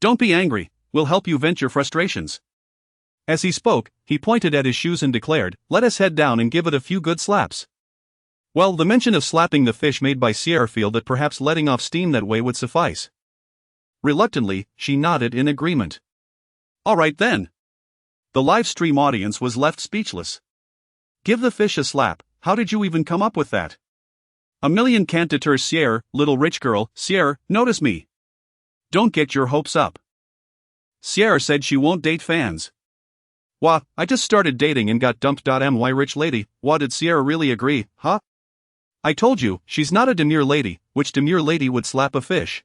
"Don't be angry, we'll help you vent your frustrations." As he spoke, he pointed at his shoes and declared, "Let us head down and give it a few good slaps." Well, the mention of slapping the fish made Bashir feel that perhaps letting off steam that way would suffice. Reluctantly, she nodded in agreement. "Alright then." The live stream audience was left speechless. "Give the fish a slap, how did you even come up with that?" A million can't deter Sierra, little rich girl. Sierra, notice me. Don't get your hopes up. Sierra said she won't date fans. Wah, I just started dating and got dumped. My rich lady. Wah, did Sierra really agree, huh? I told you, she's not a demure lady. Which demure lady would slap a fish?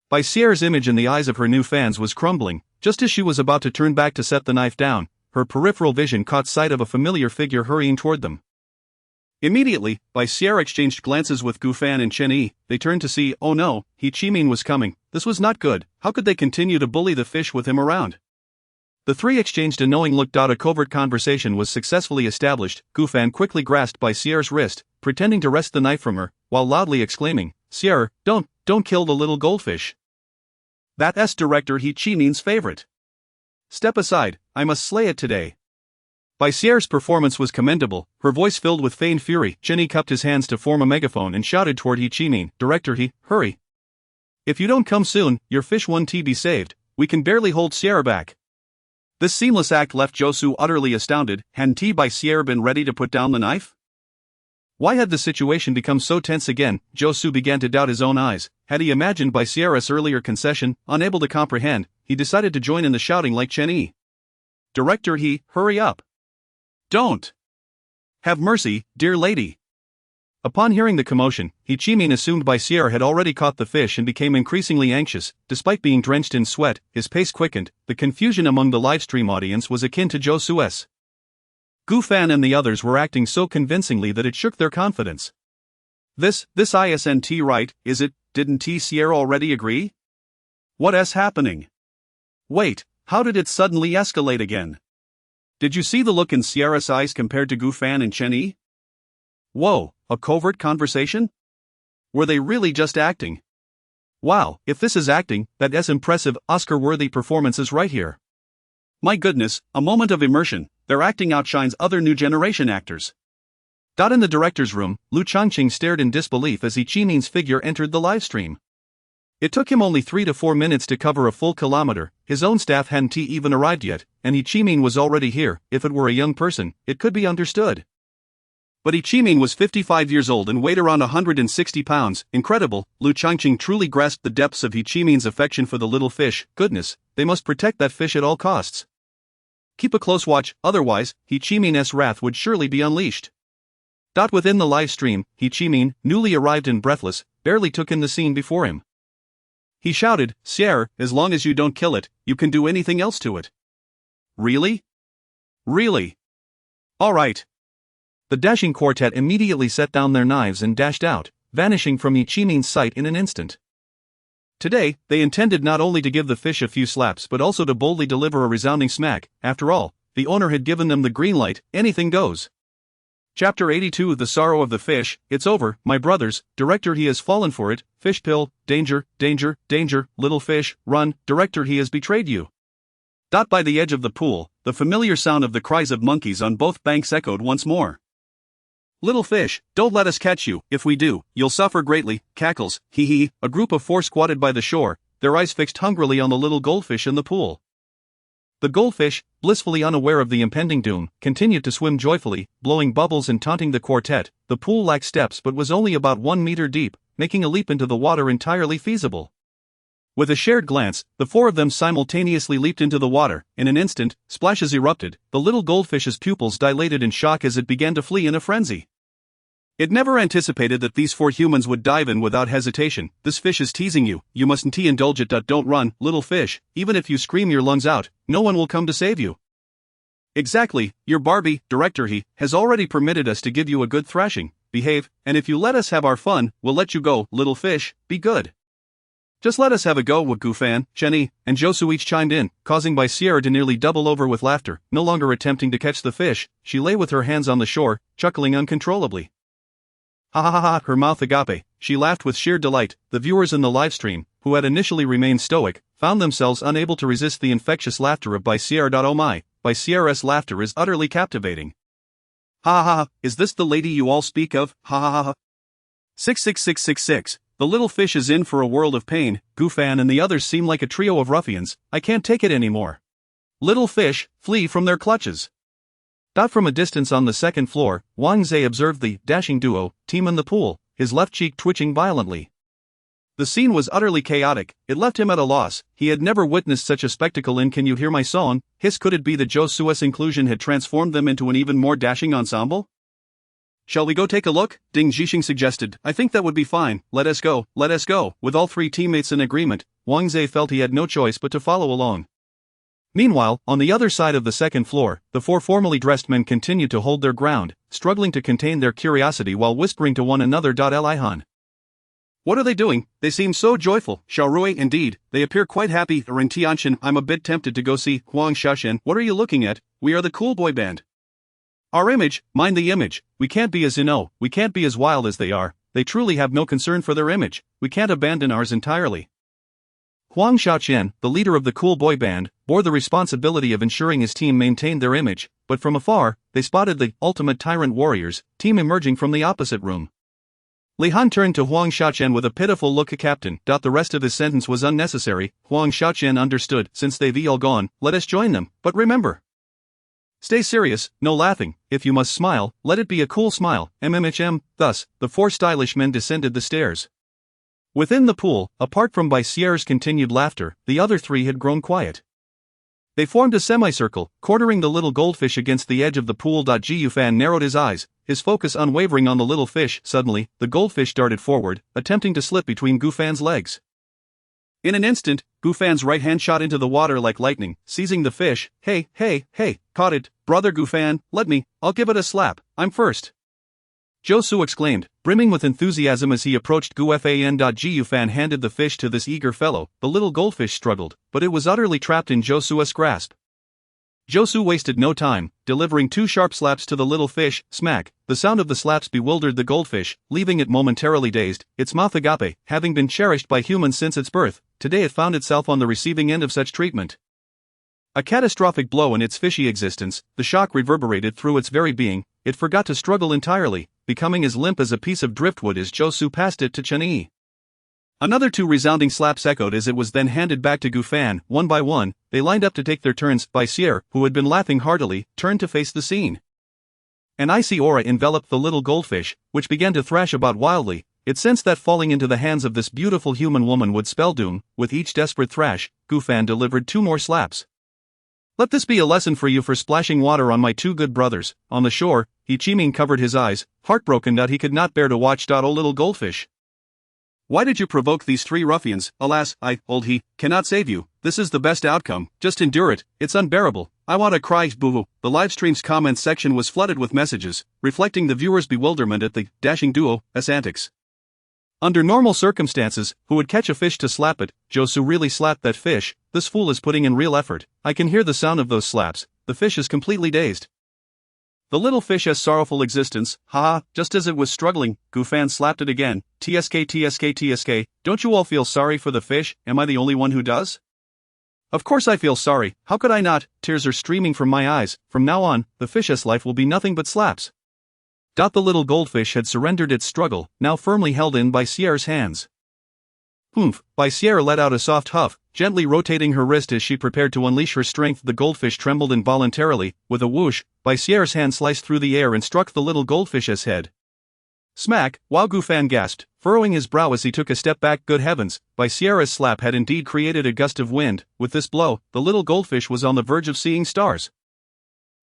By Sierra's image in the eyes of her new fans was crumbling. Just as she was about to turn back to set the knife down, her peripheral vision caught sight of a familiar figure hurrying toward them. Immediately, Bai Sierra exchanged glances with Gu Fan and Chen Yi. They turned to see, oh no, He Chi-min was coming. This was not good. How could they continue to bully the fish with him around? The three exchanged a knowing look. A covert conversation was successfully established. Gu Fan quickly grasped Bai Sierra's wrist, pretending to wrest the knife from her, while loudly exclaiming, Sierra, don't kill the little goldfish. That's director He Chi-min's favorite. Step aside, I must slay it today. Bai Sierra's performance was commendable, her voice filled with feigned fury. Chen Yi cupped his hands to form a megaphone and shouted toward He Chi-min, Director He, hurry. If you don't come soon, your fish won't be saved. We can barely hold Sierra back. This seamless act left Josu utterly astounded. Hadn't Bai Sierra been ready to put down the knife? Why had the situation become so tense again? Josu began to doubt his own eyes. Had he imagined Bai Sierra's earlier concession? Unable to comprehend, he decided to join in the shouting like Chen Yi. Director He, hurry up. Don't. Have mercy, dear lady. Upon hearing the commotion, He Chi-min assumed Bai Sierra had already caught the fish and became increasingly anxious. Despite being drenched in sweat, his pace quickened. The confusion among the livestream audience was akin to Josu's. Gu Fan and the others were acting so convincingly that it shook their confidence. This isn't right, is it? Didn't Sierra already agree? What's happening? Wait, how did it suddenly escalate again? Did you see the look in Sierra's eyes compared to Gu Fan and Chen Yi? Whoa, a covert conversation? Were they really just acting? Wow, if this is acting, that's impressive, Oscar-worthy performances right here. My goodness, a moment of immersion. Their acting outshines other new generation actors. In the director's room, Lu Changqing stared in disbelief as He Chi-min's figure entered the livestream. It took him only 3 to 4 minutes to cover a full kilometer. His own staff hadn't even arrived yet, and He Chi-min was already here. If it were a young person, it could be understood. But He Chi-min was 55 years old and weighed around 160 pounds. Incredible. Lu Changqing truly grasped the depths of He Chi-min's affection for the little fish. Goodness, they must protect that fish at all costs. Keep a close watch, otherwise, He Chi-min's wrath would surely be unleashed. Within the live stream, He Chi-min, newly arrived and breathless, barely took in the scene before him. He shouted, Sierra, as long as you don't kill it, you can do anything else to it. Really? Really? Alright. The dashing quartet immediately set down their knives and dashed out, vanishing from He Chi-min's sight in an instant. Today, they intended not only to give the fish a few slaps but also to boldly deliver a resounding smack. After all, the owner had given them the green light. Anything goes. Chapter 82 The Sorrow of the Fish. It's over, my brothers. Director He has fallen for it. Fish pill. Danger, danger, danger. Little fish, run. Director He has betrayed you. By the edge of the pool, the familiar sound of the cries of monkeys on both banks echoed once more. Little fish, don't let us catch you. If we do, you'll suffer greatly. Cackles, hee hee. A group of 4 squatted by the shore, their eyes fixed hungrily on the little goldfish in the pool. The goldfish, blissfully unaware of the impending doom, continued to swim joyfully, blowing bubbles and taunting the quartet. The pool lacked steps but was only about 1 meter deep, making a leap into the water entirely feasible. With a shared glance, the 4 of them simultaneously leaped into the water. In an instant, splashes erupted. The little goldfish's pupils dilated in shock as it began to flee in a frenzy. It never anticipated that these 4 humans would dive in without hesitation. This fish is teasing you, you mustn't indulge it. Don't run, little fish, even if you scream your lungs out, no one will come to save you. Exactly, your Barbie, Director He, has already permitted us to give you a good thrashing. Behave, and if you let us have our fun, we'll let you go, little fish, be good. Just let us have a go with Gu Fan, Chen Yi, and Josu each chimed in, causing Bai Sierra to nearly double over with laughter. No longer attempting to catch the fish, she lay with her hands on the shore, chuckling uncontrollably. Ha ha ha ha, her mouth agape, she laughed with sheer delight. The viewers in the livestream, who had initially remained stoic, found themselves unable to resist the infectious laughter of Bai Sierra. Oh my, Bai Sierra's laughter is utterly captivating. Ha ha ha, is this the lady you all speak of? Ha ha ha ha. 66666, the little fish is in for a world of pain. Gu Fan and the others seem like a trio of ruffians. I can't take it anymore. Little fish, flee from their clutches. From a distance on the second floor, Wang Zhe observed the dashing duo team in the pool. his left cheek twitching violently. The scene was utterly chaotic, it left him at a loss. He had never witnessed such a spectacle in Can You Hear My Song? Hiss, could it be that Josua's inclusion had transformed them into an even more dashing ensemble? Shall we go take a look? Ding Zhixing suggested. I think that would be fine, let us go. With all three teammates in agreement, Wang Zhe felt he had no choice but to follow along. Meanwhile, on the other side of the second floor, the four formally dressed men continued to hold their ground, struggling to contain their curiosity while whispering to one another. Lihan. What are they doing? They seem so joyful. Xiaorui, indeed, they appear quite happy. Ren Tianchen, I'm a bit tempted to go see. Huang Xiaoshen, what are you looking at? We are the cool boy band. Our image, mind the image. We can't be as we can't be as wild as they are. They truly have no concern for their image. We can't abandon ours entirely. Huang Xiaochen, the leader of the cool boy band, bore the responsibility of ensuring his team maintained their image, but from afar, they spotted the ultimate tyrant warriors team emerging from the opposite room. Li Han turned to Huang Xiaochen with a pitiful look. Captain. The rest of his sentence was unnecessary. Huang Xiaochen understood. Since they've all gone, let us join them, but remember. Stay serious, no laughing. If you must smile, let it be a cool smile. Thus, the four stylish men descended the stairs. Within the pool, apart from Baisier's continued laughter, the other three had grown quiet. They formed a semicircle, quartering the little goldfish against the edge of the pool. Yufan narrowed his eyes, his focus unwavering on the little fish. Suddenly, the goldfish darted forward, attempting to slip between Gufan's legs. In an instant, Gufan's right hand shot into the water like lightning, seizing the fish. Hey, caught it, brother Gufan, let me, I'll give it a slap, I'm first. Josu exclaimed, brimming with enthusiasm as he approached Gufan. Yufan handed the fish to this eager fellow. The little goldfish struggled, but it was utterly trapped in Josu's grasp. Josu wasted no time, delivering two sharp slaps to the little fish. Smack, the sound of the slaps bewildered the goldfish, leaving it momentarily dazed. Its mouth agape, having been cherished by humans since its birth, today it found itself on the receiving end of such treatment. A catastrophic blow in its fishy existence, the shock reverberated through its very being, it forgot to struggle entirely, becoming as limp as a piece of driftwood as Josu passed it to Chen-Yi. Another two resounding slaps echoed as it was then handed back to Gufan. One by one, they lined up to take their turns. Baisier, who had been laughing heartily, turned to face the scene. An icy aura enveloped the little goldfish, which began to thrash about wildly. It sensed that falling into the hands of this beautiful human woman would spell doom. With each desperate thrash, Gufan delivered two more slaps. Let this be a lesson for you for splashing water on my two good brothers. On the shore, Chiming covered his eyes, heartbroken that he could not bear to watch. O little goldfish. Why did you provoke these three ruffians? Alas, old he, cannot save you. This is the best outcome. Just endure it. It's unbearable. I want to cry. Boo-hoo. The livestream's comments section was flooded with messages, reflecting the viewers' bewilderment at the dashing duo's antics. Under normal circumstances, who would catch a fish to slap it? Josu really slapped that fish. This fool is putting in real effort. I can hear the sound of those slaps. The fish is completely dazed. The little fish has sorrowful existence. Haha, just as it was struggling, Gufan slapped it again. TSK. Don't you all feel sorry for the fish? Am I the only one who does? Of course I feel sorry. How could I not? Tears are streaming from my eyes. From now on, the fish's life will be nothing but slaps. The little goldfish had surrendered its struggle, now firmly held in by Sierra's hands. Humph, Sierra let out a soft huff, gently rotating her wrist as she prepared to unleash her strength. The goldfish trembled involuntarily. With a whoosh, Sierra's hand sliced through the air and struck the little goldfish's head. Smack, while Gufan gasped, furrowing his brow as he took a step back. Good heavens, Sierra's slap had indeed created a gust of wind. With this blow, the little goldfish was on the verge of seeing stars.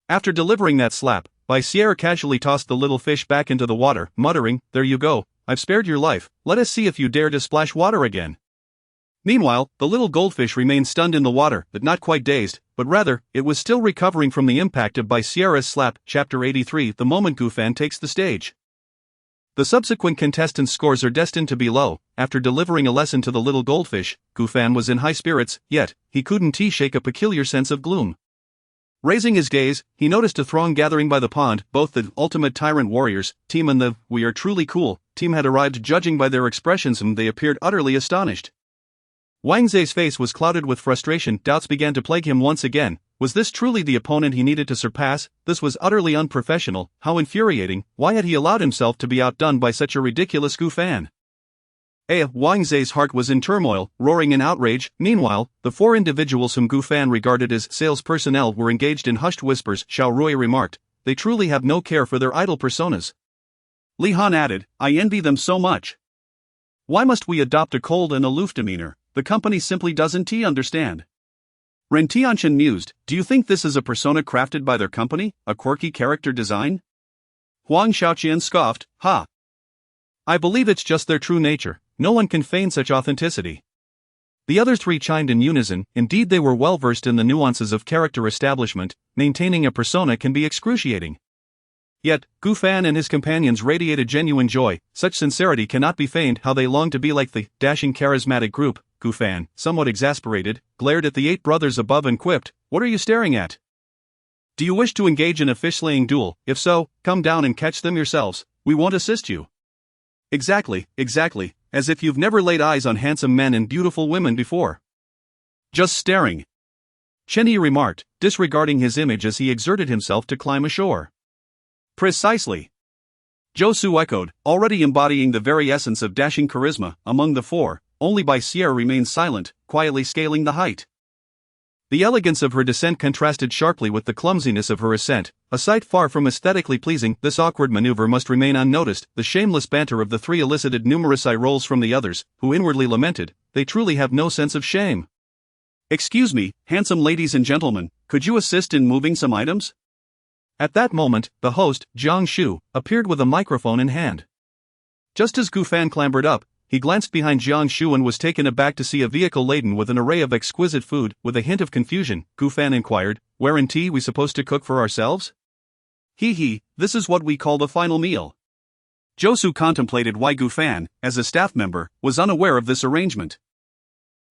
After delivering that slap, Sierra casually tossed the little fish back into the water, muttering, "There you go, I've spared your life, let us see if you dare to splash water again." Meanwhile, the little goldfish remained stunned in the water, but not quite dazed, but rather, it was still recovering from the impact of Sierra's slap. Chapter 83. The moment Gufan takes the stage. The subsequent contestants' scores are destined to be low. After delivering a lesson to the little goldfish, Gufan was in high spirits, yet, he couldn't shake a peculiar sense of gloom. Raising his gaze, he noticed a throng gathering by the pond. Both the ultimate tyrant warriors team and the "We Are Truly Cool" team had arrived. Judging by their expressions, they appeared utterly astonished. Wang Zhe's face was clouded with frustration. Doubts began to plague him once again. Was this truly the opponent he needed to surpass? This was utterly unprofessional. How infuriating. Why had he allowed himself to be outdone by such a ridiculous Gufan? Wang Zhe's heart was in turmoil, roaring in outrage. Meanwhile, the four individuals whom Gufan regarded as sales personnel were engaged in hushed whispers. Xiaorui remarked, "They truly have no care for their idol personas. Li Han added, I envy them so much. Why must we adopt a cold and aloof demeanor? The company simply doesn't understand. Ren Tianchen mused, do you think this is a persona crafted by their company, a quirky character design? Huang Xiaoqian scoffed, ha. I believe it's just their true nature, no one can feign such authenticity. The other three chimed in unison, indeed they were well versed in the nuances of character establishment, maintaining a persona can be excruciating. Yet, Gu Fan and his companions radiated genuine joy, such sincerity cannot be feigned. How they longed to be like the dashing charismatic group. Gu Fan, somewhat exasperated, glared at the 8 brothers above and quipped, what are you staring at? Do you wish to engage in a fish-slaying duel? If so, come down and catch them yourselves, we won't assist you. Exactly, as if you've never laid eyes on handsome men and beautiful women before. Just staring. Chen Yi remarked, disregarding his image as he exerted himself to climb ashore. Precisely. Zhou Su echoed, already embodying the very essence of dashing charisma. Among the 4, only Bai Sierra remained silent, quietly scaling the height. The elegance of her descent contrasted sharply with the clumsiness of her ascent, a sight far from aesthetically pleasing. This awkward maneuver must remain unnoticed. The shameless banter of the 3 elicited numerous eye rolls from the others, who inwardly lamented, they truly have no sense of shame. Excuse me, handsome ladies and gentlemen, could you assist in moving some items? At that moment, the host, Jiang Shu, appeared with a microphone in hand. Just as Gu Fan clambered up, he glanced behind Jiang Shu and was taken aback to see a vehicle laden with an array of exquisite food. With a hint of confusion, Gu Fan inquired, where in tea we supposed to cook for ourselves? This is what we call the final meal. Zhou Su contemplated why Gu Fan, as a staff member, was unaware of this arrangement.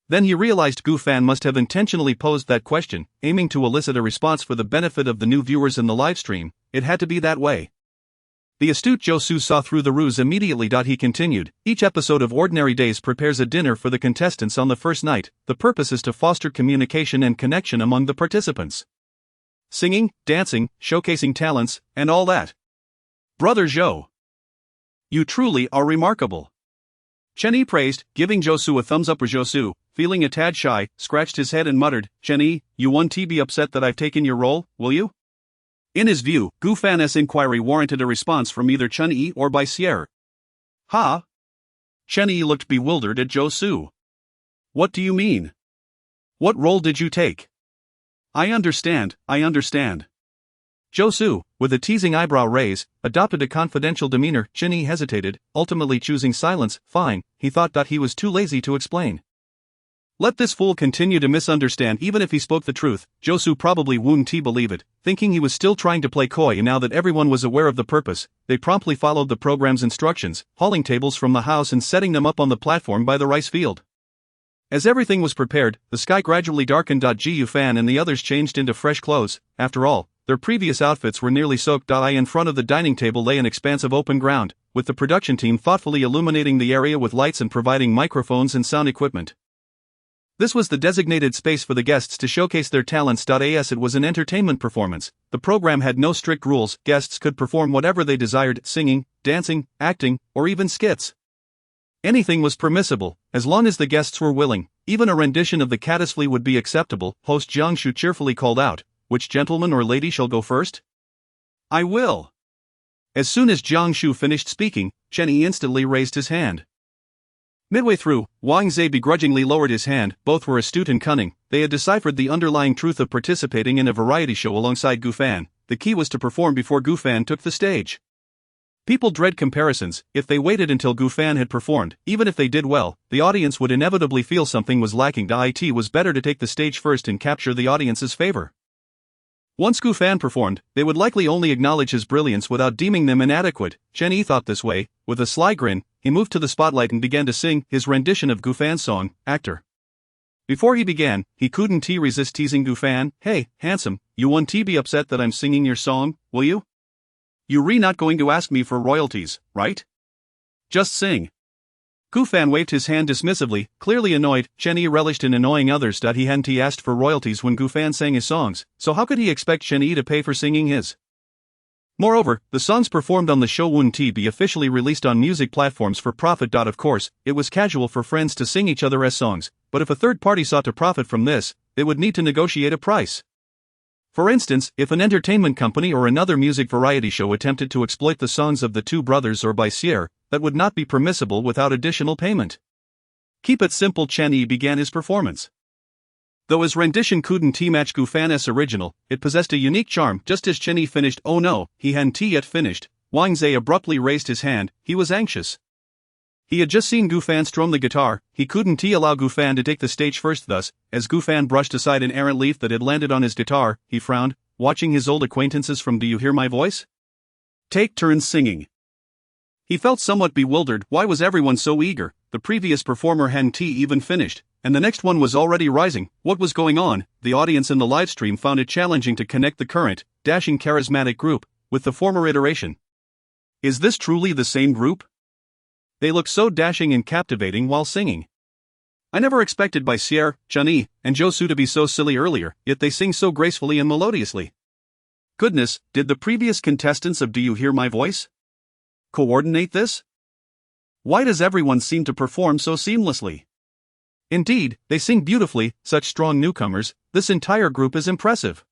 Then he realized Gu Fan must have intentionally posed that question, aiming to elicit a response for the benefit of the new viewers in the livestream. It had to be that way. The astute Zhou Su saw through the ruse immediately. He continued, each episode of Ordinary Days prepares a dinner for the contestants on the first night. The purpose is to foster communication and connection among the participants. Singing, dancing, showcasing talents, and all that. Brother Zhou, you truly are remarkable. Chen Yi praised, giving Zhou Su a thumbs up. Zhou Su, feeling a tad shy, scratched his head and muttered, Chen Yi, you won't be upset that I've taken your role, will you? In his view, Gu Fan's inquiry warranted a response from either Chen Yi or Bai Sierra. Ha? Chen Yi looked bewildered at Zhou Su. What do you mean? What role did you take? I understand. Zhou Su, with a teasing eyebrow raise, adopted a confidential demeanor. Chen Yi hesitated, ultimately choosing silence. Fine, he thought that he was too lazy to explain. Let this fool continue to misunderstand. Even if he spoke the truth, Zhou Su probably wouldn't believe it, thinking he was still trying to play coy. And now that everyone was aware of the purpose, they promptly followed the program's instructions, hauling tables from the house and setting them up on the platform by the rice field. As everything was prepared, the sky gradually darkened. Gu Fan and the others changed into fresh clothes. After all, their previous outfits were nearly soaked. In front of the dining table lay an expanse of open ground, with the production team thoughtfully illuminating the area with lights and providing microphones and sound equipment. This was the designated space for the guests to showcase their talents. As it was an entertainment performance, the program had no strict rules. Guests could perform whatever they desired, singing, dancing, acting, or even skits. Anything was permissible, as long as the guests were willing. Even a rendition of the Caddis Flea would be acceptable. Host Jiang Shu cheerfully called out, which gentleman or lady shall go first? I will. As soon as Jiang Shu finished speaking, Chen Yi instantly raised his hand. Midway through, Wang Zhe begrudgingly lowered his hand. Both were astute and cunning. They had deciphered the underlying truth of participating in a variety show alongside Gu Fan. The key was to perform before Gu Fan took the stage. People dread comparisons. If they waited until Gu Fan had performed, even if they did well, the audience would inevitably feel something was lacking. It was better to take the stage first and capture the audience's favor. Once Gu Fan performed, they would likely only acknowledge his brilliance without deeming them inadequate. Chen Yi thought this way. With a sly grin, he moved to the spotlight and began to sing his rendition of Gu Fan's song, Actor. Before he began, he couldn't resist teasing Gu Fan. Hey, handsome, you won't be upset that I'm singing your song, will you? You're not going to ask me for royalties, right? Just sing. Gu Fan waved his hand dismissively, clearly annoyed. Chen Yi relished in annoying others. He hadn't asked for royalties when Gu Fan sang his songs, so how could he expect Chen Yi to pay for singing his? Moreover, the songs performed on the show wouldn't be officially released on music platforms for profit. Of course, it was casual for friends to sing each other's songs, but if a third party sought to profit from this, they would need to negotiate a price. For instance, if an entertainment company or another music variety show attempted to exploit the songs of the two brothers or Baisier, that would not be permissible without additional payment. Keep it simple. Chen Yi began his performance. Though his rendition couldn't match Gufan's original, it possessed a unique charm. Just as Chen Yi finished, oh no, he hadn't yet finished, Wang Zhe abruptly raised his hand. He was anxious. He had just seen Gufan strum the guitar. He couldn't allow Gufan to take the stage first. Thus, as Gufan brushed aside an errant leaf that had landed on his guitar, he frowned, watching his old acquaintances from Do You Hear My Voice? Take turns singing. He felt somewhat bewildered. Why was everyone so eager? The previous performer hadn't even finished, and the next one was already rising. What was going on? The audience in the livestream found it challenging to connect the current, dashing charismatic group with the former iteration. Is this truly the same group? They look so dashing and captivating while singing. I never expected Baisier, Chen Yi, and Zhou to be so silly earlier, yet they sing so gracefully and melodiously. Goodness, did the previous contestants of Do You Hear My Voice coordinate this? Why does everyone seem to perform so seamlessly? Indeed, they sing beautifully, such strong newcomers. This entire group is impressive.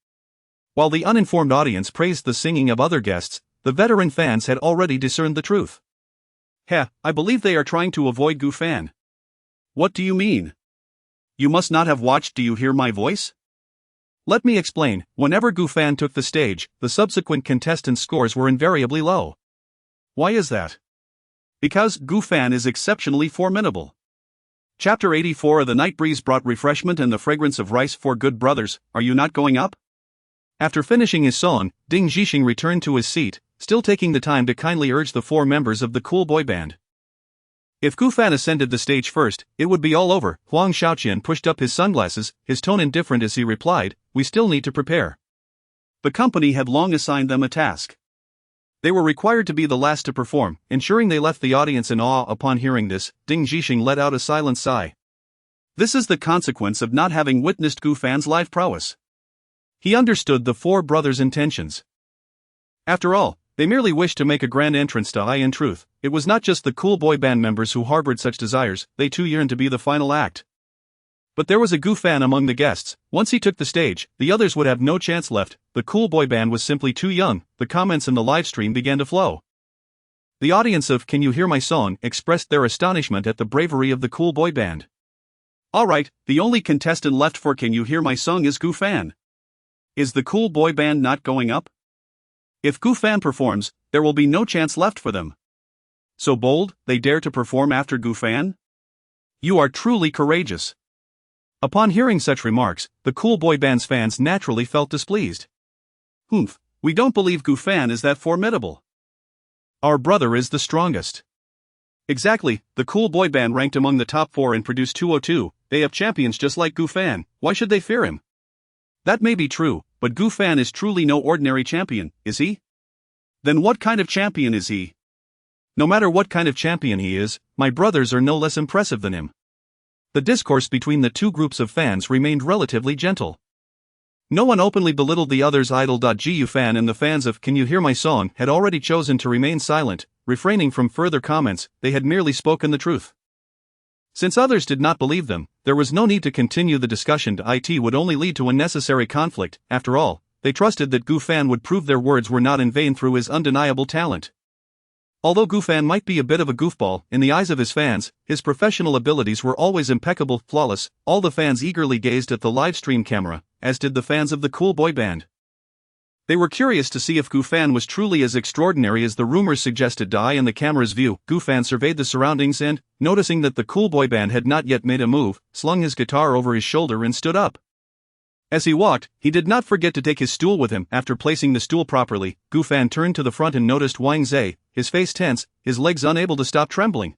While the uninformed audience praised the singing of other guests, the veteran fans had already discerned the truth. I believe they are trying to avoid Gufan. What do you mean? You must not have watched Do You Hear My Voice? Let me explain. Whenever Gufan took the stage, the subsequent contestants' scores were invariably low. Why is that? Because Gufan is exceptionally formidable. Chapter 84 of The Night Breeze brought refreshment and the fragrance of rice for good brothers. Are you not going up? After finishing his song, Ding Zhixing returned to his seat, still taking the time to kindly urge the four members of the cool boy band. If Gufan ascended the stage first, it would be all over. Huang Shaoqian pushed up his sunglasses, his tone indifferent as he replied, we still need to prepare. The company had long assigned them a task. They were required to be the last to perform, ensuring they left the audience in awe. Upon hearing this, Ding Zhixing let out a silent sigh. This is the consequence of not having witnessed Gufan's live prowess. He understood the four brothers' intentions. After all, they merely wished to make a grand entrance to In truth, it was not just the cool boy band members who harbored such desires, they too yearned to be the final act. But there was a Gufan among the guests. Once he took the stage, the others would have no chance left. The cool boy band was simply too young. The comments in the livestream began to flow. The audience of Can You Hear My Song expressed their astonishment at the bravery of the cool boy band. Alright, the only contestant left for Can You Hear My Song is Gufan. Is the cool boy band not going up? If Gufan performs, there will be no chance left for them. So bold, they dare to perform after Gufan? You are truly courageous. Upon hearing such remarks, the cool boy band's fans naturally felt displeased. Humph, we don't believe Gufan is that formidable. Our brother is the strongest. Exactly, the cool boy band ranked among the top 4 and produced 202, they have champions just like Gufan, why should they fear him? That may be true, but Gufan is truly no ordinary champion, is he? Then what kind of champion is he? No matter what kind of champion he is, my brothers are no less impressive than him. The discourse between the two groups of fans remained relatively gentle. No one openly belittled the other's idol. Gufan and the fans of Can You Hear My Song had already chosen to remain silent, refraining from further comments. They had merely spoken the truth. Since others did not believe them, there was no need to continue the discussion. It would only lead to unnecessary conflict. After all, they trusted that Gufan would prove their words were not in vain through his undeniable talent. Although Gufan might be a bit of a goofball, in the eyes of his fans, his professional abilities were always impeccable, flawless. All the fans eagerly gazed at the live stream camera, as did the fans of the cool boy band. They were curious to see if Gufan was truly as extraordinary as the rumors suggested. In the camera's view, Gufan surveyed the surroundings and, noticing that the cool boy band had not yet made a move, slung his guitar over his shoulder and stood up. As he walked, he did not forget to take his stool with him. After placing the stool properly, Gufan turned to the front and noticed Wang Zhe, his face tense, his legs unable to stop trembling.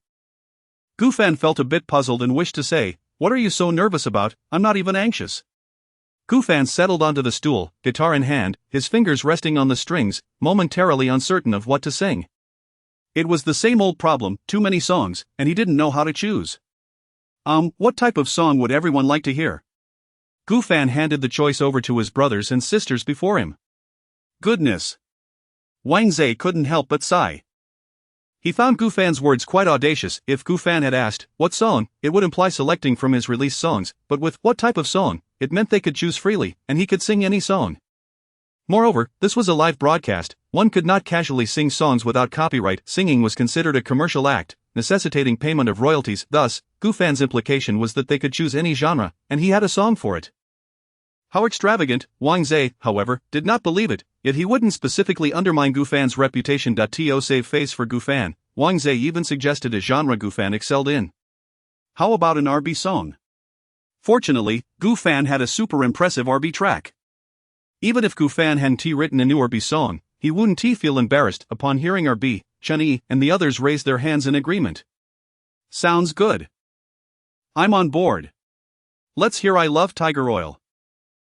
Gufan felt a bit puzzled and wished to say, "What are you so nervous about? I'm not even anxious." Gufan settled onto the stool, guitar in hand, his fingers resting on the strings, momentarily uncertain of what to sing. It was the same old problem, too many songs, and he didn't know how to choose. What type of song would everyone like to hear? Gufan handed the choice over to his brothers and sisters before him. Goodness! Wang Zhe couldn't help but sigh. He found Gufan's words quite audacious. If Gufan had asked, what song, it would imply selecting from his released songs, but with what type of song, it meant they could choose freely, and he could sing any song. Moreover, this was a live broadcast. One could not casually sing songs without copyright. Singing was considered a commercial act, necessitating payment of royalties. Thus, Gufan's implication was that they could choose any genre, and he had a song for it. How extravagant! Wang Zhe, however, did not believe it, yet he wouldn't specifically undermine Gufan's reputation. To save face for Gufan, Wang Zhe even suggested a genre Gufan excelled in. How about an R&B song? Fortunately, Gufan had a super impressive R&B track. Even if Gufan hadn't written a new R&B song, he wouldn't feel embarrassed. Upon hearing R&B, Chun-Yi and the others raised their hands in agreement. Sounds good. I'm on board. Let's hear I Love Tiger Oil.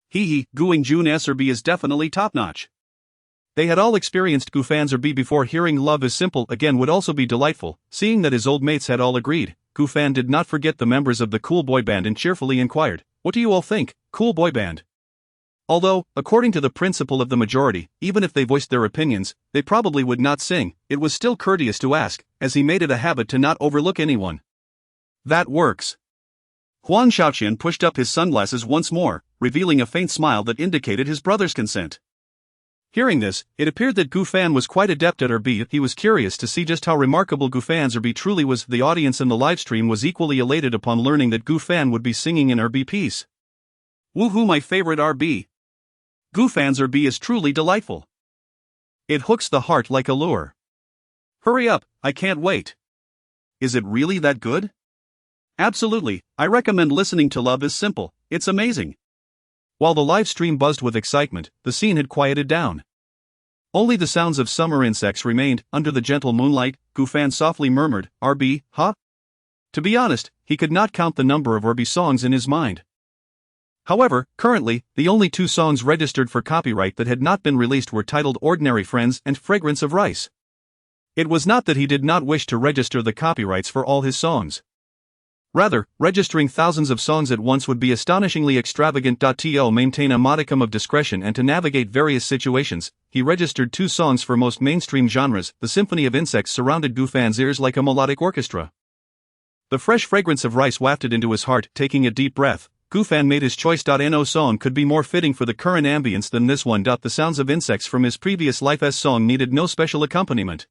Hee Guing Jun's R&B is definitely top-notch. They had all experienced Gufan's R&B before. Hearing Love is Simple again would also be delightful. Seeing that his old mates had all agreed, Gufan did not forget the members of the Cool Boy Band and cheerfully inquired, "What do you all think, Cool Boy Band?" Although, according to the principle of the majority, even if they voiced their opinions, they probably would not sing, it was still courteous to ask, as he made it a habit to not overlook anyone. That works. Huan Shaoqian pushed up his sunglasses once more, revealing a faint smile that indicated his brother's consent. Hearing this, it appeared that Gufan was quite adept at R&B. He was curious to see just how remarkable Gufan's R&B truly was. The audience in the livestream was equally elated upon learning that Gufan would be singing an R&B piece. Woohoo, my favorite R&B. Gufan's R&B is truly delightful. It hooks the heart like a lure. Hurry up, I can't wait. Is it really that good? Absolutely, I recommend listening to Love is Simple, it's amazing. While the live stream buzzed with excitement, the scene had quieted down. Only the sounds of summer insects remained. Under the gentle moonlight, Gufan softly murmured, "R&B, huh?" To be honest, he could not count the number of R&B songs in his mind. However, currently, the only two songs registered for copyright that had not been released were titled Ordinary Friends and Fragrance of Rice. It was not that he did not wish to register the copyrights for all his songs. Rather, registering thousands of songs at once would be astonishingly extravagant. To maintain a modicum of discretion and to navigate various situations, he registered two songs for most mainstream genres. The symphony of insects surrounded Gufan's ears like a melodic orchestra. The fresh fragrance of rice wafted into his heart. Taking a deep breath, Gufan made his choice. No song could be more fitting for the current ambience than this one. The sounds of insects from his previous life's song needed no special accompaniment.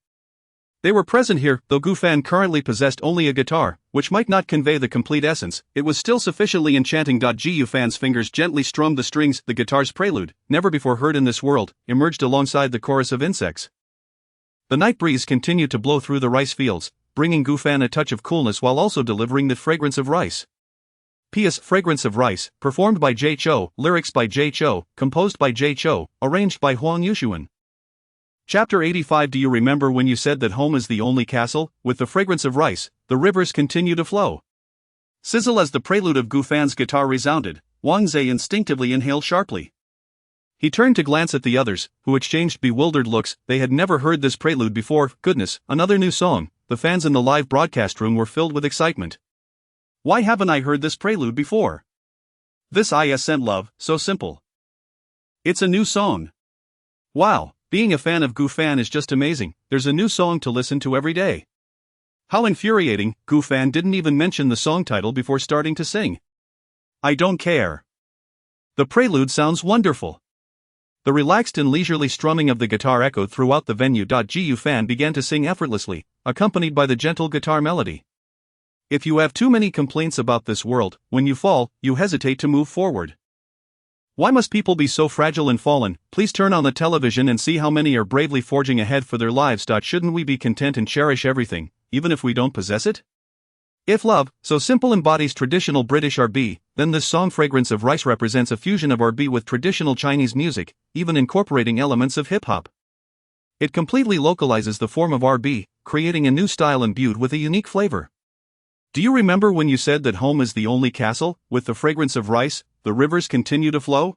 They were present here, though Gufan currently possessed only a guitar, which might not convey the complete essence, it was still sufficiently enchanting. Gufan's fingers gently strummed the strings. The guitar's prelude, never before heard in this world, emerged alongside the chorus of insects. The night breeze continued to blow through the rice fields, bringing Gufan a touch of coolness while also delivering the fragrance of rice. P.S. Fragrance of Rice, performed by Jay Cho, lyrics by Jay Cho, composed by Jay Cho, arranged by Huang Yushuan. Chapter 85. Do you remember when you said that home is the only castle? With the fragrance of rice, the rivers continue to flow. Sizzle as the prelude of Gufan's guitar resounded, Wang Zhe instinctively inhaled sharply. He turned to glance at the others, who exchanged bewildered looks. They had never heard this prelude before. Goodness, another new song. The fans in the live broadcast room were filled with excitement. Why haven't I heard this prelude before? This isn't Love, So Simple. It's a new song. Wow, being a fan of Gufan is just amazing. There's a new song to listen to every day. How infuriating, Gufan didn't even mention the song title before starting to sing. I don't care. The prelude sounds wonderful. The relaxed and leisurely strumming of the guitar echoed throughout the venue. Gufan began to sing effortlessly, accompanied by the gentle guitar melody. If you have too many complaints about this world, when you fall, you hesitate to move forward. Why must people be so fragile and fallen? Please turn on the television and see how many are bravely forging ahead for their lives. Shouldn't we be content and cherish everything, even if we don't possess it? If Love, So Simple embodies traditional British R&B, then this song Fragrance of Rice represents a fusion of R&B with traditional Chinese music, even incorporating elements of hip-hop. It completely localizes the form of R&B, creating a new style imbued with a unique flavor. Do you remember when you said that home is the only castle? With the fragrance of rice, the rivers continue to flow?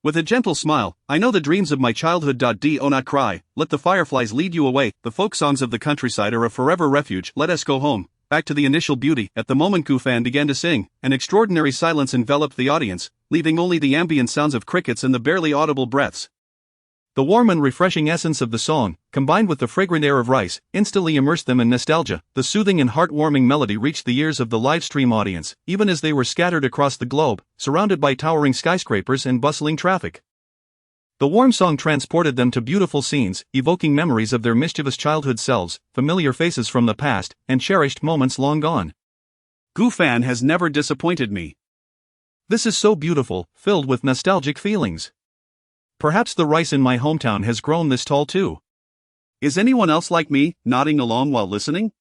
With a gentle smile, I know the dreams of my childhood. Do not cry, let the fireflies lead you away. The folk songs of the countryside are a forever refuge. Let us go home, back to the initial beauty. At the moment Gufan began to sing, an extraordinary silence enveloped the audience, leaving only the ambient sounds of crickets and the barely audible breaths. The warm and refreshing essence of the song, combined with the fragrant air of rice, instantly immersed them in nostalgia. The soothing and heartwarming melody reached the ears of the live stream audience, even as they were scattered across the globe, surrounded by towering skyscrapers and bustling traffic. The warm song transported them to beautiful scenes, evoking memories of their mischievous childhood selves, familiar faces from the past, and cherished moments long gone. Gufan has never disappointed me. This is so beautiful, filled with nostalgic feelings. Perhaps the rice in my hometown has grown this tall too. Is anyone else like me, nodding along while listening?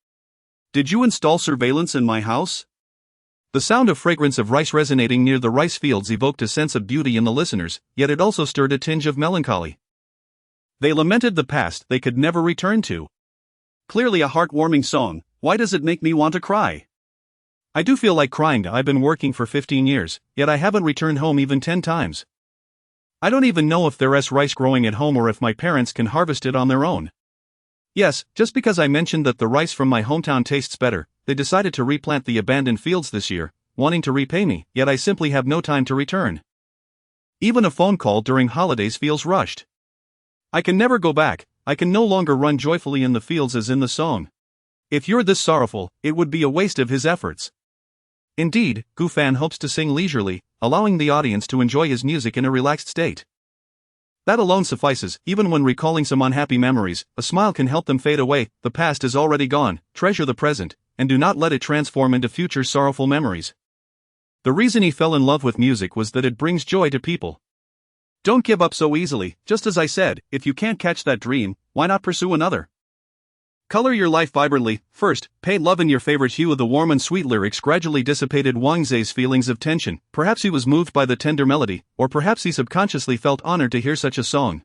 Did you install surveillance in my house? The sound of fragrance of rice resonating near the rice fields evoked a sense of beauty in the listeners, yet it also stirred a tinge of melancholy. They lamented the past they could never return to. Clearly a heartwarming song. Why does it make me want to cry? I do feel like crying. I've been working for 15 years, yet I haven't returned home even 10 times. I don't even know if there's rice growing at home or if my parents can harvest it on their own. Yes, just because I mentioned that the rice from my hometown tastes better, they decided to replant the abandoned fields this year, wanting to repay me, yet I simply have no time to return. Even a phone call during holidays feels rushed. I can never go back. I can no longer run joyfully in the fields as in the song. If you're this sorrowful, it would be a waste of his efforts. Indeed, Gufan hopes to sing leisurely, allowing the audience to enjoy his music in a relaxed state. That alone suffices. Even when recalling some unhappy memories, a smile can help them fade away. The past is already gone. Treasure the present, and do not let it transform into future sorrowful memories. The reason he fell in love with music was that it brings joy to people. Don't give up so easily. Just as I said, if you can't catch that dream, why not pursue another? Color your life vibrantly. First, pay love in your favorite hue. The warm and sweet lyrics gradually dissipated Wang Zhe's feelings of tension. Perhaps he was moved by the tender melody, or perhaps he subconsciously felt honored to hear such a song.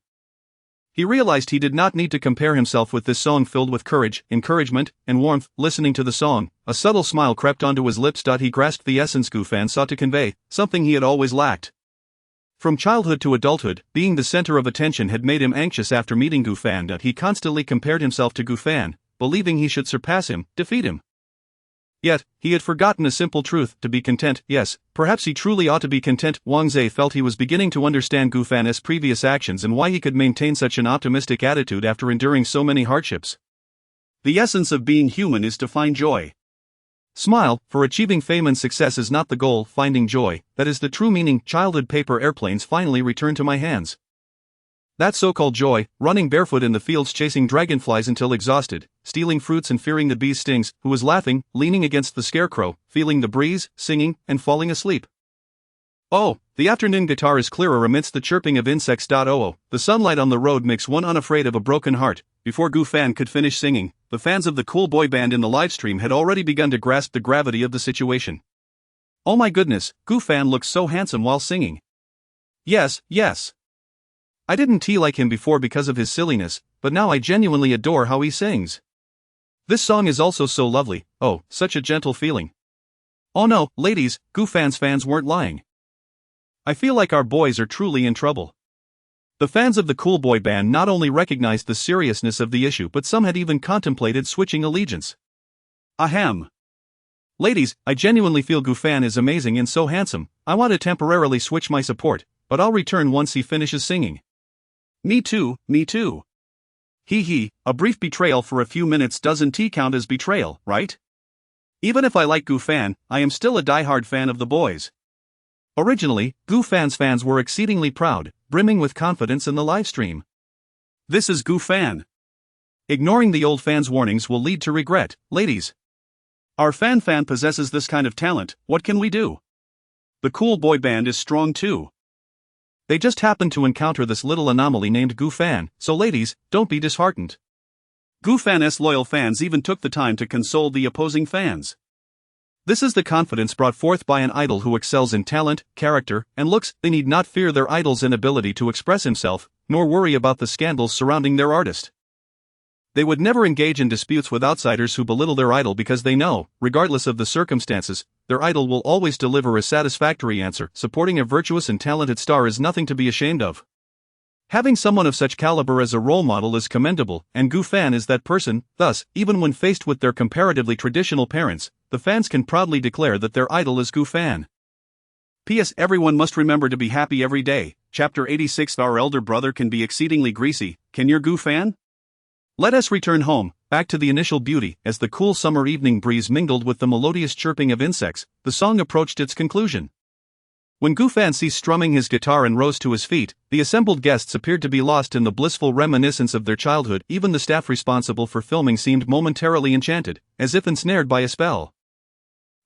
He realized he did not need to compare himself with this song filled with courage, encouragement, and warmth. Listening to the song, a subtle smile crept onto his lips. He grasped the essence Gufan sought to convey, something he had always lacked. From childhood to adulthood, being the center of attention had made him anxious. After meeting Gufan, he constantly compared himself to Gufan, believing he should surpass him, defeat him. Yet, he had forgotten a simple truth: to be content. Yes, perhaps he truly ought to be content. Wang Zhe felt he was beginning to understand Gufan's previous actions and why he could maintain such an optimistic attitude after enduring so many hardships. The essence of being human is to find joy. Smile, for achieving fame and success is not the goal, finding joy, that is the true meaning. Childhood paper airplanes finally returned to my hands. That so-called joy, running barefoot in the fields chasing dragonflies until exhausted, stealing fruits and fearing the bees' stings, who was laughing, leaning against the scarecrow, feeling the breeze, singing, and falling asleep. Oh, the afternoon guitar is clearer amidst the chirping of insects. Oh, the sunlight on the road makes one unafraid of a broken heart. Before Gufan could finish singing, the fans of the cool boy band in the livestream had already begun to grasp the gravity of the situation. Oh my goodness, Gufan looks so handsome while singing. Yes. I didn't like him before because of his silliness, but now I genuinely adore how he sings. This song is also so lovely. Oh, such a gentle feeling. Oh no, ladies, Gufan's fans weren't lying. I feel like our boys are truly in trouble. The fans of the cool boy band not only recognized the seriousness of the issue, but some had even contemplated switching allegiance. Ahem. Ladies, I genuinely feel Gufan is amazing and so handsome. I want to temporarily switch my support, but I'll return once he finishes singing. Me too. Hee, a brief betrayal for a few minutes doesn't count as betrayal, right? Even if I like Gufan, I am still a diehard fan of the boys. Originally, Gufan's fans were exceedingly proud, brimming with confidence in the livestream. This is Gufan. Ignoring the old fans' warnings will lead to regret, ladies. Our fan possesses this kind of talent. What can we do? The cool boy band is strong too. They just happened to encounter this little anomaly named Gufan, so ladies, don't be disheartened. Gufan's loyal fans even took the time to console the opposing fans. This is the confidence brought forth by an idol who excels in talent, character, and looks. They need not fear their idol's inability to express himself, nor worry about the scandals surrounding their artist. They would never engage in disputes with outsiders who belittle their idol because they know, regardless of the circumstances, their idol will always deliver a satisfactory answer. Supporting a virtuous and talented star is nothing to be ashamed of. Having someone of such caliber as a role model is commendable, and Gufan is that person. Thus, even when faced with their comparatively traditional parents, the fans can proudly declare that their idol is Gufan. P.S. Everyone must remember to be happy every day. Chapter 86. Our elder brother can be exceedingly greasy. Can your Gufan? Let us return home, back to the initial beauty. As the cool summer evening breeze mingled with the melodious chirping of insects, the song approached its conclusion. When Gufan ceased strumming his guitar and rose to his feet, the assembled guests appeared to be lost in the blissful reminiscence of their childhood. Even the staff responsible for filming seemed momentarily enchanted, as if ensnared by a spell.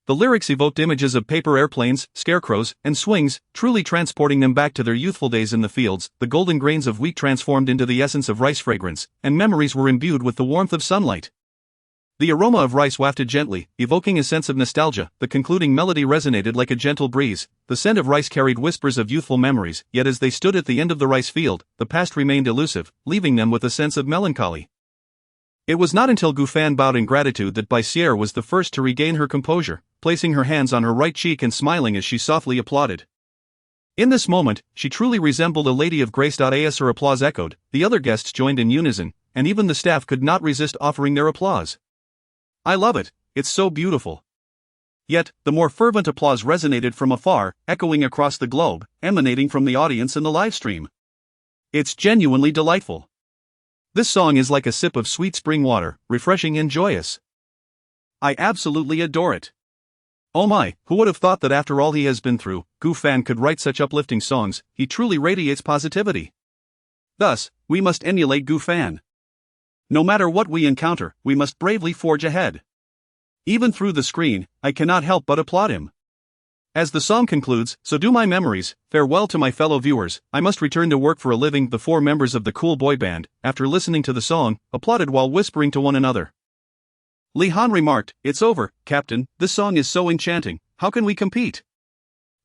The lyrics evoked images of paper airplanes, scarecrows, and swings, truly transporting them back to their youthful days in the fields. The golden grains of wheat transformed into the essence of rice fragrance, and memories were imbued with the warmth of sunlight. The aroma of rice wafted gently, evoking a sense of nostalgia. The concluding melody resonated like a gentle breeze. The scent of rice carried whispers of youthful memories, yet as they stood at the end of the rice field, the past remained elusive, leaving them with a sense of melancholy. It was not until Gufan bowed in gratitude that Baisier was the first to regain her composure, placing her hands on her right cheek and smiling as she softly applauded. In this moment, she truly resembled a lady of grace. As her applause echoed, the other guests joined in unison, and even the staff could not resist offering their applause. "I love it, it's so beautiful." Yet, the more fervent applause resonated from afar, echoing across the globe, emanating from the audience in the livestream. "It's genuinely delightful. This song is like a sip of sweet spring water, refreshing and joyous. I absolutely adore it. Oh my, who would have thought that after all he has been through, Gufan could write such uplifting songs. He truly radiates positivity. Thus, we must emulate Gufan. No matter what we encounter, we must bravely forge ahead. Even through the screen, I cannot help but applaud him." As the song concludes, "So do my memories, farewell to my fellow viewers, I must return to work for a living." The four members of the cool boy band, after listening to the song, applauded while whispering to one another. Li Han remarked, "It's over, Captain, this song is so enchanting, how can we compete?"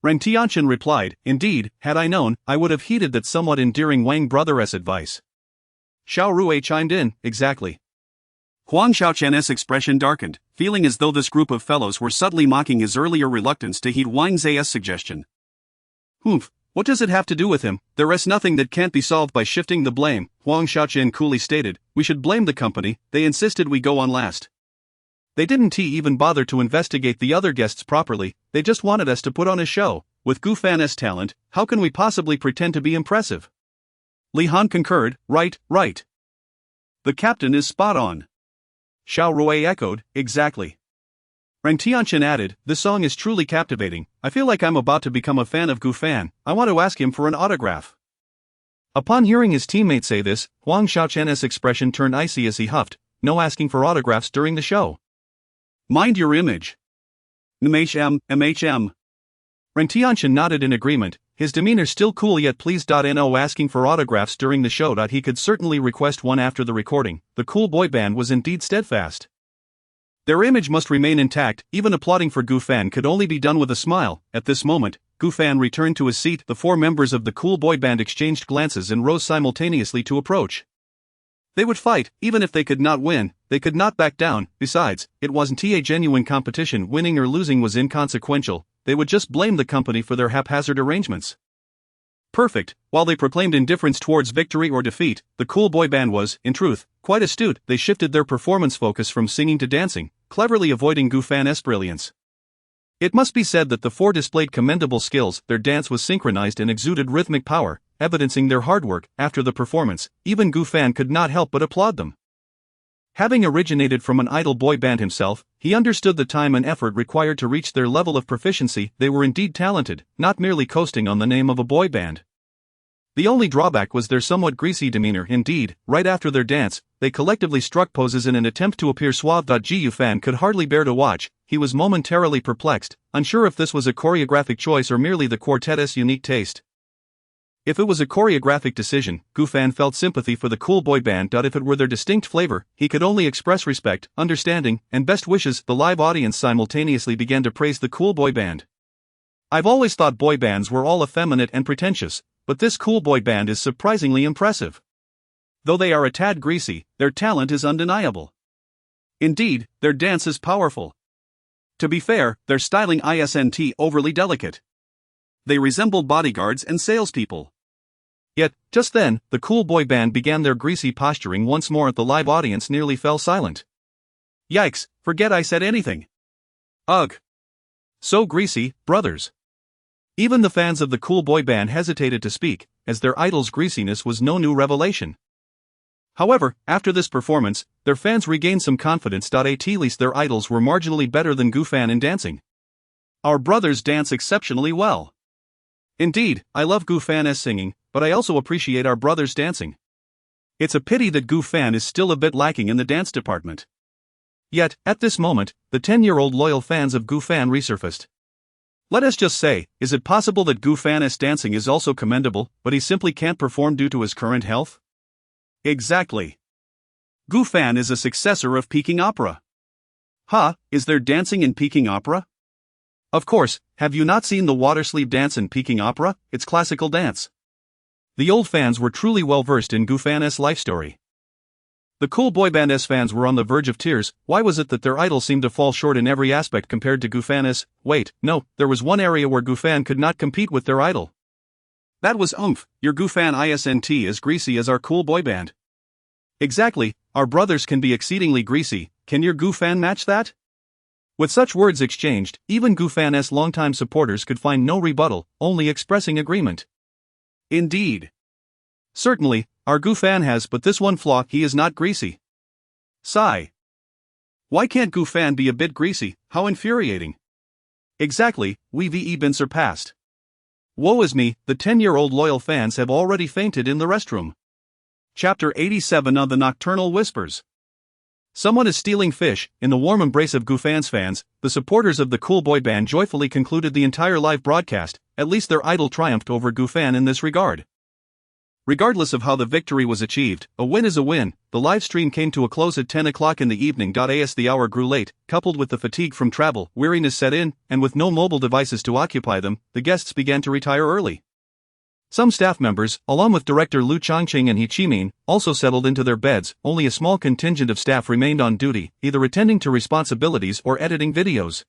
Ren Tianchen replied, "Indeed, had I known, I would have heeded that somewhat endearing Wang brother's advice." Xiao Rui chimed in, "Exactly." Huang Xiaochen's expression darkened, feeling as though this group of fellows were subtly mocking his earlier reluctance to heed Wang Zai's suggestion. "Humph, what does it have to do with him? There is nothing that can't be solved by shifting the blame," Huang Xiaochen coolly stated. "We should blame the company, they insisted we go on last. They didn't even bother to investigate the other guests properly, they just wanted us to put on a show. With Gufan's talent, how can we possibly pretend to be impressive?" Li Han concurred, right. The captain is spot on." Xiao Rui echoed, "Exactly." Ren Tianchen added, "This song is truly captivating, I feel like I'm about to become a fan of Gufan, I want to ask him for an autograph." Upon hearing his teammate say this, Huang Xiaochen's expression turned icy as he huffed, "No asking for autographs during the show. Mind your image. MHM. Ren Tianchen nodded in agreement, his demeanor still cool yet pleased. No asking for autographs during the show. He could certainly request one after the recording. The cool boy band was indeed steadfast. Their image must remain intact, even applauding for Gufan could only be done with a smile. At this moment, Gufan returned to his seat. The four members of the cool boy band exchanged glances and rose simultaneously to approach. They would fight, even if they could not win, they could not back down. Besides, it wasn't a genuine competition. Winning or losing was inconsequential. They would just blame the company for their haphazard arrangements. Perfect. While they proclaimed indifference towards victory or defeat, the cool boy band was, in truth, quite astute. They shifted their performance focus from singing to dancing, cleverly avoiding Gufan's brilliance. It must be said that the four displayed commendable skills. Their dance was synchronized and exuded rhythmic power, evidencing their hard work. After the performance, even Gufan could not help but applaud them. Having originated from an idol boy band himself, he understood the time and effort required to reach their level of proficiency. They were indeed talented, not merely coasting on the name of a boy band. The only drawback was their somewhat greasy demeanor. Indeed, right after their dance, they collectively struck poses in an attempt to appear suave. Gufan could hardly bear to watch, he was momentarily perplexed, unsure if this was a choreographic choice or merely the quartet's unique taste. If it was a choreographic decision, Gufan felt sympathy for the cool boy band. If it were their distinct flavor, he could only express respect, understanding, and best wishes. The live audience simultaneously began to praise the cool boy band. "I've always thought boy bands were all effeminate and pretentious, but this cool boy band is surprisingly impressive. Though they are a tad greasy, their talent is undeniable. Indeed, their dance is powerful. To be fair, their styling isn't overly delicate. They resemble bodyguards and salespeople." Yet, just then, the cool boy band began their greasy posturing once more. The live audience nearly fell silent. Yikes, forget I said anything. Ugh. So greasy, brothers. Even the fans of the cool boy band hesitated to speak, as their idol's greasiness was no new revelation. However, after this performance, their fans regained some confidence. At least their idols were marginally better than Gufan in dancing. "Our brothers dance exceptionally well. Indeed, I love Gu Fan's singing, but I also appreciate our brothers dancing. It's a pity that Gu Fan is still a bit lacking in the dance department. Yet, at this moment, the 10-year-old loyal fans of Gu Fan resurfaced. Let us just say, is it possible that Gu Fan's dancing is also commendable, but he simply can't perform due to his current health? Exactly. Gu Fan is a successor of Peking opera. Is there dancing in Peking opera? Of course, have you not seen the water sleeve dance in Peking opera? It's classical dance. The old fans were truly well versed in Gu Fan's life story. The cool boy band's fans were on the verge of tears. Why was it that their idol seemed to fall short in every aspect compared to Gu Fan's? Wait, no, there was one area where Gu Fan could not compete with their idol. That was oomph. Your Gu Fan isn't as greasy as our cool boy band. Exactly, our brothers can be exceedingly greasy. Can your Gu Fan match that? With such words exchanged, even Gu Fan's longtime supporters could find no rebuttal, only expressing agreement. Indeed. Certainly, our Gu Fan has but this one flaw: he is not greasy. Sigh. Why can't Gu Fan be a bit greasy? How infuriating. Exactly, we've been surpassed. Woe is me, the 10-year-old loyal fans have already fainted in the restroom. Chapter 87 of the Nocturnal Whispers. Someone is stealing fish. In the warm embrace of Gu Fan's fans, the supporters of the cool boy band joyfully concluded the entire live broadcast. At least their idol triumphed over Gu Fan in this regard. Regardless of how the victory was achieved, a win is a win. The live stream came to a close at 10 o'clock in the evening. As the hour grew late, coupled with the fatigue from travel, weariness set in, and with no mobile devices to occupy them, the guests began to retire early. Some staff members, along with director Lu Changqing and He Chimin, also settled into their beds. Only a small contingent of staff remained on duty, either attending to responsibilities or editing videos.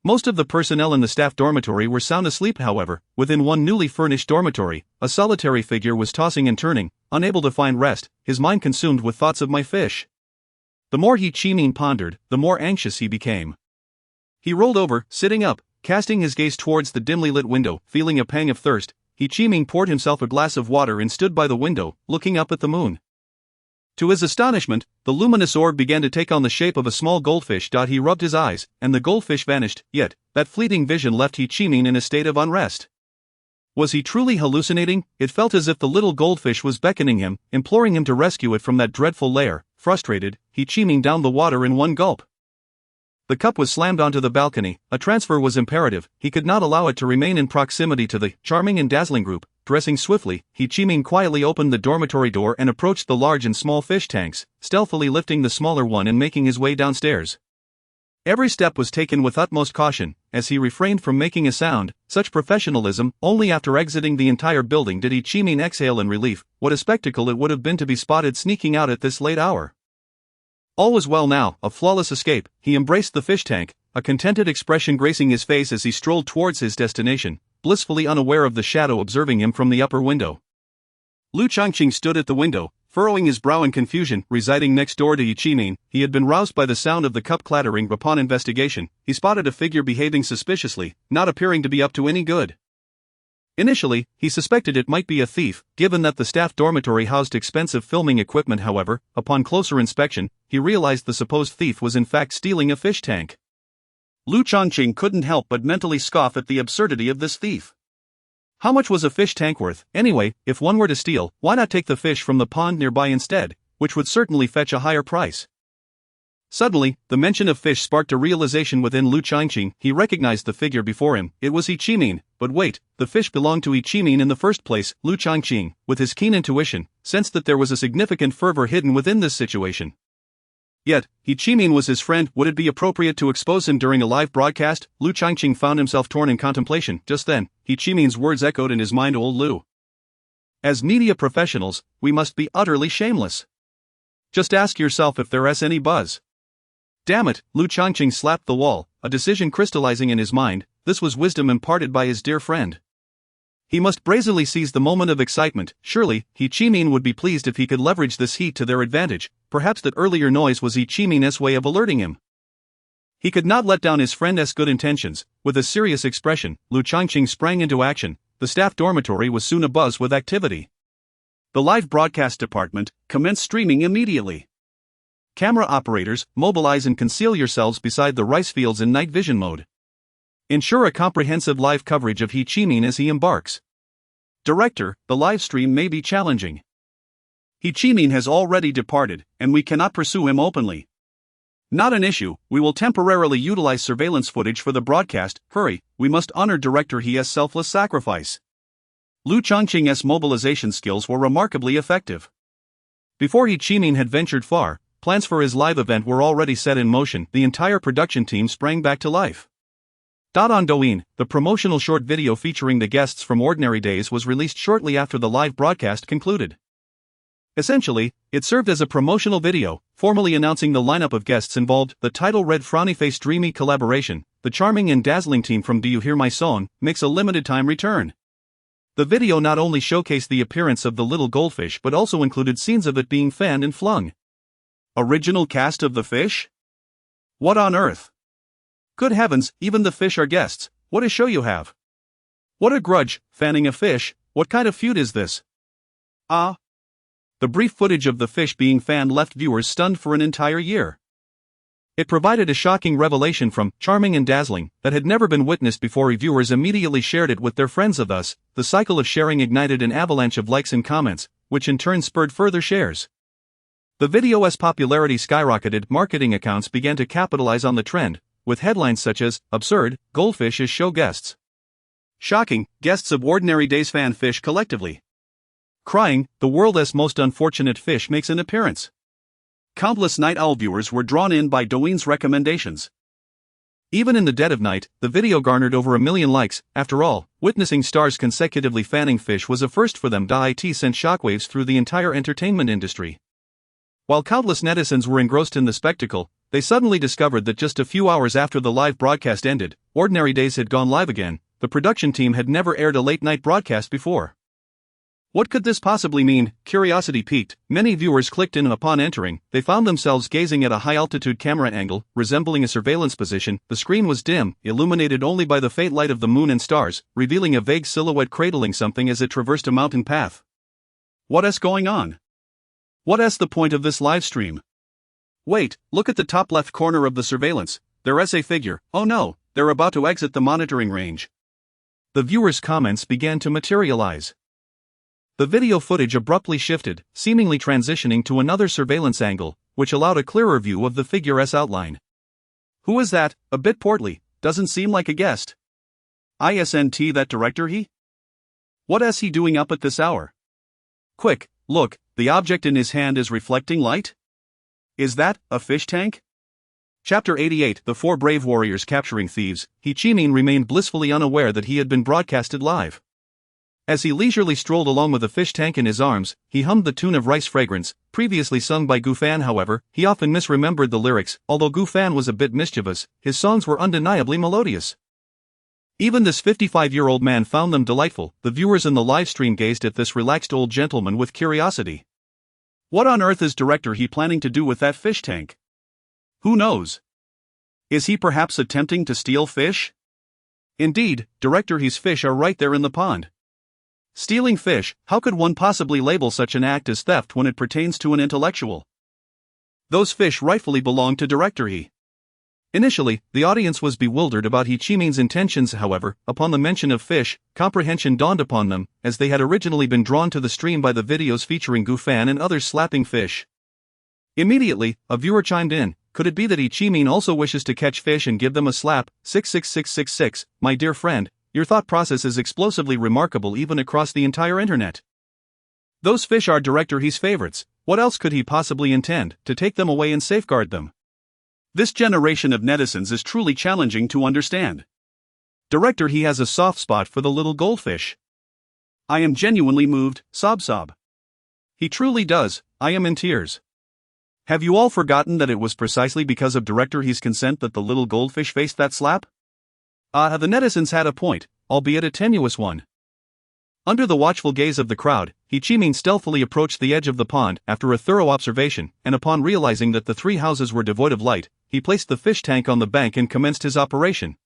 Most of the personnel in the staff dormitory were sound asleep. However, within one newly furnished dormitory, a solitary figure was tossing and turning, unable to find rest, his mind consumed with thoughts of my fish. The more He Chimin pondered, the more anxious he became. He rolled over, sitting up, casting his gaze towards the dimly lit window. Feeling a pang of thirst, He Chimin poured himself a glass of water and stood by the window, looking up at the moon. To his astonishment, the luminous orb began to take on the shape of a small goldfish. He rubbed his eyes, and the goldfish vanished, yet, that fleeting vision left He Chimin in a state of unrest. Was he truly hallucinating? It felt as if the little goldfish was beckoning him, imploring him to rescue it from that dreadful lair. Frustrated, He Chimin downed the water in one gulp. The cup was slammed onto the balcony. A transfer was imperative. He could not allow it to remain in proximity to the charming and dazzling group. Dressing swiftly, He Chimin quietly opened the dormitory door and approached the large and small fish tanks, stealthily lifting the smaller one and making his way downstairs. Every step was taken with utmost caution, as he refrained from making a sound. Such professionalism. Only after exiting the entire building did He Chimin exhale in relief. What a spectacle it would have been to be spotted sneaking out at this late hour. All was well now, a flawless escape. He embraced the fish tank, a contented expression gracing his face as he strolled towards his destination, blissfully unaware of the shadow observing him from the upper window. Lu Changqing stood at the window, furrowing his brow in confusion. Residing next door to He Chimin, he had been roused by the sound of the cup clattering. Upon investigation, he spotted a figure behaving suspiciously, not appearing to be up to any good. Initially, he suspected it might be a thief, given that the staff dormitory housed expensive filming equipment. However, upon closer inspection, he realized the supposed thief was in fact stealing a fish tank. Lu Changqing couldn't help but mentally scoff at the absurdity of this thief. How much was a fish tank worth? Anyway, if one were to steal, why not take the fish from the pond nearby instead, which would certainly fetch a higher price? Suddenly, the mention of fish sparked a realization within Lu Changqing. He recognized the figure before him. It was He Chimin. But wait, the fish belonged to He Chimin in the first place. Lu Changqing, with his keen intuition, sensed that there was a significant fervor hidden within this situation. Yet, He Chimin was his friend. Would it be appropriate to expose him during a live broadcast? Lu Changqing found himself torn in contemplation. Just then, He Chimin's words echoed in his mind. Old Lu. As media professionals, we must be utterly shameless. Just ask yourself if there's any buzz. Damn it, Lu Changqing slapped the wall, a decision crystallizing in his mind. This was wisdom imparted by his dear friend. He must brazenly seize the moment of excitement. Surely, He Chimin would be pleased if he could leverage this heat to their advantage. Perhaps that earlier noise was He Chimin's way of alerting him. He could not let down his friend's good intentions. With a serious expression, Lu Changqing sprang into action. The staff dormitory was soon abuzz with activity. The live broadcast department commenced streaming immediately. Camera operators, mobilize and conceal yourselves beside the rice fields in night vision mode. Ensure a comprehensive live coverage of He Chi Min as he embarks. Director, the live stream may be challenging. He Chi Min has already departed, and we cannot pursue him openly. Not an issue, we will temporarily utilize surveillance footage for the broadcast. Hurry, we must honor Director He's selfless sacrifice. Lu Chongqing's mobilization skills were remarkably effective. Before He Chi Min had ventured far, plans for his live event were already set in motion. The entire production team sprang back to life. On Douyin, the promotional short video featuring the guests from Ordinary Days was released shortly after the live broadcast concluded. Essentially, it served as a promotional video, formally announcing the lineup of guests involved. The title read Frowny-Face Dreamy Collaboration. The charming and dazzling team from Do You Hear My Song makes a limited time return. The video not only showcased the appearance of the little goldfish but also included scenes of it being fanned and flung. Original cast of the fish? What on earth? Good heavens, even the fish are guests. What a show you have. What a grudge, fanning a fish. What kind of feud is this? The brief footage of the fish being fanned left viewers stunned for an entire year. It provided a shocking revelation from charming and dazzling that had never been witnessed before. Reviewers immediately shared it with their friends. Thus, the cycle of sharing ignited an avalanche of likes and comments, which in turn spurred further shares. The video's popularity skyrocketed. Marketing accounts began to capitalize on the trend, with headlines such as, "Absurd, Goldfish as show guests." "Shocking, guests of Ordinary Days fan fish collectively." "Crying, the world's most unfortunate fish makes an appearance." Countless Night Owl viewers were drawn in by Douyin's recommendations. Even in the dead of night, the video garnered over 1 million likes. After all, witnessing stars consecutively fanning fish was a first for them. It sent shockwaves through the entire entertainment industry. While countless netizens were engrossed in the spectacle, they suddenly discovered that just a few hours after the live broadcast ended, Ordinary Days had gone live again. The production team had never aired a late-night broadcast before. What could this possibly mean? Curiosity piqued. Many viewers clicked in, and upon entering, they found themselves gazing at a high-altitude camera angle, resembling a surveillance position. The screen was dim, illuminated only by the faint light of the moon and stars, revealing a vague silhouette cradling something as it traversed a mountain path. What's going on? What's the point of this live stream? Wait, look at the top left corner of the surveillance. There's a figure. Oh no, they're about to exit the monitoring range. The viewers' comments began to materialize. The video footage abruptly shifted, seemingly transitioning to another surveillance angle, which allowed a clearer view of the figure's outline. Who is that? A bit portly, doesn't seem like a guest. Isn't that Director He? What's he doing up at this hour? Quick, look, the object in his hand is reflecting light? Is that a fish tank? Chapter 88. The four brave warriors capturing thieves. He Chi Min remained blissfully unaware that he had been broadcasted live. As he leisurely strolled along with a fish tank in his arms, he hummed the tune of Rice Fragrance, previously sung by Gu Fan. However, he often misremembered the lyrics. Although Gu Fan was a bit mischievous, his songs were undeniably melodious. Even this 55-year-old man found them delightful. The viewers in the live stream gazed at this relaxed old gentleman with curiosity. What on earth is Director He planning to do with that fish tank? Who knows? Is he perhaps attempting to steal fish? Indeed, Director He's fish are right there in the pond. Stealing fish, how could one possibly label such an act as theft when it pertains to an intellectual? Those fish rightfully belong to Director He. Initially, the audience was bewildered about He Chi Min's intentions. However, upon the mention of fish, comprehension dawned upon them, as they had originally been drawn to the stream by the videos featuring Gu Fan and others slapping fish. Immediately, a viewer chimed in. Could it be that He Chi Min also wishes to catch fish and give them a slap? 66666, my dear friend. Your thought process is explosively remarkable even across the entire internet. Those fish are Director He's favorites. What else could he possibly intend? To take them away and safeguard them? This generation of netizens is truly challenging to understand. Director He has a soft spot for the little goldfish. I am genuinely moved, sob. He truly does, I am in tears. Have you all forgotten that it was precisely because of Director He's consent that the little goldfish faced that slap? The netizens had a point, albeit a tenuous one. Under the watchful gaze of the crowd, He Chi Min stealthily approached the edge of the pond. After a thorough observation, and upon realizing that the three houses were devoid of light, he placed the fish tank on the bank and commenced his operation.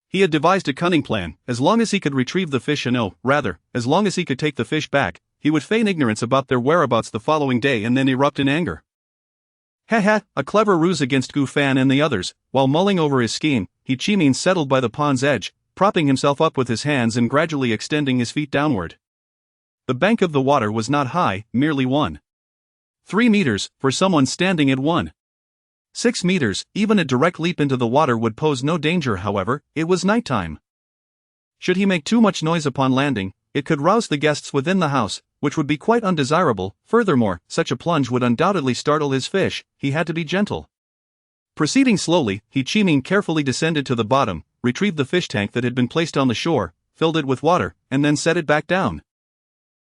He had devised a cunning plan. As long as he could retrieve the fish, as long as he could take the fish back, he would feign ignorance about their whereabouts the following day and then erupt in anger. A clever ruse against Gu Fan and the others. While mulling over his scheme, He Chimin settled by the pond's edge, propping himself up with his hands and gradually extending his feet downward. The bank of the water was not high, merely 1.3 meters, for someone standing at 1.6 meters. Even a direct leap into the water would pose no danger. However, it was nighttime. Should he make too much noise upon landing, it could rouse the guests within the house, which would be quite undesirable. Furthermore, such a plunge would undoubtedly startle his fish. He had to be gentle. Proceeding slowly, He Chimin carefully descended to the bottom, retrieved the fish tank that had been placed on the shore, filled it with water, and then set it back down.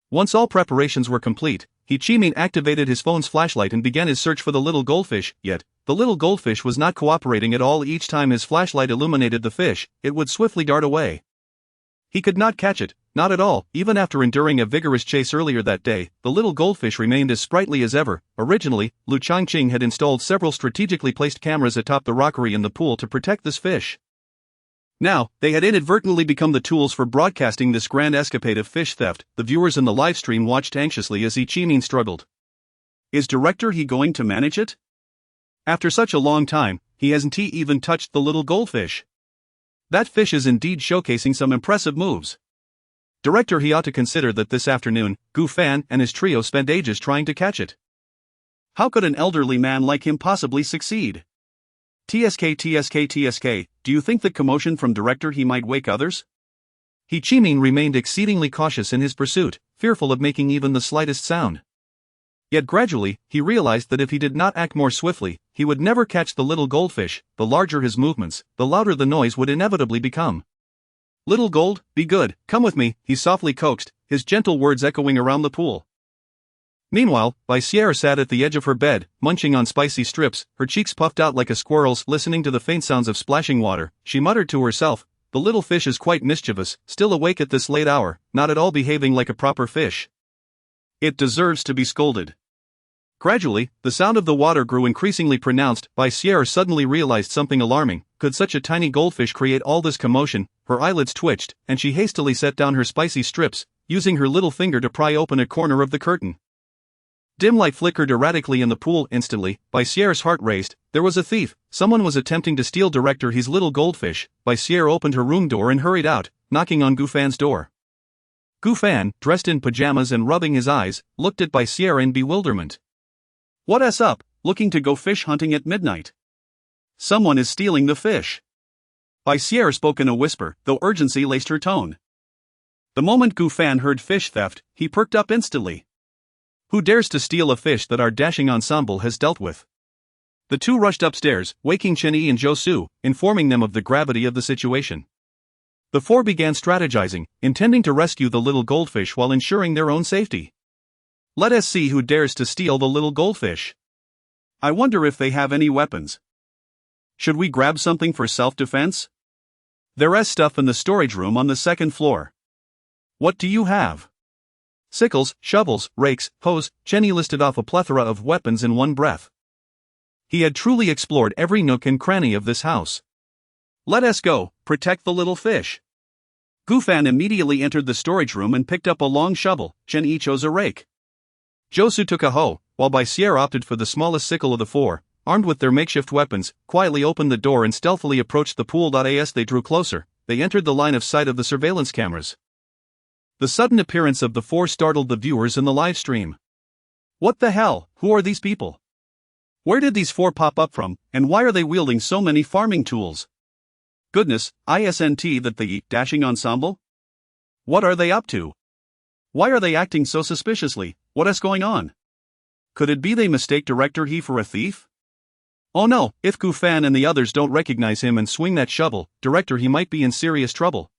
Once all preparations were complete, He Chimin activated his phone's flashlight and began his search for the little goldfish. Yet, the little goldfish was not cooperating at all. Each time his flashlight illuminated the fish, it would swiftly dart away. He could not catch it, not at all. Even after enduring a vigorous chase earlier that day, the little goldfish remained as sprightly as ever. Originally, Lu Changqing had installed several strategically placed cameras atop the rockery in the pool to protect this fish. Now, they had inadvertently become the tools for broadcasting this grand escapade of fish theft. The viewers in the livestream watched anxiously as He Chimin struggled. Is Director He going to manage it? After such a long time, he hasn't even touched the little goldfish. That fish is indeed showcasing some impressive moves. Director He ought to consider that this afternoon, Gu Fan and his trio spent ages trying to catch it. How could an elderly man like him possibly succeed? TSK, do you think the commotion from Director He might wake others? He Chimin remained exceedingly cautious in his pursuit, fearful of making even the slightest sound. Yet gradually, he realized that if he did not act more swiftly, he would never catch the little goldfish. The larger his movements, the louder the noise would inevitably become. Little gold, be good, come with me, he softly coaxed, his gentle words echoing around the pool. Meanwhile, Sierra sat at the edge of her bed, munching on spicy strips, her cheeks puffed out like a squirrel's. Listening to the faint sounds of splashing water, she muttered to herself, the little fish is quite mischievous, still awake at this late hour, not at all behaving like a proper fish. It deserves to be scolded. Gradually, the sound of the water grew increasingly pronounced. Sierra suddenly realized something alarming. Could such a tiny goldfish create all this commotion? Her eyelids twitched, and she hastily set down her spicy strips, using her little finger to pry open a corner of the curtain. Dim light flickered erratically in the pool. Instantly, Sierra's heart raced. There was a thief. Someone was attempting to steal Director He's little goldfish. Sierra opened her room door and hurried out, knocking on Gu Fan's door. Gu Fan, dressed in pajamas and rubbing his eyes, looked at Sierra in bewilderment. What's up, looking to go fish hunting at midnight? Someone is stealing the fish. Sierra spoke in a whisper, though urgency laced her tone. The moment Gu Fan heard fish theft, he perked up instantly. Who dares to steal a fish that our dashing ensemble has dealt with? The two rushed upstairs, waking Chen Yi and Zhou Su, informing them of the gravity of the situation. The four began strategizing, intending to rescue the little goldfish while ensuring their own safety. Let us see who dares to steal the little goldfish. I wonder if they have any weapons. Should we grab something for self-defense? There's stuff in the storage room on the second floor. What do you have? Sickles, shovels, rakes, hoes. Chenny listed off a plethora of weapons in one breath. He had truly explored every nook and cranny of this house. Let us go, protect the little fish. Gu Fan immediately entered the storage room and picked up a long shovel. Chen Yi chose a rake. Zhou Su took a hoe, while Sierra opted for the smallest sickle of the four. Armed with their makeshift weapons, quietly opened the door and stealthily approached the pool. As they drew closer, they entered the line of sight of the surveillance cameras. The sudden appearance of the four startled the viewers in the live stream. What the hell, who are these people? Where did these four pop up from, and why are they wielding so many farming tools? Goodness, isn't that the dashing ensemble? What are they up to? Why are they acting so suspiciously? What's going on? Could it be they mistake Director He for a thief? Oh no, if Gu Fan and the others don't recognize him and swing that shovel, Director He might be in serious trouble.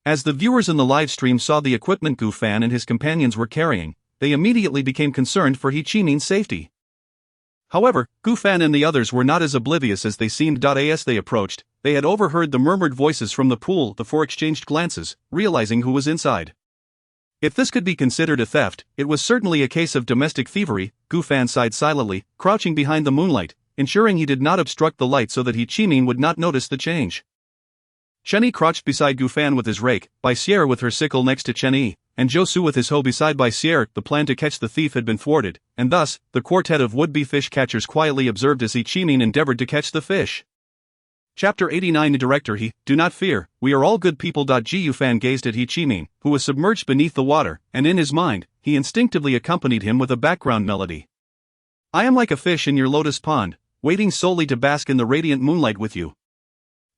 As the viewers in the live stream saw the equipment Gu Fan and his companions were carrying, they immediately became concerned for He Chimin's safety. However, Gu Fan and the others were not as oblivious as they seemed. As they approached, they had overheard the murmured voices from the pool. The four exchanged glances, realizing who was inside. If this could be considered a theft, it was certainly a case of domestic thievery. Gu Fan sighed silently, crouching behind the moonlight, ensuring he did not obstruct the light so that He Chimin would not notice the change. Chen Yi crouched beside Gu Fan with his rake, Sierra with her sickle next to Chen Yi, and Zhou Su with his hoe beside Sierra. The plan to catch the thief had been thwarted, and thus, the quartet of would-be fish catchers quietly observed as He Chimin endeavored to catch the fish. Chapter 89. Director He, do not fear, we are all good people. Gu Fan gazed at He Chimin, who was submerged beneath the water, and in his mind, he instinctively accompanied him with a background melody. I am like a fish in your lotus pond, waiting solely to bask in the radiant moonlight with you.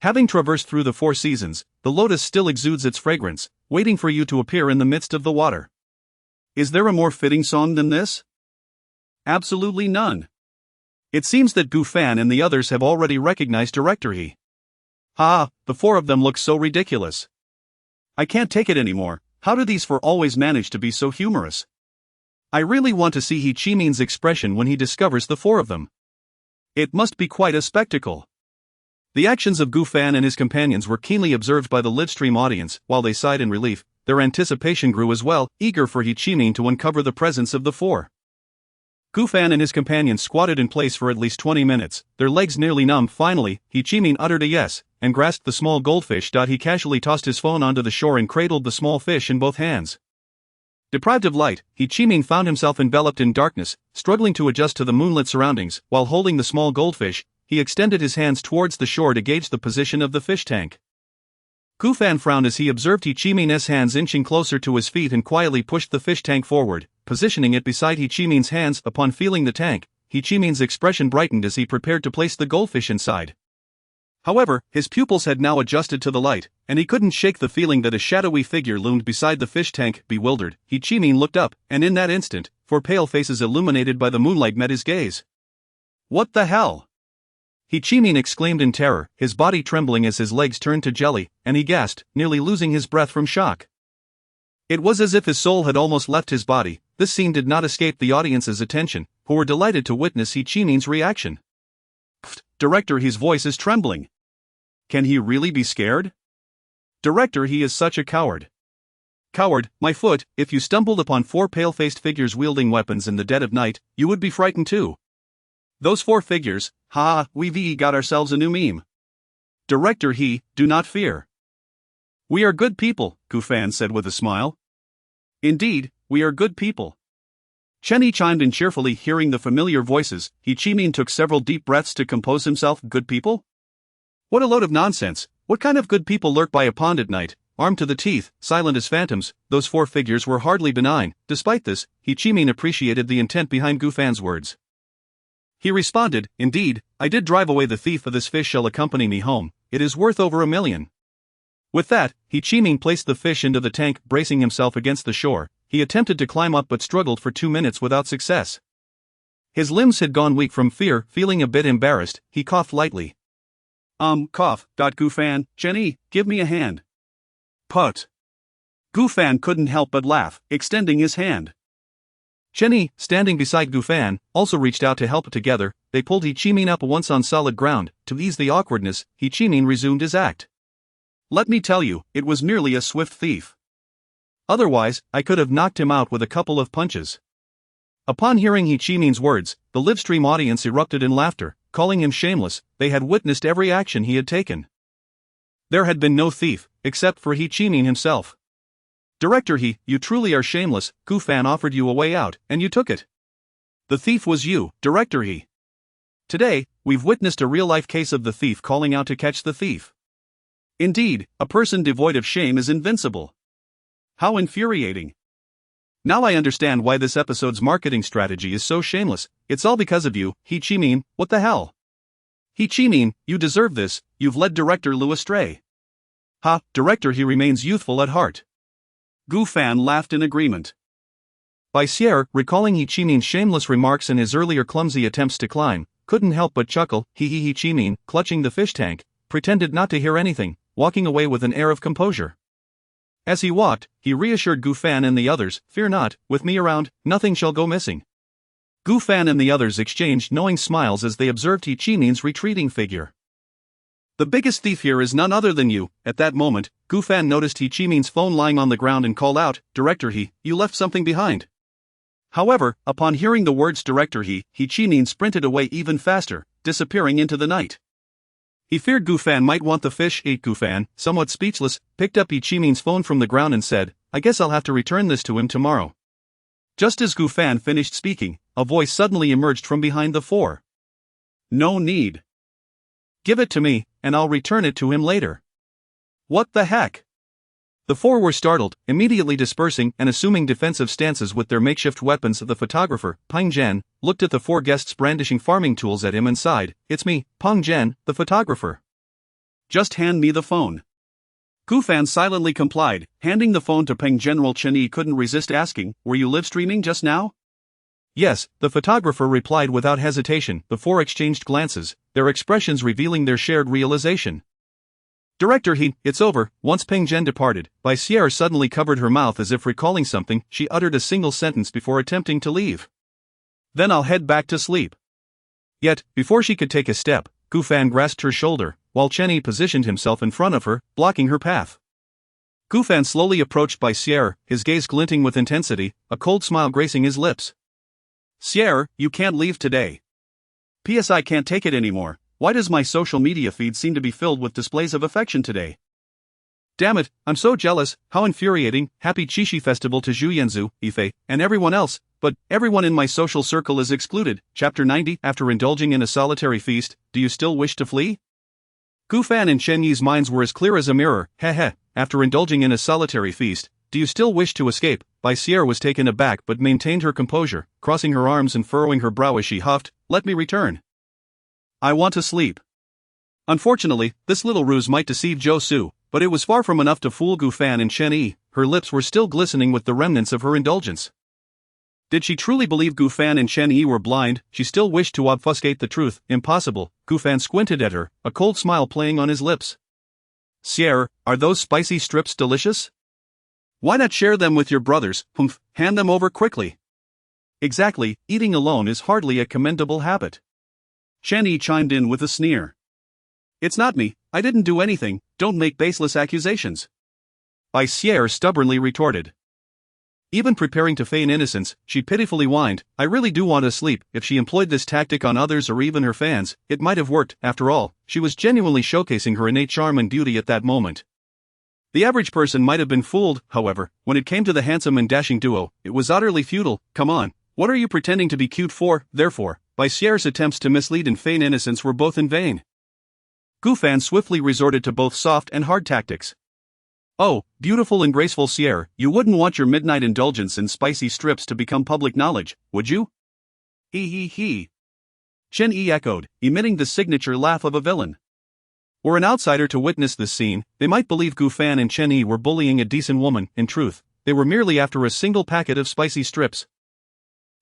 Having traversed through the 4 seasons, the lotus still exudes its fragrance, waiting for you to appear in the midst of the water. Is there a more fitting song than this? Absolutely none. It seems that Gu Fan and the others have already recognized Director He. The 4 of them look so ridiculous. I can't take it anymore. How do these 4 always manage to be so humorous? I really want to see He Chimin's expression when he discovers the 4 of them. It must be quite a spectacle. The actions of Gu Fan and his companions were keenly observed by the livestream audience. While they sighed in relief, their anticipation grew as well, eager for He Chimin to uncover the presence of the 4. Gu Fan and his companions squatted in place for at least 20 minutes, their legs nearly numb. Finally, He Chimin uttered a yes, and grasped the small goldfish. He casually tossed his phone onto the shore and cradled the small fish in both hands. Deprived of light, He Chimin found himself enveloped in darkness, struggling to adjust to the moonlit surroundings. While holding the small goldfish, he extended his hands towards the shore to gauge the position of the fish tank. Gu Fan frowned as he observed He Chimin's hands inching closer to his feet and quietly pushed the fish tank forward, positioning it beside He Chimin's hands. Upon feeling the tank, He Chimin's expression brightened as he prepared to place the goldfish inside. However, his pupils had now adjusted to the light, and he couldn't shake the feeling that a shadowy figure loomed beside the fish tank. Bewildered, He Chimin looked up, and in that instant, 4 pale faces illuminated by the moonlight met his gaze. What the hell? He Chimin exclaimed in terror, his body trembling as his legs turned to jelly, and he gasped, nearly losing his breath from shock. It was as if his soul had almost left his body. This scene did not escape the audience's attention, who were delighted to witness He Chimin's reaction. Director He's voice is trembling. Can he really be scared? Director He is such a coward. Coward, my foot, if you stumbled upon 4 pale-faced figures wielding weapons in the dead of night, you would be frightened too. Those 4 figures, we've got ourselves a new meme. Director He, do not fear. We are good people, Gu Fan said with a smile. Indeed, we are good people. Chenny chimed in cheerfully. Hearing the familiar voices, He Chimin took several deep breaths to compose himself. Good people? What a load of nonsense. What kind of good people lurk by a pond at night, armed to the teeth, silent as phantoms? Those 4 figures were hardly benign. Despite this, He Chimin appreciated the intent behind Gu Fan's words. He responded, indeed, I did drive away the thief, of this fish shall accompany me home, it is worth over $1 million. With that, He Chimin placed the fish into the tank. Bracing himself against the shore, he attempted to climb up but struggled for 2 minutes without success. His limbs had gone weak from fear. Feeling a bit embarrassed, he coughed lightly. Cough. Gu Fan, Jenny, give me a hand. Put. Gu Fan couldn't help but laugh, extending his hand. Chenny, standing beside Gu Fan, also reached out to help. Together, they pulled He Chimin up. Once on solid ground, to ease the awkwardness, He Chimin resumed his act. Let me tell you, it was merely a swift thief. Otherwise, I could have knocked him out with a couple of punches. Upon hearing He Chimin's words, the livestream audience erupted in laughter, calling him shameless. They had witnessed every action he had taken. There had been no thief, except for He Chimin himself. Director He, you truly are shameless. Gu Fan offered you a way out, and you took it. The thief was you, Director He. Today, we've witnessed a real-life case of the thief calling out to catch the thief. Indeed, a person devoid of shame is invincible. How infuriating. Now I understand why this episode's marketing strategy is so shameless. It's all because of you, He Chimin. What the hell? He Chimin, you deserve this. You've led Director Lu astray. Director He remains youthful at heart. Gu Fan laughed in agreement. Bai Xier, recalling He Chimin's shameless remarks and his earlier clumsy attempts to climb, couldn't help but chuckle. He Chimin, clutching the fish tank, pretended not to hear anything, walking away with an air of composure. As he walked, he reassured Gu Fan and the others, fear not, with me around, nothing shall go missing. Gu Fan and the others exchanged knowing smiles as they observed He Chimin's retreating figure. The biggest thief here is none other than you. At that moment, Gu Fan noticed He Chimin's phone lying on the ground and called out, Director He, you left something behind. However, upon hearing the words Director He Chimin sprinted away even faster, disappearing into the night. He feared Gu Fan might want the fish. Gu Fan, somewhat speechless, picked up He Chimin's phone from the ground and said, I guess I'll have to return this to him tomorrow. Just as Gu Fan finished speaking, a voice suddenly emerged from behind the 4. No need. Give it to me. and I'll return it to him later." "What the heck?" The four were startled, immediately dispersing and assuming defensive stances with their makeshift weapons. The photographer, Peng Zhen, looked at the four guests brandishing farming tools at him and sighed, "It's me, Peng Zhen, the photographer. Just hand me the phone." Gu Fan silently complied, handing the phone to Peng. General Chen Yi couldn't resist asking, "Were you live streaming just now?" "Yes," the photographer replied without hesitation. The four exchanged glances, their expressions revealing their shared realization. "Director He, it's over." Once Peng Zhen departed, Bai Sierra suddenly covered her mouth as if recalling something. She uttered a single sentence before attempting to leave. "Then I'll head back to sleep." Yet, before she could take a step, Gu Fan grasped her shoulder, while Chen Yi positioned himself in front of her, blocking her path. Gu Fan slowly approached Bai Sierra, his gaze glinting with intensity, a cold smile gracing his lips. "Sierra, you can't leave today. P.S. I can't take it anymore. Why does my social media feed seem to be filled with displays of affection today? Damn it, I'm so jealous, how infuriating. Happy Qixi Festival to Zhu Yanzu, Ife, and everyone else, but everyone in my social circle is excluded." Chapter 90. After indulging in a solitary feast, do you still wish to flee? Gu Fan and Chen Yi's minds were as clear as a mirror. Heh. After indulging in a solitary feast, do you still wish to escape? Bai Sierra was taken aback but maintained her composure, crossing her arms and furrowing her brow as she huffed, "Let me return. I want to sleep." Unfortunately, this little ruse might deceive Zhou Su, but it was far from enough to fool Gu Fan and Chen Yi. Her lips were still glistening with the remnants of her indulgence. Did she truly believe Gu Fan and Chen Yi were blind? She still wished to obfuscate the truth. Impossible. Gu Fan squinted at her, a cold smile playing on his lips. "Sierra, are those spicy strips delicious? Why not share them with your brothers? Humph, hand them over quickly." "Exactly, eating alone is hardly a commendable habit." Chen Yi chimed in with a sneer. "It's not me, I didn't do anything, don't make baseless accusations." Bai Sierra stubbornly retorted. Even preparing to feign innocence, she pitifully whined, "I really do want to sleep." If she employed this tactic on others or even her fans, it might have worked. After all, she was genuinely showcasing her innate charm and beauty at that moment. The average person might have been fooled, however. When it came to the handsome and dashing duo, it was utterly futile. "Come on, what are you pretending to be cute for?" Therefore, Bai Sierra's attempts to mislead and feign innocence were both in vain. Gu Fan swiftly resorted to both soft and hard tactics. "Oh, beautiful and graceful Sierra, you wouldn't want your midnight indulgence in spicy strips to become public knowledge, would you?" He. Chen Yi echoed, emitting the signature laugh of a villain. Were an outsider to witness this scene, they might believe Gu Fan and Chen Yi were bullying a decent woman. In truth, they were merely after a single packet of spicy strips.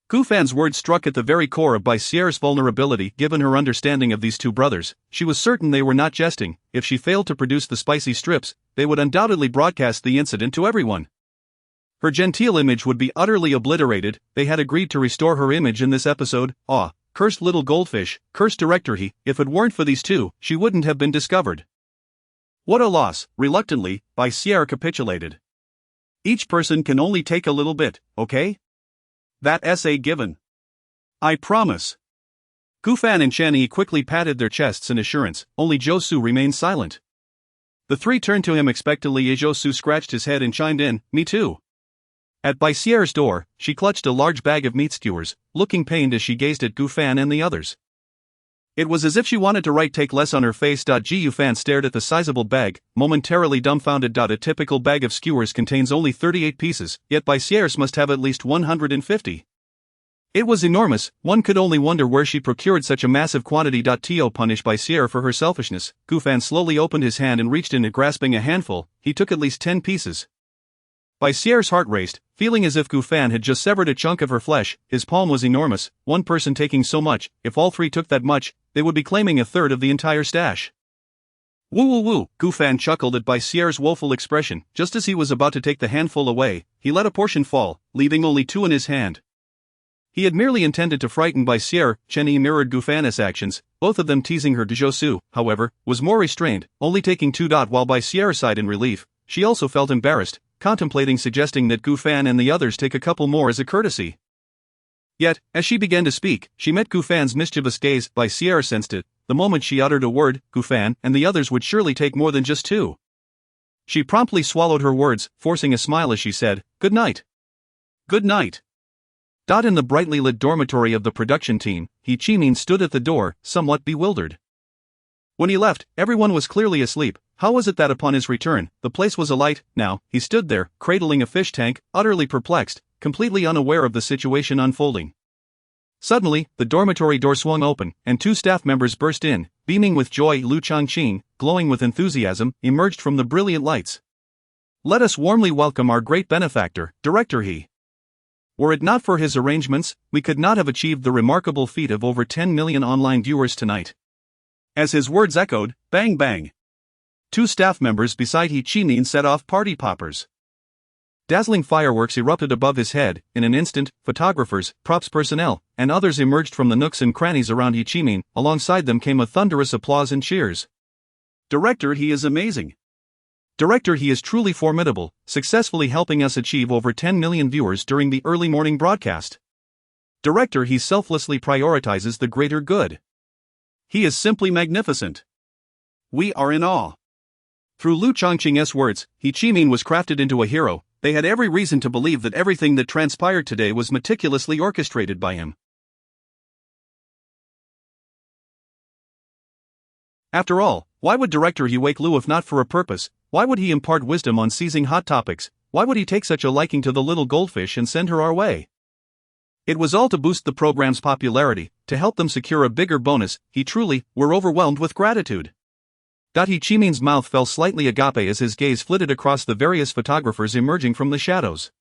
Gu Fan's words struck at the very core of Bai Sierra's vulnerability. Given her understanding of these two brothers, she was certain they were not jesting. If she failed to produce the spicy strips, they would undoubtedly broadcast the incident to everyone. Her genteel image would be utterly obliterated. They had agreed to restore her image in this episode. Cursed little goldfish, cursed director He. If it weren't for these two, she wouldn't have been discovered. What a loss. Reluctantly, Bai Sierra capitulated. "Each person can only take a little bit, okay? That essay given. I promise." Gu Fan and Chen Yi quickly patted their chests in assurance. Only Zhou Su remained silent. The three turned to him expectantly as Zhou Su scratched his head and chimed in, "Me too." At Bai Sierra's door, she clutched a large bag of meat skewers, looking pained as she gazed at Gu Fan and the others. It was as if she wanted to write "take less" on her face. Gu Fan stared at the sizable bag, momentarily dumbfounded. A typical bag of skewers contains only 38 pieces, yet Bai Sierra's must have at least 150. It was enormous. One could only wonder where she procured such a massive quantity. To punish Bai Sierra for her selfishness, Gu Fan slowly opened his hand and reached in it, grasping a handful. He took at least 10 pieces. Bai Sierra's heart raced, feeling as if Gu Fan had just severed a chunk of her flesh. His palm was enormous, one person taking so much. If all three took that much, they would be claiming a third of the entire stash. Woo. Gu Fan chuckled at Bai Sierra's woeful expression. Just as he was about to take the handful away, he let a portion fall, leaving only 2 in his hand. He had merely intended to frighten Bai Sierra. Chen Yi mirrored Gu Fan's actions, both of them teasing her. Zhou Su, however, was more restrained, only taking 2. While Bai Sierra sighed in relief, she also felt embarrassed, contemplating suggesting that Gu Fan and the others take a couple more as a courtesy. Yet, as she began to speak, she met Gu Fan's mischievous gaze. Bai Sierra sensed it. The moment she uttered a word, Gu Fan and the others would surely take more than just 2. She promptly swallowed her words, forcing a smile as she said, "Good night." "Good night." In the brightly lit dormitory of the production team, He Chimin stood at the door, somewhat bewildered. When he left, everyone was clearly asleep. How was it that upon his return, the place was alight? Now, he stood there, cradling a fish tank, utterly perplexed, completely unaware of the situation unfolding. Suddenly, the dormitory door swung open, and 2 staff members burst in, beaming with joy. Lu Changqing, glowing with enthusiasm, emerged from the brilliant lights. "Let us warmly welcome our great benefactor, Director He. Were it not for his arrangements, we could not have achieved the remarkable feat of over 10 million online viewers tonight." As his words echoed, bang bang. 2 staff members beside He Chimin set off party poppers. Dazzling fireworks erupted above his head. In an instant, photographers, props personnel, and others emerged from the nooks and crannies around He Chimin. Alongside them came a thunderous applause and cheers. "Director He is amazing. Director He is truly formidable, successfully helping us achieve over 10 million viewers during the early morning broadcast. Director He selflessly prioritizes the greater good. He is simply magnificent. We are in awe." Through Lu Changqing's words, He Chimin was crafted into a hero. They had every reason to believe that everything that transpired today was meticulously orchestrated by him. After all, why would Director He wake Lu if not for a purpose? Why would he impart wisdom on seizing hot topics? Why would he take such a liking to the little goldfish and send her our way? It was all to boost the program's popularity, to help them secure a bigger bonus. He truly were overwhelmed with gratitude. He Chimin's mouth fell slightly agape as his gaze flitted across the various photographers emerging from the shadows.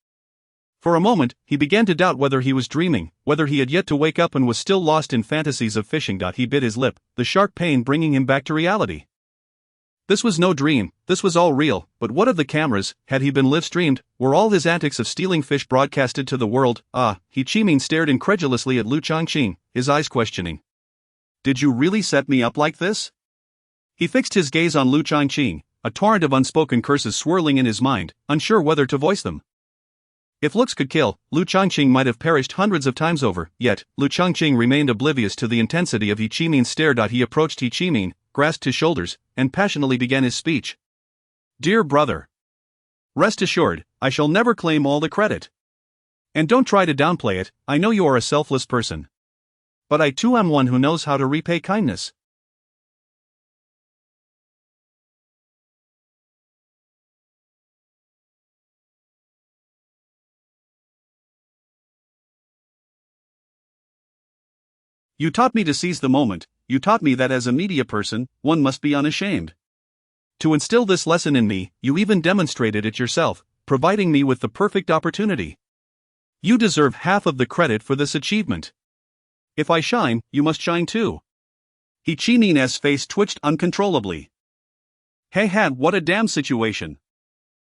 For a moment, he began to doubt whether he was dreaming, whether he had yet to wake up and was still lost in fantasies of fishing. He bit his lip, the sharp pain bringing him back to reality. This was no dream, this was all real. But what of the cameras? Had he been live-streamed? Were all his antics of stealing fish broadcasted to the world? He Chimin stared incredulously at Lu Changqing, his eyes questioning. "Did you really set me up like this?" He fixed his gaze on Lu Changqing, a torrent of unspoken curses swirling in his mind, unsure whether to voice them. If looks could kill, Lu Changqing might have perished hundreds of times over. Yet, Lu Changqing remained oblivious to the intensity of He Chimin's stare. He approached He Chimin, grasped his shoulders, and passionately began his speech. "Dear brother, rest assured, I shall never claim all the credit. And don't try to downplay it. I know you are a selfless person. But I too am one who knows how to repay kindness. You taught me to seize the moment. You taught me that as a media person, one must be unashamed. To instill this lesson in me, you even demonstrated it yourself, providing me with the perfect opportunity. You deserve half of the credit for this achievement. If I shine, you must shine too." He Chimin's face twitched uncontrollably. "Hey, what a damn situation.